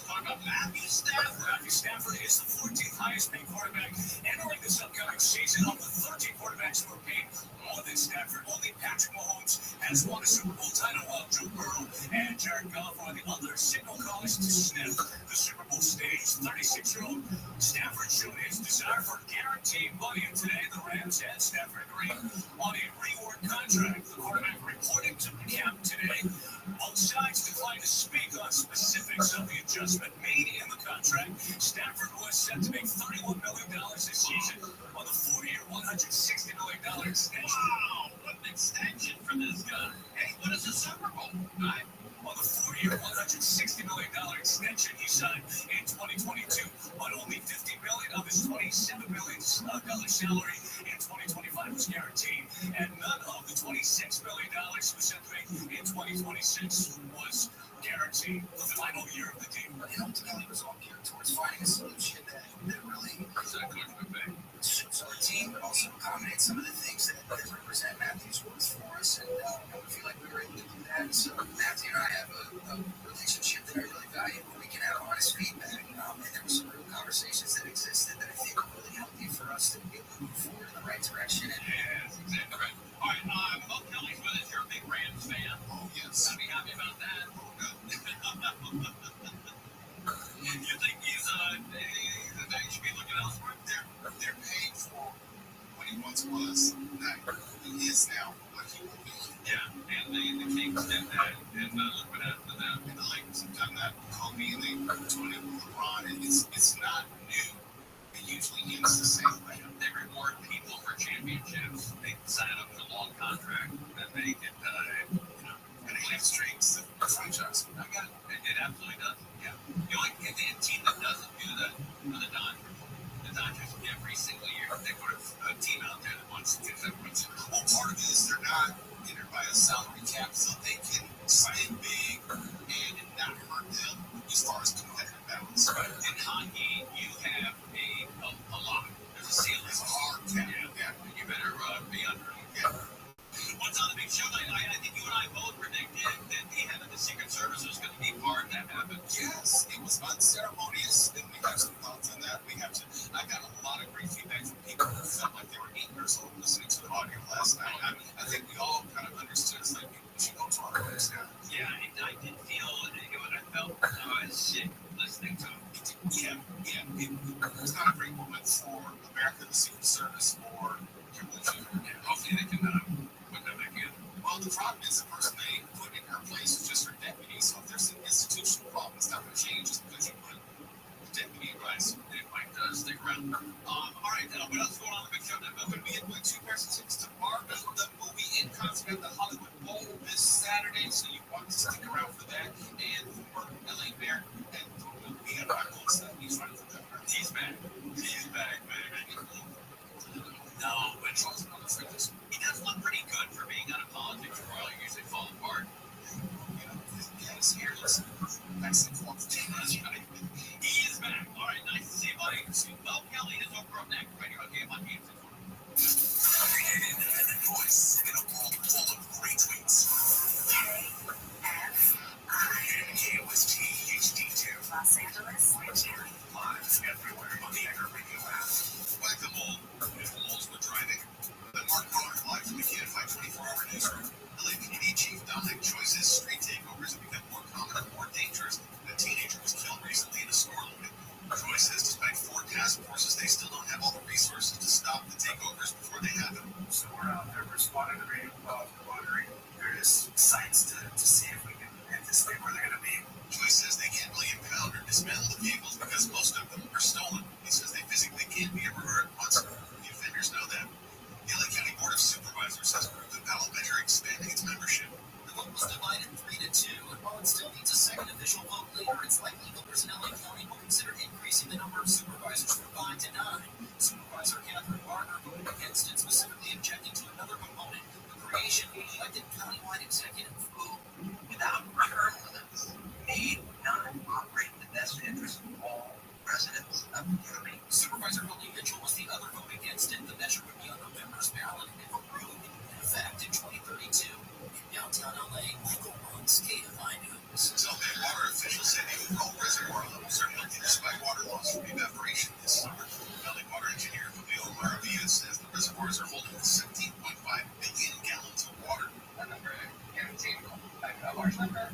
Talk about Matthew Stafford. Matthew Stafford is the 14th highest paid quarterback entering this upcoming season. Of the 13 quarterbacks who are paid more than Stafford, only Patrick Mahomes has won a Super Bowl title, while Joe Burrow and Jared Goff are the other signal callers to sniff the Super Bowl stage. 36-year-old Stafford showed his desire for guaranteed money, and today the Rams and Stafford agreed on a reward contract. The quarterback reported to the camp today. Both sides declined to speak on specifics of the adjustment made in the contract. Stafford was set to make $31 million this season on the 4-year, $160 million extension. Wow, what an extension for this guy. Hey, what is a Super Bowl, right? On the 4-year, $160 million extension he signed in 2022, but only $50 million of his $27 million salary in 2025 was guaranteed, and none of the $26 million he was set to make in 2026 was guaranteed for the final year of the deal. It ultimately was all geared towards finding a solution that really suits our team, but also accommodates some of the things that represent Matthew's worth for us, and we feel like we were able to do that. And so Matthew and I have a relationship that I really value, where we can have honest feedback, and there were some real conversations that existed that I think are really healthy for us to be able to move forward in the right direction. And yes, exactly right. All right, Mo Kelly's with us. You're a big Rams fan. Oh, yes. I'd be happy about that. You think he should be looking elsewhere? They're paying for what he once was, not who he is now, what he will be. Yeah, and the Kings did that, and look what happened to them. And the Lakers have done that with Kobe, and they're doing it with LeBron, and it's not new. It usually ends the same way. They reward people for championships. They sign up for a long contract, and they get, and it hamstrings the franchise. I got it. It absolutely does. Yeah. The only team that doesn't do that are the Dodgers. The Dodgers, every single year, they put a team out there that wants to do that. Well, part of it is they're not entered by a salary cap, so they can spend big and not hurt them as far as competitive balance. Right. In hockey, you have a lot. There's a ceiling. It's a hard cap. Yeah. You better be under it. Yeah. What's on the big show? I think you and I both predicted that the Secret Service was going to be part of that happen. Yes, it was unceremonious, and we have some thoughts on that. I got a lot of great feedback from people who felt like they were 8 years old listening to the audio last night. I think we all kind of understood it's like we should go to our homes now. Yeah, I did feel what I felt sick listening to it. Yeah. It was not a great moment for America, the Secret Service, or Kimberly Jr. Yeah, hopefully they can put that back in. Well, the problem is the person they put in her place is just her deputy. So if there's an institutional problem, it's not going to change just because you put the deputy in place. It might stick around. All right, what else is going on in the big show? I'm going to be doing 2 pairs of tickets to Marvin, the movie in concert at the Hollywood Bowl this Saturday. So you want to stick around for that. And for LA Bear and the movie at Michael stuff. He's running for governor. He's back. He's back, man. No, but Charles and other Jackson Club's team. That's right. He is back. All right, nice to see you, buddy. Well, Kelly is over up next right here on Game on Games. Every day, independent voice in a world full of great tweets. KOST HD2. Los Angeles. Live everywhere on the Anchor Radio app. Whack-a-mole. If the moles were driving, then Mark Miller live from the KFI 24-hour newsroom. LAPD Chief Dominic Joyce's street takeovers have become more common and more dangerous. A teenager was killed recently in a store looting. Joyce says despite 4 task forces, they still don't have all the resources to stop the takeovers before they happen. So we're out there responding to radio calls, monitoring various sites to see if we can anticipate where they're going to be. Joyce says they can't really impound or dismantle the vehicles because most of them are stolen. He says they physically can't be everywhere at once. The offenders know that. The LA County Board of Supervisors has approved a ballot measure expanding its membership. The vote was divided 3-2, and while it still needs a second official vote later, it's likely voters in LA County will consider increasing the number of supervisors from 5 to 9. Supervisor Catherine Barker voted against it, specifically objecting to another component, the creation of an elected countywide executive. Without term limits, aid would not operate in the best interest of all residents of the county. Supervisor Billy Mitchell was the other vote against it. The measure would be on November's ballot if approved, in effect in 2032. In downtown LA, Michael Runks, KFI News. Self-made water officials say the overall reservoir levels are healthy despite water loss from evaporation this summer. Valley Water Engineer Julio Maravilla says the reservoirs are holding 17.5 billion gallons of water. That number guaranteed a large number.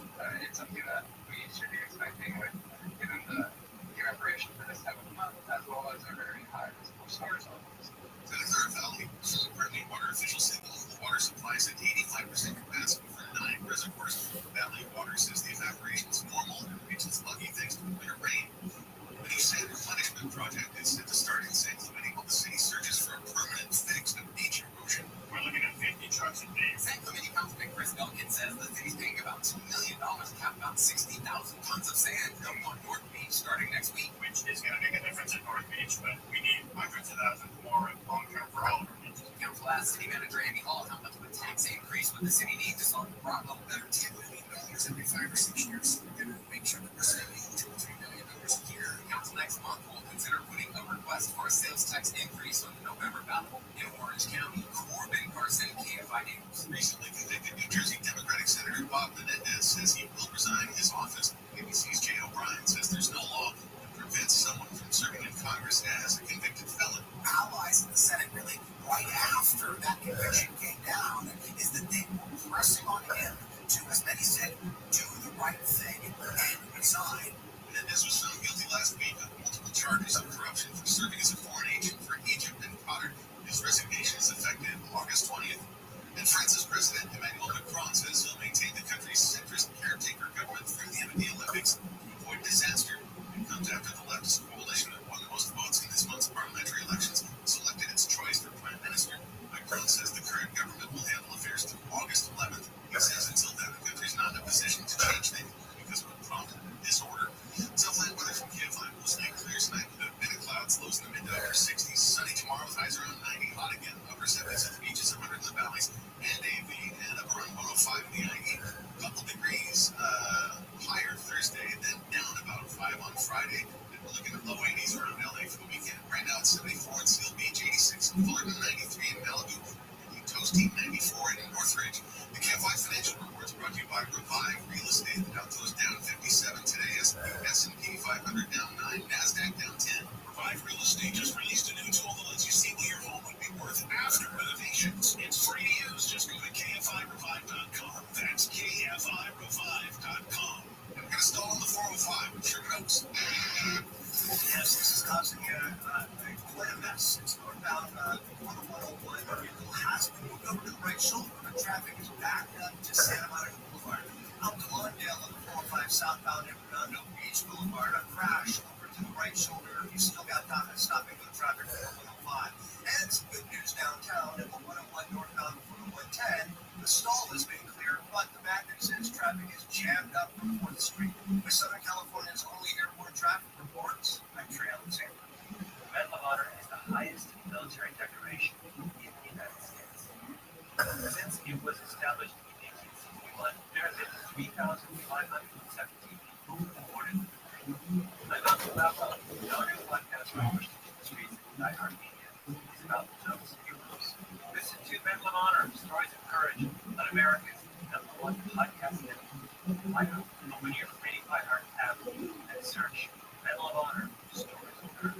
It's something that we should be expecting with given the evaporation for this time of the month, as well as our very high reservoir storage levels. In the Third Valley, currently water officials say the local water supply is at 85% capacity for 9 reservoirs. Valley Water says the evaporation is normal and the region's lucky thanks to the winter rain. The new sand replenishment project is set to start in San Clemente while the city searches for a permanent fix to beach erosion. We're looking at 50 trucks a day. San Clemente Councilman Chris Duncan says the city's paying about $2 million to have about 60,000 tons of sand dumped on North Beach starting next week. Which is going to make a difference at North Beach, but we need hundreds of thousands more long-term for all of our beaches. Council asked City Manager Amy Hall how much of a tax increase would the city need to solve the problem. Better $10 million every 5 or 6 years. We're going to make sure that we're spending $2 or $3 million a year. Council next month will consider putting a request for a sales tax increase on the November ballot. In Orange County, Corbin Carson, KFI News. Recently convicted New Jersey Democratic Senator Bob Menendez says he will resign his office. ABC's Jay O'Brien says there's no law that prevents someone from serving in Congress as a convicted felon. Allies in the Senate really right after that conviction came down is that they were pressing on him to, as many said, do the right thing and resign. Menendez was found guilty last week of multiple charges of corruption for serving as a foreign agent for Egypt and Qatar. His resignation is effective August 20th. And France's President Emmanuel Macron says he'll maintain the country's centrist caretaker government through the end of the Olympics to avoid disaster. It comes after the leftist coalition that won the most votes in this month's parliamentary elections selected its choice for prime minister. Macron says the current government will handle affairs through August 11th. He says until then the country's not in a position to change things because of a prompt disorder. Southland weather from KFI will stay clear tonight with a bit of clouds, lows in the mid to upper 60s. Sunny tomorrow with highs around 90, hot again, upper 70s at the beaches, 100 in the valleys, and AV, and up around 105 in the IE. A couple degrees higher Thursday, then down about 5 on Friday. And we're looking at low 80s around LA for the weekend. Right now it's 74 in Seal Beach, 86 in Fullerton, 93 in Malibu, and Toasty 94 in Northridge. The KFI Financial Reports brought to you by Rabbi Real Estate. The Dow Jones down 57 today, S&P 500 down 9, NASDAQ down 10. Revive Real Estate just released a new tool that lets you see what your home would be worth after renovations. It's free to use. Just go to KFIRevive.com. That's KFIRevive.com. And we're going to stall on the 405 with Sherman Oaks. Yes, this is causing quite a mess. It's northbound on the 101. The vehicle has been moved over to the right shoulder, but traffic is backed up to Santa Monica Boulevard. Out to Lawndale on the 405 southbound at Redondo Beach Boulevard. A crash over to the right shoulder. You still got stopping the traffic for 105. And some good news downtown at the 101 northbound from the 110. The stall has been cleared, but the Magnet says traffic is jammed up from 4th Street. With Southern California's only airport traffic reports, I'm Trey Alexander. The Medal of Honor is the highest military decoration in the United States. Since it was established in 1861, there have been 3,517 people who Open your free iHeart app and search Medal of Honor Stories of Courage.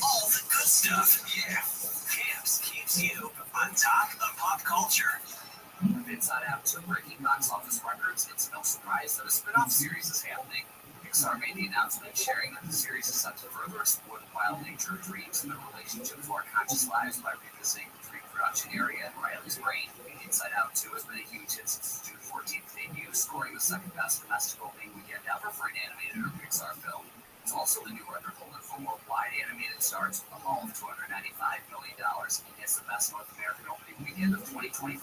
All the good stuff, yeah. Camps keeps you on top of pop culture. Inside Out 2 breaking box office records, it's no surprise that a spin-off series is happening. Pixar made the announcement sharing that the series is set to further explore the wild nature of dreams and their relationship to our conscious lives by revisiting the pre-production area in Riley's brain. Inside Out 2 has been a huge hit since its June 14th debut, scoring the second best domestic opening weekend ever for an animated or Pixar film. It's also the new record holder for worldwide animated starts with a haul of $295 million, and it's the best North American opening weekend of 2024.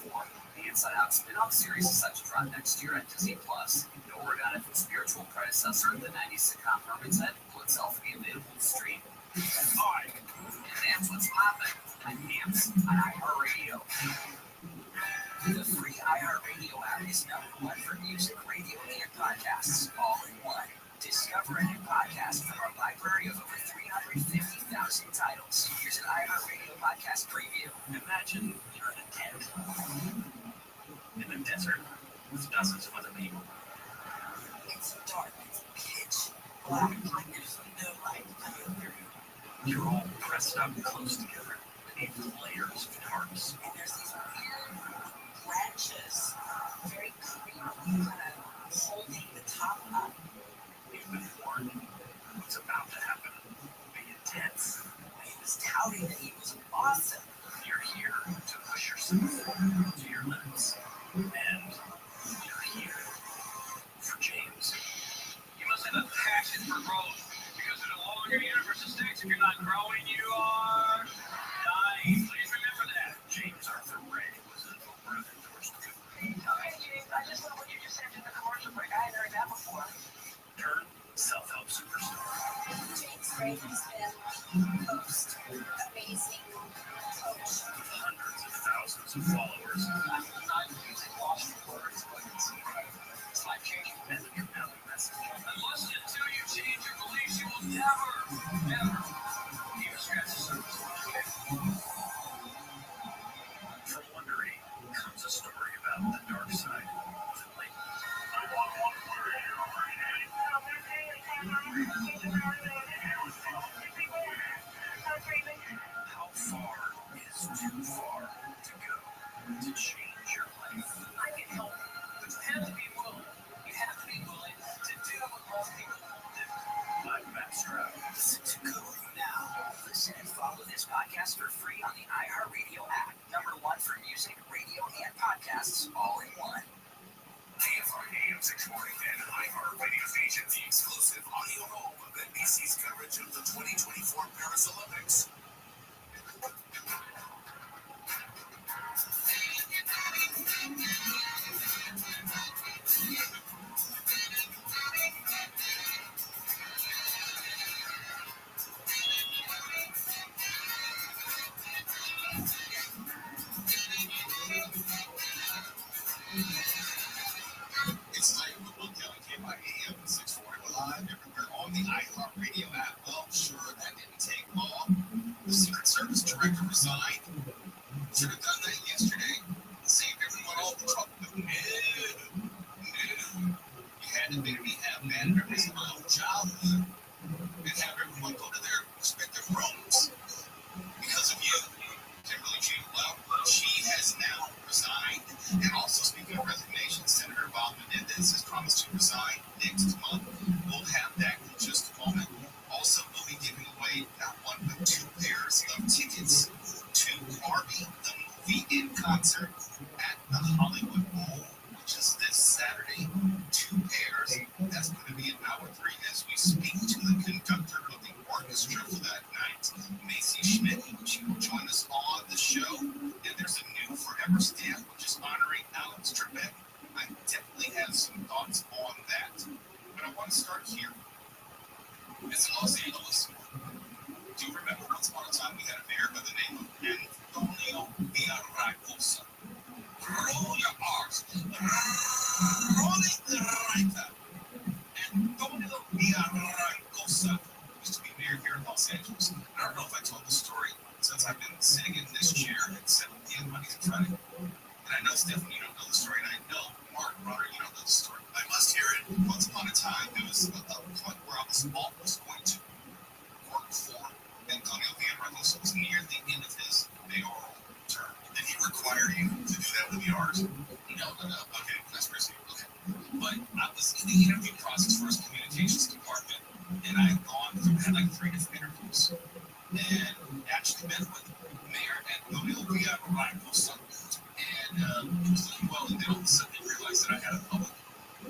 The Inside Out spin-off series is set to drop next year at Disney+. No word on if its spiritual predecessor, the 90s sitcom Herman's Head, will itself be available to stream. Hi, and that's what's popping on Amps on iHeartRadio. The free iHeartRadio app is #1 for music, radio, and podcasts, all in one. Discover a new podcast from our library of over 350,000 titles. Here's an iHeartRadio podcast preview. Imagine you're in a tent in the desert with dozens of other people. It's dark, it's pitch black, like there's no light coming through. You're all pressed up close together beneath the layers of tarps. And there's these weird branches, very creepy, kind of holding the top up. You've been warned. What's about to happen will be intense. He was touting that he was awesome. You're here to push yourself to your limits. And you're here for James. You must have a passion for growth, because in a longer universe of stakes, if you're not growing, you are dying. Please remember that. James Arthur Ray was an over-endorsed good. Okay, James, I just love what you just said in the commercial break. I hadn't heard that before. Turn self-help superstar. James Ray has been the most amazing coach. With hundreds of thousands of followers. I'm not using lost words, but it's life-changing message. Unless until you change your beliefs, you will never even scratch the surface. From Wondery comes a story about the dark side of enlightenment. How far is too far to go to change your life? I can help you, but you have to be willing. You have to be willing to do what most people won't do. I'm Matt Stroud. Listen to Guru now. Listen and follow this podcast for free on the iHeartRadio app. #1 for music, radio, and podcasts, all in one. AFR AM 640 and iHeartRadio station, the exclusive audio home of NBC's coverage of the 2024 Paris Olympics. It's time for Will Kelly KY AM 640 live everywhere on the iHeartRadio app. Well, sure, that didn't take long. The Secret Service director resigned. Should have done that yesterday. Saved everyone all the trouble. No. You had to make me have bad memories of my own childhood and have everyone go to their respective rooms. Because of you, Kimberly G. Well, she has now resigned. And also, speaking of resignation, Senator Bob Menendez has promised to resign next month. We'll have that in just a moment. Also, we'll be giving away not one but 2 pairs of tickets to Barbie the movie in concert at the Hollywood Bowl, which is this Saturday. 2 pairs. That's going to be in hour 3 as we speak to the conductor of the orchestra for that night, Macy Schmidt. She will join us on the show. And there's a new forever stamp, which is honoring Alex Trebek. I definitely have some thoughts on that. But I want to start here. It's in Los Angeles. Do you remember once upon a time we had a mayor by the name of Antonio Villaraigosa? Roll your R's. Roll it right. Antonio Villaraigosa used to be mayor here in Los Angeles. I don't know if I told the story since I've been sitting in this chair at 7 p.m. Monday through Friday. And I know, Stephanie, you don't know the story, and I know, Mark, Runner, you don't know the story. I must hear it. Once upon a time, there was a point where I was almost going to work for Antonio Villarreal. It was near the end of his mayoral term. Did he require you to do that with yours? No. Okay, that's crazy. Okay. But I was in the interview process for his communications department, and I had like 3 different interviews. And actually met with Mayor Antonio Villarreal. And it was doing well, and then all of a sudden they realized that I had a public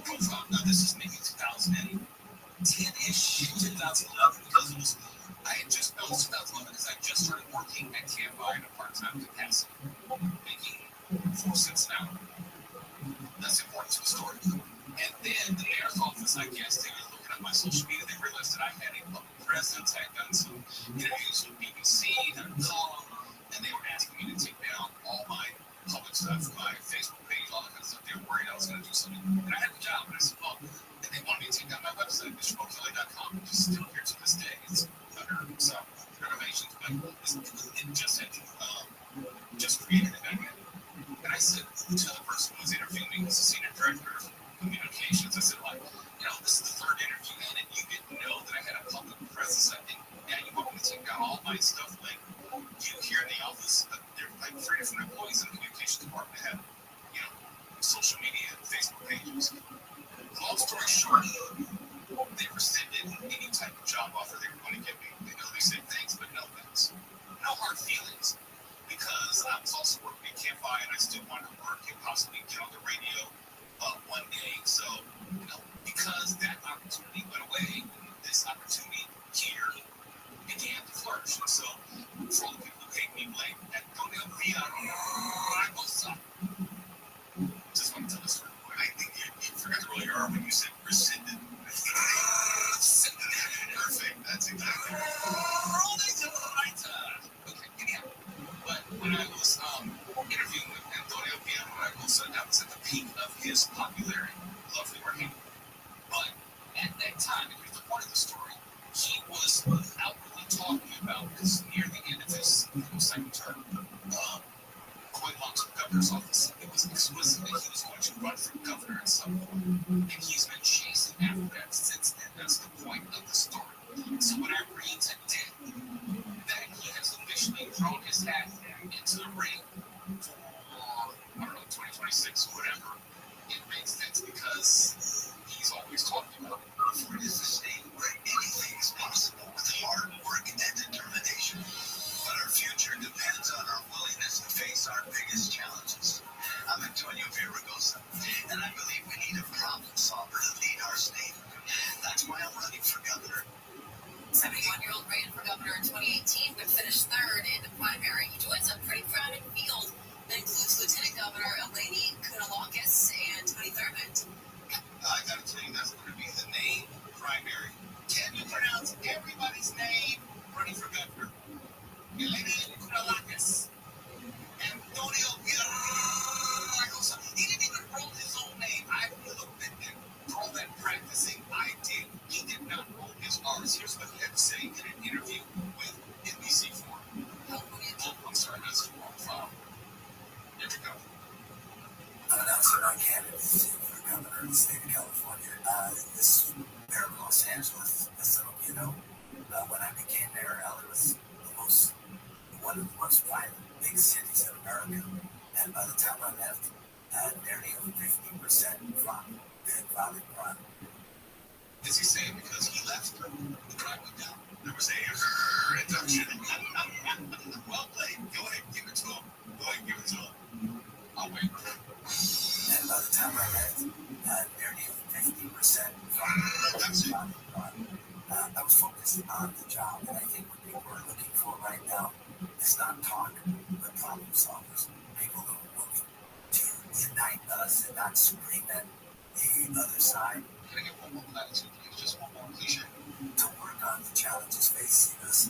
profile. Now, this is maybe 2010-ish, 2011, because I had just, no, it was 2011, because I just started working at TFI in a part-time capacity, making 4 cents an hour. That's important to the story. And then the mayor's office, I guess, they were looking at my social media, they realized that I had a public presence. I had done some interviews with BBC and a column, and they were asking me to take down all my public stuff, my Facebook page, all that kind of stuff. They were worried I was going to do something. And I had a job, and I said, well, and they wanted me to take down my website, BishopO'Kelly.com, which is still here to this day. It's under some renovations, but it just had just created it back then. And I said to the person who was interviewing me, who's the senior director of communications, I said, like, this is the 3rd interview in, and you didn't know that I had a public presence. I think, yeah, you want me to take down all my stuff, like, you here in the office, there were like 3 different employees in the communications department that had, social media and Facebook pages. Long story short, they rescinded any type of job offer they were going to give me. They said thanks, but no thanks. No hard feelings, because I was also working at KFI, and I still wanted to work and possibly get on the radio one day. So, because that opportunity went away, this opportunity here began to flourish. And so, for all the people who gave me blame, Antonio Villarreal, just want to tell this story. I think you forgot to roll your R when you said rescinded. Perfect. That's exactly right. Okay, anyhow. But when I was interviewing with Antonio Villarreal, so that was at the peak of his popularity. Lovely Raheem. But at that time, if you're the part of the story, he was outwardly talking about, because near the end of his 2nd term, going on to the governor's office, it was explicit that he was going to run for governor at some point. And he's been chasing after that since then. That's the point of the story. So when I read today that he has officially thrown his hat into the ring for, 2026 or whatever, it makes sense, because he's always talking about it is a state where anything is possible with hard work and determination. But our future depends on our willingness to face our biggest challenges. I'm Antonio Villarreal, and I believe we need a problem solver to lead our state. That's why I'm running for governor. 71-year-old ran for governor in 2018, but finished 3rd in the primary. He joins a pretty crowded field that includes Lieutenant Governor Eleni Kounalakis and Tony Thurmond. I gotta tell you, that's going to be the name primary. Can you pronounce everybody's name running for governor? Eleni Kounalakis. Antonio Villarreal. He didn't even roll his own name. I looked at him. For all that practicing I did, he did not roll his R's. Here's what he had to say in an interview with NBC4. I'm sorry, that's the wrong file. Here we go. I'm announcing our candidacy for governor of the state of California. This mayor of Los Angeles, as some of you know, when I became mayor, LA was one of the most violent big cities in America. And by the time I left, nearly 50% dropped in violent crime. Is he saying because he left, the crime went down? There was a reduction. Well played. Go ahead, give it to him. Go ahead, give it to him. I'll wait. And by the time I left, nearly 50% dropped in violent crime. I was focused on the job, and I think what people are looking for right now is not talk, but problem solvers. People who are willing to unite us and not scream at the other side. Can I get one more platitude, please? Just one more cliche. To work on the challenges facing us.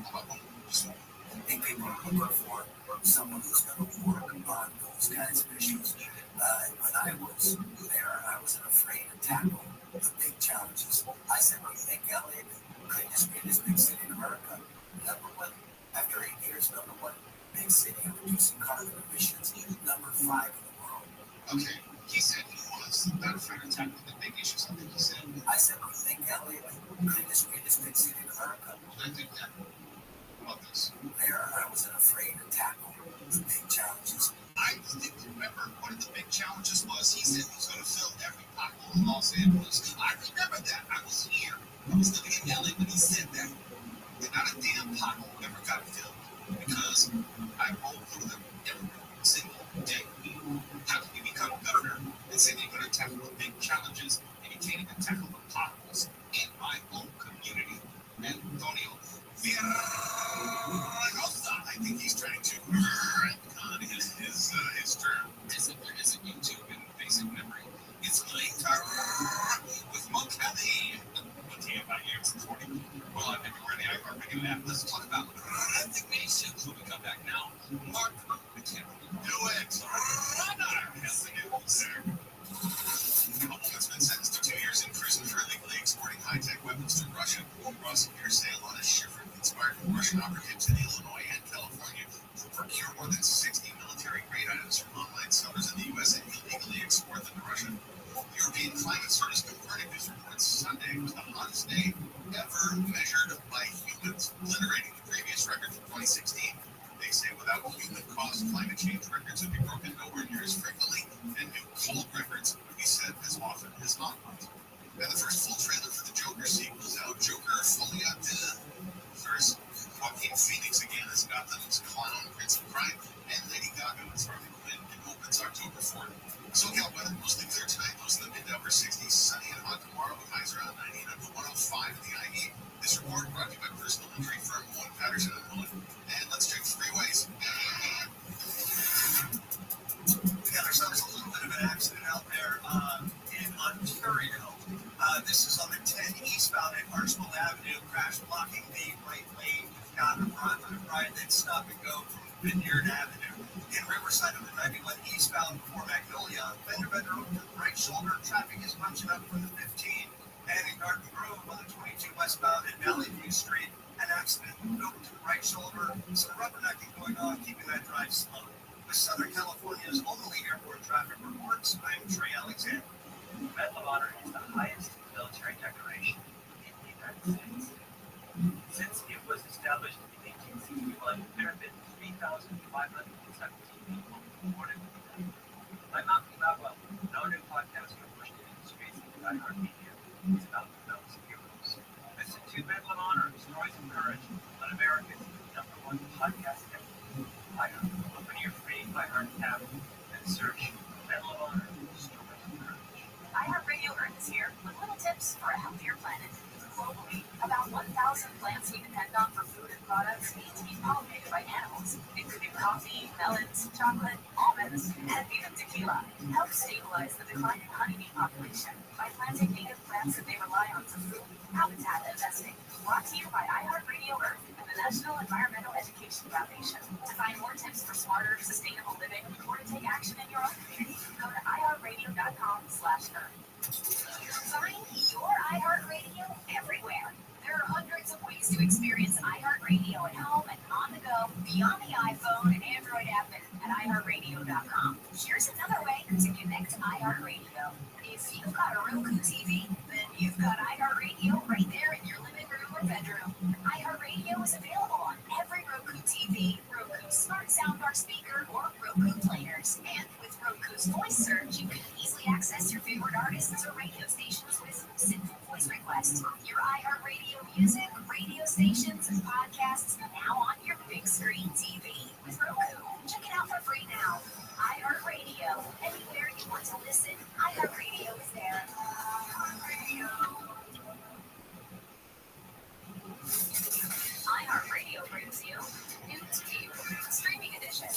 How about one? Just one. I think people are looking for someone who's going to work on those kinds of issues. When I was there, I wasn't afraid to tackle the big challenges. I said, well, you think LA is the greatest big city in America? Number one, after 8 years, number one big city reducing carbon emissions, number 5 in the world. Okay, he said he was. was not afraid to tackle the big issues. I think he said. I said, I think LA, the greatest big city in America. I think that. About this. There, I wasn't afraid to tackle the big challenges. I distinctly remember one of the big challenges was he said he was going to fill every pothole in Los Angeles. I remember that. I was here. I was living in LA when he said that. And not a damn pothole ever got filled because I rolled through them every single day. How can you become governor and say that you're going to tackle the big challenges and you can't even tackle the potholes in my own community? Antonio Villaraigosa, I think he's trying to on his term. As if there isn't YouTube in basic memory. It's later with Mokelly. TFIU 40. Well, I'm everywhere in the iHeartRadio app. Let's talk about resignations when we come back now. Mark McKenna. Do it. Runner has the news. A woman's been sentenced to 2 years in prison for illegally exporting high-tech weapons to Russia. Prosecutors say a lot of shivering inspired Russian operatives in Illinois and California to procure more than 60 military-grade items from online sellers in the U.S. and illegally export them to Russia. European Climate Service Copernicus reports Sunday was the hottest day ever measured by humans, obliterating the previous record from 2016. They say without human-caused climate change, records would be broken nowhere near as frequently, and new cold records would be set as often as hot ones. And the first full trailer for the Joker sequel is out. Joker Folie à Deux. First, Joaquin Phoenix again as Gotham's clown, Prince of Crime, and Lady Gaga as Harley Quinn. It opens October 4th. SoCal weather mostly clear tonight, lows in the mid to upper 60s, sunny and hot tomorrow with highs around 90 and up to 105 in the IE. This report brought to you by personal injury firm One Patterson and Mullen. And let's check freeways. We got ourselves a little bit of an accident out there in Ontario. This is on the 10 eastbound at Archibald Avenue, crash blocking the right lane. We've got a ride that's stop and go from Vineyard Avenue. In Riverside of the 91 eastbound before Magnolia, fender bender over to the right shoulder, traffic is bunching up for the 15. And in Garden Grove on the 22 westbound at Valley View Street, an accident moved over to the right shoulder, some rubbernecking going on, keeping that drive slow. With Southern California's only airport traffic reports, I'm Trey Alexander. Medal of Honor is the highest military decoration in the United States. Since it was established in 1861, there have been 3,517 people awarded with the medal. I'm Malcolm Gladwell, no new podcast from pushed into the streets of the iHeartMedia is about the films of heroes. Listen to Medal of Honor, Stories of Courage on America's #1 podcast network. Open your free iHeart app and search Medal of Honor, Stories of Courage. iHeartRadio Earth is here with little tips for a healthier planet. Globally, about 1,000 plants we depend on for food and products need to be pollinated by animals, including coffee, melons, chocolate, almonds, and even tequila. Help stabilize the declining honeybee population by planting native plants that they rely on for food, habitat, and nesting. Brought to you by iHeartRadio Earth and the National Environmental Education Foundation. To find more tips for smarter, sustainable living, or to take action in your own community, go to iHeartRadio.com/earth. Find your iHeartRadio everywhere. There are hundreds of ways to experience iHeartRadio at home and on the go, beyond the iPhone and Android app at iHeartRadio.com. Here's another way to connect to iHeartRadio. If you've got a Roku TV, then you've got iHeartRadio right there in your living room or bedroom. iHeartRadio is available on every Roku TV, Roku Smart Soundbar speaker, or Roku players. And with Roku's voice search, you can easily access your favorite artists or radio stations with simple voice requests. Your iHeartRadio music, radio stations, and podcasts now on your big screen TV with Roku. Check it out for free now. iHeartRadio. Anywhere you want to listen, iHeartRadio is there. iHeartRadio brings you News View, Streaming Edition.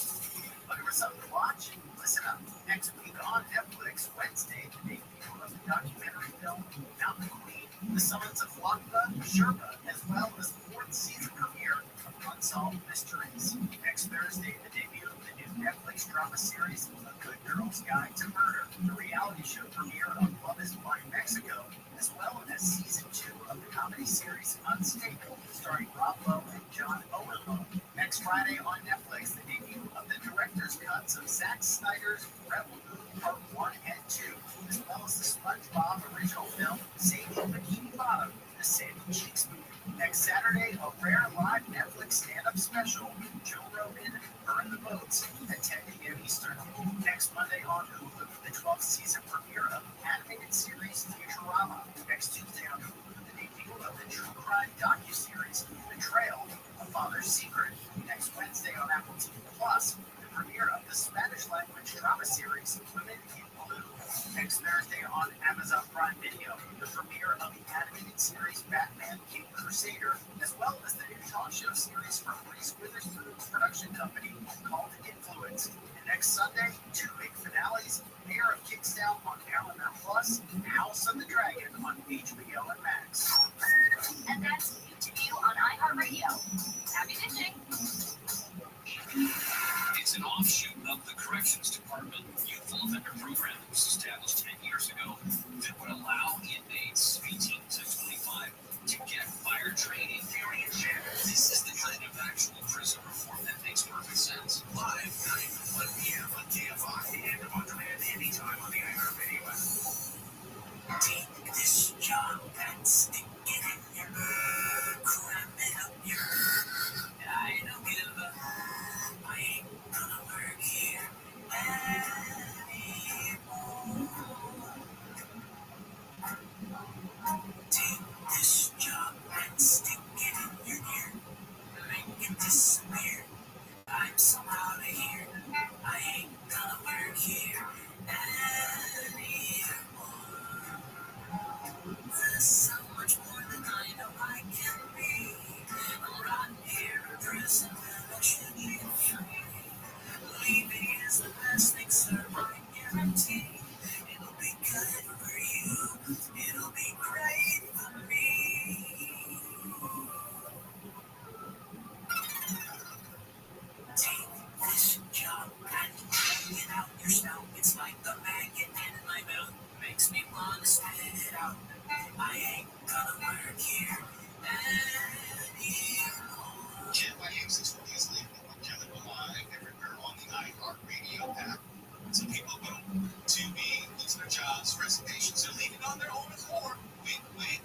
Looking for something to watch? Listen up. Next week on Netflix, Wednesday, the debut of the documentary film Mountain Queen, The Summons of Wakba Sherpa, as well as the 4th season premiere of Unsolved Mysteries. Next Thursday, the debut of the new Netflix drama series A Good Girl's Guide to Murder, the reality show premiere of Love is Blind Mexico, as well as season 2 of the comedy series Unstable, starring Rob Lowe and John Owen Lowe. Next Friday on Netflix, the debut of the director's cuts of Zack Snyder's Rebel Moon Part 1 and 2, as well as the SpongeBob original film, Sadie Bikini Bottom, the Sandy Cheeks movie. Next Saturday, a rare live Netflix stand-up special, Joe Rogan, Burn the Boats, at 10 p.m. Eastern. Next Monday on Hulu, the 12th season premiere of the animated series Futurama. Next Tuesday on Hulu, the debut of the true crime docuseries The Trail, A Father's Secret. Next Wednesday on Apple TV Plus, the premiere of the Spanish-language drama series Women in Blue. Next Thursday on Amazon Prime Video, the premiere of the animated series Batman King Crusader, as well as the new talk show series from Reese Witherspoon's production company called Influence. And next Sunday, 2 big finales, Mayor of Kingstown on Paramount Plus, and House of the Dragon on HBO and Max. And that's to you on iHeartRadio. Happy fishing. It's an offshoot of the Corrections Department. Youthful offender program was established 10 years ago that would allow inmates 18 to 25 to get fire training. This is the kind of actual prison reform that makes perfect sense. Live 9 to 1 p.m. on KFI and on demand anytime on the iHeartRadio app. Take this job and stick it in your cram it up your. I don't give a. I ain't gonna work here anymore. Take this job and stick it in your ear. Make it disappear. I'm so out of here. I ain't gonna work here anymore. There's so much more than I know I can be. I'm right here in prison and I should be free. Leaving is the best thing, sir, I guarantee. It'll be good for you. It'll be great for me. Take this job and bring it out your snout. It's like the maggot in my mouth. Makes me want to spit it out. I ain't gonna work here anymore. KFI 640 is leaving together live everywhere on the iHeartRadio app. Some people go to be losing their jobs, resignations, they're leaving on their own accord. Wait,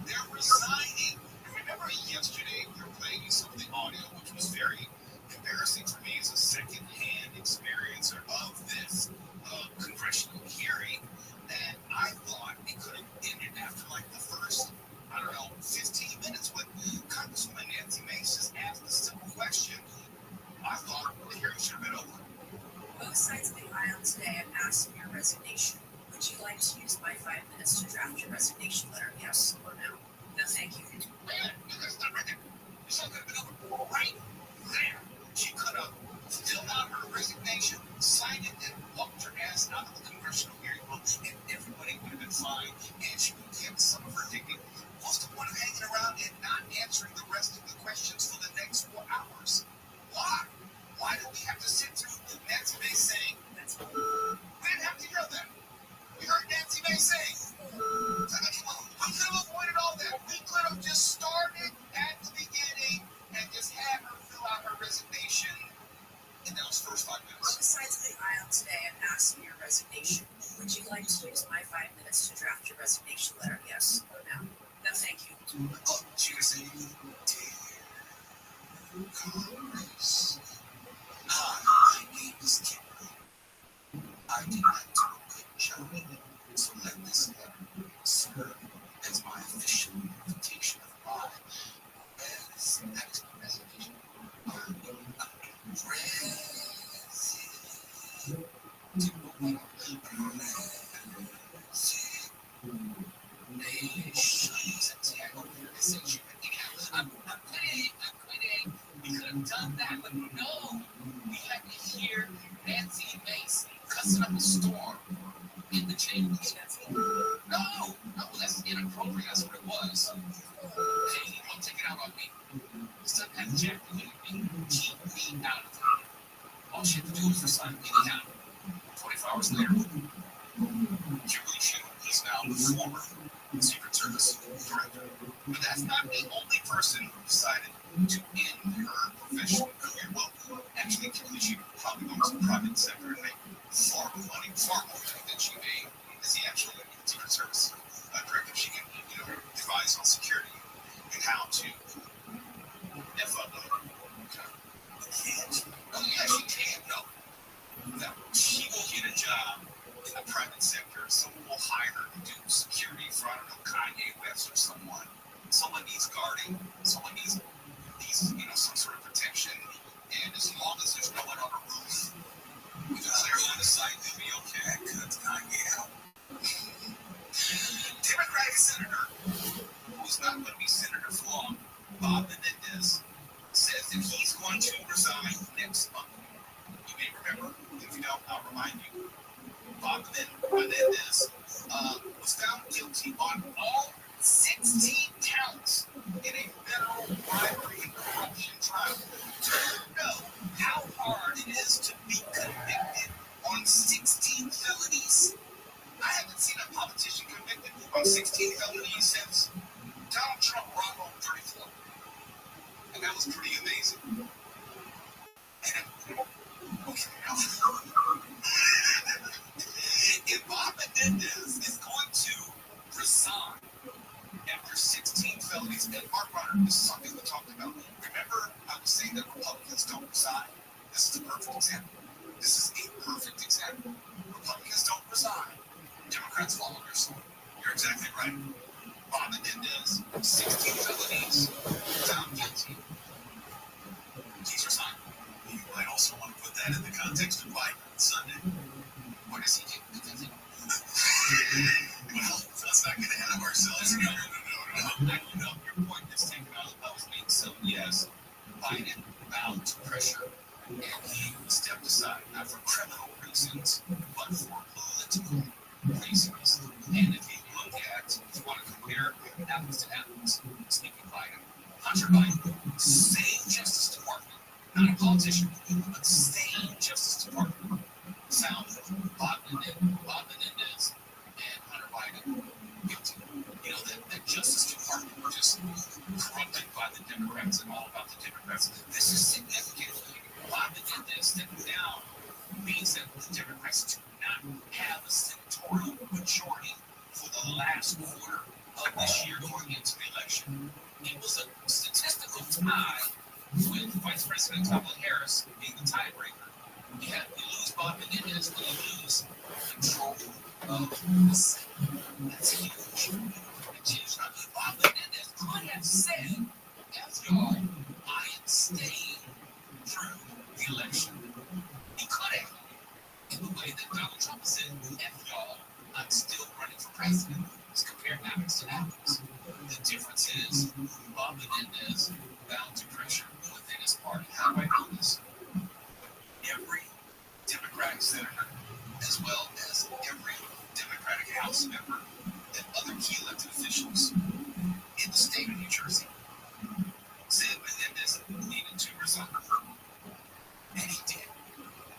they're resigning. And remember yesterday we were playing some of the audio, which was very embarrassing to me as a second-hand experiencer of this congressional hearing. And I thought it could have ended after like the first, 15 minutes when Congresswoman Nancy Mace just asked a simple question. I thought the hearing should have been over. Both sides of the aisle today have asked for your resignation. Would you like to use my 5 minutes to draft your resignation letter? Yes or no? No, thank you. That's not right there. She could have been over right there. She could have filled out her resignation, signed it, and walked her ass out of the congressional hearing room, and everybody would have been fine, and she would have kept some of her dignity. What's the point of hanging around and not answering the rest of the questions for the next 4 hours? Why? Why did we have to sit through Nancy Mace saying, we didn't have to hear that. We heard Nancy Mace saying, we could have avoided all that. We could have just started at the beginning and just had her fill out her resignation in those first 5 minutes. Both sides of the aisle today have asked for your resignation. Would you like to use my 5 minutes to draft your resignation letter? Yes or no? No, thank you. Oh, she was saying, dear Congress, my name is Kimberly. I did not do a good job, so let this letter serve as my official invitation of my resignation. I'm quitting. We could have done that, but no. We had to hear Nancy Mace cussing up a storm in the chambers. No, that's inappropriate. That's what it was. Hey, don't take it out on me. This doesn't have jack to do with me. Keep me out of town. All she had to do was resign anyhow. 24 hours later, Kimberly Shue is now the former Secret Service director. But that's not the only person who decided to end her professional career. Well, actually, Kimberly Shue probably goes to the private sector and make far more money, far more focus on security and how to F up other people. Can't. No, she can't. No. No. She will get a job in the private sector. Someone will hire her to do security for, I don't know, Kanye West or someone. Someone needs guarding. Someone needs some sort of protection. And as long as there's no one on the roof, with a clear line of sight, they'll be okay. Because Kanye out. Democratic Senator, who's not going to be senator for long, Bob Menendez, says that he's going to resign next month. You may remember. If you don't, I'll remind you. Bob Menendez was found guilty on all 16 counts in a federal bribery and corruption trial. Do you know how hard it is to be convicted on 16 felonies? I haven't seen a politician convicted on 16 felonies since Donald Trump brought home 34. And that was pretty amazing. If Bob Menendez is going to resign after 16 felonies, and Mark Runner, this is something we talked about. Remember, I was saying that Republicans don't resign. This is a perfect example. This is a perfect example. Republicans don't resign. Democrats follow their sword. You're exactly right. Bob Menendez, 16 felonies, found guilty. He's resigned. You might also want to put that in the context of Biden on Sunday. What is he doing? Well, let's not get ahead of ourselves. No. Your point is taken out of the house being so, yes, Biden bowed to pressure, and he stepped aside, not for criminal reasons, but for political reasons. And if you look at, if you want to compare apples to apples, speaking Biden, Hunter Biden, same Justice Department, not a politician, but same Justice Department, found Bob Menendez and Hunter Biden guilty. You know, that Justice Department were just corrupted by the Democrats and all about the Democrats. This is significant. Bob Menendez stepping down means that the Democrats do not have a senatorial majority for the last quarter of this year going into the election. It was a statistical tie with Vice President Kamala Harris being the tiebreaker. You lose Bob Menendez, but you lose control of the Senate. That's huge. Bob Menendez could have said, FDR, I am staying through the election. He could have. In the way that Donald Trump said, FDR, I'm still running for president. Let's compare apples to apples. The difference is Bob Menendez bound to pressure within his party. How do I know this? Every Democratic senator, as well as every Democratic House member and other key elected officials in the state of New Jersey said Menendez needed to resign. And he did.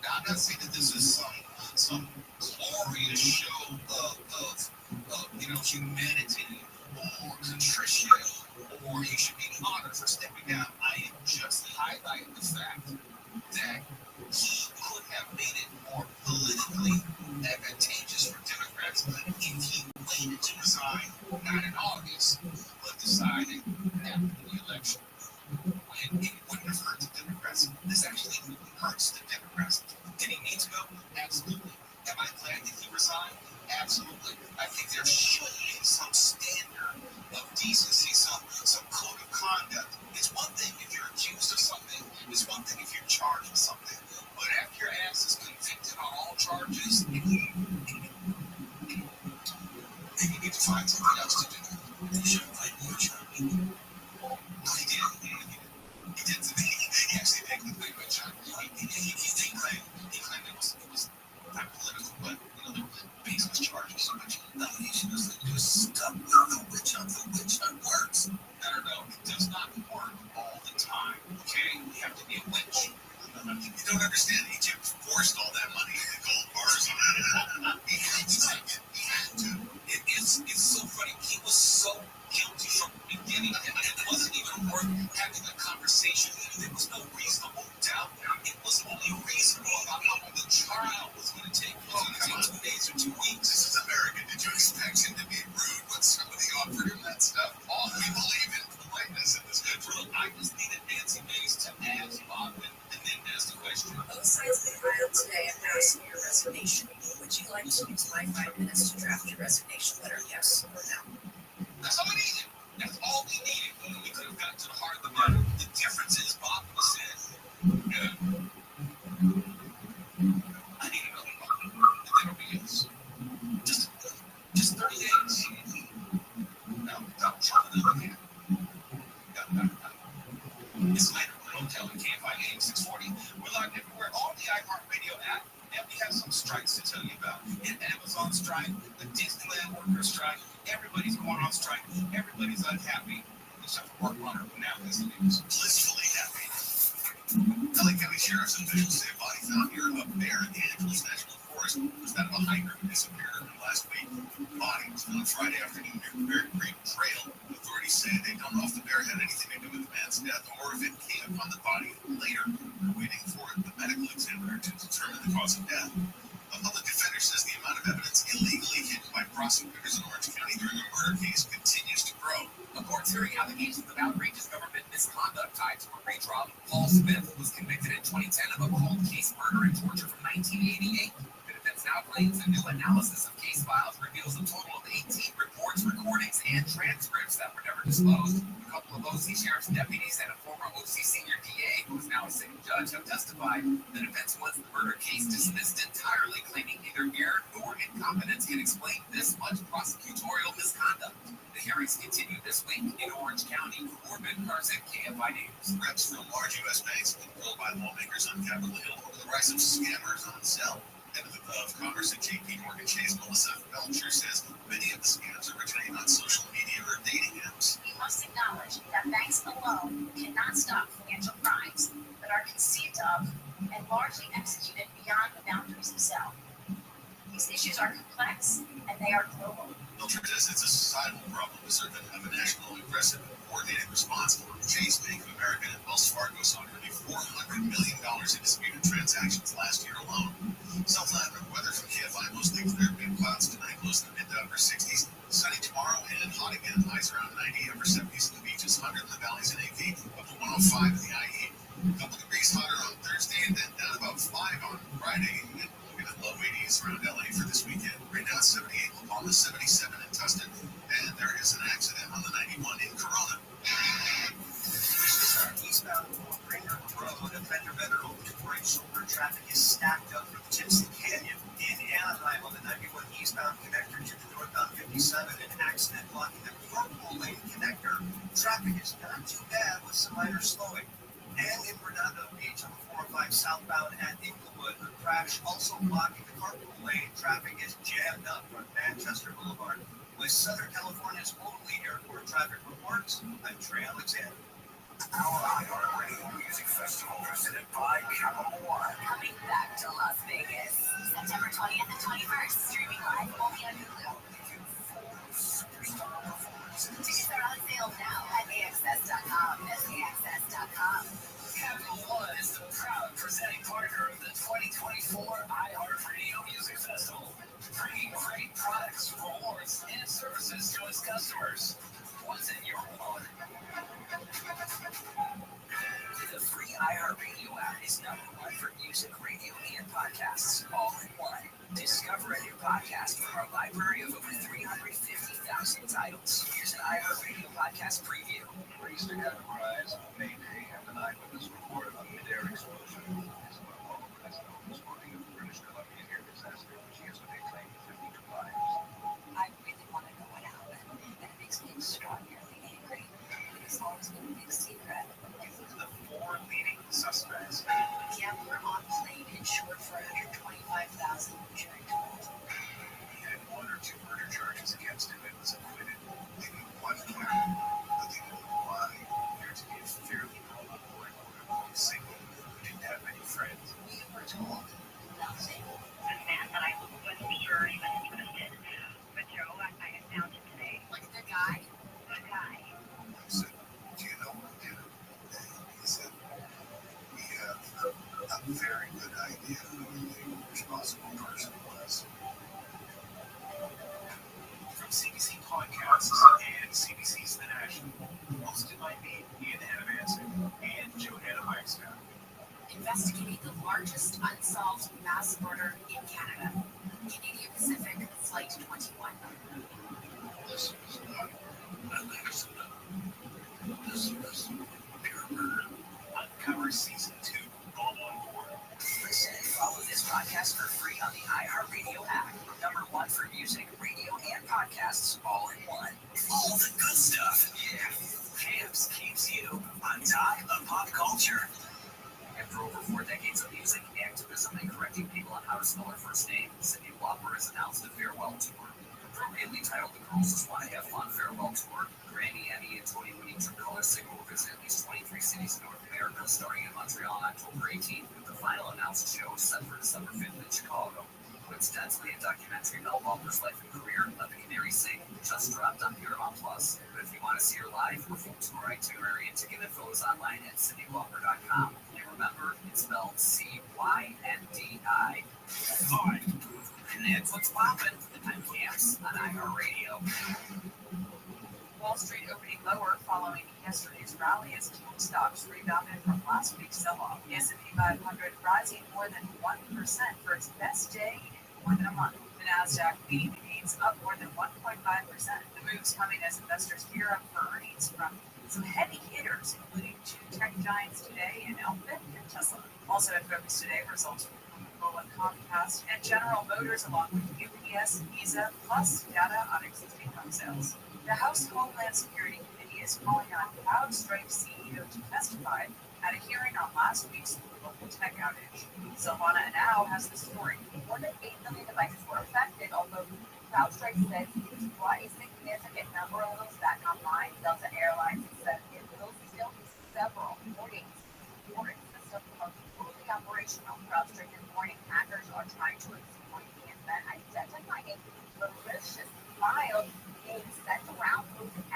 Now, I'm not saying that this is some glorious show of humanity or contrition, or he should be honored for stepping down. I am just highlighting the fact that he could have made it more politically advantageous for Democrats if he waited to resign, not in August, but decided after the election. And it wouldn't have hurt the Democrats. This actually hurts the Democrats. Did he need to go? Absolutely. Am I glad that he resigned? Absolutely. I think there should be some standard of decency, some code of conduct. It's one thing if you're accused of something. It's one thing if you're charged with something. But after your ass is convicted on all charges, then you need to find something else to do. You should fight more charges. No, he didn't. He didn't. He actually picked the thing with John. He claimed it was not political, but there were baseless charges. No, he should just stop with the witch hunt works. No, it does not work all the time. Okay, you have to be a witch. You don't understand. Egypt forced all that money in gold bars on it. He had to. It's so funny. He was so guilty from the beginning, and I all. We believe in politeness in this country. Look, I just needed Nancy Mace to ask Bob and then ask the question. Both sides of the aisle today have asked for your resignation. Would you like to use my 5 minutes to draft your resignation letter, yes or no? That's all we needed. That's all we needed. We could have gotten to the heart of the matter. The difference is Bob said, I need another Bob. And that'll be yes. Just 30 days. Now, Donald Trump, on the other hand, it's later. Hotel and KFI AM 640. We're live everywhere on the iHeartRadio app, and we have some strikes to tell you about. An Amazon strike, the Disneyland worker strike. Everybody's going on strike. Everybody's unhappy. Except for Mark Runner, who now has the news. Blissfully happy. LA County Sheriff's officials say a body found near a bear in the Angeles National Forest was that of a hiker who disappeared last week. The body was found Friday afternoon near the Bear Creek Trail. Authorities say they don't know if the bear had anything to do with the man's death or if it came upon the body later. They're waiting for the medical examiner to determine the cause of death. A public defender says the amount of evidence illegally hidden by prosecutors in Orange County during a murder case continues to grow. A court's hearing allegations of outrageous government misconduct tied to a rape trial. Paul Smith was convicted in 2010 of a cold case murder and torture from 1988. The defense now claims a new analysis of case files reveals a total of 18 reports, recordings, and transcripts that were never disclosed. A couple of OC sheriff's deputies and a former OC senior DA, who is now a sitting judge, have testified. The defense wants the murder case dismissed entirely, claiming neither error nor incompetence can explain this much prosecutorial misconduct. The hearings continue this week in Orange County. Corbin Carson, KFI News. Reps from large U.S. banks controlled by lawmakers on Capitol Hill over the rise of scammers on Zelle. Head of Commerce at J.P. Morgan Chase, Melissa Belcher, says many of the scams originate on social media or dating apps. We must acknowledge that banks alone cannot stop financial crimes that are conceived of and largely executed beyond the boundaries of Zelle. These issues are complex and they are global. Belcher says it's a societal problem deserving of a national, aggressive, and coordinated response. Chase, Bank of America, and Wells Fargo saw nearly $400 million in disputed transactions last year alone. South Latin weather from KFI, mostly clear, big clouds tonight, lows in the mid to upper 60s. Sunny tomorrow and hot again, highs around 90, upper 70s in the beaches, 100 in the valleys and AP, up to 105 in the IE. A couple degrees hotter on Thursday and then down about 5 on Friday. And looking at low 80s around LA for this weekend. Right now it's 78, La Palma 77 in Tustin, and there is an accident on the 91 in Corona. Eastbound Ringer Road and Fender Bender over to right shoulder traffic is stacked up from Gypsy Canyon in Anaheim on the 91 eastbound connector to the northbound 57. An accident blocking the carpool lane connector. Traffic is not too bad with some minor slowing. And in Redondo Beach on the 405 southbound at Inglewood, a crash also blocking the carpool lane. Traffic is jammed up on Manchester Boulevard. With Southern California's only airport traffic reports, I'm Trey Alexander. Our iHeartRadio Music Festival presented by Capital One. Coming back to Las Vegas, September 20th and 21st, streaming live only on Hulu. Tickets are on sale now at AXS.com. That's AXS.com. Capital One is the proud presenting partner of the 2024 iHeartRadio Music Festival, bringing great products, rewards, and services to its customers. What's in your wallet? The free iHeartRadio app is number one for music, radio, and podcasts, all in one. Discover a new podcast from our library of over 350,000 titles. Here's an iHeartRadio podcast preview. Police to categorize on May Day after an eyewitness report of a mid-air explosion. This is one local resident responding to the British Columbian air disaster, which yesterday claimed 52 lives. I really want to know what happened, and it makes me extraordinarily angry. It's always been a big secret. The 4 leading suspects. Yeah, we're on plane insured for $125,000 injury tolls. He had 1 or 2 murder charges against him and was acquitted. Maybe 1 murder, but they don't know why. He appeared to be a fairly normal boy, single, who didn't have many friends. We were told Want to see her live? Her full tour itinerary and ticket info is online at CindyWalker.com. And remember, it's spelled CYNDI. Hi. And that's what's poppin'. I'm Camps on iHeartRadio. Wall Street opening lower following yesterday's rally as teen stocks rebounded from last week's sell-off. The S&P 500 rising more than 1% for its best day in more than a month. The Nasdaq leading the gains up more than 1.5%. The moves coming as investors gear up for earnings from some heavy hitters, including two tech giants today in Alphabet and Tesla. Also in focus today, results from Coca-Cola, Comcast, and General Motors, along with UPS, Visa, plus data on existing home sales. The House Homeland Security Committee is calling on CrowdStrike CEO to testify at a hearing on last week's global tech outage. Silvana Anao has the story. More than 8 million devices were affected, although CrowdStrike says it's quite a significant number of those back online. Delta Airlines said it will still be several warning systems are fully operational. CrowdStrike is warning hackers are trying to exploit the event, identifying malicious files being sent around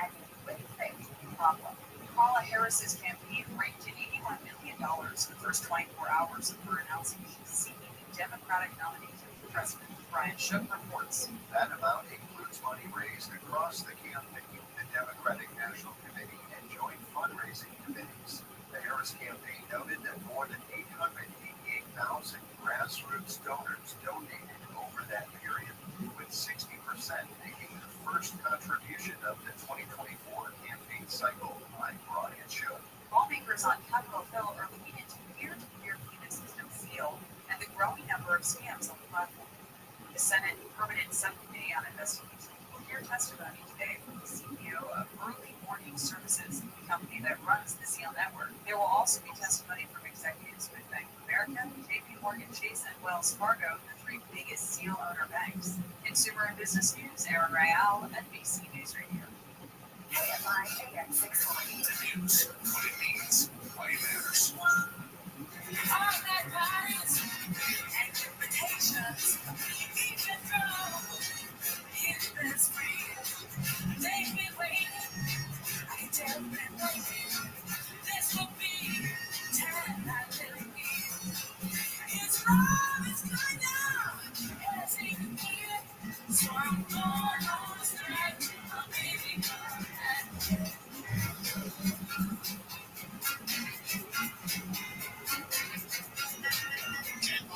as a quick fix problem. Kamala Harris's campaign raked in $81 million in the first 24 hours of her announcing she's seeking the Democratic nomination for president. Brian Shook reports. That amount includes money raised across the campaign, the Democratic National Committee, and joint fundraising committees. The Harris campaign noted that more than 888,000 grassroots donors donated over that period, with 60% making the first contribution of the 2024 campaign cycle by Brian Shook. Lawmakers on Capitol Hill are looking into peer-to-peer payment system seal and the growing number of scams on the platform. The Senate Permanent Subcommittee on Investigation will hear testimony today from the CEO of Early Warning Services, the company that runs the SEAL network. There will also be testimony from executives with Bank of America, JP Morgan Chase, and Wells Fargo, the three biggest SEAL owner banks. Consumer and business news, Aaron Rael, NBC News Radio. KFI AM 640. The news, what it means, why it matters. All that rise and invitations, even though it's best free. Make me wait. I can tell them this will be time I really need. It's wrong, it's good now. It's even here. So I'm going on straight. I'm baby girl.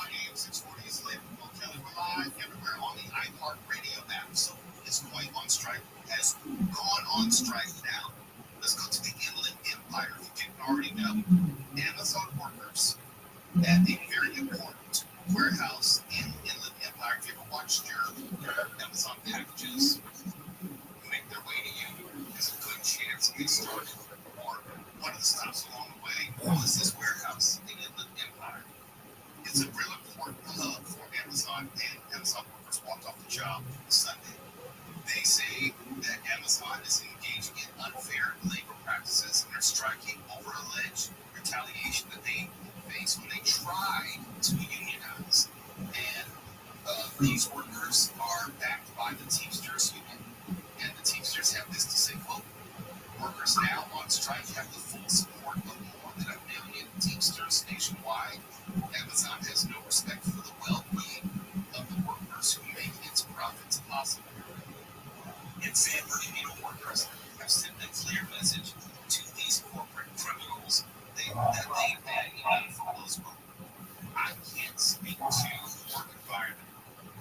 AM 640 is lit. Kelly, we're live everywhere on the iHeartRadio app. So this boy on strike has gone on strike now. Let's go to the Inland Empire. If you didn't already know, Amazon workers at a very important warehouse in Inland Empire. If you ever watched your Amazon packages make their way to you, there's a good chance they started or one of the stops along the way was this warehouse in Inland Empire. It's a real important hub for Amazon, and Amazon workers walked off the job Sunday. They say that Amazon is engaging in unfair labor practices and they're striking over alleged retaliation that they face when they try to unionize. And these workers are backed by the Teamsters Union. And the Teamsters have this to say, quote, workers now on strike have the full support of more than 1 million Teamsters nationwide. Amazon has no respect for the well-being of the workers who make its profits possible. In San Bernardino, workers have sent a clear message to these corporate criminals that they bad enough for those workers. I can't speak to work environment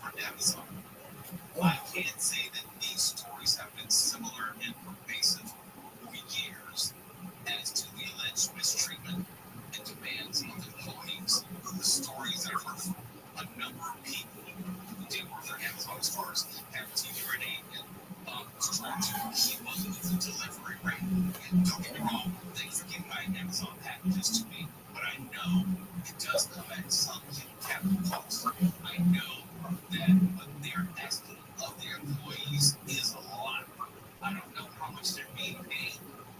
for Amazon. I can say that these stories have been similar and pervasive for years as to the alleged mistreatment and demands of employees. The stories that I've heard from a number of people who did work for Amazon as far as having to urinate and trying to keep up with the delivery rate. And don't get me wrong, thanks for getting my Amazon packages to me, but I know it does come at some capital cost. I know that what they're asking of their employees is a lot. I don't know how much they're being paid,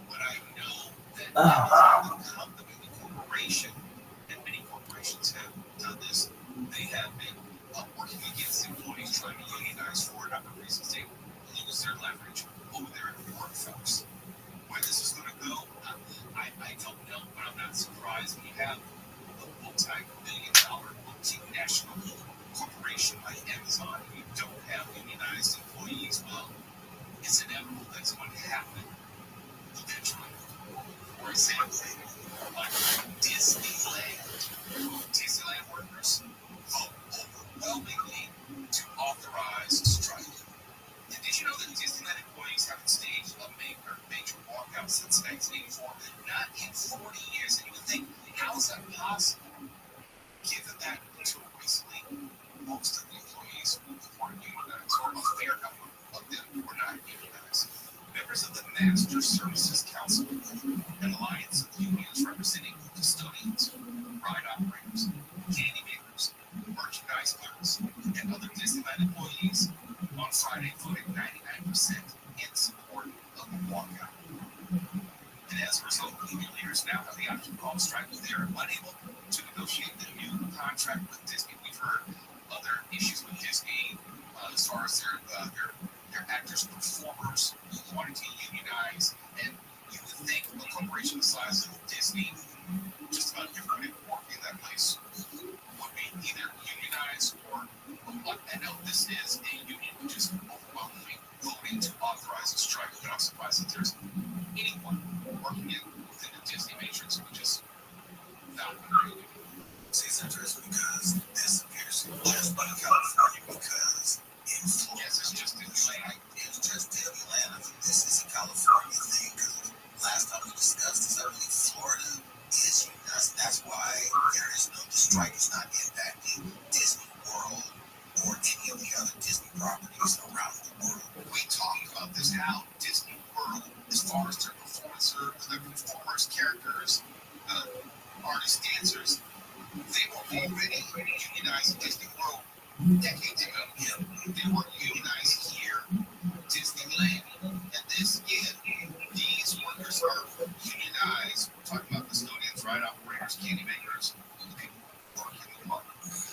but I know that Amazon, the company, the corporation, and many corporations have done this, they have been working against employees trying to unionize for a number of reasons. They lose their leverage over their workforce. since 1984, not in 40 years. And you would think, how is that possible? Given that until recently, most of the employees weren't unionized, or a fair number of them were not unionized. Members of the Master Services Council, an alliance of unions representing custodians, ride operators, candy makers, merchandise clerks, and other Disneyland employees, on Friday voted 99% in support of the walkout. And as a result, union leaders now have the option to call a strike if they are unable to negotiate the new contract with Disney. We've heard other issues with Disney as far as their actors, performers wanting to unionize, and you would think a corporation the size of Disney, just about everybody working in that place would be either unionized or, I know this is a union which is overwhelmingly voting to authorize a strike, but I'm surprised that there's anyone working within the Disney matrix which is not under a union. See, it's interesting because this appears to be just by California because in Florida, yes, it's just Disneyland. It's just Disneyland. I think this is a California thing because last time we discussed this, I believe Florida is unionized. That's why the strike is not impacting Disney World or any of the other Disney properties around the world. We talked about this, how Disney World, as far as their performers, characters, artists, dancers, they were already unionized in Disney World decades ago. They were unionized here, Disneyland. And this, these workers are unionized. We're talking about custodians, ride operators, candy makers, the people who work in the park.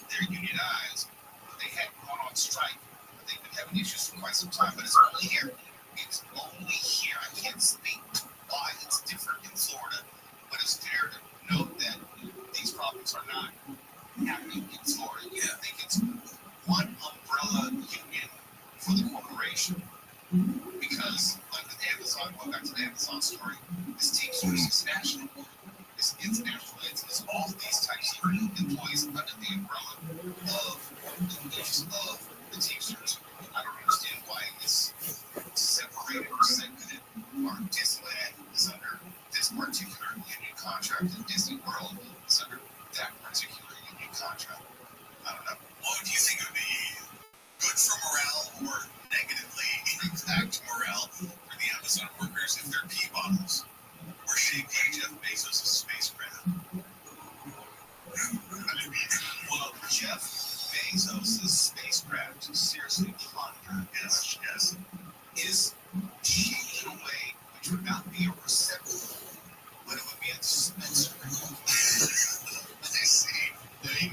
They're unionized, but they hadn't gone on strike. They've been having issues for quite some time, but it's only here. It's only here. I can't speak why it's different in Florida, but it's fair to note that these problems are not happening in Florida. I think it's one umbrella union for the corporation. Because, like with Amazon, going back to the Amazon story, this Teamsters is national. It's international. It's all of these types of employees under the umbrella of the Teamsters. I don't understand why it's separated or segmented, or Disneyland is under this particular union contract and Disney World is under that particular union contract. I don't know. Well, do you think it would be good for morale or negatively impact morale for the Amazon workers if their pee bottles were shaped like Jeff Bezos' spacecraft? Well, Jeff Bezos' spacecraft, seriously, Honda, yes, is shaped in a way which would not be a receptacle, but it would be a dispenser. I see. I mean,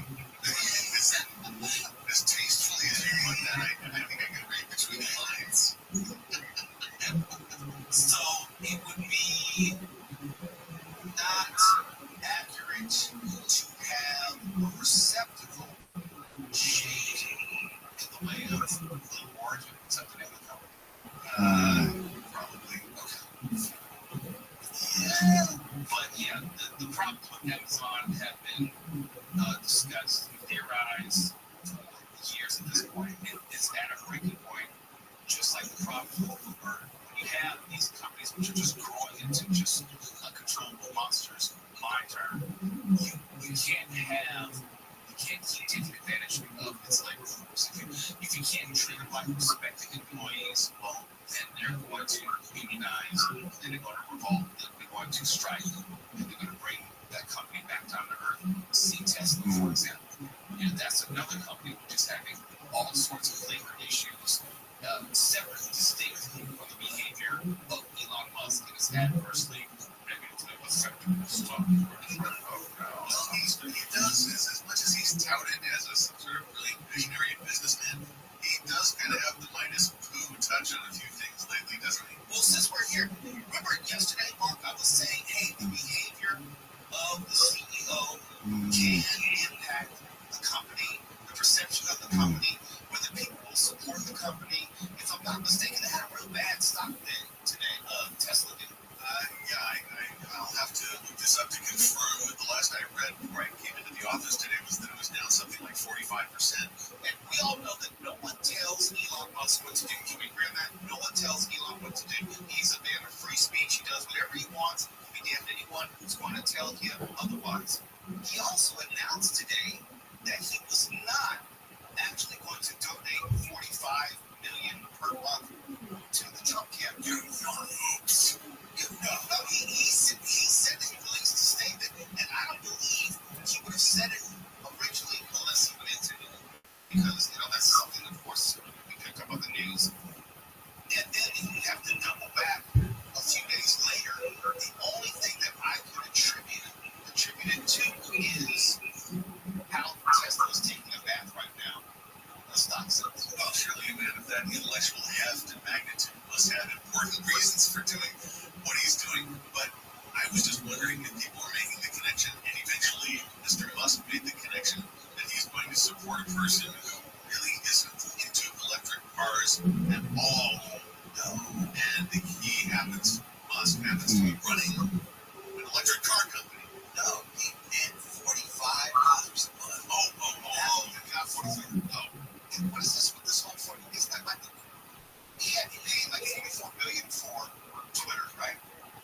as tastefully as you put that, I think I can read between the lines. So it would be not accurate to have a receptacle shaped in the way of the origin, something in the color. Probably. Okay. Yeah. But yeah, the problems with Amazon have been discussed, theorized for years at this point. It's at a breaking point, just like the problems with Uber. When you have these companies which are just growing into just uncontrollable monsters, my term, you can't keep taking advantage of its labor force. If you can't treat them like respected employees, well, then they're going to unionize, then they're going to revolt, they're going to strike, and they're going to bring that company back down to earth. See Tesla, for example. That's another company which is having all sorts of labor issues, separate, distinct from the behavior of Elon Musk, and is adversely negatively affecting the stock. He does, as much as he's touted as a sort of really visionary businessman, he does kind of have the Midas Pooh touch on a few things lately, doesn't he? Well, since we're here, remember yesterday, Mark, I was saying, hey, the behavior of the CEO can impact the company, the perception of the company, whether people will support the company. If I'm not mistaken, they had a real bad stock day today. Tesla did. I'll have to look this up to confirm, but the last I read before I came into the office today was that it was down something like 45% wants, to be damned anyone who's going to tell him otherwise. He also announced today that he was not actually going to donate $45 million per month to the Trump campaign. No, he said that he released a statement, and I don't believe he would have said it originally unless he meant it. Because, that's something, of course, we picked up on the news. And then you have to double back a few days later. The only thing that I could attribute it to is how Tesla's taking a bath right now. The stock sells. Well, surely a man of that intellectual heft and magnitude must have important reasons for doing what he's doing. But I was just wondering if people are making the connection, and eventually Mr. Musk made the connection that he's going to support a person who really isn't into electric cars at all. No. And Musk happens to be running